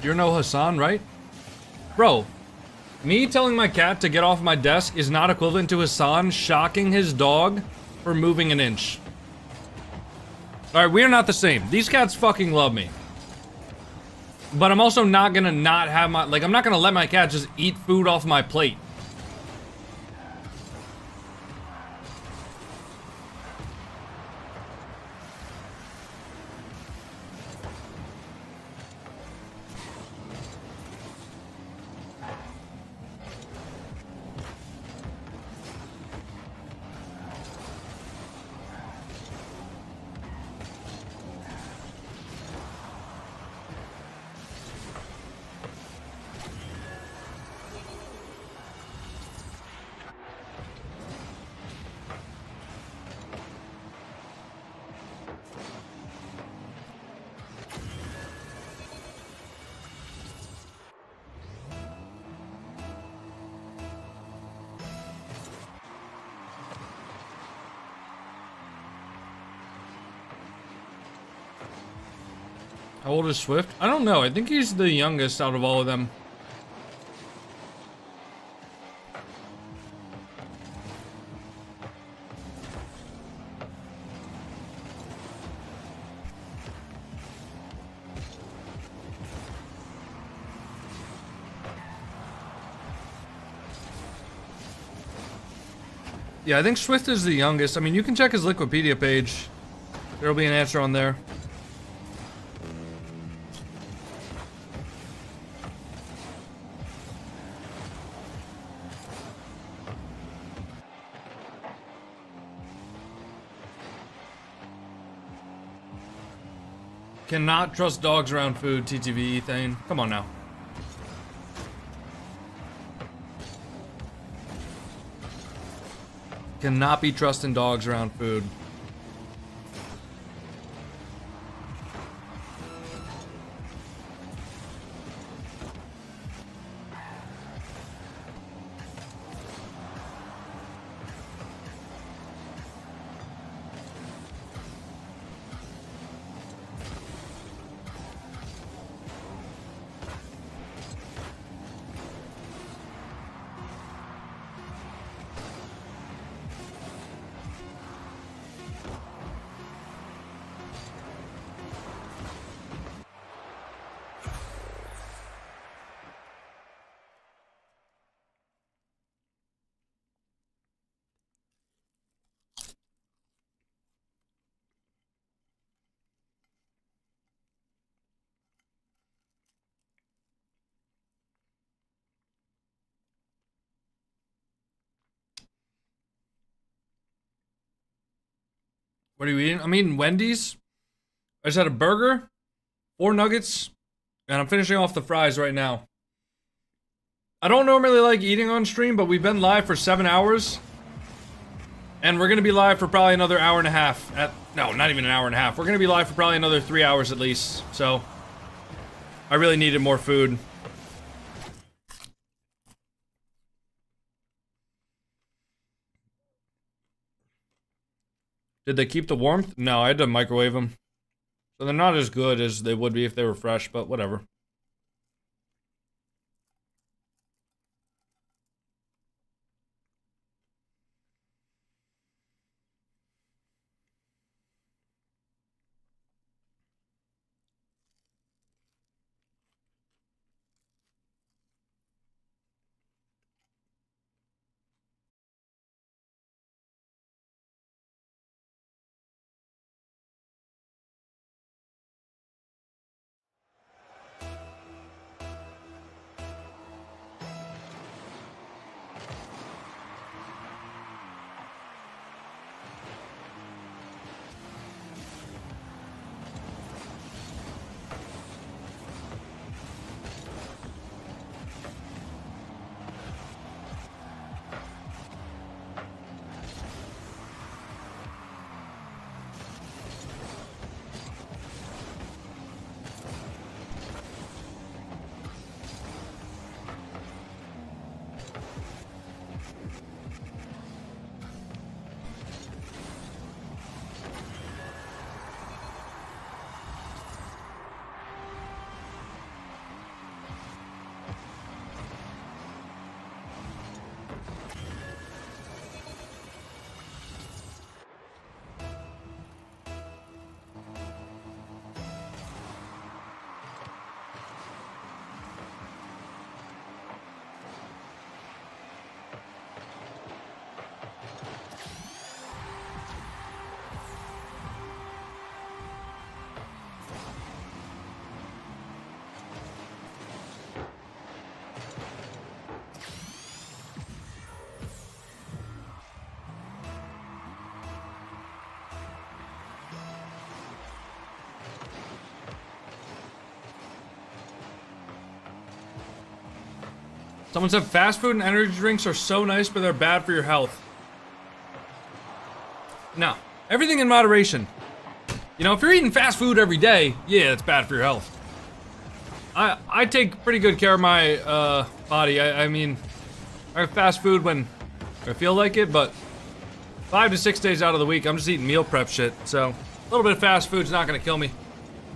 You're no Hassan, right? Bro, me telling my cat to get off my desk is not equivalent to Hassan shocking his dog for moving an inch. Alright, we are not the same. These cats fucking love me. But I'm also not gonna not have my... Like, I'm not gonna let my cat just eat food off my plate. How old is Swift? I don't know. I think he's the youngest out of all of them. Yeah, I think Swift is the youngest. I mean, you can check his Wikipedia page. There'll be an answer on there. Cannot trust dogs around food, TTV, Thane. Come on now. Cannot be trusting dogs around food. What are you eating? I'm eating Wendy's. I just had a burger, 4 nuggets, and I'm finishing off the fries right now. I don't normally like eating on stream, but we've been live for 7 hours. And we're going to be live for probably another hour and a half. No, not even an hour and a half. We're going to be live for probably another 3 hours at least. So, I really needed more food. Did they keep the warmth? No, I had to microwave them. So they're not as good as they would be if they were fresh, but whatever. Someone said fast food and energy drinks are so nice, but they're bad for your health. No, everything in moderation. You know, if you're eating fast food every day, yeah, it's bad for your health. I take pretty good care of my body. I mean, I have fast food when I feel like it, but 5 to 6 days out of the week, I'm just eating meal prep shit. So a little bit of fast food's not gonna kill me.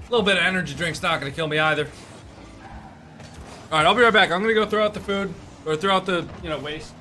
A little bit of energy drink's not gonna kill me either. All right, I'll be right back. I'm gonna go throw out the food, or throw out the, you know, waste.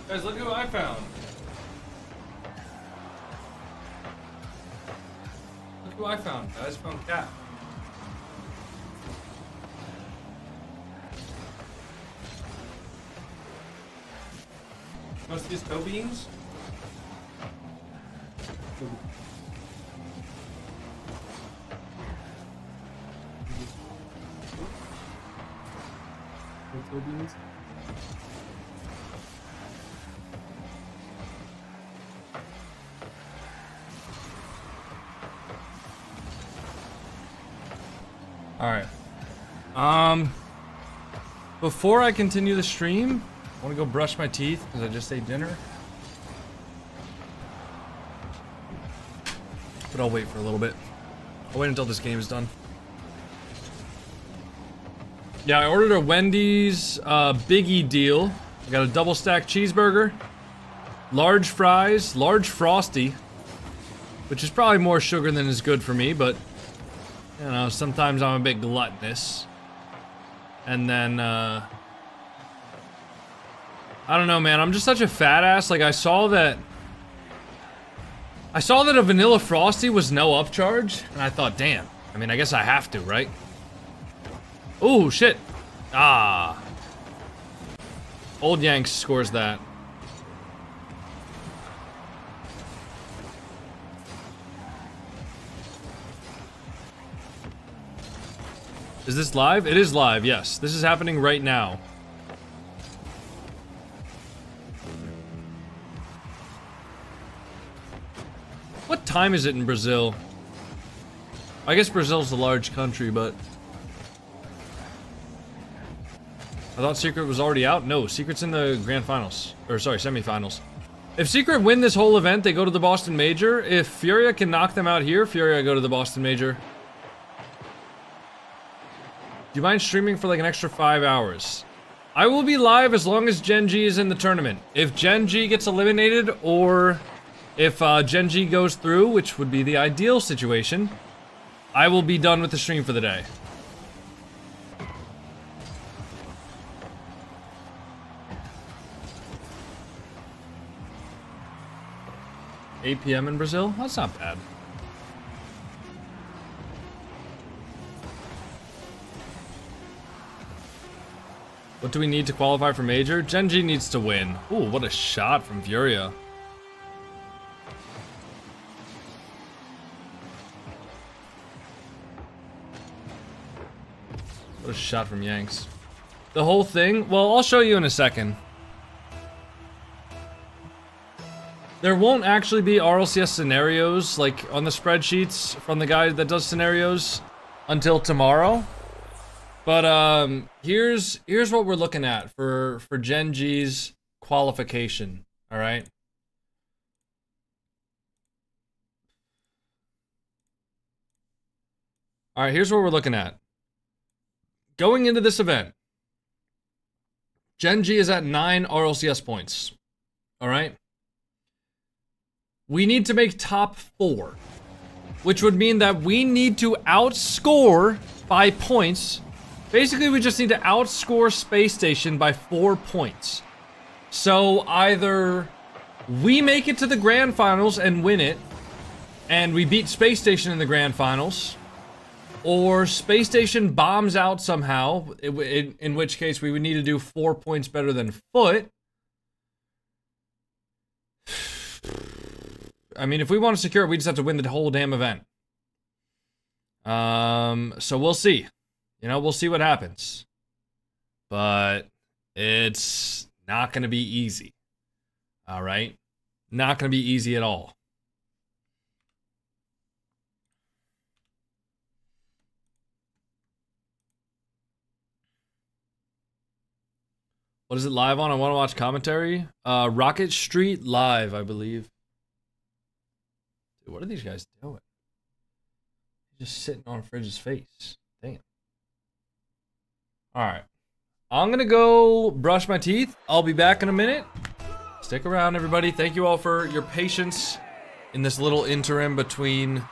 Guys, look who I found. Look who I found, guys. Found Cat. Want to see his toe beans? Toe beans? Alright. Before I continue the stream, I want to go brush my teeth because I just ate dinner. But I'll wait for a little bit. I'll wait until this game is done. Yeah, I ordered a Wendy's Biggie deal. I got a double stack cheeseburger, large fries, large Frosty, which is probably more sugar than is good for me, but you know, sometimes I'm a bit gluttonous. And then, I don't know, man. I'm just such a fat ass. Like, I saw that a vanilla Frosty was no upcharge, and I thought, damn. I mean, I guess I have to, right? Oh, shit. Ah. Old Yanks scores that. Is this live? It is live, yes. This is happening right now. What time is it in Brazil? I guess Brazil's a large country, but... I thought Secret was already out? No, Secret's in the grand finals. Or, sorry, semifinals. If Secret win this whole event, they go to the Boston Major. If Furia can knock them out here, Furia go to the Boston Major. Do you mind streaming for like an extra 5 hours? I will be live as long as Gen G is in the tournament. If Gen G gets eliminated, or if Gen G goes through, which would be the ideal situation, I will be done with the stream for the day. $8 p.m. in Brazil? That's not bad. What do we need to qualify for Major? Gen G needs to win. Ooh, what a shot from Furia. What a shot from Yanks. The whole thing? Well, I'll show you in a second. There won't actually be RLCS scenarios, like, on the spreadsheets from the guy that does scenarios until tomorrow. But, here's what we're looking at for Gen G's qualification, alright? Alright, here's what we're looking at. Going into this event, Gen G is at 9 RLCS points, alright? We need to make top 4, which would mean that we need to outscore by points. Basically, we just need to outscore Space Station by 4 points. So either we make it to the grand finals and win it, and we beat Space Station in the grand finals, or Space Station bombs out somehow, in which case we would need to do 4 points better than Foot. I mean, if we want to secure it, we just have to win the whole damn event. So we'll see. You know, we'll see what happens. But it's not going to be easy. All right? Not going to be easy at all. What is it live on? I want to watch commentary. Rocket Street Live, I believe. Dude, what are these guys doing? Just sitting on Fridge's face. Damn. Alright. I'm gonna go brush my teeth. I'll be back in a minute. Stick around, everybody. Thank you all for your patience in this little interim between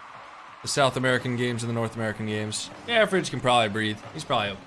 the South American games and the North American games. Yeah, Fridge can probably breathe. He's probably okay.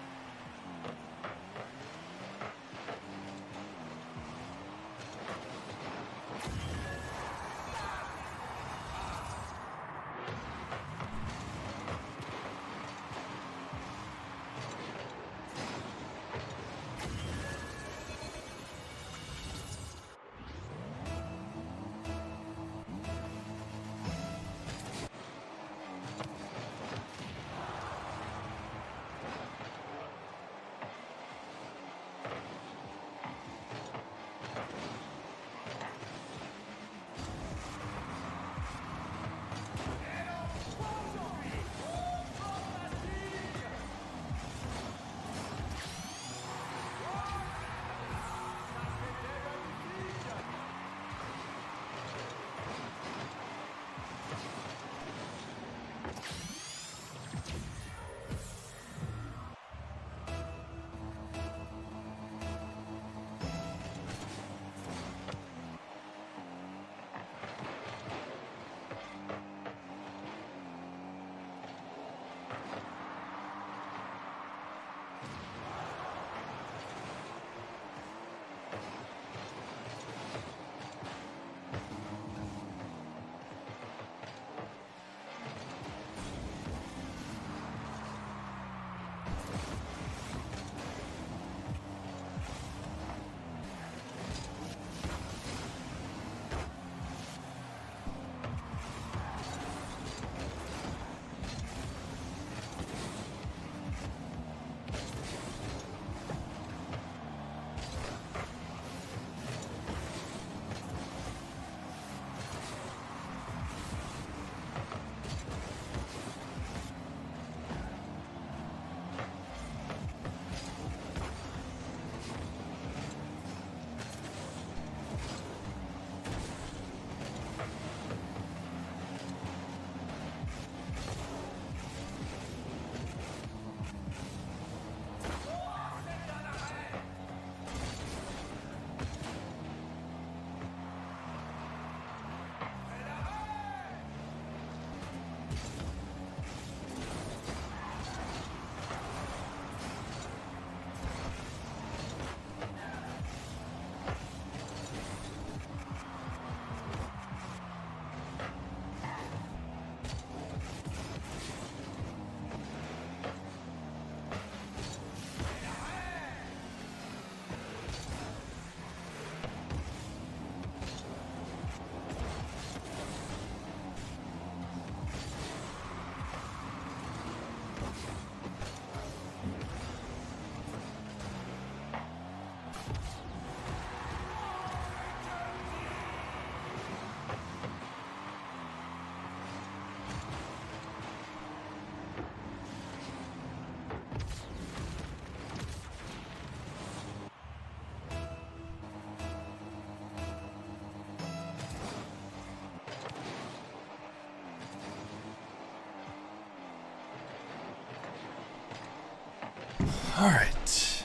Alright.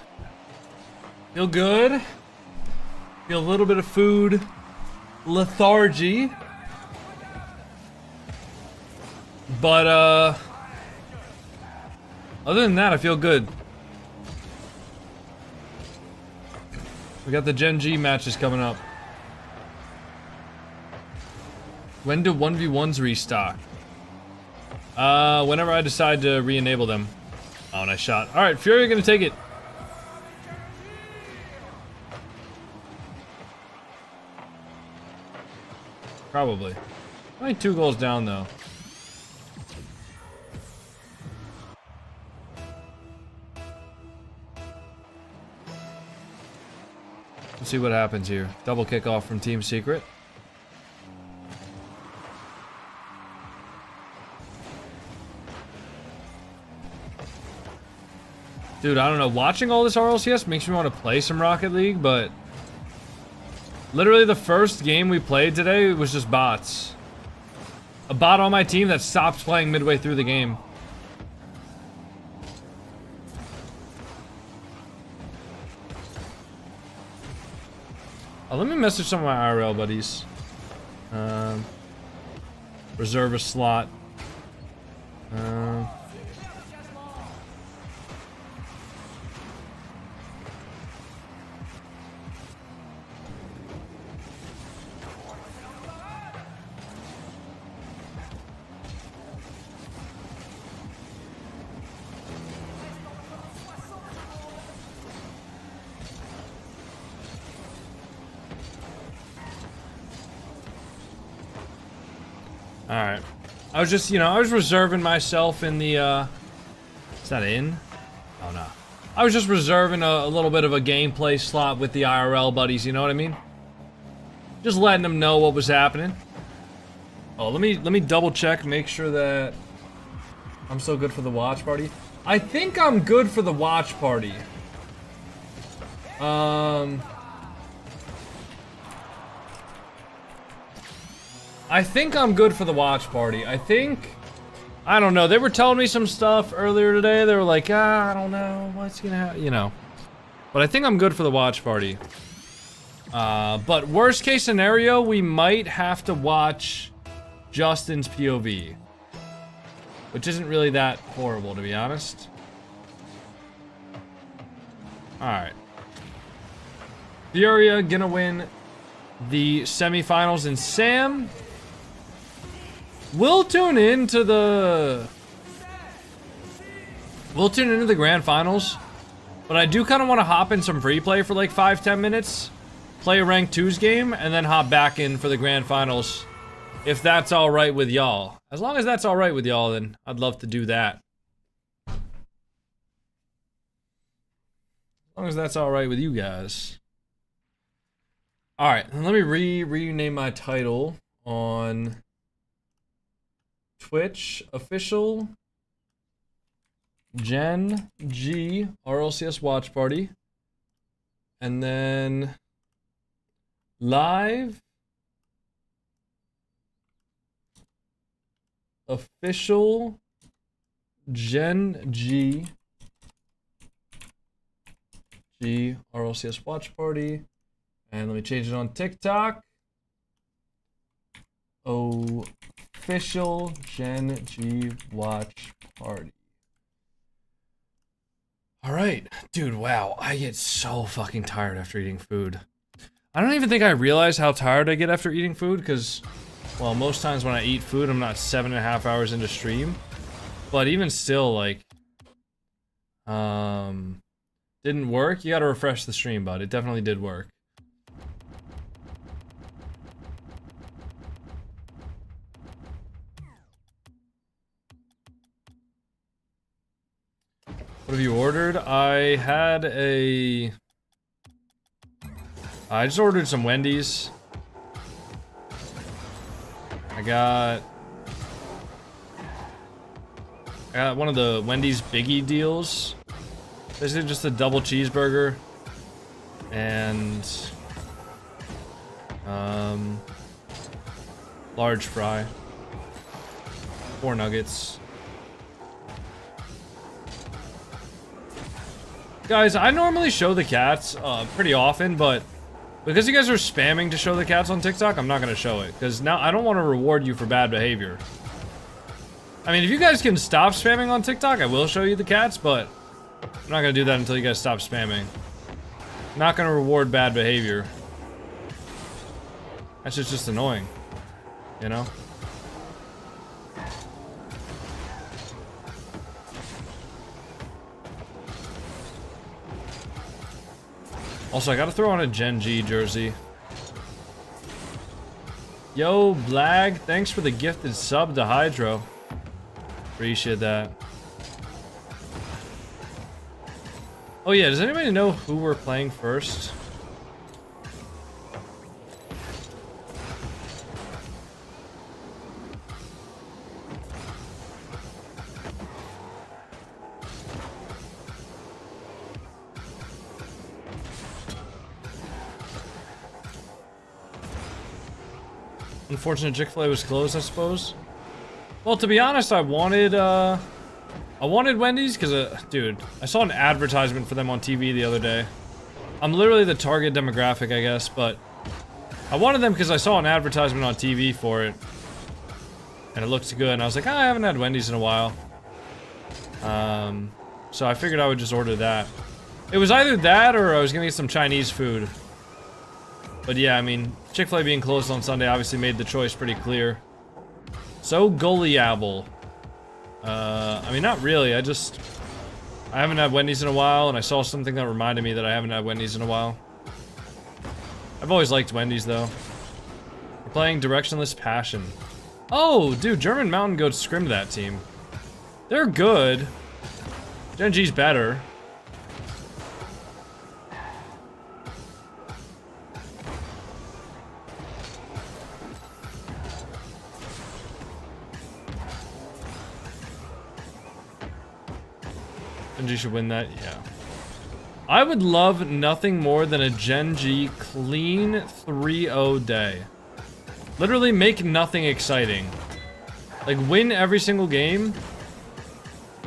Feel good. Feel a little bit of food lethargy. But, other than that, I feel good. We got the Gen G matches coming up. When do 1v1s restock? Whenever I decide to re-enable them. Oh, nice shot. Alright, Fury gonna take it. Probably. Only 2 goals down, though. Let's see what happens here. Double kickoff from Team Secret. Dude, I don't know. Watching all this RLCS makes me want to play some Rocket League, but literally the first game we played today was just bots. A bot on my team that stopped playing midway through the game. Oh, let me message some of my IRL buddies. Reserve a slot. Alright. I was just, I was reserving myself in the, is that in? Oh, no. I was just reserving a little bit of a gameplay slot with the IRL buddies, you know what I mean? Just letting them know what was happening. Oh, let me double check, make sure that I'm still good for the watch party. I think I'm good for the watch party. I think I'm good for the watch party. I don't know. They were telling me some stuff earlier today. They were like, I don't know what's gonna happen, But I think I'm good for the watch party. But worst case scenario, we might have to watch Justin's POV. Which isn't really that horrible, to be honest. Alright. Furia gonna win the semifinals, and Sam... We'll tune into the grand finals, but I do kind of want to hop in some free play for like 5-10 minutes, play a rank 2's game, and then hop back in for the grand finals, if that's all right with y'all. As long as that's all right with y'all, then I'd love to do that. As long as that's all right with you guys. All right, let me rename my title on Twitch. Official Gen G RLCS Watch Party. And then live official Gen G RLCS Watch Party. And let me change it on TikTok. Official Gen G Watch Party. Alright. Dude, wow. I get so fucking tired after eating food. I don't even think I realize how tired I get after eating food, because, well, most times when I eat food, I'm not 7.5 hours into stream. But even still, like, didn't work? You gotta refresh the stream, bud. It definitely did work. What have you ordered? I just ordered some Wendy's. I got one of the Wendy's Biggie deals. Basically just a double cheeseburger and large fry, 4 nuggets. Guys, I normally show the cats pretty often, but because you guys are spamming to show the cats on TikTok, I'm not going to show it. Because now I don't want to reward you for bad behavior. I mean, if you guys can stop spamming on TikTok, I will show you the cats, but I'm not going to do that until you guys stop spamming. I'm not going to reward bad behavior. That's just annoying, you know? Also, I gotta throw on a Gen G jersey. Yo, Blag, thanks for the gifted sub to Hydro. Appreciate that. Oh yeah, does anybody know who we're playing first? Unfortunate Chick-fil-A was closed, I suppose. Well, to be honest, I wanted Wendy's because, dude, I saw an advertisement for them on TV the other day. I'm literally the target demographic, I guess, but I wanted them because I saw an advertisement on TV for it, and it looked good. And I was like, I haven't had Wendy's in a while, so I figured I would just order that. It was either that or I was gonna get some Chinese food. But yeah, I mean, Chick-fil-A being closed on Sunday obviously made the choice pretty clear. So gullible. I mean, not really. I haven't had Wendy's in a while, and I saw something that reminded me that I haven't had Wendy's in a while. I've always liked Wendy's, though. We're playing Directionless Passion. Oh, dude, German Mountain Goats scrimmed that team. They're good. Gen G's better. Gen G should win that, yeah. I would love nothing more than a Gen G clean 3-0 day. Literally make nothing exciting. Like, win every single game.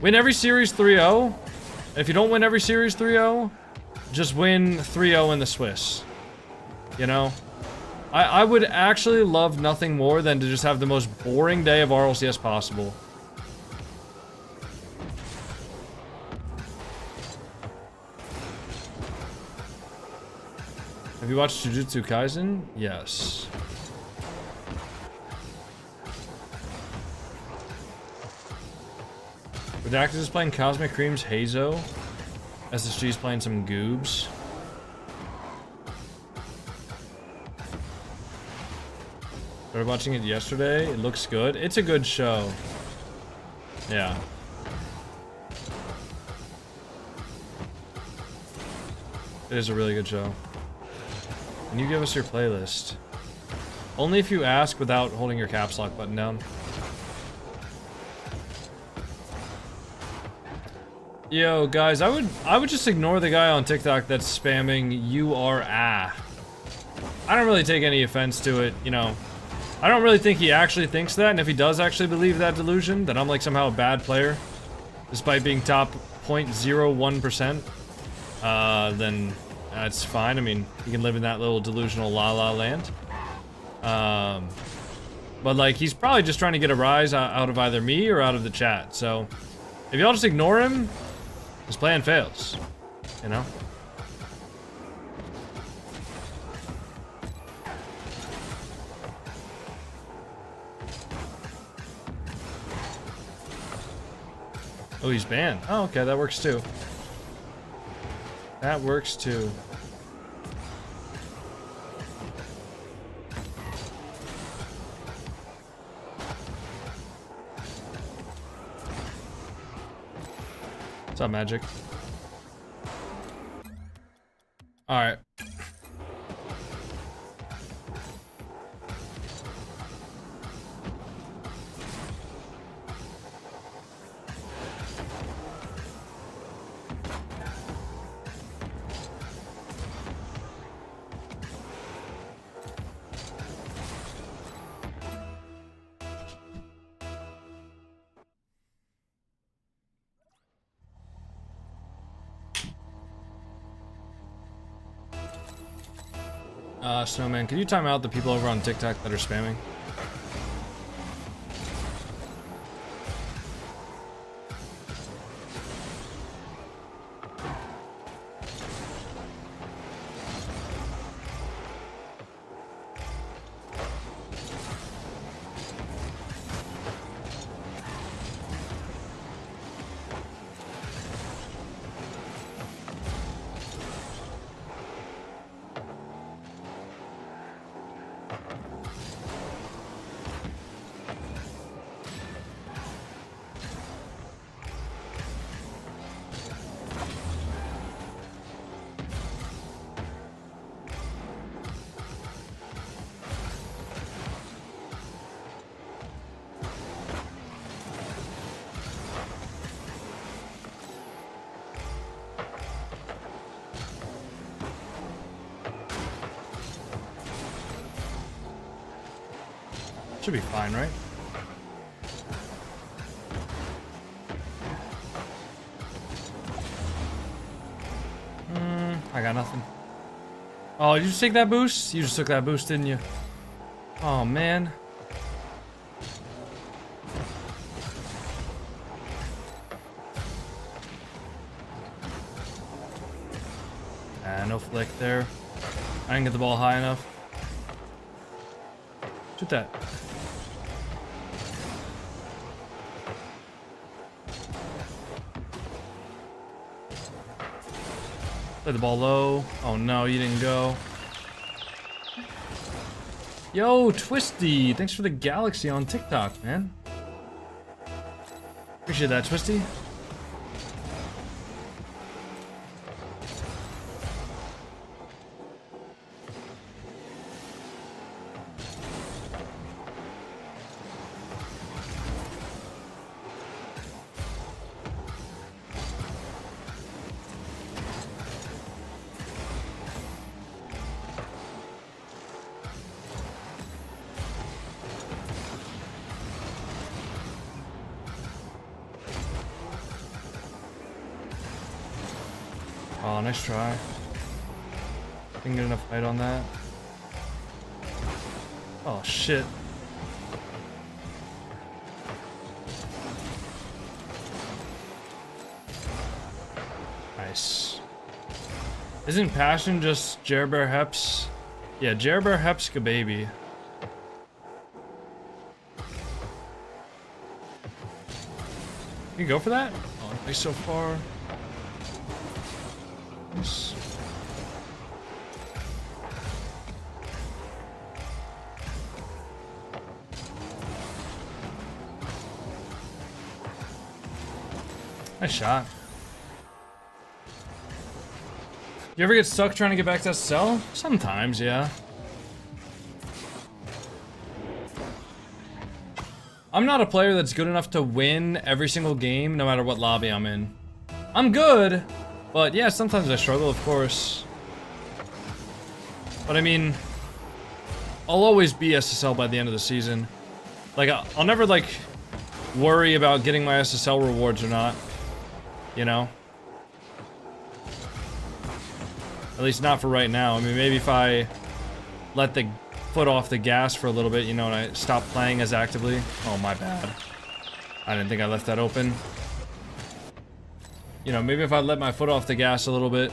Win every series 3-0. If you don't win every series 3-0, just win 3-0 in the Swiss. You know? I would actually love nothing more than to just have the most boring day of RLCS possible. Have you watched Jujutsu Kaisen? Yes. Redacted is playing Cosmic Cream's Hazo. SSG's playing some Goobs. Started watching it yesterday. It looks good. It's a good show. Yeah. It is a really good show. Can you give us your playlist? Only if you ask without holding your caps lock button down. Yo, guys, I would just ignore the guy on TikTok that's spamming "you are ah." I don't really take any offense to it, you know. I don't really think he actually thinks that, and if he does actually believe that delusion, that I'm like somehow a bad player, despite being top 0.01%, then that's fine. I mean, you can live in that little delusional la-la land. But like, he's probably just trying to get a rise out of either me or out of the chat. So, if y'all just ignore him, his plan fails. You know? Oh, he's banned. Oh, okay, that works too. That works too. What's up, Magic? Alright. Snowman, can you time out the people over on TikTok that are spamming? Should be fine, right? I got nothing. Oh, did you just take that boost? You just took that boost, didn't you? Oh, man. No flick there. I didn't get the ball high enough. Shoot that. Play the ball low. Oh no, you didn't go. Yo, Twisty, thanks for the galaxy on TikTok, man. Appreciate that, Twisty. Oh, nice try. Didn't get enough height on that. Oh, shit. Nice. Isn't Passion just Jerbear Heps? Yeah, Jerbear Heps baby. You go for that? Oh, nice so far. Nice. Nice shot. You ever get stuck trying to get back to SSL? Sometimes, yeah. I'm not a player that's good enough to win every single game, no matter what lobby I'm in. I'm good, but yeah, sometimes I struggle, of course. But I mean, I'll always be SSL by the end of the season. Like, I'll never, like, worry about getting my SSL rewards or not. You know? At least not for right now. I mean, maybe if I let the foot off the gas for a little bit, you know, and I stop playing as actively. Oh, my bad. I didn't think I left that open. You know, maybe if I let my foot off the gas a little bit.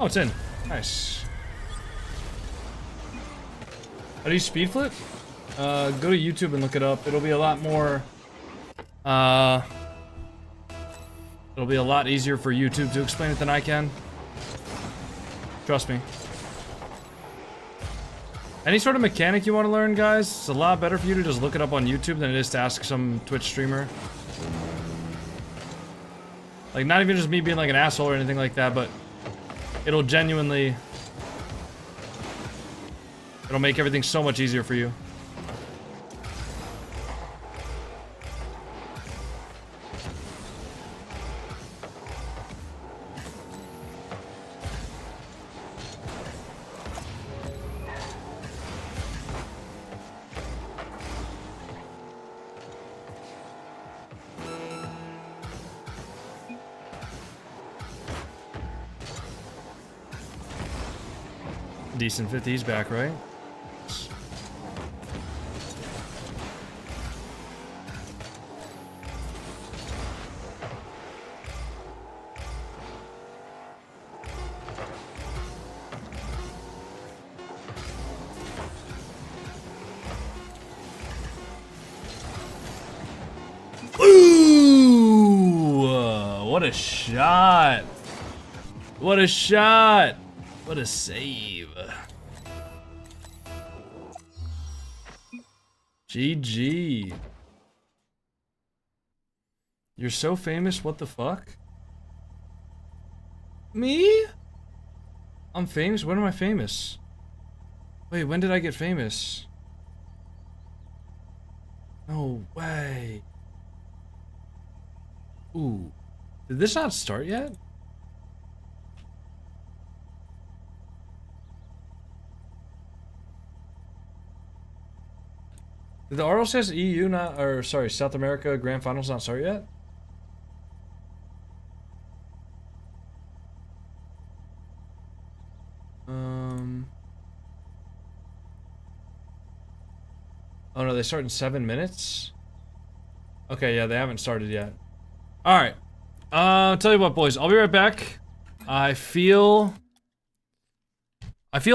Oh, it's in. Nice. How do you speed flip? Go to YouTube and look it up. It'll be a lot more... it'll be a lot easier for YouTube to explain it than I can. Trust me. Any sort of mechanic you want to learn, guys, it's a lot better for you to just look it up on YouTube than it is to ask some Twitch streamer. Like, not even just me being like an asshole or anything like that, but it'll genuinely... It'll make everything so much easier for you. Decent 50s back, right? Ooh! What a shot! What a shot! What a save. GG. You're so famous, what the fuck? Me? I'm famous? When am I famous? Wait, when did I get famous? No way. Ooh. Did this not start yet? Did the Rlcs EU not, or sorry, South America Grand Finals not start yet? Oh no, they start in 7 minutes? Okay, yeah, they haven't started yet. Alright. Tell you what, boys, I'll be right back. I feel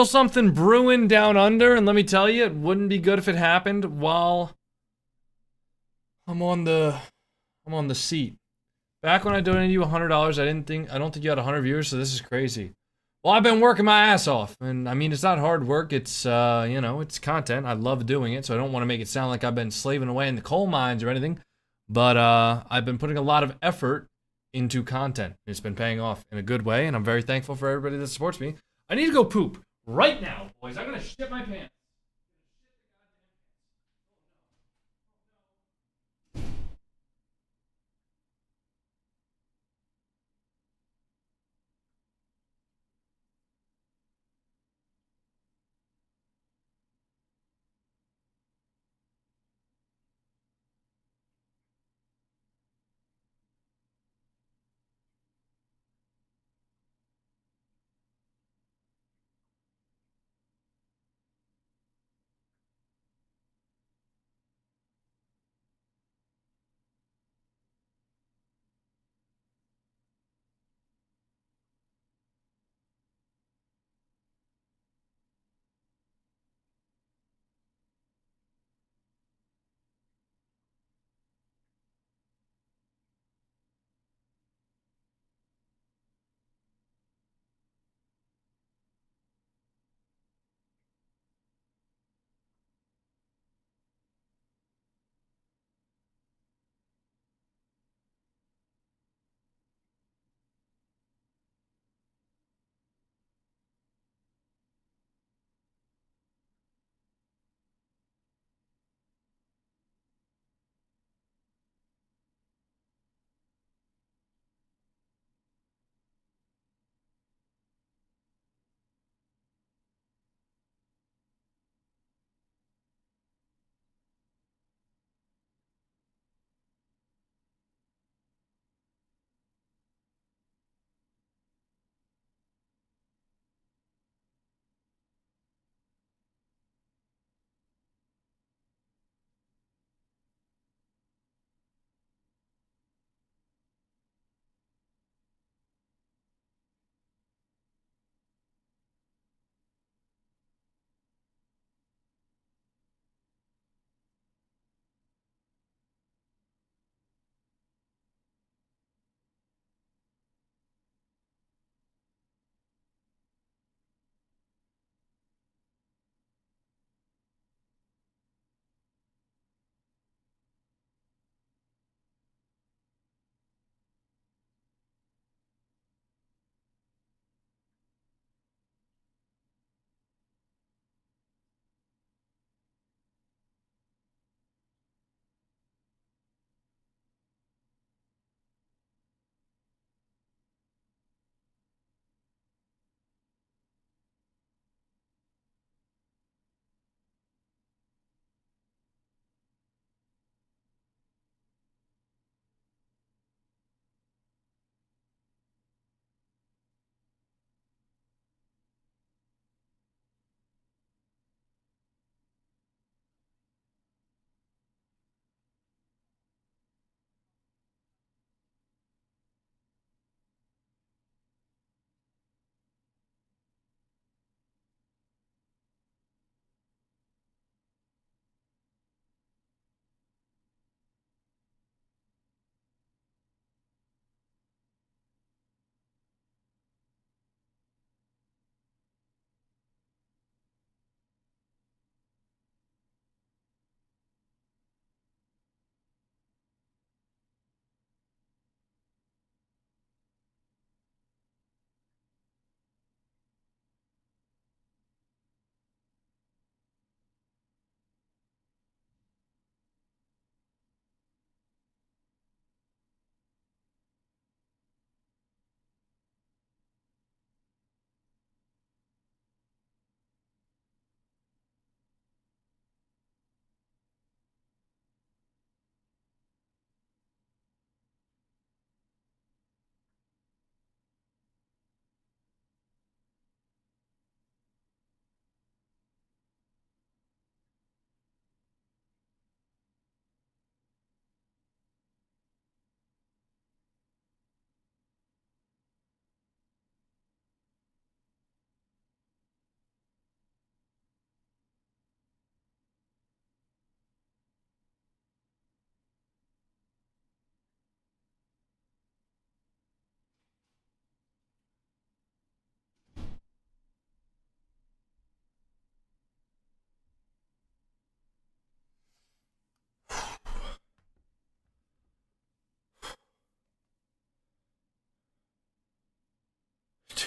something brewing down under, and let me tell you, it wouldn't be good if it happened while I'm on the seat. Back when I donated you $100, I don't think you had 100 viewers, so this is crazy. Well, I've been working my ass off, and I mean, it's not hard work, it's, you know, it's content. I love doing it, so I don't want to make it sound like I've been slaving away in the coal mines or anything, but, I've been putting a lot of effort into content. It's been paying off in a good way, and I'm very thankful for everybody that supports me. I need to go poop right now, boys. I'm gonna shit my pants.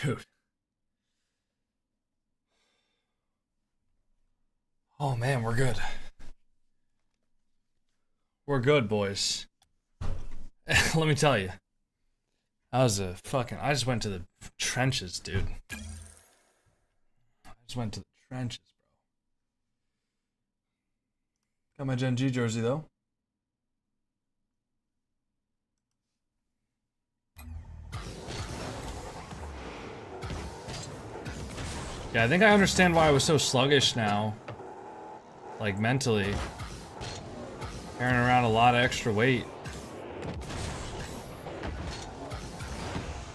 Dude. Oh man, we're good. We're good, boys. Let me tell you. That was a fucking... I just went to the trenches, dude. I just went to the trenches, bro. Got my Gen G jersey, though. Yeah, I think I understand why I was so sluggish now. Like, mentally. Carrying around a lot of extra weight.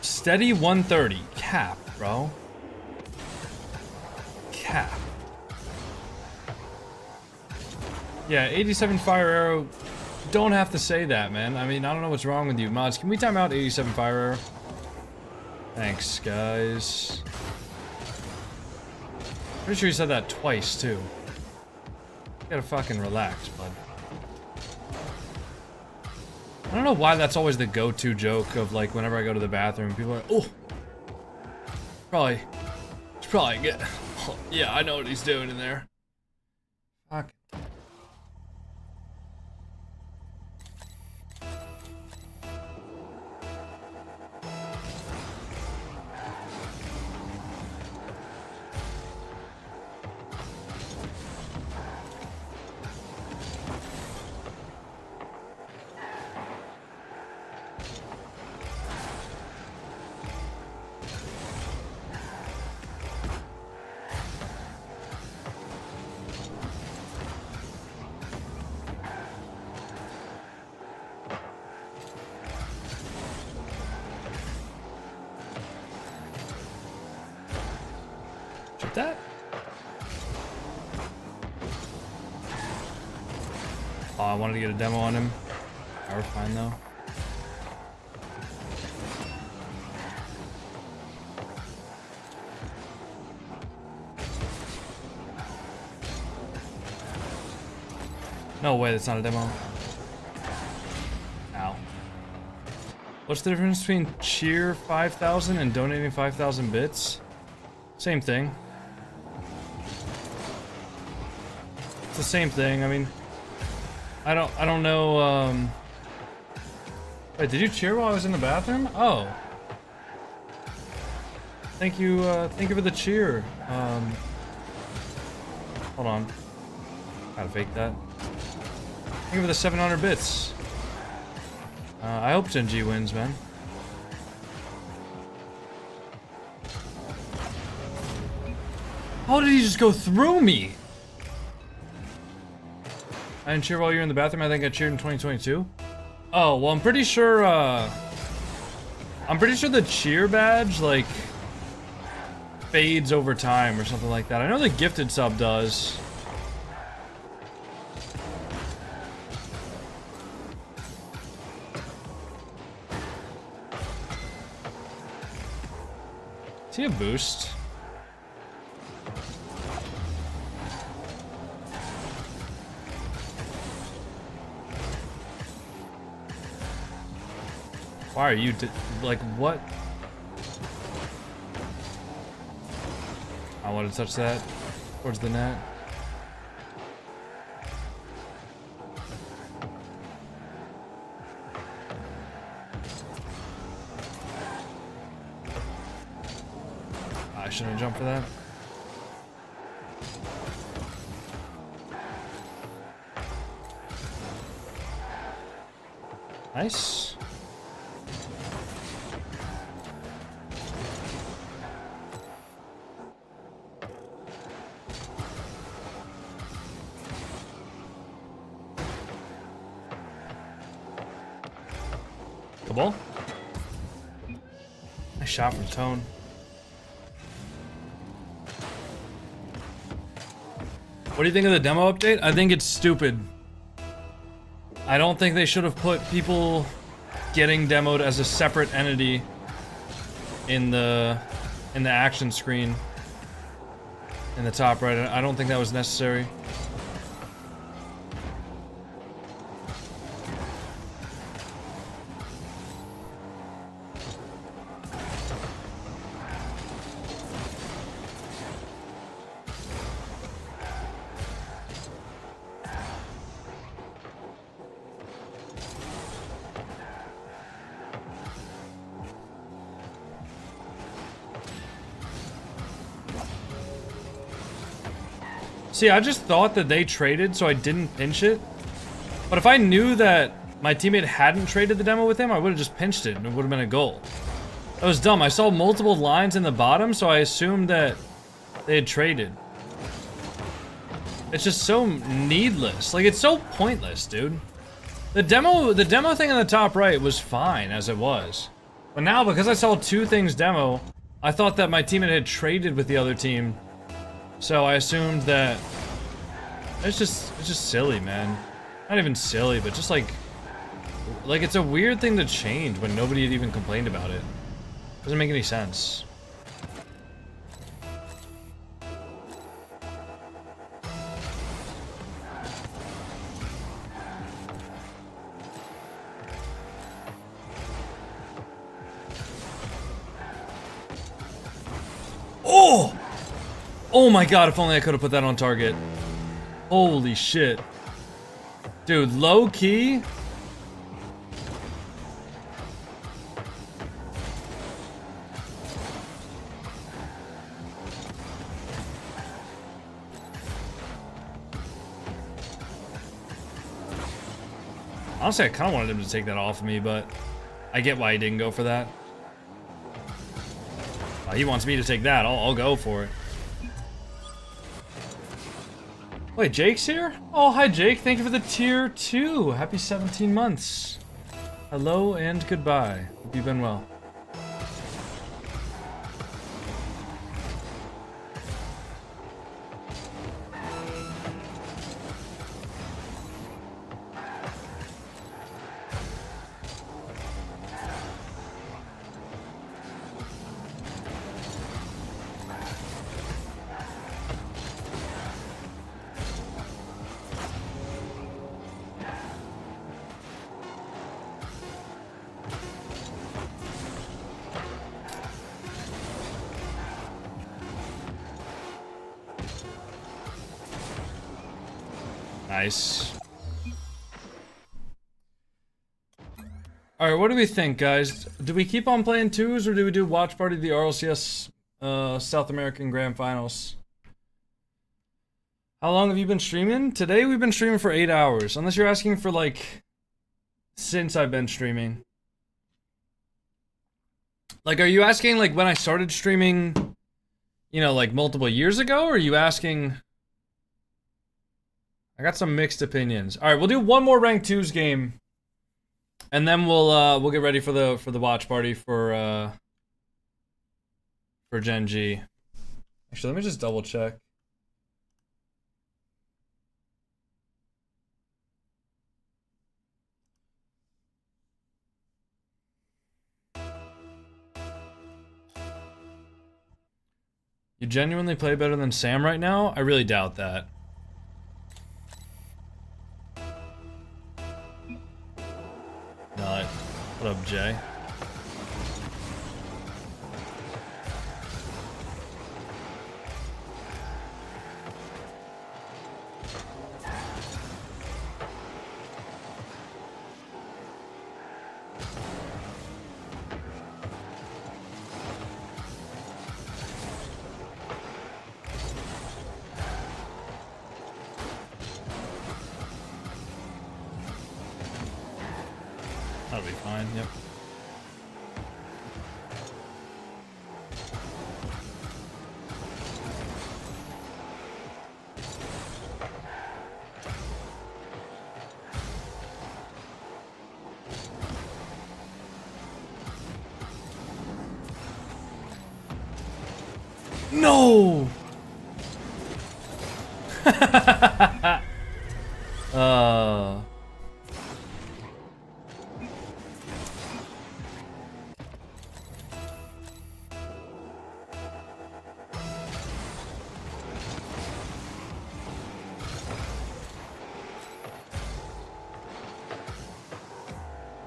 Steady 130. Cap, bro. Cap. Yeah, 87 fire arrow. Don't have to say that, man. I mean, I don't know what's wrong with you. Mods, can we time out 87 fire arrow? Thanks, guys. Pretty sure you said that twice, too. You gotta fucking relax, bud. I don't know why that's always the go-to joke of, like, whenever I go to the bathroom, people are like, oh! It's probably good. Oh, yeah, I know what he's doing in there. Fuck. That? Oh, I wanted to get a demo on him. We're fine though. No way, that's not a demo. Ow. What's the difference between cheer 5,000 and donating 5,000 bits? Same thing. It's the same thing. I mean, I don't know. Wait, did you cheer while I was in the bathroom? Oh, thank you for the cheer. Hold on, gotta fake that. Thank you for the 700 bits. I hope Gen G wins, man. How did he just go through me? I didn't cheer while you were in the bathroom. I think I cheered in 2022. Oh, well, I'm pretty sure the cheer badge, like, fades over time or something like that. I know the gifted sub does. Is he a boost? Why are you like what? I want to touch that towards the net. I shouldn't have jumped for that. Nice. The ball. Nice shot from Tone. What do you think of the demo update? I think it's stupid. I don't think they should have put people getting demoed as a separate entity in the action screen in the top right. I don't think that was necessary. See, I just thought that they traded, so I didn't pinch it. But if I knew that my teammate hadn't traded the demo with him, I would have just pinched it, and it would have been a goal. That was dumb. I saw multiple lines in the bottom, so I assumed that they had traded. It's just so needless. Like, it's so pointless, dude. The demo thing on the top right was fine as it was. But now, because I saw two things demo, I thought that my teammate had traded with the other team. So I assumed that it's just silly, man. Not even silly, but just like it's a weird thing to change when nobody had even complained about it. Doesn't make any sense. Oh! Oh my god, if only I could have put that on target. Holy shit. Dude, low key. Honestly, I kind of wanted him to take that off of me, but I get why he didn't go for that. He wants me to take that. I'll go for it. Wait, Jake's here? Oh, hi, Jake. Thank you for the tier 2. Happy 17 months. Hello and goodbye. Hope you've been well. Nice. Alright, what do we think, guys? Do we keep on playing twos, or do we do watch party the RLCS South American Grand Finals? How long have you been streaming? Today we've been streaming for 8 hours. Unless you're asking for, like, since I've been streaming. Like, are you asking, like, when I started streaming, you know, like, multiple years ago? Or are you asking... I got some mixed opinions. All right, we'll do one more ranked 2s game, and then we'll get ready for the watch party for Gen G. Actually, let me just double check. You genuinely play better than Sam right now? I really doubt that. What up, Jay? That'll be fine, yep. No!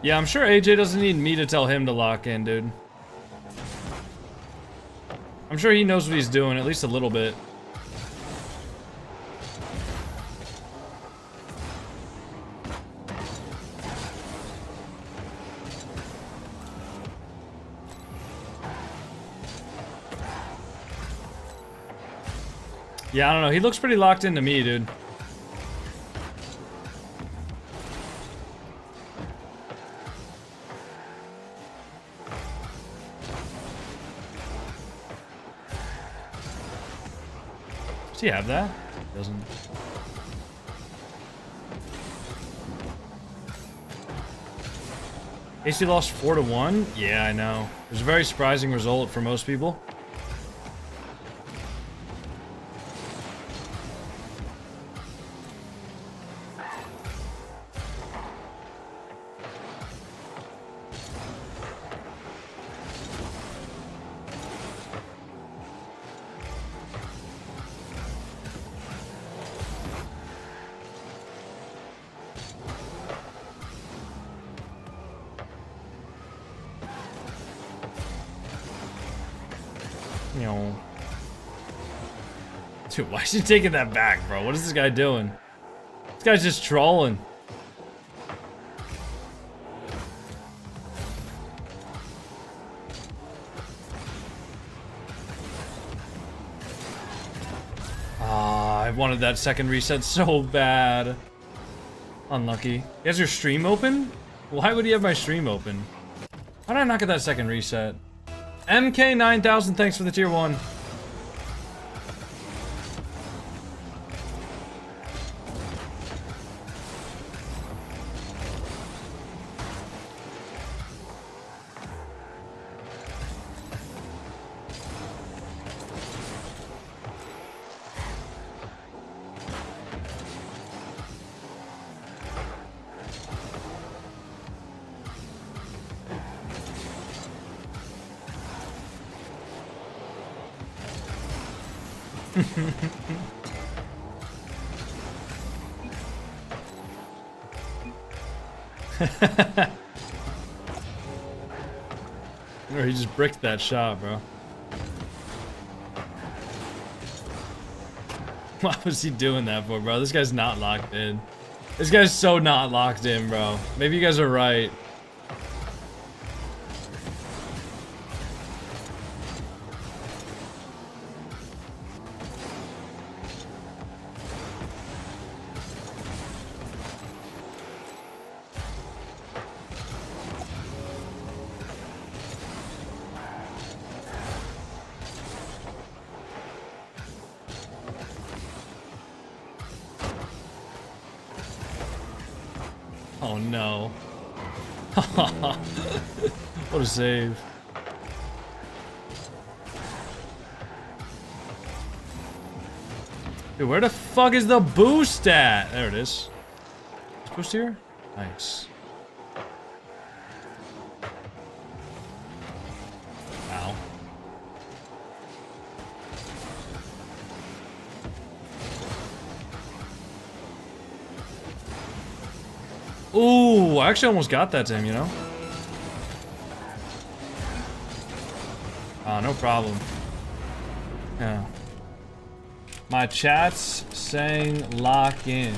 Yeah, I'm sure AJ doesn't need me to tell him to lock in, dude. I'm sure he knows what he's doing, at least a little bit. Yeah, I don't know. He looks pretty locked into me, dude. Does he have that? He doesn't. AC lost 4-1? Yeah, I know. It was a very surprising result for most people. Dude, why is he taking that back, bro? What is this guy doing? This guy's just trolling. Ah, I wanted that second reset so bad. Unlucky. He has your stream open? Why would he have my stream open? Why did I not get that second reset? MK9000, thanks for the tier 1. Or he just bricked that shot, bro. Why was he doing that for, bro? This guy's not locked in. This guy's so not locked in, bro. Maybe you guys are right. Oh no. What a save. Dude, where the fuck is the boost at? There it is. Boost here? Nice. Ow. Ooh, I actually almost got that to him, you know? No problem. Yeah. My chat's saying lock in.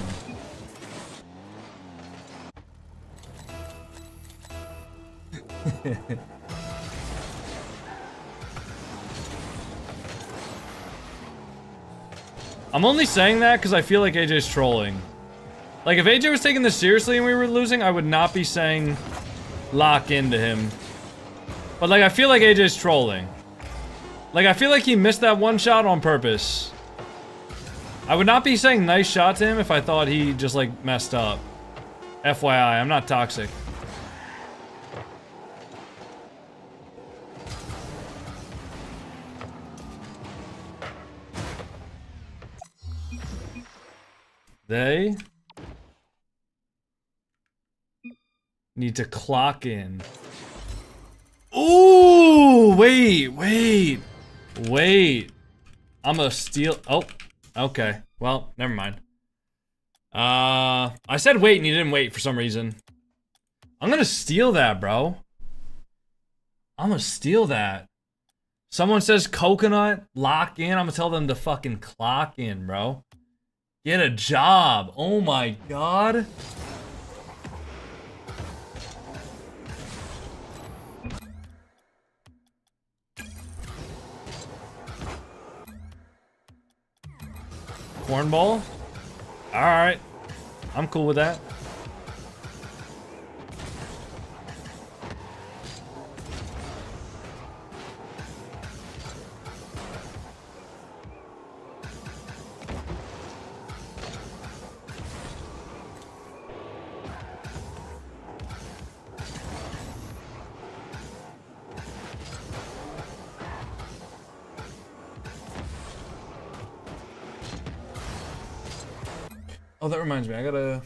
I'm only saying that because I feel like AJ's trolling. Like, if AJ was taking this seriously and we were losing, I would not be saying lock into him. But, like, I feel like AJ's trolling. Like, I feel like he missed that one shot on purpose. I would not be saying nice shot to him if I thought he just, like, messed up. FYI, I'm not toxic. They need to clock in. Ooh, wait. I'm gonna steal. Oh, okay. Well, never mind. I said wait and he didn't wait for some reason. I'm gonna steal that, bro. I'm gonna steal that. Someone says coconut, lock in. I'm gonna tell them to fucking clock in, bro. Get a job. Oh my god. cornball? Alright. I'm cool with that. Oh, that reminds me. I gotta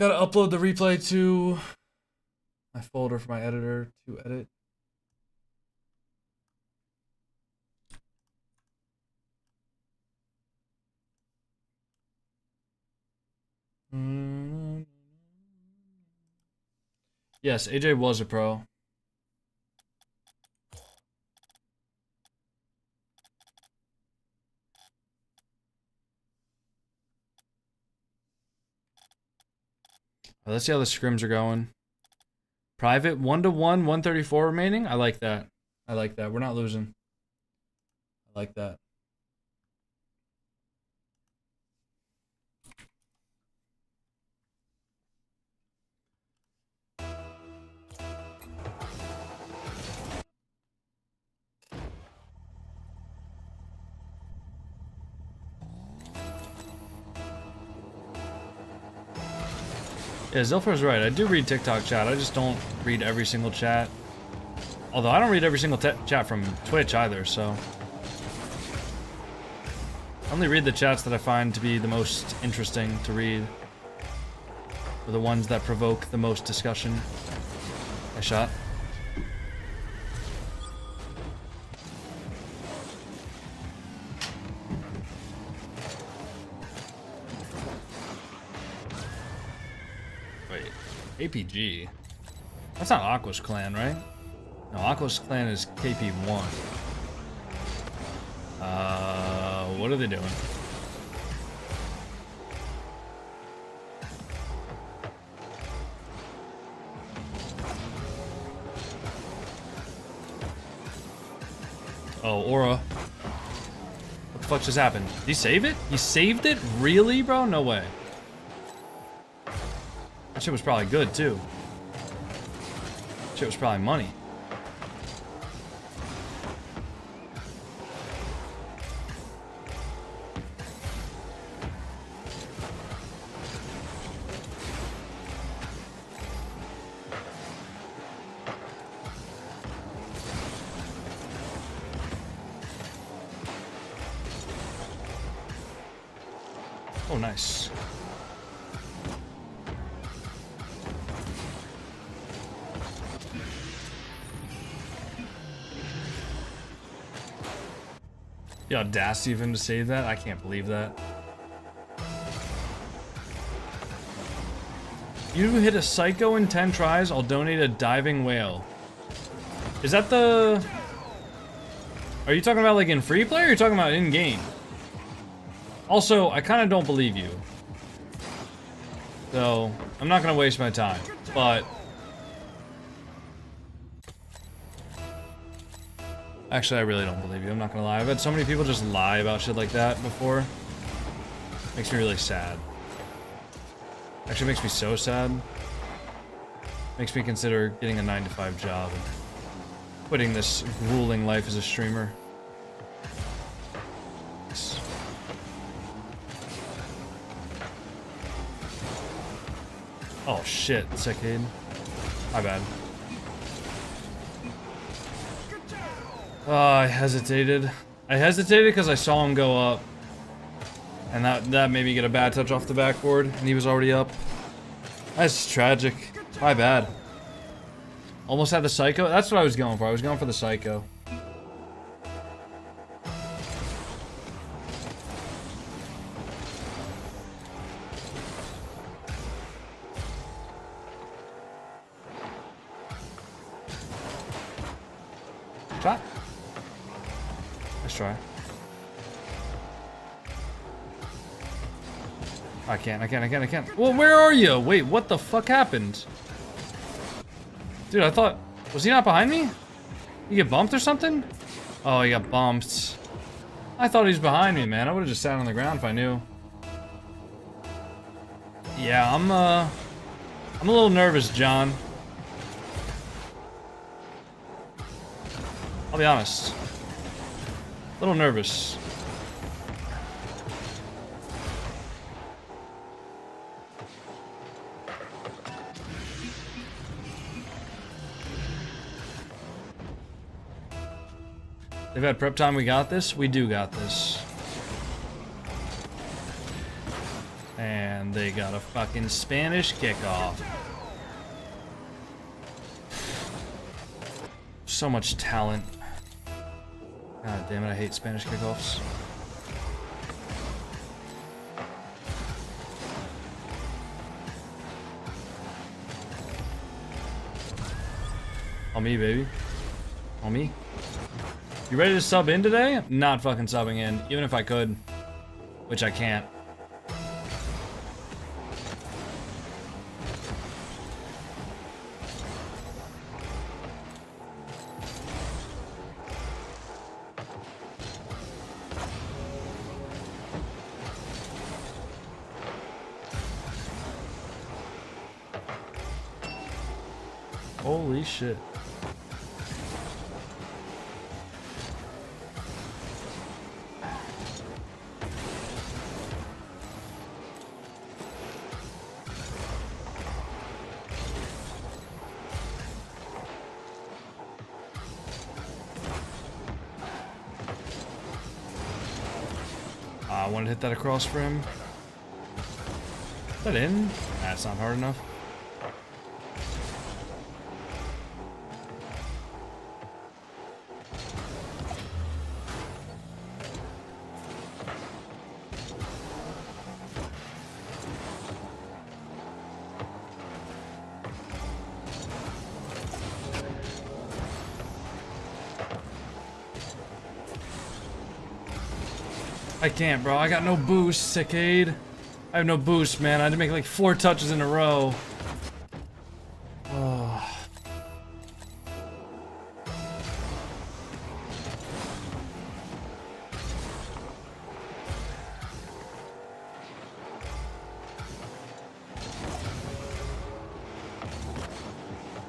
upload the replay to my folder for my editor to edit. Yes, AJ was a pro. Let's see how the scrims are going. Private 1-1, 134 remaining. I like that. I like that. We're not losing. I like that. Yeah, Zilfer's right. I do read TikTok chat. I just don't read every single chat. Although I don't read every single chat from Twitch either, so. I only read the chats that I find to be the most interesting to read. Or the ones that provoke the most discussion. I shot. APG? That's not Aqua's clan, right? No, Aqua's clan is KP1. What are they doing? Oh, Aura. What the fuck just happened? Did he save it? He saved it? Really, bro? No way. That shit was probably good, too. Shit was probably money. Oh, nice. The audacity of him to save that? I can't believe that. You hit a psycho in 10 tries, I'll donate a diving whale. Is that the... Are you talking about like in free play or are you talking about in game? Also, I kind of don't believe you. So, I'm not going to waste my time. But... Actually, I really don't believe you. I'm not gonna lie. I've had so many people just lie about shit like that before. Makes me really sad. Actually, makes me so sad. Makes me consider getting a 9-to-5 job and quitting this grueling life as a streamer. Oh shit, Secade. My bad. Oh, I hesitated. I hesitated because I saw him go up. And that made me get a bad touch off the backboard, and he was already up. That's tragic. My bad. Almost had the psycho. That's what I was going for. I was going for the psycho. Shot. Let's try. I can't. Well, where are you? Wait, what the fuck happened? Dude, I thought... Was he not behind me? You get bumped or something? Oh, he got bumped. I thought he was behind me, man. I would have just sat on the ground if I knew. Yeah, I'm a little nervous, John. I'll be honest. A little nervous. They've had prep time, we got this? We do got this. And they got a fucking Spanish kickoff. So much talent. God damn it, I hate Spanish kickoffs. On me, baby. On me. You ready to sub in today? I'm not fucking subbing in, even if I could. Which I can't. Holy shit. I wanted to hit that across for him. Is that in? That's not hard enough. I can't, bro. I got no boost, Sickade. I have no boost, man. I had to make like 4 touches in a row. Oh.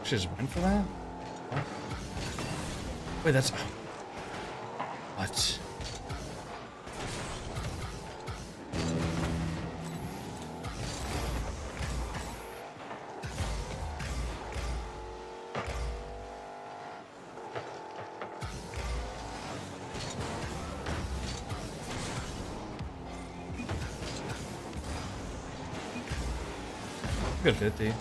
Just went for that? What? Wait, that's... What? Good 50.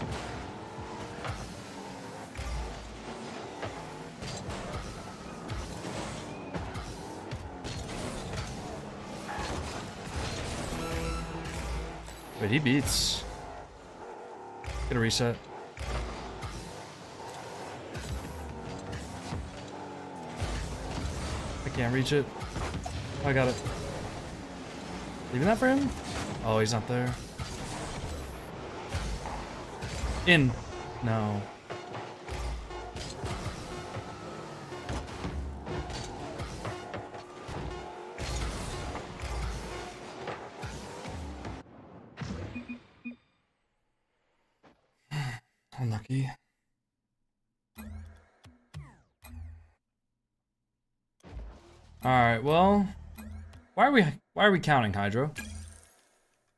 Wait, he beats. Get a reset. I can't reach it. Oh, I got it. Leaving that for him? Oh, he's not there. In. No. Unlucky. Alright, well. Why are we counting, Hydro?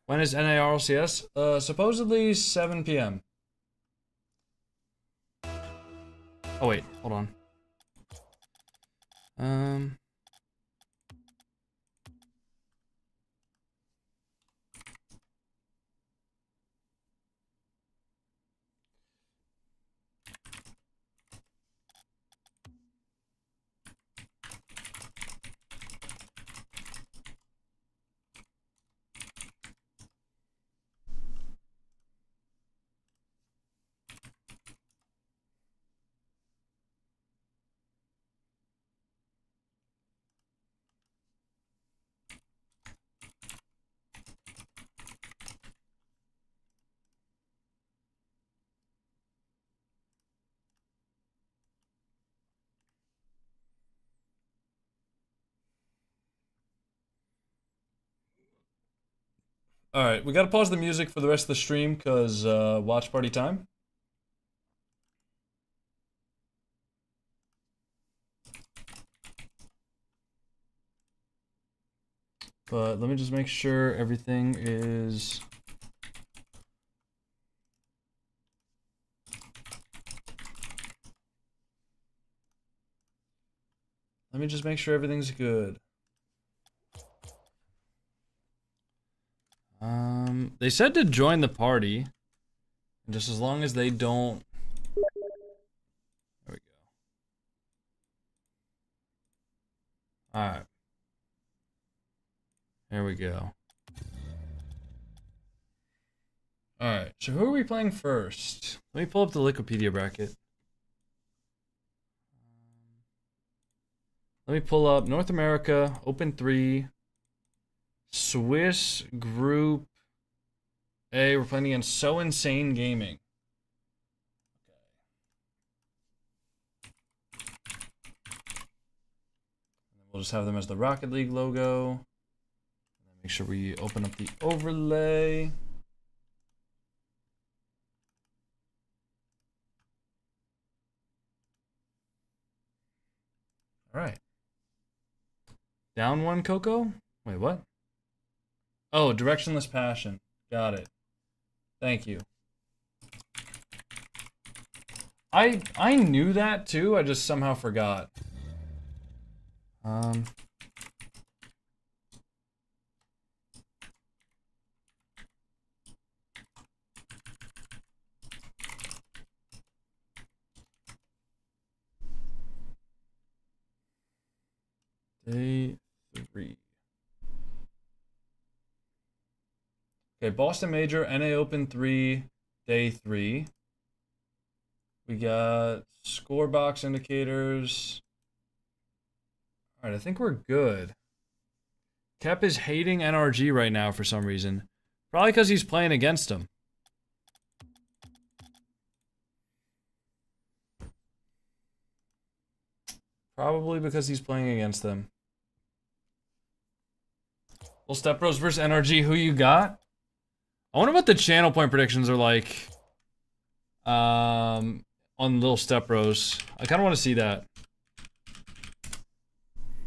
When is NARLCS? Supposedly 7 PM. Oh wait, hold on. Alright, we gotta pause the music for the rest of the stream, because watch party time. But let me just make sure everything is... Let me just make sure everything's good. They said to join the party. And just as long as they don't... There we go. Alright. There we go. Alright, so who are we playing first? Let me pull up the Wikipedia bracket. Let me pull up North America, Open 3, Swiss Group A. We're playing against So Insane Gaming. We'll just have them as the Rocket League logo. Make sure we open up the overlay. All right. Down one, Coco? Wait, what? Oh, Directionless Passion. Got it. Thank you. I knew that too, I just somehow forgot. Day 3. Okay, Boston Major, NA Open 3, Day 3. We got score box indicators. Alright, I think we're good. Kep is hating NRG right now for some reason. Probably because he's playing against him. Probably because he's playing against them. Well, Step Bros versus NRG, who you got? I wonder what the channel point predictions are like. On Little Step Bros. I kind of want to see that.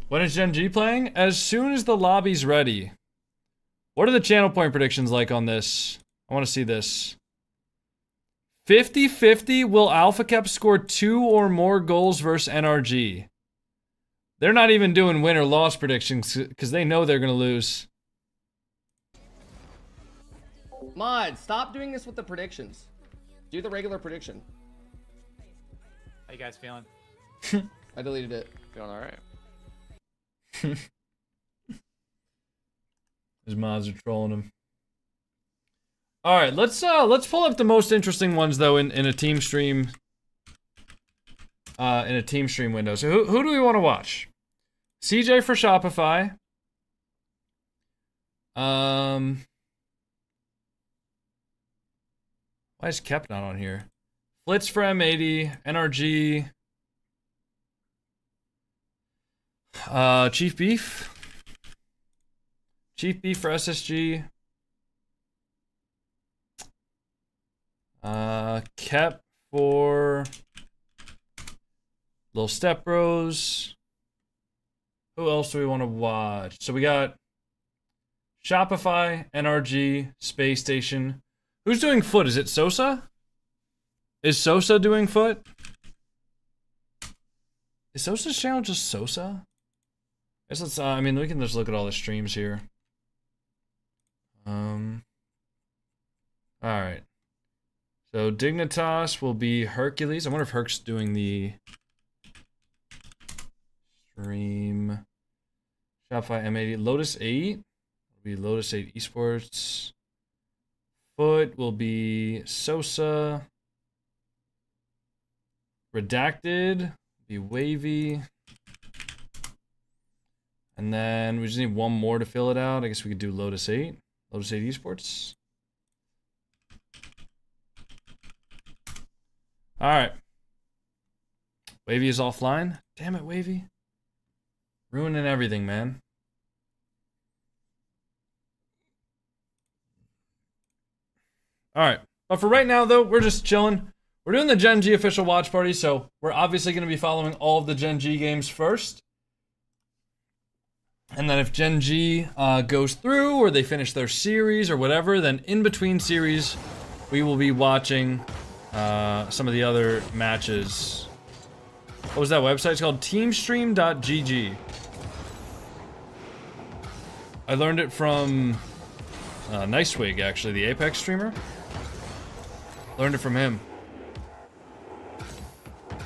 When is Gen G playing? As soon as the lobby's ready. What are the channel point predictions like on this? I want to see this. 50-50, will Alpha Kep score 2 or more goals versus NRG? They're not even doing win or loss predictions because they know they're going to lose. Mod, stop doing this with the predictions. Do the regular prediction. How you guys feeling? I deleted it. Feeling alright. His mods are trolling him. Alright, let's pull up the most interesting ones though in a team stream. In a team stream window. So who do we want to watch? CJ for Shopify. Why is Kep not on here? Flitz for M80, NRG. Chief Beef. Chief Beef for SSG. Kep for Little Step Bros. Who else do we want to watch? So we got Shopify, NRG, Space Station. Who's doing foot? Is it Sosa? Is Sosa doing foot? Is Sosa's channel just Sosa? I guess let's, I mean, we can just look at all the streams here. Alright. So Dignitas will be Hercules. I wonder if Herc's doing the stream. Shopify M80. Lotus 8 will be Lotus 8 Esports. Foot will be Sosa. Redacted will be Wavy. And then we just need one more to fill it out. I guess we could do Lotus 8. Lotus 8 Esports. Alright. Wavy is offline. Damn it, Wavy. Ruining everything, man. Alright. But for right now, though, we're just chilling. We're doing the Gen G official watch party, so we're obviously going to be following all of the Gen G games first. And then if Gen G goes through, or they finish their series, or whatever, then in between series, we will be watching some of the other matches. What was that website? It's called teamstream.gg. I learned it from Nicewig, actually, the Apex streamer. Learned it from him.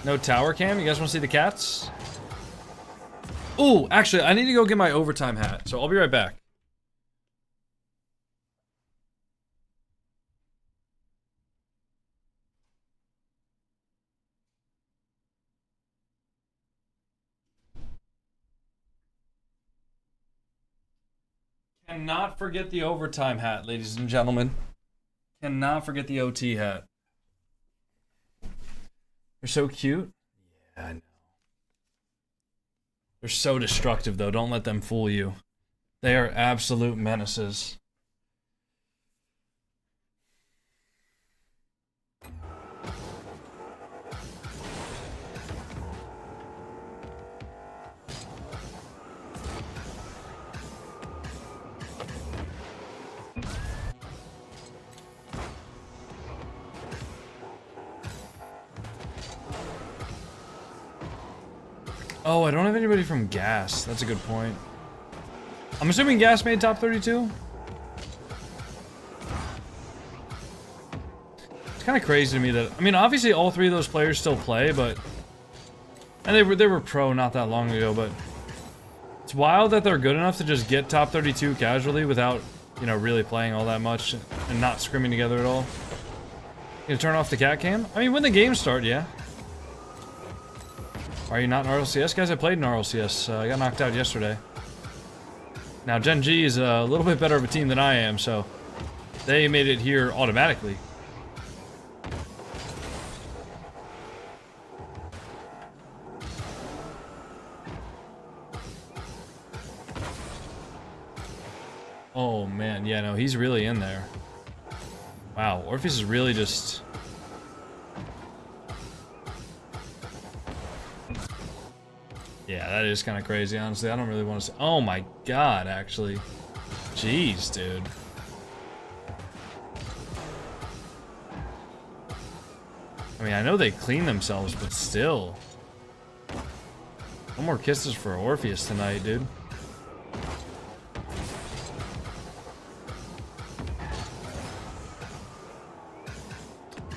No tower cam? You guys want to see the cats? Ooh, actually, I need to go get my overtime hat, so I'll be right back. Cannot forget the overtime hat, ladies and gentlemen. Cannot forget the OT hat. They're so cute. Yeah, I know. They're so destructive, though. Don't let them fool you. They are absolute menaces. Oh, I don't have anybody from Gas. That's a good point. I'm assuming Gas made top 32? It's kind of crazy to me that... I mean, obviously all three of those players still play, but... And they were pro not that long ago, but... It's wild that they're good enough to just get top 32 casually without, you know, really playing all that much and not scrimming together at all. You gonna turn off the cat cam? I mean, when the games start, yeah. Are you not in RLCS? Guys, I played in RLCS. I got knocked out yesterday. Now, Gen G is a little bit better of a team than I am, so they made it here automatically. Oh, man. Yeah, no, he's really in there. Wow, Orpheus is really just... Yeah, that is kind of crazy, honestly. I don't really want to say... Oh my god, actually. Jeez, dude. I mean, I know they clean themselves, but still. No more kisses for Orpheus tonight, dude.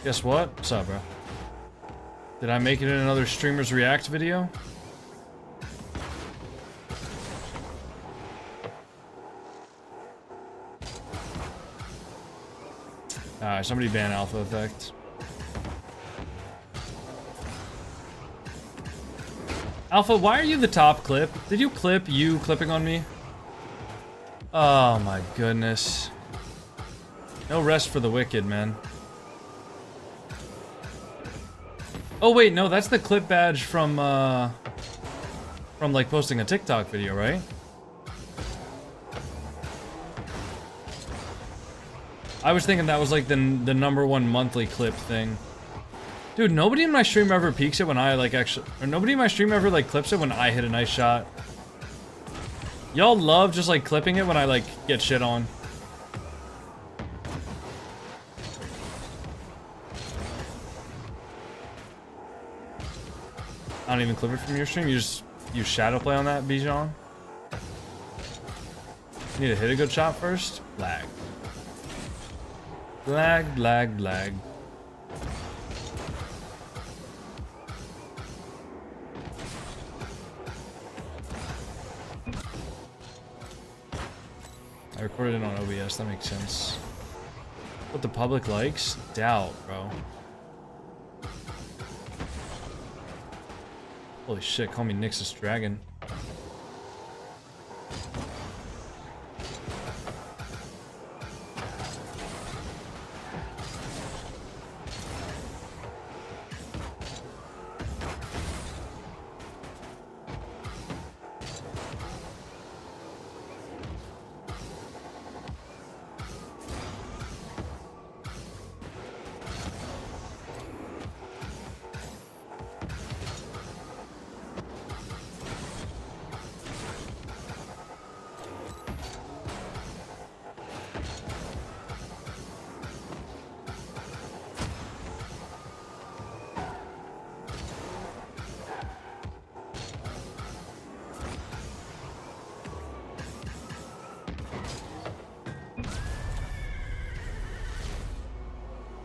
Guess what? What's up, bro? Did I make it in another Streamers React video? Alright, somebody ban Alpha Effect. Alpha, why are you the top clip? Did you clip you clipping on me? Oh my goodness. No rest for the wicked, man. Oh wait, no, that's the clip badge from like posting a TikTok video, right? I was thinking that was like the #1 monthly clip thing. Dude, nobody in my stream ever peeks it when I like actually, or nobody in my stream ever like clips it when I hit a nice shot. Y'all love just like clipping it when I like get shit on. I don't even clip it from your stream, you just use shadow play on that, Bijan? You need to hit a good shot first? Lag. Lag, lag, lag. I recorded it on OBS, that makes sense. What the public likes? Doubt, bro. Holy shit, call me Nixus Dragon.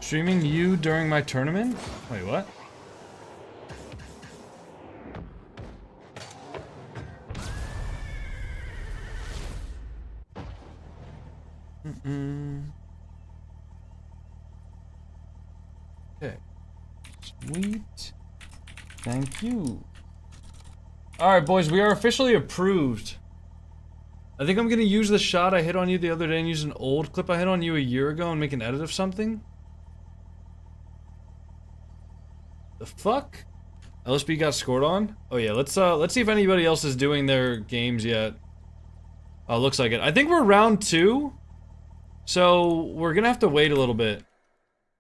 Streaming you during my tournament? Wait, what? Okay. Sweet. Thank you. Alright, boys, we are officially approved. I think I'm gonna use the shot I hit on you the other day and use an old clip I hit on you a year ago and make an edit of something. The fuck? LSB got scored on? Oh yeah, let's see if anybody else is doing their games yet. Oh, looks like it. I think we're round 2. So we're gonna have to wait a little bit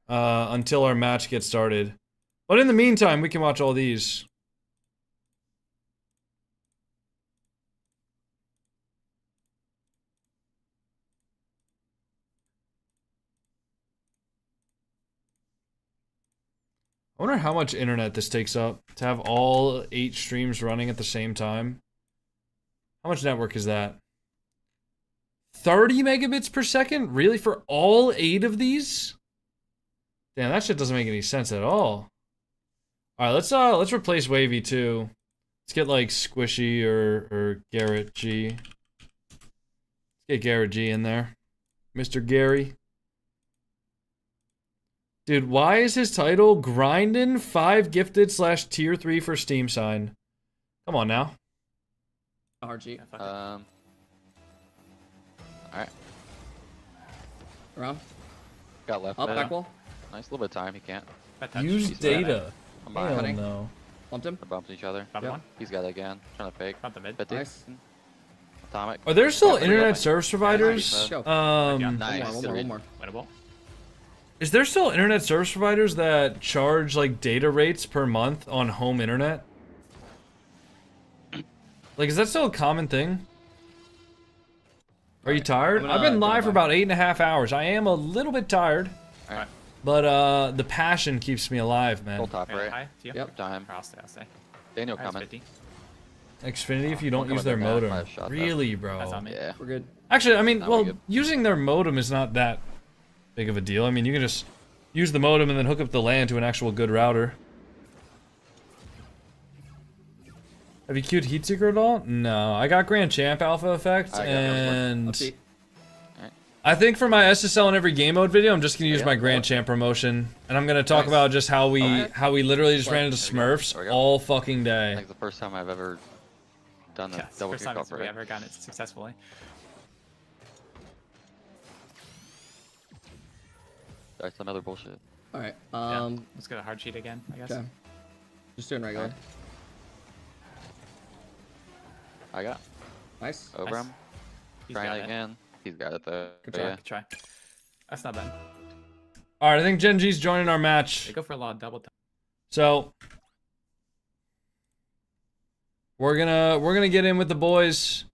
until our match gets started. But in the meantime, we can watch all these. I wonder how much internet this takes up to have all 8 streams running at the same time. How much network is that? 30 megabits per second? Really? For all 8 of these? Damn, that shit doesn't make any sense at all. Alright, let's replace Wavy too. Let's get like Squishy or Garrett G. Let's get Garrett G in there. Mr. Gary. Dude, why is his title Grindin' 5 gifted / tier 3 for Steam sign? Come on now. RG. Alright. Around. Got left. Up, back wall. Nice little bit of time, he can't. Use data. I'm Hell behind. no. Bumped him. They bumped each other. Bump one. He's got it again. Trying to fake. Bump the mid. 50. Nice. Atomic. Are there still Yeah, internet service providers? Go. Nice. One more. Winnable. Is there still internet service providers that charge like data rates per month on home internet? Like, is that still a common thing? Are you tired? I've been live for about 8.5 hours. I am a little bit tired. Alright. But the passion keeps me alive, man. Full top right. Hi. To you? Yep. Time. I'll stay. Daniel Alright, coming. 50. Xfinity if you don't use their modem. Really, bro? That's on me. Yeah. We're good. Actually, I mean, well, using their modem is not that big of a deal. I mean, you can just use the modem and then hook up the LAN to an actual good router. Have you queued Heatseeker at all? No, I got Grand Champ Alpha Effect, and I think for my SSL in every game mode video, I'm just gonna use my Grand Champ promotion, and I'm gonna talk about just how we literally just ran into Smurfs all fucking day. Like the first time I've ever done the double First time kickoff, we've right? ever gotten it successfully. That's another bullshit. Alright, let's go to hard sheet again, I guess. Okay. Just doing regular. I got. Nice. Over him. He's Trying got it again. He's got it though. Good But try. yeah. Good try. That's not bad. Alright, I think Gen G's joining our match. They go for a lot of double time. So we're gonna get in with the boys.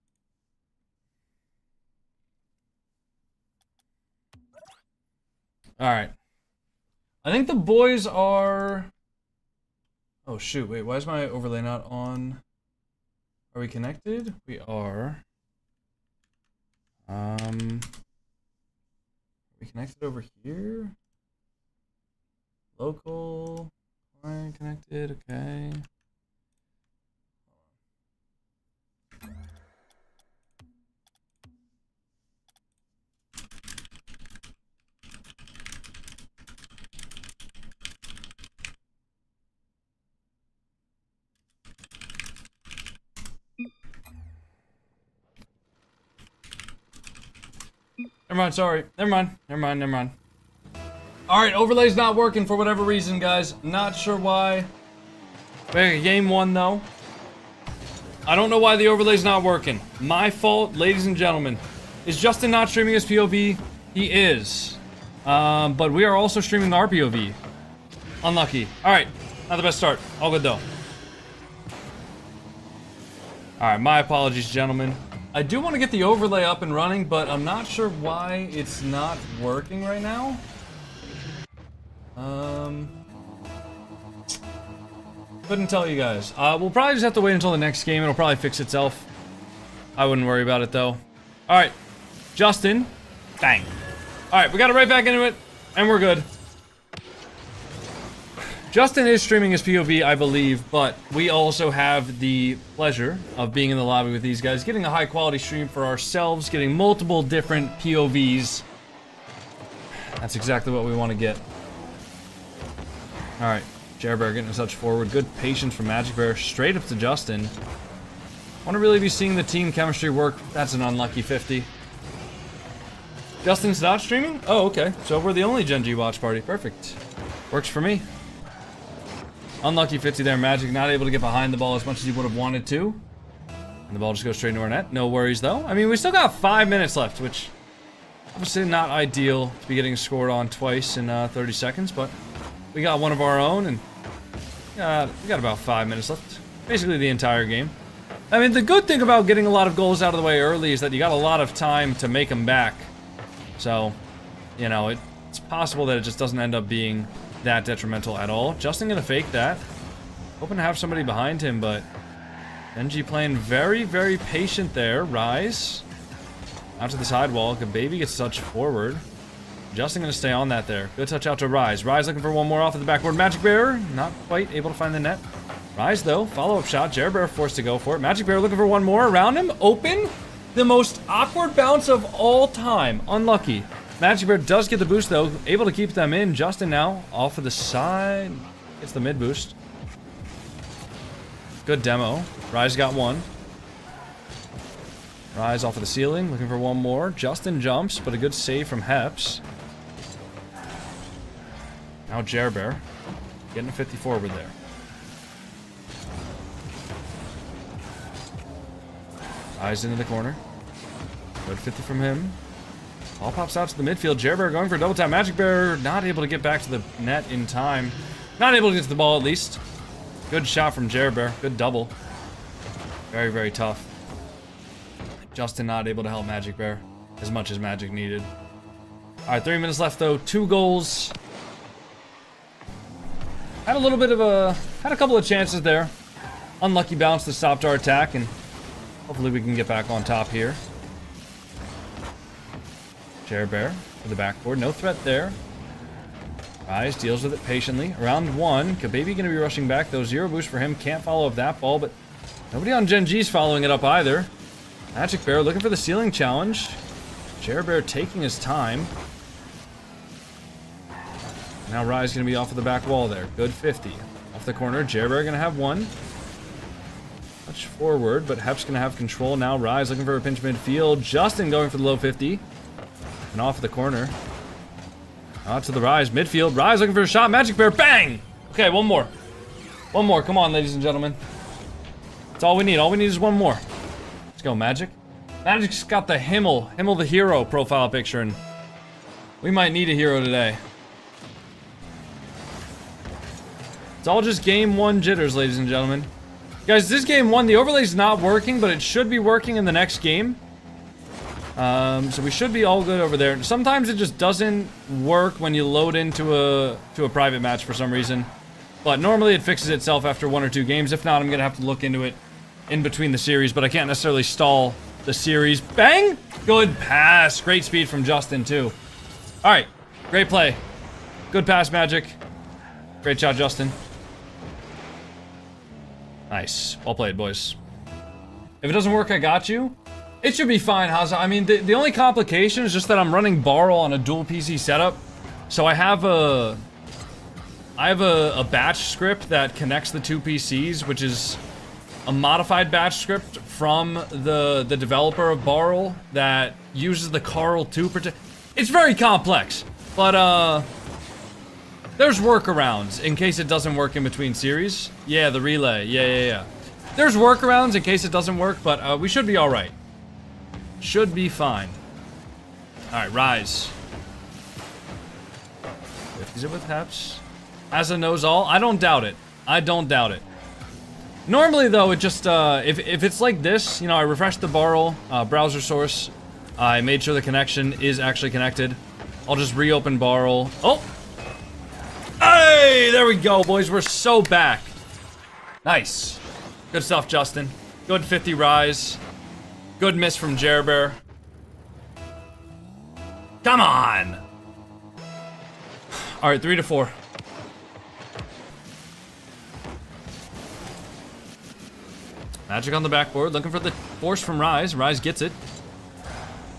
Alright. I think the boys are... Oh shoot, wait, why is my overlay not on? Are we connected? We are. Are we connected over here? Local. Client connected, okay. Never mind, sorry. Never mind. Alright, overlay's not working for whatever reason, guys. Not sure why. Wait, game 1, though. I don't know why the overlay's not working. My fault, ladies and gentlemen. Is Justin not streaming his POV? He is. But we are also streaming our POV. Unlucky. Alright, not the best start. All good, though. Alright, my apologies, gentlemen. I do want to get the overlay up and running, but I'm not sure why it's not working right now. Couldn't tell you guys. We'll probably just have to wait until the next game. It'll probably fix itself. I wouldn't worry about it, though. Alright. Justin. Bang. Alright, we got it right back into it. And we're good. Justin is streaming his POV, I believe, but we also have the pleasure of being in the lobby with these guys, getting a high quality stream for ourselves, getting multiple different POVs. That's exactly what we want to get. All right, Jerbear getting a touch forward. Good patience from Magic Bear, straight up to Justin. Want to really be seeing the team chemistry work. That's an unlucky 50. Justin's not streaming? Oh, okay. So we're the only Gen G watch party. Perfect. Works for me. Unlucky 50 there. Magic not able to get behind the ball as much as he would have wanted to. And the ball just goes straight into our net. No worries, though. I mean, we still got 5 minutes left, which obviously not ideal to be getting scored on twice in 30 seconds, but we got one of our own, and we got about 5 minutes left. Basically the entire game. I mean, the good thing about getting a lot of goals out of the way early is that you got a lot of time to make them back. So, you know, it's possible that it just doesn't end up being that detrimental at all. Justin gonna fake that. Hoping to have somebody behind him, but NG playing very, very patient there. Rise. Out to the sidewall. Baby gets touched forward. Justin gonna stay on that there. Good touch out to Rise. Rise looking for one more off of the backboard. Magic Bear not quite able to find the net. Rise though, follow-up shot. Jerbear forced to go for it. Magic Bear looking for one more around him. Open. The most awkward bounce of all time. Unlucky. Magic Bear does get the boost though. Able to keep them in. Justin now off of the side. Gets the mid boost. Good demo. Rise got one. Rise off of the ceiling. Looking for one more. Justin jumps, but a good save from Heps. Now Jerbear. Getting a 50 forward there. Rise into the corner. Good 50 from him. Ball pops out to the midfield. Jerbear going for a double tap. Magic Bear not able to get back to the net in time. Not able to get to the ball at least. Good shot from Jerbear. Good double. Very, very tough. Justin not able to help Magic Bear as much as Magic needed. All right, 3 minutes left though. 2 goals. Had a little bit of had a couple of chances there. Unlucky bounce that stopped our attack, and hopefully we can get back on top here. Jerbear for the backboard. No threat there. Rise deals with it patiently. Round 1. Kababy going to be rushing back, though. 0 boost for him. Can't follow up that ball, but nobody on Gen G's following it up either. Magic Bear looking for the ceiling challenge. Jerbear taking his time. Now Rise going to be off of the back wall there. Good 50. Off the corner. Jerbear going to have one. Touch forward, but Hep's going to have control now. Rise looking for a pinch midfield. Justin going for the low 50. And off the corner. Out to the Rise. Midfield. Rise looking for a shot. Magic Bear. Bang! Okay, one more. One more. Come on, ladies and gentlemen. That's all we need. All we need is one more. Let's go, Magic. Magic's got the Himmel the hero profile picture, and we might need a hero today. It's all just game 1 jitters, ladies and gentlemen. Guys, this game 1, the overlay's not working, but it should be working in the next game. So we should be all good over there. Sometimes it just doesn't work when you load into a private match for some reason. But normally it fixes itself after 1 or 2 games. If not, I'm gonna have to look into it in between the series, but I can't necessarily stall the series. Bang! Good pass. Great speed from Justin, too. All right. Great play. Good pass, Magic. Great shot, Justin. Nice. Well played, boys. If it doesn't work, I got you. It should be fine, Haza. I mean, the only complication is just that I'm running Barrel on a dual PC setup. So I have a batch script that connects the 2 PCs, which is a modified batch script from the developer of Barrel that uses the Carl 2 protect. It's very complex, but there's workarounds in case it doesn't work in between series. Yeah, the relay. Yeah. There's workarounds in case it doesn't work, but we should be all right. Should be fine. All right, Rise. 50s it with Heps. Asa knows all. I don't doubt it. I don't doubt it. Normally, though, it just, if it's like this, you know, I refreshed the Barrel browser source. I made sure the connection is actually connected. I'll just reopen Barrel. Oh! Hey! There we go, boys. We're so back. Nice. Good stuff, Justin. Good 50 Rise. Good miss from Jerbear. Come on! Alright, 3 to 4. Magic on the backboard, looking for the force from Rise. Rise gets it.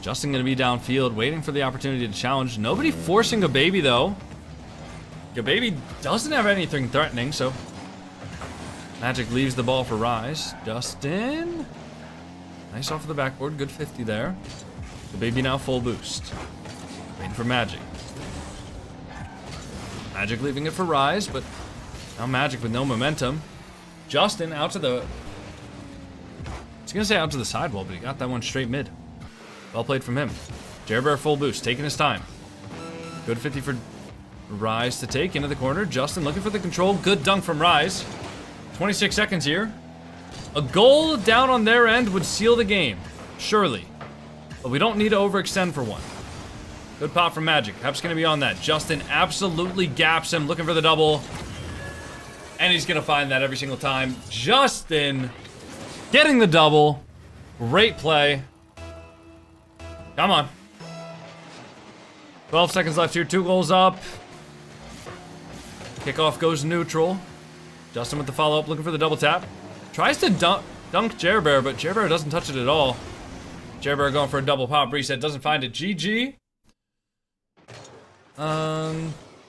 Justin gonna be downfield, waiting for the opportunity to challenge. Nobody forcing a baby though. Your baby doesn't have anything threatening, so Magic leaves the ball for Rise. Justin, nice off of the backboard, good 50 there. The baby now full boost. Waiting for Magic. Magic leaving it for Rise, but now Magic with no momentum. Justin out to the, I was gonna say out to the sidewall, but he got that one straight mid. Well played from him. Jerbear full boost, taking his time. Good 50 for Rise to take into the corner. Justin looking for the control. Good dunk from Rise. 26 seconds here. A goal down on their end would seal the game, surely. But we don't need to overextend for one. Good pop from Magic. Hep's gonna be on that. Justin absolutely gaps him, looking for the double. And he's gonna find that every single time. Justin getting the double. Great play. Come on. 12 seconds left here, 2 goals up. Kickoff goes neutral. Justin with the follow-up, looking for the double tap. Tries to dunk Jerbear, but Jerbear doesn't touch it at all. Jerbear going for a double pop reset, doesn't find it. GG.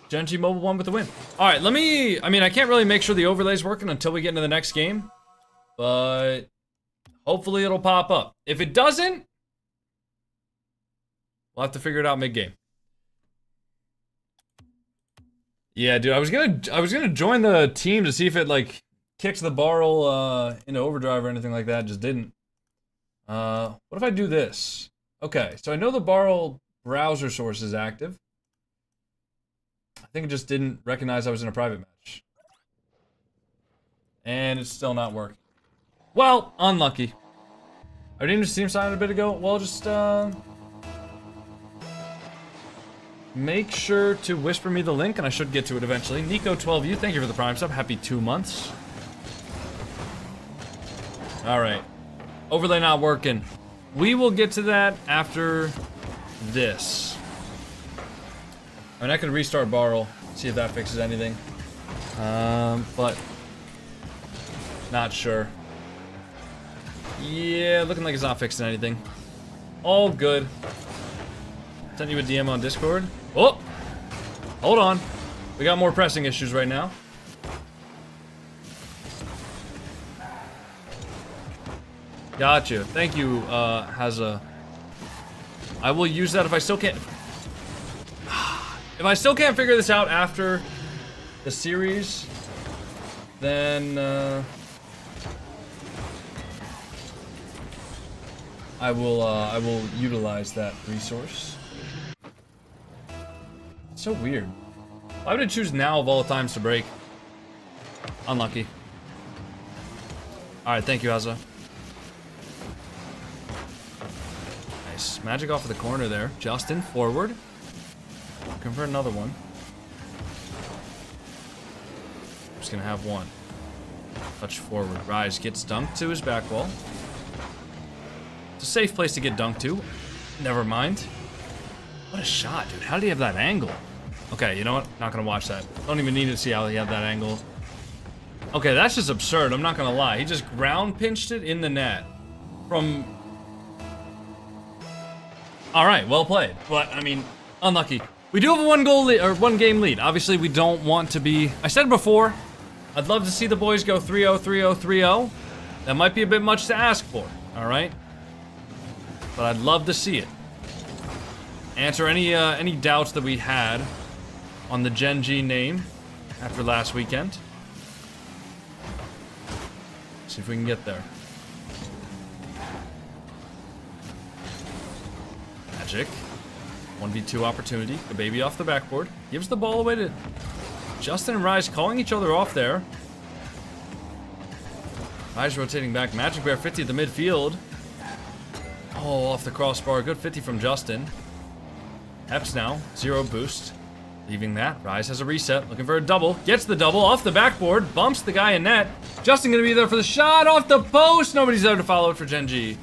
Genji Mobile 1 with the win. All right, I mean, I can't really make sure the overlay's working until we get into the next game, but hopefully it'll pop up. If it doesn't, we'll have to figure it out mid-game. Yeah, dude, I was gonna join the team to see if it like kicks the barrel into overdrive or anything like that. Just didn't. What if I do this? Okay, so I know the barrel browser source is active. I think it just didn't recognize I was in a private match. And it's still not working. Well, unlucky. I didn't just team sign a bit ago. Well, just make sure to whisper me the link, and I should get to it eventually. Nico12U, thank you for the Prime sub. Happy 2 months. All right. Overlay not working. We will get to that after this. I mean, I could restart Barrel, see if that fixes anything. But not sure. Yeah, looking like it's not fixing anything. All good. Sent you a DM on Discord. Oh! Hold on. We got more pressing issues right now. Gotcha. Thank you, Haza. I will use that if I still can't... If I still can't figure this out after the series, then, I will utilize that resource. It's so weird. Why would I choose now of all times to break? Unlucky. Alright, thank you, Azza. Nice. Magic off of the corner there. Justin, forward. Looking for another one. Just gonna have one. Touch forward. Rise gets dunked to his back wall. It's a safe place to get dunked to. Never mind. What a shot, dude. How did he have that angle? Okay, you know what? Not gonna watch that. Don't even need to see how he had that angle. Okay, that's just absurd. I'm not gonna lie. He just ground pinched it in the net. From... Alright, well played. But, I mean, unlucky. We do have a one game lead. Obviously, we don't want to be... I said before, I'd love to see the boys go 3-0, 3-0, 3-0. That might be a bit much to ask for, alright? But I'd love to see it. Answer any doubts that we had on the Genji name after last weekend. See if we can get there. Magic. 1v2 opportunity. The baby off the backboard. Gives the ball away to Justin and Rise, calling each other off there. Rise rotating back. Magic Bear 50 at the midfield. Oh, off the crossbar. Good 50 from Justin. Eps now. 0 boost. Leaving that. Rise has a reset. Looking for a double. Gets the double off the backboard. Bumps the guy in net. Justin gonna be there for the shot off the post. Nobody's there to follow it for Genji.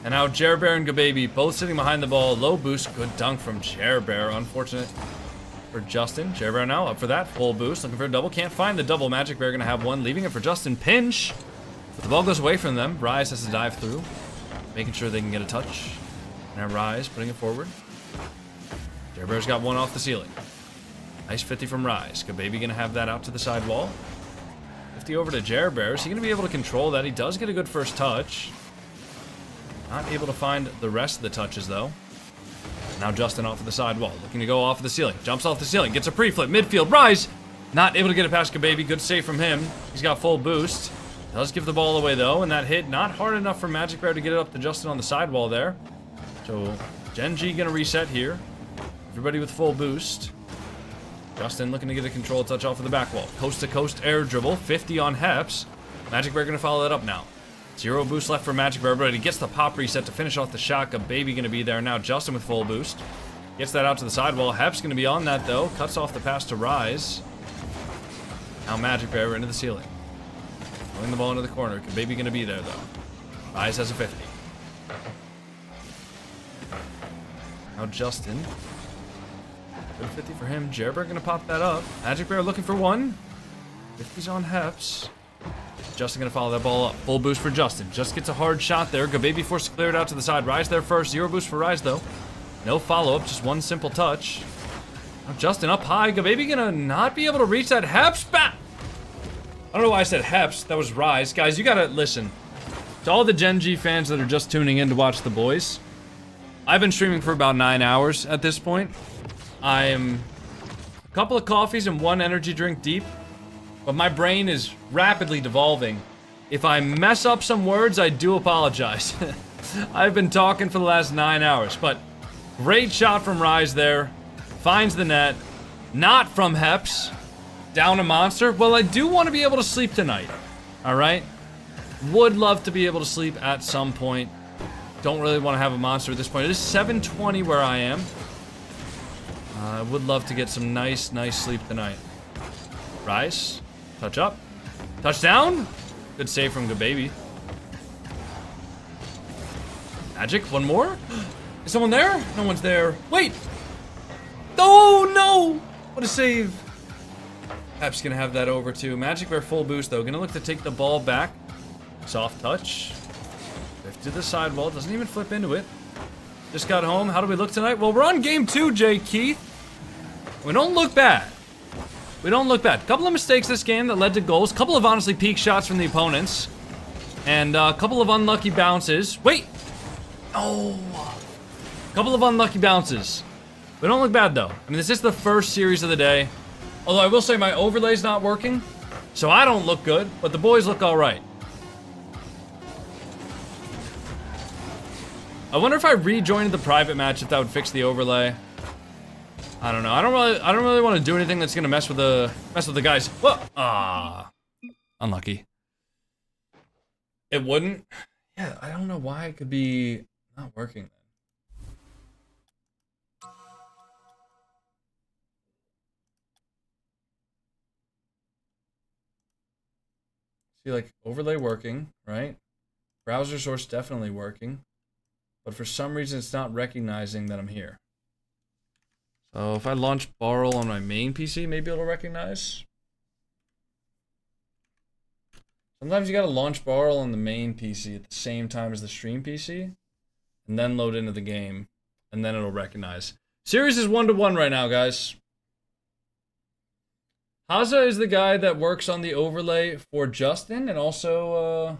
And now Jerbear and Gababy both sitting behind the ball. Low boost. Good dunk from Jerbear. Unfortunate for Justin. Jerbear now up for that. Full boost. Looking for a double. Can't find the double. Magic Bear gonna have one. Leaving it for Justin. Pinch. But the ball goes away from them. Rise has to dive through, making sure they can get a touch. Now Rise putting it forward. Jer Bear's got one off the ceiling. Nice 50 from Rise. Kababy gonna have that out to the side wall. 50 over to Jer Bear. Is he gonna be able to control that? He does get a good first touch. Not able to find the rest of the touches though. Now Justin off of the side wall, looking to go off of the ceiling. Jumps off the ceiling, gets a pre-flip, midfield, Rise! Not able to get it past Kababy, good save from him. He's got full boost. Does give the ball away though, and that hit not hard enough for Magic Bear to get it up to Justin on the sidewall there. So Gen G gonna reset here. Everybody with full boost. Justin looking to get a control touch off of the back wall. Coast to coast air dribble, 50 on Heps. Magic Bear gonna follow that up now. 0 boost left for Magic Bear, but he gets the pop reset to finish off the shot. Kababy gonna be there now. Justin with full boost. Gets that out to the sidewall. Heps gonna be on that though. Cuts off the pass to Rise. Now Magic Bear into the ceiling. Throwing the ball into the corner. Kababy gonna be there though. Rise has a 50. Now Justin. Good 50 for him. Jer Bear gonna pop that up. Magic Bear looking for one. 50's on Heps. Justin gonna follow that ball up. Full boost for Justin. Just gets a hard shot there. Kababy forced to clear it out to the side. Rise there first. 0 boost for Rise though. No follow-up, just one simple touch. Now Justin up high. Kababy gonna not be able to reach that. Heps back. I don't know why I said Heps. That was Rise. Guys, you gotta listen. To all the Gen G fans that are just tuning in to watch the boys, I've been streaming for about 9 hours at this point. I'm a couple of coffees and 1 energy drink deep, but my brain is rapidly devolving. If I mess up some words, I do apologize. I've been talking for the last 9 hours, but great shot from Rise there. Finds the net. Not from Heps. Down a monster. Well, I do want to be able to sleep tonight. All right? Would love to be able to sleep at some point. Don't really want to have a monster at this point. It is 7:20 where I am. I would love to get some nice sleep tonight. Rise. Touch up. Touchdown. Good save from Kababy. Magic. One more. Is someone there? No one's there. Wait. Oh, no. What a save. Pep's gonna have that over too. Magic Bear full boost though. Gonna look to take the ball back. Soft touch. 50 to the sidewall. Doesn't even flip into it. Just got home. How do we look tonight? Well, we're on game 2, Jay Keith. We don't look bad. We don't look bad. Couple of mistakes this game that led to goals. Couple of honestly peak shots from the opponents. And a couple of unlucky bounces. Wait. Oh. Couple of unlucky bounces. We don't look bad though. I mean, this is the first series of the day. Although I will say my overlay's not working. So I don't look good, but the boys look all right. I wonder if I rejoined the private match if that would fix the overlay. I don't know. I don't really want to do anything that's gonna mess with the guys. Whoa! Ah, unlucky. It wouldn't. Yeah, I don't know why it could be not working. See, like overlay working, right? Browser source definitely working. But for some reason, it's not recognizing that I'm here. So if I launch Barrel on my main PC, maybe it'll recognize. Sometimes you gotta launch Barrel on the main PC at the same time as the stream PC. And then load into the game. And then it'll recognize. Series is 1-1 right now, guys. Haza is the guy that works on the overlay for Justin. And also,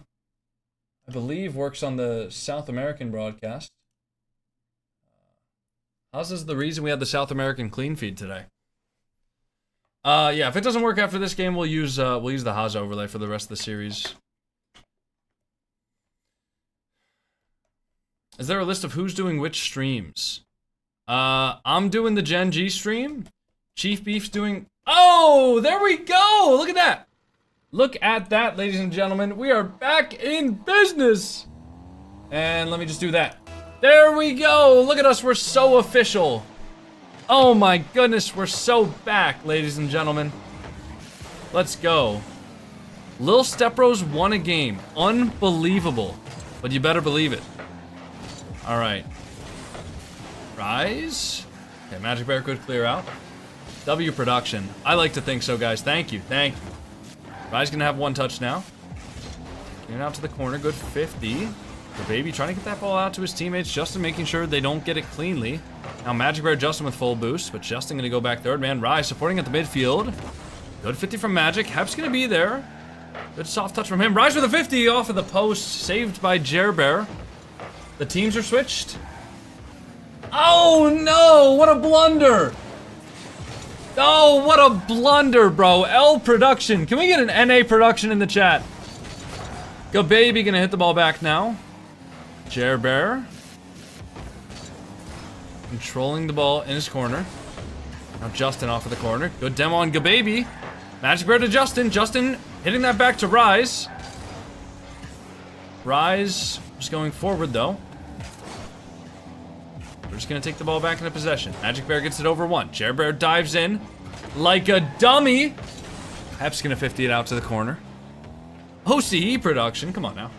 I believe works on the South American broadcast. Haza's the reason we had the South American clean feed today. Yeah, if it doesn't work after this game, we'll use the Haza overlay for the rest of the series. Is there a list of who's doing which streams? I'm doing the Gen G stream. Chief Beef's doing... Oh, there we go! Look at that! Look at that, ladies and gentlemen. We are back in business! And let me just do that. There we go! Look at us, we're so official. Oh my goodness, we're so back, ladies and gentlemen. Let's go. Lil Stepbros won a game. Unbelievable. But you better believe it. Alright. Rise. Okay, Magic Bear could clear out. W production. I like to think so, guys. Thank you. Thank you. Rise gonna have one touch now. Getting out to the corner, good 50. The baby trying to get that ball out to his teammates. Justin making sure they don't get it cleanly. Now Magic Bear Justin with full boost, but Justin gonna go back third man. Rise supporting at the midfield. Good 50 from Magic. Hep's gonna be there. Good soft touch from him. Rise with a 50 off of the post, saved by Bear. The teams are switched. Oh no, what a blunder. Oh, what a blunder, bro. L production. Can we get an NA production in the chat? Go baby, gonna hit the ball back now. Bear. Controlling the ball in his corner. Now Justin off of the corner. Good demo on Gababy. Magic Bear to Justin. Justin hitting that back to Rise. Rise is going forward though. We're just gonna take the ball back into possession. Magic Bear gets it over one. Bear dives in like a dummy. Hep's gonna 50 it out to the corner. OCE production, come on now.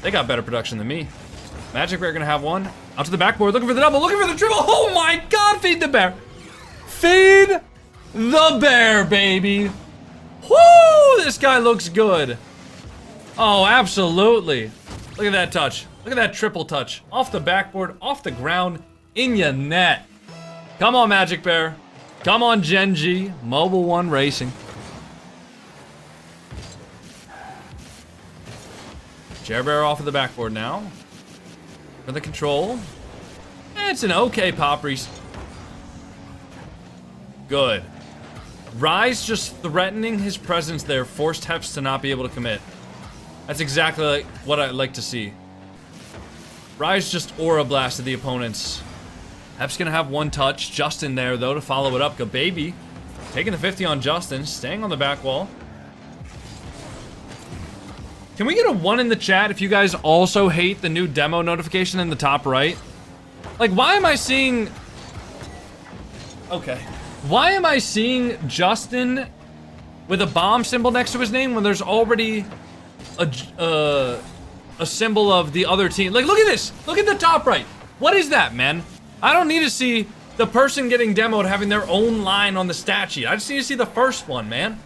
They got better production than me. Magic Bear gonna have one. Out to the backboard, looking for the double, looking for the triple. Oh my god, feed the bear. Feed the bear, baby. Woo, this guy looks good. Oh, absolutely. Look at that touch. Look at that triple touch. Off the backboard, off the ground, in your net. Come on, Magic Bear. Come on, Geng. Mobile One Racing. Bear off of the backboard now. For the control. It's an okay pop Reese. Good. Rise just threatening his presence there forced Heps to not be able to commit. That's exactly like what I'd like to see. Rise just aura blasted the opponents. Heps gonna have one touch. Justin there though to follow it up. Gababy taking the 50 on Justin, staying on the back wall. Can we get a 1 in the chat if you guys also hate the new demo notification in the top right? Like, why am I seeing... Okay. Why am I seeing Justin with a bomb symbol next to his name when there's already a symbol of the other team? Like, look at this! Look at the top right! What is that, man? I don't need to see the person getting demoed having their own line on the stat sheet. I just need to see the first one, man.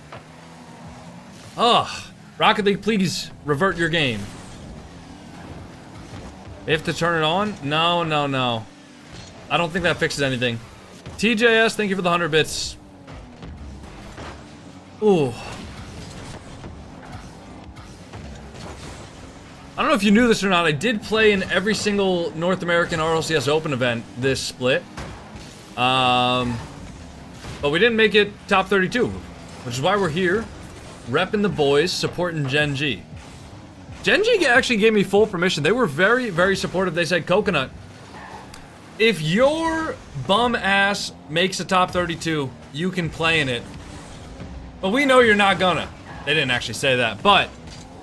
Ugh. Rocket League, please revert your game. They have to turn it on? No, no, no. I don't think that fixes anything. TJS, thank you for the 100 bits. Ooh. I don't know if you knew this or not. I did play in every single North American Rlcs Open event this split. But we didn't make it top 32, which is why we're here. Repping the boys, supporting Geng. Geng actually gave me full permission. They were very, very supportive. They said, Coconut, if your bum ass makes a top 32, you can play in it. But we know you're not gonna. They didn't actually say that, but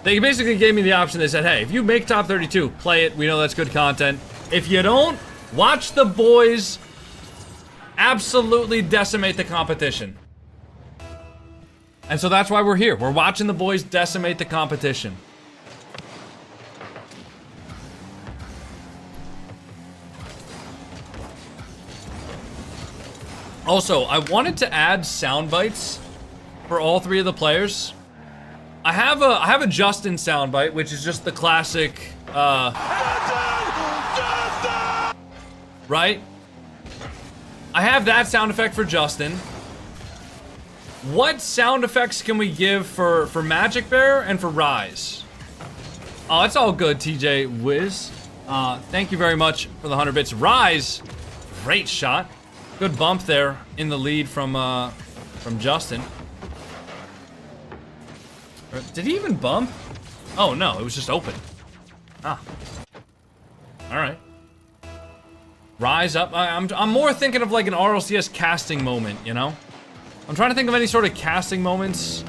they basically gave me the option. They said, hey, if you make top 32, play it. We know that's good content. If you don't, watch the boys absolutely decimate the competition. And so that's why we're here. We're watching the boys decimate the competition. Also, I wanted to add sound bites for all three of the players. I have a Justin soundbite, which is just the classic, right? I have that sound effect for Justin. What sound effects can we give for Magic Bear and for Rise? Oh, it's all good, TJ Wiz. Thank you very much for the 100 bits. Rise, great shot. Good bump there in the lead from Justin. Did he even bump? Oh no, it was just open. Ah. All right. Rise up. I'm more thinking of like an RLCS casting moment, you know? I'm trying to think of any sort of casting moments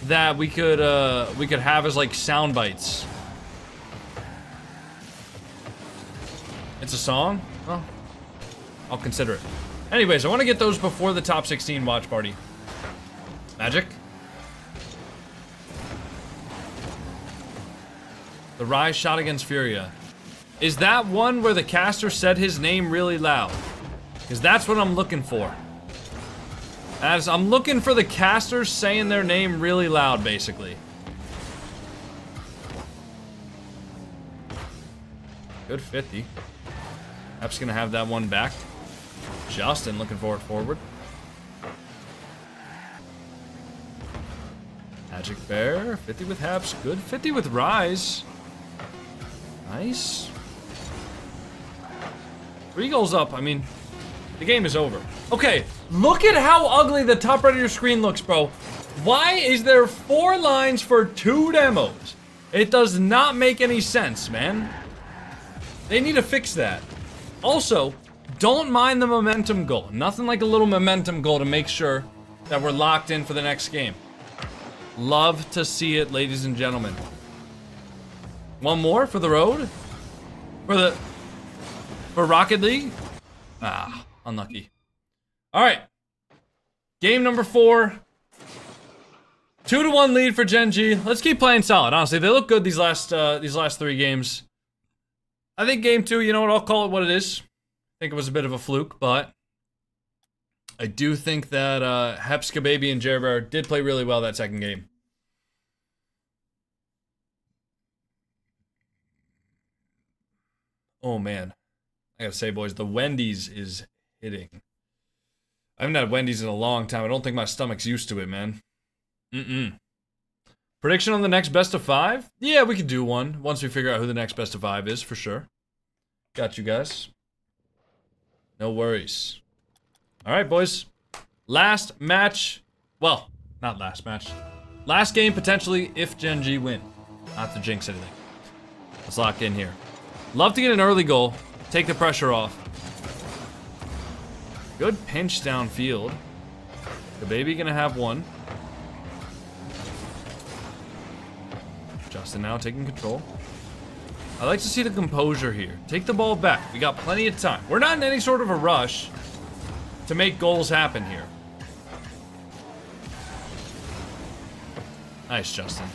that we could have as like sound bites. It's a song? Well, I'll consider it. Anyways, I want to get those before the top 16 watch party. Magic. The Rise shot against Furia. Is that one where the caster said his name really loud? Because that's what I'm looking for. As I'm looking for the casters saying their name really loud, basically. Good 50. Hep's gonna have that one back. Justin looking for it forward. Magic Bear, 50 with Heps. Good 50 with Rise. Nice. 3 goals up. I mean, the game is over. Okay, look at how ugly the top right of your screen looks, bro. Why is there 4 lines for 2 demos? It does not make any sense, man. They need to fix that. Also, don't mind the momentum goal. Nothing like a little momentum goal to make sure that we're locked in for the next game. Love to see it, ladies and gentlemen. One more for the road? For Rocket League? Ah, unlucky. Alright. Game number 4. 2-1 lead for Gen G. Let's keep playing solid, honestly. They look good these last 3 games. I think game 2, you know what, I'll call it what it is. I think it was a bit of a fluke, but I do think that Heps, Kababy, and Jerbear did play really well that second game. Oh man. I gotta say, boys, the Wendy's is hitting. I haven't had Wendy's in a long time. I don't think my stomach's used to it, man. Prediction on the next best of 5? Yeah, we could do one once we figure out who the next best of 5 is, for sure. Got you guys. No worries. Alright, boys. Last match. Well, not last match. Last game, potentially, if Gen G win. Not to jinx anything. Let's lock in here. Love to get an early goal. Take the pressure off. Good pinch downfield. The baby gonna have one. Justin now taking control. I like to see the composure here. Take the ball back. We got plenty of time. We're not in any sort of a rush to make goals happen here. Nice, Justin.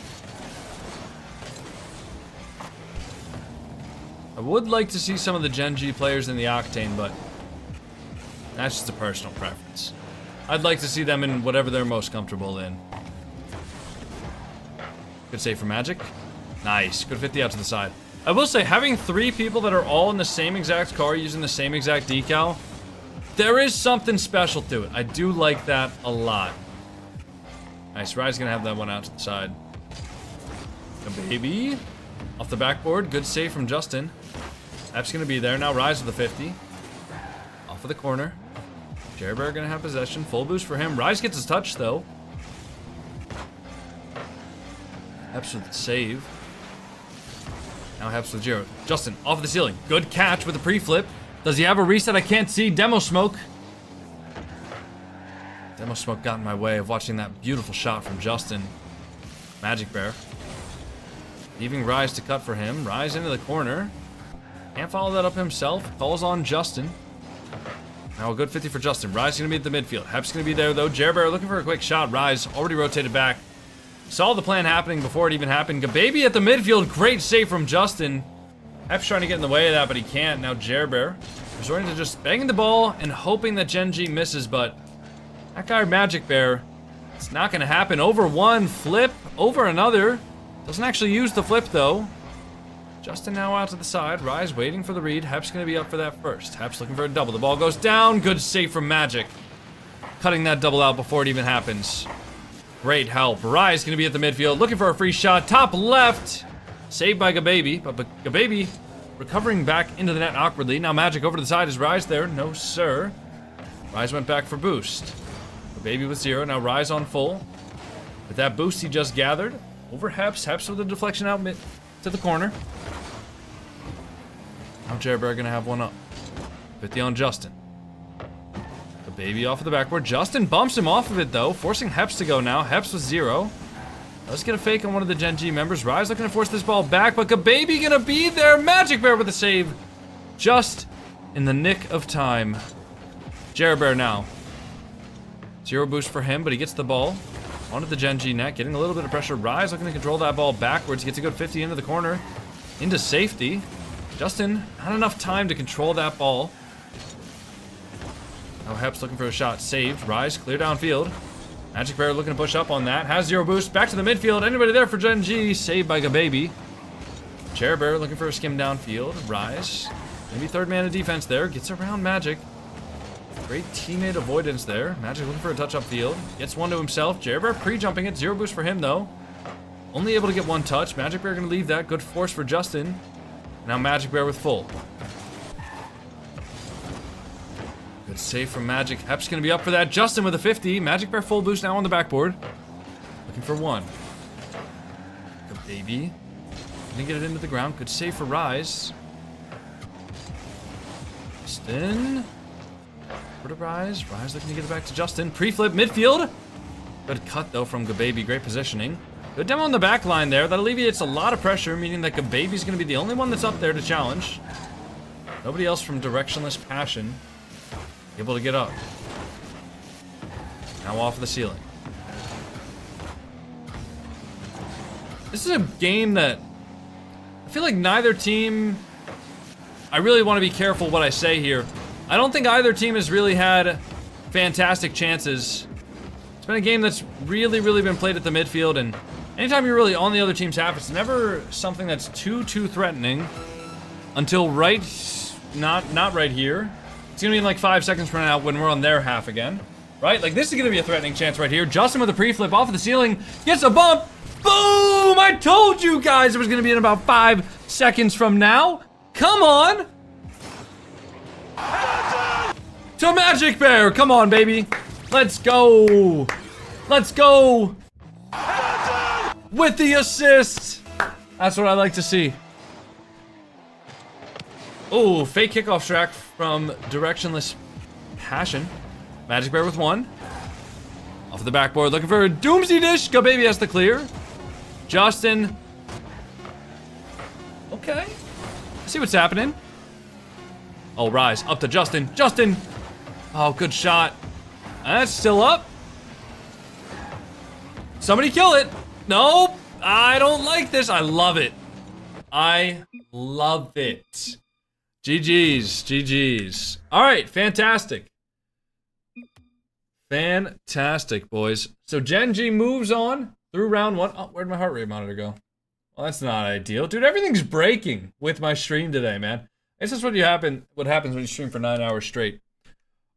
I would like to see some of the Gen G players in the Octane, but that's just a personal preference. I'd like to see them in whatever they're most comfortable in. Good save for Magic. Nice. Good 50 out to the side. I will say, having 3 people that are all in the same exact car using the same exact decal, there is something special to it. I do like that a lot. Nice. Rye's gonna have that one out to the side. A baby. Off the backboard. Good save from Justin. App's gonna be there. Now Rise with the 50. Off of the corner. Jerbear gonna have possession. Full boost for him. Rise gets his touch, though. Heps with the save. Now Heps with 0. Justin, off of the ceiling. Good catch with a pre-flip. Does he have a reset? I can't see. Demo Smoke. Demo Smoke got in my way of watching that beautiful shot from Justin. Magic Bear. Leaving Rise to cut for him. Rise into the corner. Can't follow that up himself. Calls on Justin. Now a good 50 for Justin. Rise gonna be at the midfield. Hep's gonna be there, though. Jerbear looking for a quick shot. Rise already rotated back. Saw the plan happening before it even happened. Gababy at the midfield. Great save from Justin. Hep's trying to get in the way of that, but he can't. Now Jerbear resorting to just banging the ball and hoping that Gen G misses, but that guy Magic Bear, it's not going to happen. Over one, flip, over another. Doesn't actually use the flip, though. Justin now out to the side. Rise waiting for the read. Hep's going to be up for that first. Hep's looking for a double. The ball goes down. Good save from Magic. Cutting that double out before it even happens. Great help. Rise going to be at the midfield, looking for a free shot. Top left. Saved by Gababy, but Gababy recovering back into the net awkwardly. Now Magic over to the side. Is Rise there? No, sir. Rise went back for boost. Gababy with 0. Now Rise on full. With that boost he just gathered. Over Heps. Heps with a deflection out mid to the corner. Now Jerbear going to have one up. 50 on Justin. Baby off of the backboard. Justin bumps him off of it, though, forcing Heps to go now. Heps with 0. Let's get a fake on one of the Gen G members. Rise looking to force this ball back, but Gababy gonna be there. Magic Bear with a save. Just in the nick of time. Jerbear now. 0 boost for him, but he gets the ball onto the Gen G net, getting a little bit of pressure. Rise looking to control that ball backwards. Gets a good 50 into the corner. Into safety. Justin, not enough time to control that ball. Now Heps looking for a shot. Saved. Rise, clear downfield. Magic Bear looking to push up on that. Has 0 boost. Back to the midfield. Anybody there for Gen G? Saved by Gababy. Chair Bear looking for a skim downfield. Rise. Maybe third man of defense there. Gets around Magic. Great teammate avoidance there. Magic looking for a touch upfield. Gets one to himself. Chair Bear pre-jumping it. 0 boost for him though. Only able to get 1 touch. Magic Bear gonna leave that. Good force for Justin. Now Magic Bear with full. Good save from Magic. Hep's gonna be up for that. Justin with a 50. Magic Bear full boost now on the backboard. Looking for 1. Good baby. Gonna get it into the ground. Good save for Rise. Justin. For the Rise. Rise looking to get it back to Justin. Pre-flip midfield. Good cut though from Gababy. Great positioning. Good demo on the back line there. That alleviates a lot of pressure, meaning that Gababy's gonna be the only one that's up there to challenge. Nobody else from Directionless Passion able to get up. Now off the ceiling. This is a game that I feel like neither team, I really want to be careful what I say here. I don't think either team has really had fantastic chances. It's been a game that's really been played at the midfield, and anytime you're really on the other team's half, it's never something that's too threatening until not right here. It's gonna be in like 5 seconds from now when we're on their half again, right? Like this is gonna be a threatening chance right here. Justin with a pre-flip off of the ceiling, gets a bump. Boom! I told you guys it was gonna be in about 5 seconds from now. Come on! To Magic Bear! Come on, baby! Let's go! Let's go! With the assist! That's what I like to see. Oh, fake kickoff track from Directionless Passion. Magic Bear with 1. Off the backboard, looking for a Doomsday Dish. Gababy has the clear. Justin. Okay. See what's happening. Oh, Rise. Up to Justin. Justin. Oh, good shot. That's still up. Somebody kill it. Nope. I don't like this. I love it. I love it. GG's. GG's. All right. Fantastic. Fantastic, boys. So Gen G moves on through round 1. Oh, where'd my heart rate monitor go? Well, that's not ideal. Dude, everything's breaking with my stream today, man. I guess that's what happens when you stream for 9 hours straight.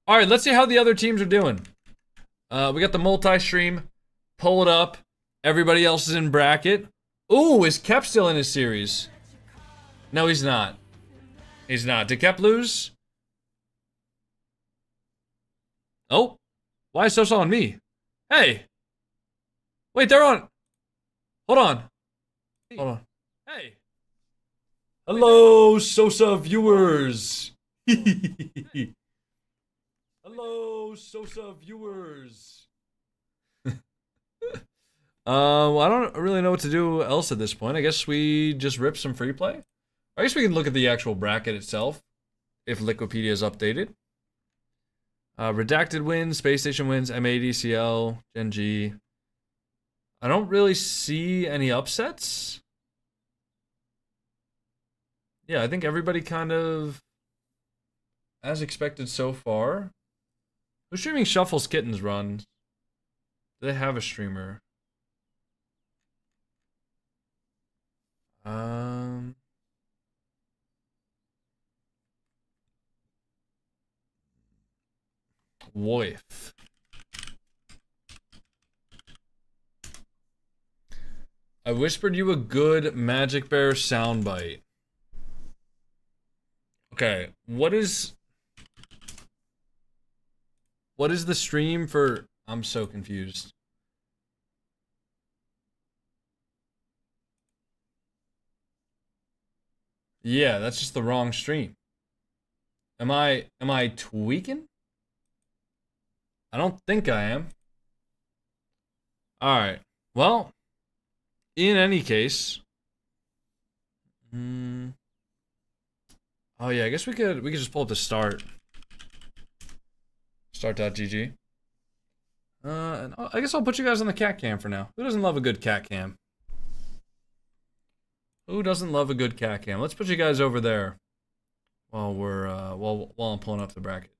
All right, let's see how the other teams are doing. We got the multi-stream. Pull it up. Everybody else is in bracket. Ooh, is Kep still in his series? No, he's not. He's not. Did Kep lose? Oh. Why is Sosa on me? Hey. Wait, they're on. Hold on. Hold on. Hey. Hello, Sosa viewers. Hello, Sosa viewers. I don't really know what to do else at this point. I guess we just rip some free play. I guess we can look at the actual bracket itself, if Liquipedia is updated. Redacted wins, Space Station wins, MADCL, Gen G. I don't really see any upsets. Yeah, I think everybody kind of as expected so far. Who's streaming Shuffles Kittens runs? Do they have a streamer? Woif. I whispered you a good Magic Bear soundbite. Okay, what is the stream for? I'm so confused. Yeah, that's just the wrong stream. Am I tweaking? I don't think I am. All right. Well, in any case, oh yeah, I guess we could just pull up the start. Start.gg. And I guess I'll put you guys on the cat cam for now. Who doesn't love a good cat cam? Who doesn't love a good cat cam? Let's put you guys over there while we're while I'm pulling up the bracket.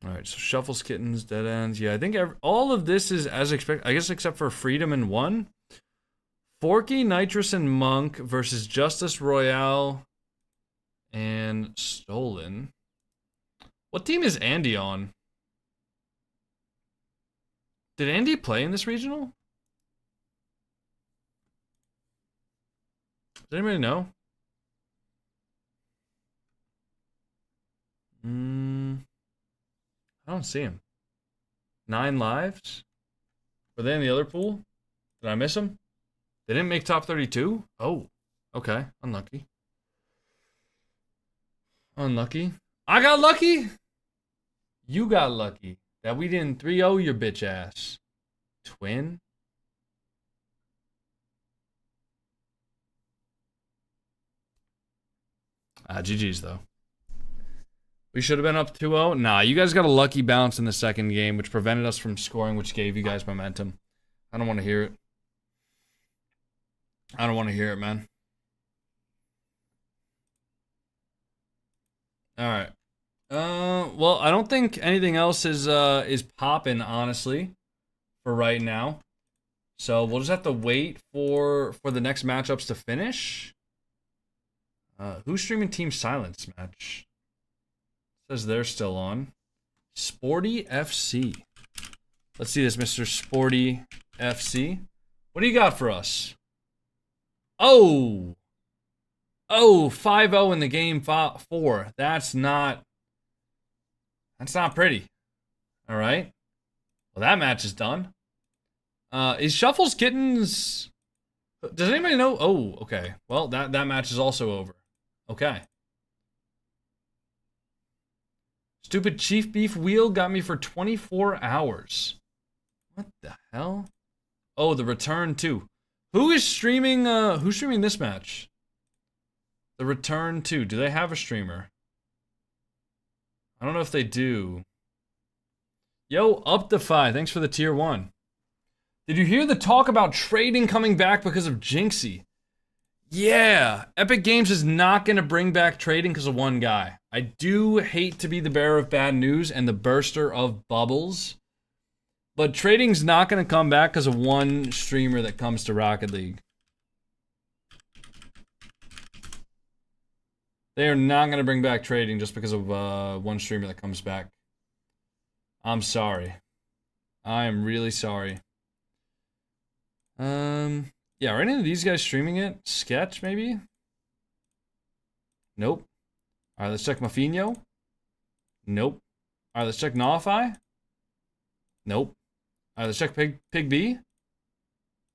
All right, Alright, so Shuffles, Kittens, Dead Ends. Yeah, I think all of this is as expected, I guess, except for Freedom and 1. Forky, Nitrous, and Monk versus Justice Royale and Stolen. What team is Andy on? Did Andy play in this regional? Does anybody know? I don't see him. 9 lives? Were they in the other pool? Did I miss them? They didn't make top 32? Oh, okay. Unlucky. Unlucky. I got lucky? You got lucky that we didn't 3-0 your bitch ass. Twin? GG's though. We should have been up 2-0. Nah, you guys got a lucky bounce in the second game, which prevented us from scoring, which gave you guys momentum. I don't want to hear it. I don't want to hear it, man. All right. Well, I don't think anything else is popping, honestly, for right now. So we'll just have to wait for the next matchups to finish. Who's streaming Team Silence match? Says they're still on. Sporty FC. Let's see this, Mr. Sporty FC. What do you got for us? Oh! Oh, 5-0 in the game 4. That's not pretty. All right. Well, that match is done. Is Shuffles Kittens... Does anybody know? Oh, okay. Well, that match is also over. Okay. Stupid Chief Beef Wheel got me for 24 hours. What the hell? Oh, the return too. Who's streaming this match? The return 2. Do they have a streamer? I don't know if they do. Yo, Up-Defy, thanks for the tier 1. Did you hear the talk about trading coming back because of Jinxie? Yeah, Epic Games is not going to bring back trading because of one guy. I do hate to be the bearer of bad news and the burster of bubbles, but trading's not going to come back because of one streamer that comes to Rocket League. They are not going to bring back trading just because of one streamer that comes back. I'm sorry. I am really sorry. Yeah, are any of these guys streaming it? Sketch, maybe? Nope. Alright, let's check Mafino. Nope. Alright, let's check Gnawify. Nope. Alright, let's check Pig B.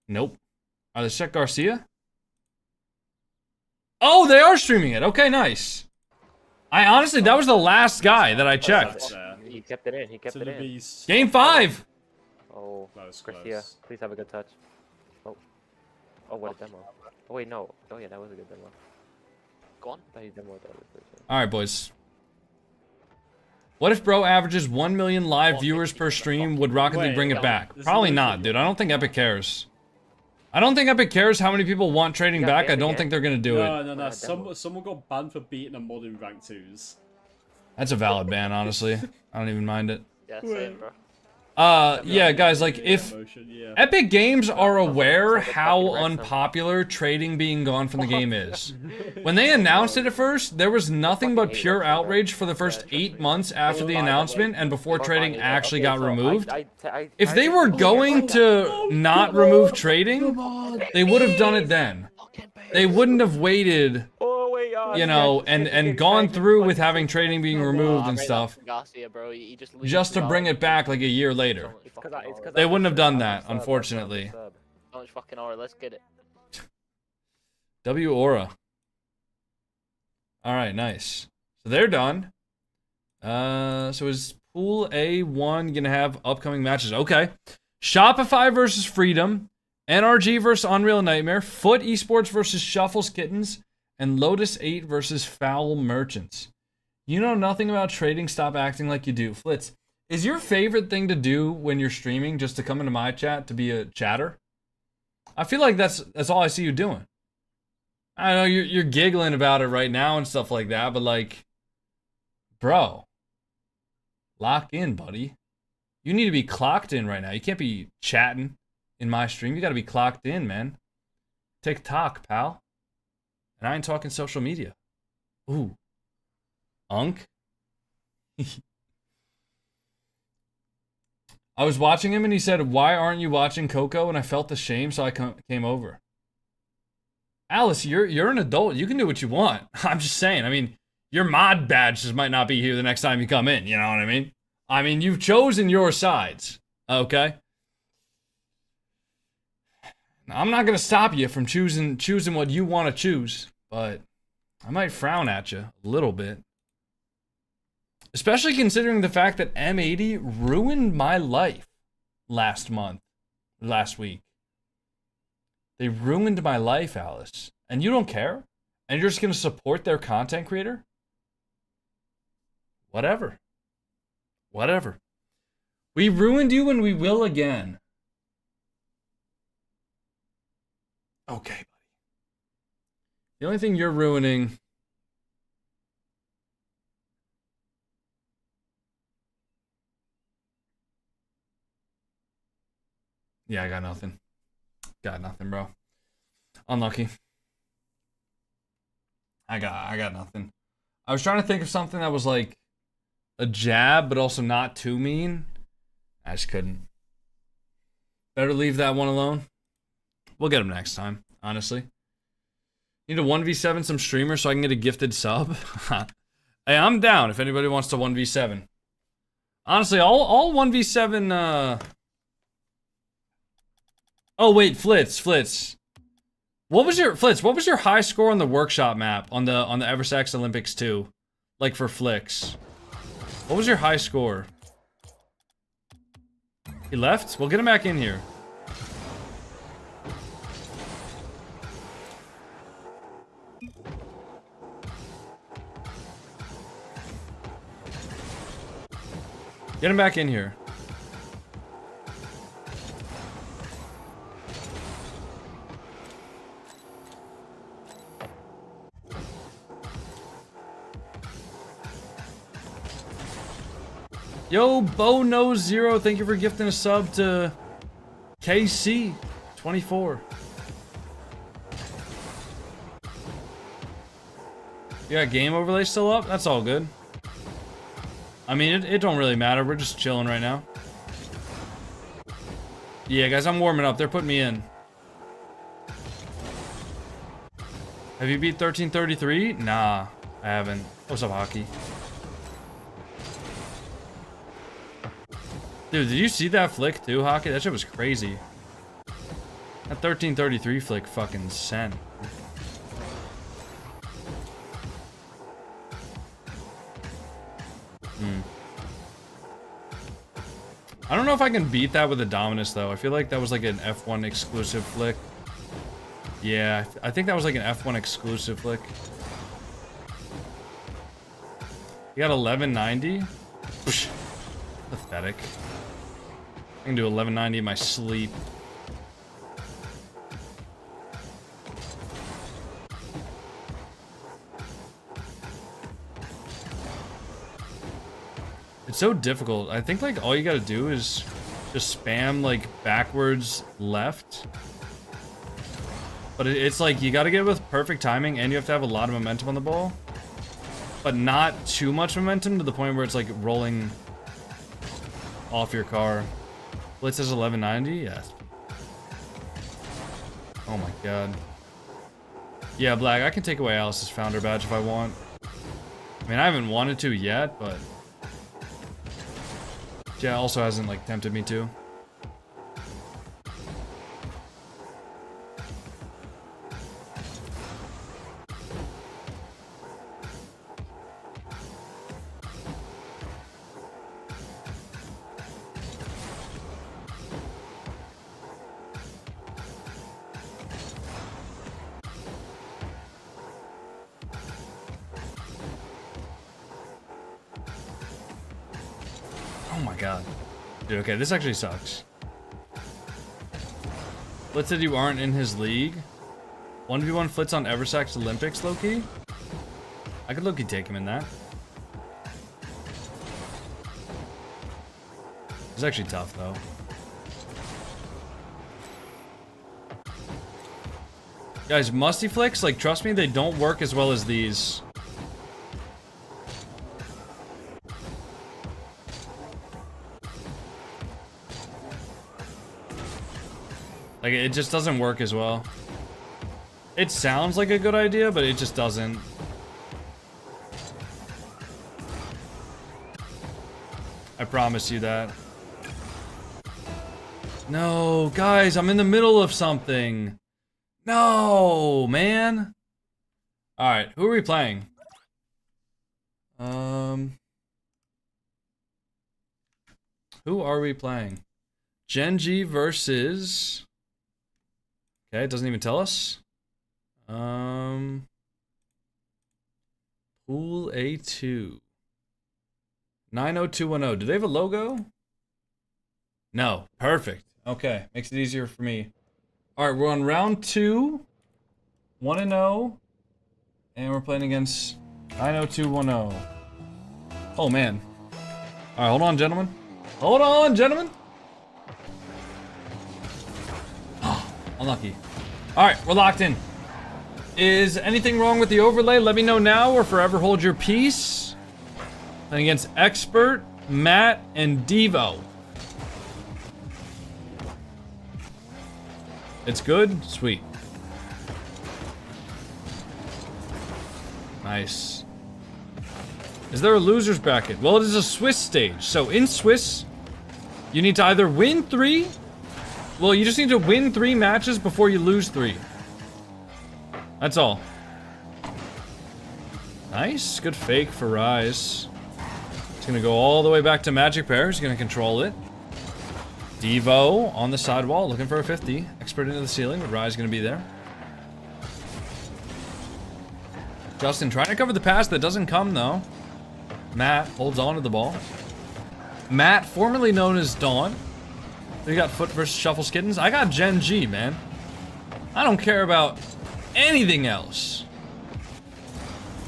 Nope. Alright, let's check Garcia. Oh, they are streaming it. Okay, nice. I honestly, that was the last guy that I checked. He kept it in. He kept it in. Game 5. Oh, Garcia, please have a good touch. Oh. Oh, what a demo. Oh, wait, no. Oh, yeah, that was a good demo. Go on. I thought he demoed that. Alright, boys. What if bro averages 1 million live viewers per stream? Would Rocket League bring it back? Probably not, dude. I don't think Epic cares. I don't think Epic cares how many people want trading back. I don't think they're gonna do it. No. Someone got banned for beating a mod in rank 2s. That's a valid ban, honestly. I don't even mind it. Yeah, same, bro. Yeah, guys, like, if Epic Games are aware how unpopular trading being gone from the game is. When they announced it at first, there was nothing but pure outrage for the first 8 months after the announcement and before trading actually got removed. If they were going to not remove trading, they would have done it then. They wouldn't have waited, you know, and gone through with having trading being removed and stuff just to bring it back like a year later. They wouldn't have done that, unfortunately. Fucking aura, let's get it. W Aura. Alright, nice. So they're done. So is Pool A1 gonna have upcoming matches? Okay. Shopify versus Freedom. NRG versus Unreal Nightmare. Foot Esports versus Shuffles Kittens. And Lotus 8 versus Foul Merchants. You know nothing about trading, stop acting like you do. Flitz, is your favorite thing to do when you're streaming just to come into my chat to be a chatter? I feel like that's all I see you doing. I know you're giggling about it right now and stuff like that, but like, bro, Lock in, buddy. You need to be clocked in right now. You can't be chatting in my stream. You got to be clocked in, man. TikTok, pal. And I ain't talking social media. Ooh. Unk. I was watching him and he said, "Why aren't you watching Coco?" And I felt the shame, so I came over. Alice, you're an adult. You can do what you want. I'm just saying. I mean, your mod badge just might not be here the next time you come in. You know what I mean? I mean, you've chosen your sides. Okay? I'm not gonna stop you from choosing what you want to choose, but I might frown at you a little bit. Especially considering the fact that M80 ruined my life last week. They ruined my life, Alice. And you don't care? And you're just going to support their content creator? Whatever. Whatever. We ruined you and we will again. Okay, buddy. The only thing you're ruining... Yeah, I got nothing. Got nothing, bro. Unlucky. I got nothing. I was trying to think of something that was like a jab, but also not too mean. I just couldn't. Better leave that one alone. We'll get him next time, honestly. Need a 1v7 some streamers so I can get a gifted sub. Hey, I'm down if anybody wants to 1v7. Honestly, all 1v7 Oh wait, Flitz. What was your high score on the workshop map on the Eversax Olympics 2? Like for flicks. What was your high score? He left? Well, get him back in here. Get him back in here. Yo, Bo Knows Zero, thank you for gifting a sub to KC24. You got game overlay still up? That's all good. I mean, it don't really matter. We're just chilling right now. Yeah, guys, I'm warming up. They're putting me in. Have you beat 1333? Nah, I haven't. What's up, Hockey? Dude, did you see that flick too, Hockey? That shit was crazy. That 1333 flick fucking sent. I don't know if I can beat that with a Dominus though. I feel like that was like an F1 exclusive flick. Yeah, I think that was like an F1 exclusive flick. You got 1190? Psh, pathetic. I can do 1190 in my sleep. It's so difficult. I think like all you gotta do is just spam like backwards left. But it's like you gotta get it with perfect timing and you have to have a lot of momentum on the ball. But not too much momentum to the point where it's like rolling off your car. Blitz is 1190? Yes. Oh my god. Yeah, Black, I can take away Alice's founder badge if I want. I mean, I haven't wanted to yet, but... yeah, also hasn't, like, tempted me to. Oh my god. Dude, okay, this actually sucks. Flitz said you aren't in his league. 1v1 Flitz on Eversax Olympics, low-key? I could low-key take him in that. It's actually tough, though. Guys, musty flicks, like, trust me, they don't work as well as these. Like, it just doesn't work as well. It sounds like a good idea, but it just doesn't. I promise you that. No, guys, I'm in the middle of something. No, man. All right, who are we playing? Who are we playing? Geng versus... Okay, it doesn't even tell us. Pool A2. 90210. Do they have a logo? No. Perfect. Okay, makes it easier for me. All right, we're on round 2. 1-0. And we're playing against 90210. Oh, man. All right, hold on, gentlemen. Hold on, gentlemen. Oh, unlucky. All right, we're locked in. Is anything wrong with the overlay? Let me know now or forever hold your peace. And against Expert, Matt, and Devo. It's good? Sweet. Nice. Is there a loser's bracket? Well, it is a Swiss stage. So in Swiss, you need to either win 3. Well, you just need to win 3 matches before you lose 3. That's all. Nice. Good fake for Rise. He's gonna go all the way back to Magic Pair. He's gonna control it. Devo on the sidewall, looking for a 50. Expert into the ceiling, but Rise gonna be there. Justin trying to cover the pass that doesn't come, though. Matt holds on to the ball. Matt, formerly known as Dawn. We got Foot versus Shuffle Skiddens. I got Geng, man. I don't care about anything else.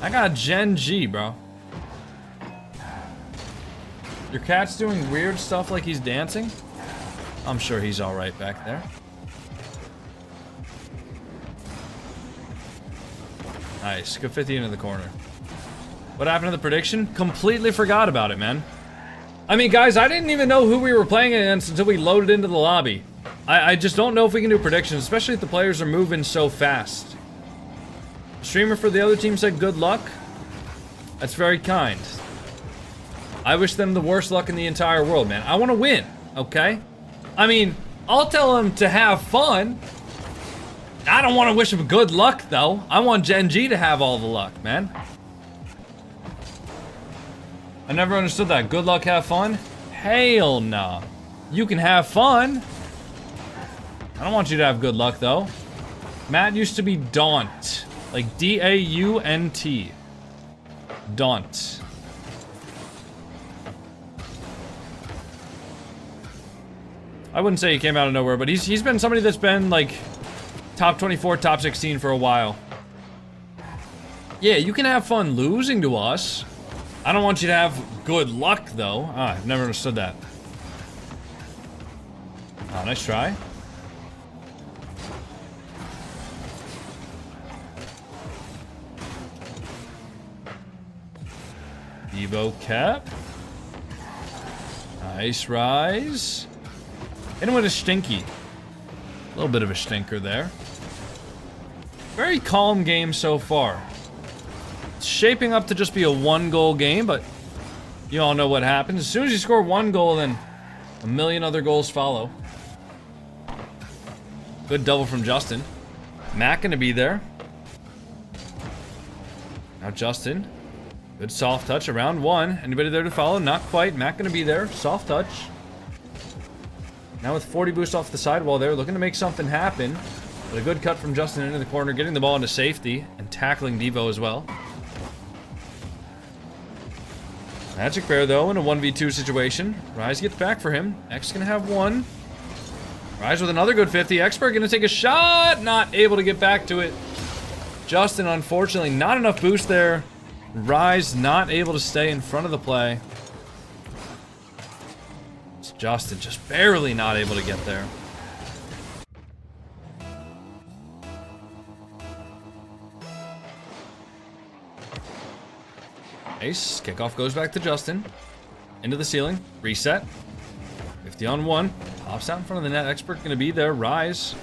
I got Geng, bro. Your cat's doing weird stuff like he's dancing? I'm sure he's alright back there. Nice. Good 50 into the corner. What happened to the prediction? Completely forgot about it, man. I mean, guys, I didn't even know who we were playing against until we loaded into the lobby. I just don't know if we can do predictions, especially if the players are moving so fast. Streamer for the other team said good luck. That's very kind. I wish them the worst luck in the entire world, man. I want to win, okay? I mean, I'll tell them to have fun. I don't want to wish them good luck, though. I want Geng to have all the luck, man. I never understood that. Good luck, have fun? Hell no. You can have fun. I don't want you to have good luck, though. Matt used to be Daunt. Like D-A-U-N-T. Daunt. I wouldn't say he came out of nowhere, but he's been somebody that's been, like, top 24, top 16 for a while. Yeah, you can have fun losing to us. I don't want you to have good luck, though. Ah, I've never understood that. Oh, nice try. Evo cap. Nice Rise. And with a stinky. A little bit of a stinker there. Very calm game so far. It's shaping up to just be a 1-goal game, but you all know what happens. As soon as you score 1 goal, then a million other goals follow. Good double from Justin. Matt gonna be there. Now Justin. Good soft touch around 1. Anybody there to follow? Not quite. Matt gonna be there. Soft touch. Now with 40 boost off the sidewall there, looking to make something happen. But a good cut from Justin into the corner, getting the ball into safety and tackling Devo as well. Magic Bear though in a 1v2 situation. Rise gets back for him. X gonna have 1. Rise with another good 50. Expert gonna take a shot. Not able to get back to it. Justin, unfortunately, not enough boost there. Rise not able to stay in front of the play. Justin just barely not able to get there. Nice. Kickoff goes back to Justin. Into the ceiling. Reset. 50 on 1. Pops out in front of the net. Expert going to be there. Rise.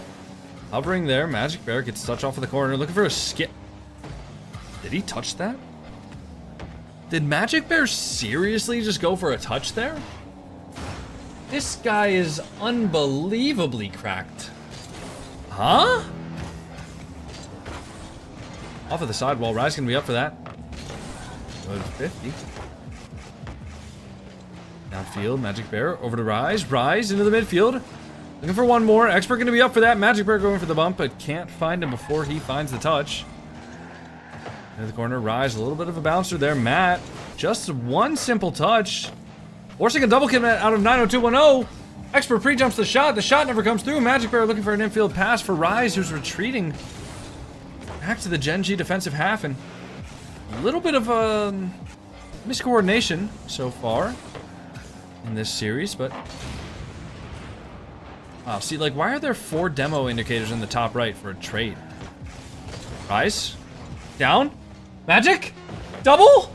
Hovering there. Magic Bear gets touch off of the corner. Looking for a skip. Did he touch that? Did Magic Bear seriously just go for a touch there? This guy is unbelievably cracked. Huh? Off of the sidewall. Rise going to be up for that. Good 50. Downfield, Magic Bear over to Rise. Rise into the midfield. Looking for one more. Expert going to be up for that. Magic Bear going for the bump, but can't find him before he finds the touch. Into the corner. Rise, a little bit of a bouncer there. Matt, just one simple touch. Forcing a double kick out of 90210. Expert pre-jumps the shot. The shot never comes through. Magic Bear looking for an infield pass for Rise, who's retreating back to the Gen G defensive half, and a little bit of miscoordination so far in this series, but wow, see, like, why are there 4 demo indicators in the top right for a trade? Rise, down, Magic, double.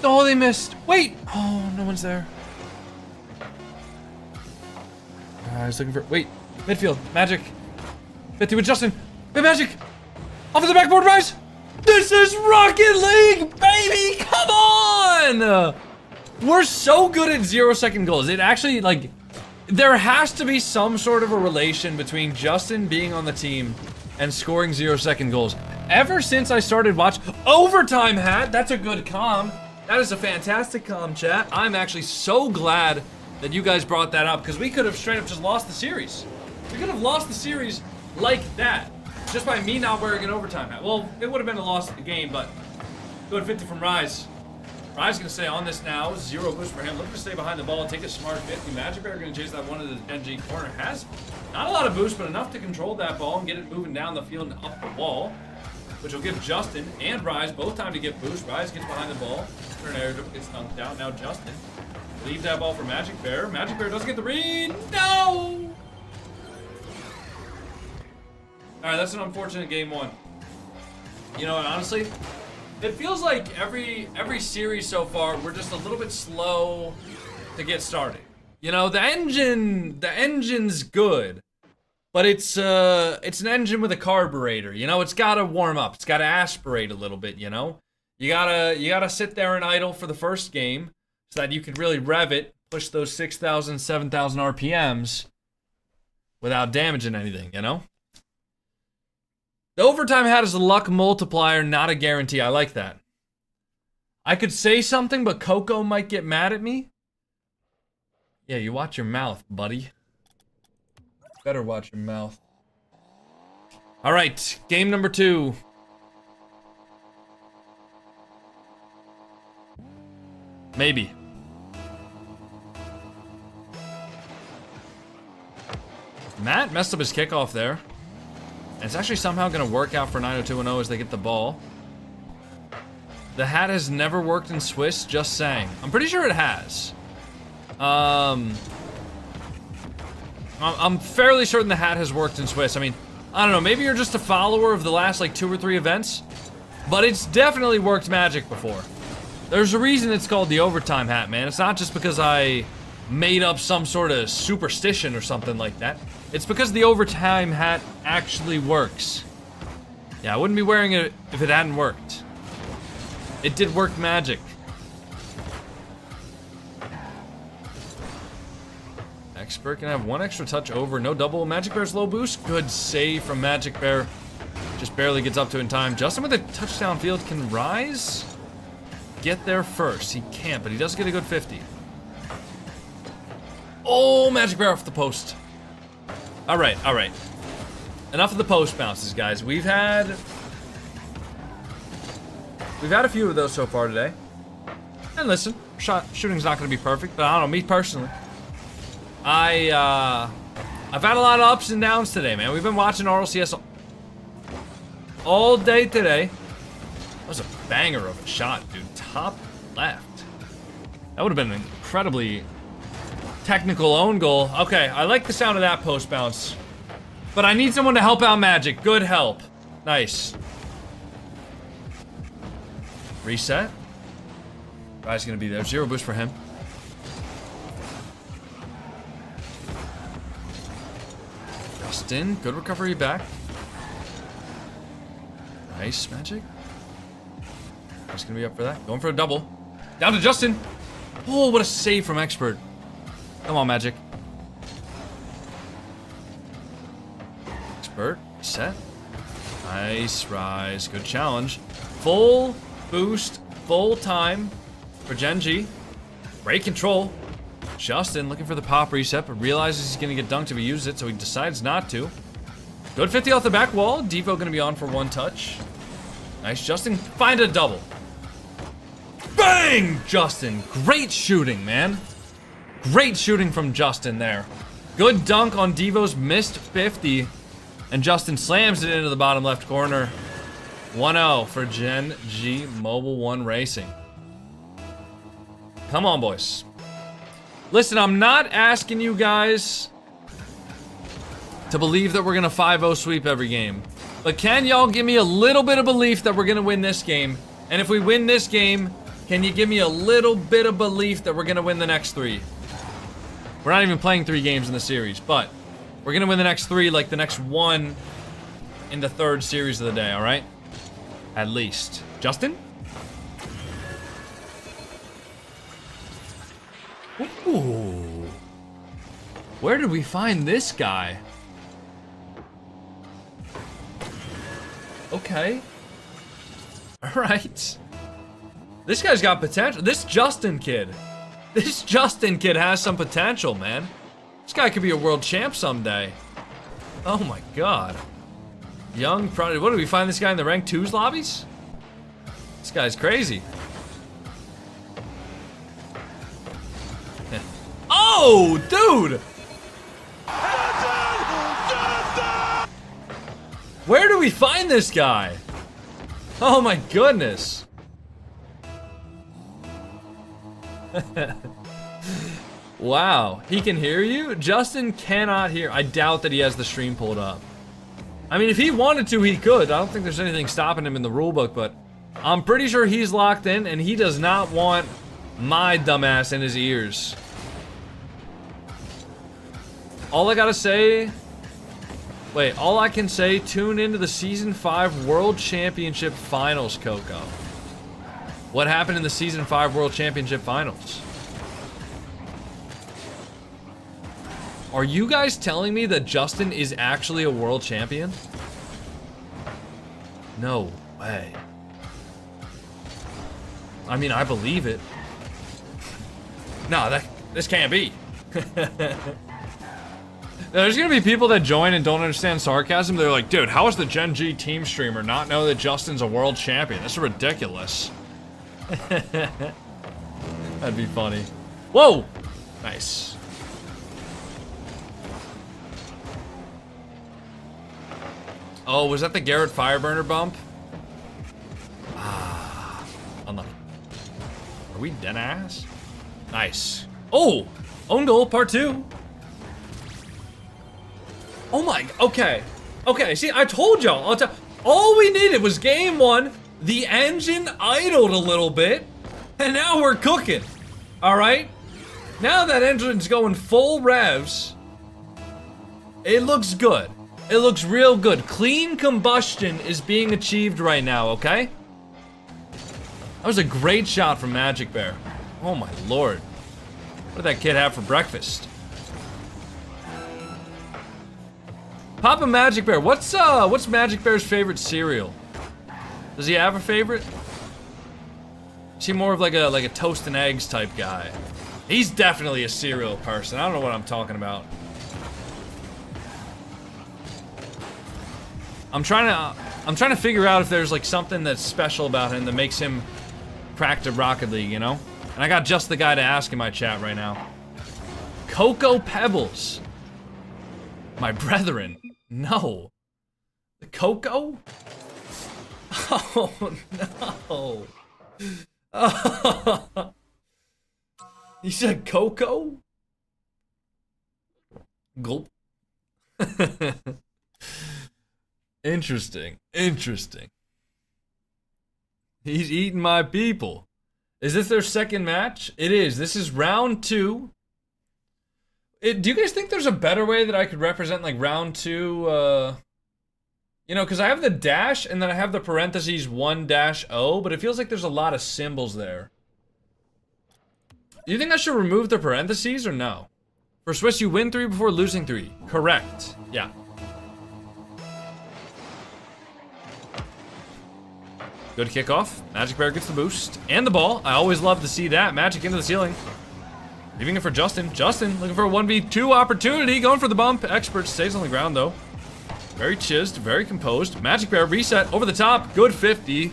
Oh, they missed. Wait, oh, no one's there. Rise looking for, wait, midfield, Magic, 50 with Justin, hey, Magic, off of the backboard, Rise. This is Rocket League, baby! Come on! We're so good at 0-second goals. It actually, like, there has to be some sort of a relation between Justin being on the team and scoring 0-second goals. Ever since I started watching Overtime Hat, that's a good comm. That is a fantastic comm, chat. I'm actually so glad that you guys brought that up, because we could have straight up just lost the series. We could have lost the series like that. Just by me not wearing an overtime hat. Well, it would have been a loss of the game, but good 50 from Rise. Rise gonna stay on this now. 0 boost for him. Looking to stay behind the ball. Take a smart 50. Magic Bear gonna chase that one to the Gen G corner. Has not a lot of boost, but enough to control that ball and get it moving down the field and up the wall, which will give Justin and Rise both time to get boost. Rise gets behind the ball. Turn air dribble gets dunked out. Now Justin leaves that ball for Magic Bear. Magic Bear doesn't get the read. No! All right, that's an unfortunate game 1. You know, and honestly, it feels like every series so far, we're just a little bit slow to get started. You know, the engine's good, but it's an engine with a carburetor. You know, it's gotta warm up. It's gotta aspirate a little bit. You know, you gotta sit there and idle for the first game so that you can really rev it, push those 6,000, 7,000 RPMs without damaging anything. You know. The overtime hat is a luck multiplier, not a guarantee. I like that. I could say something, but Coco might get mad at me. Yeah, you watch your mouth, buddy. Better watch your mouth. All right, game number 2. Maybe. Matt messed up his kickoff there. And it's actually somehow going to work out for 90210 as they get the ball. The hat has never worked in Swiss, just saying. I'm pretty sure it has. I'm fairly certain the hat has worked in Swiss. I mean, I don't know, maybe you're just a follower of the last like 2 or 3 events, but it's definitely worked Magic before. There's a reason it's called the overtime hat, man. It's not just because I made up some sort of superstition or something like that. It's because the overtime hat actually works. Yeah, I wouldn't be wearing it if it hadn't worked. It did work Magic. Expert can have 1 extra touch over, no double. Magic Bear's low boost. Good save from Magic Bear. Just barely gets up to it in time. Justin with a touchdown field can Rise. Get there first. He can't, but he does get a good 50. Oh, Magic Bear off the post. All right. Enough of the post bounces, guys. We've had a few of those so far today. And listen, shooting's not going to be perfect, but I don't know, me personally, I've had a lot of ups and downs today, man. We've been watching Rlcs all day today. That was a banger of a shot, dude. Top left. That would have been an incredibly Technical own goal. Okay, I like the sound of that post bounce. But I need someone to help out Magic. Good help. Nice. Reset. Rise gonna be there. 0 boost for him. Justin, good recovery back. Nice, Magic. Just gonna be up for that. Going for a double. Down to Justin. Oh, what a save from Expert. Come on, Magic. Expert, set. Nice, Rise. Good challenge. Full boost, full time for Genji. Great control. Justin looking for the pop reset, but realizes he's gonna get dunked if he uses it, so he decides not to. Good 50 off the back wall. Devo gonna be on for 1 touch. Nice, Justin. Find a double. Bang! Justin. Great shooting, man. Great shooting from Justin there. Good dunk on Devo's missed 50. And Justin slams it into the bottom left corner. 1-0 for Gen G Mobile 1 Racing. Come on, boys. Listen, I'm not asking you guys to believe that we're gonna 5-0 sweep every game. But can y'all give me a little bit of belief that we're gonna win this game? And if we win this game, can you give me a little bit of belief that we're gonna win the next 3? We're not even playing 3 games in the series, but we're gonna win the next 3, like the next 1 in the 3rd series of the day, alright? At least. Justin? Ooh. Where did we find this guy? Okay. Alright. This guy's got potential. This Justin kid has some potential, man. This guy could be a world champ someday. Oh my god. Young prodigy. What, did we find this guy in the rank 2s lobbies? This guy's crazy. Oh, dude! Where do we find this guy? Oh my goodness. Wow, he can hear you? Justin cannot hear. I doubt that he has the stream pulled up. I mean, if he wanted to, he could. I don't think there's anything stopping him in the rulebook, but I'm pretty sure he's locked in and he does not want my dumbass in his ears. All I gotta say, wait, all I can say, tune into the Season 5 World Championship Finals, Coco. What happened in the Season 5 World Championship Finals? Are you guys telling me that Justin is actually a world champion? No way. I mean, I believe it. No, this can't be. There's gonna be people that join and don't understand sarcasm. They're like, dude, how is the Gen G team streamer not know that Justin's a world champion? That's ridiculous. That'd be funny. Whoa! Nice. Oh, was that the Garrett Fireburner bump? Ah, unlucky. Are we dead ass? Nice. Oh! Own goal, part 2. Oh my, okay. Okay, see, I told y'all. All we needed was game 1. The engine idled a little bit. And now we're cooking. Alright? Now that engine's going full revs. It looks good. It looks real good. Clean combustion is being achieved right now, okay? That was a great shot from Magic Bear. Oh my lord. What did that kid have for breakfast? Papa Magic Bear, what's Magic Bear's favorite cereal? Does he have a favorite? Is he more of like a toast and eggs type guy? He's definitely a cereal person. I don't know what I'm talking about. I'm trying to figure out if there's like something that's special about him that makes him crack to Rocket League, you know? And I got just the guy to ask in my chat right now. Cocoa Pebbles. My brethren. No. The Cocoa? Oh no. Oh. You said Cocoa? Gulp. Interesting. Interesting. He's eating my people. Is this their second match? It is. This is round 2. Do you guys think there's a better way that I could represent like round 2? You know, because I have the dash and then I have the parentheses 1-0, but it feels like there's a lot of symbols there. Do you think I should remove the parentheses or no? For Swiss, you win 3 before losing 3. Correct. Yeah. Good kickoff. Magic Bear gets the boost and the ball. I always love to see that. Magic into the ceiling. Leaving it for Justin. Justin looking for a 1v2 opportunity. Going for the bump. Expert stays on the ground though. Very chizzed, very composed. Magic Bear reset over the top. Good 50.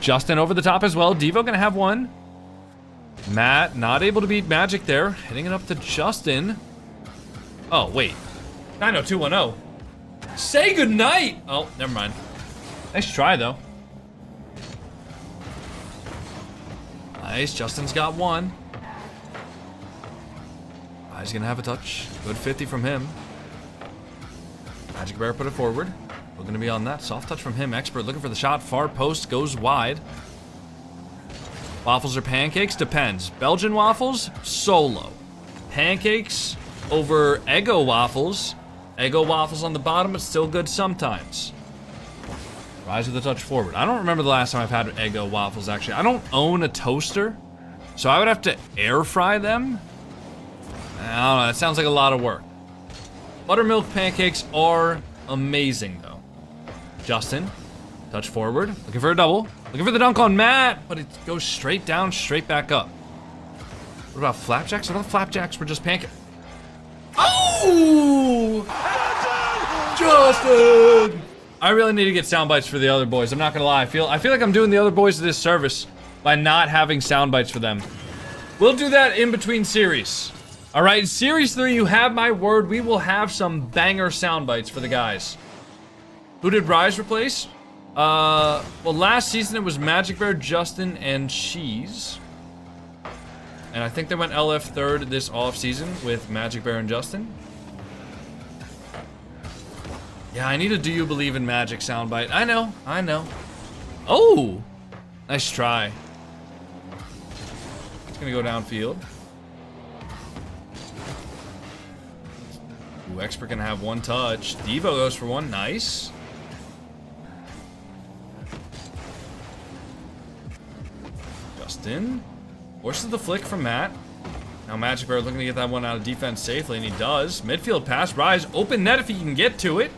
Justin over the top as well. Devo gonna have one. Matt not able to beat Magic there. Hitting it up to Justin. Oh, wait. 90210. Say goodnight. Oh, never mind. Nice try though. Nice, Justin's got one. He's gonna have a touch. Good 50 from him. Magic Bear put it forward. We're gonna be on that. Soft touch from him. Expert looking for the shot. Far post goes wide. Waffles or pancakes? Depends. Belgian waffles? Solo. Pancakes over Eggo waffles. Eggo waffles on the bottom, but still good sometimes. Rise with the touch forward. I don't remember the last time I've had Eggo waffles, actually. I don't own a toaster, so I would have to air fry them. I don't know, that sounds like a lot of work. Buttermilk pancakes are amazing, though. Justin, touch forward, looking for a double. Looking for the dunk on Matt, but it goes straight down, straight back up. What about flapjacks? I thought flapjacks were just pancakes. Oh! Justin! I really need to get sound bites for the other boys. I'm not gonna lie. I feel like I'm doing the other boys a disservice by not having sound bites for them. We'll do that in between series. All right, series 3, you have my word. We will have some banger sound bites for the guys. Who did Rise replace? Well, last season it was Magic Bear, Justin, and Cheese. And I think they went LF third this off season with Magic Bear and Justin. Yeah, I need a Do You Believe in Magic soundbite. I know. Oh! Nice try. It's gonna go downfield. Ooh, Expert gonna have one touch. Devo goes for one. Nice. Justin. Forces the flick from Matt. Now Magic Bear looking to get that one out of defense safely, and he does. Midfield pass, Rise. Open net if he can get to it.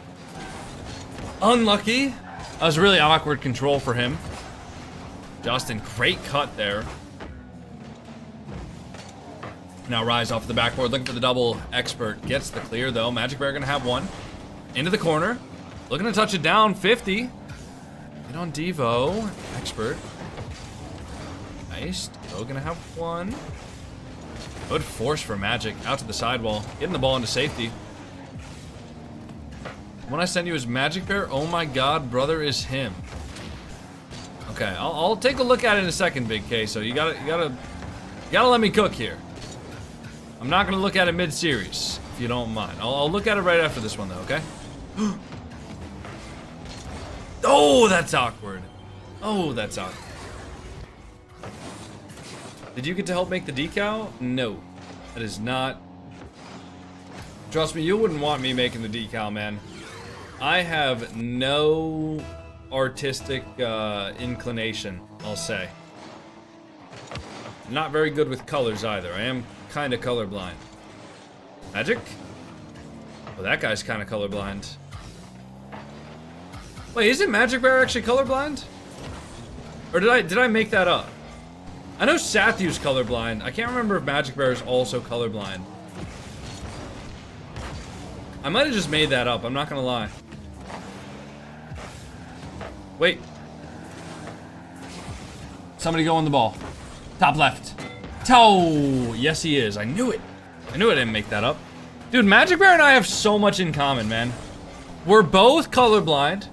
Unlucky. That was really awkward control for him. Justin, great cut there. Now Rise off the backboard, looking for the double. Expert gets the clear though. Magic Bear gonna have one. Into the corner. Looking to touch it down, 50. Get on Devo. Expert. Nice. Devo gonna have one. Good force for Magic. Out to the sidewall. Getting the ball into safety. When I send you as Magic Bear, oh my god, brother, is him. Okay, I'll take a look at it in a second, Big K. So you gotta let me cook here. I'm not gonna look at it mid-series, if you don't mind. I'll look at it right after this one, though. Okay? Oh, that's awkward. Oh, that's awkward. Did you get to help make the decal? No, that is not. Trust me, you wouldn't want me making the decal, man. I have no artistic inclination, I'll say. Not very good with colors either. I am kind of colorblind. Magic? Well, that guy's kind of colorblind. Wait, isn't Magic Bear actually colorblind? Or did I make that up? I know Sathu's colorblind. I can't remember if Magic Bear is also colorblind. I might have just made that up. I'm not gonna lie. Wait. Somebody go on the ball. Top left. Toe! Yes, he is. I knew it. I knew I didn't make that up. Dude, Magic Bear and I have so much in common, man. We're both colorblind.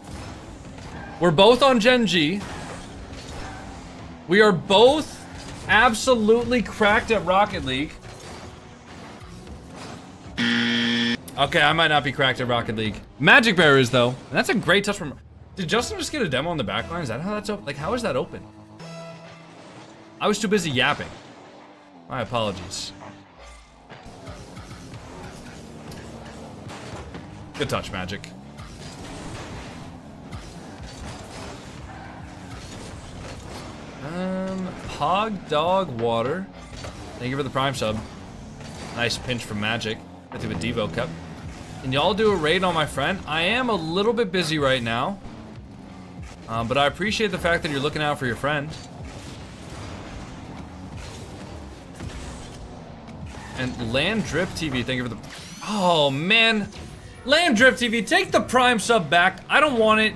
We're both on Gen G. We are both absolutely cracked at Rocket League. Okay, I might not be cracked at Rocket League. Magic Bear is, though. And that's a great touch from... Did Justin just get a demo on the backline? Is that how that's open? Like, how is that open? I was too busy yapping. My apologies. Good touch, Magic. Hog Dog Water. Thank you for the Prime sub. Nice pinch from Magic. I think the Devo Cup. Can y'all do a raid on my friend? I am a little bit busy right now. But I appreciate the fact that you're looking out for your friend. And Land Drip TV, thank you for the... Oh, man. Land Drip TV, take the Prime sub back. I don't want it.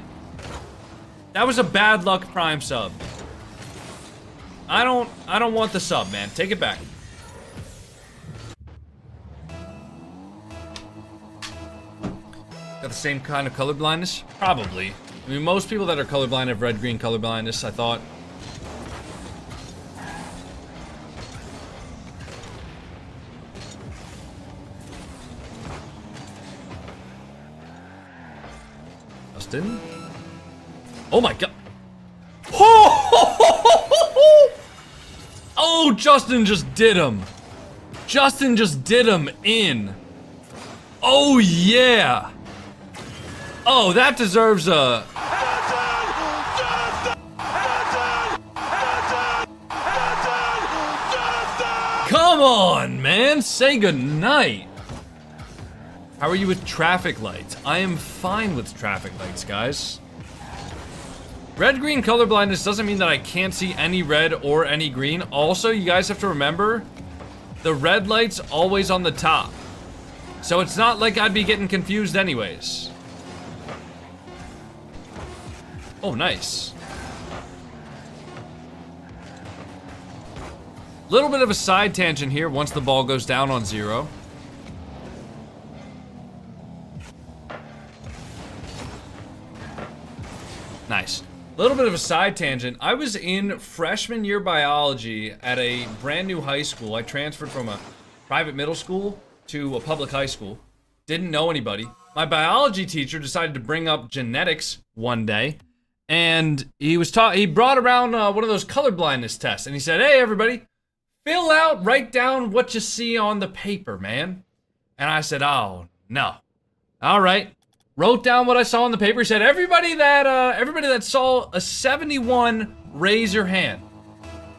That was a bad luck Prime sub. I don't want the sub, man. Take it back. Got the same kind of color blindness? Probably. I mean, most people that are colorblind have red-green color blindness, I thought. Justin? Oh my god. Oh, Justin just did him. Justin just did him in. Oh, yeah. Oh, that deserves a... Come on, man. Say goodnight. How are you with traffic lights? I am fine with traffic lights, guys. Red-green color blindness doesn't mean that I can't see any red or any green. Also, you guys have to remember, the red light's always on the top. So it's not like I'd be getting confused anyways. Oh, nice. Little bit of a side tangent here once the ball goes down on 0. Nice. Little bit of a side tangent. I was in freshman year biology at a brand new high school. I transferred from a private middle school to a public high school. Didn't know anybody. My biology teacher decided to bring up genetics one day. And he brought around one of those color blindness tests. And he said, hey, everybody, write down what you see on the paper, man. And I said, oh, no. All right. Wrote down what I saw on the paper. He said, everybody that saw a 71, raise your hand.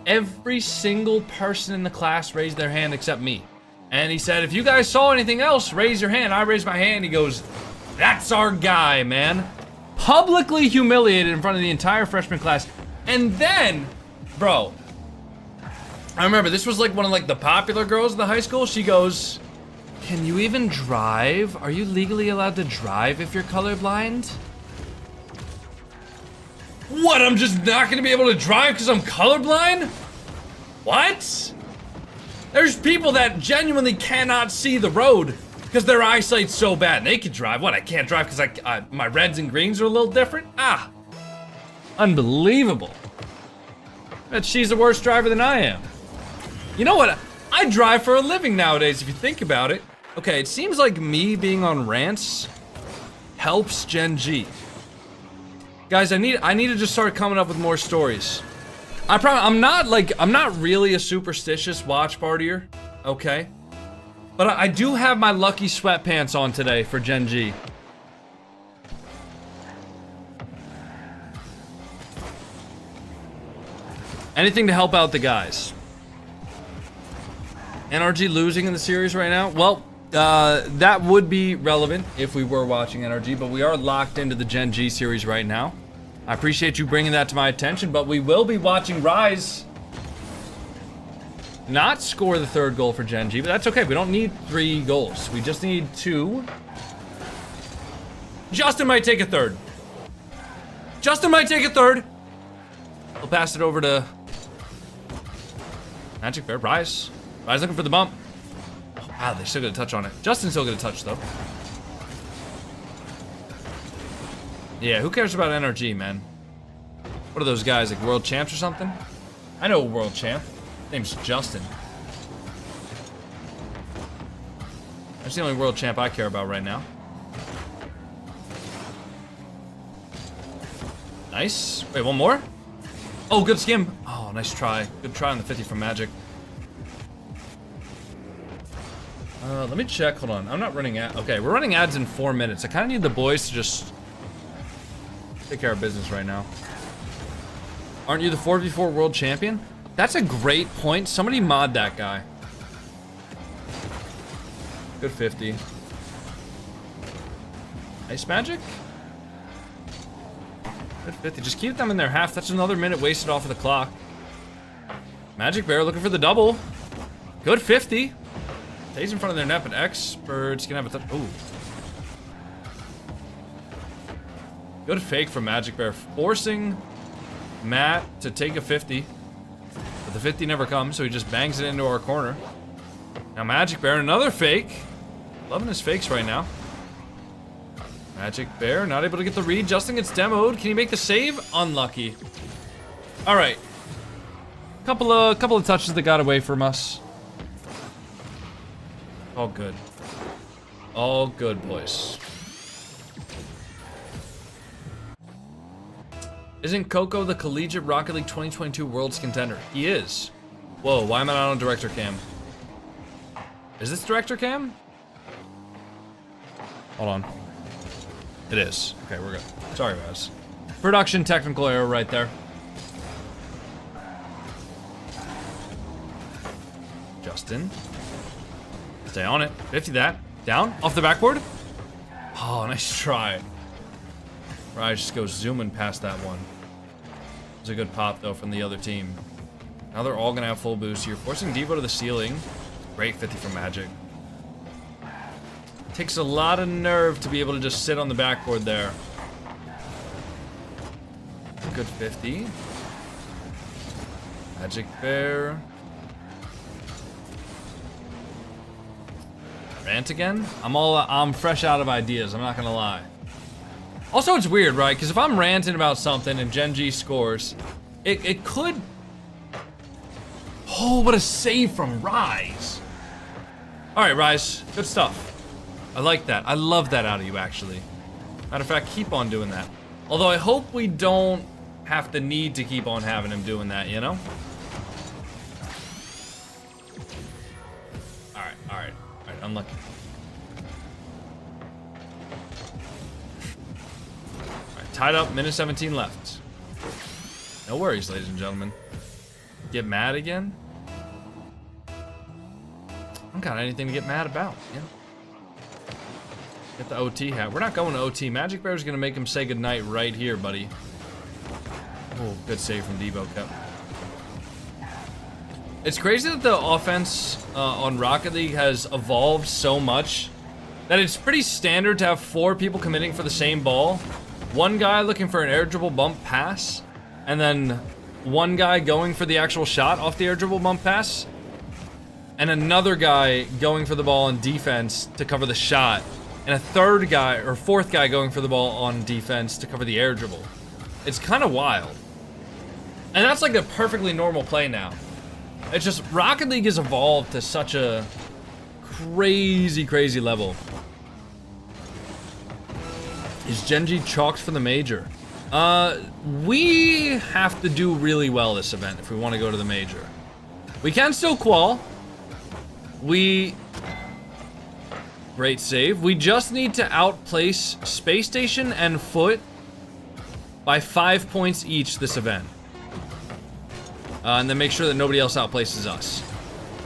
Every single person in the class raised their hand except me. And he said, if you guys saw anything else, raise your hand. I raised my hand. He goes, that's our guy, man. Publicly humiliated in front of the entire freshman class. And then, bro, I remember this was like one of like the popular girls in the high school. She goes, can you even drive? Are you legally allowed to drive if you're colorblind? What, I'm just not gonna be able to drive because I'm colorblind? What? There's people that genuinely cannot see the road because their eyesight's so bad. They can drive. What, I can't drive because my reds and greens are a little different? Ah, unbelievable. Bet she's a worse driver than I am. You know what? I drive for a living nowadays, if you think about it. Okay, it seems like me being on rants helps Gen G. Guys, I need to just start coming up with more stories. I promise, I'm not really a superstitious watch partier, okay? But I do have my lucky sweatpants on today for Gen G. Anything to help out the guys. NRG losing in the series right now? Well, that would be relevant if we were watching NRG, but we are locked into the Gen G series right now. I appreciate you bringing that to my attention, but we will be watching Rise not score the 3rd goal for Gen G, but that's okay. We don't need 3 goals. We just need 2. Justin might take a 3rd. Justin might take a 3rd. We'll pass it over to Magic Bear. Rise looking for the bump. Oh, wow, they still get a touch on it. Justin's still get a touch, though. Yeah, who cares about NRG, man? What are those guys, like world champs or something? I know a world champ. His name's Justin. I That's the only world champ I care about right now. Nice. Wait, one more? Oh, good skim. Oh, nice try. Good try on the 50 from Magic. Let me check. Hold on. I'm not running ads. Okay, we're running ads in 4 minutes. I kind of need the boys to just take care of business right now. Aren't you the 4v4 world champion? That's a great point. Somebody mod that guy. Good 50. Nice Magic. Good 50. Just keep them in their half. That's another minute wasted off of the clock. Magic Bear looking for the double. Good 50. Stays in front of their net, but Expert's gonna have a touch. Ooh. Good fake from Magic Bear, forcing Matt to take a 50. But the 50 never comes, so he just bangs it into our corner. Now Magic Bear, another fake. Loving his fakes right now. Magic Bear, not able to get the read. Justin gets demoed. Can he make the save? Unlucky. All right. Couple of touches that got away from us. All good. All good, boys. Isn't Coco the Collegiate Rocket League 2022 Worlds contender? He is. Whoa, why am I not on Director Cam? Is this Director Cam? Hold on. It is. Okay, we're good. Sorry, guys. Production technical error right there. Justin. Stay on it. 50 that. Down. Off the backboard. Oh, nice try. Right, just goes zooming past that one. It was a good pop, though, from the other team. Now they're all going to have full boost here. Forcing Devo to the ceiling. Great 50 from Magic. Takes a lot of nerve to be able to just sit on the backboard there. Good 50. Magic Bear. Rant again? I'm fresh out of ideas, I'm not gonna lie. Also, it's weird, right? Because if I'm ranting about something and Gen G scores, it could... Oh, what a save from Rise. All right, Rise, good stuff. I like that. I love that out of you, actually. Matter of fact, keep on doing that. Although I hope we don't have the need to keep on having him doing that, you know? All right, unlucky. All right, tied up, minute 17 left. No worries, ladies and gentlemen. Get mad again? I don't got anything to get mad about, yeah. Get the OT hat. We're not going to OT. Magic Bear's gonna make him say goodnight right here, buddy. Oh, good save from Devo Cup. It's crazy that the offense on Rocket League has evolved so much that it's pretty standard to have 4 people committing for the same ball. One guy looking for an air dribble bump pass, and then one guy going for the actual shot off the air dribble bump pass, and another guy going for the ball on defense to cover the shot, and a third guy or fourth guy going for the ball on defense to cover the air dribble. It's kind of wild. And that's like a perfectly normal play now. It's just Rocket League has evolved to such a crazy, crazy level. Is Gen G chalked for the major? We have to do really well this event if we want to go to the major. We can still qual. Great save. We just need to outplace Space Station and Foot by 5 points each this event. And then make sure that nobody else outplaces us.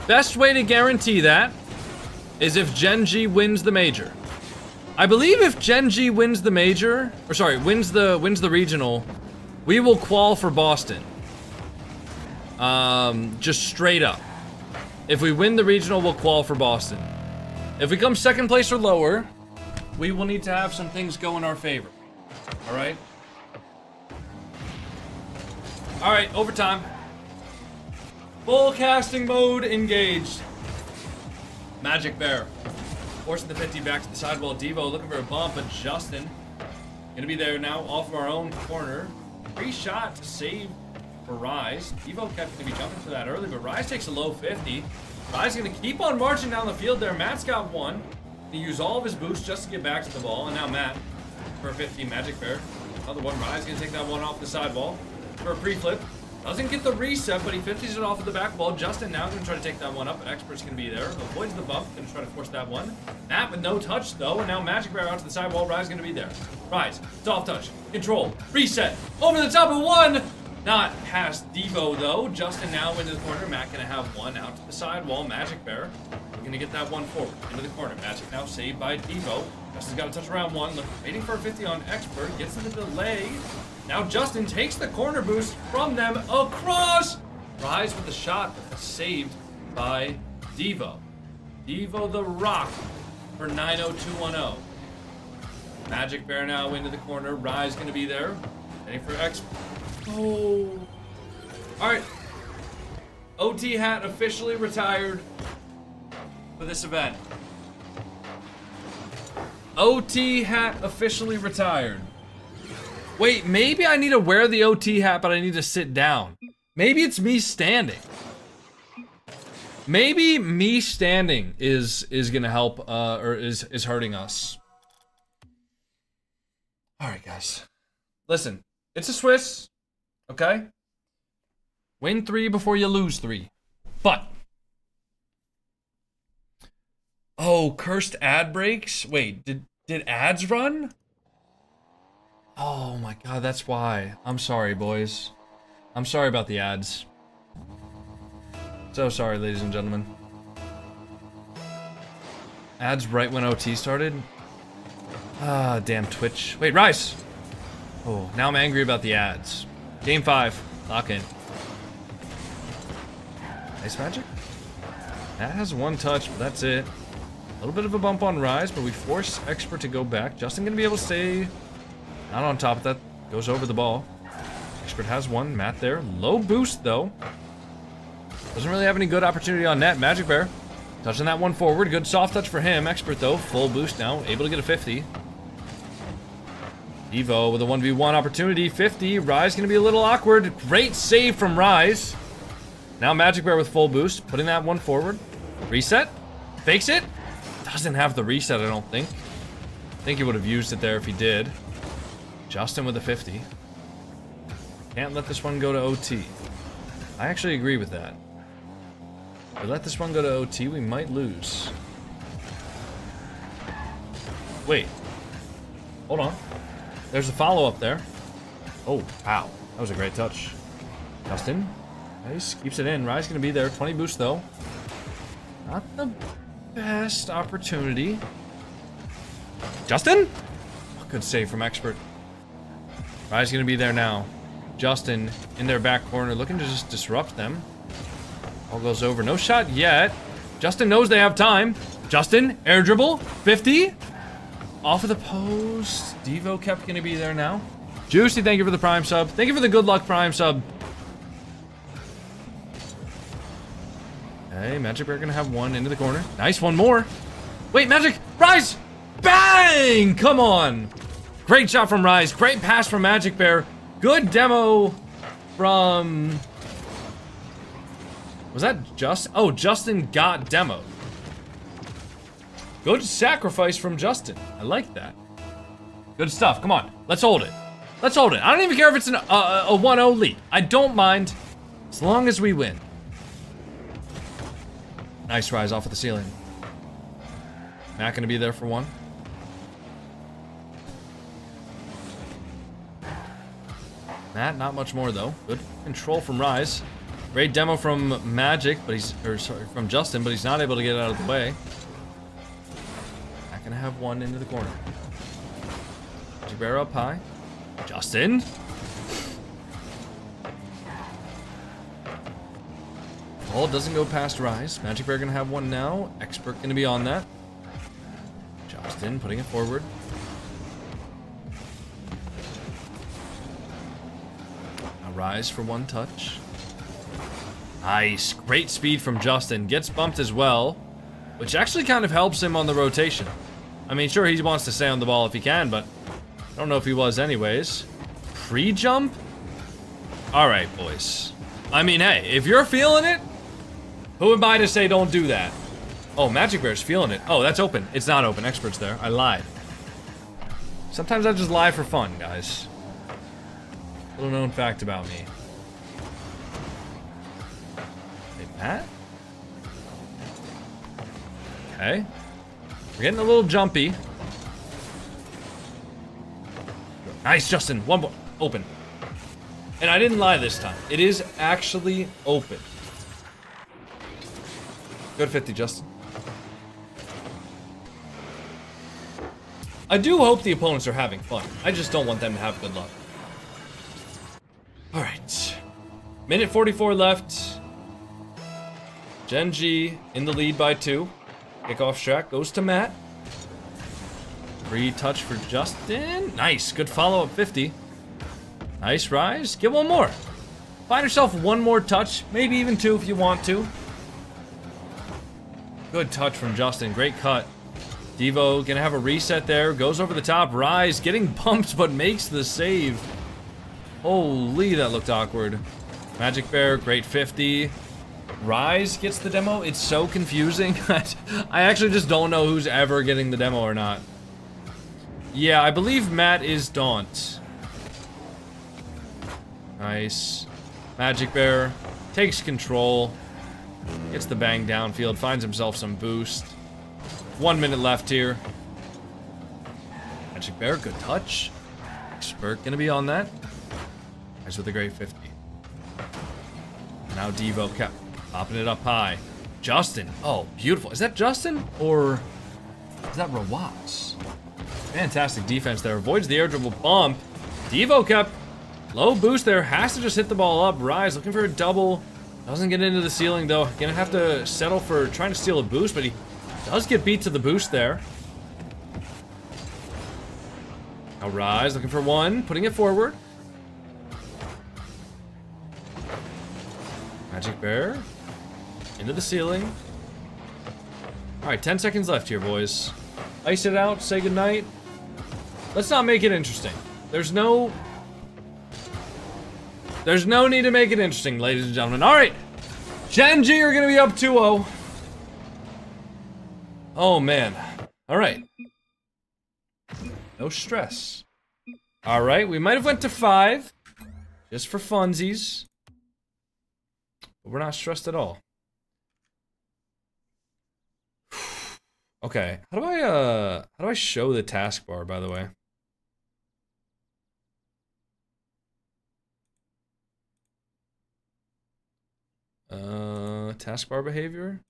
Best way to guarantee that is if Gen G wins the major. I believe if Gen G wins the major, or sorry, wins the regional, we will qual for Boston. Just straight up. If we win the regional, we'll qual for Boston. If we come second place or lower, we will need to have some things go in our favor. All right? All right, overtime. Full casting mode engaged. Magic Bear. Forcing the 50 back to the sidewall. Devo looking for a bump, but Justin gonna be there now off of our own corner. Free shot to save for Rise. Devo kept gonna be jumping for that early, but Rise takes a low 50. Rise gonna keep on marching down the field there. Matt's got one. He used all of his boost just to get back to the ball, and now Matt for a 50 Magic Bear. Another one, Rise gonna take that one off the sidewall for a pre-flip. Doesn't get the reset, but he 50s it off of the back wall. Justin now gonna try to take that one up, but Expert's gonna be there. Avoids the bump, gonna try to force that one. Matt with no touch though, and now Magic Bear out to the sidewall. Rise gonna be there. Rise, soft touch, control, reset, over the top of one. Not past Devo though. Justin now into the corner. Matt gonna have one out to the sidewall. Magic Bear gonna get that one forward into the corner. Magic now saved by Devo. Justin's got to touch around one. Waiting for a 50 on Expert. Gets in the delay. Now Justin takes the corner boost from them across. Rise with the shot, but that's saved by Devo. Devo the Rock for 90210. Magic Bear now into the corner. Rise gonna be there. Waiting for Expert. Oh. Alright. OT hat officially retired for this event. OT hat officially retired. Wait, maybe I need to wear the OT hat, but I need to sit down. Maybe it's me standing. Maybe me standing is gonna help, or is hurting us. All right, guys. Listen, it's a Swiss, okay? Win 3 before you lose 3. But oh, cursed ad breaks? Wait, did ads run? Oh my god, that's why. I'm sorry, boys. I'm sorry about the ads. So sorry, ladies and gentlemen. Ads right when OT started? Ah, damn Twitch. Wait, Rise! Oh, now I'm angry about the ads. Game 5. Lock in. Nice Magic? That has one touch, but that's it. A little bit of a bump on Rise, but we force Expert to go back. Justin gonna be able to stay not on top of that. Goes over the ball. Expert has one. Matt there. Low boost, though. Doesn't really have any good opportunity on net. Magic Bear touching that one forward. Good soft touch for him. Expert, though. Full boost now. Able to get a 50. Evo with a 1v1 opportunity. 50. Rise gonna be a little awkward. Great save from Rise. Now Magic Bear with full boost. Putting that one forward. Reset. Fakes it. Doesn't have the reset, I don't think. I think he would have used it there if he did. Justin with a 50. Can't let this one go to OT. I actually agree with that. If we let this one go to OT, we might lose. Wait. Hold on. There's a follow-up there. Oh, wow. That was a great touch. Justin. Nice. Keeps it in. Rise gonna be there. 20 boost, though. Not the best opportunity. Justin? Good save from Expert. Rise gonna be there now. Justin in their back corner looking to just disrupt them. All goes over. No shot yet. Justin knows they have time. Justin, air dribble. 50. Off of the post. Devo kept gonna be there now. Juicy, thank you for the prime sub. Thank you for the good luck prime sub. Hey, Magic Bear gonna have one into the corner. Nice, one more. Wait, Magic, Rise! Bang! Come on. Great shot from Rise. Great pass from Magic Bear. Good demo from... Was that Justin? Oh, Justin got demoed. Good sacrifice from Justin. I like that. Good stuff. Come on. Let's hold it. Let's hold it. I don't even care if it's a 1-0 lead. I don't mind as long as we win. Nice Rise off of the ceiling. Matt gonna be there for one. Matt, not much more though. Good control from Rise. Great demo from Magic, but from Justin, but he's not able to get out of the way. Not gonna have one into the corner. Magic Bear up high. Justin. Ball doesn't go past Rise. Magic Bear gonna have one now. Expert gonna be on that. Justin putting it forward. Now Rise for one touch. Nice. Great speed from Justin. Gets bumped as well, which actually kind of helps him on the rotation. I mean, sure, he wants to stay on the ball if he can, but I don't know if he was anyways. Pre-jump? All right, boys. I mean, hey, if you're feeling it, who am I to say don't do that? Oh, Magic Bear's feeling it. Oh, that's open. It's not open. Expert's there. I lied. Sometimes I just lie for fun, guys. Little known fact about me. Hey, Matt? Okay. We're getting a little jumpy. Nice, Justin. One more. Open. And I didn't lie this time. It is actually open. Good 50, Justin. I do hope the opponents are having fun. I just don't want them to have good luck. Alright. Minute 44 left. Gen G in the lead by 2. Kickoff strat goes to Matt. Free touch for Justin. Nice. Good follow-up 50. Nice rise. Get one more. Find yourself one more touch. Maybe even 2 if you want to. Good touch from Justin. Great cut. Devo gonna have a reset there. Goes over the top. Rise. Getting bumped but makes the save. Holy, that looked awkward. Magic Bear. Great 50. Rise gets the demo. It's so confusing. I actually just don't know who's ever getting the demo or not. Yeah, I believe Matt is Daunt. Nice. Magic Bear takes control. Gets the bang downfield. Finds himself some boost. 1 minute left here. Magic Bear, good touch. Expert gonna be on that. Nice with a great 50. Now Devo kept popping it up high. Justin. Oh, beautiful. Is that Justin? Or is that Rawatz? Fantastic defense there. Avoids the air dribble bump. Devo kept low boost there. Has to just hit the ball up. Rise looking for a double. Doesn't get into the ceiling though. Gonna have to settle for trying to steal a boost, but he does get beat to the boost there. Now Rise looking for one. Putting it forward. Magic Bear. Into the ceiling. Alright, 10 seconds left here, boys. Ice it out, say goodnight. Let's not make it interesting. There's no need to make it interesting, ladies and gentlemen. Alright. Gen G are gonna be up 2-0. Oh man. Alright. No stress. Alright, we might have went to 5. Just for funsies. But we're not stressed at all. Okay, how do I show the taskbar, by the way? Taskbar behavior?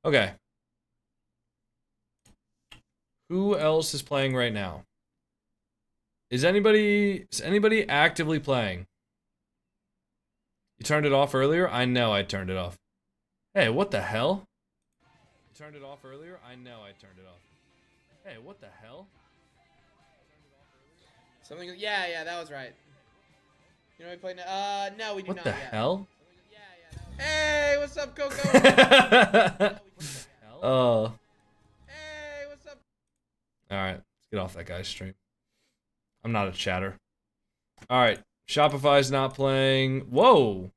Oh, there we go. Okay. Who else is playing right now? Is anybody actively playing? You turned it off earlier? I know I turned it off. Hey, what the hell? You turned it off earlier? I know I turned it off. Hey, what the hell? Something. Yeah, that was right. You know we played. No, we do not. What the hell? Hey, what's up, Coco? Oh. Hey, what's up? All right, let's get off that guy's stream. I'm not a chatter. All right, Shopify's not playing. Whoa.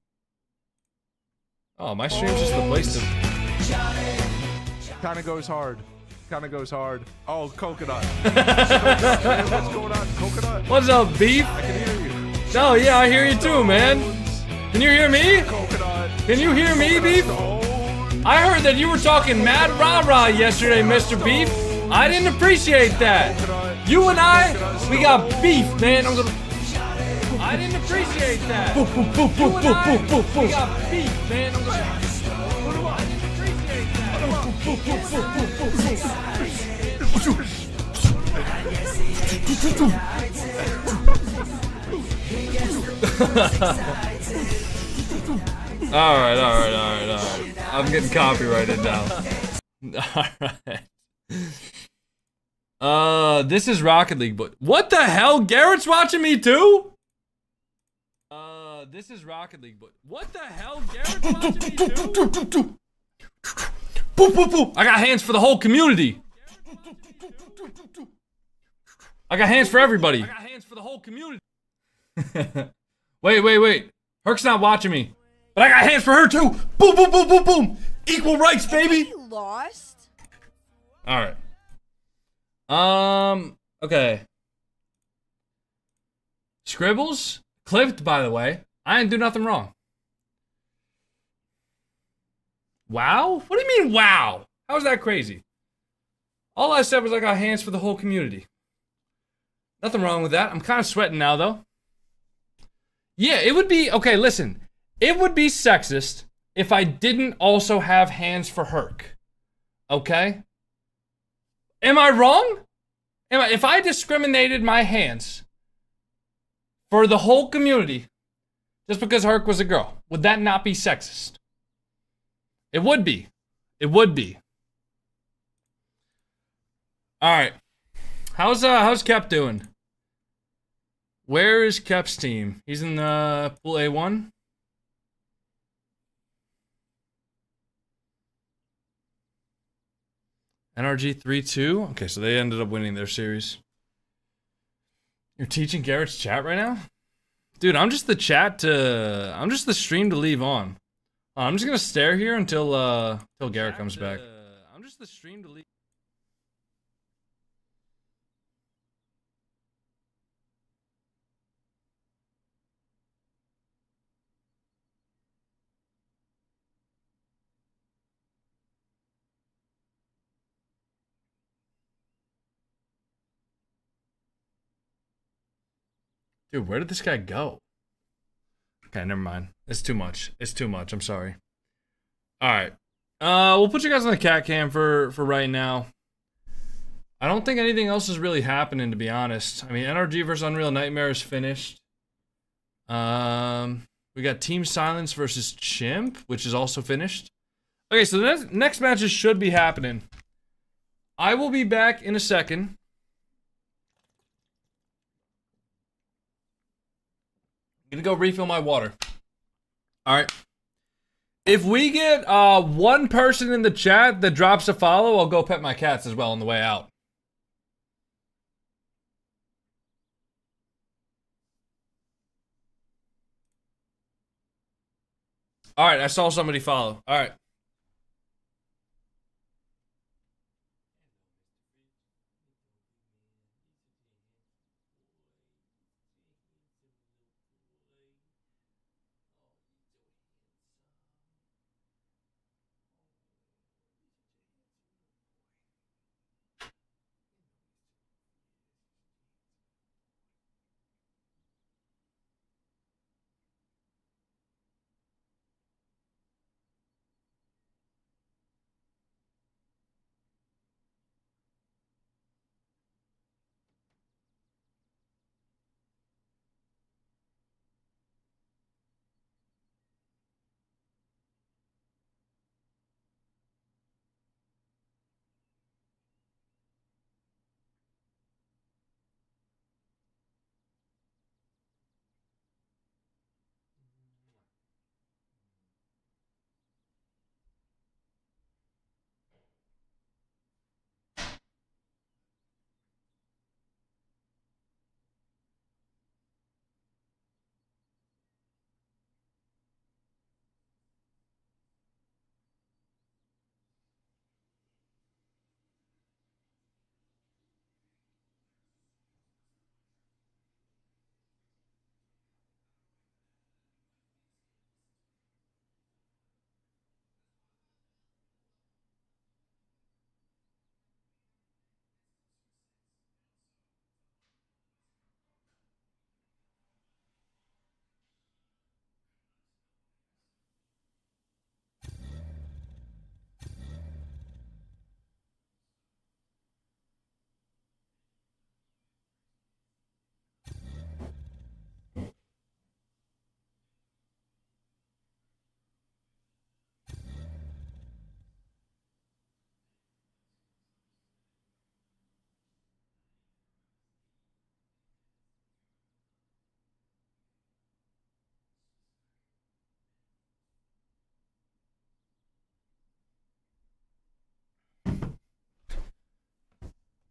Oh, my stream's just the place to. Kind of goes hard. Kind of goes hard. Oh, Coconut. What's going on, Coconut? What's up, Beef? I can hear you. Oh, yeah, I hear you too, man. Can you hear me? Coconut. Can you hear me, Beef? I heard that you were talking mad rah-rah yesterday, Mr. Beef. I didn't appreciate that. You and I, we got beef, man. I didn't appreciate that. You and I, we got beef, man. I didn't appreciate that. All right. I'm getting copyrighted now. All right. This is Rocket League, but what the hell? Garrett's watching me too? This is Rocket League, but what the hell? Garrett's watching me too? I got hands for the whole community. I got hands for everybody. I got hands for the whole community. Wait. Herc's not watching me. But I got hands for her too. Boom. Equal rights, baby. He lost. All right. Okay. Scribbles clipped, by the way. I didn't do nothing wrong. Wow? What do you mean, wow? How is that crazy? All I said was I got hands for the whole community. Nothing wrong with that. I'm kind of sweating now, though. Yeah, it would be... Okay, listen. It would be sexist if I didn't also have hands for Herc. Okay? Am I wrong? If I discriminated my hands for the whole community just because Herc was a girl, would that not be sexist? It would be. It would be. All right. How's Kep doing? Where is Kep's team? He's in pool A1. NRG 3-2. Okay, so they ended up winning their series. You're teaching Garrett's chat right now? Dude, I'm just the stream to leave on. I'm just gonna stare here until Garrett comes back. I'm just the stream to leave. Dude, where did this guy go? Okay, never mind. It's too much. It's too much. I'm sorry. All right. We'll put you guys on the cat cam for right now. I don't think anything else is really happening, to be honest. I mean, NRG versus Unreal Nightmare is finished. We got Team Silence versus Chimp, which is also finished. Okay, so the next matches should be happening. I will be back in a second. I'm gonna go refill my water. All right. If we get one person in the chat that drops a follow, I'll go pet my cats as well on the way out. All right, I saw somebody follow. All right.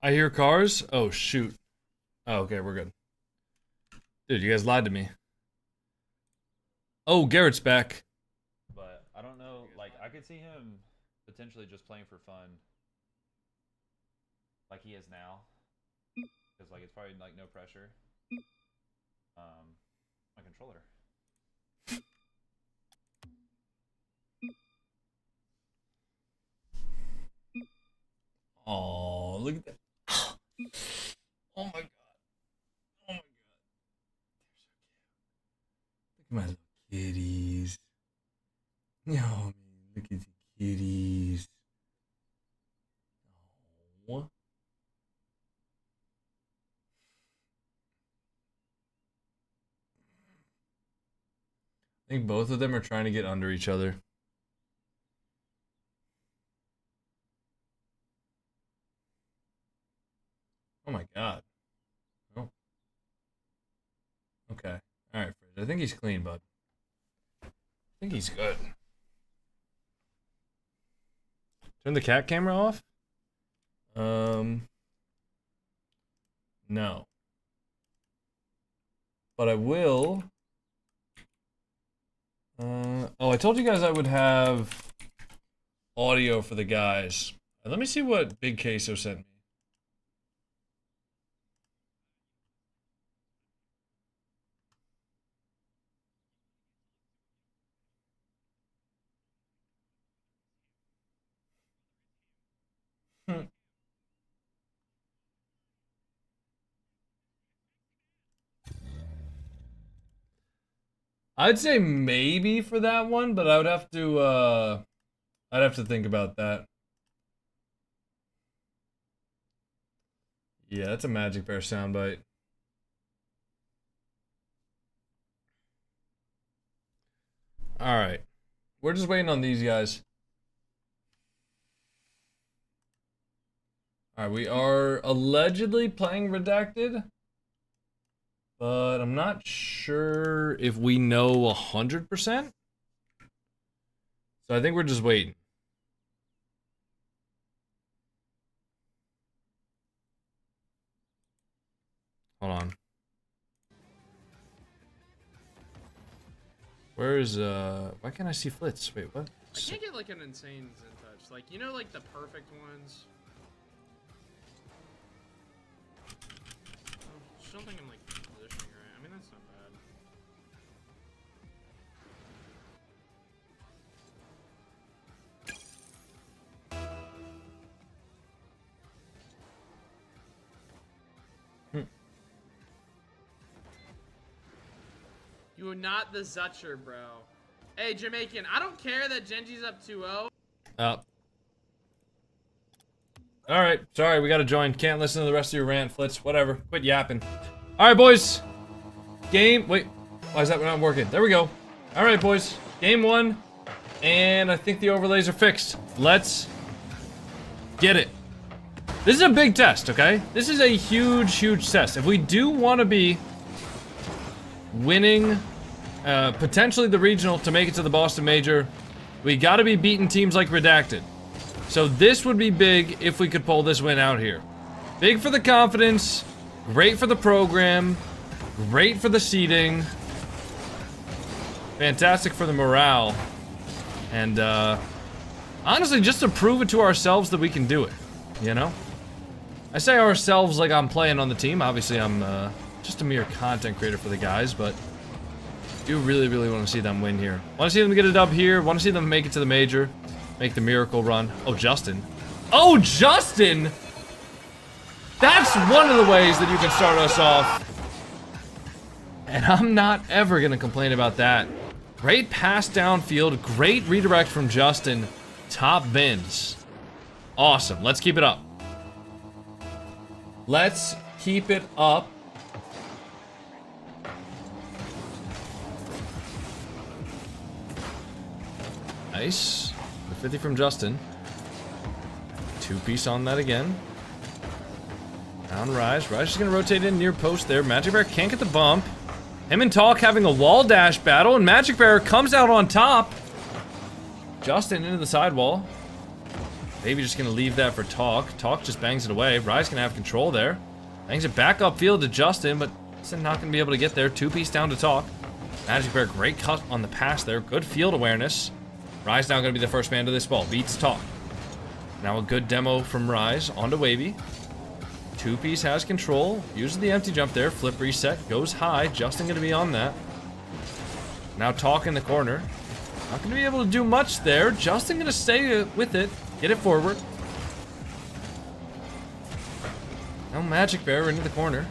I hear cars. Oh, shoot. Oh, okay, we're good. Dude, you guys lied to me. Oh, Garrett's back. But I don't know, like, I could see him potentially just playing for fun, like he is now, because like it's probably like no pressure. My controller. Oh, look at that! Oh my god! Oh my god! They're so cute. Look at my little kitties. No, man, look at the kitties. Oh. I think both of them are trying to get under each other. Oh my god. Oh. Okay. Alright, Fred. I think he's clean, bud. I think he's good. Turn the cat camera off? No. But I will. Oh, I told you guys I would have audio for the guys. Let me see what Big Queso sent me. I'd say maybe for that one, but I would have to I'd have to think about that. Yeah, that's a Magic Bear soundbite. Alright. We're just waiting on these guys. Alright, we are allegedly playing Redacted. But I'm not sure if we know 100%. So I think we're just waiting. Hold on. Where is, why can't I see Flitz? Wait, what? I can't get like an insane Zen touch. Like, you know, like the perfect ones? I still think I'm like positioning right. I mean, that's not bad. You are not the Zutcher, bro. Hey, Jamaican, I don't care that Genji's up 2-0. Alright, sorry, we gotta join. Can't listen to the rest of your rant, Flitz. Whatever. Quit yapping. Alright, boys. Game. Wait. Why is that not working? There we go. Alright, boys. Game 1. And I think the overlays are fixed. Let's get it. This is a big test, okay? This is a huge, huge test. If we do want to be winning potentially the regional to make it to the Boston Major, we got to be beating teams like Redacted. So this would be big if we could pull this win out here. Big for the confidence, great for the program, great for the seeding, fantastic for the morale, and honestly just to prove it to ourselves that we can do it, you know? I say ourselves like I'm playing on the team. Obviously I'm just a mere content creator for the guys, but I do really, really want to see them win here. Want to see them get a dub here, want to see them make it to the major. Make the miracle run. Oh, Justin. Oh, Justin! That's one of the ways that you can start us off. And I'm not ever going to complain about that. Great pass downfield. Great redirect from Justin. Top bins. Awesome. Let's keep it up. Let's keep it up. Nice. 50 from Justin. Two-piece on that again. Down Rise. Rise is going to rotate in near post there. Magic Bear can't get the bump. Him and Talk having a wall dash battle, and Magic Bear comes out on top. Justin into the sidewall. Maybe just going to leave that for Talk. Talk just bangs it away. Rise going to have control there. Bangs it back upfield to Justin, but Justin not going to be able to get there. Two-piece down to Talk. Magic Bear, great cut on the pass there. Good field awareness. Rise now going to be the first man to this ball. Beats Talk. Now a good demo from Rise. Onto Wavy. Two-piece has control. Uses the empty jump there. Flip reset. Goes high. Justin going to be on that. Now Talk in the corner. Not going to be able to do much there. Justin going to stay with it. Get it forward. Now Magic Bear into the corner.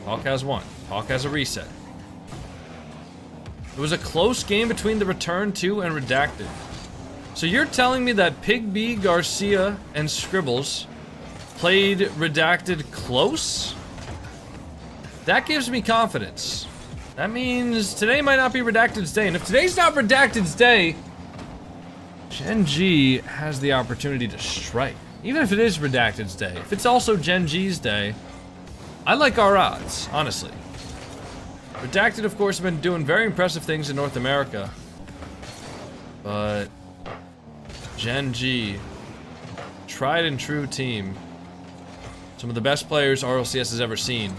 Talk has one. Talk has a reset. It was a close game between the Return 2 and Redacted. So you're telling me that Pig B, Garcia, and Scribbles played Redacted close? That gives me confidence. That means today might not be Redacted's day. And if today's not Redacted's day, Gen G has the opportunity to strike. Even if it is Redacted's day. If it's also Gen G's day, I like our odds, honestly. Redacted, of course, have been doing very impressive things in North America. But Gen G, tried and true team. Some of the best players RLCS has ever seen.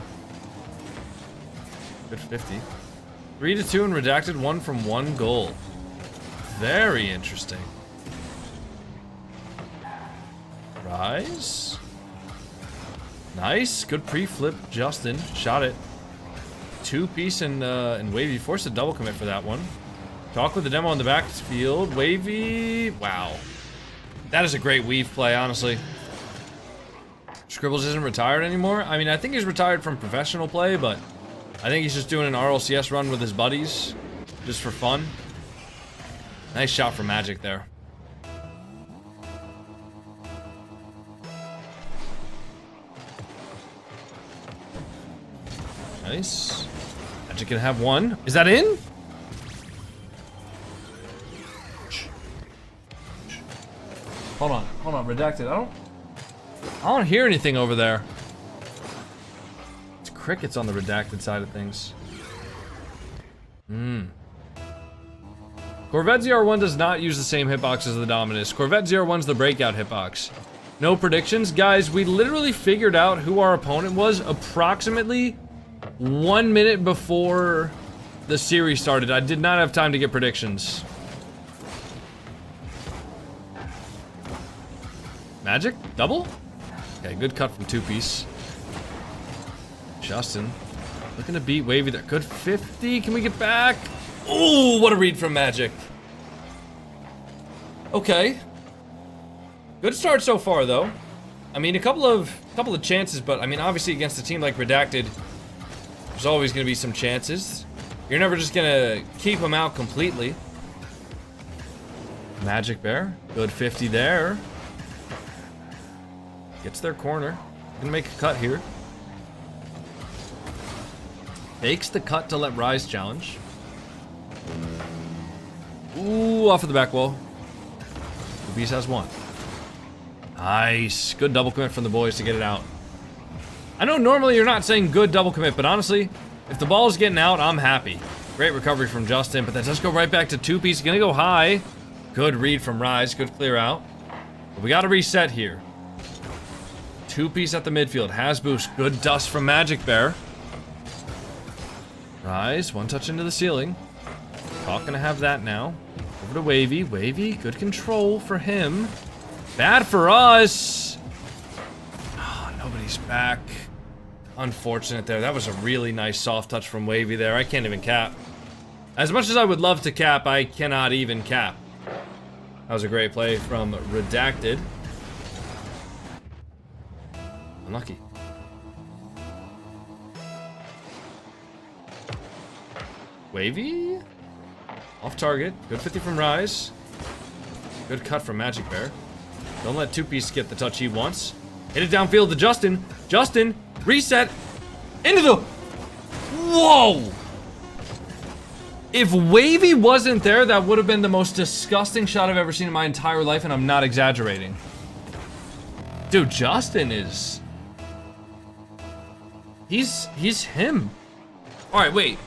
Good 50. 3-2 and Redacted won from 1 goal. Very interesting. Rise. Nice. Good pre-flip. Justin shot it. Two-piece and Wavy forced a double commit for that one. Talk with the demo on the backfield. Wavy. Wow. That is a great weave play, honestly. Scribbles isn't retired anymore. I mean, I think he's retired from professional play, but I think he's just doing an RLCS run with his buddies, just for fun. Nice shot from Magic there. Nice. Magic can have one. Is that in? Hold on, Redacted. I don't hear anything over there. It's crickets on the Redacted side of things. Corvette ZR1 does not use the same hitbox as the Dominus. Corvette ZR1's the breakout hitbox. No predictions. Guys, we literally figured out who our opponent was approximately 1 minute before the series started. I did not have time to get predictions. Magic? Double? Okay, good cut from two-piece. Justin looking to beat Wavy there. Good 50. Can we get back? Ooh, what a read from Magic. Okay. Good start so far, though. I mean, a couple of chances, but I mean, obviously against a team like Redacted, there's always going to be some chances. You're never just going to keep them out completely. Magic Bear, good 50 there. Gets their corner. Gonna make a cut here. Makes the cut to let Rise challenge. Ooh, off of the back wall. The Beast has one. Nice. Good double commit from the boys to get it out. I know normally you're not saying good double commit, but honestly, if the ball is getting out, I'm happy. Great recovery from Justin, but that does go right back to two-piece. Gonna go high. Good read from Rise. Good clear out. But we gotta reset here. Two-piece at the midfield. Has boost. Good dust from Magic Bear. Rise. One touch into the ceiling. Talk gonna have that now. Over to Wavy. Wavy. Good control for him. Bad for us. Oh, nobody's back. Unfortunate there. That was a really nice soft touch from Wavy there. I can't even cap. As much as I would love to cap, I cannot even cap. That was a great play from Redacted. Unlucky. Wavy? Off target. Good 50 from Rise. Good cut from Magic Bear. Don't let two-piece get the touch he wants. Hit it downfield to Justin. Justin, reset. Into the... Whoa! If Wavy wasn't there, that would have been the most disgusting shot I've ever seen in my entire life, and I'm not exaggerating. Dude, Justin is... He's him. Alright, wait.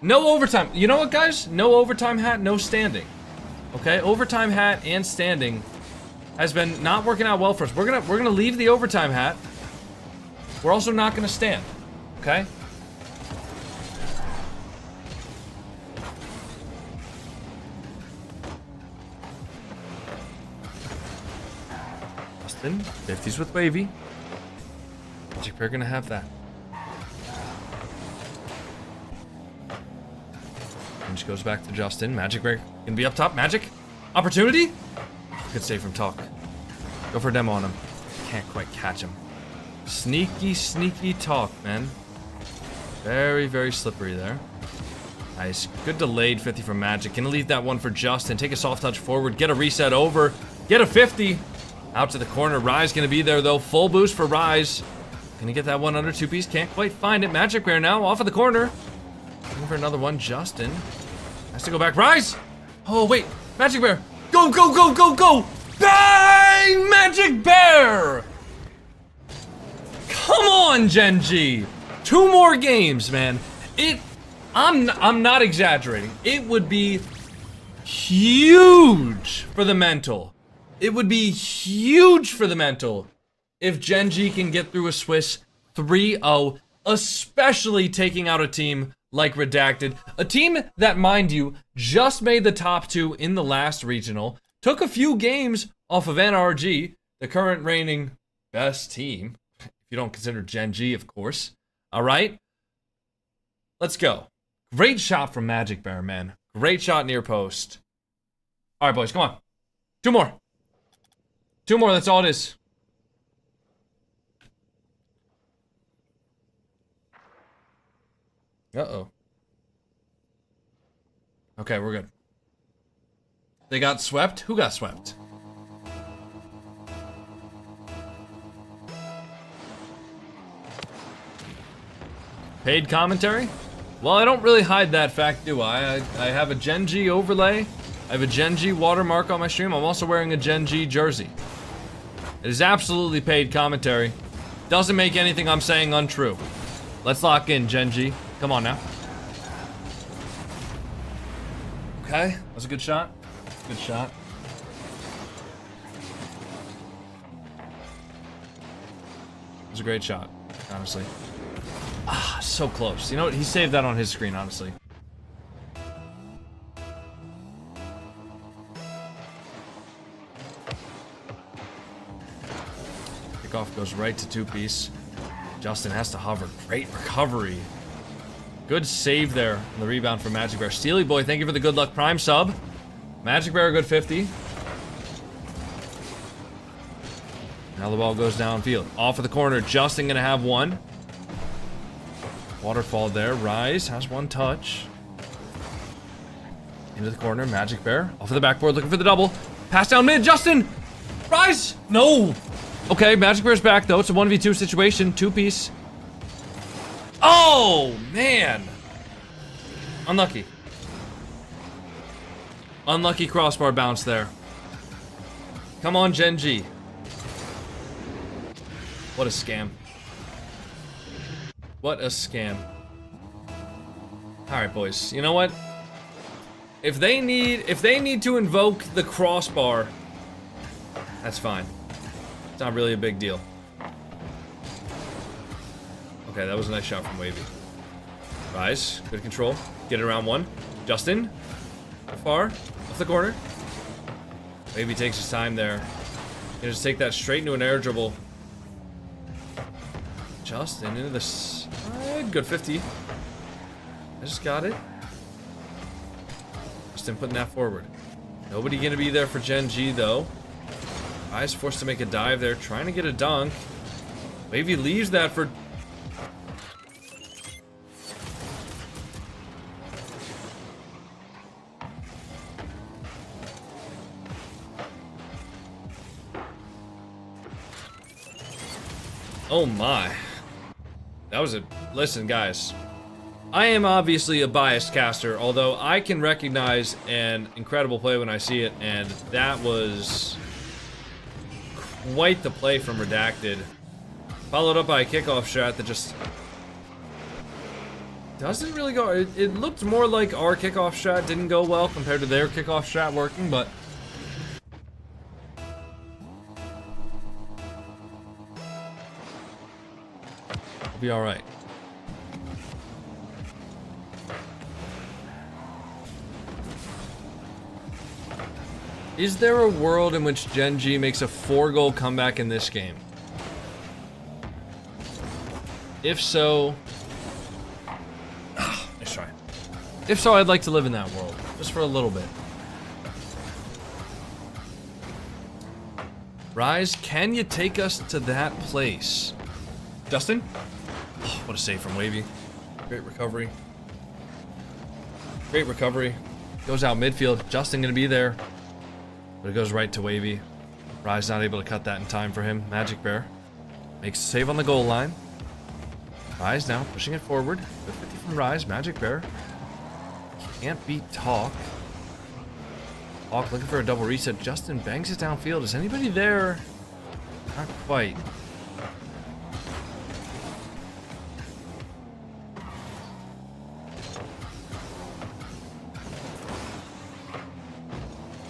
No overtime. You know what, guys? No overtime hat, no standing. Okay? Overtime hat and standing has been not working out well for us. We're gonna leave the overtime hat. We're also not gonna stand. Okay? Justin, 50s with Wavy. Magic Bear gonna have that. And she goes back to Justin. Magic Bear gonna be up top. Magic, opportunity. Good save from Talk. Go for a demo on him. Can't quite catch him. Sneaky, sneaky Talk, man. Very, very slippery there. Nice. Good delayed 50 from Magic. Gonna leave that one for Justin. Take a soft touch forward. Get a reset over. Get a 50. Out to the corner. Rise gonna be there though. Full boost for Rise. Gonna get that one under 2-piece. Can't quite find it. Magic Bear now off of the corner. Looking for another one. Justin has to go back. Rise. Oh, wait. Magic Bear. Go, go, go, go, go. Bang! Magic Bear. Come on, Genji. 2 more games, man. I'm not exaggerating. It would be huge for the mental. It would be huge for the mental if Genji can get through a Swiss 3-0, especially taking out a team like Redacted. A team that, mind you, just made the top 2 in the last regional, took a few games off of NRG, the current reigning best team, if you don't consider Genji, of course. All right? Let's go. Great shot from Magic Bear, man. Great shot near post. All right, boys, come on. 2 more. 2 more, that's all it is. Uh-oh. Okay, we're good. They got swept? Who got swept? Paid commentary? Well, I don't really hide that fact, do I? I have a Genji overlay. I have a Genji watermark on my stream. I'm also wearing a Genji jersey. It is absolutely paid commentary. Doesn't make anything I'm saying untrue. Let's lock in, Genji. Come on now. Okay, that was a good shot. Good shot. It was a great shot, honestly. Ah, so close. You know what? He saved that on his screen, honestly. Kickoff goes right to 2-piece. Justin has to hover. Great recovery. Good save there on the rebound for Magic Bear. Steely Boy, thank you for the good luck prime sub. Magic Bear, a good 50. Now the ball goes downfield. Off of the corner. Justin gonna have one. Waterfall there. Rise has 1 touch. Into the corner. Magic Bear. Off of the backboard looking for the double. Pass down mid. Justin! Rise! No! Okay, Magic Bear's back though. It's a 1v2 situation. 2-piece. Oh, man! Unlucky. Unlucky crossbar bounce there. Come on, Genji. What a scam. What a scam. Alright, boys. You know what? If they need to invoke the crossbar, that's fine. It's not really a big deal. Okay, that was a nice shot from Wavy. Rise. Good control. Get it around 1. Justin. Far. Off the corner. Wavy takes his time there. Gonna just take that straight into an air dribble. Justin into the side. Good 50. I just got it. Justin putting that forward. Nobody gonna be there for Genji though. Rise forced to make a dive there, trying to get a dunk. Wavy leaves that for... Oh my. That was a... Listen, guys. I am obviously a biased caster, although I can recognize an incredible play when I see it, and that was quite the play from Redacted. Followed up by a kickoff shot that just doesn't really go... It looked more like our kickoff shot didn't go well compared to their kickoff shot working, but... We'll be alright. Is there a world in which Genji makes a 4-goal comeback in this game? If so... Nice try. If so, I'd like to live in that world. Just for a little bit. Rise, can you take us to that place? Justin? Oh, what a save from Wavy. Great recovery. Great recovery. Goes out midfield. Justin gonna be there. But it goes right to Wavy. Rise not able to cut that in time for him. Magic Bear makes a save on the goal line. Rise now pushing it forward. Good 50 from Rise. Magic Bear can't beat Talk. Talk looking for a double reset. Justin bangs it downfield. Is anybody there? Not quite.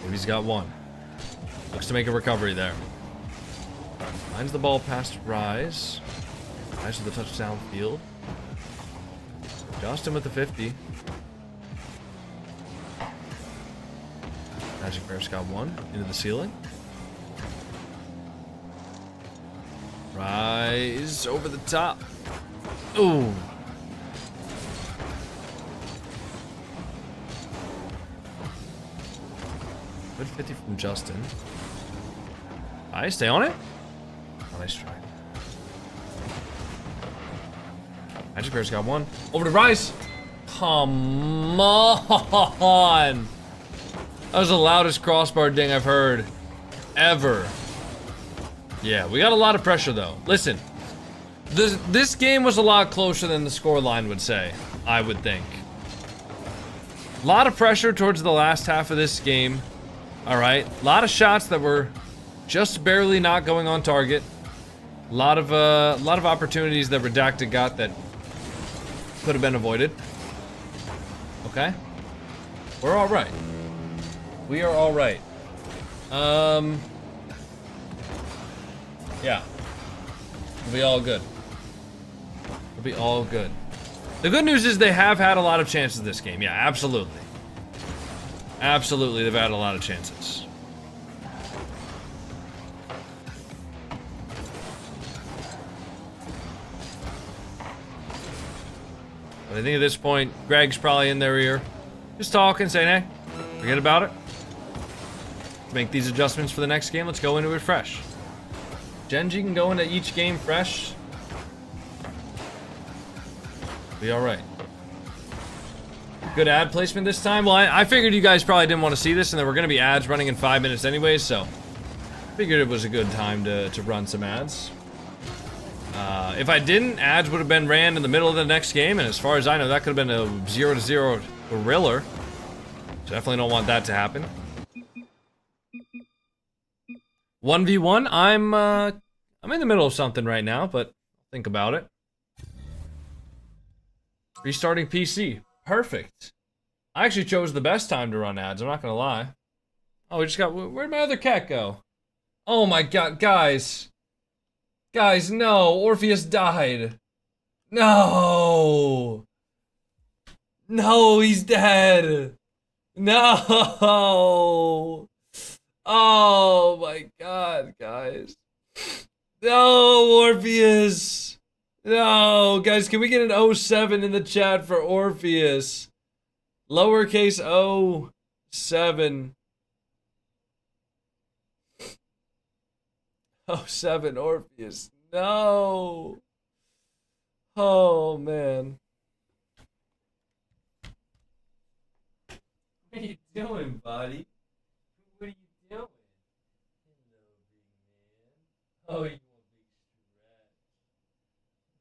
Maybe he's got one. Looks to make a recovery there. Finds the ball past Rise. Rise with the touchdown field. Justin with the 50. Magic Bear's got one into the ceiling. Rise over the top. Ooh. Good 50 from Justin. I stay on it. Oh, nice try. Magic Bear's got one. Over to Rise. Come on. That was the loudest crossbar ding I've heard ever. Yeah, we got a lot of pressure though. Listen, this game was a lot closer than the scoreline would say, I would think. A lot of pressure towards the last half of this game. All right, a lot of shots that were just barely not going on target. A lot of opportunities that Redacted got that could have been avoided. Okay, we're all right. We are all right. Yeah, we'll be all good. We'll be all good. The good news is they have had a lot of chances this game. Yeah, absolutely. Absolutely, they've had a lot of chances. But I think at this point, Greg's probably in their ear. Just talking, saying, hey, forget about it. Let's make these adjustments for the next game. Let's go into it fresh. Genji can go into each game fresh. Be alright. Good ad placement this time. Well, I figured you guys probably didn't want to see this, and there were going to be ads running in 5 minutes anyways, so figured it was a good time to run some ads. If I didn't, ads would have been ran in the middle of the next game, and as far as I know, that could have been a 0-0 gorilla. So definitely don't want that to happen. 1v1, I'm in the middle of something right now, but think about it. Restarting PC. Perfect. I actually chose the best time to run ads, I'm not gonna lie. Oh, we just got... Where'd my other cat go? Oh my god, guys. Guys, no. Orpheus died. No. No, he's dead. No. Oh my god, guys. No, Orpheus. No, guys, can we get an 07 in the chat for Orpheus? Lowercase 07. 07 Orpheus. No. Oh, man. What are you doing, buddy? What are you doing? Hello, big man. Oh, you want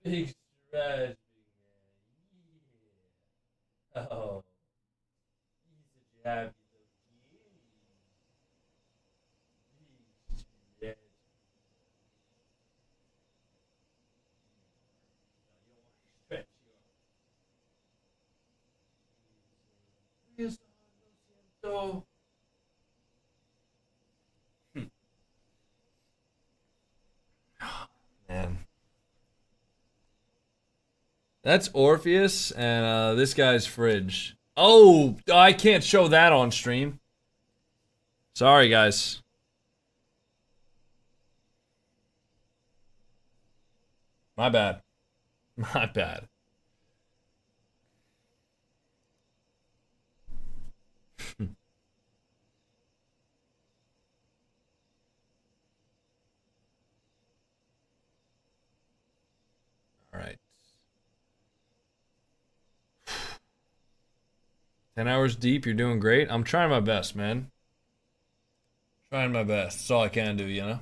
big stretch, big man. Yeah. Oh. You said you happy. Man. That's Orpheus, and this guy's Fridge. Oh, I can't show that on stream. Sorry, guys. My bad. My bad. All right. 10 hours deep, you're doing great. I'm trying my best, man. Trying my best. That's all I can do, you know?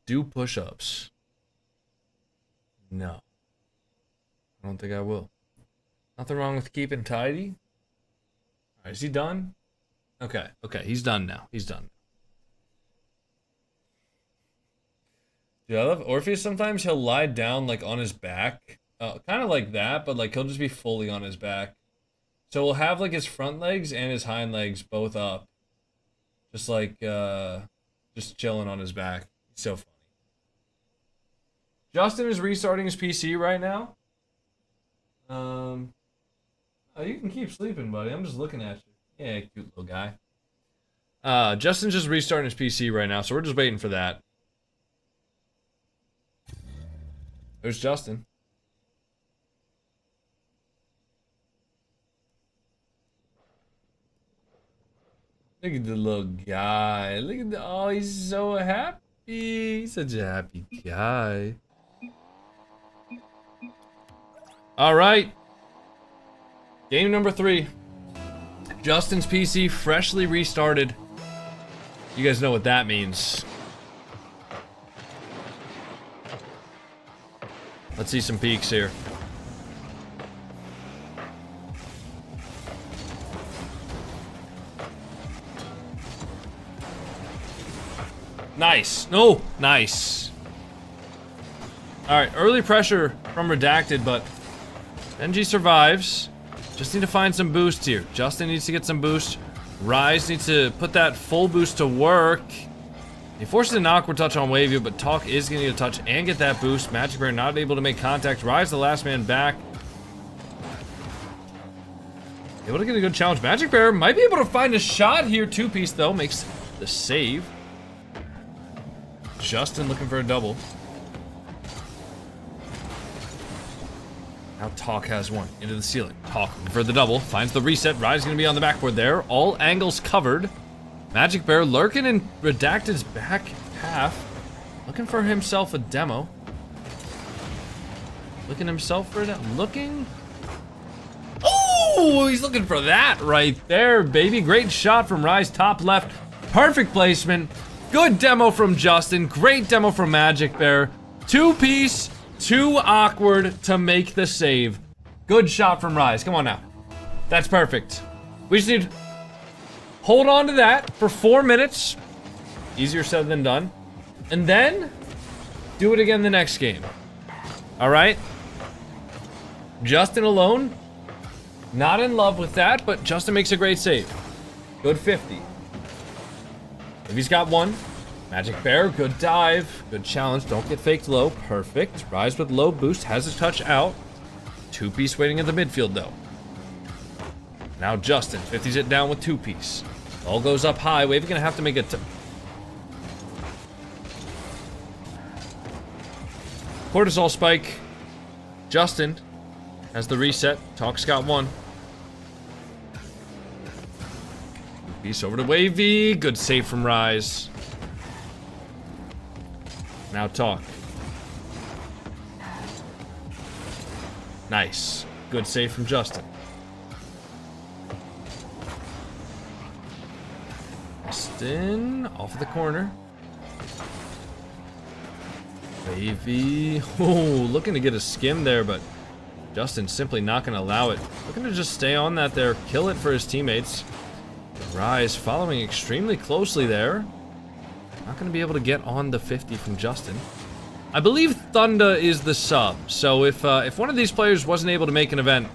Do push-ups. No. I don't think I will. Nothing wrong with keeping tidy. All right, is he done? Okay, he's done now. He's done. Dude, I love Orpheus. Sometimes he'll lie down like on his back. Kind of like that, but like he'll just be fully on his back. So we'll have like his front legs and his hind legs both up. Just like, just chilling on his back. He's so funny. Justin is restarting his PC right now. Oh, you can keep sleeping, buddy. I'm just looking at you. Yeah, cute little guy. Justin's just restarting his PC right now, so we're just waiting for that. There's Justin. Look at the little guy. Look at the, oh, he's so happy. He's such a happy guy. All right. Game number 3. Justin's PC freshly restarted. You guys know what that means. Let's see some peaks here. Nice. No, nice. All right, early pressure from Redacted, but NG survives. Just need to find some boost here. Justin needs to get some boost. Rise needs to put that full boost to work. He forces an awkward touch on Wavy, but Talk is going to need a touch and get that boost. Magic Bear not able to make contact. Rise the last man back. Able to get a good challenge. Magic Bear might be able to find a shot here. 2-piece though, makes the save. Justin looking for a double. Now Talk has one. Into the ceiling. Talk for the double. Finds the reset. Rise is going to be on the backboard there. All angles covered. Magic Bear lurking in Redacted's back half. Looking for himself a demo. Looking himself for a demo. Looking. Oh, he's looking for that right there, baby. Great shot from Rise, top left. Perfect placement. Good demo from Justin. Great demo from Magic Bear. 2-piece. Too awkward to make the save. Good shot from Rise. Come on now. That's perfect. We just need hold on to that for 4 minutes. Easier said than done. And then do it again the next game. All right. Justin alone. Not in love with that, but Justin makes a great save. Good 50. If he's got one. Magic Bear, good dive, good challenge, don't get faked low, perfect. Rise with low boost, has a touch out. 2-piece waiting in the midfield though. Now Justin, 50s it down with 2-piece. All goes up high, Wavy gonna have to make a Cortisol spike. Justin has the reset, Talk's got one. 2-piece over to Wavy, good save from Rise. Now Talk. Nice. Good save from Justin. Justin off of the corner. Wavy. Oh, looking to get a skim there, but Justin simply not going to allow it. Looking to just stay on that there. Kill it for his teammates. Rise following extremely closely there. Not going to be able to get on the 50 from Justin. I believe Thunda is the sub. So if one of these players wasn't able to make an event,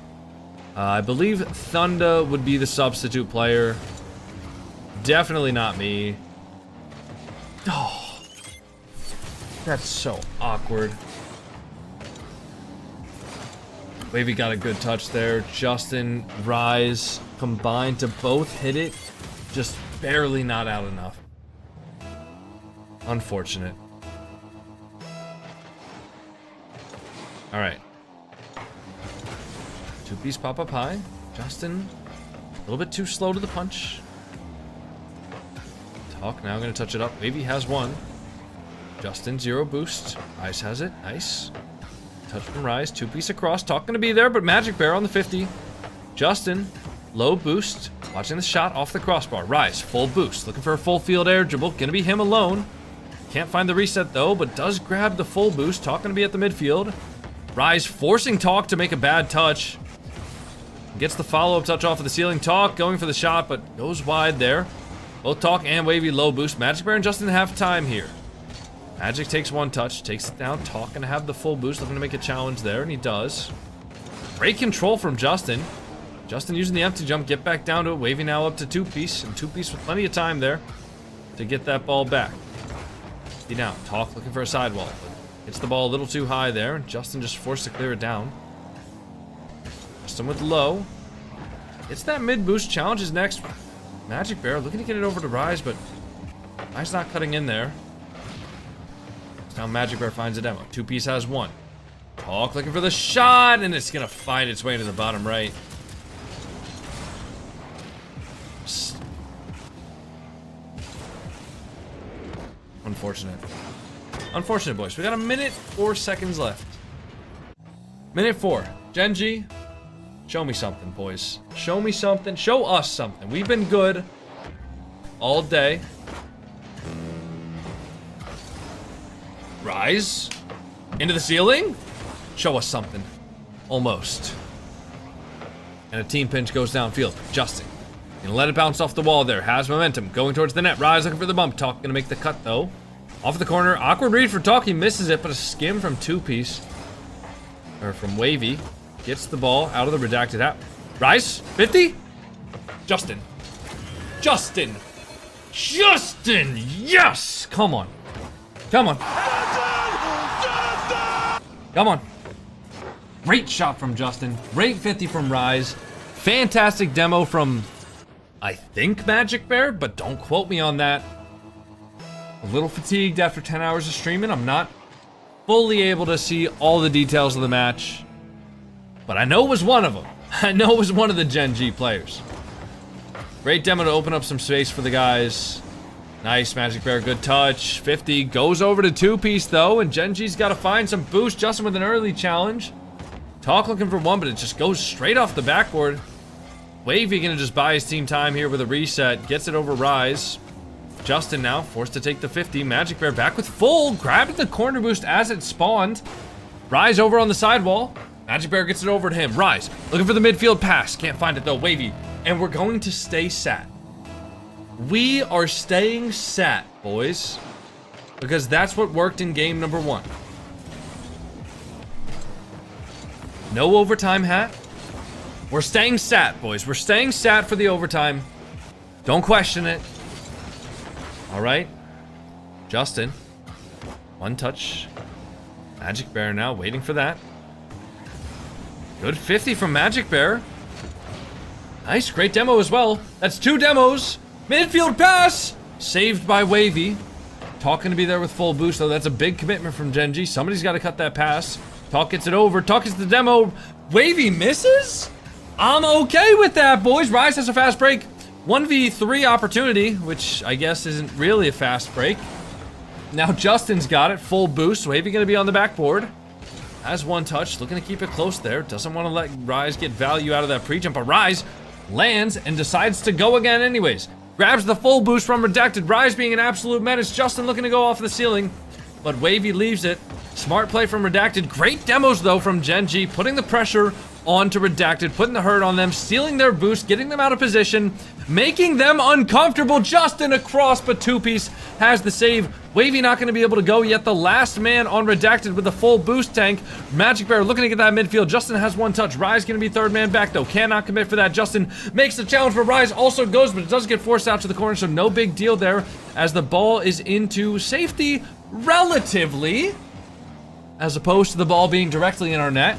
I believe Thunda would be the substitute player. Definitely not me. Oh, that's so awkward. Wavy got a good touch there. Justin, Rise combined to both hit it. Just barely not out enough. Unfortunate. All right. Two-piece pop up high. Justin, a little bit too slow to the punch. Talk now gonna touch it up. Wavy has one. Justin, 0 boost. Rise has it. Nice. Touch from Rise. Two-piece across. Talk gonna be there, but Magic Bear on the 50. Justin, low boost. Watching the shot off the crossbar. Rise, full boost. Looking for a full field air dribble. Gonna be him alone. Can't find the reset though, but does grab the full boost. Talk gonna be at the midfield. Rise forcing Talk to make a bad touch. Gets the follow-up touch off of the ceiling. Talk going for the shot, but goes wide there. Both Talk and Wavy low boost. Magic Bear and Justin have time here. Magic takes one touch, takes it down. Talk gonna have the full boost, looking to make a challenge there, and he does. Great control from Justin. Justin using the empty jump, get back down to it. Wavy now up to two-piece, and two-piece with plenty of time there to get that ball back. Be down. Talk looking for a sidewall. Hits the ball a little too high there, and Justin just forced to clear it down. Justin with low. It's that mid-boost. Challenge is next. Magic Bear looking to get it over to Rise, but Rise not cutting in there. Now Magic Bear finds a demo. Two-piece has one. Talk looking for the shot, and it's gonna find its way into the bottom right. Unfortunate. Unfortunate, boys. We got a minute 4 seconds left. Minute 4. Genji, show me something, boys. Show me something. Show us something. We've been good all day. Rise into the ceiling. Show us something. Almost. And a team pinch goes downfield. Justin gonna let it bounce off the wall there. Has momentum. Going towards the net. Rise looking for the bump. Talk gonna make the cut though. Off the corner. Awkward read for Talk. He misses it, but a skim from two-piece. Or from Wavy. Gets the ball out of the redacted app. Rise. 50. Justin. Justin. Justin. Yes. Come on. Come on. Come on. Great shot from Justin. Great 50 from Rise. Fantastic demo from, I think, Magic Bear, but don't quote me on that. A little fatigued after 10 hours of streaming. I'm not fully able to see all the details of the match, but I know it was one of them. I know it was one of the Gen G players. Great demo to open up some space for the guys. Nice, Magic Bear, good touch. 50 goes over to two-piece though, and Gen G's got to find some boost. Justin with an early challenge. Talk looking for one, but it just goes straight off the backboard. Wavy gonna just buy his team time here with a reset. Gets it over Rise. Justin now forced to take the 50. Magic Bear back with full. Grabbed the corner boost as it spawned. Rise over on the sidewall. Magic Bear gets it over to him. Rise looking for the midfield pass. Can't find it though. Wavy. And we're going to stay sat. We are staying sat, boys. Because that's what worked in game number 1. No overtime hat. We're staying sat, boys. We're staying sat for the overtime. Don't question it. All right. Justin. One touch. Magic Bear now waiting for that. Good 50 from Magic Bear. Nice, great demo as well. That's 2 demos. Midfield pass. Saved by Wavy. Talk gonna be there with full boost, though. That's a big commitment from Gen G. Somebody's got to cut that pass. Talk gets it over. Talk gets the demo. Wavy misses? I'm okay with that, boys. Rise has a fast break. 1v3 opportunity, which I guess isn't really a fast break. Now Justin's got it. Full boost. Wavy gonna be on the backboard. Has one touch. Looking to keep it close there. Doesn't want to let Rise get value out of that pre-jump. But Rise lands and decides to go again anyways. Grabs the full boost from Redacted. Rise being an absolute menace. Justin looking to go off the ceiling, but Wavy leaves it. Smart play from Redacted. Great demos though from Gen G, putting the pressure onto Redacted, putting the hurt on them, stealing their boost, getting them out of position, making them uncomfortable. Justin across, but two-piece has the save. Wavy not going to be able to go yet. The last man on Redacted with a full boost tank. Magic Bear looking to get that midfield. Justin has one touch. Rise going to be third man back, though. Cannot commit for that. Justin makes the challenge, but Rise also goes, but it does get forced out to the corner, so no big deal there as the ball is into safety relatively, as opposed to the ball being directly in our net.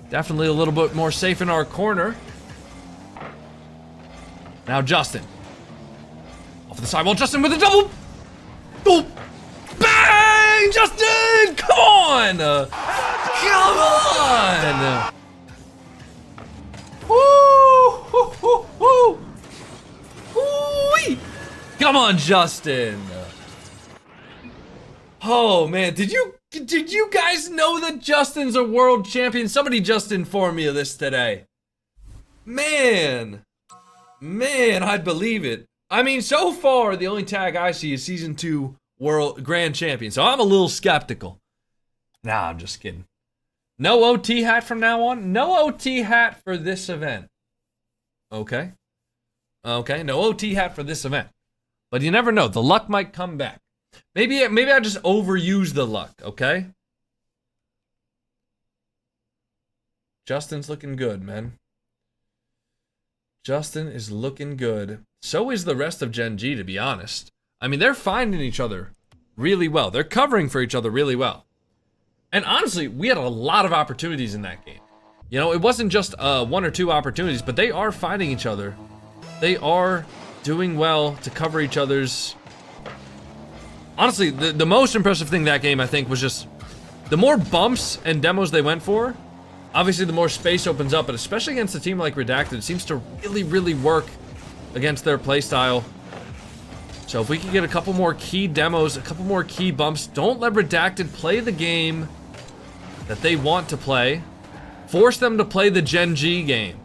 Definitely a little bit more safe in our corner. Now Justin. Off the sidewall, Justin with a double. Oh, bang! Justin! Come on! Come on! Woo! Woo! Woo! Woo! Come on, Justin! Oh man, did you guys know that Justin's a world champion? Somebody just informed me of this today. Man, I'd believe it. I mean, so far the only tag I see is season 2 world grand champion, so I'm a little skeptical. Nah, I'm just kidding. No OT hat from now on. No OT hat for this event. Okay. Okay, no OT hat for this event. But you never know. The luck might come back. Maybe I just overuse the luck, okay? Justin's looking good, man. Justin is looking good. So is the rest of Gen G, to be honest. I mean, they're finding each other really well. They're covering for each other really well. And honestly, we had a lot of opportunities in that game. You know, it wasn't just 1 or 2 opportunities, but they are finding each other. They are doing well to cover each other's... Honestly, the most impressive thing that game, I think, was just the more bumps and demos they went for, obviously the more space opens up, but especially against a team like Redacted, it seems to really, really work against their playstyle. So if we can get a couple more key demos, a couple more key bumps, don't let Redacted play the game that they want to play. Force them to play the Gen G game.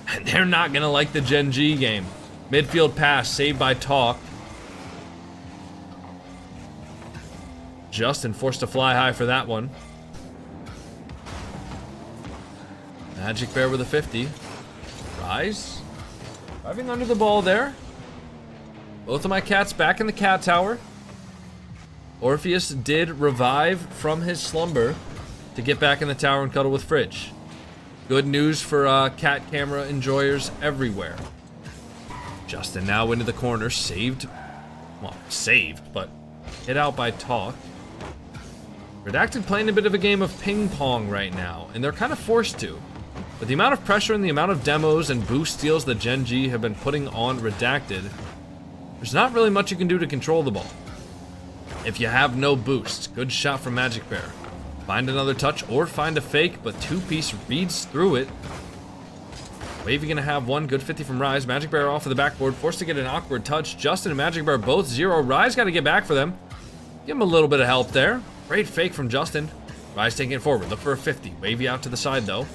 And they're not gonna like the Gen G game. Midfield pass, saved by Talk. Justin forced to fly high for that one. Magic Bear with a 50. Rise. Driving under the ball there. Both of my cats back in the cat tower. Orpheus did revive from his slumber to get back in the tower and cuddle with Fridge. Good news for cat camera enjoyers everywhere. Justin now into the corner, saved. Well, saved, but hit out by Talk. Redacted playing a bit of a game of ping pong right now, and they're kind of forced to. With the amount of pressure and the amount of demos and boost steals that Gen G have been putting on Redacted, there's not really much you can do to control the ball. If you have no boost, good shot from Magic Bear. Find another touch or find a fake, but two-piece reads through it. Wavy gonna have one, good 50 from Rise. Magic Bear off of the backboard, forced to get an awkward touch. Justin and Magic Bear both 0. Rise gotta get back for them. Give him a little bit of help there. Great fake from Justin. Rise taking it forward, look for a 50. Wavy out to the side though.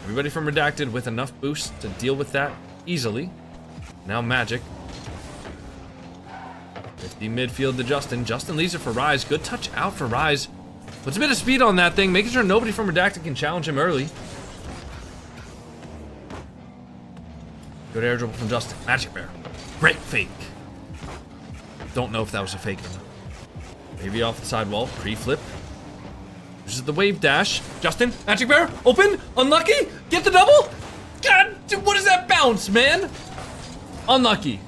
Everybody from Redacted with enough boost to deal with that easily. Now Magic. 50 midfield to Justin. Justin leaves it for Rise. Good touch out for Rise. Puts a bit of speed on that thing, making sure nobody from Redacted can challenge him early. Good air dribble from Justin. Magic Bear. Great fake. Don't know if that was a fake or not. Maybe off the sidewall. Pre-flip. Uses the wave dash. Justin. Magic Bear. Open. Unlucky. Get the double. God, dude, what is that bounce, man? Unlucky.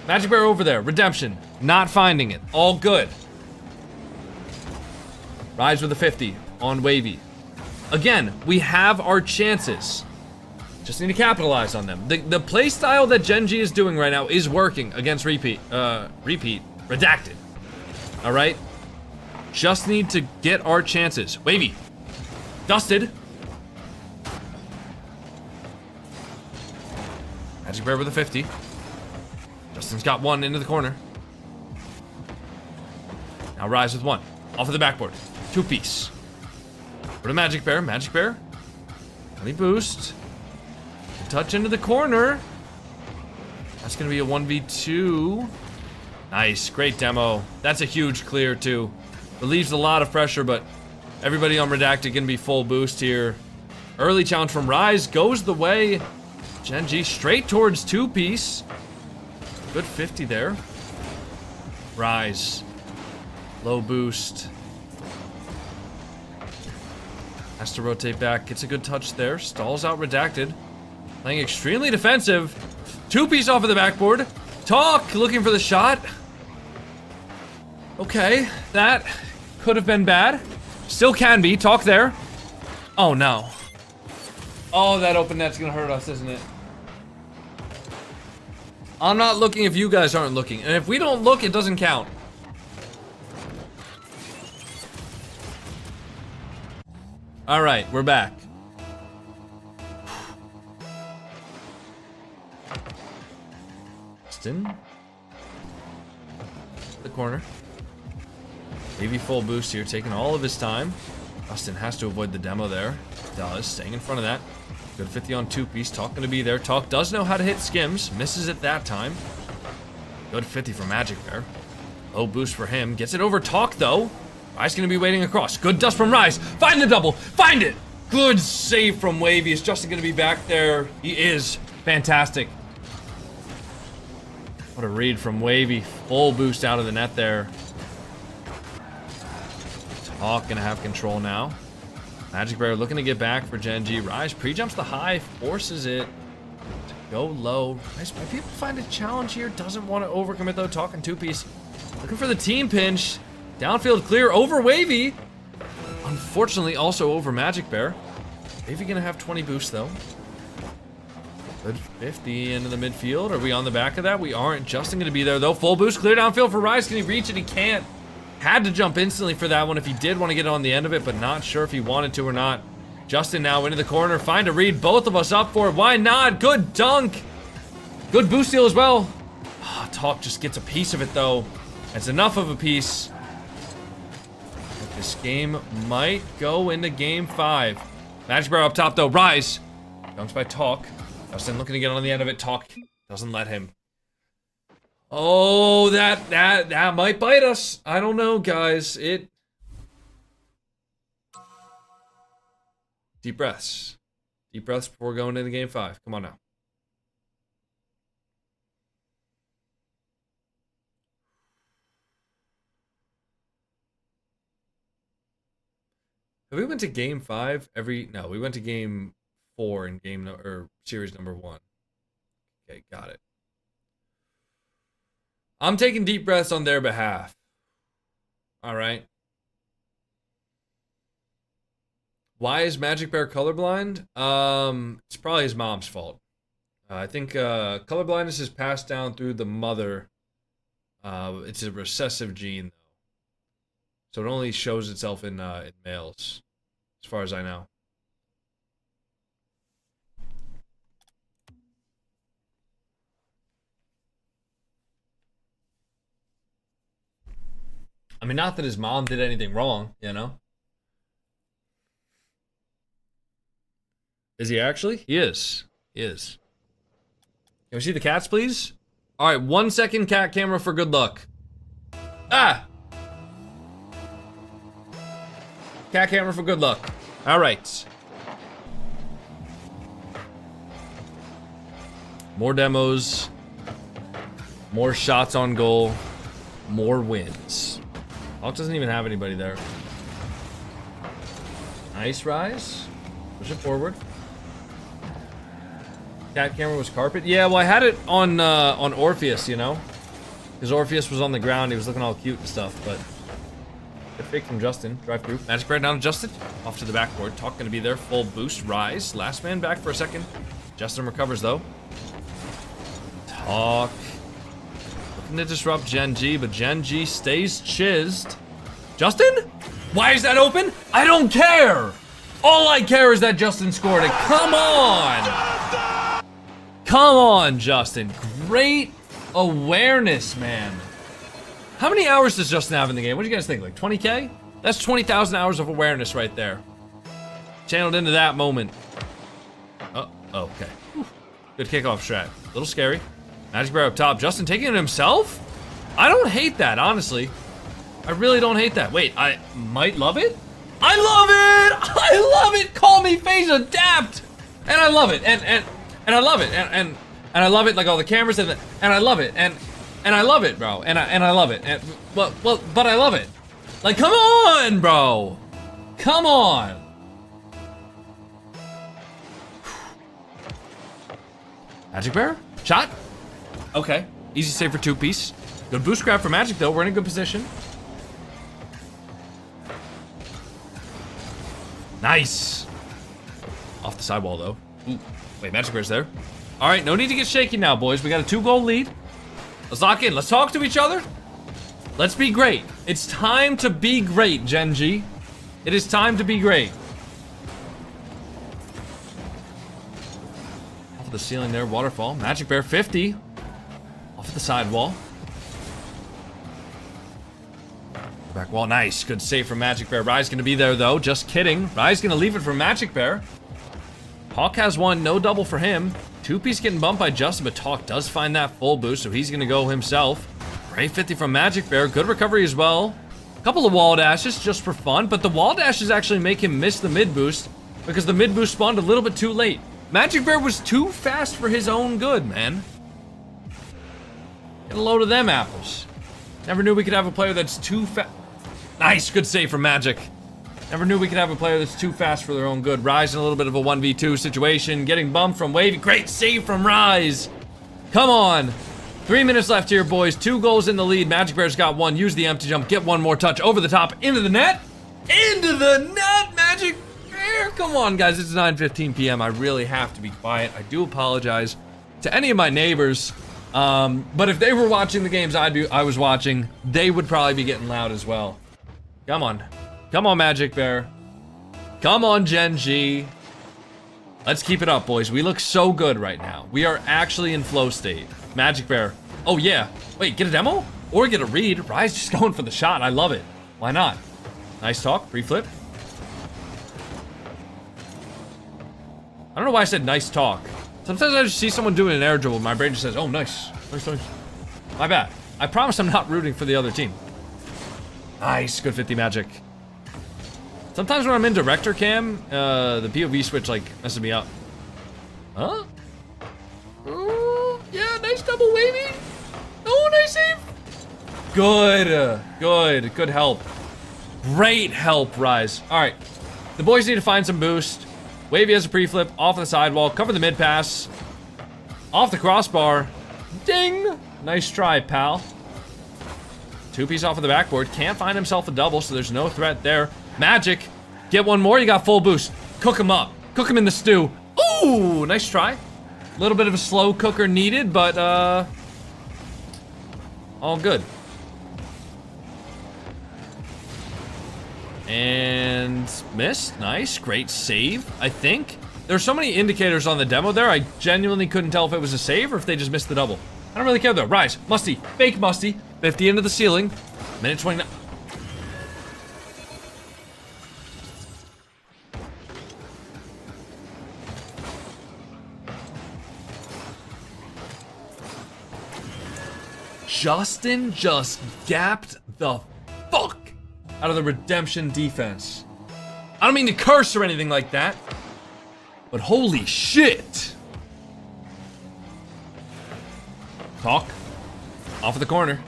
Magic Bear over there. Redemption. Not finding it. All good. Rise with a 50 on Wavy. Again, we have our chances. Just need to capitalize on them. The play style that Gen G is doing right now is working against Redacted. All right? Just need to get our chances. Wavy. Dusted. Magic Bear with a 50. Justin's got one into the corner. Now Rise with one. Off of the backboard. Two-piece. For the Magic Bear. Magic Bear. Let me boost. Touch into the corner. That's going to be a 1v2. Nice. Great demo. That's a huge clear, too. Relieves a lot of pressure, but everybody on Redacted going to be full boost here. Early challenge from Rise goes the way. Genji straight towards two-piece. Good 50 there. Rise. Low boost. Has to rotate back. Gets a good touch there. Stalls out Redacted. Playing extremely defensive. Two-piece off of the backboard. Talk looking for the shot. Okay, that could have been bad. Still can be. Talk there. Oh no. Oh, that open net's gonna hurt us, isn't it? I'm not looking if you guys aren't looking. And if we don't look, it doesn't count. Alright, we're back. Justin. The corner. Maybe full boost here, taking all of his time. Justin has to avoid the demo there. Does, staying in front of that. Good 50 on two-piece. Talk gonna be there. Talk does know how to hit skims. Misses it that time. Good 50 for Magic Bear. Low boost for him. Gets it over Talk though. Rise gonna be waiting across. Good dust from Rise. Find the double. Find it. Good save from Wavy. Is Justin gonna be back there? He is. Fantastic. What a read from Wavy. Full boost out of the net there. Talk gonna have control now. Magic Bear looking to get back for Genji. Rise pre-jumps the high, forces it to go low. Rise might be able to find a challenge here. Doesn't want to overcommit though. Talking two-piece. Looking for the team pinch. Downfield clear over Wavy. Unfortunately also over Magic Bear. Wavy gonna have 20 boost though. Good 50 into the midfield. Are we on the back of that? We aren't. Justin gonna be there though. Full boost, clear downfield for Rise. Can he reach it? He can't. Had to jump instantly for that one if he did want to get on the end of it, but not sure if he wanted to or not. Justin now into the corner, find a read, both of us up for it. Why not? Good dunk. Good boost steal as well. Oh, Talk just gets a piece of it though. It's enough of a piece. But this game might go into game 5. Magic Bear up top though. Rise. Dunks by Talk. Justin looking to get on the end of it. Talk doesn't let him. Oh, that might bite us. I don't know, guys. Deep breaths. Deep breaths before going into game 5. Come on now. Have we went to game 5 no, we went to game 4 in series number 1. Okay, got it. I'm taking deep breaths on their behalf. All right. Why is Magic Bear colorblind? It's probably his mom's fault. I think colorblindness is passed down through the mother. It's a recessive gene, though. So it only shows itself in males, as far as I know. I mean, not that his mom did anything wrong, you know? Is he actually? He is. He is. Can we see the cats, please? All right, 1 second cat camera for good luck. Ah! Cat camera for good luck. All right. More demos. More shots on goal. More wins. Hawk doesn't even have anybody there. Nice Rise. Push it forward. Cat camera was carpet. Yeah, well I had it on Orpheus, you know? Because Orpheus was on the ground, he was looking all cute and stuff, but good fake from Justin. Drive through. Magic Bear down to Justin. Off to the backboard. Talk gonna be there. Full boost. Rise. Last man back for a second. Justin recovers though. Talk. To disrupt Genji, but Genji stays chizzed. Justin? Why is that open? I don't care! All I care is that Justin scored it. Come on! Come on, Justin. Great awareness, man. How many hours does Justin have in the game? What do you guys think? Like 20K? That's 20,000 hours of awareness right there. Channeled into that moment. Oh, okay. Good kickoff strat. A little scary. Magic Bear up top. Justin taking it himself? I don't hate that, honestly. I really don't hate that. Wait, I might love it? I love it! I love it! Call me phase adapt! And I love it, and I love it, and I love it, like all the cameras and I love it, and I love it, bro, and I love it, and but I love it. Like, come on, bro! Come on! Magic Bear? Shot? Okay. Easy save for 2-piece. Good boost grab for Magic, though. We're in a good position. Nice. Off the sidewall, though. Ooh. Wait, Magic Bear's there. All right, no need to get shaky now, boys. We got a 2-goal lead. Let's lock in. Let's talk to each other. Let's be great. It's time to be great, Gen G. It is time to be great. Off of the ceiling there, waterfall. Magic Bear 50. Off of the sidewall. Back wall, nice. Good save from Magic Bear. Rye's gonna be there though. Just kidding. Rye's gonna leave it for Magic Bear. Hawk has one, no double for him. 2-piece getting bumped by Justin, but Hawk does find that full boost, so he's gonna go himself. Great 50 from Magic Bear. Good recovery as well. A couple of wall dashes just for fun, but the wall dashes actually make him miss the mid boost because the mid boost spawned a little bit too late. Magic Bear was too fast for his own good, man. Get a load of them apples. Never knew we could have a player that's too fast. Nice, good save from Magic. Never knew we could have a player that's too fast for their own good. Rise in a little bit of a 1v2 situation. Getting bumped from Wavy. Great save from Rise. Come on. 3 minutes left here, boys. 2 goals in the lead. Magic Bear's got one. Use the empty jump. Get one more touch. Over the top. Into the net. Into the net, Magic Bear. Come on, guys. It's 9:15 p.m. I really have to be quiet. I do apologize to any of my neighbors. But if they were watching the games I was watching, they would probably be getting loud as well. Come on. Come on, Magic Bear. Come on, Gen G. Let's keep it up, boys. We look so good right now. We are actually in flow state. Magic Bear. Oh, yeah. Wait, get a demo? Or get a read? Rise just going for the shot. I love it. Why not? Nice talk. Free flip. I don't know why I said nice talk. Sometimes I just see someone doing an air dribble. My brain just says, oh, nice. Nice, nice. My bad. I promise I'm not rooting for the other team. Nice. Good 50 Magic. Sometimes when I'm in director cam, the POV switch like messes me up. Huh? Oh, yeah, nice double wavy. Oh, nice save. Good, good help. Great help, Rise. All right, the boys need to find some boost. Wavy has a pre-flip off the sidewall, cover the mid pass, off the crossbar. Ding! Nice try, pal. 2-piece off of the backboard, can't find himself a double, so there's no threat there. Magic, get one more, you got full boost. Cook him up, cook him in the stew. Ooh, nice try. A little bit of a slow cooker needed, but all good. And missed, nice, great save, I think. There's so many indicators on the demo there, I genuinely couldn't tell if it was a save or if they just missed the double. I don't really care though. Rise, Musty, fake Musty, 50 into the ceiling, minute 29. Justin just gapped the fuck out of the redemption defense. I don't mean to curse or anything like that, but holy shit. Talk. Off of the corner.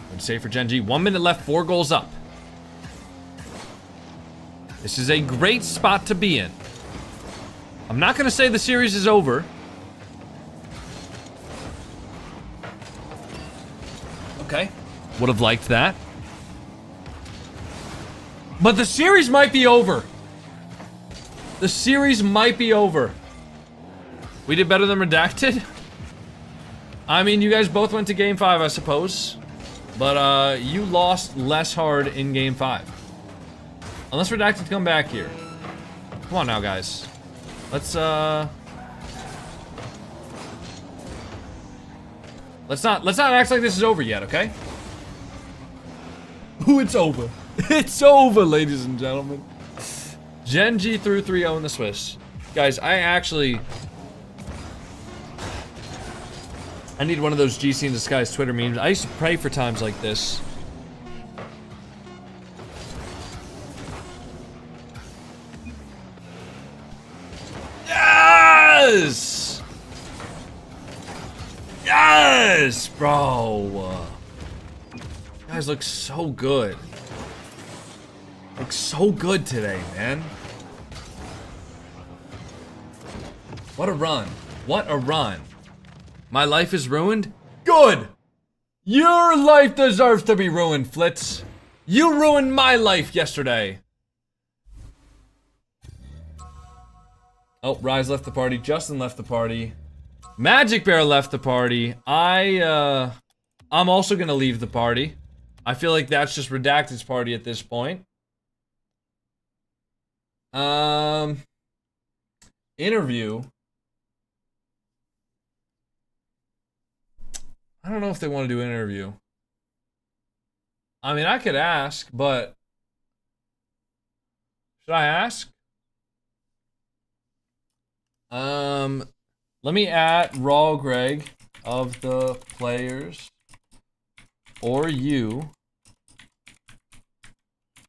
Good save for Gen G. 1 minute left, 4 goals up. This is a great spot to be in. I'm not gonna say the series is over. Okay. Would have liked that. But the series might be over. The series might be over. We did better than Redacted. I mean, you guys both went to game 5, I suppose. But you lost less hard in game 5. Unless Redacted come back here. Come on now, guys. Let's not act like this is over yet, okay? Ooh, it's over. It's over, ladies and gentlemen. Gen G threw 3-0 in the Swiss. Guys, I need one of those GC in Disguise Twitter memes. I used to pray for times like this. Bro. You guys look so good. Look so good today, man. What a run. What a run. My life is ruined? Good! Your life deserves to be ruined, Flitz. You ruined my life yesterday. Oh, Rise left the party. Justin left the party. Magic Bear left the party. I'm also gonna leave the party. I feel like that's just Redacted's party at this point. Interview. I don't know if they want to do an interview. I mean, I could ask, but should I ask? Let me add Raw Greg of the players, or you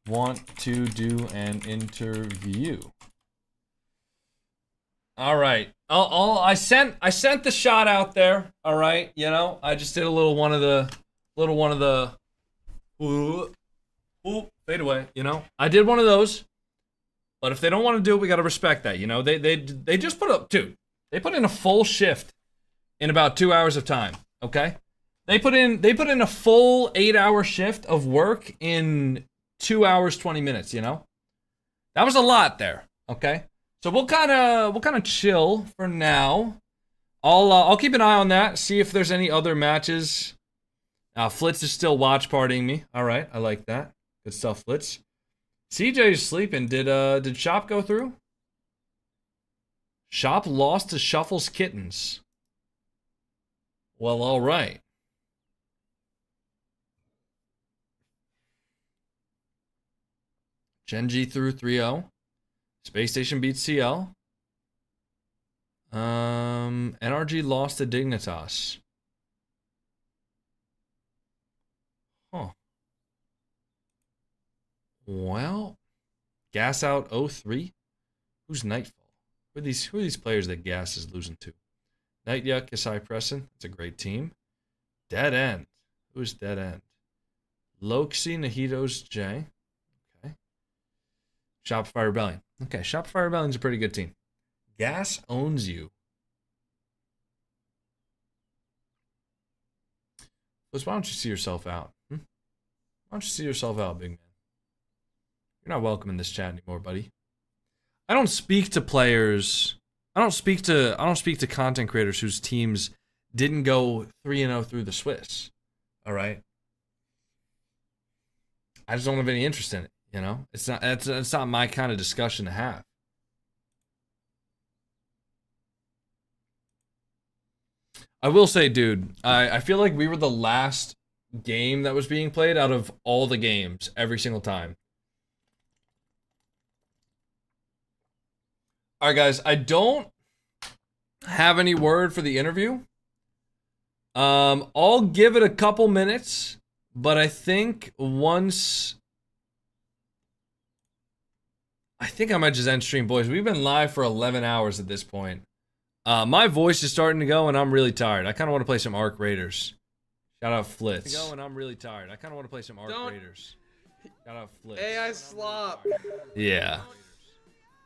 want to do an interview. All right. I sent the shot out there. All right. You know, I just did a little one of the ooh, fade away. You know, I did one of those. But if they don't want to do it, we got to respect that. You know, they just put up they put in a full shift in about 2 hours of time. Okay. They put in a full 8-hour shift of work in 2 hours, 20 minutes, you know? That was a lot there, okay? So we'll kind of chill for now. I'll keep an eye on that, see if there's any other matches. Flitz is still watch partying me. All right, I like that. Good stuff, Flitz. CJ's sleeping. Did Shop go through? Shop lost to Shuffle's Kittens. Well, all right. Genji through 3-0. Space Station beats CL. NRG lost to Dignitas. Huh. Well, Gas out 0-3. Who's Nightfall? Who are these players that Gas is losing to? Night Yuck, Kasai Presson. It's a great team. Dead End. Who's Dead End? Loxi, Nahitos, J. Okay. Shopify Rebellion. Okay, Shopify Rebellion's a pretty good team. Gas owns you. Why don't you see yourself out? Why don't you see yourself out, big man? You're not welcome in this chat anymore, buddy. I don't speak to players. I don't speak to content creators whose teams didn't go 3-0 through the Swiss. All right. I just don't have any interest in it. You know, it's not my kind of discussion to have. I will say, dude, I feel like we were the last game that was being played out of all the games every single time. All right, guys, I don't have any word for the interview. I'll give it a couple minutes, but I think once... I think I might just end stream, boys. We've been live for 11 hours at this point. My voice is starting to go, and I'm really tired. I kind of want to play some Arc Raiders. Shout out Flitz. Go, and I'm really tired. I kind of want to play some Arc Raiders. Shout out Flitz. AI slop. Yeah.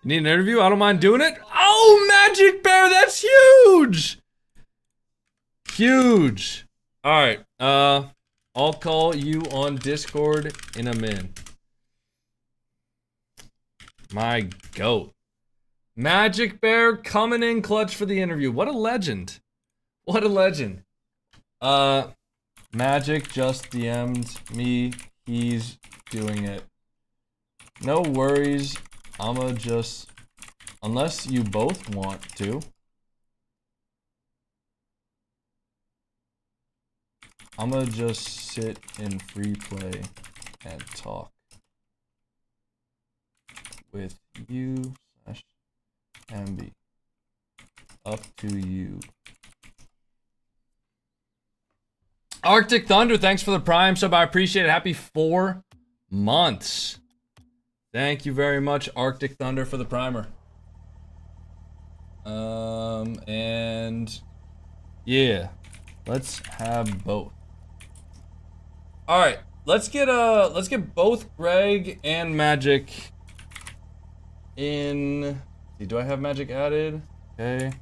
You need an interview? I don't mind doing it. Oh, Magic Bear, that's huge! Huge. All right. I'll call you on Discord in a minute. My goat. Magic Bear coming in clutch for the interview. What a legend. What a legend. Magic just DM'd me. He's doing it. No worries. I'ma just... Unless you both want to. I'ma just sit in free play and talk with you / MB. Up to you. Arctic Thunder, thanks for the Prime sub. I appreciate it. Happy 4 months. Thank you very much, Arctic Thunder, for the primer. And yeah. Let's have both. All right, let's get both Greg and Magic in. Do I have Magic added? Okay.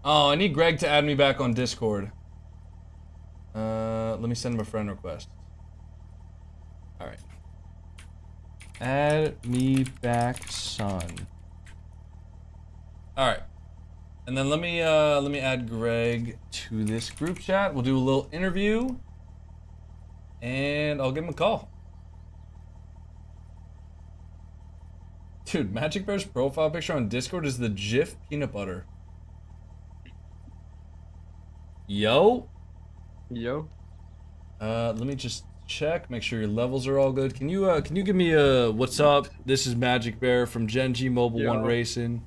Oh, I need Greg to add me back on Discord. Let me send him a friend request. All right. Add me back, son. All right. And then let me add Greg to this group chat. We'll do a little interview, and I'll give him a call. Dude, Magic Bear's profile picture on Discord is the GIF peanut butter. Yo. Let me just check, make sure your levels are all good. Can you give me a what's up? This is Magic Bear from Genji Mobile 1 Racing.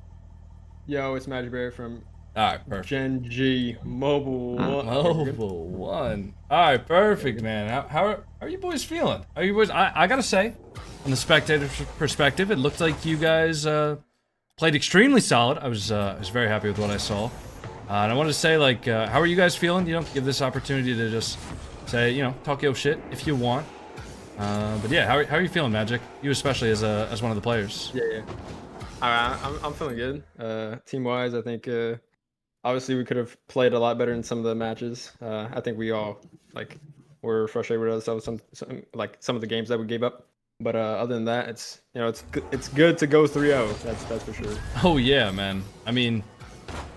Yo, it's Magic Bear from Alright, perfect. Genji Mobile 1. Mobile 1. Alright, perfect, man. How are you boys feeling? Are you boys I gotta say, from the spectator's perspective, it looked like you guys played extremely solid. I was very happy with what I saw. And I wanted to say, like, how are you guys feeling? You know, give this opportunity to just say, you know, talk your shit if you want. But yeah, how are you feeling, Magic? You especially as one of the players. Yeah. I'm feeling good. Team-wise, I think obviously we could have played a lot better in some of the matches. I think we all were frustrated with ourselves some of the games that we gave up. But other than that, it's good to go 3-0. That's for sure. Oh yeah, man. I mean,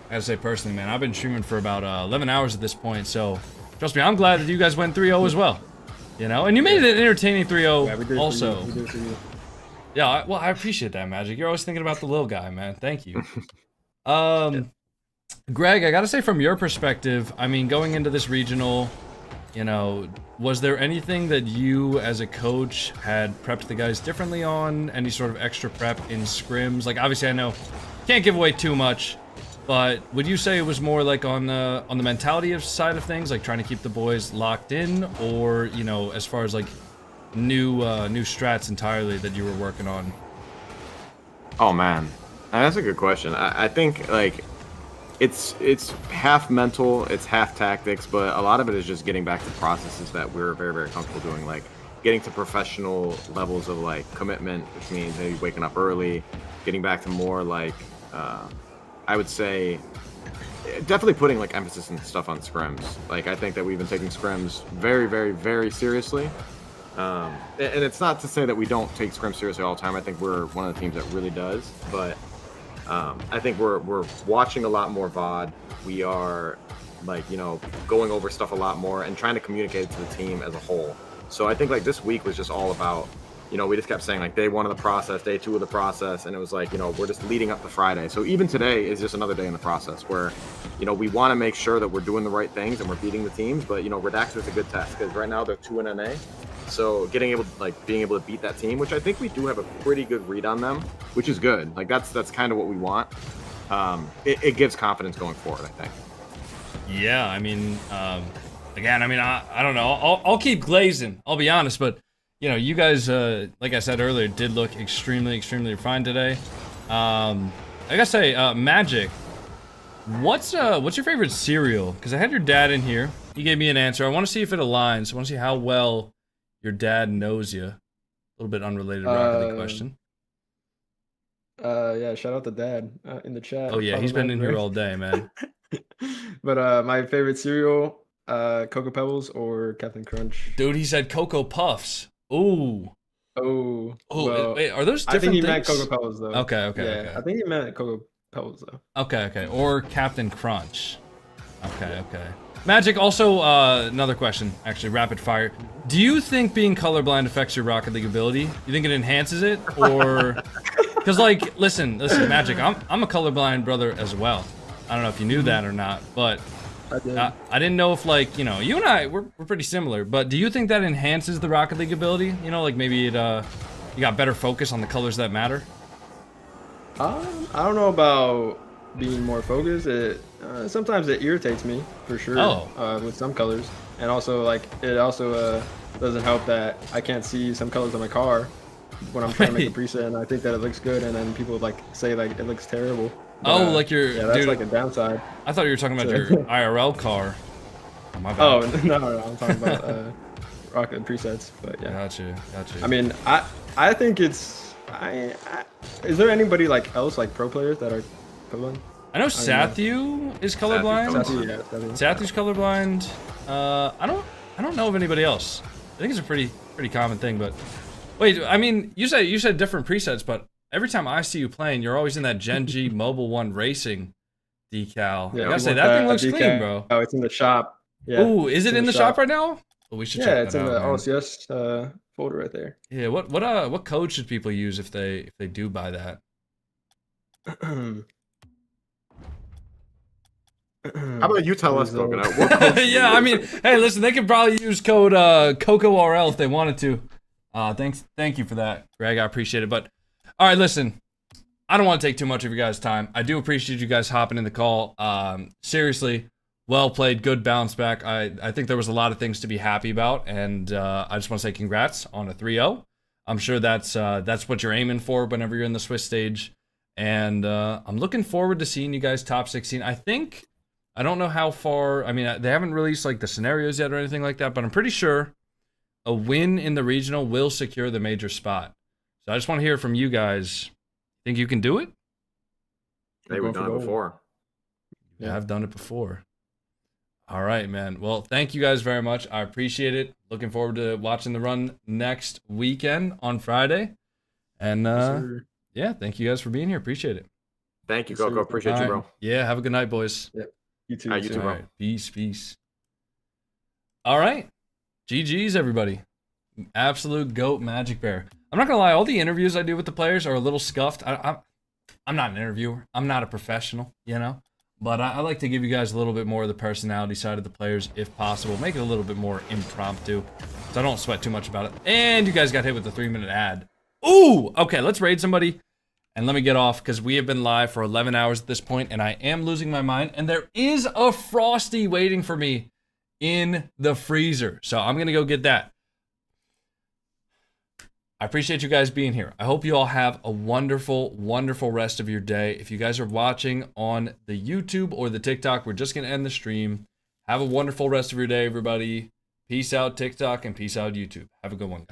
I gotta say personally, man, I've been streaming for about 11 hours at this point, so trust me, I'm glad that you guys went 3-0 as well. You know, and you made it an entertaining 3-0 also. We did for you. Yeah, well, I appreciate that, Magic. You're always thinking about the little guy, man. Thank you. Greg, I gotta say from your perspective, I mean, going into this regional, you know, was there anything that you as a coach had prepped the guys differently on? Any sort of extra prep in scrims? Like, obviously, I know can't give away too much, but would you say it was more like on the mentality side of things, like trying to keep the boys locked in, or, you know, as far as like new strats entirely that you were working on? Oh man, that's a good question. I think like it's half mental, it's half tactics, but a lot of it is just getting back to processes that we're very, very comfortable doing, like getting to professional levels of like commitment, which means maybe waking up early, getting back to more like I would say definitely putting like emphasis and stuff on scrims. Like I think that we've been taking scrims very, very, very seriously. And it's not to say that we don't take scrims seriously all the time. I think we're one of the teams that really does, but I think we're watching a lot more VOD. We are like, you know, going over stuff a lot more and trying to communicate it to the team as a whole. So I think like this week was just all about, you know, we just kept saying like day 1 of the process, day 2 of the process, and it was like, you know, we're just leading up to Friday. So even today is just another day in the process where, you know, we want to make sure that we're doing the right things and we're beating the teams. But, you know, Redacted is a good test because right now they're 2 in NA. So being able to beat that team, which I think we do have a pretty good read on them, which is good. Like that's kind of what we want. It gives confidence going forward, I think. Yeah, I mean, again, I mean, I don't know. I'll keep glazing. I'll be honest, but you know, you guys, like I said earlier, did look extremely, extremely refined today. I gotta say, Magic, what's your favorite cereal? Because I had your dad in here. He gave me an answer. I want to see if it aligns. I want to see how well your dad knows you. A little bit unrelated Rocket League question. Yeah, shout out to Dad in the chat. Oh yeah, he's been in here all day, man. But my favorite cereal, Cocoa Pebbles or Captain Crunch. Dude, he said Cocoa Puffs. Ooh. Oh. Well, wait, are those different I think he things? meant Cocoa Pebbles though. Okay. Yeah, I think he meant Cocoa Pebbles though. Okay. Or Captain Crunch. Okay. Magic, also, another question, actually, rapid fire. Do you think being colorblind affects your Rocket League ability? You think it enhances it, or... Because, like, listen, Magic, I'm a colorblind brother as well. I don't know if you knew that or not, but I didn't know if, like, you know, you and I, we're pretty similar, but do you think that enhances the Rocket League ability? You know, like, maybe it, you got better focus on the colors that matter? I don't know about being more focused. Sometimes it irritates me for sure with some colors, and also like it also doesn't help that I can't see some colors on my car when I'm trying to make a preset, and I think that it looks good, and then people like say like it looks terrible. But, like your that's dude, like a downside. I thought you were talking about your IRL car. my bad. Oh no, I'm talking about Rocket presets, but yeah. Gotcha. I mean, I think it's is there anybody like else like pro players that are colorblind? I know Sathu is colorblind. Sathu's colorblind. I don't know of anybody else. I think it's a pretty common thing, but wait, I mean, you said different presets, but every time I see you playing, you're always in that Genji Mobile 1 Racing decal. Yeah, I gotta say, that thing looks clean, bro. Oh, it's in the shop. Yeah. Ooh, is it in the shop right now? Well, we should check that out. Yeah, it's in the RLCS folder right there. Yeah, what code should people use if they do buy that? How about you tell us, Coconut? What code yeah, I mean, hey, listen, they could probably use code CocoRL if they wanted to. Thank you for that, Greg. I appreciate it. But all right, listen, I don't want to take too much of your guys' time. I do appreciate you guys hopping in the call. Seriously, well played, good bounce back. I think there was a lot of things to be happy about, and I just want to say congrats on a 3-0. I'm sure that's what you're aiming for whenever you're in the Swiss stage, and I'm looking forward to seeing you guys top 16. I don't know how far. I mean, they haven't released like the scenarios yet or anything like that, but I'm pretty sure a win in the regional will secure the major spot. So I just want to hear from you guys. Think you can do it? We've done it before. Yeah, I've done it before. All right, man. Well, thank you guys very much. I appreciate it. Looking forward to watching the run next weekend on Friday. And yeah, thank you guys for being here. Appreciate it. Thank you, Coco. Appreciate you, bro. Yeah, have a good night, boys. Yep. You too. You too, bro. Right. Peace. All right. GG's, everybody. Absolute GOAT Magic Bear. I'm not going to lie. All the interviews I do with the players are a little scuffed. I'm not an interviewer. I'm not a professional, you know? But I like to give you guys a little bit more of the personality side of the players, if possible. Make it a little bit more impromptu, so I don't sweat too much about it. And you guys got hit with the 3-minute ad. Ooh! Okay, let's raid somebody. And let me get off, because we have been live for 11 hours at this point, and I am losing my mind. And there is a Frosty waiting for me in the freezer. So I'm going to go get that. I appreciate you guys being here. I hope you all have a wonderful, wonderful rest of your day. If you guys are watching on the YouTube or the TikTok, we're just going to end the stream. Have a wonderful rest of your day, everybody. Peace out, TikTok, and peace out, YouTube. Have a good one.